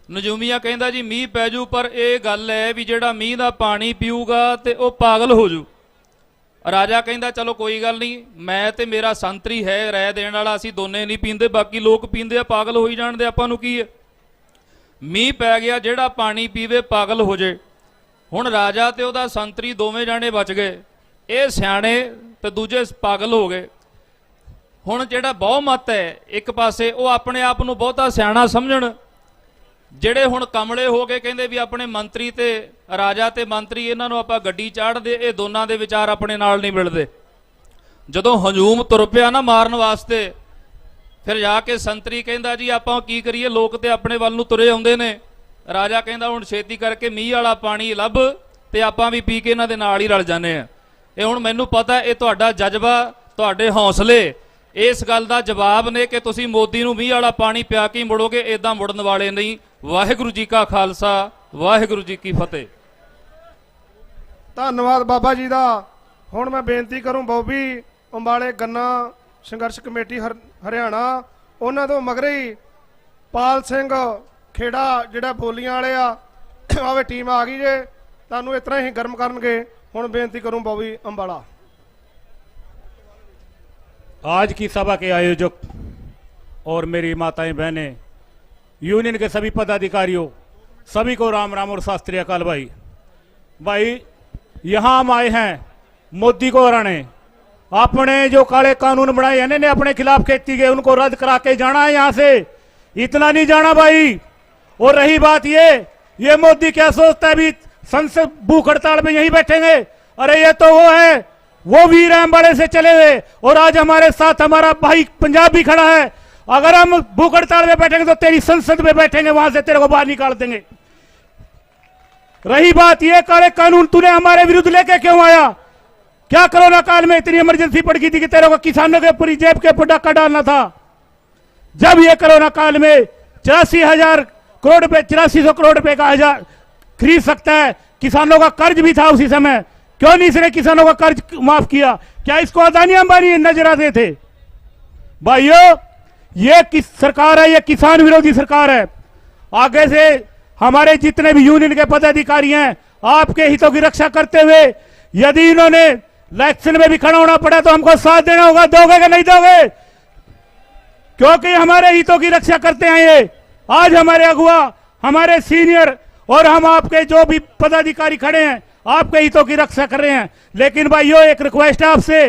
ਨਜੂਮੀਆ ਕਹਿੰਦਾ ਜੀ ਮੀਂਹ ਪੈ ਜੂ, ਪਰ ਇਹ ਗੱਲ ਹੈ ਵੀ ਜਿਹੜਾ ਮੀਂਹ ਦਾ ਪਾਣੀ ਪੀਊਗਾ ਤੇ ਉਹ ਪਾਗਲ ਹੋ ਜੂ। ਰਾਜਾ ਕਹਿੰਦਾ ਚਲੋ ਕੋਈ ਗੱਲ ਨਹੀਂ, ਮੈਂ ਤੇ ਮੇਰਾ ਸੰਤਰੀ ਹੈ ਰਾਏ ਦੇਣ ਵਾਲਾ, ਅਸੀਂ ਦੋਨੇ ਨਹੀਂ ਪੀਂਦੇ, ਬਾਕੀ ਲੋਕ ਪੀਂਦੇ ਆ, ਪਾਗਲ ਹੋਈ ਜਾਣਦੇ, ਆਪਾਂ ਨੂੰ ਕੀ ਹੈ। ਮੀਂਹ ਪੈ ਗਿਆ, ਜਿਹੜਾ ਪਾਣੀ ਪੀਵੇ ਪਾਗਲ ਹੋ ਜੇ। ਹੁਣ ਰਾਜਾ ਤੇ ਉਹਦਾ ਸੰਤਰੀ ਦੋਵੇਂ ਜਾਣੇ ਬਚ ਗਏ। ਇਹ ਸਿਆਣੇ ਤੇ ਦੂਜੇ ਪਾਗਲ ਹੋ ਗਏ। ਹੁਣ ਜਿਹੜਾ ਬਹੁਮਤ ਹੈ ਇੱਕ ਪਾਸੇ, ਉਹ ਆਪਣੇ ਆਪ ਨੂੰ ਬਹੁਤਾ ਸਿਆਣਾ ਸਮਝਣ, ਜਿਹੜੇ ਹੁਣ ਕਮਲੇ ਹੋ ਕੇ ਕਹਿੰਦੇ ਵੀ ਆਪਣੇ ਮੰਤਰੀ ਤੇ ਰਾਜਾ ਤੇ ਮੰਤਰੀ ਇਹਨਾਂ ਨੂੰ ਆਪਾਂ ਗੱਡੀ ਚਾੜਦੇ, ਇਹ ਦੋਨਾਂ ਦੇ ਵਿਚਾਰ ਆਪਣੇ ਨਾਲ ਨਹੀਂ ਮਿਲਦੇ। ਜਦੋਂ ਹਜੂਮ ਤੁਰ ਪਿਆ ਨਾ ਮਾਰਨ ਵਾਸਤੇ, ਫਿਰ ਜਾ ਕੇ ਸੰਤਰੀ ਕਹਿੰਦਾ ਜੀ ਆਪਾਂ ਕੀ ਕਰੀਏ, ਲੋਕ ਤੇ ਆਪਣੇ ਵੱਲ ਨੂੰ ਤੁਰੇ ਆਉਂਦੇ ਨੇ। ਰਾਜਾ ਕਹਿੰਦਾ ਹੁਣ ਛੇਤੀ ਕਰਕੇ ਮੀਂਹ ਵਾਲਾ ਪਾਣੀ ਲੱਭ ਤੇ ਆਪਾਂ ਵੀ ਪੀ ਕੇ ਇਹਨਾਂ ਦੇ ਨਾਲ ਹੀ ਰਲ ਜਾਂਦੇ ਆ। ਇਹ ਹੁਣ ਮੈਨੂੰ ਪਤਾ ਇਹ ਤੁਹਾਡਾ ਜਜ਼ਬਾ, ਤੁਹਾਡੇ ਹੌਸਲੇ ਇਸ ਗੱਲ ਦਾ ਜਵਾਬ ਨੇ ਕਿ ਤੁਸੀਂ ਮੋਦੀ ਨੂੰ ਮੀਂਹ ਵਾਲਾ ਪਾਣੀ ਪਿਆ ਕੇ ਮੁੜੋਗੇ, ਇਦਾਂ ਮੁੜਨ ਵਾਲੇ ਨਹੀਂ। ਵਾਹਿਗੁਰੂ ਜੀ ਕਾ ਖਾਲਸਾ, ਵਾਹਿਗੁਰੂ ਜੀ ਕੀ ਫਤਿਹ। ਧੰਨਵਾਦ ਬਾਬਾ ਜੀ ਦਾ। ਹੁਣ ਮੈਂ ਬੇਨਤੀ ਕਰੂੰ ਬੋਬੀ ਅੰਬਾਲੇ ਗੰਨਾ ਸੰਘਰਸ਼ ਕਮੇਟੀ ਹਰਿਆਣਾ, ਉਹਨਾਂ ਤੋਂ ਮਗਰੇ ਹੀ ਪਾਲ ਸਿੰਘ ਖੇੜਾ ਜਿਹੜਾ ਬੋਲੀਆਂ ਵਾਲੇ ਆ, ਆਵੇ ਟੀਮ ਆ ਗਈ ਜੇ, ਤੁਹਾਨੂੰ ਇਸ ਤਰ੍ਹਾਂ ਹੀ ਗਰਮ ਕਰਨਗੇ। ਹੁਣ ਬੇਨਤੀ ਕਰੂੰ ਬੋਬੀ ਅੰਬਾਲਾ। आज की सभा के आयोजक और मेरी माताएं बहनें, यूनियन के सभी पदाधिकारियों, सभी को राम राम और शास्त्रीय अकाल। भाई यहाँ हम आए हैं मोदी को हराने। आपने जो काले कानून बनाए हैं ने अपने खिलाफ खेती के, उनको रद्द करा के जाना है यहाँ से, इतना नहीं जाना भाई। और रही बात ये मोदी क्या सोचता है भी संसद भूख हड़ताल में यहीं बैठेंगे? अरे ये तो वो है, वो वीर अंबाले से चले हुए, और आज हमारे साथ हमारा भाई पंजाब भी खड़ा है। अगर हम भूख हड़ताल में बैठेंगे तो तेरी संसद में बैठेंगे, वहां से तेरे को बाहर निकाल देंगे। रही बात ये, काले कानून तूने हमारे विरुद्ध लेके क्यों आया? क्या कोरोना काल में इतनी इमरजेंसी पड़ गई थी कि तेरे को किसानों के पूरी जेब के ऊपर डाका डालना था? जब ये कोरोना काल में 84,000 करोड़ रुपए, 8400 करोड़ रुपए का हजार खरीद सकता है, किसानों का कर्ज भी था उसी समय, क्यों नहीं इसने किसानों का कर्ज माफ किया? क्या इसको अदानी अंबानी नजर आते थे? भाइयों, ये किस सरकार है? ये किसान विरोधी सरकार है। आगे से हमारे जितने भी यूनियन के पदाधिकारी हैं, आपके हितों की रक्षा करते हुए, यदि इन्होंने इलेक्शन में भी खड़ा होना पड़ा तो हमको साथ देना होगा। दोगे कि नहीं दोगे? क्योंकि हमारे हितों की रक्षा करते हैं ये। आज हमारे अगुआ, हमारे सीनियर और हम आपके जो भी पदाधिकारी खड़े हैं, आपके हितों की रक्षा कर रहे हैं। लेकिन भाइयों, एक रिक्वेस्ट है आपसे,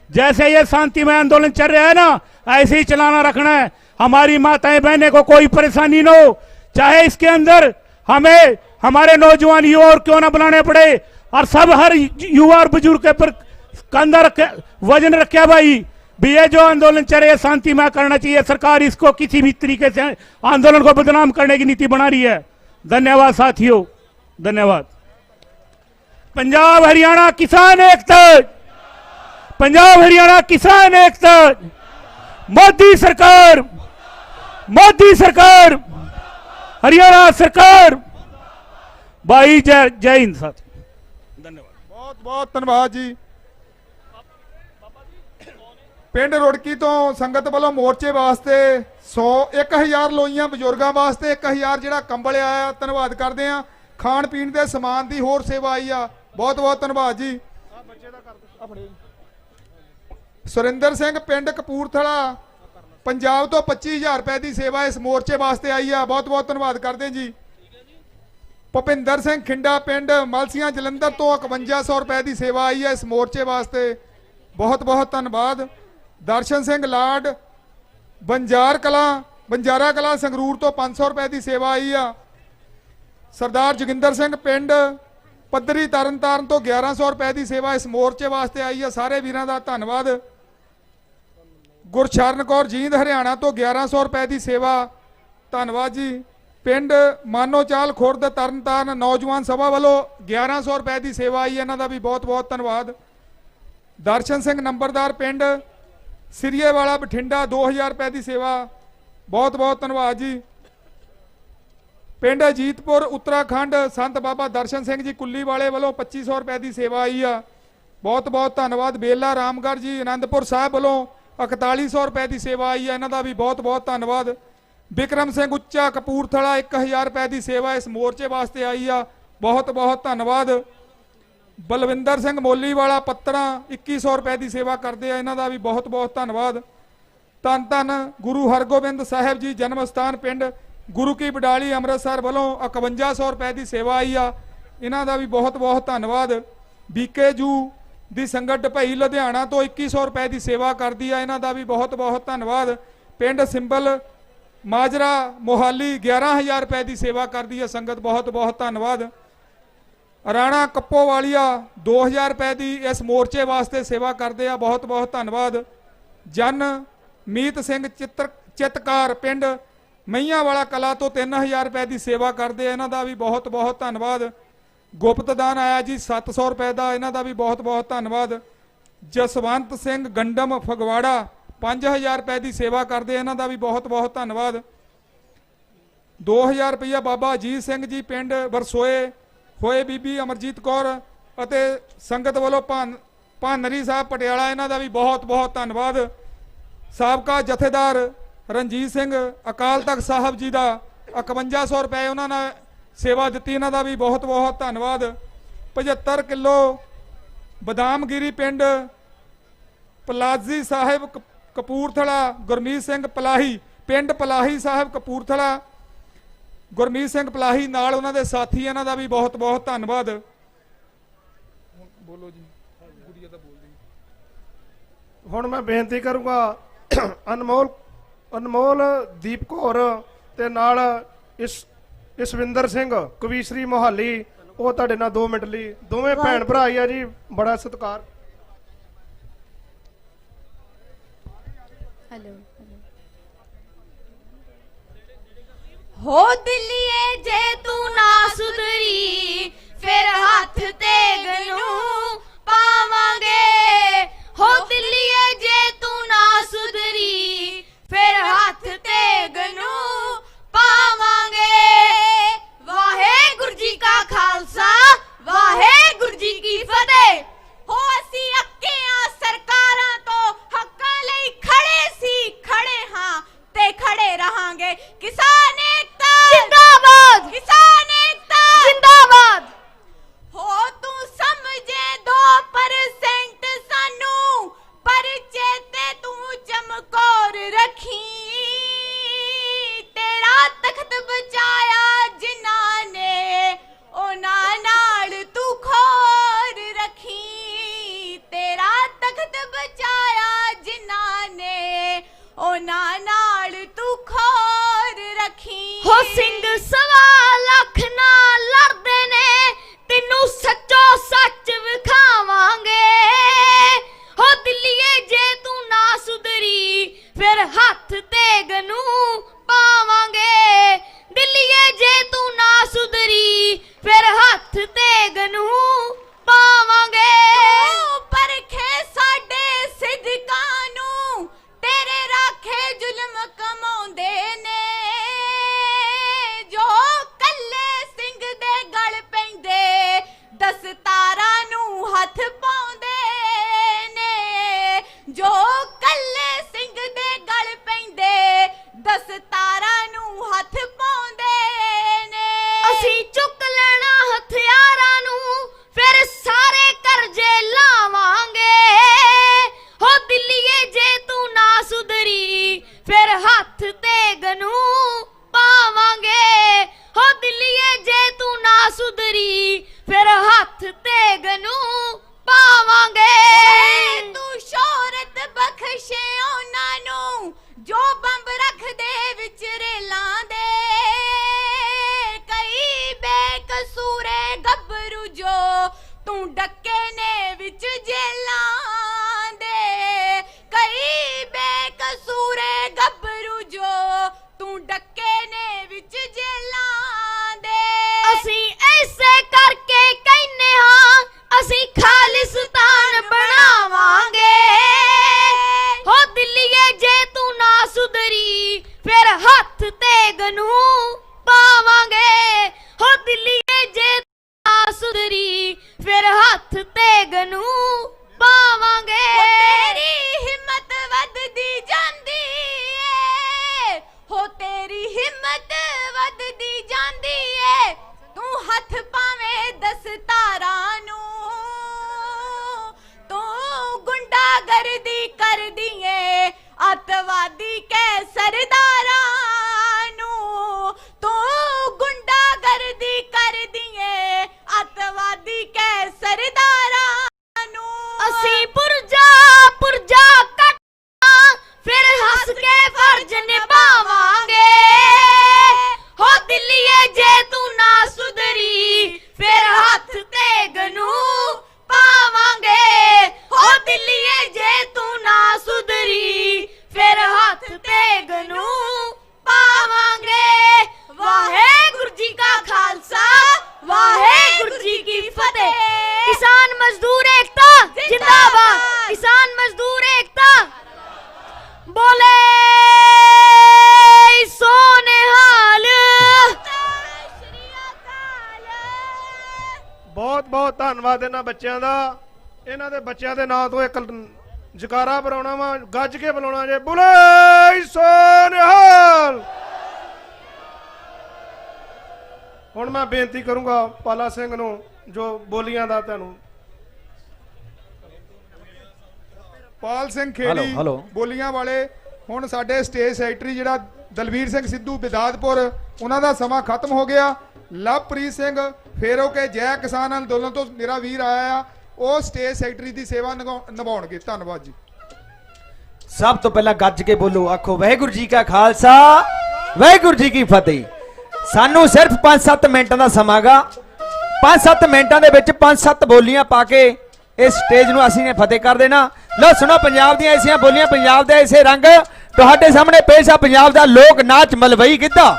जैसे ये शांतिमय आंदोलन चल रहा है ना, ऐसे ही चलाना रखना है। हमारी माताएं बहनें को कोई परेशानी न हो, चाहे इसके अंदर हमें हमारे नौजवान युवा और क्यों ना बनाने पड़े, और सब हर युवा और बुजुर्ग के पर कंधा रखे, वजन रखे भाई भी। ये जो आंदोलन चल रहा है शांतिमय करना चाहिए। सरकार इसको किसी भी तरीके से आंदोलन को बदनाम करने की नीति बना रही है। धन्यवाद साथियों, धन्यवाद। पंजाब हरियाणा किसान एकता, पंजाब हरियाणा किसान एकता, मोदी सरकार, मोदी सरकार, हरियाणा सरकार। भाई जय हिंद साथी, धन्यवाद। बहुत बहुत धन्यवाद जी। ਪਿੰਡ ਰੁੜਕੀ ਤੋਂ ਸੰਗਤ ਵੱਲੋਂ ਮੋਰਚੇ ਵਾਸਤੇ 1000 ਲੋਈਆਂ ਬਜ਼ੁਰਗਾਂ ਵਾਸਤੇ 1000 ਜਿਹੜਾ ਕੰਬਲ ਆਇਆ, ਧੰਨਵਾਦ ਕਰਦੇ ਆ। ਖਾਣ ਪੀਣ ਦੇ ਸਮਾਨ ਦੀ ਹੋਰ ਸੇਵਾ ਆਈ ਆ, ਬਹੁਤ ਬਹੁਤ ਧੰਨਵਾਦ ਜੀ। ਸੁਰਿੰਦਰ ਸਿੰਘ ਪਿੰਡ ਕਪੂਰਥਲਾ ਪੰਜਾਬ ਤੋਂ 25000 ਰੁਪਏ ਦੀ ਸੇਵਾ ਇਸ ਮੋਰਚੇ ਵਾਸਤੇ ਆਈ ਆ, ਬਹੁਤ ਬਹੁਤ ਧੰਨਵਾਦ ਕਰਦੇ ਜੀ। ਭੁਪਿੰਦਰ ਸਿੰਘ ਖਿੰਡਾ ਪਿੰਡ ਮਲਸੀਆਂ ਜਲੰਧਰ ਤੋਂ 5100 ਰੁਪਏ ਦੀ ਸੇਵਾ ਆਈ ਆ ਇਸ ਮੋਰਚੇ ਵਾਸਤੇ, ਬਹੁਤ ਬਹੁਤ ਧੰਨਵਾਦ। ਦਰਸ਼ਨ ਸਿੰਘ ਲਾਡ ਬੰਜਾਰਾ ਕਲਾ ਸੰਗਰੂਰ ਤੋਂ 500 ਰੁਪਏ ਦੀ ਸੇਵਾ ਆਈ ਆ। ਸਰਦਾਰ ਜੋਗਿੰਦਰ ਸਿੰਘ ਪਿੰਡ ਪੱਧਰੀ ਤਰਨਤਾਰਨ ਤੋਂ 1100 ਰੁਪਏ ਦੀ ਸੇਵਾ ਇਸ ਮੋਰਚੇ ਵਾਸਤੇ ਆਈ ਆ। ਸਾਰੇ ਵੀਰਾਂ ਦਾ ਧੰਨਵਾਦ। ਗੁਰਸ਼ਰਨ ਕੌਰ ਜੀਂਦ ਹਰਿਆਣਾ ਤੋਂ 1100 ਰੁਪਏ ਦੀ ਸੇਵਾ, ਧੰਨਵਾਦ ਜੀ। ਪਿੰਡ ਮਾਨੋਚਾਲ ਖੁਰਦ ਤਰਨਤਾਰਨ ਨੌਜਵਾਨ ਸਭਾ ਵੱਲੋਂ 1100 ਰੁਪਏ ਦੀ ਸੇਵਾ ਆਈ, ਇਹਨਾਂ ਦਾ ਵੀ ਬਹੁਤ ਬਹੁਤ ਧੰਨਵਾਦ। ਦਰਸ਼ਨ ਸਿੰਘ ਨੰਬਰਦਾਰ ਪਿੰਡ ਸਿਰੀਏਵਾਲਾ ਬਠਿੰਡਾ 2000 ਰੁਪਏ ਦੀ ਸੇਵਾ, ਬਹੁਤ ਬਹੁਤ ਧੰਨਵਾਦ ਜੀ। ਪਿੰਡ ਅਜੀਤਪੁਰ ਉੱਤਰਾਖੰਡ ਸੰਤ ਬਾਬਾ ਦਰਸ਼ਨ ਸਿੰਘ ਜੀ ਕੁੱਲੀ ਵਾਲੇ ਵੱਲੋਂ 2500 ਰੁਪਏ ਦੀ ਸੇਵਾ ਆਈ ਆ, ਬਹੁਤ ਬਹੁਤ ਧੰਨਵਾਦ। ਬੇਲਾ ਰਾਮਗੜ੍ਹ ਜੀ ਅਨੰਦਪੁਰ ਸਾਹਿਬ ਵੱਲੋਂ 4100 ਰੁਪਏ ਦੀ ਸੇਵਾ ਆਈ ਆ, ਇਹਨਾਂ ਦਾ ਵੀ ਬਹੁਤ ਬਹੁਤ ਧੰਨਵਾਦ। ਵਿਕਰਮ ਸਿੰਘ ਉੱਚਾ ਕਪੂਰਥਲਾ 1000 ਰੁਪਏ ਦੀ ਸੇਵਾ ਇਸ ਮੋਰਚੇ ਵਾਸਤੇ ਆਈ ਆ, ਬਹੁਤ ਬਹੁਤ ਧੰਨਵਾਦ। ਬਲਵਿੰਦਰ ਸਿੰਘ ਮੋਲੀ ਵਾਲਾ ਪੱਤਣਾ 2100 ਰੁਪਏ ਦੀ ਸੇਵਾ ਕਰਦੇ ਆ, ਇਹਨਾਂ ਦਾ ਵੀ ਬਹੁਤ ਬਹੁਤ ਧੰਨਵਾਦ। ਧੰਨ ਧੰਨ ਗੁਰੂ ਹਰਗੋਬਿੰਦ ਸਾਹਿਬ ਜੀ ਜਨਮ ਸਥਾਨ ਪਿੰਡ ਗੁਰੂ ਕੀ ਬਡਾਲੀ ਅੰਮ੍ਰਿਤਸਰ ਵੱਲੋਂ 5100 ਰੁਪਏ ਦੀ ਸੇਵਾ ਆਈ ਆ, ਇਹਨਾਂ ਦਾ ਵੀ ਬਹੁਤ ਬਹੁਤ ਧੰਨਵਾਦ। ਬੀਕੇ ਜੂ ਦੀ ਸੰਗਤ ਢਪਈ ਲੁਧਿਆਣਾ ਤੋਂ 2100 ਰੁਪਏ ਦੀ ਸੇਵਾ ਕਰਦੀ ਆ, ਇਹਨਾਂ ਦਾ ਵੀ ਬਹੁਤ ਬਹੁਤ ਧੰਨਵਾਦ। ਪਿੰਡ ਸਿੰਬਲ ਮਾਜਰਾ ਮੋਹਾਲੀ 11000 ਰੁਪਏ ਦੀ ਸੇਵਾ ਕਰਦੀ ਹੈ ਸੰਗਤ, ਬਹੁਤ ਬਹੁਤ ਧੰਨਵਾਦ। ਰਾਣਾ ਕੱਪੋਵਾਲੀਆ 2000 ਰੁਪਏ ਦੀ ਇਸ ਮੋਰਚੇ ਵਾਸਤੇ ਸੇਵਾ ਕਰਦੇ ਆ, ਬਹੁਤ ਬਹੁਤ ਧੰਨਵਾਦ। ਜਨ ਮੀਤ ਸਿੰਘ ਚਿੱਤਕਾਰ ਪਿੰਡ ਮਈਆਂ ਵਾਲਾ ਕਲਾ ਤੋਂ 3000 ਰੁਪਏ ਦੀ ਸੇਵਾ ਕਰਦੇ ਆ, ਇਹਨਾਂ ਦਾ ਵੀ ਬਹੁਤ ਬਹੁਤ ਧੰਨਵਾਦ। ਗੁਪਤ ਦਾਨ ਆਇਆ ਜੀ 700 ਰੁਪਏ ਦਾ, ਇਹਨਾਂ ਦਾ ਵੀ ਬਹੁਤ ਬਹੁਤ ਧੰਨਵਾਦ। ਜਸਵੰਤ ਸਿੰਘ ਗੰਡਮ ਫਗਵਾੜਾ 5000 ਰੁਪਏ ਦੀ ਸੇਵਾ ਕਰਦੇ, ਇਹਨਾਂ ਦਾ ਵੀ ਬਹੁਤ ਬਹੁਤ ਧੰਨਵਾਦ। 2000 ਰੁਪਇਆ ਬਾਬਾ ਅਜੀਤ ਸਿੰਘ ਜੀ ਪਿੰਡ ਵਰਸੋਏ ਹੋਏ ਬੀਬੀ ਅਮਰਜੀਤ ਕੌਰ ਅਤੇ ਸੰਗਤ ਵੱਲੋਂ ਭਾਨਰੀ ਸਾਹਿਬ ਪਟਿਆਲਾ, ਇਹਨਾਂ ਦਾ ਵੀ ਬਹੁਤ ਬਹੁਤ ਧੰਨਵਾਦ। ਸਾਬਕਾ ਜਥੇਦਾਰ ਰਣਜੀਤ ਸਿੰਘ ਅਕਾਲ ਤਖਤ ਸਾਹਿਬ ਜੀ ਦਾ 5100 ਰੁਪਏ ਉਹਨਾਂ ਨੇ ਸੇਵਾ ਦਿੱਤੀ, ਇਹਨਾਂ ਦਾ ਵੀ ਬਹੁਤ ਬਹੁਤ ਧੰਨਵਾਦ। 75 ਕਿਲੋ ਬਦਾਮਗਿਰੀ ਪਿੰਡ ਪਲਾਜੀ ਸਾਹਿਬ ਕਪੂਰਥਲਾ ਗੁਰਮੀਤ ਸਿੰਘ ਪਲਾਹੀ ਪਿੰਡ ਪਲਾਹੀ ਸਾਹਿਬ ਕਪੂਰਥਲਾ, ਗੁਰਮੀਤ ਸਿੰਘ ਪਲਾਹੀ ਨਾਲ ਉਹਨਾਂ ਦੇ ਸਾਥੀ, ਇਹਨਾਂ ਦਾ ਵੀ ਬਹੁਤ ਬਹੁਤ ਧੰਨਵਾਦ। ਬੋਲੋ ਜੀ, ਗੁੜੀਆ ਤਾਂ ਬੋਲਦੀ। ਹੁਣ ਮੈਂ ਬੇਨਤੀ ਕਰੂੰਗਾ ਅਨਮੋਲ ਦੀਪ ਕੌਰ ਤੇ ਨਾਲ ਇਸਵਿੰਦਰ ਸਿੰਘ ਕਵੀਸ਼ਰੀ ਮੋਹਾਲੀ, ਉਹ ਤੁਹਾਡੇ ਨਾਲ 2 ਮਿੰਟ ਲਈ, ਦੋਵੇਂ ਭੈਣ ਭਰਾ ਹੀ ਆ ਜੀ, ਬੜਾ ਸਤਿਕਾਰ। ਹੋ ਦਿੱਲੀਏ ਜੇ ਤੂੰ ਨਾ ਸੁਧਰੀ ਫਿਰ ਹੱਥ ਤੇਗ ਨੂੰ ਪਾਵਾਂਗੇ। ਹੋ ਦਿੱਲੀਏ ਜੇ ਤੂੰ ਨਾ ਸੁਧਰੀ ਫਿਰ ਹੱਥ ਤੇਗ ਨੂੰ ਪਾਵਾਂਗੇ। ਵਾਹਿਗੁਰੂ ਜੀ ਕਾ ਖਾਲਸਾ ਵਾਹਿਗੁਰੂ ਜੀ ਕੀ ਫਤਿਹ। ਹੋ ਅਸੀਂ ਅੱਕਿਆਂ ਸਰਕਾਰਾਂ ਤੋਂ ਹੱਕਾਂ ਲਈ ਖੜੇ ਸੀ, ਖੜੇ ਹਾਂ ਤੇ ਖੜੇ ਰਹਾਂਗੇ। ਕਿਸਾਨ ਏਕਤਾ ਜਿੰਦਾਬਾਦ, ਕਿਸਾਨ ਏਕਤਾ ਜਿੰਦਾਬਾਦ। ਹੋ ਤੂੰ ਸਮਝੇ 2% ਸਾਨੂੰ, ਪਰ ਚੇਤੇ ਤੂੰ ਚਮਕੌਰ ਰੱਖੀ। ਤੇਰਾ ਤਖਤ ਬਚਾਇਆ ਜਿਨ੍ਹਾਂ ਨੇ, ਉਹਨਾਂ ਨਾਲ ਤੂੰ ਖੋਰ ਰੱਖੀ। ਤੇਰਾ ਤਖਤ ਬਚਾਇਆ ਜਿਨ੍ਹਾਂ ਨੇ, ਉਹਨਾਂ ਨਾਲ ਤੂੰ ਖੋਰ ਰੱਖੀ। ਹੋ ਸਿੰਘ ਸਵਾ ਲੱਖ ਨਾਲ ਲੜਦੇ ਨੇ, ਤੈਨੂੰ ਸੱਚੋ ਸੱਚ ਵਿਖਾਵਾਂਗੇ। ਹੋ ਦਿੱਲੀਏ ਜੇ ਤੂੰ ਨਾ ਸੁਧਰੀ ਫਿਰ ਹੱਥ ਤੇਗ ਨੂੰ ਪਾਵਾਂਗੇ। ਦਿੱਲੀਏ ਜੇ ਤੂੰ ਨਾ ਸੁਧਰੀ ਫਿਰ ਹੱਥ ਤੇਗ ਨੂੰ ਪਾਵਾਂਗੇ। ਪਰਖੇ ਸਾਡੇ ਸਿੱਧਕਾਂ ਨੂੰ, ਤੇਰੇ ਰਾਖੇ ਜ਼ੁਲਮ ਕਮਾਉਂਦੇ ਨੇ। ਹੱਸ ਕੇ ਫਰਜ਼ ਨਿਭਾਵਾਂਗੇ ਹੋ ਦਿੱਲੀਏ ਜੇ ਤੂੰ ਨਾ ਸੁਧਰੀ ਫਿਰ ਹੱਥ ਤੇਗ ਨੂੰ ਪਾਵਾਂਗੇ ਹੋ ਦਿੱਲੀਏ ਜੇ ਤੂੰ ਨਾ ਸੁਧਰੀ ਫਿਰ ਹੱਥ ਤੇਗ ਨੂੰ ਪਾਵਾਂਗੇ ਵਾਹਿਗੁਰੂ ਜੀ ਕਾ ਖਾਲਸਾ ਵਾਹਿਗੁਰੂ ਜੀ ਕੀ ਫਤਿਹ किसान मजदूर एकता जिंदाबाद किसान मजदूर एकता बोले सोनेहाल ਬਹੁਤ ਬਹੁਤ ਧੰਨਵਾਦ ਇਹਨਾਂ ਬੱਚਿਆਂ ਦਾ। ਇਹਨਾਂ ਦੇ ਬੱਚਿਆਂ ਦੇ ਨਾਂ ਤੋਂ ਇੱਕ ਜਕਾਰਾ ਬੁਲਾਉਣਾ ਵਾ, ਗੱਜ ਕੇ ਬੁਲਾਉਣਾ ਜੇ ਬੋਲੇ ਸੋਨੇਹਾਲ। ਹੁਣ ਮੈਂ ਬੇਨਤੀ ਕਰੂੰਗਾ ਪਾਲਾ ਸਿੰਘ ਨੂੰ ਜੋ ਬੋਲੀਆਂ ਦਾ ਤੁਹਾਨੂੰ ਪਾਲ ਸਿੰਘ ਖੇੜੀ ਬੋਲੀਆਂ ਵਾਲੇ। ਹੁਣ ਸਾਡੇ ਸਟੇਜ ਸੈਕਟਰੀ ਜਿਹੜਾ ਦਲਵੀਰ ਸਿੰਘ ਸਿੱਧੂ ਬਿਦਾਦਪੁਰ, ਉਹਨਾਂ ਦਾ ਸਮਾਂ ਖਤਮ ਹੋ ਗਿਆ। ਲਵਪ੍ਰੀਤ ਸਿੰਘ ਫੇਰੋ ਕੇ ਜੈ ਕਿਸਾਨ ਅੰਦੋਲਨ ਤੋਂ ਮੇਰਾ ਵੀਰ ਆਇਆ ਆ, ਉਹ ਸਟੇਜ ਸੈਕਟਰੀ ਦੀ ਸੇਵਾ ਨਿਭਾਉਣਗੇ। ਧੰਨਵਾਦ ਜੀ। ਸਭ ਤੋਂ ਪਹਿਲਾਂ ਗੱਜ ਕੇ ਬੋਲੋ, ਆਖੋ ਵਾਹਿਗੁਰੂ ਜੀ ਕਾ ਖਾਲਸਾ ਵਾਹਿਗੁਰੂ ਜੀ ਕੀ ਫਤਿਹ। ਸਾਨੂੰ ਸਿਰਫ 5-7 ਮਿੰਟਾਂ ਦਾ ਸਮਾਂਗਾ। 5-7 ਮਿੰਟਾਂ ਦੇ ਵਿੱਚ 5-7 ਬੋਲੀਆਂ ਪਾ ਕੇ ਇਸ ਸਟੇਜ ਨੂੰ ਅਸੀਂ ਨੇ ਫਤਿਹ ਕਰ ਦੇਣਾ। ਲਓ ਸੁਣੋ ਪੰਜਾਬ ਦੀਆਂ ਐਸੀਆਂ ਬੋਲੀਆਂ, ਪੰਜਾਬ ਦੇ ਐਸੇ ਰੰਗ ਤੁਹਾਡੇ ਸਾਹਮਣੇ ਪੇਸ਼ ਆ। ਪੰਜਾਬ ਦਾ ਲੋਕ ਨਾਚ ਮਲਵਈ ਗਿੱਧਾ।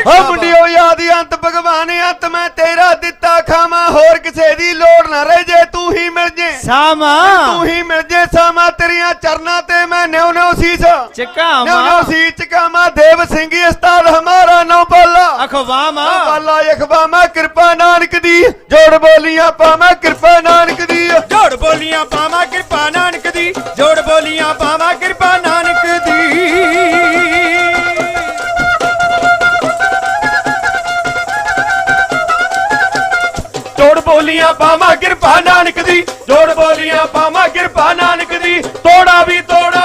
ਓ ਮੁੰਡਿਓ ਯਾਦ ਅੰਤ ਭਗਵਾਨ ਅੰਤ ਮੈਂ ਤੇਰਾ ਦਿੱਤਾ ਖਾਵਾਂ, ਹੋਰ ਕਿਸੇ ਦੀ ਲੋੜ ਨਾ ਰਹਿ ਜੇ ਤੂੰ ਹੀ ਮਿਲ ਜੇ ਸਾਮਾ, ਤੂੰ ਹੀ ਮਿਲ ਜੇ ਸਾਮਾ। ਤੇਰੀਆਂ ਚਰਨਾਂ ਤੇ ਮੈਂ ਨਿਉ ਨਿਉ ਸੀਸ ਚਕਾਵਾਂ, ਨਿਉ ਨਿਉ ਸੀ ਚਕਾਵਾਂ। ਦੇਵ ਸਿੰਘ ਉਸਤਾਦ ਹਮਾਰਾ ਨੌ ਪਾਲਾ ਅਖਵਾਮਾ ਪਾਲਾ ਅਖਵਾਮਾ। ਕਿਰਪਾ ਨਾਨਕ ਦੀ ਜੋੜ ਬੋਲੀਆਂ ਪਾਵਾਂ, ਕਿਰਪਾ ਨਾਨਕ ਦੀ ਜੋੜ ਬੋਲੀਆਂ ਪਾਵਾਂ, ਕਿਰਪਾ ਨਾਨਕ ਦੀ ਜੋੜ ਬੋਲੀਆਂ ਪਾਵਾਂ, ਕਿਰਪਾ ਨਾਨਕ ਦੀ। ਜੋੜ ਬੋਲੀਆਂ ਪਾਵਾਂ ਕਿਰਪਾ ਨਾਨਕ ਦੀ, ਜੋੜ ਬੋਲੀਆਂ ਪਾਵਾਂ ਕਿਰਪਾ ਨਾਨਕ ਦੀ। ਤੋੜਾ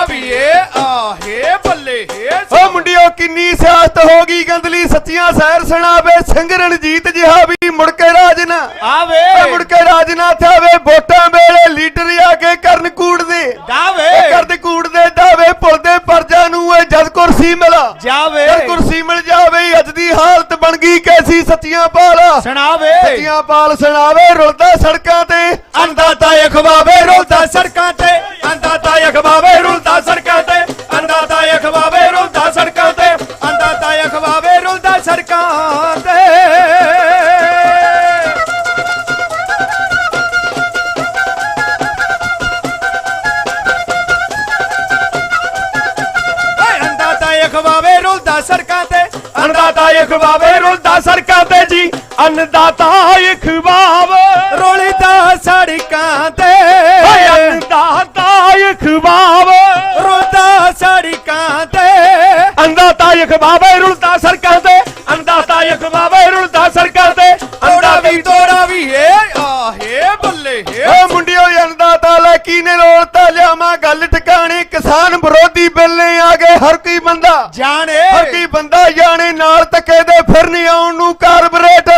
ਵੀ ਏ ਆਹੇ ਬੱਲੇ ਏ। ਓ ਮੁੰਡਿਓ ਕਿੰਨੀ ਸਿਆਸਤ ਹੋ ਗਈ ਗੰਦਲੀ, ਸੱਚੀਆਂ ਸੈਰ ਸੁਣਾਵੇ ਸਿੰਘ ਰਣਜੀਤ ਜਿਹਾ ਵੀ ਮੁੜ ਕੇ ਰਾਜ ਨਾ ਆਵੇ, ਮੁੜ ਕੇ ਰਾਜ ਨਾ ਥਾਵੇ। ਵੋਟਾਂ ਵੇਲੇ ਲੀਡਰ ਆ ਕੇ ਕਰਨ ਕੂੜ ਦੇ ਦਾਵੇ, ਕਰਦੇ ਕੂੜ ਦੇ ਦਾਵੇ। ਭੁੱਲਦੇ ਪਰਜਾ ਨੂੰ ਏ ਜਦ ਕੁਰਸੀ ਮਿਲ ਜਾਵੇ, ਜਦ ਕੁਰਸੀ ਮਿਲ ਜਾਵੇ। ਅੱਜ ਦੀ ਹਾਲਤ ਬਣ ਗਈ ਕੈਸੀ, ਸੱਚੀਆਂ ਪਾਲ ਸੁਣਾਵੇ, ਸੱਚੀਆਂ ਪਾਲ ਸੁਣਾਵੇ। ਰੁਲਦਾ ਸੜਕਾਂ ਤੇ ਅੰਦਾਤਾ ਅਖਵਾਵੇ, ਰੁਲਦਾ ਸੜਕਾਂ ਤੇ ਅੰਦਾਤਾ ਅਖਵਾਵੇ, ਰੁਲਦਾ ਸੜਕਾਂ ਤੇ ਅੰਦਾਤਾ ਅਖਵਾਵੇ, ਰੁਲਦਾ ਸੜਕਾਂ ਤੇ ਅੰਦਾਤਾ ਅਖਵਾਵੇ, ਰੁਲਦਾ ਸੜਕਾਂ ਤੇ। ਅਖਵਾਵੇ ਰੁਲਦਾ ਸੜਕਾਂ ਤੇ ਅੰਦਾਤਾ ਅਖਵਾਵੇ, ਰੁਲਦਾ ਸੜਕਾਂ ਤੇ ਜੀ। ਅੰਨਦਾਤਾ ਅਖਵਾਵੇ, ਰੁਲਦਾ ਸੜਕਾਂ ਤੇ ਅੰਨਦਾਤਾ ਅਖਵਾਵੇ, ਰੁਲਦਾ ਸੜਕਾਂ ਤੇ ਅੰਨਦਾਤਾ ਅਖਵਾਵੇ, ਰੁਲਦਾ ਸੜਕਾਂ ਤੇ ਅੰਨਦਾਤਾ ਅਖਵਾਵੇ, ਰੁਲਦਾ ਸੜਕਾਂ ਤੇ। ਤੋੜਾ ਵੀ ਏ ਆਹੇ ਬੱਲੇ ਏ। ਓ ਮੁੰਡਿਓ ਅੰਨਦਾਤਾ ਲੈ ਕੀ ਨੇ ਲੋੜਤਾ ਲਿਆਵਾਂ ਗੱਲ ਠਿਕਾਣੇ। ਕਿਸਾਨ ਵਿਰੋਧੀ ਬਿੱਲ ਨੇ ਆ ਗਏ ਹਰ ਕੋਈ ਬੰਦਾ ਜਾਣੇ, ਹਰ ਕੋਈ ਬੰਦਾ ਜਾਣੇ। ਨਾਲ ਧੱਕੇ ਦੇ ਫਿਰਨੀ ਆਉਣ ਨੂੰ ਕਾਰਬੋਰੇਟ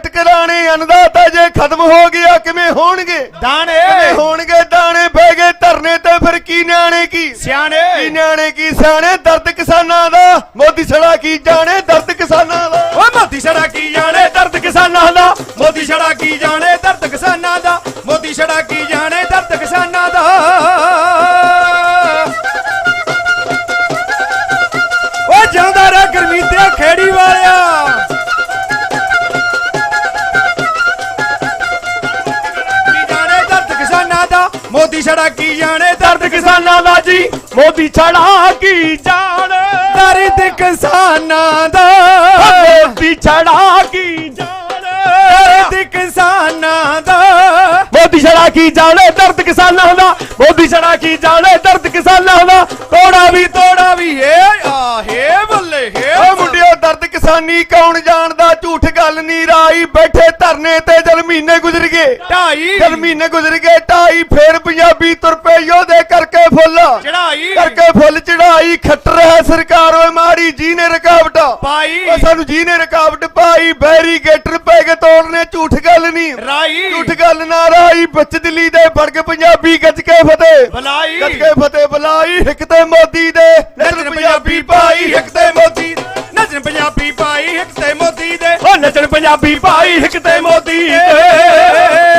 ਕਰਾਣੇ। ਅੰਨਦਾਤਾ ਜੇ ਖਤਮ ਹੋ ਗਿਆ ਕਿਵੇਂ ਹੋਣਗੇ ਦਾਣੇ, ਕਿਵੇਂ ਹੋਣਗੇ ਦਾਣੇ। ਬਹਿ ਗਏ ਧਰਨੇ ਤੇ ਫਿਰ ਕੀ ਨਿਆਣੇ ਕੀ ਸਿਆਣੇ, ਕੀ ਨਿਆਣੇ ਕੀ ਸਿਆਣੇ। ਦਰਦ ਕਿਸਾਨਾਂ ਦਾ ਮੋਦੀ ਛੜਾ ਕੀ ਜਾਣੇ, ਦਰਦ ਕਿਸਾਨਾਂ ਦਾ। ਓ ਮੋਦੀ ਛੜਾ ਕੀ ਜਾਣੇ ਦਰਦ ਕਿਸਾਨਾਂ ਦਾ, ਮੋਦੀ ਛੜਾ ਕੀ ਜਾਣੇ ਦਰਦ ਕਿਸਾਨਾਂ ਦਾ, ਮੋਦੀ ਛੜਾ ਕੀ ਜਾਣੇ ਦਰਦ ਕਿਸਾਨਾਂ ਦਾ। ਓ ਜਿਉਂਦਾ ਰਹਿ ਗੁਰਮੀਤੇ ਖੇੜੀ ਵਾਲਿਆ। ਮੋਦੀ ਛੜਾ ਕੀ ਜਾਣੇ ਦਰਦ ਕਿਸਾਨਾਂ ਦਾ ਜੀ, ਮੋਦੀ ਛੜਾ ਕੀ ਜਾਣੇ ਦਰਦ ਕਿਸਾਨਾਂ ਦਾ, ਮੋਦੀ ਛੜਾ ਕੀ ਜਾਣੇ ਦਰਦ ਕਿਸਾਨਾਂ ਦਾ। ਮੋਦੀ ਛੜਾ ਕੀ ਜਾਣੇ ਦਰਦ ਕਿਸਾਨਾਂ ਦਾ, ਮੋਦੀ ਛੜਾ ਕੀ ਜਾਣੇ ਦਰਦ ਕਿਸਾਨਾਂ ਦਾ। ਤੋੜਾ ਵੀ ਏ ਆਹੇ ਬੱਲੇ ਏ। ਓ ਮੁੰਡਿਓ ਦਰਦ ਕਿਸਾਨੀ ਕੌਣ ਜਾਣਦਾ, ਝੂਠ ਗੱਲ ਨਹੀਂ ਰਾਜ ਢਾਈ ਬੈਠੇ ਧਰਨੇ ਤੇ ਜਦ ਮਹੀਨੇ ਗੁਜ਼ਰ ਗਏ ਜਦ ਮਹੀਨੇ ਗੁਜ਼ਰ ਗਏ ਢਾਈ ਫੇਰ ਪੰਜਾਬੀ ਤੁਰ ਪਏ ਯੋਧੇ ਕਰਕੇ ਫੁੱਲ ਚੜਾਈ ਖੱਟਰ ਹੈ ਸਰਕਾਰ ਓਏ ਮਾੜੀ ਜੀ ਨੇ ਰੁਕਾਵਟ ਪਾਈ ਸਾਨੂੰ ਜੀ ਨੇ ਰੁਕਾਵਟ ਪਾਈ ਬੈਰੀਗੇਟਰ ਪੈ ਕੇ ਤੋੜਨੇ ਝੂਠ ਗੱਲ ਨਹੀਂ ਝੂਠ ਗੱਲ ਨਾ ਰਾਈ ਵਿੱਚ ਦਿੱਲੀ ਦੇ ਵੜ ਕੇ ਪੰਜਾਬੀ ਗੱਜ ਕੇ ਫਤਿਹ ਬੁਲਾਈ ਹਿੱਕ ਤੇ ਮੋਦੀ ਦੇ ਨੱਚਣ ਪੰਜਾਬੀ ਪਾਈ ਹਿੱਕ ਤੇ ਮੋਦੀ ਨੱਚਣ ਪੰਜਾਬੀ ਪਾਈ ਹਿੱਕ ਤੇ ਮੋਦੀ ਦੇ ਓ ਨੱਚਣ ਪੰਜਾਬੀ ਪਾਈ ਹਿੱਕ ਤੇ ਮੋਦੀ ਦੇ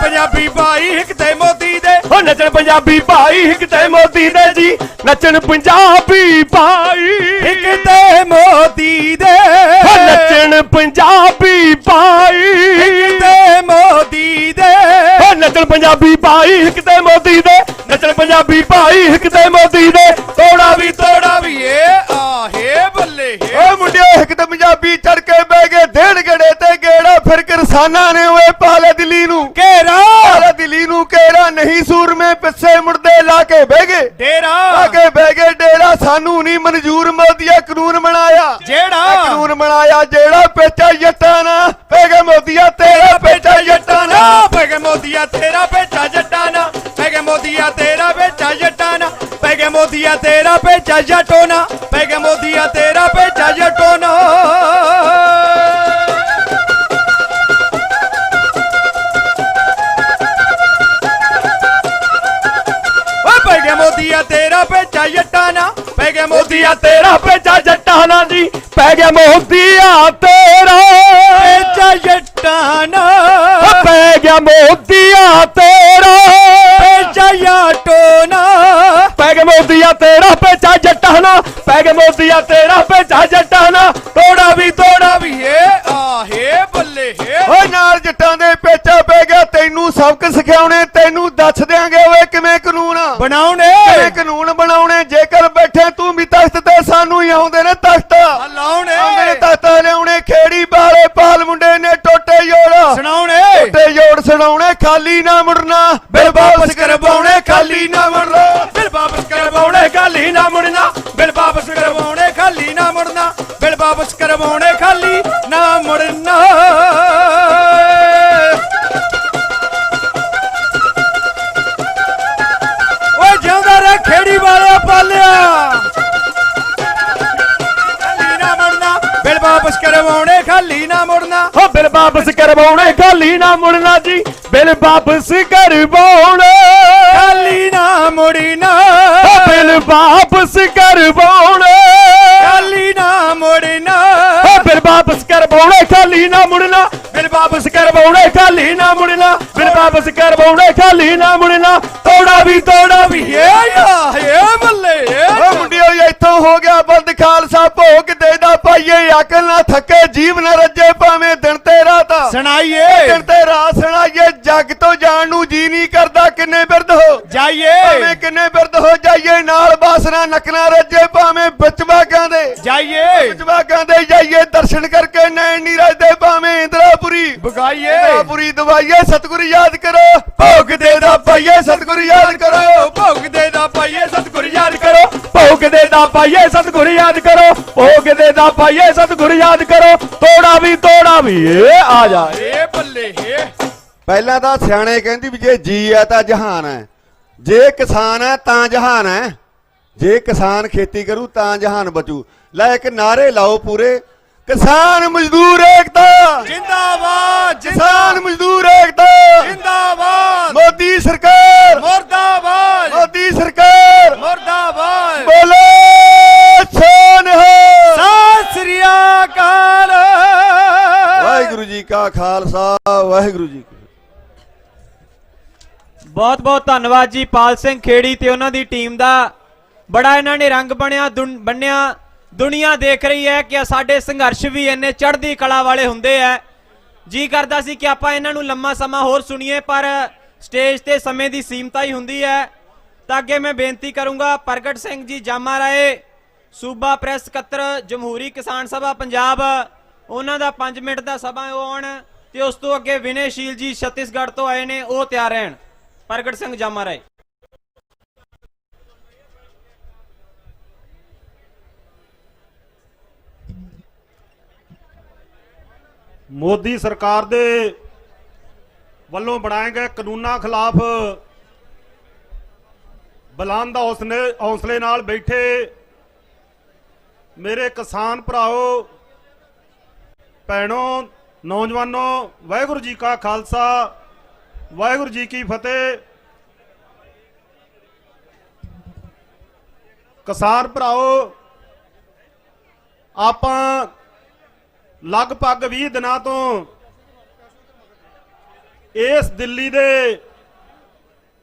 ਪੰਜਾਬੀ ਭਾਈ ਹਿੱਕ ਤੇ ਮੋਦੀ ਦੇ ਓ ਨੱਚਣ ਪੰਜਾਬੀ ਭਾਈ ਹਿੱਕ ਤੇ ਮੋਦੀ ਦੇ ਜੀ ਨੱਚਣ ਪੰਜਾਬੀ ਭਾਈ ਹਿੱਕ ਤੇ ਮੋਦੀ ਦੇ ਓ ਨੱਚਣ ਪੰਜਾਬੀ ਭਾਈ ਹਿੱਕ ਤੇ ਮੋਦੀ ਦੇ ਓ ਨੱਚਣ ਪੰਜਾਬੀ ਭਾਈ ਹਿੱਕ ਤੇ ਮੋਦੀ ਦੇ ਨੱਚਣ ਪੰਜਾਬੀ ਭਾਈ ਹਿੱਕ ਤੇ ਮੋਦੀ ਦੇ ਤੋੜਾ ਵੀ ਏ ਆਹੇ ਬੱਲੇ ਓ ਮੁੰਡਿਓ ਹਿੱਕ ਤੇ ਪੰਜਾਬੀ ਚੜ ਕੇ ਬਹਿ ਗਏ ਦੇਣ ਗੜੇ ਤੇ ਗੇੜਾ ਫਿਰ ਕਿਰਸਾਨਾਂ ਨੇ ਓਏ ਪਾਲੇ ਦਿੱਲੀ ਨੂੰ ਘੇਰਾ ਦਿੱਲੀ ਨੂੰ ਘੇਰਾ ਨਹੀਂ ਸੂਰਮੇ ਪਿੱਛੇ ਮੁੜਦੇ ਲਾ ਕੇ ਬਹਿ ਗਏ ਡੇਰਾ ਸਾਨੂੰ ਨਹੀਂ ਮਨਜ਼ੂਰ ਮੋਦੀਆ ਕਾਨੂੰਨ ਬਣਾਇਆ ਜਿਹੜਾ ਪੇਚਾ ਜੱਟਾਂ ਨਾ ਪੈ ਗਿਆ ਮੋਦੀਆ ਤੇਰਾ ਪੇਚਾ ਜੱਟਾਂ ਨਾ ਪੈ ਗਿਆ ਮੋਦੀਆ ਤੇਰਾ ਪੇਚਾ ਜੱਟਾਂ ਨਾ ਪੈ ਗਿਆ ਮੋਦੀਆ ਤੇਰਾ ਪੇਚਾ ਜੱਟਾਂ ਨਾ ਪੈ ਗਿਆ ਮੋਦੀਆ ਤੇਰਾ ਪੇਚਾ ਜੱਟੋ ਨਾ ਪੈ ਗਿਆ ਮੋਦੀਆ ਤੇਰਾ ਪੇਚਾ ਜੱਟੋ ਨਾ ਮੋਦੀਆ ਤੇਰਾ ਪੇਚਾ ਜੱਟਾਂ ਨਾ ਪੈ ਗਿਆ ਮੋਦੀਆ ਤੇਰਾ ਪੇਚਾ ਜੱਟਾਂ ਨਾ ਜੀ ਪੈ ਗਿਆ ਮੋਦੀਆ ਤੇਰਾ ਪੇਚਾ ਜੱਟਾਂ ਨਾ ਪੈ ਗਿਆ ਮੋਦੀਆ ਤੇਰਾ ਪੇਚਾ ਜੱਟੋ ਨਾ ਪੈ ਗਿਆ ਮੋਦੀਆ ਤੇਰਾ ਪੇਚਾ ਜੱਟਾਂ ਨਾ ਪੈ ਗਿਆ ਮੋਦੀਆ ਤੇਰਾ ਪੇਚਾ ਜੱਟਾਂ ਨਾ ਤੋੜਾ ਵੀ ਏ ਆਹੇ ਬੱਲੇ ਓਏ ਨਾਲ ਜੱਟਾਂ ਦੇ ਪੇਚਾ ਪੈ ਗਿਆ ਤੈਨੂੰ ਸਬਕ ਸਿਖਾਉਣੇ ਤੈਨੂੰ ਦੱਸ ਦਿਆਂਗੇ ਓਏ ਕਿਵੇਂ ਕਾਨੂੰਨ ਬਣਾਉਣੇ ਜੇਕਰ ਬੈਠੇ ਤੂੰ ਵੀ ਤਖਤ ਤੇ ਸਾਨੂੰ ਹੀ ਆਉਂਦੇ ਨੇ ਤਖਤ ਲਿਆਉਣੇ ਖੇੜੀ ਬਾਰੇ ਪਾਲ ਮੁੰਡੇ ਨੇ ਟੋਟੇ ਜੋੜ ਸੁਣਾਉਣੇ ਖਾਲੀ ਨਾ ਮੁੜਨਾ ਬਿਲ ਵਾਪਸ ਕਰਵਾਉਣੇ ਖਾਲੀ ਨਾ ਮੁੜਨਾ ਬਿਲ ਵਾਪਸ ਕਰਵਾਉਣੇ ਖਾਲੀ ਨਾ ਮੁੜਨਾ ਬਿਲ ਵਾਪਸ ਕਰਵਾਉਣੇ ਖਾਲੀ ਨਾ ਮੁੜਨਾ ਬਿਲ ਵਾਪਸ ਕਰਵਾਉਣੇ ਖਾਲੀ ਨਾ ਮੁੜਨਾ ਖੇੜੀ ਵਾਲਿਆ ਪਾਲਿਆ ਖਾਲੀ ਨਾ ਮੁੜਨਾ ਬਿਲ ਵਾਪਸ ਕਰਵਾਉਣੇ ਖਾਲੀ ਨਾ ਮੁੜਨਾ ਹੋ ਬਿਲ ਵਾਪਸ ਕਰਵਾਉਣੇ ਖਾਲੀ ਨਾ ਮੁੜਨਾ ਜੀ ਬਿਲ ਵਾਪਸ ਕਰਵਾਉਣੇ ਖਾਲੀ ਨਾ ਮੁੜਨਾ ਬਿਲ ਵਾਪਸ ਕਰਵਾਉਣੇ ਖਾਲੀ ਨਾ ਮੁੜਨਾ ਬਿਲ ਵਾਪਸ ਕਰਵਾਉਣੇ ਖਾਲੀ ਨਾ ਮੁੜਨਾ ਬਿਲ ਵਾਪਸ ਕਰਵਾਉਣੇ ਖਾਲੀ ਨਾ ਮੁੜਨਾ ਬਿਲ ਵਾਪਸ ਕਰਵਾਉਣੇ ਖਾਲੀ ਨਾ ਮੁੜਨਾ ਤੋੜਾ ਵੀ ਏ ਬੱਲੇ ਓ ਮੁੰਡਿਓ ਇੱਥੋਂ ਹੋ ਗਿਆ ਬੰਦ ਖਾਲਸਾ ਭੋਗ ਦੇ ਦਾ ਪਾਈਏ ਅਕਲ ਨਾ ਥੱਕੇ ਜੀਵ ਨਾ ਰੱਜੇ ਭਾਵੇਂ ਦਿਨ ਤੇ ਰਾਤ ਸੁਣਾਈਏ ਜੱਗ ਤੋਂ ਜਾਣ ਨੂੰ ਜੀ ਨਹੀਂ ਕਰਦਾ ਕਿੰਨੇ ਬਿਰਦ ਹੋ ਜਾਈਏ ਨਾਲ ਬਾਸਨਾ ਨਕਨਾ ਰੱਜੇ ਭਾਵੇਂ ਵਿੱਚ ਬਾਗਾਂ ਦੇ ਜਾਈਏ ਦਰਸ਼ਨ ਕਰਕੇ ਨੈਣ ਨਹੀਂ ਰੱਜਦੇ ਭਾਵੇਂ ਇੰਦਰਾਪੁਰੀ ਬਗਾਈਏ ਦਵਾਈਏ ਸਤਿਗੁਰੂ ਯਾਦ ਕਰੋ ਭੋਗ ਦੇ ਦਾ ਪਾਈਏ ਸਤਿਗੁਰੂ ਯਾਦ ਕਰੋ ਭੋਗ ਦੇ ਦਾ ਪਾਈਏ ਸਤਿਗੁਰੂ ਯਾਦ ਕਰੋ ਭੋਗ ਦੇ ਦਾ ਪਾਈਏ ਸਤਿਗੁਰੂ ਯਾਦ ਕਰੋ ਭੋਗ ਦੇ ਦਾ ਪਾਈਏ ਸਤਿਗੁਰੂ ਯਾਦ ਕਰੋ ਤੋੜਾ ਵੀ ਏ ਆ ਜਾ ਏ ਬੱਲੇ ਪਹਿਲਾਂ ਤਾਂ ਸਿਆਣੇ ਕਹਿੰਦੀ ਵੀ ਜੇ ਜੀ ਹੈ ਤਾਂ ਜਹਾਨ ਹੈ ਜੇ ਕਿਸਾਨ ਹੈ ਤਾਂ ਜਹਾਨ ਹੈ ਜੇ ਕਿਸਾਨ ਖੇਤੀ ਕਰੂ ਤਾਂ ਜਹਾਨ ਬਚੂ ਲੈ ਇੱਕ ਨਾਰੇ ਲਾਓ ਪੂਰੇ ਕਿਸਾਨ ਮਜ਼ਦੂਰ ਏਕਤਾ ਜਿੰਦਾਬਾਦ ਕਿਸਾਨ ਮਜ਼ਦੂਰ ਏਕਤਾ ਜਿੰਦਾਬਾਦ ਮੋਦੀ ਸਰਕਾਰ ਮੁਰਦਾਬਾਦ ਮੋਦੀ ਸਰਕਾਰ ਮੁਰਦਾਬਾਦ ਬੋਲੇ ਸਤਿ ਸ੍ਰੀ ਅਕਾਲ ਵਾਹਿਗੁਰੂ ਜੀ ਕਾ ਖਾਲਸਾ ਵਾਹਿਗੁਰੂ ਜੀ ਕੀ ਬਹੁਤ ਬਹੁਤ ਧੰਨਵਾਦ ਜੀ ਪਾਲ ਸਿੰਘ ਖੇੜੀ ਤੇ ਉਹਨਾਂ ਦੀ ਟੀਮ ਦਾ ਬੜਾ ਇਹਨਾਂ ਨੇ ਰੰਗ ਬੰਨਿਆ ਦੁਨੀਆ ਦੇਖ ਰਹੀ ਹੈ ਕਿ ਸਾਡੇ ਸੰਘਰਸ਼ ਵੀ ਇੰਨੇ ਚੜ੍ਹਦੀ ਕਲਾ ਵਾਲੇ ਹੁੰਦੇ ਐ ਜੀ ਕਰਦਾ ਸੀ ਕਿ ਆਪਾਂ ਇਹਨਾਂ ਨੂੰ ਲੰਮਾ ਸਮਾਂ ਹੋਰ ਸੁਣੀਏ ਪਰ ਸਟੇਜ ਤੇ ਸਮੇਂ ਦੀ ਸੀਮਤਾ ਹੀ ਹੁੰਦੀ ਹੈ ਤਾਂ ਅੱਗੇ ਮੈਂ ਬੇਨਤੀ ਕਰੂੰਗਾ ਪ੍ਰਗਟ ਸਿੰਘ ਜੀ ਜਾਮਾ ਰਾਏ ਸੂਬਾ ਪ੍ਰੈਸ ਸਕੱਤਰ ਜਮਹੂਰੀ ਕਿਸਾਨ ਸਭਾ ਪੰਜਾਬ ਉਹਨਾਂ ਦਾ 5 ਮਿੰਟ ਦਾ ਸਮਾਂ ਉਹ ਆਉਣ ਤੇ ਉਸ ਤੋਂ ਅੱਗੇ ਵਿਨੇਸ਼ੀਲ ਜੀ ਛੱਤੀਸਗੜ੍ਹ ਤੋਂ ਆਏ ਨੇ ਉਹ ਤਿਆਰ ਰਹਿਣ ਪ੍ਰਗਟ ਸਿੰਘ ਜਾਮਾ ਰਾਏ। ਮੋਦੀ ਸਰਕਾਰ ਦੇ ਵੱਲੋਂ ਬਣਾਏ ਗਏ ਕਾਨੂੰਨਾਂ ਖਿਲਾਫ ਬੁਲੰਦ ਹੌਸਲੇ ਨਾਲ ਬੈਠੇ ਮੇਰੇ ਕਿਸਾਨ ਭਰਾਓ ਭੈਣੋ ਨੌਜਵਾਨੋ, ਵਾਹਿਗੁਰੂ ਜੀ ਕਾ ਖਾਲਸਾ ਵਾਹਿਗੁਰੂ ਜੀ ਕੀ ਫਤਿਹ। ਕਿਸਾਨ ਭਰਾਓ, ਆਪਾਂ ਲਗਭਗ 20 ਦਿਨਾਂ ਤੋਂ ਇਸ ਦਿੱਲੀ ਦੇ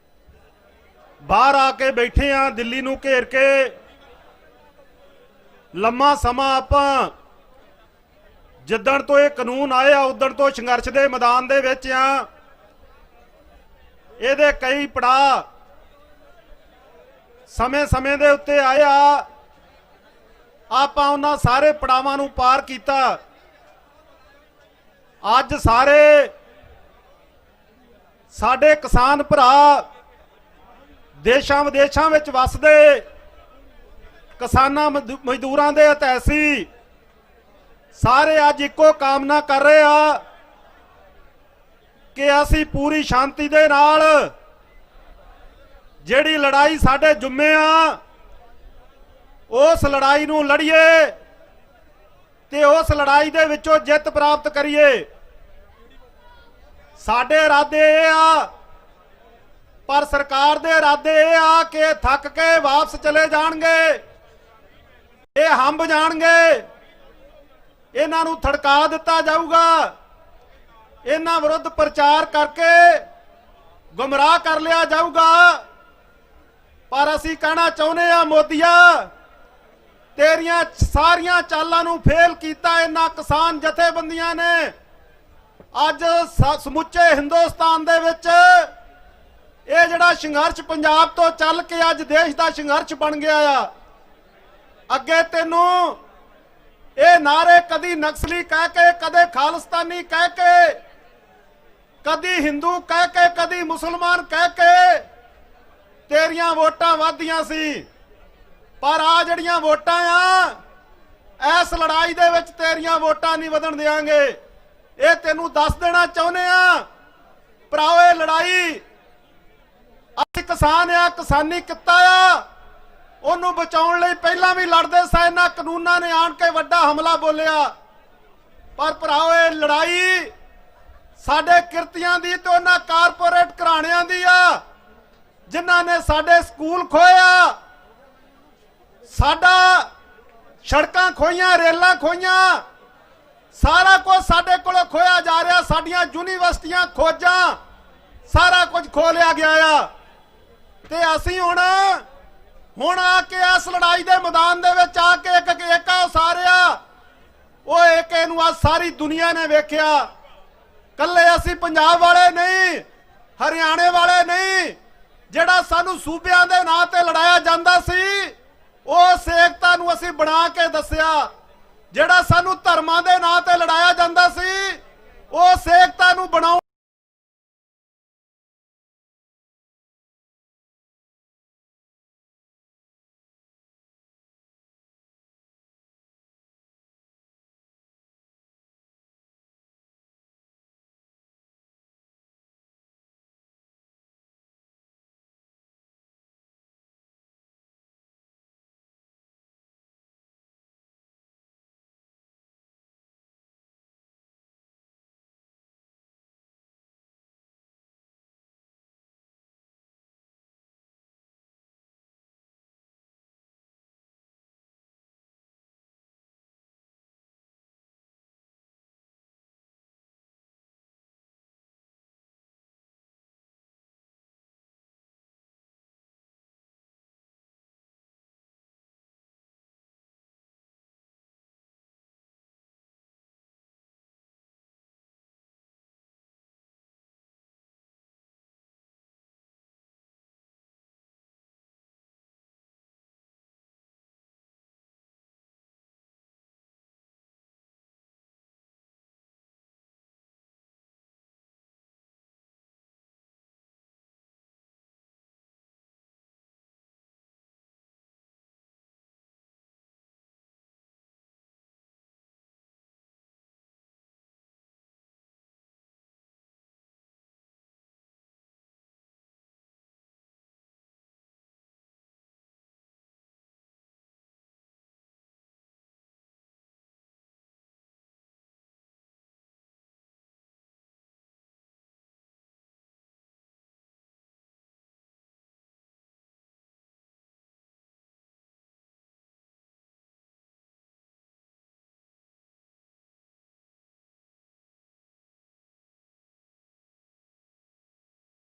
ਬਾਹਰ ਆ ਕੇ ਬੈਠੇ ਆ। ਦਿੱਲੀ ਨੂੰ ਘੇਰ ਕੇ ਲੰਮਾ ਸਮਾਂ ਆਪਾਂ ਜਿੱਦਣ ਤੋਂ ਇਹ ਕਾਨੂੰਨ ਆਏ ਆ ਉਦਣ ਤੋਂ ਸੰਘਰਸ਼ ਦੇ ਮੈਦਾਨ ਦੇ ਵਿੱਚ ਆ। ਇਹਦੇ ਕਈ ਪੜਾਅ ਸਮੇਂ ਦੇ ਉੱਤੇ ਆਏ ਆ। ਆਪਾਂ ਉਹਨਾਂ ਸਾਰੇ ਪੜਾਵਾਂ ਨੂੰ ਪਾਰ ਕੀਤਾ। ਅੱਜ ਸਾਡੇ ਕਿਸਾਨ ਭਰਾ ਦੇਸ਼ਾਂ ਵਿਦੇਸ਼ਾਂ ਵਿੱਚ ਵਸਦੇ ਕਿਸਾਨਾਂ ਮਜ਼ਦੂਰਾਂ ਦੇ ਹਿਤੈਸ਼ੀ ਸਾਰੇ ਅੱਜ ਇੱਕੋ ਕਾਮਨਾ ਕਰ ਰਹੇ ਆ ਕਿ ਅਸੀਂ ਪੂਰੀ ਸ਼ਾਂਤੀ ਦੇ ਨਾਲ ਜਿਹੜੀ ਲੜਾਈ ਸਾਡੇ ਜੁੰਮੇ ਆ ਉਸ ਲੜਾਈ ਨੂੰ ਲੜੀਏ ਤੇ ਉਸ ਲੜਾਈ ਦੇ ਵਿੱਚੋਂ ਜਿੱਤ ਪ੍ਰਾਪਤ ਕਰੀਏ। ਸਾਡੇ ਇਰਾਦੇ ਇਹ ਆ, ਪਰ ਸਰਕਾਰ ਦੇ ਇਰਾਦੇ ਇਹ ਆ ਕਿ ਥੱਕ ਕੇ ਵਾਪਸ ਚਲੇ ਜਾਣਗੇ, ਇਹ ਹੰਬ ਜਾਣਗੇ, ਇਹਨਾਂ ਨੂੰ ਥੜਕਾ ਦਿੱਤਾ ਜਾਊਗਾ, ਇਹਨਾਂ ਵਿਰੁੱਧ ਪ੍ਰਚਾਰ ਕਰਕੇ ਗੁੰਮਰਾਹ ਕਰ ਲਿਆ ਜਾਊਗਾ। ਪਰ ਅਸੀਂ ਕਹਿਣਾ ਚਾਹੁੰਦੇ ਆ, ਮੋਦੀਆ ਤੇਰੀਆਂ ਸਾਰੀਆਂ ਚਾਲਾਂ ਨੂੰ ਫੇਲ ਕੀਤਾ ਇਹਨਾਂ ਕਿਸਾਨ ਜਥੇਬੰਦੀਆਂ ਨੇ। ਅੱਜ ਸਮੁੱਚੇ ਹਿੰਦੁਸਤਾਨ ਦੇ ਵਿੱਚ ਇਹ ਜਿਹੜਾ ਸੰਘਰਸ਼ ਪੰਜਾਬ ਤੋਂ ਚੱਲ ਕੇ ਅੱਜ ਦੇਸ਼ ਦਾ ਸੰਘਰਸ਼ ਬਣ ਗਿਆ ਆ। ਅੱਗੇ ਤੈਨੂੰ ਇਹ ਨਾਰੇ ਕਦੀ ਨਕਸਲੀ ਕਹਿ ਕੇ, ਕਦੇ ਖਾਲਿਸਤਾਨੀ ਕਹਿ ਕੇ, ਕਦੀ ਹਿੰਦੂ ਕਹਿ ਕੇ, ਕਦੀ ਮੁਸਲਮਾਨ ਕਹਿ ਕੇ ਤੇਰੀਆਂ ਵੋਟਾਂ ਵੱਧਦੀਆਂ ਸੀ। ਪਰ ਆ ਜਿਹੜੀਆਂ ਵੋਟਾਂ ਆ, ਇਸ ਲੜਾਈ ਦੇ ਵਿੱਚ ਤੇਰੀਆਂ ਵੋਟਾਂ ਨਹੀਂ ਵਧਣ ਦੇਵਾਂਗੇ। ਇਹ ਤੈਨੂੰ ਦੱਸ ਦੇਣਾ ਚਾਹੁੰਦੇ ਆ ਭਰਾਓ। ਇਹ ਲੜਾਈ ਅਸੀਂ ਕਿਸਾਨ ਆ, ਕਿਸਾਨੀ ਕਿੱਤਾ ਆ, ਉਹਨੂੰ ਬਚਾਉਣ ਲਈ ਪਹਿਲਾਂ ਵੀ ਲੜਦੇ ਸਾਂ। ਇਹਨਾਂ ਕਾਨੂੰਨਾਂ ਨੇ ਆਣ ਕੇ ਵੱਡਾ ਹਮਲਾ ਬੋਲਿਆ। ਪਰ ਭਰਾਓ, ਇਹ ਲੜਾਈ ਸਾਡੇ ਕਿਰਤੀਆਂ ਦੀ ਤੇ ਉਹਨਾਂ ਕਾਰਪੋਰੇਟ ਘਰਾਣਿਆਂ ਦੀ ਆ ਜਿਨ੍ਹਾਂ ਨੇ ਸਾਡੇ ਸਕੂਲ ਖੋਇਆ, ਸਾਡਾ ਸੜਕਾਂ ਖੋਈਆਂ, ਰੇਲਾਂ ਖੋਈਆਂ, ਸਾਰਾ ਕੁਝ ਸਾਡੇ ਕੋਲੋਂ ਖੋਇਆ ਜਾ ਰਿਹਾ। ਸਾਡੀਆਂ ਯੂਨੀਵਰਸਿਟੀਆਂ, ਖੋਜਾਂ, ਸਾਰਾ ਕੁਝ ਖੋਹ ਲਿਆ ਗਿਆ ਆ। ਤੇ ਅਸੀਂ ਹੁਣ ਆ ਕੇ ਇਸ ਲੜਾਈ ਦੇ ਮੈਦਾਨ ਦੇ ਵਿੱਚ ਆ ਕੇ ਇੱਕ ਏਕਾ ਉਸਾਰਿਆ। ਉਹ ਏਕੇ ਨੂੰ ਅੱਜ ਸਾਰੀ ਦੁਨੀਆ ਨੇ ਵੇਖਿਆ। ਕੱਲੇ ਅਸੀਂ ਪੰਜਾਬ ਵਾਲੇ ਨਹੀਂ, ਹਰਿਆਣੇ ਵਾਲੇ ਨਹੀਂ। ਜਿਹੜਾ ਸਾਨੂੰ ਸੂਬਿਆਂ ਦੇ ਨਾਂ ਤੇ ਲੜਾਇਆ ਜਾਂਦਾ ਸੀ, ਉਸ ਏਕਤਾ ਨੂੰ ਅਸੀਂ ਬਣਾ ਕੇ ਦੱਸਿਆ। ਜਿਹੜਾ ਸਾਨੂੰ ਧਰਮਾਂ ਦੇ ਨਾਂ ਤੇ ਲੜਾਇਆ ਜਾਂਦਾ ਸੀ, ਉਸ ਏਕਤਾ ਨੂੰ ਬਣਾਉਣ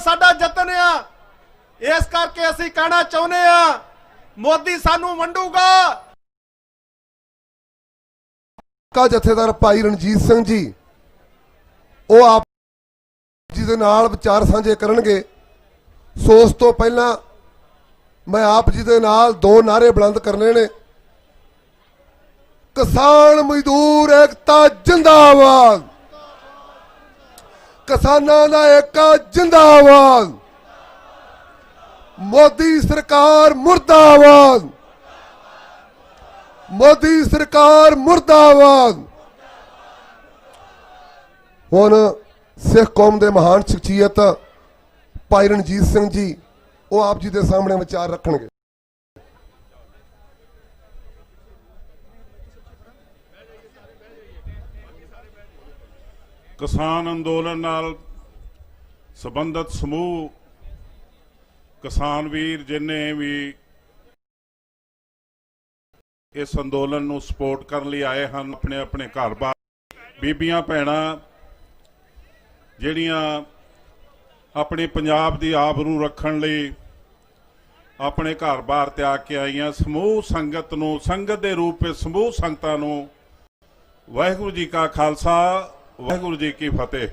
ਸਾਡਾ ਯਤਨ ਆ। ਇਸ ਕਰਕੇ ਅਸੀਂ ਕਹਿਣਾ ਚਾਹੁੰਦੇ ਆ ਮੋਦੀ ਸਾਨੂੰ ਵੰਡੂਗਾ। ਕਾ ਜਥੇਦਾਰ ਭਾਈ ਰਣਜੀਤ ਸਿੰਘ ਜੀ ਉਹ ਆਪ ਜੀ ਦੇ ਨਾਲ ਵਿਚਾਰ ਸਾਂਝੇ ਕਰਨਗੇ। ਸੋ ਉਸ ਤੋਂ ਪਹਿਲਾਂ ਮੈਂ ਆਪ ਜੀ ਦੇ ਨਾਲ ਦੋ ਨਾਅਰੇ ਬੁਲੰਦ ਕਰਨੇ ਨੇ। ਕਿਸਾਨ ਮਜ਼ਦੂਰ ਏਕਤਾ ਜਿੰਦਾਬਾਦ, ਕਿਸਾਨਾਂ ਦਾ ਏਕਾ ਜਿੰਦਾਬਾਦ, ਮੋਦੀ ਸਰਕਾਰ ਮੁਰਦਾਬਾਦ, ਮੋਦੀ ਸਰਕਾਰ ਮੁਰਦਾਬਾਦ। ਹੁਣ ਸਿੱਖ ਕੌਮ ਦੇ ਮਹਾਨ ਸ਼ਖਸੀਅਤ ਭਾਈ ਰਣਜੀਤ ਸਿੰਘ ਜੀ ਉਹ ਆਪ ਜੀ ਦੇ ਸਾਹਮਣੇ ਵਿਚਾਰ ਰੱਖਣਗੇ। ਕਿਸਾਨ ਅੰਦੋਲਨ ਨਾਲ ਸੰਬੰਧਿਤ ਸਮੂਹ ਕਿਸਾਨ ਵੀਰ ਜਿੰਨੇ ਵੀ ਇਸ ਅੰਦੋਲਨ ਨੂੰ ਸਪੋਰਟ ਕਰਨ ਲਈ ਆਏ ਹਨ, ਆਪਣੇ ਆਪਣੇ ਘਰ-ਬਾਰ, ਬੀਬੀਆਂ ਭੈਣਾਂ ਜਿਹੜੀਆਂ ਆਪਣੇ ਪੰਜਾਬ ਦੀ ਆਬਰੂ ਰੱਖਣ ਲਈ ਆਪਣੇ ਘਰ-ਬਾਰ ਤਿਆਗ ਕੇ ਆਈਆਂ, ਸਮੂਹ ਸੰਗਤ ਨੂੰ, ਸੰਗਤ ਦੇ ਰੂਪ ਵਿੱਚ ਸਮੂਹ ਸੰਗਤਾਂ ਨੂੰ ਵਾਹਿਗੁਰੂ ਜੀ ਕਾ ਖਾਲਸਾ, ਵਾਹਿਗੁਰੂ ਜੀ ਕੀ ਫਤਿਹ।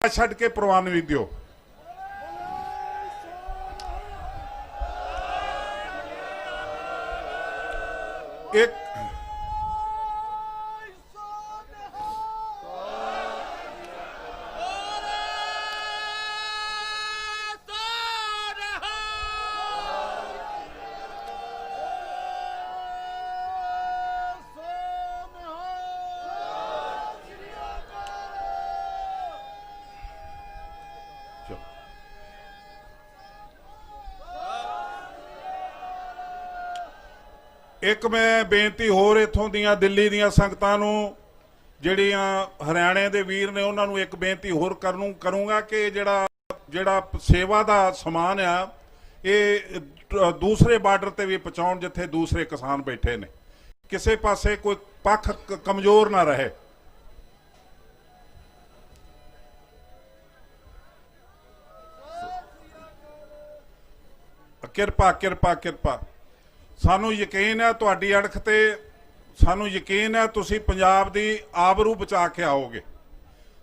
ਛੱਡ ਕੇ ਪ੍ਰਵਾਨਗੀ ਦਿਓ। ਇੱਕ ਇੱਕ ਮੈਂ ਬੇਨਤੀ ਹੋਰ ਇੱਥੋਂ ਦੀਆਂ ਦਿੱਲੀ ਦੀਆਂ ਸੰਗਤਾਂ ਨੂੰ, ਜਿਹੜੀਆਂ ਹਰਿਆਣੇ ਦੇ ਵੀਰ ਨੇ, ਉਹਨਾਂ ਨੂੰ ਇੱਕ ਬੇਨਤੀ ਹੋਰ ਕਰੂੰਗਾ ਕਿ ਜਿਹੜਾ ਸੇਵਾ ਦਾ ਸਮਾਨ ਆ ਇਹ ਦੂਸਰੇ ਬਾਰਡਰ ਤੇ ਵੀ ਪਹੁੰਚਾਉਣ ਜਿੱਥੇ ਦੂਸਰੇ ਕਿਸਾਨ ਬੈਠੇ ਨੇ, ਕਿਸੇ ਪਾਸੇ ਕੋਈ ਪੱਖ ਕਮਜ਼ੋਰ ਨਾ ਰਹੇ। ਕਿਰਪਾ ਕਿਰਪਾ ਕਿਰਪਾ ਸਾਨੂੰ ਯਕੀਨ ਹੈ ਤੁਹਾਡੀ ਅਣਖ ਤੇ, ਸਾਨੂੰ ਯਕੀਨ ਹੈ ਤੁਸੀਂ ਪੰਜਾਬ ਦੀ ਆਬਰੂ ਬਚਾ ਕੇ ਆਓਗੇ।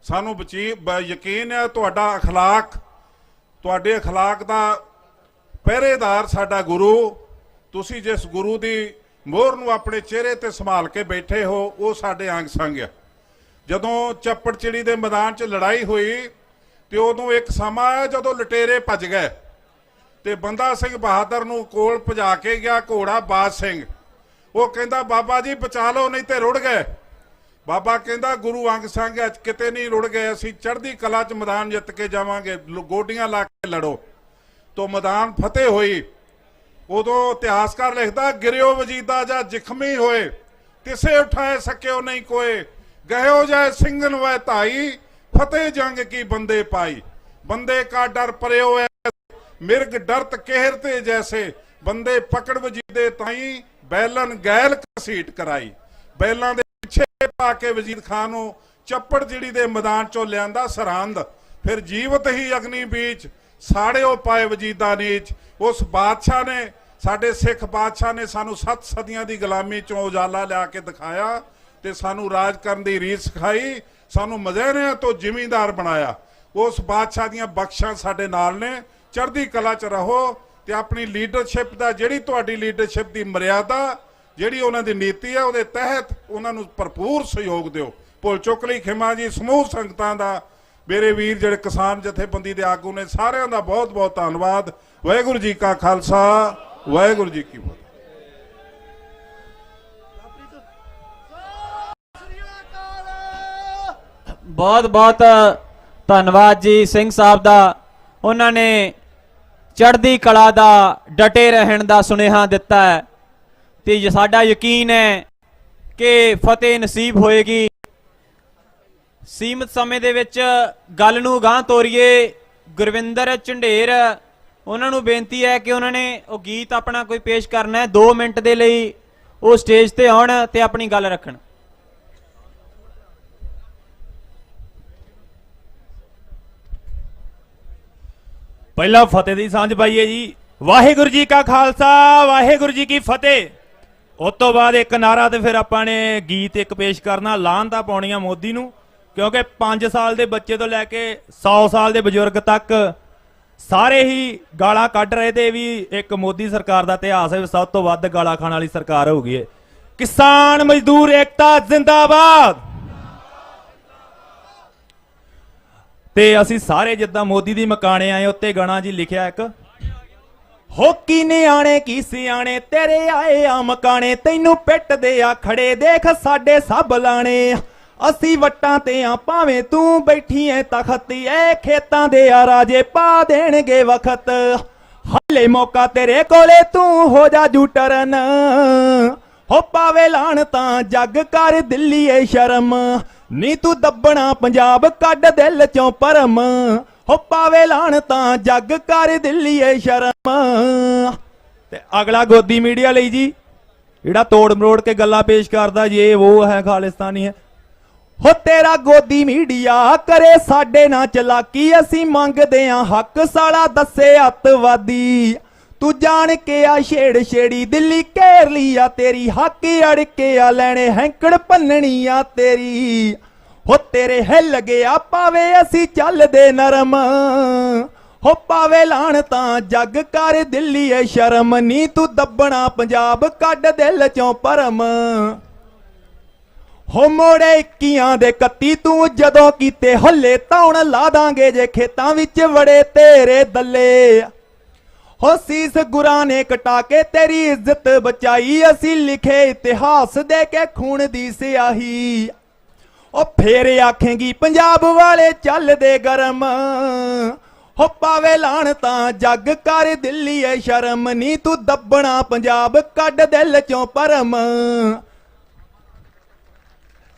ਸਾਨੂੰ ਯਕੀਨ ਹੈ ਤੁਹਾਡਾ ਅਖਲਾਕ, ਤੁਹਾਡੇ ਅਖਲਾਕ ਦਾ ਪਹਿਰੇਦਾਰ ਸਾਡਾ ਗੁਰੂ, ਤੁਸੀਂ ਜਿਸ ਗੁਰੂ ਦੀ ਮੋਹਰ ਨੂੰ ਆਪਣੇ ਚਿਹਰੇ ਤੇ ਸੰਭਾਲ ਕੇ ਬੈਠੇ ਹੋ ਉਹ ਸਾਡੇ ਅੰਗ ਸੰਗ ਆ। ਜਦੋਂ ਚੱਪੜਚਿੜੀ ਦੇ ਮੈਦਾਨ 'ਚ ਲੜਾਈ ਹੋਈ ਤੇ ਉਦੋਂ ਇੱਕ ਸਮਾਂ ਆਇਆ ਜਦੋਂ ਲਟੇਰੇ ਭੱਜ ਗਏ ਤੇ ਬੰਦਾ ਸਿੰਘ ਬਹਾਦਰ ਨੂੰ ਕੋਲ ਭਜਾ ਕੇ ਗਿਆ ਘੋੜਾ ਬਾਜ ਸਿੰਘ। ਉਹ ਕਹਿੰਦਾ ਬਾਬਾ ਜੀ ਬਚਾ ਲਓ ਨਹੀਂ ਤੇ ਰੁੜ ਗਏ। ਬਾਬਾ ਕਹਿੰਦਾ ਗੁਰੂ ਅੰਗ ਸੰਗ ਅੱਜ ਕਿਤੇ ਨਹੀਂ ਰੁੜ ਗਏ, ਅਸੀਂ ਚੜ੍ਹਦੀ ਕਲਾ 'ਚ ਮੈਦਾਨ ਜਿੱਤ ਕੇ ਜਾਵਾਂਗੇ, ਗੋਡੀਆਂ ਲਾ ਕੇ ਲੜੋ। ਤੋਂ ਮੈਦਾਨ ਫਤਿਹ ਹੋਈ। ਉਦੋਂ ਇਤਿਹਾਸਕਾਰ ਲਿਖਦਾ ਗਿਰਿਓ ਵਜੀਦਾ ਜਾਂ ਜ਼ਖਮੀ ਹੋਏ, ਤਿਸੇ ਉਠਾਏ ਸਕਿਓ ਨਹੀਂ ਕੋਏ, ਗਹਿਓ ਜਾਏ ਸਿੰਘਨ ਵੈ ਧਾਈ, ਫਤਿਹ ਜੰਗ ਕੀ ਬੰਦੇ ਪਾਈ। ਬੰਦੇ ਕਾ ਡਰ ਪਰਿਓ ਹੈ ਮਿਰਗ ਡਰਤ ਕਹਿਰ ਤੇ ਜੈਸੇ, ਬੰਦੇ ਪਕੜ ਵਜੀਦੇ ਤਾਈ, ਬੈਲਨ ਗੈਲ ਘਸੀਟ ਕਰਾਈ। ਬੈਲਾਂ ਦੇ ਪਿੱਛੇ ਪਾ ਕੇ ਵਜੀਦ ਖਾਨ ਨੂੰ ਚੱਪੜ ਜਿਹੜੀ ਦੇ ਮੈਦਾਨ ਚੋਂ ਲਿਆਂਦਾ ਸਰਹੰਦ। ਫਿਰ ਜੀਵਤ ਹੀ ਅਗਨੀ ਬੀਚ, ਸਾੜਿਓ ਪਾਏ ਵਜੀਦਾ ਨੀਚ। ਉਸ ਬਾਦਸ਼ਾਹ ਨੇ, ਸਾਡੇ ਸਿੱਖ ਬਾਦਸ਼ਾਹ ਨੇ ਸਾਨੂੰ 7 ਸਦੀਆਂ ਦੀ ਗੁਲਾਮੀ ਚੋਂ ਉਜਾਲਾ ਲਿਆ ਕੇ ਦਿਖਾਇਆ ਤੇ ਸਾਨੂੰ ਰਾਜ ਕਰਨ ਦੀ ਰੀਤ ਸਿਖਾਈ, ਸਾਨੂੰ ਮਜ਼ਹਿਰਿਆਂ ਤੋਂ ਜ਼ਿਮੀਂਦਾਰ ਬਣਾਇਆ। ਉਸ ਬਾਦਸ਼ਾਹ ਦੀਆਂ ਬਖਸ਼ਾਂ ਸਾਡੇ ਨਾਲ ਨੇ। ਚੜ੍ਹਦੀ ਕਲਾ 'ਚ ਰਹੋ ਤੇ ਆਪਣੀ ਲੀਡਰਸ਼ਿਪ ਦਾ, ਜਿਹੜੀ ਤੁਹਾਡੀ ਲੀਡਰਸ਼ਿਪ ਦੀ ਮਰਿਆਦਾ, ਜਿਹੜੀ ਉਹਨਾਂ ਦੀ ਨੀਤੀ ਹੈ ਉਹਦੇ ਤਹਿਤ ਉਹਨਾਂ ਨੂੰ ਭਰਪੂਰ ਸਹਿਯੋਗ ਦਿਓ। ਭੁੱਲ ਚੁੱਕ ਲਈ ਖਿਮਾ ਜੀ, ਸਮੂਹ ਸੰਗਤਾਂ ਦਾ, ਮੇਰੇ ਵੀਰ ਜਿਹੜੇ ਕਿਸਾਨ ਜਥੇਬੰਦੀ ਦੇ ਆਗੂ ਨੇ, ਸਾਰਿਆਂ ਦਾ ਬਹੁਤ ਬਹੁਤ ਧੰਨਵਾਦ। ਵਾਹਿਗੁਰੂ ਜੀ ਕਾ ਖਾਲਸਾ, ਵਾਹਿਗੁਰੂ ਜੀ ਕੀ ਫਤਿਹ। ਬਹੁਤ ਬਹੁਤ ਧੰਨਵਾਦ ਜੀ ਸਿੰਘ ਸਾਹਿਬ ਦਾ। ਉਹਨਾਂ ਨੇ ਚੜ੍ਹਦੀ ਕਲਾ ਦਾ, ਡਟੇ ਰਹਿਣ ਦਾ ਸੁਨੇਹਾ ਦਿੱਤਾ ਹੈ ਤੇ ਸਾਡਾ ਯਕੀਨ ਹੈ ਕਿ ਫਤਿਹ ਨਸੀਬ ਹੋਏਗੀ। ਸੀਮਤ ਸਮੇਂ ਦੇ ਵਿੱਚ ਗੱਲ ਨੂੰ ਗਾਂਹ ਤੋਰੀਏ। ਗੁਰਵਿੰਦਰ ਝੰਡੇਰ, ਉਹਨਾਂ ਨੂੰ ਬੇਨਤੀ ਹੈ ਕਿ ਉਹਨਾਂ ਨੇ ਉਹ ਗੀਤ ਆਪਣਾ ਕੋਈ ਪੇਸ਼ ਕਰਨਾ ਹੈ। 2 ਮਿੰਟ ਦੇ ਲਈ ਉਹ ਸਟੇਜ ਤੇ ਆਉਣ ਤੇ ਆਪਣੀ ਗੱਲ ਰੱਖਣ। ਪਹਿਲਾਂ ਫਤਿਹ ਦੀ ਸਾਂਝ ਪਾਈਏ ਜੀ। ਵਾਹਿਗੁਰੂ ਜੀ ਕਾ ਖਾਲਸਾ, ਵਾਹਿਗੁਰੂ ਜੀ ਕੀ ਫਤਿਹ। ਉਸ ਤੋਂ ਬਾਅਦ ਇੱਕ ਨਾਰਾ ਤੇ ਫਿਰ ਆਪਾਂ ਨੇ ਗੀਤ ਇੱਕ ਪੇਸ਼ ਕਰਨਾ, ਲਾਹਨਤਾਂ ਪਾਉਣੀਆਂ ਮੋਦੀ ਨੂੰ, ਕਿਉਂਕਿ 5 ਸਾਲ ਦੇ ਬੱਚੇ ਤੋਂ ਲੈ ਕੇ 100 ਸਾਲ ਦੇ ਬਜ਼ੁਰਗ ਤੱਕ ਸਾਰੇ ਹੀ ਗਾਲਾਂ ਕੱਢ ਰਹੇ ਤੇ ਵੀ ਇੱਕ ਮੋਦੀ ਸਰਕਾਰ ਦਾ ਇਤਿਹਾਸ ਹੈ ਸਭ ਤੋਂ ਵੱਧ ਗਾਲਾਂ ਖਾਣ ਵਾਲੀ ਸਰਕਾਰ ਹੋ ਗਈ ਹੈ। ਕਿਸਾਨ ਮਜ਼ਦੂਰ ਏਕਤਾ ਜ਼ਿੰਦਾਬਾਦ। ਤੇ ਅਸੀਂ ਸਾਰੇ ਜਿੱਦਾਂ ਮੋਦੀ ਦੀ ਮਕਾਣੇ ਆਏ ਉੱਤੇ ਗਾਣਾ ਜੀ ਲਿਖਿਆ ਇੱਕ, ਹੋ ਕੀ ਨਿਆਣੇ ਕੀ ਸਿਆਣੇ ਤੇਰੇ ਆਏ ਆ ਮਕਾਣੇ, ਤੈਨੂੰ ਪਿੱਟਦੇ ਆ ਖੜੇ ਦੇਖ ਸਾਡੇ ਸਭ ਲਾਣੇ। ਅਸੀਂ ਵੱਟਾਂ ਤੇ ਆ ਭਾਵੇਂ ਤੂੰ ਬੈਠੀ ਐ ਤਖਤ, ਐ ਖੇਤਾਂ ਦੇ ਆ ਰਾਜੇ ਪਾ ਦੇਣਗੇ ਵਖਤ। ਹਲੇ ਮੌਕਾ ਤੇਰੇ ਕੋਲੇ ਤੂੰ ਹੋ ਜਾ ਜੂਟਰਨ, ਹੋ ਪਾਵੇ ਲਾਣ ਤਾਂ ਜੱਗ ਕਰ ਦਿੱਲੀ ਏ ਸ਼ਰਮ। ਨੀ ਤੂੰ ਦੱਬਣਾ ਪੰਜਾਬ ਕੱਢ ਦਿਲ ਚੋਂ ਪਰਮ, ਹੋ ਪਾਵੇ ਲਾਣ ਤਾਂ ਜੱਗ ਕਰ ਦਿੱਲੀ ਏ ਸ਼ਰਮ। ਤੇ ਅਗਲਾ ਗੋਦੀ ਮੀਡੀਆ ਲਈ ਜੀ, ਜਿਹੜਾ ਤੋੜ ਮਰੋੜ ਕੇ ਗੱਲਾਂ ਪੇਸ਼ ਕਰਦਾ ਜੇ ਉਹ ਹੈ ਖਾਲਿਸਤਾਨੀ ਹੈ। ਹੋ ਤੇਰਾ ਗੋਦੀ ਮੀਡੀਆ ਕਰੇ ਸਾਡੇ ਨਾਲ ਚਲਾਕੀ, ਅਸੀਂ ਮੰਗਦੇ ਆਂ ਹੱਕ ਸਾਲਾ ਦੱਸੇ ਅੱਤਵਾਦੀ। ਤੂੰ ਜਾਣ ਕੇ ਆ ਛੇੜੀ ਦਿੱਲੀ ਘੇਰ ਲਈ ਆ ਤੇਰੀ, ਹੱਕ ਅੜ ਕੇ ਆ ਲੈਣੇ ਹੈਂਕੜ ਭੰਨਣੀ ਆ ਤੇਰੀ। ਹੋ ਤੇਰੇ ਹਿੱਲ ਗਿਆ ਪਾਵੇ ਅਸੀਂ ਚੱਲਦੇ ਨਰਮ ਹੋ ਪਾਵੇ ਲਾਣ ਤਾਂ ਜੱਗ ਕਰ ਦਿੱਲੀਏ ਸ਼ਰਮ ਨੀ ਤੂੰ ਦੱਬਣਾ ਪੰਜਾਬ ਕੱਢ ਦਿਲ ਚੋਂ ਭਰਮ ਹੋ ਮੋੜੇ 21 ਦੇ 31 ਤੂੰ ਜਦੋਂ ਕੀਤੇ ਹੱਲੇ ਤੌਣ ਲਾ ਦਾਂਗੇ ਜੇ ਖੇਤਾਂ ਵਿੱਚ ਵੜੇ ਤੇਰੇ ਦੱਲੇ ਹੋ ਸੀਸ ਗੁਰਾਂ ਨੇ ਕਟਾ ਕੇ ਤੇਰੀ ਇੱਜ਼ਤ ਬਚਾਈ ਅਸੀਂ ਲਿਖੇ ਇਤਿਹਾਸ ਦੇ ਕੇ ਖੂਨ ਦੀ ਸਿਆਹੀ ਉਹ ਫੇਰ ਆਖੇਂਗੀ ਪੰਜਾਬ ਵਾਲੇ ਚੱਲਦੇ ਗਰਮ ਹੋ ਪਾਵੇ ਲਾਣ ਤਾਂ ਜੱਗ ਕਰ ਦਿੱਲੀਏ ਸ਼ਰਮ ਨੀ ਤੂੰ ਦੱਬਣਾ ਪੰਜਾਬ ਕੱਢ ਦਿਲ ਚੋਂ ਭਰਮ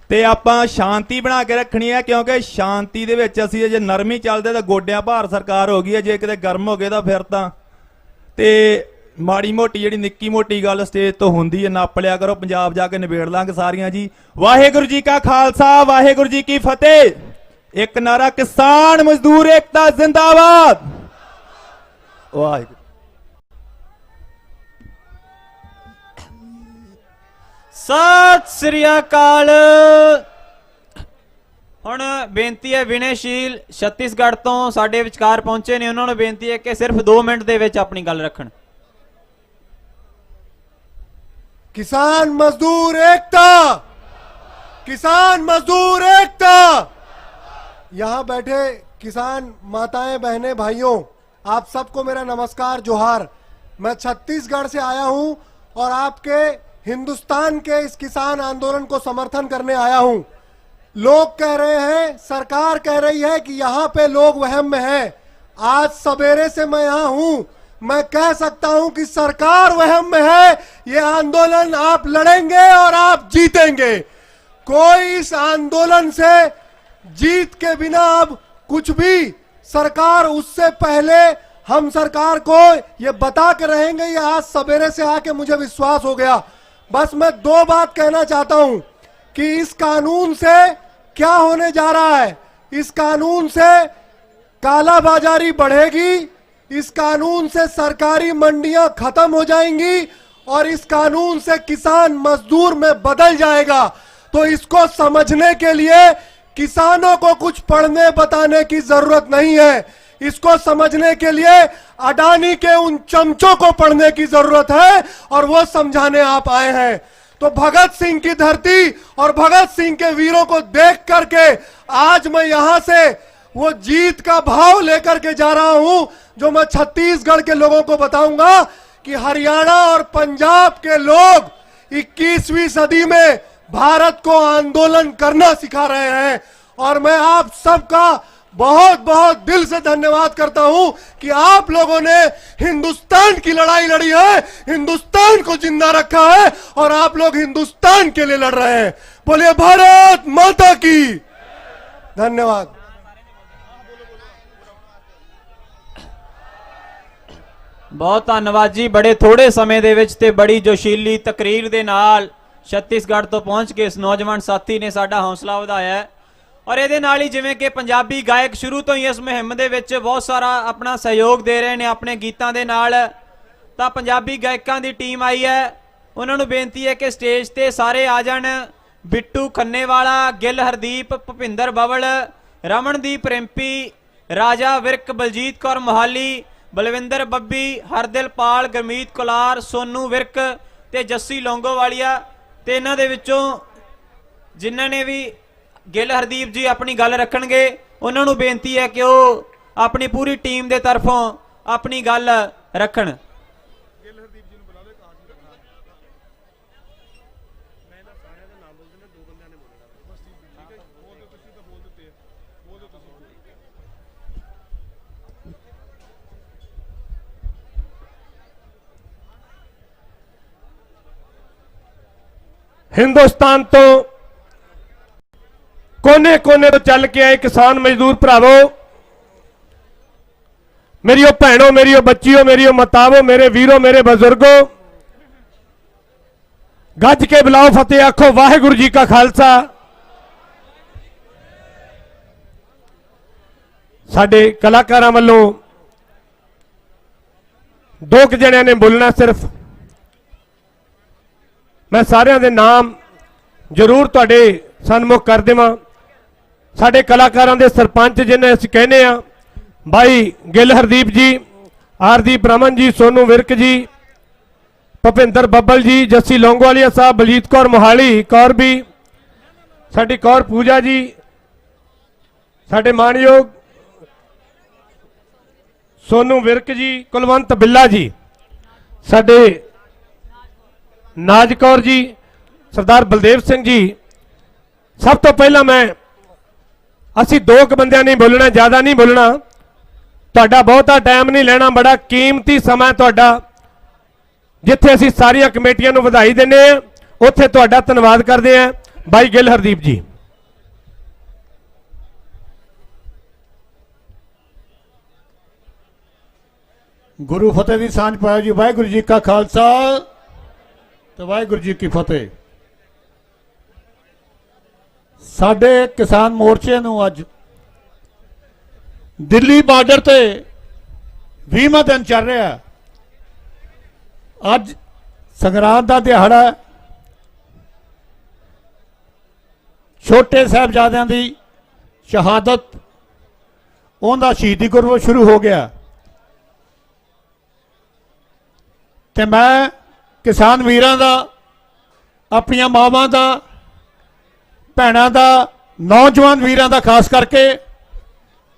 ਤੇ ਆਪਾਂ ਸ਼ਾਂਤੀ ਬਣਾ ਕੇ ਰੱਖਣੀ ਹੈ ਕਿਉਂਕਿ ਸ਼ਾਂਤੀ ਦੇ ਵਿੱਚ ਅਸੀਂ ਜੇ ਨਰਮੀ ਚੱਲਦੇ ਤਾਂ ਗੋਡਿਆਂ ਭਾਰ ਸਰਕਾਰ ਹੋ ਗਈ ਹੈ ਜੇ ਕਿਤੇ ਗਰਮ ਹੋ ਗਏ ਤਾਂ ਫਿਰ ਤਾਂ ਤੇ ਮਾੜੀ ਮੋਟੀ ਜਿਹੜੀ ਨਿੱਕੀ ਮੋਟੀ ਗੱਲ ਸਟੇਜ ਤੋਂ ਹੁੰਦੀ ਹੈ ਨੱਪ ਲਿਆ ਕਰੋ ਪੰਜਾਬ ਜਾ ਕੇ ਨਿਬੇੜ ਲਾਂਗੇ ਸਾਰੀਆਂ ਜੀ ਵਾਹਿਗੁਰੂ ਜੀ ਕਾ ਖਾਲਸਾ ਵਾਹਿਗੁਰੂ ਜੀ ਕੀ ਫਤਿਹ ਇੱਕ ਨਾਰਾ ਕਿਸਾਨ ਮਜ਼ਦੂਰ ਏਕਤਾ ਜ਼ਿੰਦਾਬਾਦ ਵਾਹਿਗੁਰੂ ਸਤਿ ਸ੍ਰੀ ਅਕਾਲ। ਹੁਣ ਬੇਨਤੀ ਹੈ ਵਿਨੇਸ਼ੀਲ ਛੱਤੀਸਗੜ੍ਹ ਤੋਂ ਸਾਡੇ ਵਿਚਕਾਰ ਪਹੁੰਚੇ ਨੇ ਉਹਨਾਂ ਨੂੰ ਬੇਨਤੀ ਹੈ ਕਿ ਸਿਰਫ 2 ਮਿੰਟ ਦੇ ਵਿੱਚ ਆਪਣੀ ਗੱਲ ਰੱਖਣ। किसान मजदूर एकता, किसान मजदूर एकता। यहाँ बैठे किसान माताएं बहनें भाइयों आप सबको मेरा नमस्कार जोहार। मैं छत्तीसगढ़ से आया हूँ और आपके हिंदुस्तान के इस किसान आंदोलन को समर्थन करने आया हूँ। लोग कह रहे हैं, सरकार कह रही है कि यहाँ पे लोग वहम में हैं। आज सवेरे से मैं यहाँ हूँ, मैं कह सकता हूं कि सरकार वहम में है। ये आंदोलन आप लड़ेंगे और आप जीतेंगे। कोई इस आंदोलन से जीत के बिना अब कुछ भी सरकार उससे पहले हम सरकार को ये बता के रहेंगे। ये आज सवेरे से आके मुझे विश्वास हो गया। बस मैं 2 बात कहना चाहता हूं कि इस कानून से क्या होने जा रहा है। इस कानून से कालाबाजारी बढ़ेगी, इस कानून से सरकारी मंडियां खत्म हो जाएंगी और इस कानून से किसान मजदूर में बदल जाएगा। तो इसको समझने के लिए किसानों को कुछ पढ़ने बताने की जरूरत नहीं है। इसको समझने के लिए अडानी के उन चमचों को पढ़ने की जरूरत है और वो समझाने आप आए हैं। तो भगत सिंह की धरती और भगत सिंह के वीरों को देख करके आज मैं यहां से वो जीत का भाव लेकर के जा रहा हूं जो मैं छत्तीसगढ़ के लोगों को बताऊंगा कि हरियाणा और पंजाब के लोग 21वीं सदी में भारत को आंदोलन करना सिखा रहे हैं। और मैं आप सबका बहुत बहुत दिल से धन्यवाद करता हूं कि आप लोगों ने हिंदुस्तान की लड़ाई लड़ी है, हिंदुस्तान को जिंदा रखा है और आप लोग हिंदुस्तान के लिए लड़ रहे हैं। बोलिए भारत माता की। धन्यवाद। ਬਹੁਤ ਧੰਨਵਾਦ ਜੀ। ਬੜੇ ਥੋੜੇ ਸਮੇਂ ਦੇ ਵਿੱਚ ਤੇ ਬੜੀ ਜੋਸ਼ੀਲੀ ਤਕਰੀਰ ਦੇ ਨਾਲ ਛੱਤੀਸਗੜ੍ਹ ਤੋਂ ਪਹੁੰਚ ਕੇ ਇਸ ਨੌਜਵਾਨ ਸਾਥੀ ਨੇ ਸਾਡਾ ਹੌਸਲਾ ਵਧਾਇਆ ਹੈ। ਔਰ ਇਹਦੇ ਨਾਲ ਹੀ ਜਿਵੇਂ ਕਿ ਪੰਜਾਬੀ ਗਾਇਕ ਸ਼ੁਰੂ ਤੋਂ ਹੀ ਇਸ ਮੁਹਿੰਮ ਦੇ ਵਿੱਚ ਬਹੁਤ ਸਾਰਾ ਆਪਣਾ ਸਹਿਯੋਗ ਦੇ ਰਹੇ ਨੇ ਆਪਣੇ ਗੀਤਾਂ ਦੇ ਨਾਲ, ਤਾਂ ਪੰਜਾਬੀ ਗਾਇਕਾਂ ਦੀ ਟੀਮ ਆਈ ਹੈ। ਉਹਨਾਂ ਨੂੰ ਬੇਨਤੀ ਹੈ ਕਿ ਸਟੇਜ ਤੇ ਸਾਰੇ ਆ ਜਾਣ। ਬਿੱਟੂ ਖੰਨੇਵਾਲਾ, ਗਿੱਲ ਹਰਦੀਪ, ਭੁਪਿੰਦਰ ਬਵਲ, ਰਮਨਦੀਪ ਰਿੰਪੀ, ਰਾਜਾ ਵਿਰਕ, ਬਲਜੀਤ ਕੌਰ ਮੋਹਾਲੀ, ਬਲਵਿੰਦਰ ਬੱਬੀ, ਹਰਦਿਲ ਪਾਲ, ਗਰਮੀਤ ਕੁਲਾਰ, ਸੋਨੂ ਵਿਰਕ ਤੇ ਜੱਸੀ ਲੌਂਗੋਵਾਲੀਆ। ਤੇ ਇਹਨਾਂ ਦੇ ਵਿੱਚੋਂ ਜਿਨ੍ਹਾਂ ਨੇ ਵੀ ਗਿੱਲ ਹਰਦੀਪ ਜੀ ਆਪਣੀ ਗੱਲ ਰੱਖਣਗੇ ਉਹਨਾਂ ਨੂੰ ਬੇਨਤੀ ਹੈ ਕਿ ਉਹ ਆਪਣੀ ਪੂਰੀ ਟੀਮ ਦੇ ਤਰਫੋਂ ਆਪਣੀ ਗੱਲ ਰੱਖਣ। हिंदुस्तान तो कोने कोने तो चल के आए किसान मजदूर भरावो, मेरियो भैनों, मेरियो बच्चियों, मेरियो मतावो, मेरे वीरों, मेरे बुजुर्गों, गज के बुलाओ फतेह आखो वाहिगुरु जी का खालसा। साडे कलाकारां वल्लों 2 जणियां ने बोलना सिर्फ। मैं सारिਆਂ ਦੇ नाम जरूर तुहाडे सन्मुख कर देवां। ਸਾਡੇ ਕਲਾਕਾਰਾਂ ਦੇ ਸਰਪੰਚ ਜਿਹਨੇ ਅਸੀਂ ਕਹਿੰਦੇ ਆ ਬਾਈ ਗਿੱਲ ਹਰਦੀਪ ਜੀ, ਆਰਦੀਪ ਰਮਨ ਜੀ, ਸੋਨੂ ਵਿਰਕ ਜੀ, ਭੁਪਿੰਦਰ ਬੱਬਲ ਜੀ, ਜੱਸੀ ਲੌਂਗੋਵਾਲੀਆ ਸਾਹਿਬ, ਬਲਜੀਤ ਕੌਰ ਮੋਹਾਲੀ ਕੌਰ ਵੀ, ਸਾਡੀ ਕੌਰ ਪੂਜਾ ਜੀ, ਸਾਡੇ ਮਾਣਯੋਗ ਸੋਨੂ ਵਿਰਕ ਜੀ, ਕੁਲਵੰਤ ਬਿੱਲਾ ਜੀ, ਸਾਡੇ ਨਾਜ ਕੌਰ ਜੀ, ਸਰਦਾਰ ਬਲਦੇਵ ਸਿੰਘ ਜੀ। ਸਭ ਤੋਂ ਪਹਿਲਾਂ ਅਸੀਂ 2 ਬੰਦਿਆਂ ਨਹੀਂ ਬੋਲਣਾ, ਜ਼ਿਆਦਾ ਨਹੀਂ ਬੋਲਣਾ, ਤੁਹਾਡਾ ਬਹੁਤਾ ਟਾਈਮ ਨਹੀਂ ਲੈਣਾ, ਬੜਾ ਕੀਮਤੀ ਸਮਾਂ ਤੁਹਾਡਾ। ਜਿੱਥੇ ਅਸੀਂ ਸਾਰੀਆਂ ਕਮੇਟੀਆਂ ਨੂੰ ਵਧਾਈ ਦਿੰਦੇ ਆ, ਉੱਥੇ ਤੁਹਾਡਾ ਧੰਨਵਾਦ ਕਰਦੇ ਆ। ਬਾਈ ਗਿੱਲ ਹਰਦੀਪ ਜੀ। ਗੁਰੂ ਫਤਿਹ ਦੀ ਸਾਂਝ ਪਾਇਓ ਜੀ। ਵਾਹਿਗੁਰੂ ਜੀ ਕਾ ਖਾਲਸਾ ਤੇ ਵਾਹਿਗੁਰੂ ਜੀ ਕੀ ਫਤਿਹ। ਸਾਡੇ ਕਿਸਾਨ ਮੋਰਚੇ ਨੂੰ ਅੱਜ ਦਿੱਲੀ ਬਾਰਡਰ ਤੇ 20ਵਾਂ ਦਿਨ ਚੱਲ ਰਿਹਾ। ਅੱਜ ਸੰਗਰਾਂਦ ਦਾ ਦਿਹਾੜਾ ਹੈ। ਛੋਟੇ ਸਾਹਿਬਜ਼ਾਦਿਆਂ ਦੀ ਸ਼ਹਾਦਤ, ਉਹਦਾ ਸ਼ਹੀਦੀ ਗੁਰਪੁਰਬ ਸ਼ੁਰੂ ਹੋ ਗਿਆ ਤੇ ਮੈਂ ਕਿਸਾਨ ਵੀਰਾਂ ਦਾ, ਆਪਣੀਆਂ ਮਾਵਾਂ ਦਾ, ਭੈਣਾਂ ਦਾ, ਨੌਜਵਾਨ ਵੀਰਾਂ ਦਾ ਖਾਸ ਕਰਕੇ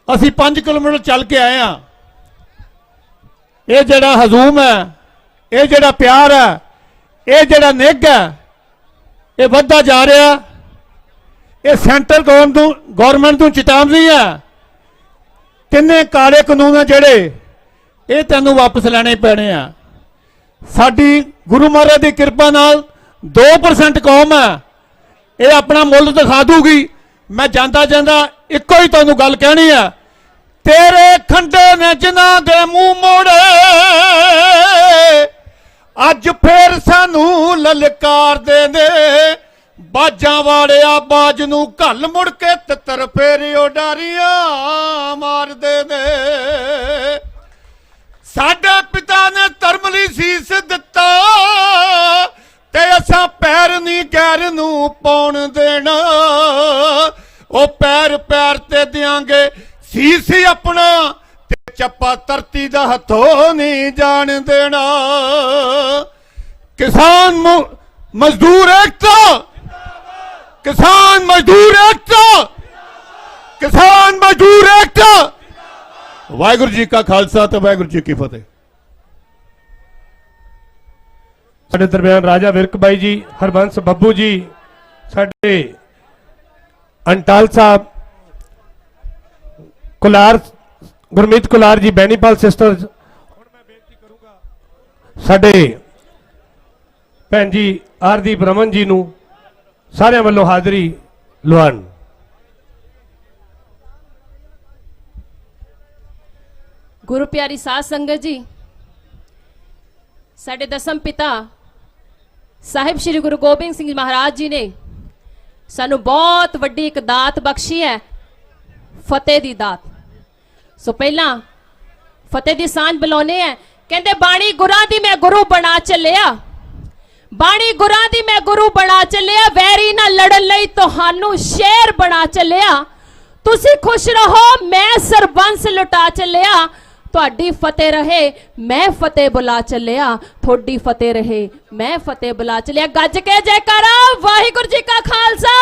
ਅਸੀਂ 5 ਕਿਲੋਮੀਟਰ ਚੱਲ ਕੇ ਆਏ ਹਾਂ। ਇਹ ਜਿਹੜਾ ਹਜ਼ੂਮ ਹੈ, ਇਹ ਜਿਹੜਾ ਪਿਆਰ ਹੈ, ਇਹ ਜਿਹੜਾ ਨਿੱਘ ਹੈ, ਇਹ ਵੱਧਦਾ ਜਾ ਰਿਹਾ। ਇਹ ਸੈਂਟਰ ਗਵਰਨਮੈਂਟ ਨੂੰ ਚੇਤਾਵਨੀ ਹੈ। ਕਿੰਨੇ ਕਾਲੇ ਕਾਨੂੰਨ ਆ ਜਿਹੜੇ, ਇਹ ਤੈਨੂੰ ਵਾਪਸ ਲੈਣੇ ਪੈਣੇ ਆ। ਸਾਡੀ ਗੁਰੂ ਮਹਾਰਾਜ ਦੀ ਕਿਰਪਾ ਨਾਲ 2% ਕੌਮ ਹੈ, ਇਹ ਆਪਣਾ ਮੁੱਲ ਦਿਖਾ ਦੂਗੀ। ਮੈਂ ਜਾਂਦਾ ਜਾਂਦਾ ਇੱਕੋ ਹੀ ਤੁਹਾਨੂੰ ਗੱਲ ਕਹਿਣੀ ਆ, ਤੇਰੇ ਖੰਡੇ ਨੇ ਜਿਨ੍ਹਾਂ ਦੇ ਮੂੰਹ ਮੋੜੇ, ਅੱਜ ਫੇਰ ਸਾਨੂੰ ਲਲਕਾਰਦੇ ਨੇ। ਬਾਜਾਂ ਵਾਲਿਆ ਬਾਜ ਨੂੰ ਘੱਲ, ਮੁੜ ਕੇ ਤਿੱਤਰ ਫੇਰਿਓ ਡਾਰੀਆਂ ਮਾਰਦੇ ਨੇ। ਸਾਡੇ ਪਿਤਾ ਨੇ ਧਰਮ ਲਈ ਸੀਸ ਦਿੱਤਾ ਤੇ ਅਸਾਂ ਪੈਰ ਨਹੀਂ ਗੈਰ ਨੂੰ ਪਾਉਣ ਦੇਣਾ। ਉਹ ਪੈਰ ਪੈਰ ਤੇ ਦਿਆਂਗੇ ਸੀਸ ਆਪਣਾ, ਤੇ ਚੱਪਾ ਧਰਤੀ ਦਾ ਹੱਥੋਂ ਨਹੀਂ ਜਾਣ ਦੇਣਾ। ਕਿਸਾਨ ਮਜ਼ਦੂਰ ਏਕਤਾ, ਕਿਸਾਨ ਮਜ਼ਦੂਰ ਏਕਤਾ, ਕਿਸਾਨ ਮਜ਼ਦੂਰ ਏਕਤਾ। ਵਾਹਿਗੁਰੂ ਜੀ ਕਾ ਖਾਲਸਾ ਤੇ ਵਾਹਿਗੁਰੂ ਜੀ ਕੀ ਫਤਿਹ। ਸਾਡੇ ਦਰਮਿਆਨ ਰਾਜਾ ਵਿਰਕ ਬਾਈ ਜੀ, ਹਰਬੰਸ ਬੱਬੂ ਜੀ, ਸਾਡੇ ਅੰਟਾਲ ਸਾਹਿਬ, ਕੁਲਾਰ ਗੁਰਮੀਤ ਕੁਲਾਰ ਜੀ, ਬੈਨੀਪਾਲ ਸਿਸਟਰਸ। ਹੁਣ ਮੈਂ ਬੇਨਤੀ ਕਰੂੰਗਾ ਸਾਡੇ ਭੈਣ ਜੀ ਆਰਦੀਪ ਰਮਨ ਜੀ ਨੂੰ ਸਾਰਿਆਂ ਵੱਲੋਂ ਹਾਜ਼ਰੀ ਲਵਾਉਣ। ਗੁਰੂ ਪਿਆਰੀ ਸਾਧ ਸੰਗਤ ਜੀ, ਸਾਡੇ ਦਸਮ ਪਿਤਾ ਸਾਹਿਬ ਸ੍ਰੀ ਗੁਰੂ ਗੋਬਿੰਦ ਸਿੰਘ ਮਹਾਰਾਜ ਜੀ ਨੇ ਸਾਨੂੰ ਬਹੁਤ ਵੱਡੀ ਇੱਕ ਦਾਤ ਬਖਸ਼ੀ ਹੈ, ਫਤਿਹ ਦੀ ਦਾਤ। ਸੋ ਪਹਿਲਾਂ ਫਤਿਹ ਦੀ ਸਾਂਝ ਬੁਲਾਉਨੇ ਹੈ। ਕਹਿੰਦੇ ਬਾਣੀ ਗੁਰਾਂ ਦੀ ਮੈਂ ਗੁਰੂ ਬਣਾ ਚੱਲਿਆ, ਬਾਣੀ ਗੁਰਾਂ ਦੀ ਮੈਂ ਗੁਰੂ ਬਣਾ ਚੱਲਿਆ, ਵੈਰੀ ਨਾਲ ਲੜਨ ਲਈ ਤੁਹਾਨੂੰ ਸ਼ੇਰ ਬਣਾ ਚੱਲਿਆ। ਤੁਸੀਂ ਖੁਸ਼ ਰਹੋ, ਮੈਂ ਸਰਬੰਸ ਲੁਟਾ ਚੱਲਿਆ। ਤੁਹਾਡੀ ਫਤਿਹ ਰਹੇ, ਮੈਂ ਫਤਿਹ ਬੁਲਾ ਚੱਲਿਆ। ਤੁਹਾਡੀ ਫਤਿਹ ਰਹੇ, ਮੈਂ ਫਤਿਹ ਬੁਲਾ ਚੱਲਿਆ। ਗੱਜ ਕੇ ਜੈਕਾਰਾ, ਵਾਹਿਗੁਰੂ ਜੀ ਕਾ ਖਾਲਸਾ।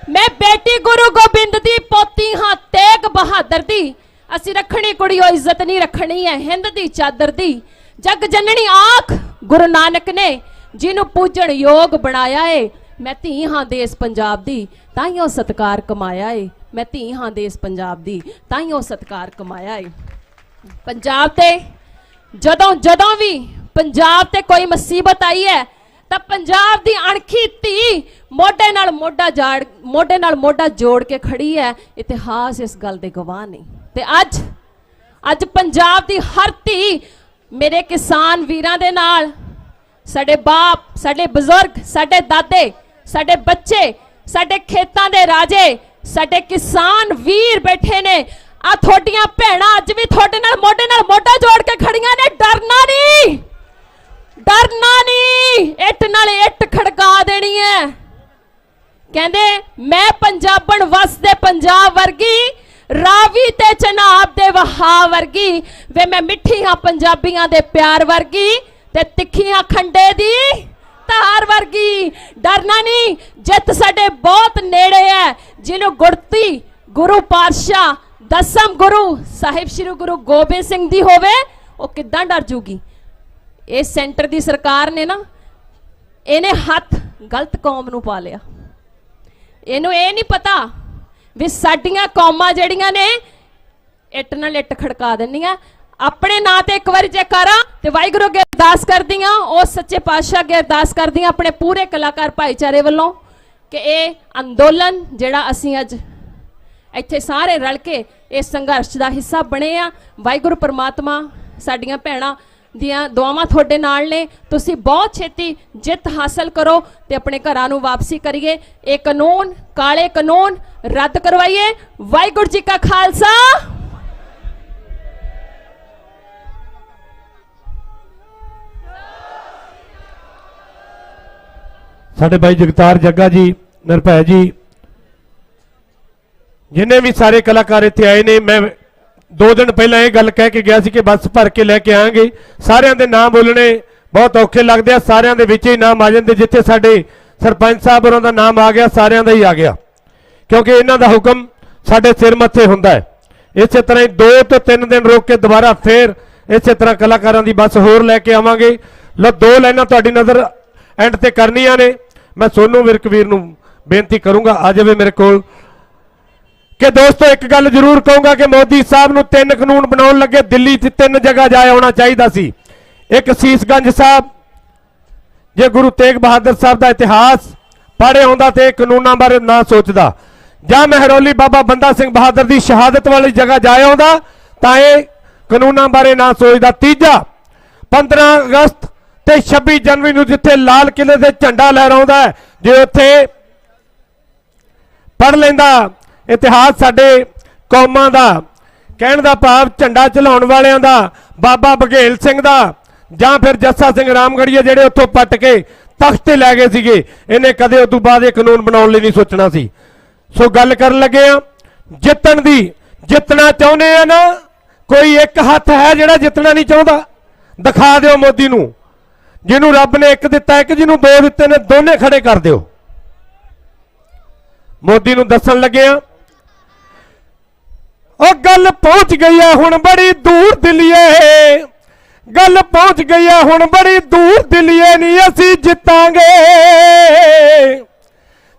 ਮੈਂ ਬੇਟੀ ਗੁਰੂ ਗੋਬਿੰਦ ਦੀ ਪੋਤੀ ਹਾਂ, ਤੇਗ ਬਹਾਦਰ ਦੀ। ਅਸੀਂ ਰੱਖਣੀ ਕੁੜੀਓ ਇੱਜ਼ਤ ਨਹੀਂ ਰੱਖਣੀ ਹੈ ਹਿੰਦ ਦੀ ਚਾਦਰ ਦੀ। ਜਗ ਜਨਨੀ ਆਖ ਗੁਰੂ ਨਾਨਕ ਨੇ ਜਿਹਨੂੰ ਪੂਜਣ ਯੋਗ ਬਣਾਇਆ ਏ। ਮੈਂ ਧੀ ਹਾਂ ਦੇਸ ਪੰਜਾਬ ਦੀ, ਤਾਈਓ ਸਤਕਾਰ ਕਮਾਇਆ ਏ। ਮੈਂ ਧੀ ਹਾਂ ਦੇਸ ਪੰਜਾਬ ਦੀ, ਤਾਈਓ ਸਤਕਾਰ ਕਮਾਇਆ ਏ। ਪੰਜਾਬ ਤੇ ਜਦੋਂ ਵੀ ਪੰਜਾਬ ਤੇ ਕੋਈ ਮੁਸੀਬਤ ਆਈ ਹੈ ਤਾਂ ਪੰਜਾਬ ਦੀ ਅਣਖੀ ਧੀ ਮੋਢੇ ਨਾਲ ਮੋਢਾ ਜੋੜ ਕੇ ਖੜੀ ਹੈ। ਇਤਿਹਾਸ ਇਸ ਗੱਲ ਦੇ ਗਵਾਹ ਨੇ। ਤੇ ਅੱਜ ਪੰਜਾਬ ਦੀ ਹਰ ਧੀ ਮੇਰੇ ਕਿਸਾਨ ਵੀਰਾਂ ਦੇ ਨਾਲ, ਸਾਡੇ ਬਾਪ, ਸਾਡੇ ਬਜ਼ੁਰਗ, ਸਾਡੇ ਦਾਦੇ, ਸਾਡੇ ਬੱਚੇ, ਸਾਡੇ ਖੇਤਾਂ ਦੇ ਰਾਜੇ, ਸਾਡੇ ਕਿਸਾਨ ਵੀਰ ਬੈਠੇ ਨੇ। ਆ ਤੁਹਾਡੀਆਂ ਭੈਣਾਂ ਅੱਜ ਵੀ ਤੁਹਾਡੇ ਨਾਲ ਮੋਢਾ ਜੋੜ ਕੇ ਖੜੀਆਂ ਨੇ। ਡਰਨਾ ਨਹੀਂ, ਡਰਨਾ ਨਹੀਂ। ਇੱਟ ਨਾਲ ਇੱਟ ਖੜਕਾ ਦੇਣੀ ਹੈ। ਕਹਿੰਦੇ ਮੈਂ ਪੰਜਾਬਣ ਵਸਦੇ ਪੰਜਾਬ ਵਰਗੀ, ਰਾਵੀ ਤੇ ਚਨਾਬ ਦੇ ਵਹਾ ਵਰਗੀ, ਵੇ ਮੈਂ ਮਿੱਠੀ ਹਾਂ ਪੰਜਾਬੀਆਂ ਦੇ ਪਿਆਰ ਵਰਗੀ, ਤੇ ਤਿੱਖੀਆਂ ਖੰਡੇ ਦੀ ਧਾਰ ਵਰਗੀ। ਡਰਨਾ ਨਹੀਂ, ਜਿੱਤ ਸਾਡੇ ਬਹੁਤ ਨੇੜੇ ਹੈ। ਜਿਹਨੂੰ ਗੁੜਤੀ ਗੁਰੂ ਪਾਤਸ਼ਾਹ ਦਸਮ ਗੁਰੂ ਸਾਹਿਬ ਸ਼੍ਰੀ ਗੁਰੂ ਗੋਬਿੰਦ ਸਿੰਘ ਦੀ ਹੋਵੇ, ਉਹ ਕਿੱਦਾਂ ਡਰ ਜੂਗੀ। ਇਹ ਸੈਂਟਰ ਦੀ ਸਰਕਾਰ ਨੇ ਨਾ, ਇਹਨੇ ਹੱਥ ਗਲਤ ਕੌਮ ਨੂੰ ਪਾ ਲਿਆ। ਇਹਨੂੰ ਇਹ ਨਹੀਂ ਪਤਾ ਵੀ ਸਾਡੀਆਂ ਕੌਮਾਂ ਜਿਹੜੀਆਂ ਨੇ ਇੱਟ ਨਾਲ ਇੱਟ ਖੜਕਾ ਦਿੰਦੀਆਂ। ਆਪਣੇ ਨਾਂ ਤੇ ਇੱਕ ਵਾਰੀ ਜੇ ਕਰਾਂ ਤੇ ਵਾਹਿਗੁਰੂ ਅੱਗੇ ਅਰਦਾਸ ਕਰਦੀਆਂ, ਉਸ ਸੱਚੇ ਪਾਤਸ਼ਾਹ ਅੱਗੇ ਅਰਦਾਸ ਕਰਦੀਆਂ ਆਪਣੇ ਪੂਰੇ ਕਲਾਕਾਰ ਭਾਈਚਾਰੇ ਵੱਲੋਂ ਕਿ ਇਹ ਅੰਦੋਲਨ ਜਿਹੜਾ ਅਸੀਂ ਅੱਜ ਇੱਥੇ ਸਾਰੇ ਰਲ ਕੇ ਇਸ ਸੰਘਰਸ਼ ਦਾ ਹਿੱਸਾ ਬਣੇ ਆ, ਵਾਹਿਗੁਰੂ ਪਰਮਾਤਮਾ ਸਾਡੀਆਂ ਭੈਣਾਂ ਦੀਆਂ ਦੁਆਵਾਂ ਤੁਹਾਡੇ ਨਾਲ ਨੇ। ਤੁਸੀਂ ਬਹੁਤ ਛੇਤੀ ਜਿੱਤ ਹਾਸਲ ਕਰੋ ਤੇ ਆਪਣੇ ਘਰਾਂ ਨੂੰ ਵਾਪਸੀ ਕਰੀਏ। ਇਹ ਕਾਨੂੰਨ, ਕਾਲੇ ਕਾਨੂੰਨ ਰੱਦ ਕਰਵਾਈਏ। ਵਾਹਿਗੁਰੂ ਜੀ ਕਾ ਖਾਲਸਾ। ਸਾਡੇ ਭਾਈ ਜਗਤਾਰ ਜੱਗਾ ਜੀ, ਨਿਰਭੈ ਜੀ, ਜਿੰਨੇ ਵੀ ਸਾਰੇ ਕਲਾਕਾਰ ਇੱਥੇ ਆਏ ਨੇ, ਮੈਂ 2 ਦਿਨ ਪਹਿਲਾਂ ਇਹ ਗੱਲ ਕਹਿ ਕੇ ਗਿਆ ਸੀ ਕਿ ਬੱਸ ਭਰ ਕੇ ਲੈ ਕੇ ਆਵਾਂਗੇ। ਸਾਰਿਆਂ ਦੇ ਨਾਮ ਬੋਲਣੇ ਬਹੁਤ ਔਖੇ ਲੱਗਦੇ ਆ, ਸਾਰਿਆਂ ਦੇ ਵਿੱਚ ਹੀ ਨਾਮ ਆ ਜਾਂਦੇ। ਜਿੱਥੇ ਸਾਡੇ ਸਰਪੰਚ ਸਾਹਿਬ ਹੋਰਾਂ ਦਾ ਨਾਮ ਆ ਗਿਆ, ਸਾਰਿਆਂ ਦਾ ਹੀ ਆ ਗਿਆ, ਕਿਉਂਕਿ ਇਹਨਾਂ ਦਾ ਹੁਕਮ ਸਾਡੇ ਸਿਰ ਮੱਥੇ ਹੁੰਦਾ ਹੈ। ਇਸੇ ਤਰ੍ਹਾਂ ਹੀ 2 ਤੋਂ 3 ਦਿਨ ਰੋਕ ਕੇ ਦੁਬਾਰਾ ਫੇਰ ਇਸੇ ਤਰ੍ਹਾਂ ਕਲਾਕਾਰਾਂ ਦੀ ਬੱਸ ਹੋਰ ਲੈ ਕੇ ਆਵਾਂਗੇ। ਲੋ 2 ਲਾਈਨਾਂ ਤੁਹਾਡੀ ਨਜ਼ਰ ਐਂਡ ਤੇ ਕਰਨੀਆਂ ਨੇ। ਮੈਂ ਸੋਨੂ ਵਿਰਕਵੀਰ ਨੂੰ ਬੇਨਤੀ ਕਰੂੰਗਾ ਆ ਜਾਵੇ ਮੇਰੇ ਕੋਲ ਕਿ ਦੋਸਤੋ ਇੱਕ ਗੱਲ ਜ਼ਰੂਰ ਕਹੂੰਗਾ ਕਿ ਮੋਦੀ ਸਾਹਿਬ ਨੂੰ 3 ਕਾਨੂੰਨ ਬਣਾਉਣ ਲੱਗੇ ਦਿੱਲੀ 'ਚ 3 ਜਗ੍ਹਾ ਜਾ ਆਉਣਾ ਚਾਹੀਦਾ ਸੀ। ਇੱਕ ਸੀਸਗੰਜ ਸਾਹਿਬ, ਜੇ ਗੁਰੂ ਤੇਗ ਬਹਾਦਰ ਸਾਹਿਬ ਦਾ ਇਤਿਹਾਸ ਪੜ੍ਹਿਆ ਹੁੰਦਾ ਤੇ ਕਾਨੂੰਨਾਂ ਬਾਰੇ ਨਾ ਸੋਚਦਾ, ਜਾਂ ਮਹਿਰੌਲੀ ਬਾਬਾ ਬੰਦਾ ਸਿੰਘ ਬਹਾਦਰ ਦੀ ਸ਼ਹਾਦਤ ਵਾਲੀ ਜਗ੍ਹਾ ਜਾ ਆਉਂਦਾ ਤਾਂ ਇਹ ਕਾਨੂੰਨਾਂ ਬਾਰੇ ਨਾ ਸੋਚਦਾ। ਤੀਜਾ, 15 ਅਗਸਤ ਤੇ 26 ਜਨਵਰੀ ਨੂੰ ਜਿੱਥੇ ਲਾਲ ਕਿਲੇ ਤੇ ਝੰਡਾ ਲਹਿਰਾਉਂਦਾ ਹੈ, ਜੇ ਉੱਥੇ ਪੜ੍ਹ ਲੈਂਦਾ ਇਤਿਹਾਸ ਸਾਡੇ ਕੌਮਾਂ ਦਾ, ਕਹਿਣ ਦਾ ਭਾਵ ਝੰਡਾ ਚਲਾਉਣ ਵਾਲਿਆਂ ਦਾ, ਬਾਬਾ ਬਘੇਲ ਸਿੰਘ ਦਾ, ਜਾਂ ਫਿਰ ਜੱਸਾ ਸਿੰਘ ਰਾਮਗੜੀਆ ਜਿਹੜੇ ਉੱਥੋਂ ਪੱਟ ਕੇ ਤਖਤ ਤੇ ਲੈ ਗਏ ਸੀਗੇ, ਇਹਨੇ ਕਦੇ ਉਸ ਤੋਂ ਬਾਅਦ ਇਹ ਕਾਨੂੰਨ ਬਣਾਉਣ ਲਈ ਨਹੀਂ ਸੋਚਣਾ ਸੀ। ਸੋ ਗੱਲ ਕਰਨ ਲੱਗੇ ਆ ਜਿੱਤਣ ਦੀ। ਜਿੱਤਣਾ ਚਾਹੁੰਦੇ ਆ ਨਾ, ਕੋਈ ਇੱਕ ਹੱਥ ਹੈ ਜਿਹੜਾ ਜਿੱਤਣਾ ਨਹੀਂ ਚਾਹੁੰਦਾ? ਦਿਖਾ ਦਿਓ ਮੋਦੀ ਨੂੰ। ਜਿਹਨੂੰ ਰੱਬ ਨੇ 1 ਦਿੱਤਾ, ਇੱਕ ਜਿਹਨੂੰ 2 ਦਿੱਤੇ ਨੇ, ਦੋਨੇ ਖੜੇ ਕਰ ਦਿਓ। ਮੋਦੀ ਨੂੰ ਦੱਸਣ ਲੱਗੇ ਆ, ਉਹ ਗੱਲ ਪਹੁੰਚ ਗਈ ਆ ਹੁਣ ਬੜੀ ਦੂਰ ਦਿੱਲੀਏ, ਗੱਲ ਪਹੁੰਚ ਗਈ ਆ ਹੁਣ ਬੜੀ ਦੂਰ ਦਿੱਲੀਏ, ਨਹੀਂ ਅਸੀਂ ਜਿੱਤਾਂਗੇ,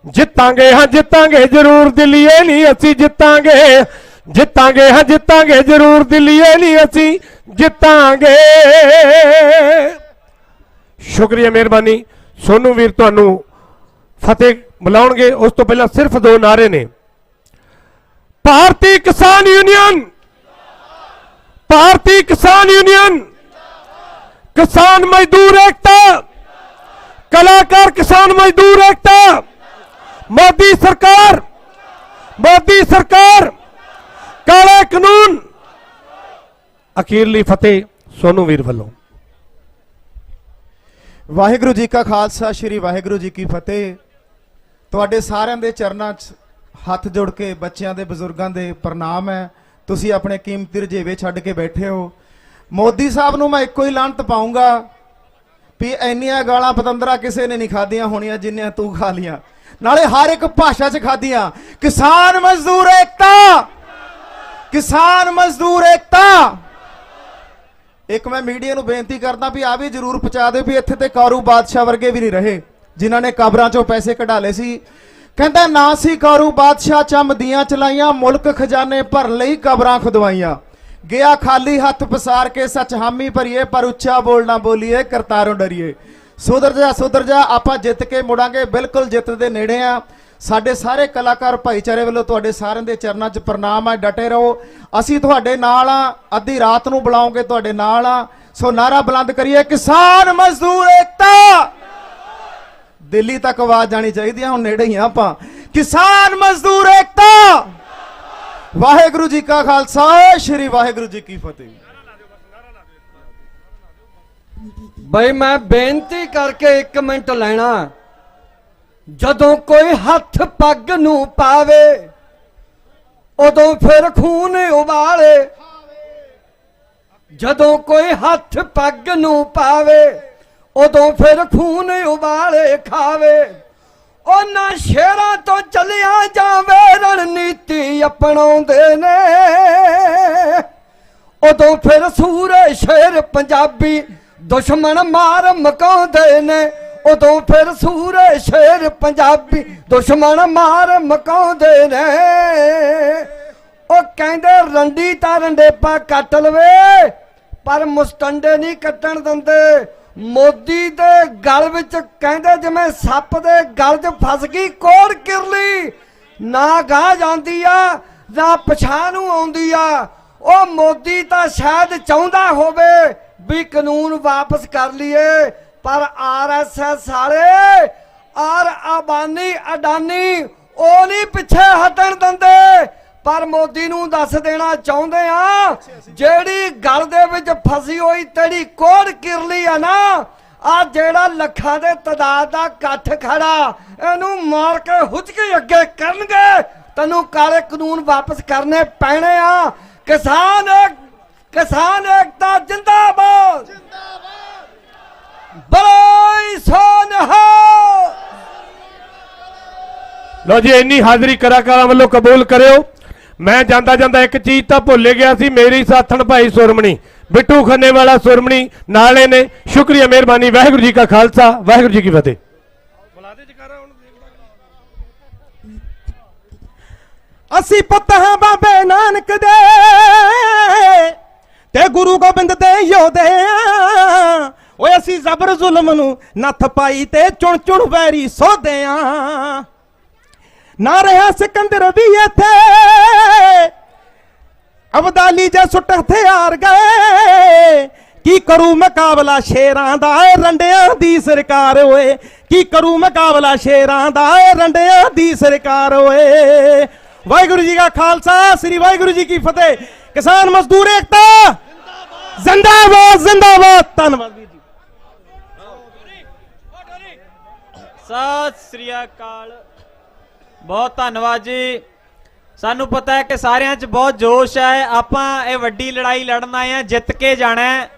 ਜਿੱਤਾਂਗੇ ਹਾਂ ਜਿੱਤਾਂਗੇ ਜ਼ਰੂਰ ਦਿੱਲੀਏ, ਨਹੀਂ ਅਸੀਂ ਜਿੱਤਾਂਗੇ, ਜਿੱਤਾਂਗੇ ਹਾਂ ਜਿੱਤਾਂਗੇ ਜ਼ਰੂਰ ਦਿੱਲੀਏ, ਨਹੀਂ ਅਸੀਂ ਜਿੱਤਾਂਗੇ। ਸ਼ੁਕਰੀਆ, ਮਿਹਰਬਾਨੀ। ਸੋਨੂ ਵੀਰ ਤੁਹਾਨੂੰ ਫਤਿਹ ਬੁਲਾਉਣਗੇ। ਉਸ ਤੋਂ ਪਹਿਲਾਂ ਸਿਰਫ 2 ਨਾਅਰੇ ਨੇ। ਭਾਰਤੀ ਕਿਸਾਨ ਯੂਨੀਅਨ, ਭਾਰਤੀ ਕਿਸਾਨ ਯੂਨੀਅਨ, किसान मजदूर एकता, कलाकार किसान मजदूर एकता, मोदी सरकार, मोदी सरकार, काले कानून। अखीरली फतेह सोनू वीर वालों। वाहिगुरु जी का खालसा, श्री वाहिगुरु जी की फतेह। तुहाडे सारिਆਂ ਦੇ ਚਰਨਾਂ 'ਚ ਹੱਥ ਜੋੜ ਕੇ ਬੱਚਿਆਂ ਦੇ ਬਜ਼ੁਰਗਾਂ ਦੇ ਪ੍ਰਣਾਮ ਹੈ। ਤੁਸੀਂ ਆਪਣੇ ਕੀਮਤੀ ਰਜੇਵੇ ਛੱਡ ਕੇ ਬੈਠੇ ਹੋ। ਮੋਦੀ ਸਾਹਿਬ ਨੂੰ ਮੈਂ ਇੱਕੋ ਹੀ ਲਾਹਨਤ ਪਾਉਂਗਾ ਵੀ ਇੰਨੀਆਂ ਗਾਲਾਂ ਪਤੰਦਰਾ ਕਿਸੇ ਨੇ ਨਹੀਂ ਖਾਧੀਆਂ ਹੋਣੀਆਂ ਜਿੰਨੀਆਂ ਤੂੰ ਖਾ ਲੀਆਂ, ਨਾਲੇ ਹਰ ਇੱਕ ਭਾਸ਼ਾ 'ਚ ਖਾਧੀਆਂ। ਕਿਸਾਨ ਮਜ਼ਦੂਰ ਏਕਤਾ, ਕਿਸਾਨ ਮਜ਼ਦੂਰ ਏਕਤਾ। ਇੱਕ ਮੈਂ ਮੀਡੀਆ ਨੂੰ ਬੇਨਤੀ ਕਰਦਾ ਵੀ ਆ ਵੀ ਜ਼ਰੂਰ ਪਹੁੰਚਾ ਦਿਓ ਵੀ ਇੱਥੇ ਤੇ ਕਾਰੂ ਬਾਦਸ਼ਾਹ ਵਰਗੇ ਵੀ ਨਹੀਂ ਰਹੇ ਜਿਨ੍ਹਾਂ ਨੇ ਕਬਰਾਂ 'ਚੋਂ ਪੈਸੇ ਕਢਾ ਲਏ ਸੀ। ਕਹਿੰਦਾ ਨਾ ਸੀ ਕਾਰੂ ਬਾਦਸ਼ਾਹ ਚਮਦੀਆਂ ਚਲਾਈਆਂ, ਮੁਲਕ ਖਜ਼ਾਨੇ ਭਰ ਲਈ ਕਬਰਾਂ ਖੁਦਵਾਈਆਂ। ਗਿਆ ਖਾਲੀ ਹੱਥ ਪਸਾਰ ਕੇ ਸੱਚ ਹਾਮੀ ਭਰੀਏ, ਪਰ ਉੱਚਾ ਬੋਲ ਨਾ ਬੋਲੀਏ ਕਰਤਾਰੋਂ ਡਰੀਏ। ਸੁਧਰ ਜਾ, ਆਪਾਂ ਜਿੱਤ ਕੇ ਮੁੜਾਂਗੇ, ਬਿਲਕੁਲ ਜਿੱਤ ਦੇ ਨੇੜੇ ਆ। ਸਾਡੇ ਸਾਰੇ ਕਲਾਕਾਰ ਭਾਈਚਾਰੇ ਵੱਲੋਂ ਤੁਹਾਡੇ ਸਾਰਿਆਂ ਦੇ ਚਰਨਾਂ 'ਚ ਪ੍ਰਣਾਮ ਹੈ। ਡਟੇ ਰਹੋ, ਅਸੀਂ ਤੁਹਾਡੇ ਨਾਲ ਆ। ਅੱਧੀ ਰਾਤ ਨੂੰ ਬੁਲਾਉਂਗੇ, ਤੁਹਾਡੇ ਨਾਲ ਆ। ਸੋ ਨਾਰਾ ਬੁਲੰਦ ਕਰੀਏ, ਕਿਸਾਨ ਮਜ਼ਦੂਰ ਏਕਤਾ। ਦਿੱਲੀ ਤੱਕ ਆਵਾਜ਼ ਜਾਣੀ ਚਾਹੀਦੀ ਹੈ, ਹੁਣ ਨੇੜੇ ਹੀ ਆ ਆਪਾਂ। ਕਿਸਾਨ ਮਜ਼ਦੂਰ ਏਕਤਾ। ਵਾਹਿਗੁਰੂ ਜੀ ਕਾ ਖਾਲਸਾ, ਸ਼੍ਰੀ ਵਾਹਿਗੁਰੂ ਜੀ ਕੀ ਫਤਿਹ। ਬਈ ਮੈਂ ਬੇਨਤੀ ਕਰਕੇ 1 ਮਿੰਟ ਲੈਣਾ। ਜਦੋਂ ਕੋਈ ਹੱਥ ਪੱਗ ਨੂੰ ਪਾਵੇ ਉਦੋਂ ਫਿਰ ਖੂਨ ਉਬਾਲੇ। ਜਦੋਂ ਕੋਈ ਹੱਥ ਪੱਗ ਨੂੰ ਪਾਵੇ ਉਦੋਂ ਫਿਰ ਖੂਨ ਉਬਾਲੇ ਖਾਵੇ। ਉਹਨਾਂ ਸ਼ੇਰਾਂ ਤੋਂ ਚੱਲਿਆ ਜਾਵੇ ਰਣਨੀਤੀ ਅਪਣਾਉਂਦੇ ਨੇ ਉਦੋਂ ਫਿਰ ਸੂਰੇ ਸ਼ੇਰ ਪੰਜਾਬੀ ਦੁਸ਼ਮਣ ਮਾਰ ਮਕਾਉਂਦੇ ਨੇ। ਉਦੋਂ ਫਿਰ ਸੂਰੇ ਸ਼ੇਰ ਪੰਜਾਬੀ ਦੁਸ਼ਮਣ ਮਾਰ ਮਕਾਉਂਦੇ ਨੇ। ਉਹ ਕਹਿੰਦੇ ਰੰਡੀ ਤਾਂ ਰੰਡੇਪਾ ਕੱਟ ਲਵੇ ਪਰ ਮੁਸਟੰਡੇ ਨਹੀਂ ਕੱਟਣ ਦਿੰਦੇ। ਮੋਦੀ ਦੇ ਗਲ ਵਿੱਚ ਕਹਿੰਦੇ ਜਿਵੇਂ ਸੱਪ ਦੇ ਗਲ 'ਚ ਫਸ ਗਈ ਕੋੜ ਕਿਰਲੀ, ਨਾ ਗਾਹ ਜਾਂਦੀ ਆ ਨਾ ਪਛਾਣ ਨੂੰ ਆਉਂਦੀ ਆ। ਉਹ ਮੋਦੀ ਤਾਂ ਸ਼ਾਇਦ ਚਾਹੁੰਦਾ ਹੋਵੇ ਵੀ ਕਾਨੂੰਨ ਵਾਪਸ ਕਰ ਲਈਏ, ਪਰ ਆਰਐਸਐਸ ਵਾਲੇ ਔਰ ਅਡਾਨੀ ਉਹ ਨਹੀਂ ਪਿੱਛੇ ਹਟਣ ਦਿੰਦੇ। ਪਰ ਮੋਦੀ ਨੂੰ ਦੱਸ ਦੇਣਾ ਚਾਹੁੰਦੇ ਆ ਜਿਹੜੀ ਗਲ ਦੇ ਵਿੱਚ ਫਸੀ ਹੋਈ ਤੇਰੀ ਕੋੜ ਕਿਰਲੀ ਆ ਨਾ, ਆ ਜਿਹੜਾ ਲੱਖਾਂ ਦੇ ਤਾਦਾਦ ਦਾ ਇਕੱਠ ਖੜਾ ਇਹਨੂੰ ਮਾਰ ਕੇ ਹੁੱਜ ਕੇ ਅੱਗੇ ਕਰਨਗੇ। ਤੈਨੂੰ ਕਾਲੇ ਕਾਨੂੰਨ ਵਾਪਸ ਕਰਨੇ ਪੈਣੇ ਆ। ਕਿਸਾਨ ਏਕਤਾ ਜਿੰਦਾਬਾਦ, ਬੋਲੇ ਸੋਨਹਾ। ਲੋ ਜੀ ਇੰਨੀ ਹਾਜ਼ਰੀ ਕਲਾਕਾਰਾਂ ਵੱਲੋਂ ਕਬੂਲ ਕਰਿਓ। ਮੈਂ ਜਾਂਦਾ ਜਾਂਦਾ ਇੱਕ ਚੀਜ਼ ਤਾਂ ਭੁੱਲ ਗਿਆ ਸੀ, ਮੇਰੀ ਸਾਥਣ ਭਾਈ ਸੁਰਮਣੀ ਬਿੱਟੂ ਖੰਨੇ ਵਾਲਾ ਸੁਰਮਣੀ ਨਾਲੇ ਨੇ। ਸ਼ੁਕਰੀਆ, ਮਿਹਰਬਾਨੀ। ਵਾਹਿਗੁਰੂ ਜੀ ਕਾ ਖਾਲਸਾ, ਵਾਹਿਗੁਰੂ ਜੀ ਕੀ ਫਤਿਹ। ਅਸੀਂ ਪੁੱਤ ਹਾਂ ਬਾਬੇ ਨਾਨਕ ਦੇ ਤੇ ਗੁਰੂ ਗੋਬਿੰਦ ਦੇ ਯੋਧੇ ਆ। ਓਏ ਅਸੀਂ ਜ਼ਬਰ ਜ਼ੁਲਮ ਨੂੰ ਨੱਥ ਪਾਈ ਤੇ ਚੁਣ ਚੁਣ ਵੈਰੀ ਸੋਧੇ ਆ। ਨਾ ਰਿਹਾ ਸਿਕੰਦਰ ਵੀ ਇੱਥੇ ਅਬਦਾਲੀ ਜੇ ਸੁੱਟ ਹਥਿਆਰ ਗਏ। ਕੀ ਕਰੂ ਮੁਕਾਬਲਾ ਸ਼ੇਰਾਂ ਦਾ ਰੰਡਿਆਂ ਦੀ ਸਰਕਾਰ ਓਏ। ਕੀ ਕਰੂ ਮੁਕਾਬਲਾ ਸ਼ੇਰਾਂ ਦਾ ਰੰਡਿਆਂ ਦੀ ਸਰਕਾਰ ਓਏ। ਵਾਹਿਗੁਰੂ ਜੀ ਕਾ ਖਾਲਸਾ, ਸ੍ਰੀ ਵਾਹਿਗੁਰੂ ਜੀ ਕੀ ਫਤਿਹ। ਕਿਸਾਨ ਮਜ਼ਦੂਰ ਏਕਤਾ ਜ਼ਿੰਦਾਬਾਦ ਜ਼ਿੰਦਾਬਾਦ। ਧੰਨਵਾਦ ਵੀਰ ਜੀ। ਸਤਿ ਸ੍ਰੀ ਅਕਾਲ, ਬਹੁਤ ਧੰਨਵਾਦ ਜੀ। ਸਾਨੂੰ ਪਤਾ ਹੈ ਕਿ ਸਾਰਿਆਂ 'ਚ ਬਹੁਤ ਜੋਸ਼ ਹੈ। ਆਪਾਂ ਇਹ ਵੱਡੀ ਲੜਾਈ ਲੜਨ ਆਏ ਆ, ਜਿੱਤ ਕੇ ਜਾਣਾ ਹੈ।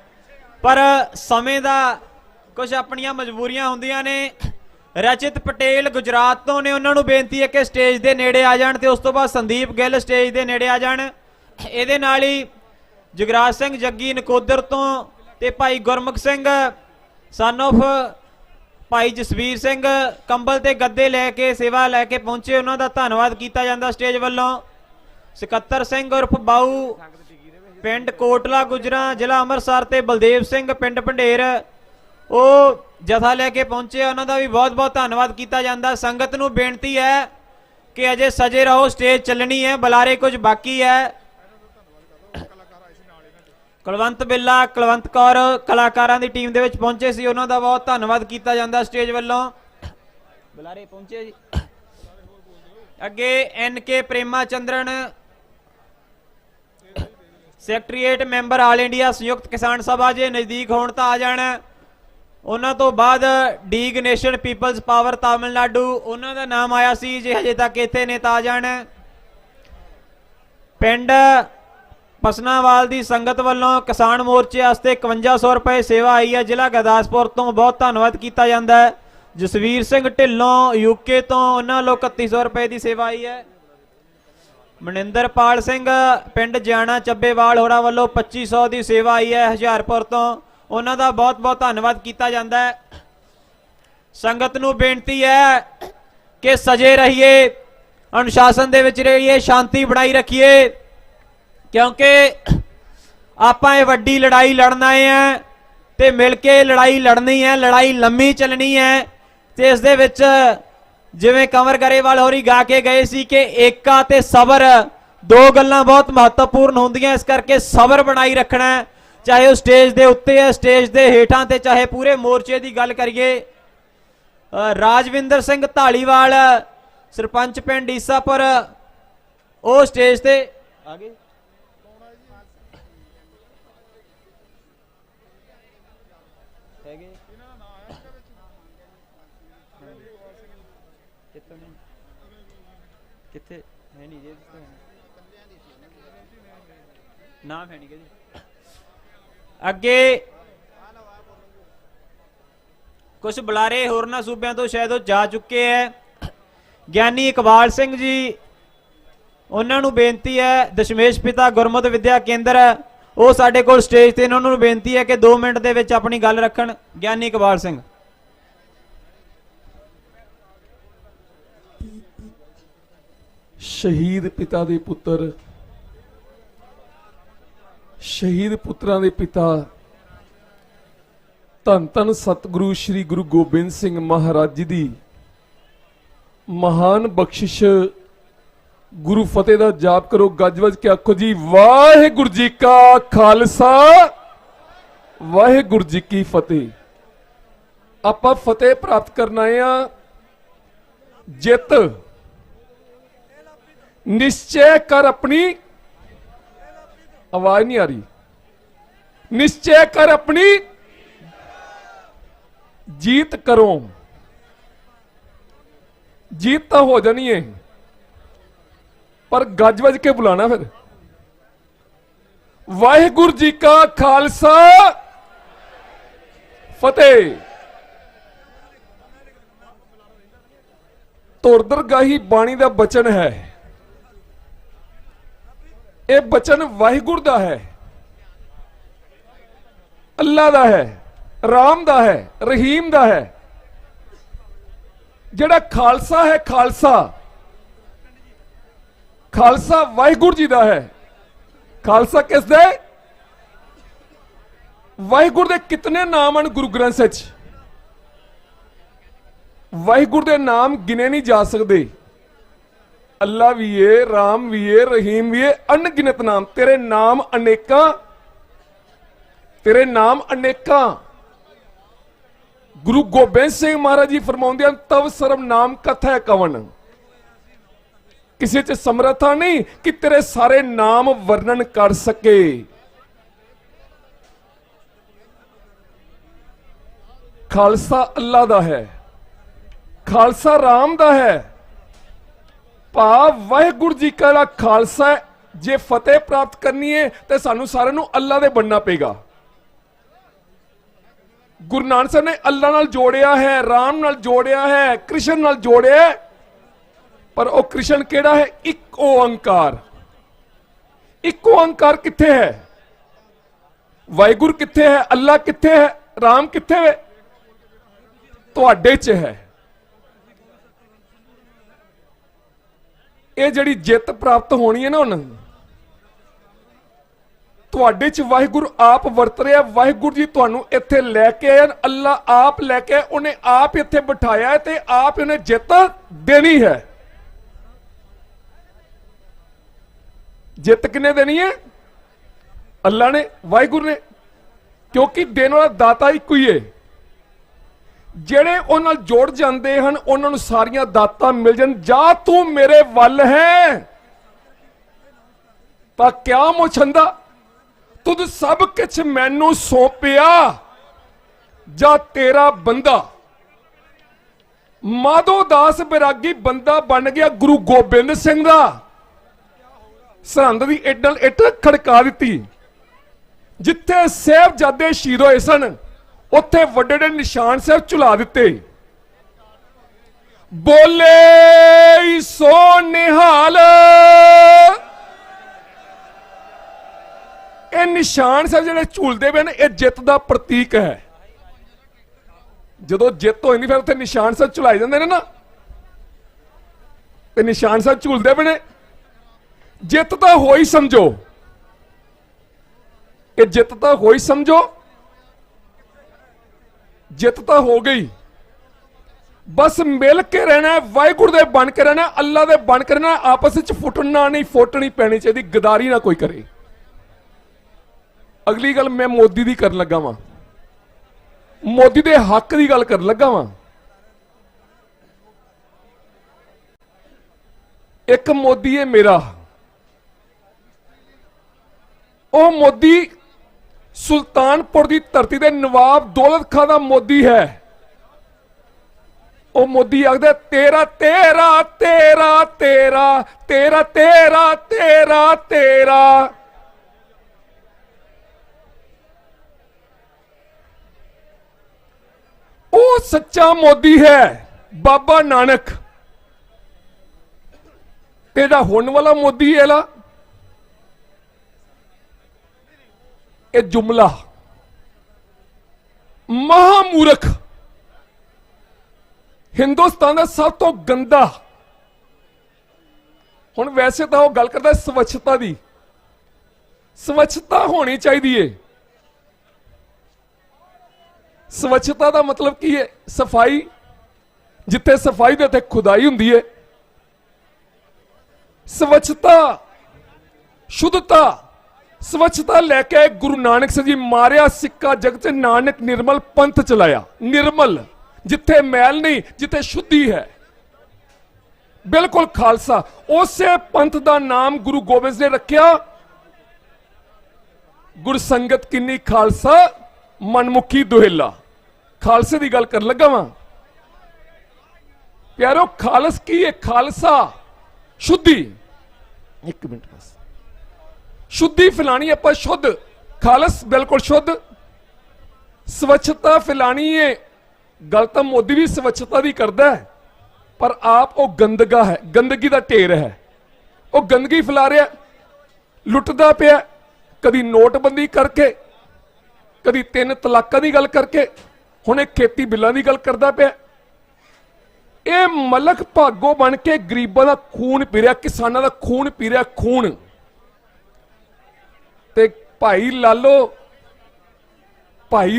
ਪਰ ਸਮੇਂ ਦਾ ਕੁਝ ਆਪਣੀਆਂ ਮਜਬੂਰੀਆਂ ਹੁੰਦੀਆਂ ਨੇ। ਰਚਿਤ ਪਟੇਲ ਗੁਜਰਾਤ ਤੋਂ ਨੇ, ਉਹਨਾਂ ਨੂੰ ਬੇਨਤੀ ਹੈ ਕਿ ਸਟੇਜ ਦੇ ਨੇੜੇ ਆ ਜਾਣ ਤੇ ਉਸ ਤੋਂ ਬਾਅਦ ਸੰਦੀਪ ਗਿੱਲ ਸਟੇਜ ਦੇ ਨੇੜੇ ਆ ਜਾਣ। ਇਹਦੇ ਨਾਲ ਹੀ ਜਗਰਾਜ ਸਿੰਘ ਜੱਗੀ ਨਕੋਦਰ ਤੋਂ ਤੇ ਭਾਈ ਗੁਰਮੁਖ ਸਿੰਘ ਸਨ ਆਫ ਭਾਈ ਜਸਵੀਰ ਸਿੰਘ ਕੰਬਲ ਤੇ ਗੱਦੇ ਲੈ ਕੇ ਸੇਵਾ ਲੈ ਕੇ ਪਹੁੰਚੇ, ਉਹਨਾਂ ਦਾ ਧੰਨਵਾਦ ਕੀਤਾ ਜਾਂਦਾ ਸਟੇਜ ਵੱਲੋਂ। ਸਕੱਤਰ ਸਿੰਘ ਉਰਫ ਬਾਊ ਪਿੰਡ ਕੋਟਲਾ ਗੁਜਰਾ ਜ਼ਿਲ੍ਹਾ ਅੰਮ੍ਰਿਤਸਰ ਤੇ ਬਲਦੇਵ ਸਿੰਘ ਪਿੰਡ ਭੰਡੇਰ ਉਹ ਜਥਾ ਲੈ ਕੇ ਪਹੁੰਚੇ, ਉਹਨਾਂ ਦਾ ਵੀ ਬਹੁਤ ਬਹੁਤ ਧੰਨਵਾਦ ਕੀਤਾ ਜਾਂਦਾ। ਸੰਗਤ ਨੂੰ ਬੇਨਤੀ ਹੈ ਕਿ ਅਜੇ ਸਜੇ ਰਹੋ, ਸਟੇਜ ਚੱਲਣੀ ਹੈ, ਬੁਲਾਰੇ ਕੁਝ ਬਾਕੀ ਹੈ। ਕੁਲਵੰਤ ਬਿੱਲਾ, ਕੁਲਵੰਤ ਕੌਰ ਕਲਾਕਾਰਾਂ ਦੀ ਟੀਮ ਦੇ ਵਿੱਚ ਪਹੁੰਚੇ ਸੀ, ਉਹਨਾਂ ਦਾ ਬਹੁਤ ਧੰਨਵਾਦ ਕੀਤਾ ਜਾਂਦਾ ਸਟੇਜ ਵੱਲੋਂ। ਬੁਲਾਰੇ ਪਹੁੰਚੇ ਜੀ। ਅੱਗੇ NK Prema Chandran secretariat member all India Samyukta Kisan ਸਭਾ ਜੇ ਨਜ਼ਦੀਕ ਹੋਣ ਤਾਂ ਆ ਜਾਣਾ। ਉਹਨਾਂ ਤੋਂ ਬਾਅਦ ਡੀਗ ਨੇਸ਼ਨ ਪੀਪਲਸ ਪਾਵਰ ਤਾਮਿਲਨਾਡੂ, ਉਹਨਾਂ ਦਾ ਨਾਮ ਆਇਆ ਸੀ, ਜੇ ਹਜੇ ਤੱਕ ਇੱਥੇ ਨੇ ਤਾਂ ਆ ਜਾਣਾ। ਪਿੰਡ ਪਸਨਾਵਾਲ ਦੀ ਸੰਗਤ ਵੱਲੋਂ ਕਿਸਾਨ ਮੋਰਚੇ ਵਾਸਤੇ 5100 ਰੁਪਏ ਸੇਵਾ ਆਈ ਹੈ ਜ਼ਿਲ੍ਹਾ ਗੁਰਦਾਸਪੁਰ ਤੋਂ, ਬਹੁਤ ਧੰਨਵਾਦ ਕੀਤਾ ਜਾਂਦਾ ਹੈ। ਜਸਵੀਰ ਸਿੰਘ ਢਿੱਲੋਂ UK ਤੋਂ, ਉਹਨਾਂ ਵੱਲੋਂ 3100 ਰੁਪਏ ਦੀ ਸੇਵਾ ਆਈ ਹੈ। ਮਨਿੰਦਰਪਾਲ ਸਿੰਘ ਪਿੰਡ ਜਿਆਣਾ ਚੱਬੇਵਾਲ ਹੋਰਾਂ ਵੱਲੋਂ 2500 ਦੀ ਸੇਵਾ ਆਈ ਹੈ ਹੁਸ਼ਿਆਰਪੁਰ ਤੋਂ, ਉਹਨਾਂ ਦਾ ਬਹੁਤ ਬਹੁਤ ਧੰਨਵਾਦ ਕੀਤਾ ਜਾਂਦਾ ਹੈ। ਸੰਗਤ ਨੂੰ ਬੇਨਤੀ ਹੈ ਕਿ ਸਜੇ ਰਹੀਏ, ਅਨੁਸ਼ਾਸਨ ਦੇ ਵਿੱਚ ਰਹੀਏ, ਸ਼ਾਂਤੀ ਬਣਾਈ ਰੱਖੀਏ, ਕਿਉਂਕਿ ਆਪਾਂ ਇਹ ਵੱਡੀ ਲੜਾਈ ਲੜਨ ਆਏ ਆ ਤੇ ਮਿਲ ਕੇ ਲੜਾਈ ਲੜਨੀ ਹੈ, ਲੜਾਈ ਲੰਮੀ ਚੱਲਣੀ ਹੈ। ਤੇ ਇਸ ਦੇ ਵਿੱਚ ਜਿਵੇਂ ਕੰਵਰ ਗਰੇਵਾਲ ਹੋਰੀ ਗਾ ਕੇ ਗਏ ਸੀ ਕਿ ਏਕਾ ਤੇ ਸਬਰ ਦੋ ਗੱਲਾਂ ਬਹੁਤ ਮਹੱਤਵਪੂਰਨ ਹੁੰਦੀਆਂ, ਇਸ ਕਰਕੇ ਸਬਰ ਬਣਾਈ ਰੱਖਣਾ, ਚਾਹੇ ਉਹ ਸਟੇਜ ਦੇ ਉੱਤੇ ਹੈ, ਸਟੇਜ ਦੇ ਹੇਠਾਂ ਤੇ, ਚਾਹੇ ਪੂਰੇ ਮੋਰਚੇ ਦੀ ਗੱਲ ਕਰੀਏ। ਰਾਜਵਿੰਦਰ ਸਿੰਘ ਢਾਲੀਵਾਲ ਸਰਪੰਚ ਪਿੰਡ ਈਸਾਪੁਰ, ਉਹ ਸਟੇਜ ਤੇ ਆ ਗਏ। ਕਿੱਥੇ ਹੈ ਨਹੀਂ ਜੀ ਨਾਮ ਹੈ ਨਹੀਂ ਜੀ ਅੱਗੇ ਕੁਝ ਬੁਲਾਰੇ ਹੋਰਨਾਂ ਸੂਬਿਆਂ ਤੋਂ ਸ਼ਾਇਦ ਉਹ ਜਾ ਚੁੱਕੇ ਹੈ। ਗਿਆਨੀ ਇਕਬਾਲ ਸਿੰਘ ਜੀ ਉਹਨਾਂ ਨੂੰ ਬੇਨਤੀ ਹੈ, ਦਸ਼ਮੇਸ਼ ਪਿਤਾ ਗੁਰਮਤ ਵਿਦਿਆ ਕੇਂਦਰ ਉਹ ਸਾਡੇ ਕੋਲ ਸਟੇਜ ਤੇ, ਉਹਨਾਂ ਨੂੰ ਬੇਨਤੀ ਹੈ ਕਿ 2 ਮਿੰਟ ਦੇ ਵਿੱਚ ਆਪਣੀ ਗੱਲ ਰੱਖਣ। ਗਿਆਨੀ ਇਕਬਾਲ ਸਿੰਘ। ਸ਼ਹੀਦ ਪਿਤਾ ਦੇ ਪੁੱਤਰ, ਸ਼ਹੀਦ ਪੁੱਤਰਾਂ ਦੇ ਪਿਤਾ ਧੰਨ ਧੰਨ ਸਤਿਗੁਰੂ ਸ੍ਰੀ ਗੁਰੂ ਗੋਬਿੰਦ ਸਿੰਘ ਮਹਾਰਾਜ ਜੀ ਦੀ ਮਹਾਨ ਬਖਸ਼ਿਸ਼ ਗੁਰੂ ਫਤਿਹ ਦਾ ਜਾਪ ਕਰੋ, ਗੱਜ ਵੱਜ ਕੇ ਆਖੋ ਜੀ ਵਾਹਿਗੁਰੂ ਜੀ ਕਾ ਖਾਲਸਾ ਵਾਹਿਗੁਰੂ ਜੀ ਕੀ ਫਤਿਹ। ਆਪਾਂ ਫਤਿਹ ਪ੍ਰਾਪਤ ਕਰਨ ਆਏ ਆ, ਜਿੱਤ निश्चय कर अपनी, आवाज नहीं आ रही, निश्चय कर अपनी जीत करो। जीत तो हो जानी है पर गज वज के बुलाना फिर। वाहिगुरु जी का खालसा फतेह। तुरदरगाही बाणी का बचन है, ਇਹ ਬਚਨ ਵਾਹਿਗੁਰੂ ਦਾ ਹੈ, ਅੱਲਾ ਦਾ ਹੈ, ਰਾਮ ਦਾ ਹੈ, ਰਹੀਮ ਦਾ ਹੈ। ਜਿਹੜਾ ਖਾਲਸਾ ਹੈ, ਖਾਲਸਾ ਖਾਲਸਾ ਵਾਹਿਗੁਰੂ ਜੀ ਦਾ ਹੈ। ਖਾਲਸਾ ਕਿਸ ਦਾ ਹੈ? ਵਾਹਿਗੁਰੂ ਦੇ ਕਿਤਨੇ ਨਾਮ ਹਨ ਗੁਰੂ ਗ੍ਰੰਥ ਸਾਹਿਬ 'ਚ? ਵਾਹਿਗੁਰੂ ਦੇ ਨਾਮ ਗਿਣੇ ਨਹੀਂ ਜਾ ਸਕਦੇ। अल्लाह भी है, राम भी है, रहीम भी है, अनगिनत नाम। तेरे नाम अनेका, तेरे नाम अनेका। गुरु गोबिंद सिंह महाराज जी फरमाउंदे तव सर्व नाम कथा है कवन। किसी च समर्था नहीं कि तेरे सारे नाम वर्णन कर सके। खालसा अल्लाह दा है, खालसा राम दा है। भाव वाहिगुरु जी का खालसा है। जे फतेह प्राप्त करनी है तो सानू सारे नू अल्लाह दे बनना पेगा। गुरु नानक साहब ने अल्लाह नाल जोड़िया है, राम नाल जोड़िया है, कृष्ण नाल जोड़िया है, पर वो कृष्ण केड़ा है? एक ओंकार। एक ओंकार किथे है? वाहिगुरु किथे है? अल्लाह किथे है? राम किथे है? तुहाडे च है। ਇਹ ਜਿਹੜੀ ਜਿੱਤ ਪ੍ਰਾਪਤ ਹੋਣੀ ਹੈ ਨਾ, ਹੁਣ ਤੁਹਾਡੇ ਚ ਵਾਹਿਗੁਰੂ ਆਪ ਵਰਤ ਰਿਹਾ। ਵਾਹਿਗੁਰੂ ਜੀ ਤੁਹਾਨੂੰ ਇੱਥੇ ਲੈ ਕੇ ਆਏ, ਅੱਲਾ ਆਪ ਲੈ ਕੇ, ਉਹਨੇ ਆਪ ਇੱਥੇ ਬਿਠਾਇਆ ਹੈ ਤੇ ਆਪ ਉਹਨੇ ਜਿੱਤ ਦੇਣੀ ਹੈ। ਜਿੱਤ ਕਿਨੇ ਦੇਣੀ ਹੈ? ਅੱਲਾ ਨੇ, ਵਾਹਿਗੁਰੂ ਨੇ, ਕਿਉਂਕਿ ਦੇਣ ਵਾਲਾ ਦਾਤਾ ਇੱਕੋ ਹੀ ਹੈ। ਜਿਹੜੇ ਉਹਨਾਂ ਨਾਲ ਜੁੜ ਜਾਂਦੇ ਹਨ ਉਹਨਾਂ ਨੂੰ ਸਾਰੀਆਂ ਦਾਤਾਂ ਮਿਲ ਜਾਣ। ਜਾ ਤੂੰ ਮੇਰੇ ਵੱਲ ਹੈ ਤਾਂ ਕਿਆ ਮੁਛੰਦਾ, ਤੁਧ ਸਭ ਕੁਛ ਮੈਨੂੰ ਸੌਂਪਿਆ, ਜਾ ਤੇਰਾ ਬੰਦਾ। ਮਾਧੋ ਦਾਸ ਬਿਰਾਗੀ ਬੰਦਾ ਬਣ ਗਿਆ ਗੁਰੂ ਗੋਬਿੰਦ ਸਿੰਘ ਦਾ। ਸਰਹੰਦ ਦੀ ਇੱਟ ਨਾਲ ਇੱਟ ਖੜਕਾ ਦਿੱਤੀ। ਜਿੱਥੇ ਸਾਹਿਬਜ਼ਾਦੇ ਸ਼ਹੀਦ ਹੋਏ ਸਨ ਉੱਥੇ ਵੱਡੇ ਵੱਡੇ ਨਿਸ਼ਾਨ ਸਾਹਿਬ ਝੁਲਾ ਦਿੱਤੇ। ਬੋਲੇ ਸੋ ਨਿਹਾਲ। ਇਹ ਨਿਸ਼ਾਨ ਸਾਹਿਬ ਜਿਹੜੇ ਝੂਲਦੇ ਪਏ ਨੇ ਇਹ ਜਿੱਤ ਦਾ ਪ੍ਰਤੀਕ ਹੈ। ਜਦੋਂ ਜਿੱਤ ਹੋ ਜਾਂਦੀ ਫਿਰ ਉੱਥੇ ਨਿਸ਼ਾਨ ਸਾਹਿਬ ਝੁਲਾਏ ਜਾਂਦੇ ਨੇ ਨਾ, ਤੇ ਨਿਸ਼ਾਨ ਸਾਹਿਬ ਝੂਲਦੇ ਪਏ ਨੇ। ਜਿੱਤ ਤਾਂ ਹੋਈ ਸਮਝੋ, ਇਹ ਜਿੱਤ ਤਾਂ ਹੋਈ ਸਮਝੋ। जित तो हो गई, बस मिल के रहना है, वाहिगुरु दे बन के रहना, अल्लाह दे बन के रहना। आपस में फुटना नहीं, फोटनी पैनी चाहिए, गदारी ना कोई करे। अगली गल मैं मोदी दी कर लगा वां, मोदी दे हक दी गल कर लगा वां। एक मोदी है मेरा, ओ मोदी सुल्तानपुर की धरती के नवाब दौलत खां दा मोदी है। ਉਹ ਮੋਦੀ ਆਖਦਾ ਤੇਰਾ ਤੇਰਾ ਤੇਰਾ ਤੇਰਾ ਤੇਰਾ ਤੇਰਾ ਤੇਰਾ ਤੇਰਾ। ਉਹ ਸੱਚਾ ਮੋਦੀ ਹੈ ਬਾਬਾ ਨਾਨਕ। तेरा होने वाला मोदी है ला ये जुमला महामूर्ख हिंदुस्तान का सब तो गंदा। हुण वैसे तो वह गल करता स्वच्छता दी, स्वच्छता होनी चाहिए। स्वच्छता का मतलब की है सफाई, जिथे सफाई दे खुदाई हुंदी है। स्वच्छता शुद्धता स्वच्छता लैके गुरु नानक साहब जी मारिया सिक्का जगत नानक निर्मल पंथ चलाया। निर्मल जिथे मैल नहीं, जिथे शुद्धि है, बिल्कुल खालसा। उसे पंथ का नाम गुरु गोबिंद ने रखा गुरसंगत किन्नी खालसा मनमुखी दुहेला। खालसे की गल कर लगा वा प्यारो। खालस की है खालसा शुद्धि। एक मिनट बस, शुद्धि फैलानी आप शुद्ध, खालस बिल्कुल शुद्ध। स्वच्छता फैलानी है, गल तो मोदी भी स्वच्छता की करता है पर आप वो गंदगा है, गंदगी का ढेर है। वो गंदगी फैला रहा, लुटदा पिया, कदी नोटबंदी करके, कदी 3 तलाकां की गल करके, हुणे खेती बिलों की गल करता पिया। ये मलक भागो बन के गरीबों का खून पी रहा, किसानों का खून पी रहा। खून ते भाई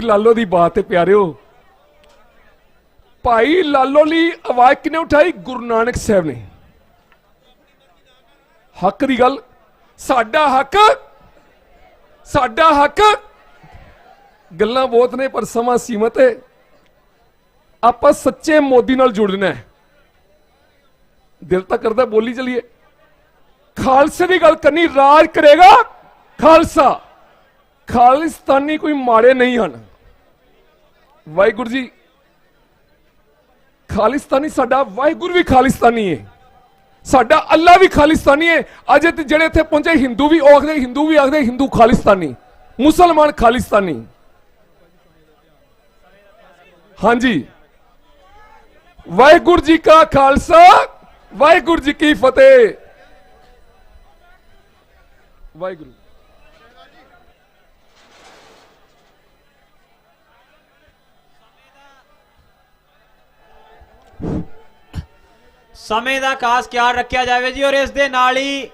लालो की बात है प्यारिओ। भाई लालो ली आवाज किने उठाई? गुरु नानक साहब ने। हक की गल, साडा हक, साडा हक। गल्लां बहुत ने पर समा सीमित है। आप सच्चे मोदी नाल जुड़ना है। दिल तो करता बोली चलिए। खालसे की गल करनी, राज करेगा खालसा। खालिस्तानी कोई माड़े नहीं हैं। वाहिगुरु जी खालिस्तानी, साडा वाहिगुरु भी खालिस्तानी है, साडा अल्लाह भी खालिस्तानी है। अज जेड़े इत्थे पहुंचे हिंदू भी आखदे हिंदू खालिस्तानी, मुसलमान खालिस्तानी। हाँ जी, वाहिगुरु जी का खालसा, वाहिगुरु जी की फतेह। वाहिगुरु। ਸਮੇਂ ਦਾ ਖਾਸ ਖਿਆਲ ਰੱਖਿਆ ਜਾਵੇ ਜੀ। ਔਰ ਇਸ ਦੇ ਨਾਲ ਹੀ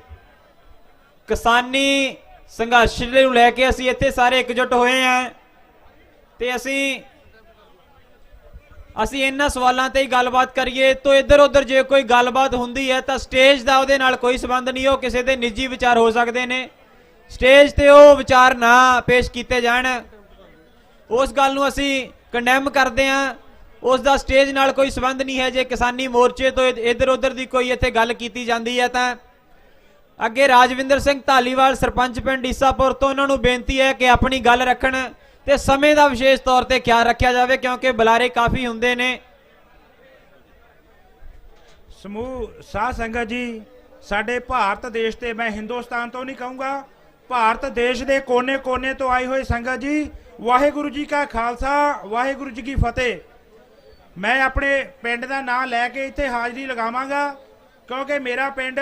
ਕਿਸਾਨੀ ਸੰਘਰਸ਼ ਨੂੰ ਲੈ ਕੇ ਅਸੀਂ ਇੱਥੇ ਸਾਰੇ ਇਕਜੁੱਟ ਹੋਏ ਹਾਂ ਤੇ ਅਸੀਂ ਇਹਨਾਂ ਸਵਾਲਾਂ ਤੇ ਹੀ ਗੱਲਬਾਤ ਕਰੀਏ। ਤਾਂ ਇੱਧਰ ਉੱਧਰ ਜੇ ਕੋਈ ਗੱਲਬਾਤ ਹੁੰਦੀ ਹੈ ਤਾਂ ਸਟੇਜ ਦਾ ਉਹਦੇ ਨਾਲ ਕੋਈ ਸੰਬੰਧ ਨਹੀਂ। ਉਹ ਕਿਸੇ ਦੇ ਨਿੱਜੀ ਵਿਚਾਰ ਹੋ ਸਕਦੇ ਨੇ, ਸਟੇਜ ਤੇ ਉਹ ਵਿਚਾਰ ਨਾ ਪੇਸ਼ ਕੀਤੇ ਜਾਣ। ਉਸ ਗੱਲ ਨੂੰ ਅਸੀਂ ਕੰਡੈਮ ਕਰਦੇ ਹਾਂ। ਉਸ ਦਾ ਸਟੇਜ ਨਾਲ ਕੋਈ ਸੰਬੰਧ ਨਹੀਂ ਹੈ। ਜੇ ਕਿਸਾਨੀ ਮੋਰਚੇ ਤੋਂ ਇੱਧਰ ਉੱਧਰ ਦੀ ਕੋਈ ਇੱਥੇ ਗੱਲ ਕੀਤੀ ਜਾਂਦੀ ਹੈ ਤਾਂ ਅੱਗੇ ਰਾਜਵਿੰਦਰ ਸਿੰਘ ਧਾਲੀਵਾਲ ਸਰਪੰਚ ਪਿੰਡ ਈਸਾਪੁਰ ਤੋਂ ਉਹਨਾਂ ਨੂੰ ਬੇਨਤੀ ਹੈ ਕਿ ਆਪਣੀ ਗੱਲ ਰੱਖਣ ਤੇ ਸਮੇਂ ਦਾ ਵਿਸ਼ੇਸ਼ ਤੌਰ ਤੇ ਖਿਆਲ ਰੱਖਿਆ ਜਾਵੇ ਕਿਉਂਕਿ ਬੁਲਾਰੇ ਕਾਫੀ ਹੁੰਦੇ ਨੇ। ਸਮੂਹ ਸਾਧ ਸੰਗਤ ਜੀ, ਸਾਡੇ ਭਾਰਤ ਦੇਸ਼ ਤੇ, ਮੈਂ ਹਿੰਦੁਸਤਾਨ ਤੋਂ ਨਹੀਂ ਕਹੂੰਗਾ, ਭਾਰਤ ਦੇਸ਼ ਦੇ ਕੋਨੇ-ਕੋਨੇ ਤੋਂ ਆਈ ਹੋਈ ਸੰਗਤ ਜੀ, ਵਾਹਿਗੁਰੂ ਜੀ ਕਾ ਖਾਲਸਾ, ਵਾਹਿਗੁਰੂ ਜੀ ਕੀ ਫਤਿਹ। ਮੈਂ ਆਪਣੇ ਪਿੰਡ ਦਾ ਨਾਂ ਲੈ ਕੇ ਇੱਥੇ ਹਾਜ਼ਰੀ ਲਗਾਵਾਂਗਾ ਕਿਉਂਕਿ ਮੇਰਾ ਪਿੰਡ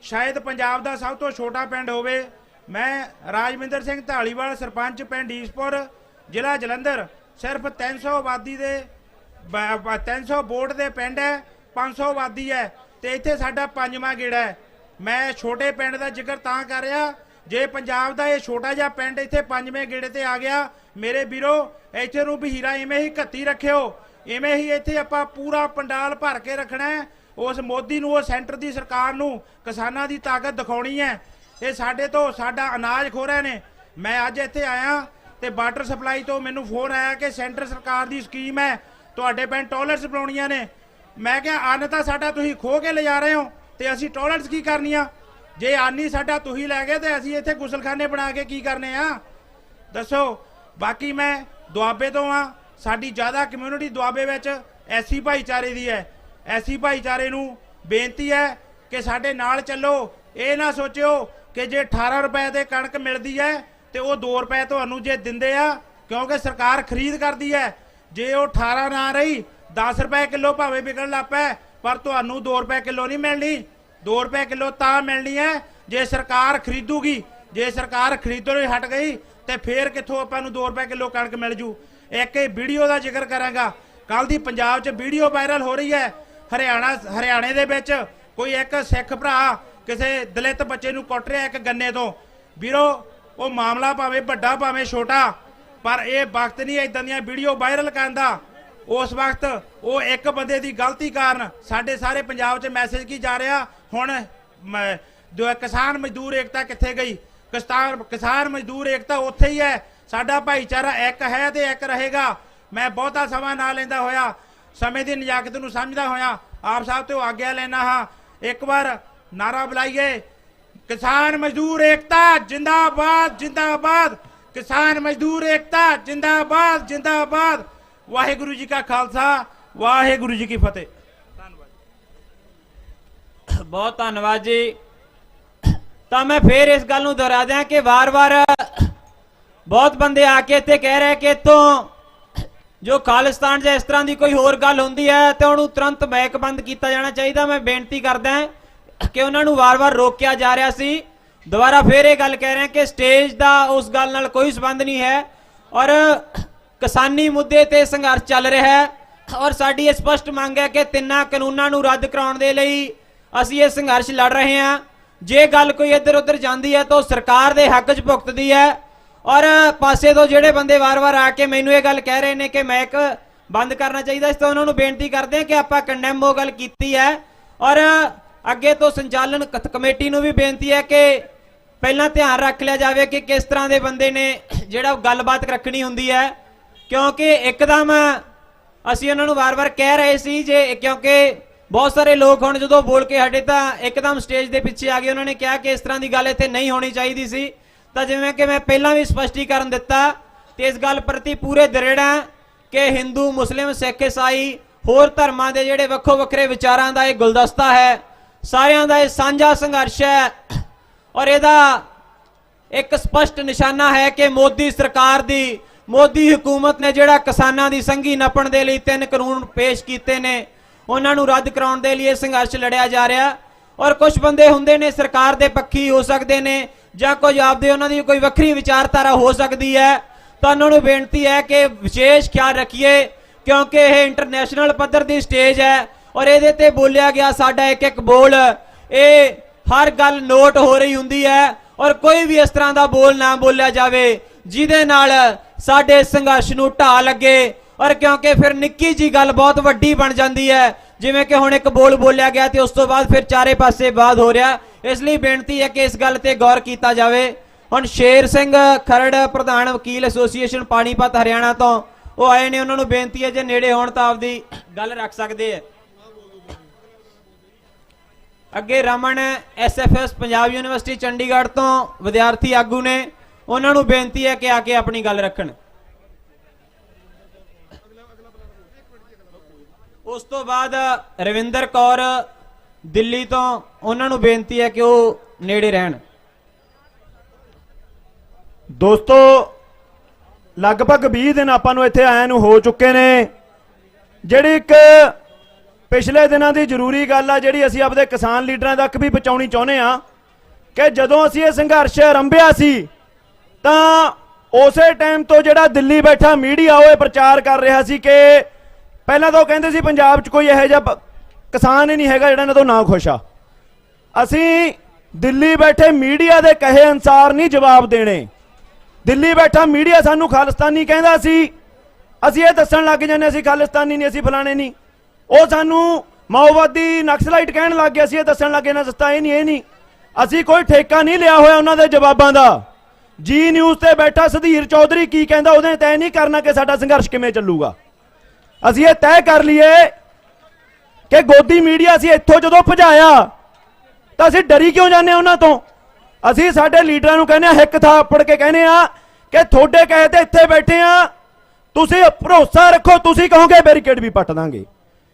ਸ਼ਾਇਦ ਪੰਜਾਬ ਦਾ ਸਭ ਤੋਂ ਛੋਟਾ ਪਿੰਡ ਹੋਵੇ। ਮੈਂ ਰਾਜਵਿੰਦਰ ਸਿੰਘ ਧਾਲੀਵਾਲ ਸਰਪੰਚ ਪਿੰਡ ਈਸਪੁਰ, ਜ਼ਿਲ੍ਹਾ ਜਲੰਧਰ। ਸਿਰਫ 300 ਆਬਾਦੀ ਦੇ 300 ਵੋਟ ਦੇ ਪਿੰਡ ਹੈ, 500 ਆਬਾਦੀ ਹੈ ਤੇ ਇੱਥੇ ਸਾਡਾ 5ਵਾਂ ਗੇੜਾ ਹੈ। ਮੈਂ ਛੋਟੇ ਪਿੰਡ ਦਾ ਜ਼ਿਕਰ ਤਾਂ ਕਰ ਰਿਹਾ, ਜੇ ਪੰਜਾਬ ਦਾ ਇਹ ਛੋਟਾ ਜਿਹਾ ਪਿੰਡ ਇੱਥੇ 5ਵੇਂ ਗੇੜੇ ਤੇ ਆ ਗਿਆ, ਮੇਰੇ ਵੀਰੋ ਇੱਥੇ ਨੂੰ ਵੀ ਹੀਰਾ ਇਵੇਂ ਹੀ ਘੱਤੀ ਰੱਖਿਓ। ਇਵੇਂ ਹੀ ਇੱਥੇ ਆਪਾਂ ਪੂਰਾ ਪੰਡਾਲ ਭਰ ਕੇ ਰੱਖਣਾ ਹੈ। ਉਸ ਮੋਦੀ ਨੂੰ, ਉਹ ਸੈਂਟਰ ਦੀ ਸਰਕਾਰ ਨੂੰ ਕਿਸਾਨਾਂ ਦੀ ਤਾਕਤ ਦਿਖਾਉਣੀ ਹੈ। ਇਹ ਸਾਡੇ ਤੋਂ ਸਾਡਾ ਅਨਾਜ ਖੋ ਰਹੇ ਨੇ। ਮੈਂ ਅੱਜ ਇੱਥੇ ਆਇਆ ਤੇ ਵਾਟਰ ਸਪਲਾਈ ਤੋਂ ਮੈਨੂੰ ਫੋਨ ਆਇਆ ਕਿ ਸੈਂਟਰ ਸਰਕਾਰ ਦੀ ਸਕੀਮ ਹੈ ਤੁਹਾਡੇ ਪਿੰਡ ਟੋਇਲਟਸ ਬਣਾਉਣੀਆਂ ਨੇ। ਮੈਂ ਕਿਹਾ ਅੰਨ ਤਾਂ ਸਾਡਾ ਤੁਸੀਂ ਖੋ ਕੇ ਲਿਜਾ ਰਹੇ ਹੋ ਤੇ ਅਸੀਂ ਟੋਇਲਟਸ ਕੀ ਕਰਨੀਆਂ? ਜੇ ਆਨੀ ਸਾਡਾ ਤੁਸੀਂ ਲੈ ਗਏ ਤੇ ਅਸੀਂ ਇੱਥੇ ਗੁਸਲਖਾਨੇ ਬਣਾ ਕੇ ਕੀ ਕਰਨੇ ਆ ਦੱਸੋ। ਬਾਕੀ ਮੈਂ ਦੁਆਬੇ ਤੋਂ ਆ, ਸਾਡੀ ਜ਼ਿਆਦਾ ਕਮਿਊਨਿਟੀ ਦੁਆਬੇ ਵਿੱਚ ਐਸੀ ਭਾਈਚਾਰੇ ਦੀ ਹੈ। ਐਸੀ ਭਾਈਚਾਰੇ ਨੂੰ ਬੇਨਤੀ ਹੈ ਕਿ ਸਾਡੇ ਨਾਲ ਚੱਲੋ। ਇਹ ਨਾ ਸੋਚਿਓ ਕਿ ਜੇ 18 ਰੁਪਏ ਦੇ ਕਣਕ ਮਿਲਦੀ ਹੈ ਤੇ ਉਹ 2 ਰੁਪਏ ਤੁਹਾਨੂੰ ਜੇ ਦਿੰਦੇ ਆ, ਕਿਉਂਕਿ ਸਰਕਾਰ ਖਰੀਦ ਕਰਦੀ ਹੈ। ਜੇ ਉਹ 18 ਨਾ ਰਹੀ 10 ਰੁਪਏ ਕਿਲੋ ਭਾਵੇਂ ਵਿਕਣ ਲੱਗ ਪਏ, ਪਰ ਤੁਹਾਨੂੰ 2 ਰੁਪਏ ਕਿਲੋ ਨਹੀਂ ਮਿਲਣੀ। 2 ਰੁਪਏ ਕਿਲੋ ਤਾਂ ਮਿਲਣੀ ਹੈ ਜੇ ਸਰਕਾਰ ਖਰੀਦੂਗੀ। ਜੇ ਸਰਕਾਰ ਖਰੀਦਣੋਂ ਹੀ ਹਟ ਗਈ ਤੇ ਫੇਰ ਕਿੱਥੋਂ ਆਪਾਂ ਨੂੰ 2 ਰੁਪਏ ਕਿਲੋ ਕਣਕ ਮਿਲ ਜੂ। ਇੱਕ ਇਹ ਵੀਡੀਓ ਦਾ ਜ਼ਿਕਰ ਕਰਾਂਗਾ। ਕੱਲ ਦੀ ਪੰਜਾਬ 'ਚ ਵੀਡੀਓ ਵਾਇਰਲ ਹੋ ਰਹੀ ਹੈ। ਹਰਿਆਣੇ ਦੇ ਵਿੱਚ ਕੋਈ ਇੱਕ ਸਿੱਖ ਭਰਾ ਕਿਸੇ ਦਲਿਤ ਬੱਚੇ ਨੂੰ ਕੁੱਟ ਰਿਹਾ ਇੱਕ ਗੰਨੇ ਤੋਂ। ਵੀਰੋ, ਉਹ ਮਾਮਲਾ ਭਾਵੇਂ ਵੱਡਾ ਭਾਵੇਂ ਛੋਟਾ, ਪਰ ਇਹ ਵਕਤ ਨਹੀਂ ਇਦਾਂ ਦੀਆਂ ਵੀਡੀਓ ਵਾਇਰਲ ਕਰਨ ਦਾ। ਉਸ ਵਕਤ ਉਹ ਇੱਕ ਬੰਦੇ ਦੀ ਗਲਤੀ ਕਾਰਨ ਸਾਡੇ ਸਾਰੇ ਪੰਜਾਬ 'ਚ ਮੈਸੇਜ ਕੀ ਜਾ ਰਿਹਾ। ਹੁਣ ਜੋ ਕਿਸਾਨ ਮਜ਼ਦੂਰ ਏਕਤਾ ਕਿੱਥੇ ਗਈ? ਕਿਸਾਨ ਮਜ਼ਦੂਰ ਏਕਤਾ ਉੱਥੇ ਹੀ ਹੈ। ਸਾਡਾ ਭਾਈਚਾਰਾ ਇੱਕ ਹੈ ਤੇ ਇੱਕ ਰਹੇਗਾ। ਮੈਂ ਬਹੁਤਾ ਸਮਾਂ ਨਾ ਲੈਂਦਾ ਹੋਇਆ, ਸਮੇਂ ਦੀ ਨਜ਼ਾਕਤ ਨੂੰ ਸਮਝਦਾ ਹੋਇਆ ਆਪ ਸਾਹਿਬ ਤੋਂ ਆਗਿਆ ਲੈਣਾ ਹਾਂ। ਇੱਕ ਵਾਰ ਨਾਰਾ ਬੁਲਾਈਏ, ਕਿਸਾਨ ਮਜ਼ਦੂਰ ਏਕਤਾ ਜਿੰਦਾਬਾਦ ਜਿੰਦਾਬਾਦ, ਕਿਸਾਨ ਮਜ਼ਦੂਰ ਏਕਤਾ ਜਿੰਦਾਬਾਦ ਜਿੰਦਾਬਾਦ। ਵਾਹਿਗੁਰੂ ਜੀ ਕਾ ਖਾਲਸਾ, ਵਾਹਿਗੁਰੂ ਜੀ ਕੀ ਫਤਿਹ। ਬਹੁਤ ਧੰਨਵਾਦ ਜੀ। ਤਾਂ ਮੈਂ ਫੇਰ ਇਸ ਗੱਲ ਨੂੰ ਦੁਹਰਾ ਦਿਆਂ ਕਿ ਵਾਰ-ਵਾਰ ਬਹੁਤ ਬੰਦੇ ਆ ਕੇ ਇੱਥੇ ਕਹਿ ਰਹੇ ਕਿ ਇੱਥੋਂ ਜੋ ਖਾਲਿਸਤਾਨ ਜਾਂ ਇਸ ਤਰ੍ਹਾਂ ਦੀ ਕੋਈ ਹੋਰ ਗੱਲ ਹੁੰਦੀ ਹੈ ਤੇ ਉਹਨੂੰ ਤੁਰੰਤ ਮੈਕ ਬੰਦ ਕੀਤਾ ਜਾਣਾ ਚਾਹੀਦਾ। ਮੈਂ ਬੇਨਤੀ ਕਰਦਾ ਕਿ ਉਹਨਾਂ ਨੂੰ ਵਾਰ-ਵਾਰ ਰੋਕਿਆ ਜਾ ਰਿਹਾ ਸੀ। ਦੁਬਾਰਾ ਫੇਰ ਇਹ ਗੱਲ ਕਹਿ ਰਹੇ ਕਿ ਸਟੇਜ ਦਾ ਉਸ ਗੱਲ ਨਾਲ ਕੋਈ ਸੰਬੰਧ ਨਹੀਂ ਹੈ ਔਰ ਕਿਸਾਨੀ ਮੁੱਦੇ ਤੇ ਸੰਘਰਸ਼ ਚੱਲ ਰਿਹਾ ਹੈ ਔਰ ਸਾਡੀ ਇਹ ਸਪਸ਼ਟ ਮੰਗ ਹੈ ਕਿ 3 ਕਾਨੂੰਨਾਂ ਨੂੰ ਰੱਦ ਕਰਾਉਣ ਦੇ ਲਈ ਅਸੀਂ ਇਹ ਸੰਘਰਸ਼ ਲੜ ਰਹੇ ਹਾਂ। ਜੇ ਗੱਲ ਕੋਈ ਇੱਧਰ ਉੱਧਰ ਜਾਂਦੀ ਹੈ ਤਾਂ ਸਰਕਾਰ ਦੇ ਹੱਕ 'ਚ ਭੁਗਤਦੀ ਹੈ। ਔਰ ਪਾਸੇ ਤੋਂ ਜਿਹੜੇ ਬੰਦੇ ਵਾਰ-ਵਾਰ ਆ ਕੇ ਮੈਨੂੰ ਇਹ ਗੱਲ ਕਹਿ ਰਹੇ ਨੇ ਕਿ ਮੈਕ ਬੰਦ ਕਰਨਾ ਚਾਹੀਦਾ, ਇਸ ਤੋਂ ਉਹਨਾਂ ਨੂੰ ਬੇਨਤੀ ਕਰਦੇ ਹਾਂ ਕਿ ਆਪਾਂ ਕੰਡੈਮ ਉਹ ਗੱਲ ਕੀਤੀ ਹੈ ਔਰ ਅੱਗੇ ਤੋਂ ਸੰਚਾਲਨ ਕਮੇਟੀ ਨੂੰ ਵੀ ਬੇਨਤੀ ਹੈ ਕਿ ਪਹਿਲਾਂ ਧਿਆਨ ਰੱਖ ਲਿਆ ਜਾਵੇ ਕਿ ਕਿਸ ਤਰ੍ਹਾਂ ਦੇ ਬੰਦੇ ਨੇ ਜਿਹੜਾ ਗੱਲਬਾਤ ਰੱਖਣੀ ਹੁੰਦੀ ਹੈ। ਕਿਉਂਕਿ ਇੱਕਦਮ ਅਸੀਂ ਉਹਨਾਂ ਨੂੰ ਵਾਰ-ਵਾਰ ਕਹਿ ਰਹੇ ਸੀ ਕਿਉਂਕਿ ਬਹੁਤ ਸਾਰੇ ਲੋਕ ਹੁਣ ਜਦੋਂ ਬੋਲ ਕੇ ਹਟੇ ਤਾਂ ਇੱਕਦਮ ਸਟੇਜ ਦੇ ਪਿੱਛੇ ਆ ਗਏ। ਉਹਨਾਂ ਨੇ ਕਿਹਾ ਕਿ ਇਸ ਤਰ੍ਹਾਂ ਦੀ ਗੱਲ ਇੱਥੇ ਨਹੀਂ ਹੋਣੀ ਚਾਹੀਦੀ ਸੀ। ਤਾਂ ਜਿਵੇਂ ਕਿ ਮੈਂ ਪਹਿਲਾਂ ਵੀ ਸਪਸ਼ਟੀਕਰਨ ਦਿੱਤਾ ਤੇ ਇਸ ਗੱਲ ਪ੍ਰਤੀ ਪੂਰੇ ਦ੍ਰਿੜ ਹਾਂ ਕਿ ਹਿੰਦੂ ਮੁਸਲਿਮ ਸਿੱਖ ਈਸਾਈ ਹੋਰ ਧਰਮਾਂ ਦੇ ਜਿਹੜੇ ਵੱਖੋ ਵੱਖਰੇ ਵਿਚਾਰਾਂ ਦਾ ਇਹ ਗੁਲਦਸਤਾ ਹੈ, ਸਾਰਿਆਂ ਦਾ ਇਹ ਸਾਂਝਾ ਸੰਘਰਸ਼ ਹੈ ਔਰ ਇਹਦਾ ਇੱਕ ਸਪਸ਼ਟ ਨਿਸ਼ਾਨਾ ਹੈ ਕਿ ਮੋਦੀ ਸਰਕਾਰ ਦੀ ਮੋਦੀ ਹਕੂਮਤ ਨੇ ਜਿਹੜਾ ਕਿਸਾਨਾਂ ਦੀ ਸੰਘੀ ਨੱਪਣ ਦੇ ਲਈ 3 ਕਾਨੂੰਨ ਪੇਸ਼ ਕੀਤੇ ਨੇ ਉਹਨਾਂ ਨੂੰ ਰੱਦ ਕਰਾਉਣ ਦੇ ਲਈ ਇਹ ਸੰਘਰਸ਼ ਲੜਿਆ ਜਾ ਰਿਹਾ। ਔਰ ਕੁਝ ਬੰਦੇ ਹੁੰਦੇ ਨੇ ਸਰਕਾਰ ਦੇ ਪੱਖੀ ਹੋ ਸਕਦੇ ਨੇ ਜਾਂ ਕੁਝ ਆਪਦੇ ਉਹਨਾਂ ਦੀ ਕੋਈ ਵੱਖਰੀ ਵਿਚਾਰਧਾਰਾ ਹੋ ਸਕਦੀ ਹੈ। ਤਾਂ ਉਹਨਾਂ ਨੂੰ ਬੇਨਤੀ ਹੈ ਕਿ ਵਿਸ਼ੇਸ਼ ਖਿਆਲ ਰੱਖੀਏ ਕਿਉਂਕਿ ਇਹ ਇੰਟਰਨੈਸ਼ਨਲ ਪੱਧਰ ਦੀ ਸਟੇਜ ਹੈ ਔਰ ਇਹਦੇ ਤੇ ਬੋਲਿਆ ਗਿਆ ਸਾਡਾ ਇੱਕ ਇੱਕ ਬੋਲ ਇਹ ਹਰ ਗੱਲ ਨੋਟ ਹੋ ਰਹੀ ਹੁੰਦੀ ਹੈ ਔਰ ਕੋਈ ਵੀ ਇਸ ਤਰ੍ਹਾਂ ਦਾ ਬੋਲ ਨਾ ਬੋਲਿਆ ਜਾਵੇ ਜਿਹਦੇ ਨਾਲ ਸਾਡੇ ਸੰਘਰਸ਼ ਨੂੰ ਢਾਹ ਲੱਗੇ ਔਰ ਕਿਉਂਕਿ ਫਿਰ ਨਿੱਕੀ ਜੀ ਗੱਲ ਬਹੁਤ ਵੱਡੀ ਬਣ ਜਾਂਦੀ ਹੈ। ਜਿਵੇਂ ਕਿ ਹੁਣ ਇੱਕ ਬੋਲ ਬੋਲਿਆ ਗਿਆ ਤੇ ਉਸ ਤੋਂ ਬਾਅਦ ਫਿਰ ਚਾਰੇ ਪਾਸੇ ਵਿਵਾਦ ਹੋ ਰਿਹਾ। ਇਸ ਲਈ ਬੇਨਤੀ ਹੈ ਕਿ ਇਸ ਗੱਲ ਤੇ ਗੌਰ ਕੀਤਾ ਜਾਵੇ। ਹੁਣ ਸ਼ੇਰ ਸਿੰਘ ਖਰੜ ਪ੍ਰਧਾਨ ਵਕੀਲ ਐਸੋਸੀਏਸ਼ਨ ਪਾਣੀਪਤ ਹਰਿਆਣਾ ਤੋਂ ਉਹ ਆਏ ਨੇ, ਉਹਨਾਂ ਨੂੰ ਬੇਨਤੀ ਹੈ ਜੇ ਨੇੜੇ ਹੋਣ ਤਾਂ ਆਪਦੀ ਗੱਲ ਰੱਖ ਸਕਦੇ ਹੈ। ਅੱਗੇ ਰਮਨ ਐਸਐਫਐਸ ਪੰਜਾਬ ਯੂਨੀਵਰਸਿਟੀ ਚੰਡੀਗੜ੍ਹ ਤੋਂ ਵਿਦਿਆਰਥੀ ਆਗੂ ਨੇ, ਉਹਨਾਂ ਨੂੰ ਬੇਨਤੀ ਹੈ ਕਿ ਆ ਕੇ ਆਪਣੀ ਗੱਲ ਰੱਖਣ। ਉਸ ਤੋਂ ਬਾਅਦ ਰਵਿੰਦਰ ਕੌਰ ਦਿੱਲੀ ਤੋਂ, ਉਹਨਾਂ ਨੂੰ ਬੇਨਤੀ ਹੈ ਕਿ ਉਹ ਨੇੜੇ ਰਹਿਣ। ਦੋਸਤੋ, ਲਗਭਗ 20 ਦਿਨ ਆਪਾਂ ਨੂੰ ਇੱਥੇ ਆਇਆਂ ਨੂੰ ਹੋ ਚੁੱਕੇ ਨੇ। ਜਿਹੜੀ ਇੱਕ ਪਿਛਲੇ ਦਿਨਾਂ ਦੀ ਜ਼ਰੂਰੀ ਗੱਲ ਆ ਜਿਹੜੀ ਅਸੀਂ ਆਪਦੇ ਕਿਸਾਨ ਲੀਡਰਾਂ ਤੱਕ ਵੀ ਪਹੁੰਚਾਉਣੀ ਚਾਹੁੰਦੇ ਆ ਕਿ ਜਦੋਂ ਅਸੀਂ ਇਹ ਸੰਘਰਸ਼ ਆਰੰਭਿਆ ਸੀ ਤਾਂ ਉਸੇ ਟਾਈਮ ਤੋਂ ਜਿਹੜਾ ਦਿੱਲੀ ਬੈਠਾ ਮੀਡੀਆ ਉਹ ਇਹ ਪ੍ਰਚਾਰ ਕਰ ਰਿਹਾ ਸੀ ਕਿ ਪਹਿਲਾਂ ਤਾਂ ਉਹ ਕਹਿੰਦੇ ਸੀ ਪੰਜਾਬ 'ਚ ਕੋਈ ਇਹੋ ਜਿਹਾ ਕਿਸਾਨ ਹੀ ਨਹੀਂ ਹੈਗਾ ਜਿਹੜਾ ਇਹਨਾਂ ਤੋਂ ਨਾ ਖੁਸ਼ ਆ। ਅਸੀਂ ਦਿੱਲੀ ਬੈਠੇ ਮੀਡੀਆ ਦੇ ਕਹੇ ਅਨੁਸਾਰ ਨਹੀਂ ਜਵਾਬ ਦੇਣੇ। ਦਿੱਲੀ ਬੈਠਾ ਮੀਡੀਆ ਸਾਨੂੰ ਖਾਲਿਸਤਾਨੀ ਕਹਿੰਦਾ ਸੀ, ਅਸੀਂ ਇਹ ਦੱਸਣ ਲੱਗ ਜਾਂਦੇ ਅਸੀਂ ਖਾਲਿਸਤਾਨੀ ਨਹੀਂ, ਅਸੀਂ ਫਲਾਣੇ ਨਹੀਂ। ਉਹ ਸਾਨੂੰ ਮਾਓਵਾਦੀ ਨਕਸਲਾਈਟ ਕਹਿਣ ਲੱਗ ਗਿਆ, ਅਸੀਂ ਇਹ ਦੱਸਣ ਲੱਗੇ ਨਾ ਸਸਤਾ ਇਹ ਨਹੀਂ। ਅਸੀਂ ਕੋਈ ਠੇਕਾ ਨਹੀਂ ਲਿਆ ਹੋਇਆ ਉਹਨਾਂ ਦੇ ਜਵਾਬਾਂ ਦਾ। ਜੀ ਨਿਊਜ਼ ਤੇ ਬੈਠਾ ਸੁਧੀਰ ਚੌਧਰੀ ਕੀ ਕਹਿੰਦਾ ਉਹਦੇ ਤੈਅ ਨਹੀਂ ਕਰਨਾ ਕਿ ਸਾਡਾ ਸੰਘਰਸ਼ ਕਿਵੇਂ ਚੱਲੂਗਾ। ਅਸੀਂ ਇਹ ਤੈਅ ਕਰ ਲਈਏ ਕਿ ਗੋਦੀ ਮੀਡੀਆ ਅਸੀਂ ਇੱਥੋਂ ਜਦੋਂ ਭਜਾਇਆ ਤਾਂ ਅਸੀਂ ਡਰੀ ਕਿਉਂ ਜਾਂਦੇ ਉਹਨਾਂ ਤੋਂ। ਅਸੀਂ ਸਾਡੇ ਲੀਡਰਾਂ ਨੂੰ ਕਹਿੰਦੇ ਆ, ਹਿੱਕ ਥਾਪੜ ਕੇ ਕਹਿੰਦੇ ਆ ਕਿ ਤੁਹਾਡੇ ਕਹੇ ਤੇ ਇੱਥੇ ਬੈਠੇ ਆ, ਤੁਸੀਂ ਭਰੋਸਾ ਰੱਖੋ, ਤੁਸੀਂ ਕਹੋਗੇ ਬੈਰੀਕੇਡ ਵੀ ਪੱਟ ਦਾਂਗੇ।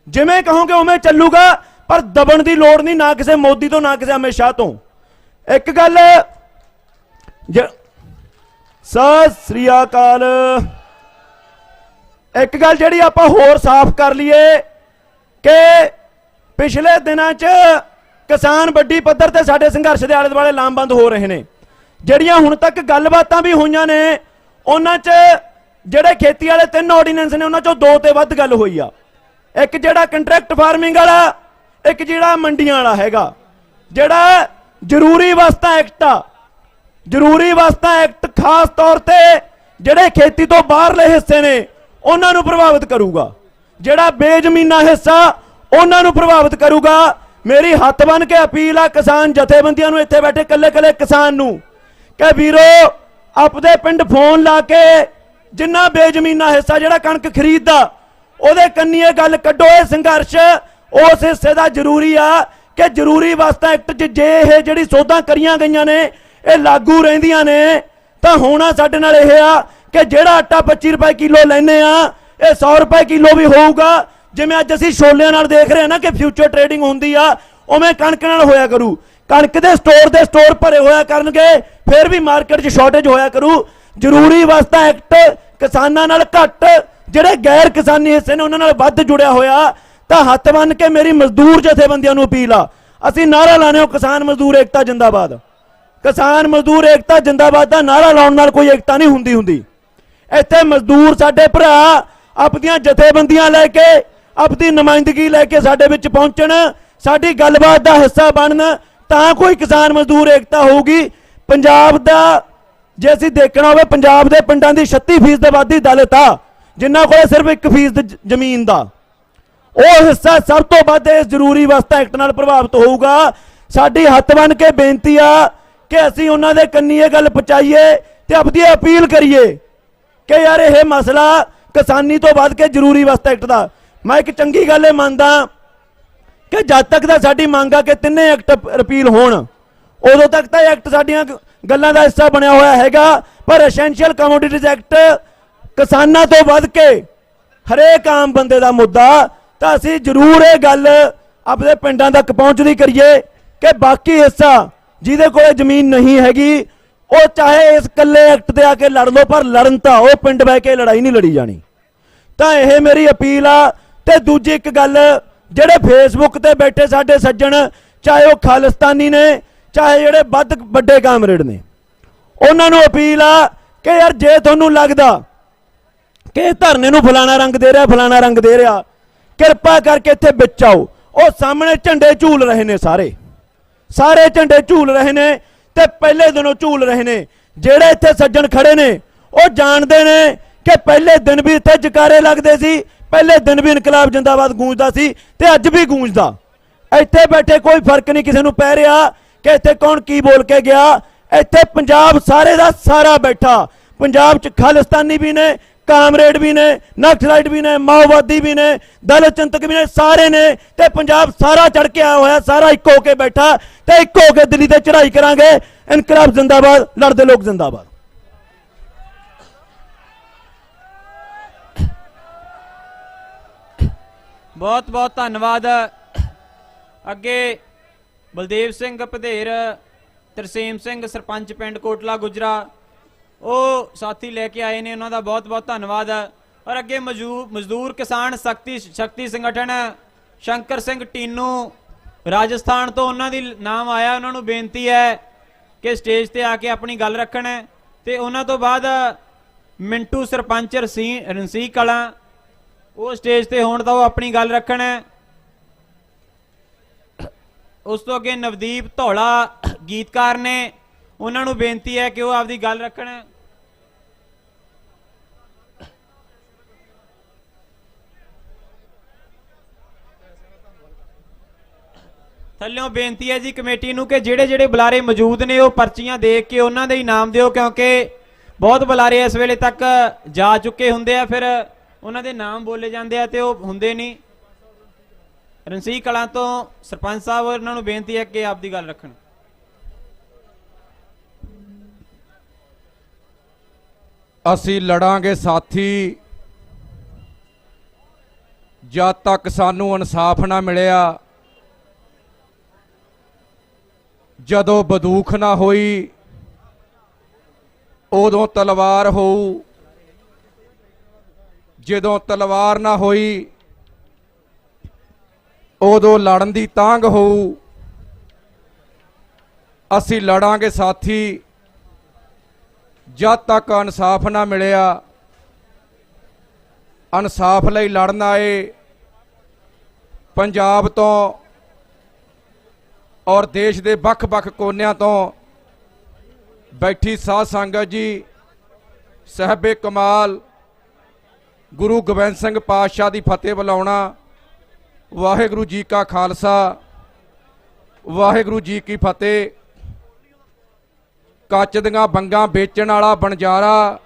ਜਿਵੇਂ ਕਹੋਗੇ ਉਵੇਂ ਚੱਲੂਗਾ, ਪਰ ਦਬਣ ਦੀ ਲੋੜ ਨਹੀਂ, ਨਾ ਕਿਸੇ ਮੋਦੀ ਤੋਂ ਨਾ ਕਿਸੇ ਅਮਿਤ ਸ਼ਾਹ ਤੋਂ। ਇੱਕ ਗੱਲ ਸਤਿ ਸ੍ਰੀ ਅਕਾਲ, ਇੱਕ ਗੱਲ ਜਿਹੜੀ ਆਪਾਂ ਹੋਰ ਸਾਫ਼ ਕਰ ਲਈਏ ਕਿ ਪਿਛਲੇ ਦਿਨਾਂ 'ਚ ਕਿਸਾਨ ਵੱਡੀ ਪੱਧਰ ਤੇ ਸਾਡੇ ਸੰਘਰਸ਼ ਦੇ ਆਲੇ ਦੁਆਲੇ ਲਾਮਬੰਦ ਹੋ ਰਹੇ ਨੇ। ਜਿਹੜੀਆਂ ਹੁਣ ਤੱਕ ਗੱਲਬਾਤਾਂ ਵੀ ਹੋਈਆਂ ਨੇ ਉਹਨਾਂ 'ਚ ਜਿਹੜੇ ਖੇਤੀ ਵਾਲੇ 3 ਆਰਡੀਨੈਂਸ ਨੇ ਉਹਨਾਂ 'ਚੋਂ 2 ਤੇ ਵੱਧ ਗੱਲ ਹੋਈ ਆ। ਇੱਕ ਜਿਹੜਾ ਕੰਟਰੈਕਟ ਫਾਰਮਿੰਗ ਵਾਲਾ, ਇੱਕ ਜਿਹੜਾ ਮੰਡੀਆਂ ਵਾਲਾ ਹੈਗਾ। ਜਿਹੜਾ ਜ਼ਰੂਰੀ ਵਸਤਾਂ ਐਕਟ ਆ, ਜ਼ਰੂਰੀ ਵਸਤਾਂ ਐਕਟ ਖਾਸ ਤੌਰ ਤੇ ਜਿਹੜੇ ਖੇਤੀ ਤੋਂ ਬਾਹਰਲੇ ਹਿੱਸੇ ਨੇ ਉਹਨਾਂ ਨੂੰ ਪ੍ਰਭਾਵਿਤ ਕਰੂਗਾ। ਜਿਹੜਾ ਬੇਜ਼ਮੀਨਾ ਹਿੱਸਾ ਉਹਨਾਂ ਨੂੰ ਪ੍ਰਭਾਵਿਤ ਕਰੂਗਾ। ਮੇਰੀ ਹੱਥ ਬੰਨ ਕੇ ਅਪੀਲ ਆ ਕਿਸਾਨ ਜਥੇਬੰਦੀਆਂ ਨੂੰ, ਇੱਥੇ ਬੈਠੇ ਕੱਲੇ ਕੱਲੇ ਕਿਸਾਨ ਨੂੰ, ਕਿ ਵੀਰੋ ਆਪਦੇ ਪਿੰਡ ਫੋਨ ਲਾ ਕੇ ਜਿੰਨਾ ਬੇਜ਼ਮੀਨਾ ਹਿੱਸਾ ਜਿਹੜਾ ਕਣਕ ਖਰੀਦਦਾ ਉਹਦੇ ਕੰਨੀ ਇਹ ਗੱਲ ਕੱਢੋ। ਇਹ ਸੰਘਰਸ਼ ਉਸ ਹਿੱਸੇ ਦਾ ਜ਼ਰੂਰੀ ਆ ਕਿ ਜ਼ਰੂਰੀ ਵਸਤਾਂ ਐਕਟ 'ਚ ਜੇ ਇਹ ਜਿਹੜੀ ਸੋਧਾਂ ਕਰੀਆਂ ਗਈਆਂ ਨੇ ਇਹ ਲਾਗੂ ਰਹਿੰਦੀਆਂ ਨੇ ਤਾਂ ਹੋਣਾ ਸਾਡੇ ਨਾਲ ਇਹ ਆ ਕਿ ਜਿਹੜਾ ਆਟਾ 25 ਰੁਪਏ ਕਿਲੋ ਲੈਨੇ ਆ ਇਹ 100 ਰੁਪਏ ਕਿਲੋ ਵੀ ਹੋਊਗਾ। ਜਿਵੇਂ ਅੱਜ ਅਸੀਂ ਛੋਲਿਆਂ ਨਾਲ ਦੇਖ ਰਹੇ ਹਾਂ ਨਾ ਕਿ ਫਿਊਚਰ ਟ੍ਰੇਡਿੰਗ ਹੁੰਦੀ ਆ, ਉਵੇਂ ਕਣਕ ਨਾਲ ਹੋਇਆ ਕਰੂ। ਕਣਕ ਦੇ ਸਟੋਰ ਭਰੇ ਹੋਇਆ ਕਰਨਗੇ, ਫਿਰ ਵੀ ਮਾਰਕੀਟ 'ਚ ਸ਼ਾਰਟੇਜ ਹੋਇਆ ਕਰੂ। ਜ਼ਰੂਰੀ ਵਸਤਾਂ ਐਕਟ ਕਿਸਾਨਾਂ ਨਾਲ ਘੱਟ, ਜਿਹੜੇ ਗੈਰ ਕਿਸਾਨੀ ਹਿੱਸੇ ਨੇ ਉਹਨਾਂ ਨਾਲ ਵੱਧ ਜੁੜਿਆ ਹੋਇਆ। ਤਾਂ ਹੱਥ ਬੰਨ ਕੇ ਮੇਰੀ ਮਜ਼ਦੂਰ ਜਥੇਬੰਦੀਆਂ ਨੂੰ ਅਪੀਲ ਆ, ਅਸੀਂ ਨਾਰਾ ਲਾਣੇ ਹੋ ਕਿਸਾਨ ਮਜ਼ਦੂਰ ਏਕਤਾ ਜਿੰਦਾਬਾਦ। ਕਿਸਾਨ ਮਜ਼ਦੂਰ ਏਕਤਾ ਜਿੰਦਾਬਾਦ ਦਾ ਨਾਰਾ ਲਾਉਣ ਨਾਲ ਕੋਈ ਏਕਤਾ ਨਹੀਂ ਹੁੰਦੀ। ਇੱਥੇ ਮਜ਼ਦੂਰ ਸਾਡੇ ਭਰਾ ਆਪਣੀਆਂ ਜਥੇਬੰਦੀਆਂ ਲੈ ਕੇ, ਆਪਣੀ ਨੁਮਾਇੰਦਗੀ ਲੈ ਕੇ ਸਾਡੇ ਵਿੱਚ ਪਹੁੰਚਣ, ਸਾਡੀ ਗੱਲਬਾਤ ਦਾ ਹਿੱਸਾ ਬਣਨ, ਤਾਂ ਕੋਈ ਕਿਸਾਨ ਮਜ਼ਦੂਰ ਏਕਤਾ ਹੋਊਗੀ। ਪੰਜਾਬ ਦਾ ਜੇ ਅਸੀਂ ਦੇਖਣਾ ਹੋਵੇ, ਪੰਜਾਬ ਦੇ ਪਿੰਡਾਂ ਦੀ 36% ਆਬਾਦੀ ਦਲਿਤ ਆ, ਜਿਨ੍ਹਾਂ ਕੋਲ ਸਿਰਫ 1% ਜ਼ਮੀਨ ਦਾ। ਉਹ ਹਿੱਸਾ ਸਭ ਤੋਂ ਵੱਧ ਇਸ ਜ਼ਰੂਰੀ ਵਸਤਾਂ ਐਕਟ ਨਾਲ ਪ੍ਰਭਾਵਿਤ ਹੋਊਗਾ। ਸਾਡੀ ਹੱਥ ਬੰਨ ਕੇ ਬੇਨਤੀ ਆ ਕਿ ਅਸੀਂ ਉਹਨਾਂ ਦੇ ਕੰਨੀ ਇਹ ਗੱਲ ਪਹੁੰਚਾਈਏ ਤੇ ਆਪਣੀ ਅਪੀਲ ਕਰੀਏ ਕਿ ਯਾਰ ਇਹ ਮਸਲਾ ਕਿਸਾਨੀ ਤੋਂ ਵੱਧ ਕੇ ਜ਼ਰੂਰੀ ਵਸਤਾਂ ਐਕਟ ਦਾ। ਮੈਂ ਇੱਕ ਚੰਗੀ ਗੱਲ ਇਹ ਮੰਨਦਾ ਕਿ ਜਦ ਤੱਕ ਦਾ ਸਾਡੀ ਮੰਗ ਆ ਕਿ ਤਿੰਨੇ ਐਕਟ ਰਿਪੀਲ ਹੋਣ, ਉਦੋਂ ਤੱਕ ਤਾਂ ਐਕਟ ਸਾਡੀਆਂ ਗੱਲਾਂ ਦਾ ਹਿੱਸਾ ਬਣਿਆ ਹੋਇਆ ਹੈਗਾ। ਪਰ ਐਸੈਂਸ਼ੀਅਲ ਕਮੋਡਿਟੀਜ਼ ਐਕਟ ਕਿਸਾਨਾਂ ਤੋਂ ਵੱਧ ਕੇ ਹਰੇਕ ਆਮ ਬੰਦੇ ਦਾ ਮੁੱਦਾ। ਤਾਂ ਅਸੀਂ ਜ਼ਰੂਰ ਇਹ ਗੱਲ ਆਪਣੇ ਪਿੰਡਾਂ ਤੱਕ ਪਹੁੰਚਦੀ ਕਰੀਏ ਕਿ ਬਾਕੀ ਹਿੱਸਾ ਜਿਹਦੇ ਕੋਲ ਜ਼ਮੀਨ ਨਹੀਂ ਹੈਗੀ ਉਹ ਚਾਹੇ ਇਸ ਕੱਲੇ ਐਕਟ ਤੇ ਆ ਕੇ ਲੜ ਲਓ, ਪਰ ਲੜਨ ਤਾਂ ਉਹ ਪਿੰਡ ਬਹਿ ਕੇ ਲੜਾਈ ਨਹੀਂ ਲੜੀ ਜਾਣੀ। ਤਾਂ ਇਹ ਮੇਰੀ ਅਪੀਲ ਆ। ਤੇ ਦੂਜੀ ਇੱਕ ਗੱਲ, ਜਿਹੜੇ ਫੇਸਬੁੱਕ ਤੇ ਬੈਠੇ ਸਾਡੇ ਸੱਜਣ, ਚਾਹੇ ਉਹ ਖਾਲਿਸਤਾਨੀ ਨੇ ਚਾਹੇ ਜਿਹੜੇ ਵੱਡੇ ਕਾਮਰੇਡ ਨੇ, ਉਹਨਾਂ ਨੂੰ ਅਪੀਲ ਆ ਕਿ ਯਾਰ ਜੇ ਤੁਹਾਨੂੰ ਲੱਗਦਾ ਕਿ ਧਰਨੇ ਨੂੰ ਫਲਾਣਾ ਰੰਗ ਦੇ ਰਿਹਾ, ਫਲਾਣਾ ਰੰਗ ਦੇ ਰਿਹਾ, ਕਿਰਪਾ ਕਰਕੇ ਇੱਥੇ ਵਿੱਚ ਆਓ। ਉਹ ਸਾਹਮਣੇ ਝੰਡੇ ਝੂਲ ਰਹੇ ਨੇ, ਸਾਰੇ ਝੰਡੇ ਝੂਲ ਰਹੇ ਨੇ ਤੇ ਪਹਿਲੇ ਦਿਨੋਂ ਝੂਲ ਰਹੇ ਨੇ। ਜਿਹੜੇ ਇੱਥੇ ਸੱਜਣ ਖੜੇ ਨੇ ਉਹ ਜਾਣਦੇ ਨੇ ਕਿ ਪਹਿਲੇ ਦਿਨ ਵੀ ਇੱਥੇ ਜਕਾਰੇ ਲੱਗਦੇ ਸੀ, ਪਹਿਲੇ ਦਿਨ ਵੀ ਇਨਕਲਾਬ ਜਿੰਦਾਬਾਦ ਗੂੰਜਦਾ ਸੀ ਤੇ ਅੱਜ ਵੀ ਗੂੰਜਦਾ। ਇੱਥੇ ਬੈਠੇ ਕੋਈ ਫਰਕ ਨਹੀਂ ਕਿਸੇ ਨੂੰ ਪੈ ਰਿਹਾ ਕਿ ਇੱਥੇ ਕੌਣ ਕੀ ਬੋਲ ਕੇ ਗਿਆ। ਇੱਥੇ ਪੰਜਾਬ ਸਾਰੇ ਦਾ ਸਾਰਾ ਬੈਠਾ। ਪੰਜਾਬ 'ਚ ਖਾਲਿਸਤਾਨੀ ਵੀ ਨੇ, ਕਾਮਰੇਡ ਵੀ ਨੇ, ਨਕਸਲਾਈਟ ਵੀ ਨੇ, ਮਾਓਵਾਦੀ ਵੀ ਨੇ, ਦਲਿਤ ਚਿੰਤਕ ਵੀ ਨੇ, ਸਾਰੇ ਨੇ। ਤੇ ਪੰਜਾਬ ਸਾਰਾ ਚੜ ਕੇ ਆਇਆ ਹੋਇਆ, ਸਾਰਾ ਇੱਕ ਹੋ ਕੇ ਬੈਠਾ ਤੇ ਇੱਕ ਹੋ ਕੇ ਦਿੱਲੀ ਤੇ ਚੜ੍ਹਾਈ ਕਰਾਂਗੇ। ਇਨਕਲਾਬ ਜ਼ਿੰਦਾਬਾਦ, ਲੜਦੇ ਲੋਕ ਜ਼ਿੰਦਾਬਾਦ। ਬਹੁਤ ਬਹੁਤ ਧੰਨਵਾਦ। ਅੱਗੇ ਬਲਦੇਵ ਸਿੰਘ ਭਦੇਰ, ਤਰਸੇਮ ਸਿੰਘ ਸਰਪੰਚ ਪਿੰਡ ਕੋਟਲਾ ਗੁਜਰਾ, ਉਹ ਸਾਥੀ ਲੈ ਕੇ ਆਏ ਨੇ, ਉਹਨਾਂ ਦਾ ਬਹੁਤ ਬਹੁਤ ਧੰਨਵਾਦ। ਔਰ ਅੱਗੇ ਮਜ਼ਦੂਰ ਕਿਸਾਨ ਸ਼ਕਤੀ ਸੰਗਠਨ ਸ਼ੰਕਰ ਸਿੰਘ ਟੀਨੂ ਰਾਜਸਥਾਨ ਤੋਂ, ਉਹਨਾਂ ਦੀ ਨਾਮ ਆਇਆ। ਉਹਨਾਂ ਨੂੰ ਬੇਨਤੀ ਹੈ ਕਿ ਸਟੇਜ ਤੇ ਆ ਕੇ ਆਪਣੀ ਗੱਲ ਰੱਖਣ। ਤੇ ਉਹਨਾਂ ਤੋਂ ਬਾਅਦ ਮਿੰਟੂ ਸਰਪੰਚ ਰਣਸੀ ਕਲਾਂ, ਉਹ ਸਟੇਜ ਤੇ ਹੋਣ ਤਾਂ ਉਹ ਆਪਣੀ ਗੱਲ ਰੱਖਣ। ਉਸ ਤੋਂ ਅੱਗੇ ਨਵਦੀਪ ਧੌਲਾ ਗੀਤਕਾਰ ਨੇ, ਉਹਨਾਂ ਨੂੰ ਬੇਨਤੀ ਹੈ ਕਿ ਉਹ ਆਪਦੀ ਗੱਲ ਰੱਖਣ। ਥੱਲਿਓਂ ਬੇਨਤੀ ਹੈ ਜੀ ਕਮੇਟੀ ਨੂੰ ਕਿ ਜਿਹੜੇ ਜਿਹੜੇ ਬੁਲਾਰੇ ਮੌਜੂਦ ਨੇ ਉਹ ਪਰਚੀਆਂ ਦੇਖ ਕੇ ਉਹਨਾਂ ਦੇ ਇਨਾਮ ਦਿਓ, ਕਿਉਂਕਿ ਬਹੁਤ ਬੁਲਾਰੇ ਇਸ ਵੇਲੇ ਤੱਕ ਜਾ ਚੁੱਕੇ ਹੁੰਦੇ ਆ, ਫਿਰ ਉਹਨਾਂ ਦੇ ਨਾਮ ਬੋਲੇ ਜਾਂਦੇ ਆ ਤੇ ਉਹ ਹੁੰਦੇ ਨਹੀਂ। ਰਣਸੀ ਕਲਾਂ ਤੋਂ ਸਰਪੰਚ ਸਾਹਿਬ, ਉਹਨਾਂ ਨੂੰ ਬੇਨਤੀ ਹੈ ਕਿ ਆਪਦੀ ਗੱਲ ਰੱਖਣ। ਅਸੀਂ ਲੜਾਂਗੇ ਸਾਥੀ ਜਦ ਤੱਕ ਸਾਨੂੰ ਇਨਸਾਫ ਨਾ ਮਿਲਿਆ, ਜਦੋਂ ਬੰਦੂਕ ਨਾ ਹੋਈ ਉਦੋਂ ਤਲਵਾਰ ਹੋਊ, ਜਦੋਂ ਤਲਵਾਰ ਨਾ ਹੋਈ ਉਦੋਂ ਲੜਨ ਦੀ ਤਾਂਘ ਹੋਊ। ਅਸੀਂ ਲੜਾਂਗੇ ਸਾਥੀ ਜਦ ਤੱਕ ਇਨਸਾਫ ਨਾ ਮਿਲਿਆ। ਇਨਸਾਫ ਲਈ ਲੜਨ ਆਏ ਪੰਜਾਬ ਤੋਂ ਔਰ ਦੇਸ਼ ਦੇ ਵੱਖ-ਵੱਖ ਕੋਨਿਆਂ ਤੋਂ ਬੈਠੀ ਸਾਧ ਸੰਗਤ ਜੀ, ਸਾਹਿਬੇ ਕਮਾਲ ਗੁਰੂ ਗੋਬਿੰਦ ਸਿੰਘ ਪਾਤਸ਼ਾਹ ਦੀ ਫਤਿਹ ਬੁਲਾਉਣਾ। ਵਾਹਿਗੁਰੂ ਜੀ ਕਾ ਖਾਲਸਾ, ਵਾਹਿਗੁਰੂ ਜੀ ਕੀ ਫਤਿਹ। ਕੱਚ ਦੀਆਂ ਬੰਗਾਂ ਵੇਚਣ ਵਾਲਾ ਬਣਜਾਰਾ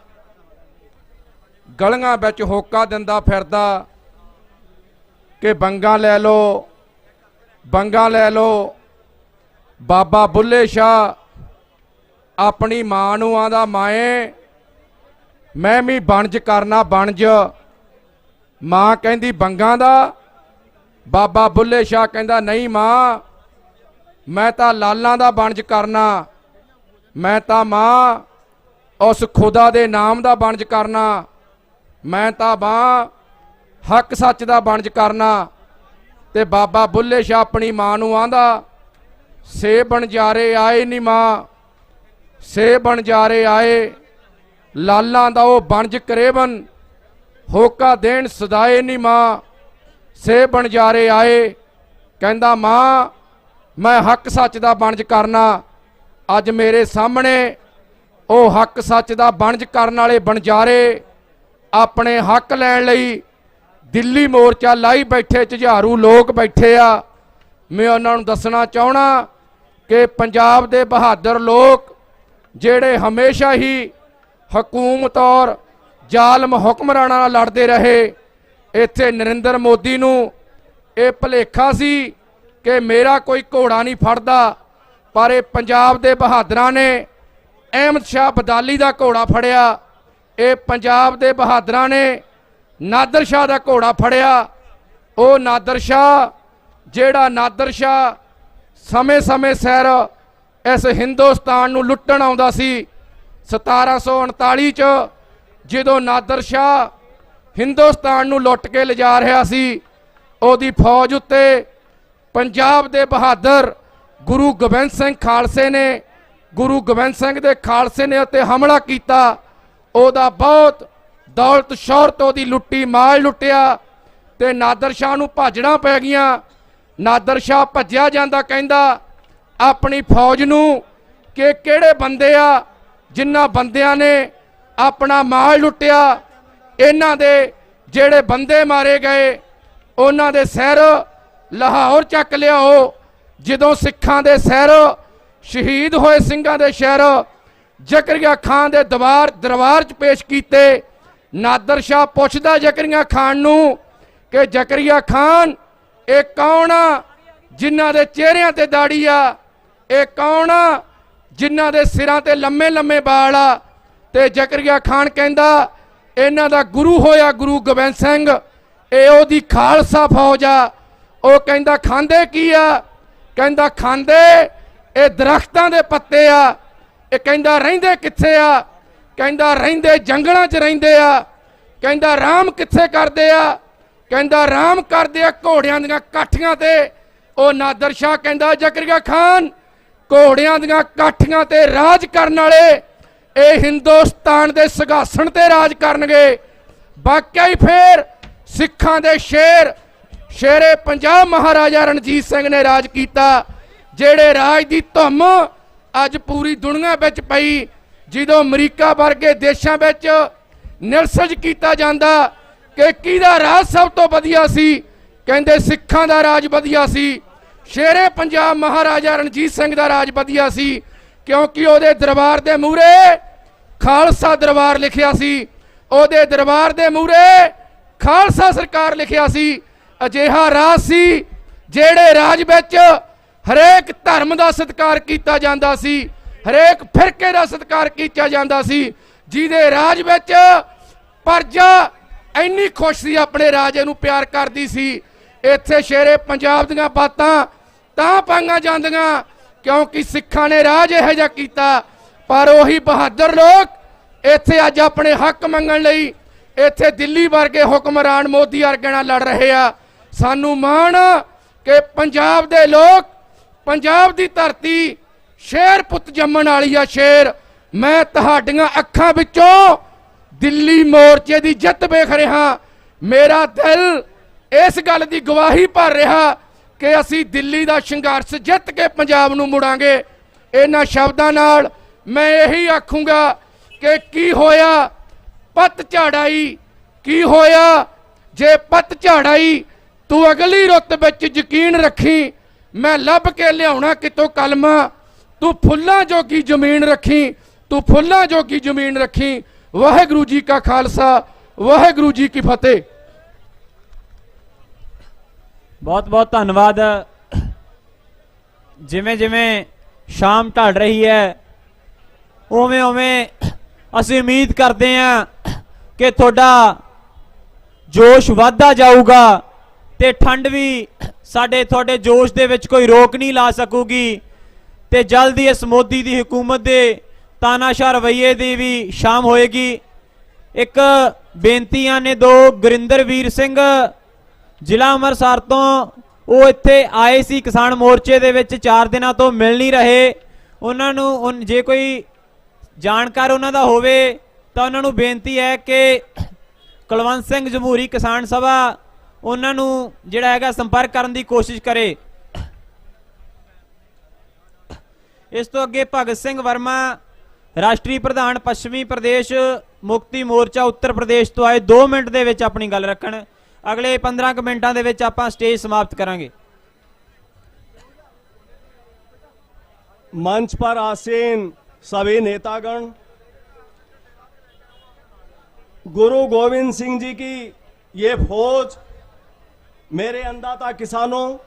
ਗਲੀਆਂ ਵਿੱਚ ਹੋਕਾ ਦਿੰਦਾ ਫਿਰਦਾ ਕਿ ਬੰਗਾਂ ਲੈ ਲਓ, ਬੰਗਾਂ ਲੈ ਲਓ। ਬਾਬਾ ਬੁੱਲੇ ਸ਼ਾਹ ਆਪਣੀ ਮਾਂ ਨੂੰ ਆਂਦਾ, ਮਾਏ ਮੈਂ ਵੀ ਬਣਜ ਕਰਨਾ ਬਣਜ। ਮਾਂ ਕਹਿੰਦੀ ਬੰਗਾਂ ਦਾ, ਬਾਬਾ ਬੁੱਲੇ ਸ਼ਾਹ ਕਹਿੰਦਾ ਨਹੀਂ ਮਾਂ, ਮੈਂ ਤਾਂ ਲਾਲਾਂ ਦਾ ਬਣਜ ਕਰਨਾ, ਮੈਂ ਤਾਂ ਮਾਂ ਉਸ ਖੁਦਾ ਦੇ ਨਾਮ ਦਾ ਬਣਜ ਕਰਨਾ, ਮੈਂ ਤਾਂ ਮਾਂ ਹੱਕ ਸੱਚ ਦਾ ਬਣਜ ਕਰਨਾ। ਤੇ ਬਾਬਾ ਬੁੱਲੇ ਸ਼ਾਹ ਆਪਣੀ ਮਾਂ ਨੂੰ ਆਂਦਾ, ਸੇ ਬਣਜਾਰੇ ਆਏ ਨੀ ਮਾਂ, ਸੇ ਬਣਜਾਰੇ ਆਏ, ਲਾਲਾਂ ਦਾ ਉਹ ਬਣਜ ਕਰੇਵਨ, ਹੋਕਾ ਦੇਣ ਸਦਾਏ ਨੀ ਮਾਂ, ਸੇ ਬਣਜਾਰੇ ਆਏ। ਕਹਿੰਦਾ ਮਾਂ ਮੈਂ ਹੱਕ ਸੱਚ ਦਾ ਬਣਜ ਕਰਨਾ। ਅੱਜ ਮੇਰੇ ਸਾਹਮਣੇ ਉਹ ਹੱਕ ਸੱਚ ਦਾ ਬਣਜ ਕਰਨ ਵਾਲੇ ਬਣਜਾਰੇ ਆਪਣੇ ਹੱਕ ਲੈਣ ਲਈ ਦਿੱਲੀ ਮੋਰਚਾ ਲਾਈ ਬੈਠੇ ਝੁਝਾਰੂ ਲੋਕ ਬੈਠੇ ਆ। ਮੈਂ ਉਹਨਾਂ ਨੂੰ ਦੱਸਣਾ ਚਾਹਣਾ ਕਿ ਪੰਜਾਬ ਦੇ ਬਹਾਦਰ ਲੋਕ ਜਿਹੜੇ ਹਮੇਸ਼ਾ ਹੀ ਹਕੂਮਤ ਔਰ ਜ਼ਾਲਮ ਹੁਕਮਰਾਨਾਂ ਨਾਲ ਲੜਦੇ ਰਹੇ, ਇੱਥੇ ਨਰਿੰਦਰ ਮੋਦੀ ਨੂੰ ਇਹ ਭੁਲੇਖਾ ਸੀ ਕਿ ਮੇਰਾ ਕੋਈ ਘੋੜਾ ਨਹੀਂ ਫੜਦਾ, ਪਰ ਇਹ ਪੰਜਾਬ ਦੇ ਬਹਾਦਰਾਂ ਨੇ ਅਹਿਮਦ ਸ਼ਾਹ ਅਬਦਾਲੀ ਦਾ ਘੋੜਾ ਫੜਿਆ, ਇਹ ਪੰਜਾਬ ਦੇ ਬਹਾਦਰਾਂ ਨੇ ਨਾਦਰ ਸ਼ਾਹ ਦਾ ਘੋੜਾ ਫੜਿਆ। ਉਹ ਨਾਦਰ ਸ਼ਾਹ ਜਿਹੜਾ ਨਾਦਰ ਸ਼ਾਹ ਸਮੇਂ-ਸਮੇਂ ਸਿਰ ਇਸ ਹਿੰਦੁਸਤਾਨ ਨੂੰ ਲੁੱਟਣ ਆਉਂਦਾ ਸੀ। 1739 ਚ ਜਦੋਂ ਨਾਦਰ ਸ਼ਾਹ ਹਿੰਦੁਸਤਾਨ ਨੂੰ ਲੁੱਟ ਕੇ ਲਿਜਾ ਰਿਹਾ ਸੀ, ਉਹਦੀ ਫੌਜ ਉੱਤੇ ਪੰਜਾਬ ਦੇ ਬਹਾਦਰ ਗੁਰੂ ਗੋਬਿੰਦ ਸਿੰਘ ਖਾਲਸੇ ਨੇ, ਗੁਰੂ ਗੋਬਿੰਦ ਸਿੰਘ ਦੇ ਖਾਲਸੇ ਨੇ ਉੱਤੇ ਹਮਲਾ ਕੀਤਾ। ਉਹਦਾ ਬਹੁਤ ਦੌਲਤ ਸ਼ੌਹਰਤ ਉਹਦੀ ਲੁੱਟੀ, ਮਾਲ ਲੁੱਟਿਆ ਤੇ ਨਾਦਰ ਸ਼ਾਹ ਨੂੰ ਭਾਜਣਾ ਪੈ ਗਈਆਂ। ਨਾਦਰ ਸ਼ਾਹ ਭੱਜਿਆ ਜਾਂਦਾ, ਕਹਿੰਦਾ ਆਪਣੀ ਫੌਜ ਨੂੰ ਕਿ ਕਿਹੜੇ ਬੰਦੇ ਆ ਜਿਨ੍ਹਾਂ ਬੰਦਿਆਂ ਨੇ ਆਪਣਾ ਮਾਲ ਲੁੱਟਿਆ, ਇਹਨਾਂ ਦੇ ਜਿਹੜੇ ਬੰਦੇ ਮਾਰੇ ਗਏ ਉਹਨਾਂ ਦੇ ਸਿਰ ਲਾਹੌਰ ਚੱਕ ਲਿਆਓ। ਜਦੋਂ ਸਿੱਖਾਂ ਦੇ ਸਿਰ ਸ਼ਹੀਦ ਹੋਏ ਸਿੰਘਾਂ ਦੇ ਸ਼ਹਿਰ ਜ਼ਕਰੀਆ ਖਾਨ ਦੇ ਦਰਬਾਰ 'ਚ ਪੇਸ਼ ਕੀਤੇ। ਨਾਦਰ ਸ਼ਾਹ ਪੁੱਛਦਾ ਜ਼ਕਰੀਆ ਖਾਨ ਨੂੰ ਕਿ ਜ਼ਕਰੀਆ ਖਾਨ ਇਹ ਕੌਣ ਆ ਜਿਨ੍ਹਾਂ ਦੇ ਚਿਹਰਿਆਂ ਤੇ ਦਾੜੀ ਆ, ਇਹ ਕੌਣ ਆ ਜਿਨ੍ਹਾਂ ਦੇ ਸਿਰਾਂ ਤੇ ਲੰਮੇ ਲੰਮੇ ਵਾਲ ਆ। ਤੇ ਜ਼ਕਰੀਆ ਖਾਨ ਕਹਿੰਦਾ ਇਹਨਾਂ ਦਾ ਗੁਰੂ ਹੋਇਆ ਗੁਰੂ ਗੋਬਿੰਦ ਸਿੰਘ, ਇਹ ਉਹਦੀ ਖਾਲਸਾ ਫੌਜ ਆ। ਉਹ ਕਹਿੰਦਾ ਖਾਂਦੇ ਕੀ ਆ? ਕਹਿੰਦਾ ਖਾਂਦੇ ਇਹ ਦਰਖਤਾਂ ਦੇ ਪੱਤੇ ਆ। ਇਹ ਕਹਿੰਦਾ ਰਹਿੰਦੇ ਕਿੱਥੇ ਆ? ਕਹਿੰਦਾ ਰਹਿੰਦੇ ਜੰਗਲਾਂ 'ਚ ਰਹਿੰਦੇ ਆ। ਕਹਿੰਦਾ ਆਰਾਮ ਕਿੱਥੇ ਕਰਦੇ ਆ? ਕਹਿੰਦਾ ਆਰਾਮ ਕਰਦੇ ਆ ਘੋੜਿਆਂ ਦੀਆਂ ਕਾਠੀਆਂ ਤੇ। ਉਹ ਨਾਦਰ ਸ਼ਾਹ ਕਹਿੰਦਾ ਜ਼ਕਰੀਆ ਖਾਨ ਘੋੜਿਆਂ ਦੀਆਂ ਕਾਠੀਆਂ ਤੇ ਰਾਜ ਕਰਨ ਵਾਲੇ ਇਹ ਹਿੰਦੁਸਤਾਨ ਦੇ ਸਿੰਘਾਸਣ ਤੇ ਰਾਜ ਕਰਨਗੇ। ਵਾਕਿਆ ਹੀ ਫੇਰ ਸਿੱਖਾਂ ਦੇ ਸ਼ੇਰੇ ਪੰਜਾਬ ਮਹਾਰਾਜਾ ਰਣਜੀਤ ਸਿੰਘ ਨੇ ਰਾਜ ਕੀਤਾ, ਜਿਹੜੇ ਰਾਜ ਦੀ ਧੁੰਮ ਅੱਜ ਪੂਰੀ ਦੁਨੀਆ ਵਿੱਚ ਪਈ। ਜਦੋਂ ਅਮਰੀਕਾ ਵਰਗੇ ਦੇਸ਼ਾਂ ਵਿੱਚ ਨਿਰਸਜ ਕੀਤਾ ਜਾਂਦਾ ਕਿ ਕਿਹਦਾ ਰਾਜ ਸਭ ਤੋਂ ਵਧੀਆ ਸੀ, ਕਹਿੰਦੇ ਸਿੱਖਾਂ ਦਾ ਰਾਜ ਵਧੀਆ ਸੀ। ਸ਼ੇਰੇ ਪੰਜਾਬ ਮਹਾਰਾਜਾ ਰਣਜੀਤ ਸਿੰਘ ਦਾ ਰਾਜ ਵਧੀਆ ਸੀ, ਕਿਉਂਕਿ ਉਹਦੇ ਦਰਬਾਰ ਦੇ ਮੂਹਰੇ ਖਾਲਸਾ ਦਰਬਾਰ ਲਿਖਿਆ ਸੀ, ਉਹਦੇ ਦਰਬਾਰ ਦੇ ਮੂਹਰੇ ਖਾਲਸਾ ਸਰਕਾਰ ਲਿਖਿਆ ਸੀ। ਅਜਿਹਾ ਰਾਜ ਸੀ ਜਿਹੜੇ ਰਾਜ ਵਿੱਚ ਹਰੇਕ ਧਰਮ ਦਾ ਸਤਿਕਾਰ ਕੀਤਾ ਜਾਂਦਾ ਸੀ, ਹਰੇਕ ਫਿਰਕੇ ਦਾ ਸਤਿਕਾਰ ਕੀਤਾ ਜਾਂਦਾ ਸੀ, ਜਿਹਦੇ ਰਾਜ ਵਿੱਚ ਪਰਜਾ ਇੰਨੀ ਖੁਸ਼ ਸੀ ਆਪਣੇ ਰਾਜੇ ਨੂੰ ਪਿਆਰ ਕਰਦੀ ਸੀ। ਇੱਥੇ ਸ਼ੇਰੇ ਪੰਜਾਬ ਦੀਆਂ ਬਾਤਾਂ ਤਾਂ ਪਾਈਆਂ ਜਾਂਦੀਆਂ ਕਿਉਂਕਿ ਸਿੱਖਾਂ ਨੇ ਰਾਜ ਇਹੋ ਜਿਹਾ ਕੀਤਾ। ਪਰ ਉਹੀ ਬਹਾਦਰ ਲੋਕ ਇੱਥੇ ਅੱਜ ਆਪਣੇ ਹੱਕ ਮੰਗਣ ਲਈ ਇੱਥੇ ਦਿੱਲੀ ਵਰਗੇ ਹੁਕਮਰਾਨ ਮੋਦੀ ਵਰਗੇ ਨਾਲ ਲੜ ਰਹੇ ਆ। ਸਾਨੂੰ ਮਾਣ ਕਿ ਪੰਜਾਬ ਦੇ ਲੋਕ, ਪੰਜਾਬ ਦੀ ਧਰਤੀ ਸ਼ੇਰ ਪੁੱਤ ਜੰਮਣ ਵਾਲੀ ਆ ਸ਼ੇਰ। ਮੈਂ ਤੁਹਾਡੀਆਂ ਅੱਖਾਂ ਵਿੱਚੋਂ ਦਿੱਲੀ ਮੋਰਚੇ ਦੀ ਜਿੱਤ ਵੇਖ ਰਿਹਾ। ਮੇਰਾ ਦਿਲ ਇਸ ਗੱਲ ਦੀ ਗਵਾਹੀ ਭਰ ਰਿਹਾ ਕਿ ਅਸੀਂ ਦਿੱਲੀ ਦਾ ਸੰਘਰਸ਼ ਜਿੱਤ ਕੇ ਪੰਜਾਬ ਨੂੰ ਮੁੜਾਂਗੇ। ਇਹਨਾਂ ਸ਼ਬਦਾਂ ਨਾਲ ਮੈਂ ਇਹੀ ਆਖੂੰਗਾ ਕਿ ਕੀ ਹੋਇਆ ਪੱਤ ਝਾੜਾਈ, ਕੀ ਹੋਇਆ ਜੇ ਪੱਤ ਝਾੜਾਈ। ਤੂੰ ਅਗਲੀ ਰੁੱਤ ਵਿੱਚ ਯਕੀਨ ਰੱਖੀ, ਮੈਂ ਲੱਭ ਕੇ ਲਿਆਉਣਾ ਕਿਤੋਂ ਕਲਮਾ। ਤੂੰ ਫੁੱਲਾਂ ਜੋਗੀ ਜ਼ਮੀਨ ਰੱਖੀ, ਤੂੰ ਫੁੱਲਾਂ ਜੋਗੀ ਜ਼ਮੀਨ ਰੱਖੀ। ਵਾਹਿਗੁਰੂ ਜੀ ਕਾ ਖਾਲਸਾ, ਵਾਹਿਗੁਰੂ ਜੀ ਕੀ ਫਤਿਹ। ਬਹੁਤ ਬਹੁਤ ਧੰਨਵਾਦ। ਜਿਵੇਂ ਜਿਵੇਂ ਸ਼ਾਮ ਢਲ ਰਹੀ ਹੈ ਉਵੇਂ ਉਵੇਂ ਅਸੀਂ ਉਮੀਦ ਕਰਦੇ ਹਾਂ ਕਿ ਤੁਹਾਡਾ ਜੋਸ਼ ਵੱਧਦਾ ਜਾਊਗਾ ਤੇ ਠੰਡ ਵੀ ਸਾਡੇ ਤੁਹਾਡੇ ਜੋਸ਼ ਦੇ ਵਿੱਚ ਕੋਈ ਰੋਕ ਨਹੀਂ ਲਾ ਸਕੂਗੀ ਤੇ ਜਲਦੀ ਇਸ ਮੋਦੀ ਦੀ ਹਕੂਮਤ ਦੇ ਤਾਨਾਸ਼ਾਹ ਰਵੱਈਏ ਦੀ ਵੀ ਸ਼ਾਮ ਹੋਏਗੀ। ਇੱਕ ਬੇਨਤੀਆਂ ਨੇ ਦੋ ਗੁਰਿੰਦਰਵੀਰ ਸਿੰਘ ਜ਼ਿਲ੍ਹਾ ਅੰਮ੍ਰਿਤਸਰ ਤੋਂ, ਉਹ ਇੱਥੇ ਆਏ ਸੀ ਕਿਸਾਨ ਮੋਰਚੇ ਦੇ ਵਿੱਚ 4 ਦਿਨਾਂ ਤੋਂ ਮਿਲ ਨਹੀਂ ਰਹੇ। ਉਹਨਾਂ ਨੂੰ ਜੇ ਕੋਈ ਜਾਣਕਾਰ ਉਹਨਾਂ ਦਾ ਹੋਵੇ ਤਾਂ ਉਹਨਾਂ ਨੂੰ ਬੇਨਤੀ ਹੈ ਕਿ ਕੁਲਵੰਤ ਸਿੰਘ ਜਮਹੂਰੀ ਕਿਸਾਨ ਸਭਾ ਉਹਨਾਂ ਨੂੰ ਜਿਹੜਾ ਹੈਗਾ ਸੰਪਰਕ ਕਰਨ ਦੀ ਕੋਸ਼ਿਸ਼ ਕਰੇ। ਇਸ ਤੋਂ ਅੱਗੇ ਭਗਤ ਸਿੰਘ ਵਰਮਾ ਰਾਸ਼ਟਰੀ ਪ੍ਰਧਾਨ ਪੱਛਮੀ ਪ੍ਰਦੇਸ਼ ਮੁਕਤੀ ਮੋਰਚਾ ਉੱਤਰ ਪ੍ਰਦੇਸ਼ ਤੋਂ ਆਏ 2 ਮਿੰਟ ਦੇ ਵਿੱਚ ਆਪਣੀ ਗੱਲ ਰੱਖਣ। अगले 15 मिनटों के विच आपां स्टेज समाप्त करांगे। मंच पर आसीन सभी नेतागण, गुरु गोविंद सिंह जी की ये फौज, मेरे अन्नदाता किसानों,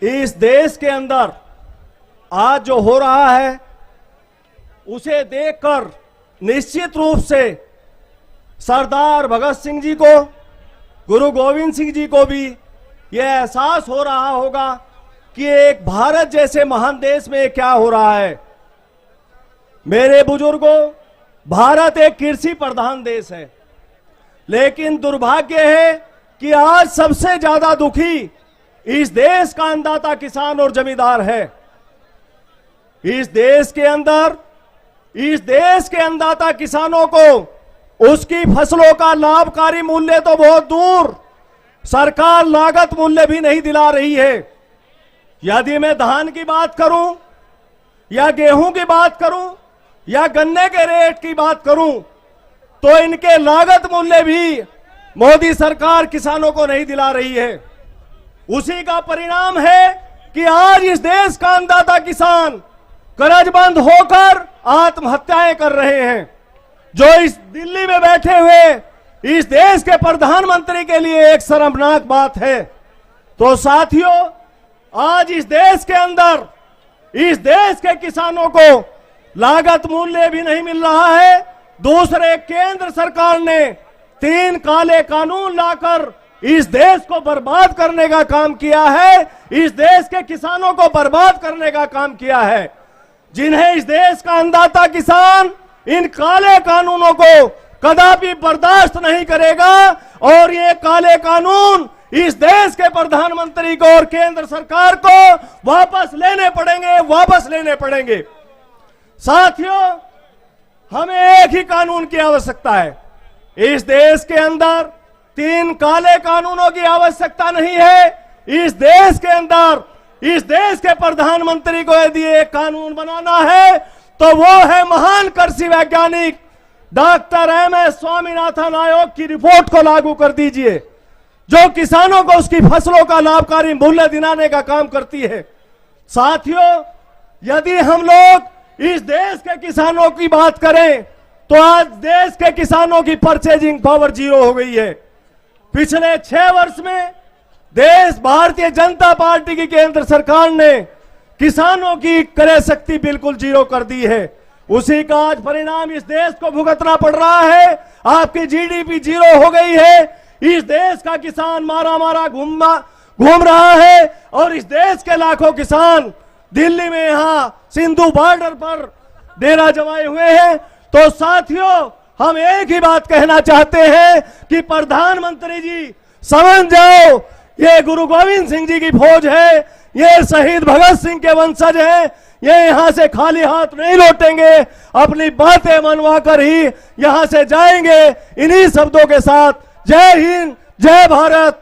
इस देश के अंदर आज जो हो रहा है उसे देखकर निश्चित रूप से सरदार भगत सिंह जी को, गुरु गोविंद सिंह जी को भी यह एहसास हो रहा होगा कि एक भारत जैसे महान देश में क्या हो रहा है। मेरे बुजुर्गों, भारत एक कृषि प्रधान देश है, लेकिन दुर्भाग्य है कि आज सबसे ज्यादा दुखी इस देश का अन्नदाता किसान और जमींदार है। इस देश के अन्नदाता किसानों को उसकी फसलों का लाभकारी मूल्य तो बहुत दूर, सरकार लागत मूल्य भी नहीं दिला रही है। यदि मैं धान की बात करूं या गेहूं की बात करूं या गन्ने के रेट की बात करूं तो इनके लागत मूल्य भी मोदी सरकार किसानों को नहीं दिला रही है। उसी का परिणाम है कि आज इस देश का अन्नदाता किसान कर्जबंद होकर आत्महत्याएं कर रहे हैं। जो इस दिल्ली में बैठे हुए इस देश के प्रधानमंत्री के लिए एक शर्मनाक बात है। तो साथियों, आज इस देश के अंदर इस देश के किसानों को लागत मूल्य भी नहीं मिल रहा है। दूसरे, केंद्र सरकार ने 3 काले कानून लाकर इस देश को बर्बाद करने का काम किया है, इस देश के किसानों को बर्बाद करने का काम किया है, जिन्हें इस देश का अन्नदाता किसान इन काले कानूनों को कदापि बर्दाश्त नहीं करेगा। और ये काले कानून इस देश के प्रधानमंत्री को और केंद्र सरकार को वापस लेने पड़ेंगे। साथियों, हमें एक ही कानून की आवश्यकता है। इस देश के अंदर 3 काले कानूनों की आवश्यकता नहीं है। इस देश के अंदर इस देश के प्रधानमंत्री को यदि एक कानून बनाना है तो वो है महान कृषि वैज्ञानिक डॉक्टर MS स्वामीनाथन आयोग की रिपोर्ट को लागू कर दीजिए, जो किसानों को उसकी फसलों का लाभकारी मूल्य दिलाने का काम करती है। साथियों, यदि हम लोग इस देश के किसानों की बात करें तो आज देश के किसानों की परचेजिंग पावर 0 हो गई है। पिछले 6 वर्ष में देश भारतीय जनता पार्टी की केंद्र सरकार ने किसानों की क्रय शक्ति बिल्कुल 0 कर दी है। उसी का आज परिणाम इस देश को भुगतना पड़ रहा है। आपकी जीडीपी 0 हो गई है। इस देश का किसान मारा मारा घूम रहा है और इस देश के लाखों किसान दिल्ली में यहां सिंधु बॉर्डर पर डेरा जमाए हुए हैं। तो साथियों, हम एक ही बात कहना चाहते हैं कि प्रधानमंत्री जी समझ जाओ, ये गुरु गोविंद सिंह जी की फौज है, ये शहीद भगत सिंह के वंशज हैं, ये यहां से खाली हाथ नहीं लौटेंगे, अपनी बातें मनवा कर ही यहां से जाएंगे। इन्हीं शब्दों के साथ जय हिंद, जय भारत,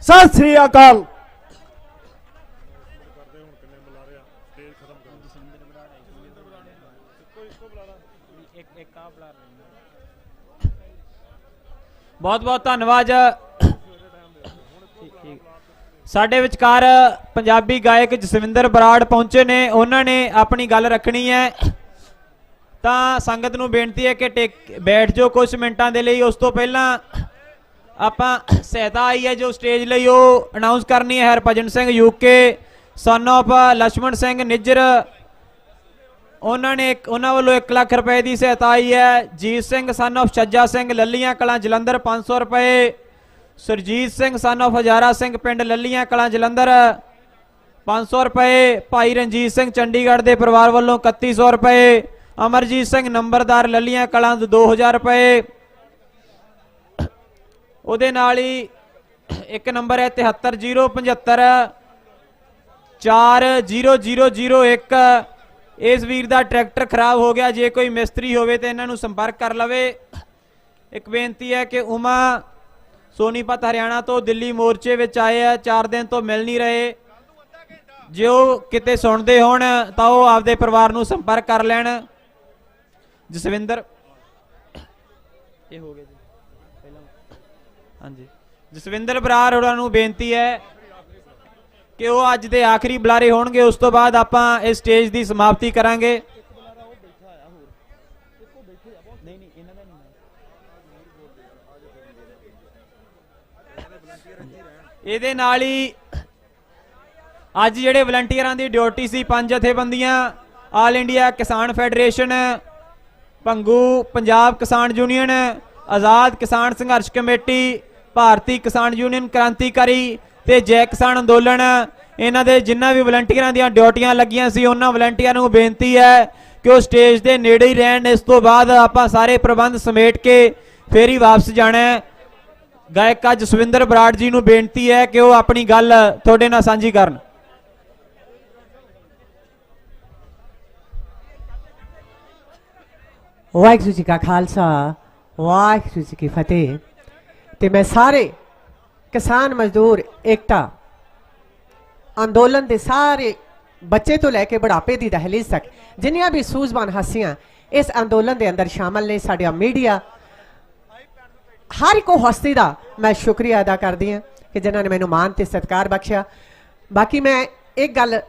सत श्री अकाल। बहुत बहुत धन्यवाद। ਸਾਡੇ ਵਿਚਕਾਰ ਪੰਜਾਬੀ ਗਾਇਕ ਜਸਵਿੰਦਰ ਬਰਾੜ ਪਹੁੰਚੇ ਨੇ, ਉਹਨਾਂ ਨੇ ਆਪਣੀ ਗੱਲ ਰੱਖਣੀ ਹੈ। ਤਾਂ ਸੰਗਤ ਨੂੰ ਬੇਨਤੀ ਹੈ ਕਿ ਬੈਠ ਜਾਓ ਕੁਝ ਮਿੰਟਾਂ ਦੇ ਲਈ। ਉਸ ਤੋਂ ਪਹਿਲਾਂ ਆਪਾਂ ਸਹਾਇਤਾ ਆਈ ਹੈ ਜੋ ਸਟੇਜ ਲਈ ਉਹ ਅਨਾਉਂਸ ਕਰਨੀ ਹੈ। Harbhajan Singh UK son of Lakshman Singh Nijjar, ਉਹਨਾਂ ਵੱਲੋਂ 1 ਲੱਖ ਰੁਪਏ ਦੀ ਸਹਾਇਤਾ ਆਈ ਹੈ। ਜੀਤ ਸਿੰਘ ਸਨ ਆਫ ਛੱਜਾ ਸਿੰਘ ਲੱਲੀਆਂ ਕਲਾਂ ਜਲੰਧਰ 500 ਰੁਪਏ। ਸੁਰਜੀਤ ਸਿੰਘ ਸਨ ਆਫ ਹਜ਼ਾਰਾ ਸਿੰਘ ਪਿੰਡ ਲੱਲੀਆਂ ਕਲਾਂ ਜਲੰਧਰ 500 ਰੁਪਏ। ਭਾਈ ਰਣਜੀਤ ਸਿੰਘ ਚੰਡੀਗੜ੍ਹ ਦੇ ਪਰਿਵਾਰ ਵੱਲੋਂ 3100 ਰੁਪਏ। ਅਮਰਜੀਤ ਸਿੰਘ ਨੰਬਰਦਾਰ ਲੱਲੀਆਂ ਕਲਾਂ 2000 ਰੁਪਏ। ਉਹਦੇ ਨਾਲ ਹੀ ਇੱਕ ਨੰਬਰ ਹੈ 73075 40001। ਇਸ ਵੀਰ ਦਾ ਟਰੈਕਟਰ ਖਰਾਬ ਹੋ ਗਿਆ, ਜੇ ਕੋਈ ਮਿਸਤਰੀ ਹੋਵੇ ਤੇ ਇਹਨਾਂ ਨੂੰ ਸੰਪਰਕ ਕਰ ਲਵੇ। ਇੱਕ ਬੇਨਤੀ ਹੈ ਕਿ ਉਮਾ ਸੋਨੀਪਤ ਹਰਿਆਣਾ ਤੋਂ ਦਿੱਲੀ ਮੋਰਚੇ ਵਿੱਚ ਆਏ ਆ, 4 ਦਿਨ ਤੋਂ ਮਿਲ ਨਹੀਂ ਰਹੇ। ਜੇ ਉਹ ਕਿਤੇ ਸੁਣਦੇ ਹੋਣ ਤਾਂ ਉਹ ਆਪਦੇ ਪਰਿਵਾਰ ਨੂੰ ਸੰਪਰਕ ਕਰ ਲੈਣ। ਜਸਵਿੰਦਰ ਇਹ ਹੋ ਗਿਆ ਜੀ ਪਹਿਲਾਂ। ਹਾਂਜੀ, ਜਸਵਿੰਦਰ ਬਰਾੜ ਹੋਰਾਂ ਨੂੰ ਬੇਨਤੀ ਹੈ ਕਿ ਉਹ ਅੱਜ ਦੇ ਆਖਰੀ ਬੁਲਾਰੇ ਹੋਣਗੇ। ਉਸ ਤੋਂ ਬਾਅਦ ਆਪਾਂ ਇਸ ਸਟੇਜ ਦੀ ਸਮਾਪਤੀ ਕਰਾਂਗੇ। ਇਹਦੇ ਨਾਲ ਹੀ ਅੱਜ ਜਿਹੜੇ ਵਲੰਟੀਅਰਾਂ ਦੀ ਡਿਊਟੀ ਸੀ 5 ਜਥੇਬੰਦੀਆਂ, ਆਲ ਇੰਡੀਆ ਕਿਸਾਨ ਫੈਡਰੇਸ਼ਨ, ਭੰਗੂ ਪੰਜਾਬ ਕਿਸਾਨ ਯੂਨੀਅਨ, ਆਜ਼ਾਦ ਕਿਸਾਨ ਸੰਘਰਸ਼ ਕਮੇਟੀ, ਭਾਰਤੀ ਕਿਸਾਨ ਯੂਨੀਅਨ ਕ੍ਰਾਂਤੀਕਾਰੀ ਤੇ ਜੈ ਕਿਸਾਨ ਅੰਦੋਲਨ, ਇਹਨਾਂ ਦੇ ਜਿੰਨਾ ਵੀ ਵਲੰਟੀਅਰਾਂ ਦੀਆਂ ਡਿਊਟੀਆਂ ਲੱਗੀਆਂ ਸੀ ਉਹਨਾਂ ਵਲੰਟੀਅਰਾਂ ਨੂੰ ਬੇਨਤੀ ਹੈ ਕਿ ਉਹ ਸਟੇਜ ਦੇ ਨੇੜੇ ਹੀ ਰਹਿਣ। ਇਸ ਤੋਂ ਬਾਅਦ ਆਪਾਂ ਸਾਰੇ ਪ੍ਰਬੰਧ ਸਮੇਟ ਕੇ ਫੇਰ ਹੀ ਵਾਪਸ ਜਾਣਾ ਹੈ। ਗਾਇਕਾ ਜਸਵਿੰਦਰ ਬਰਾੜ ਜੀ ਨੂੰ ਬੇਨਤੀ ਹੈ ਕਿ ਉਹ ਆਪਣੀ ਗੱਲ ਤੁਹਾਡੇ ਨਾਲ ਸਾਂਝੀ ਕਰਨ। ਵਾਹਿਗੁਰੂ ਜੀ ਕਾ ਖਾਲਸਾ, ਵਾਹਿਗੁਰੂ ਜੀ ਕੀ ਫਤਿਹ। ਤੇ ਮੈਂ ਸਾਰੇ ਕਿਸਾਨ ਮਜ਼ਦੂਰ ਏਕਤਾ ਅੰਦੋਲਨ ਦੇ ਸਾਰੇ ਬੱਚੇ ਤੋਂ ਲੈ ਕੇ ਬੁਢਾਪੇ ਦੀ ਦਹਲੀਜ਼ ਤੱਕ ਜਿੰਨੀਆਂ ਵੀ ਸੂਝਵਾਨ ਹਸਤੀਆਂ ਇਸ ਅੰਦੋਲਨ ਦੇ ਅੰਦਰ ਸ਼ਾਮਲ ਨੇ, ਸਾਡਾ ਮੀਡੀਆ, हर एक हस्ती का मैं शुक्रिया अदा करती हाँ कि जिन्होंने मैंने मान ते सत्कार बख्शिया। बाकी मैं एक गल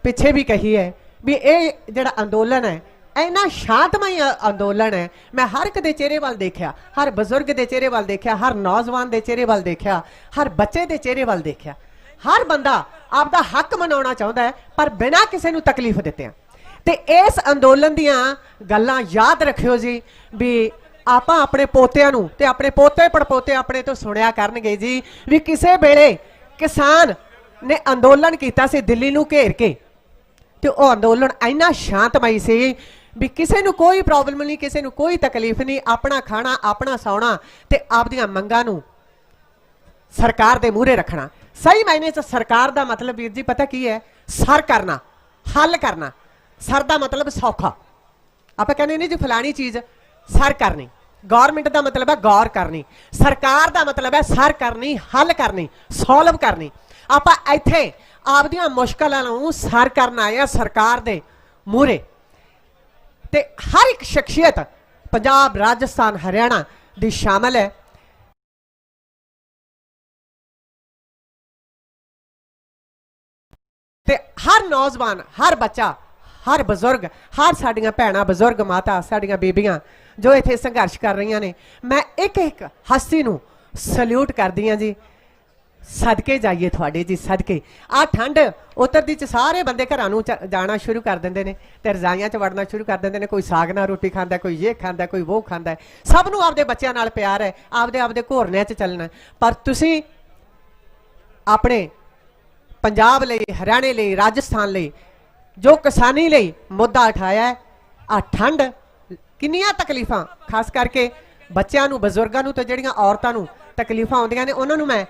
पिछे भी कही है भी ये जिहड़ा अंदोलन है इन्ना शांतमई अंदोलन है। मैं हर एक दे चेहरे वाल देखा, हर बजुर्ग के चेहरे वाल देखा, हर नौजवान के चेहरे वाल देखा, हर बच्चे के चेहरे वाल देखा। हर बंदा आपका हक मनाना चाहता है पर बिना किसी को तकलीफ दिते। ते इस अंदोलन दियां गल्लां याद रखियो जी भी ਆਪਾਂ ਆਪਣੇ ਪੋਤਿਆਂ ਨੂੰ ਤੇ ਆਪਣੇ ਪੋਤੇ ਪੜਪੋਤੇ ਆਪਣੇ ਤੋਂ ਸੁਣਿਆ ਕਰਨਗੇ ਜੀ ਵੀ ਕਿਸੇ ਵੇਲੇ ਕਿਸਾਨ ਨੇ ਅੰਦੋਲਨ ਕੀਤਾ ਸੀ ਦਿੱਲੀ ਨੂੰ ਘੇਰ ਕੇ ਤੇ ਉਹ ਅੰਦੋਲਨ ਇੰਨਾ ਸ਼ਾਂਤਮਈ ਸੀ ਵੀ ਕਿਸੇ ਨੂੰ ਕੋਈ ਪ੍ਰੋਬਲਮ ਨਹੀਂ, ਕਿਸੇ ਨੂੰ ਕੋਈ ਤਕਲੀਫ ਨਹੀਂ, ਆਪਣਾ ਖਾਣਾ ਆਪਣਾ ਸੌਣਾ ਤੇ ਆਪਦੀਆਂ ਮੰਗਾਂ ਨੂੰ ਸਰਕਾਰ ਦੇ ਮੂਹਰੇ ਰੱਖਣਾ। ਸਹੀ ਮਾਇਨੇ 'ਚ ਸਰਕਾਰ ਦਾ ਮਤਲਬ ਵੀਰ ਜੀ ਪਤਾ ਕੀ ਹੈ? ਸਰ ਕਰਨਾ, ਹੱਲ ਕਰਨਾ। ਸਰ ਦਾ ਮਤਲਬ ਸੌਖਾ। ਆਪਾਂ ਕਹਿੰਦੇ ਨਹੀਂ ਜੀ ਫਲਾਣੀ ਚੀਜ਼ सर करनी। गौरमेंट का मतलब है गौर करनी, सरकार का मतलब है सर करनी, हल करनी, सॉल्व करनी। आप इत्थे आपदियां मुश्किलां नूं सर करना है सरकार दे मूहरे। ते हर एक शख्सियत पंजाब, राजस्थान, हरियाणा दी शामिल है। ते हर नौजवान, हर बच्चा, हर बजुर्ग, हर साडियां भैणां बजुर्ग माता साडियां बीबियां जो इत्थे संघर्ष कर रही ने, मैं एक एक हस्ती नूं सल्यूट करदी हां जी। सदके जाइए थोड़े जी सदके आ ठंड उतरदी च सारे बंदे घरां नूं जाना शुरू कर देंदे ने ते रजाइयां च वड़ना शुरू कर देंदे ने। कोई साग नाल रोटी खांदा, कोई ये खांदा, कोई वो खांदा। सब नूं आपदे बच्चों नाल प्यार है, आपदे आपदे घोरने च चलना। पर तुसीं अपने पंजाब लई, हरियाणे लई, राजस्थान लई जो किसानी लई मुद्दा उठाया है, आ ठंड किन्नियां तकलीफां खास करके बच्चों नूं, बजुर्गों नूं ते जिहड़ियां औरतां नूं तकलीफां आउंदियां ने उन्हां नूं मैं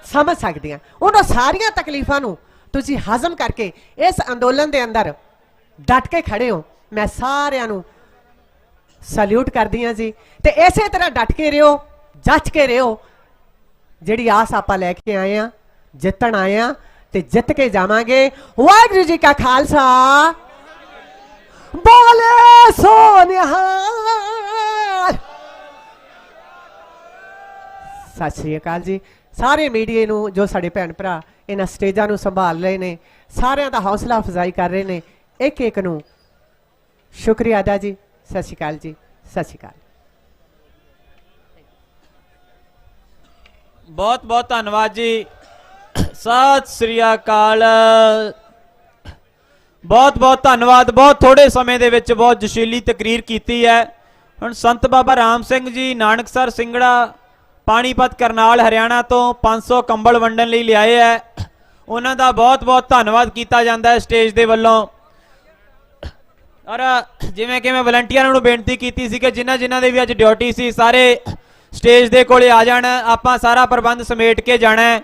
समझ सकती हाँ। उन्होंने सारिया तकलीफों को तुसी हजम करके इस अंदोलन के अंदर डट के खड़े हो, मैं सारिया सल्यूट करदी हाँ जी। तो इसे तरह डट के रहो, जच के रहो। जिहड़ी आस आपां लैके आए हैं, जितण आए हैं ते जित के जावांगे। वाहिगुरू जी का खालसा, बोले सो निहाल। सत श्री अकाल जी। सारे मीडिया नूं जो साडे भैन भरा इन्हां स्टेजां नूं संभाल रहे ने, सारिਆਂ दा हौसला अफजाई कर रहे ने, एक एक नूं शुक्रिया अदा जी। सत श्री अकाल जी, सत श्री अकाल। बहुत बहुत धन्यवाद जी। सत श्री अकाल। बहुत बहुत धन्यवाद। बहुत थोड़े समय दे विच बहुत जशीली तकरीर कीती है। हुण संत बाबा राम सिंह जी नानकसर सिंगड़ा पानीपत करनाल हरियाणा तो 500 कंबल वंडन लई लिआए है। उन्हां दा बहुत बहुत धन्यवाद किया जाता है स्टेज दे वल्लों। और जिवें कि मैं वलंटियरां नूं बेनती कीती सी कि जिन्हां जिन्हां दे भी अज ड्यूटी सी सारे स्टेज दे कोले आ जाण, आपां सारा प्रबंध समेट के जाना है।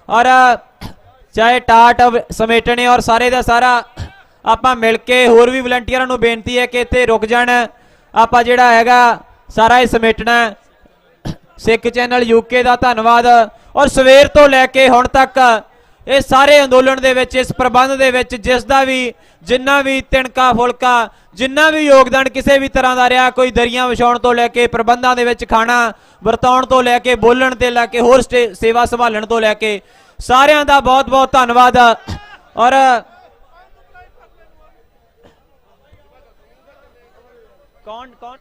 और चाहे टाट समेटने और सारे दा सारा आपां मिल के, होर भी वलंटियरां नूं बेनती है कि इत्थे रुक जाण, आपां जिहड़ा हैगा सारा ही समेटना। सिख चैनल यूके का धन्यवाद। और सवेर तो लैके हुण तक इस सारे अंदोलन दे विच, इस प्रबंध दे विच जिसदा भी जिन्ना भी तिणका फुलका जिन्ना भी योगदान किसी भी तरह का रहा, कोई दरियां विछाउण तो लैके प्रबंधां दे विच खाना वरताउण तो लैके बोलण ते लैके होर सेवा संभालण तो लैके सारियां दा बहुत बहुत धन्यवाद। और कौन कौन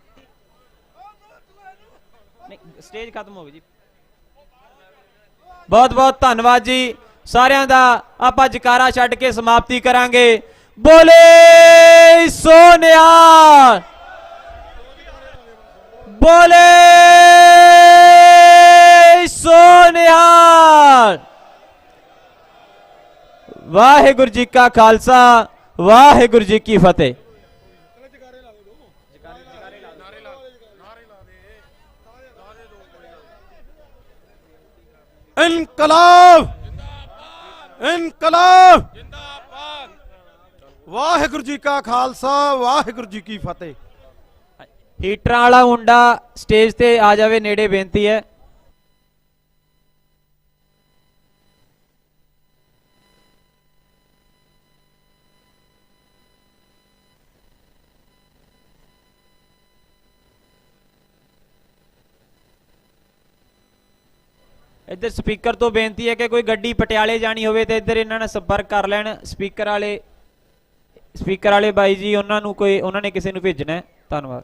स्टेज खत्म हो गई जी। बहुत बहुत धन्यवाद जी सारियां दा। आपां जकारा छड्ड के समाप्ति करांगे। बोले सो निहाल, बोले सो निहाल। वाहिगुरू जी का खालसा, वाहिगुरू जी की फतेह। इनकलाब, इनकलाब, वाहिगुरू जी का खालसा, वाहिगुरू जी की फतेह। हीटर वाला मुंडा स्टेज ते आ जावे, नेड़े बेनती है। इधर स्पीकर तो बेनती है कि कोई गड्डी पटियाले जानी होवे तो इधर इन्होंने संपर्क कर लैन। स्पीकर वाले बाई जी उन्होंने किसी को भेजना है। धन्यवाद।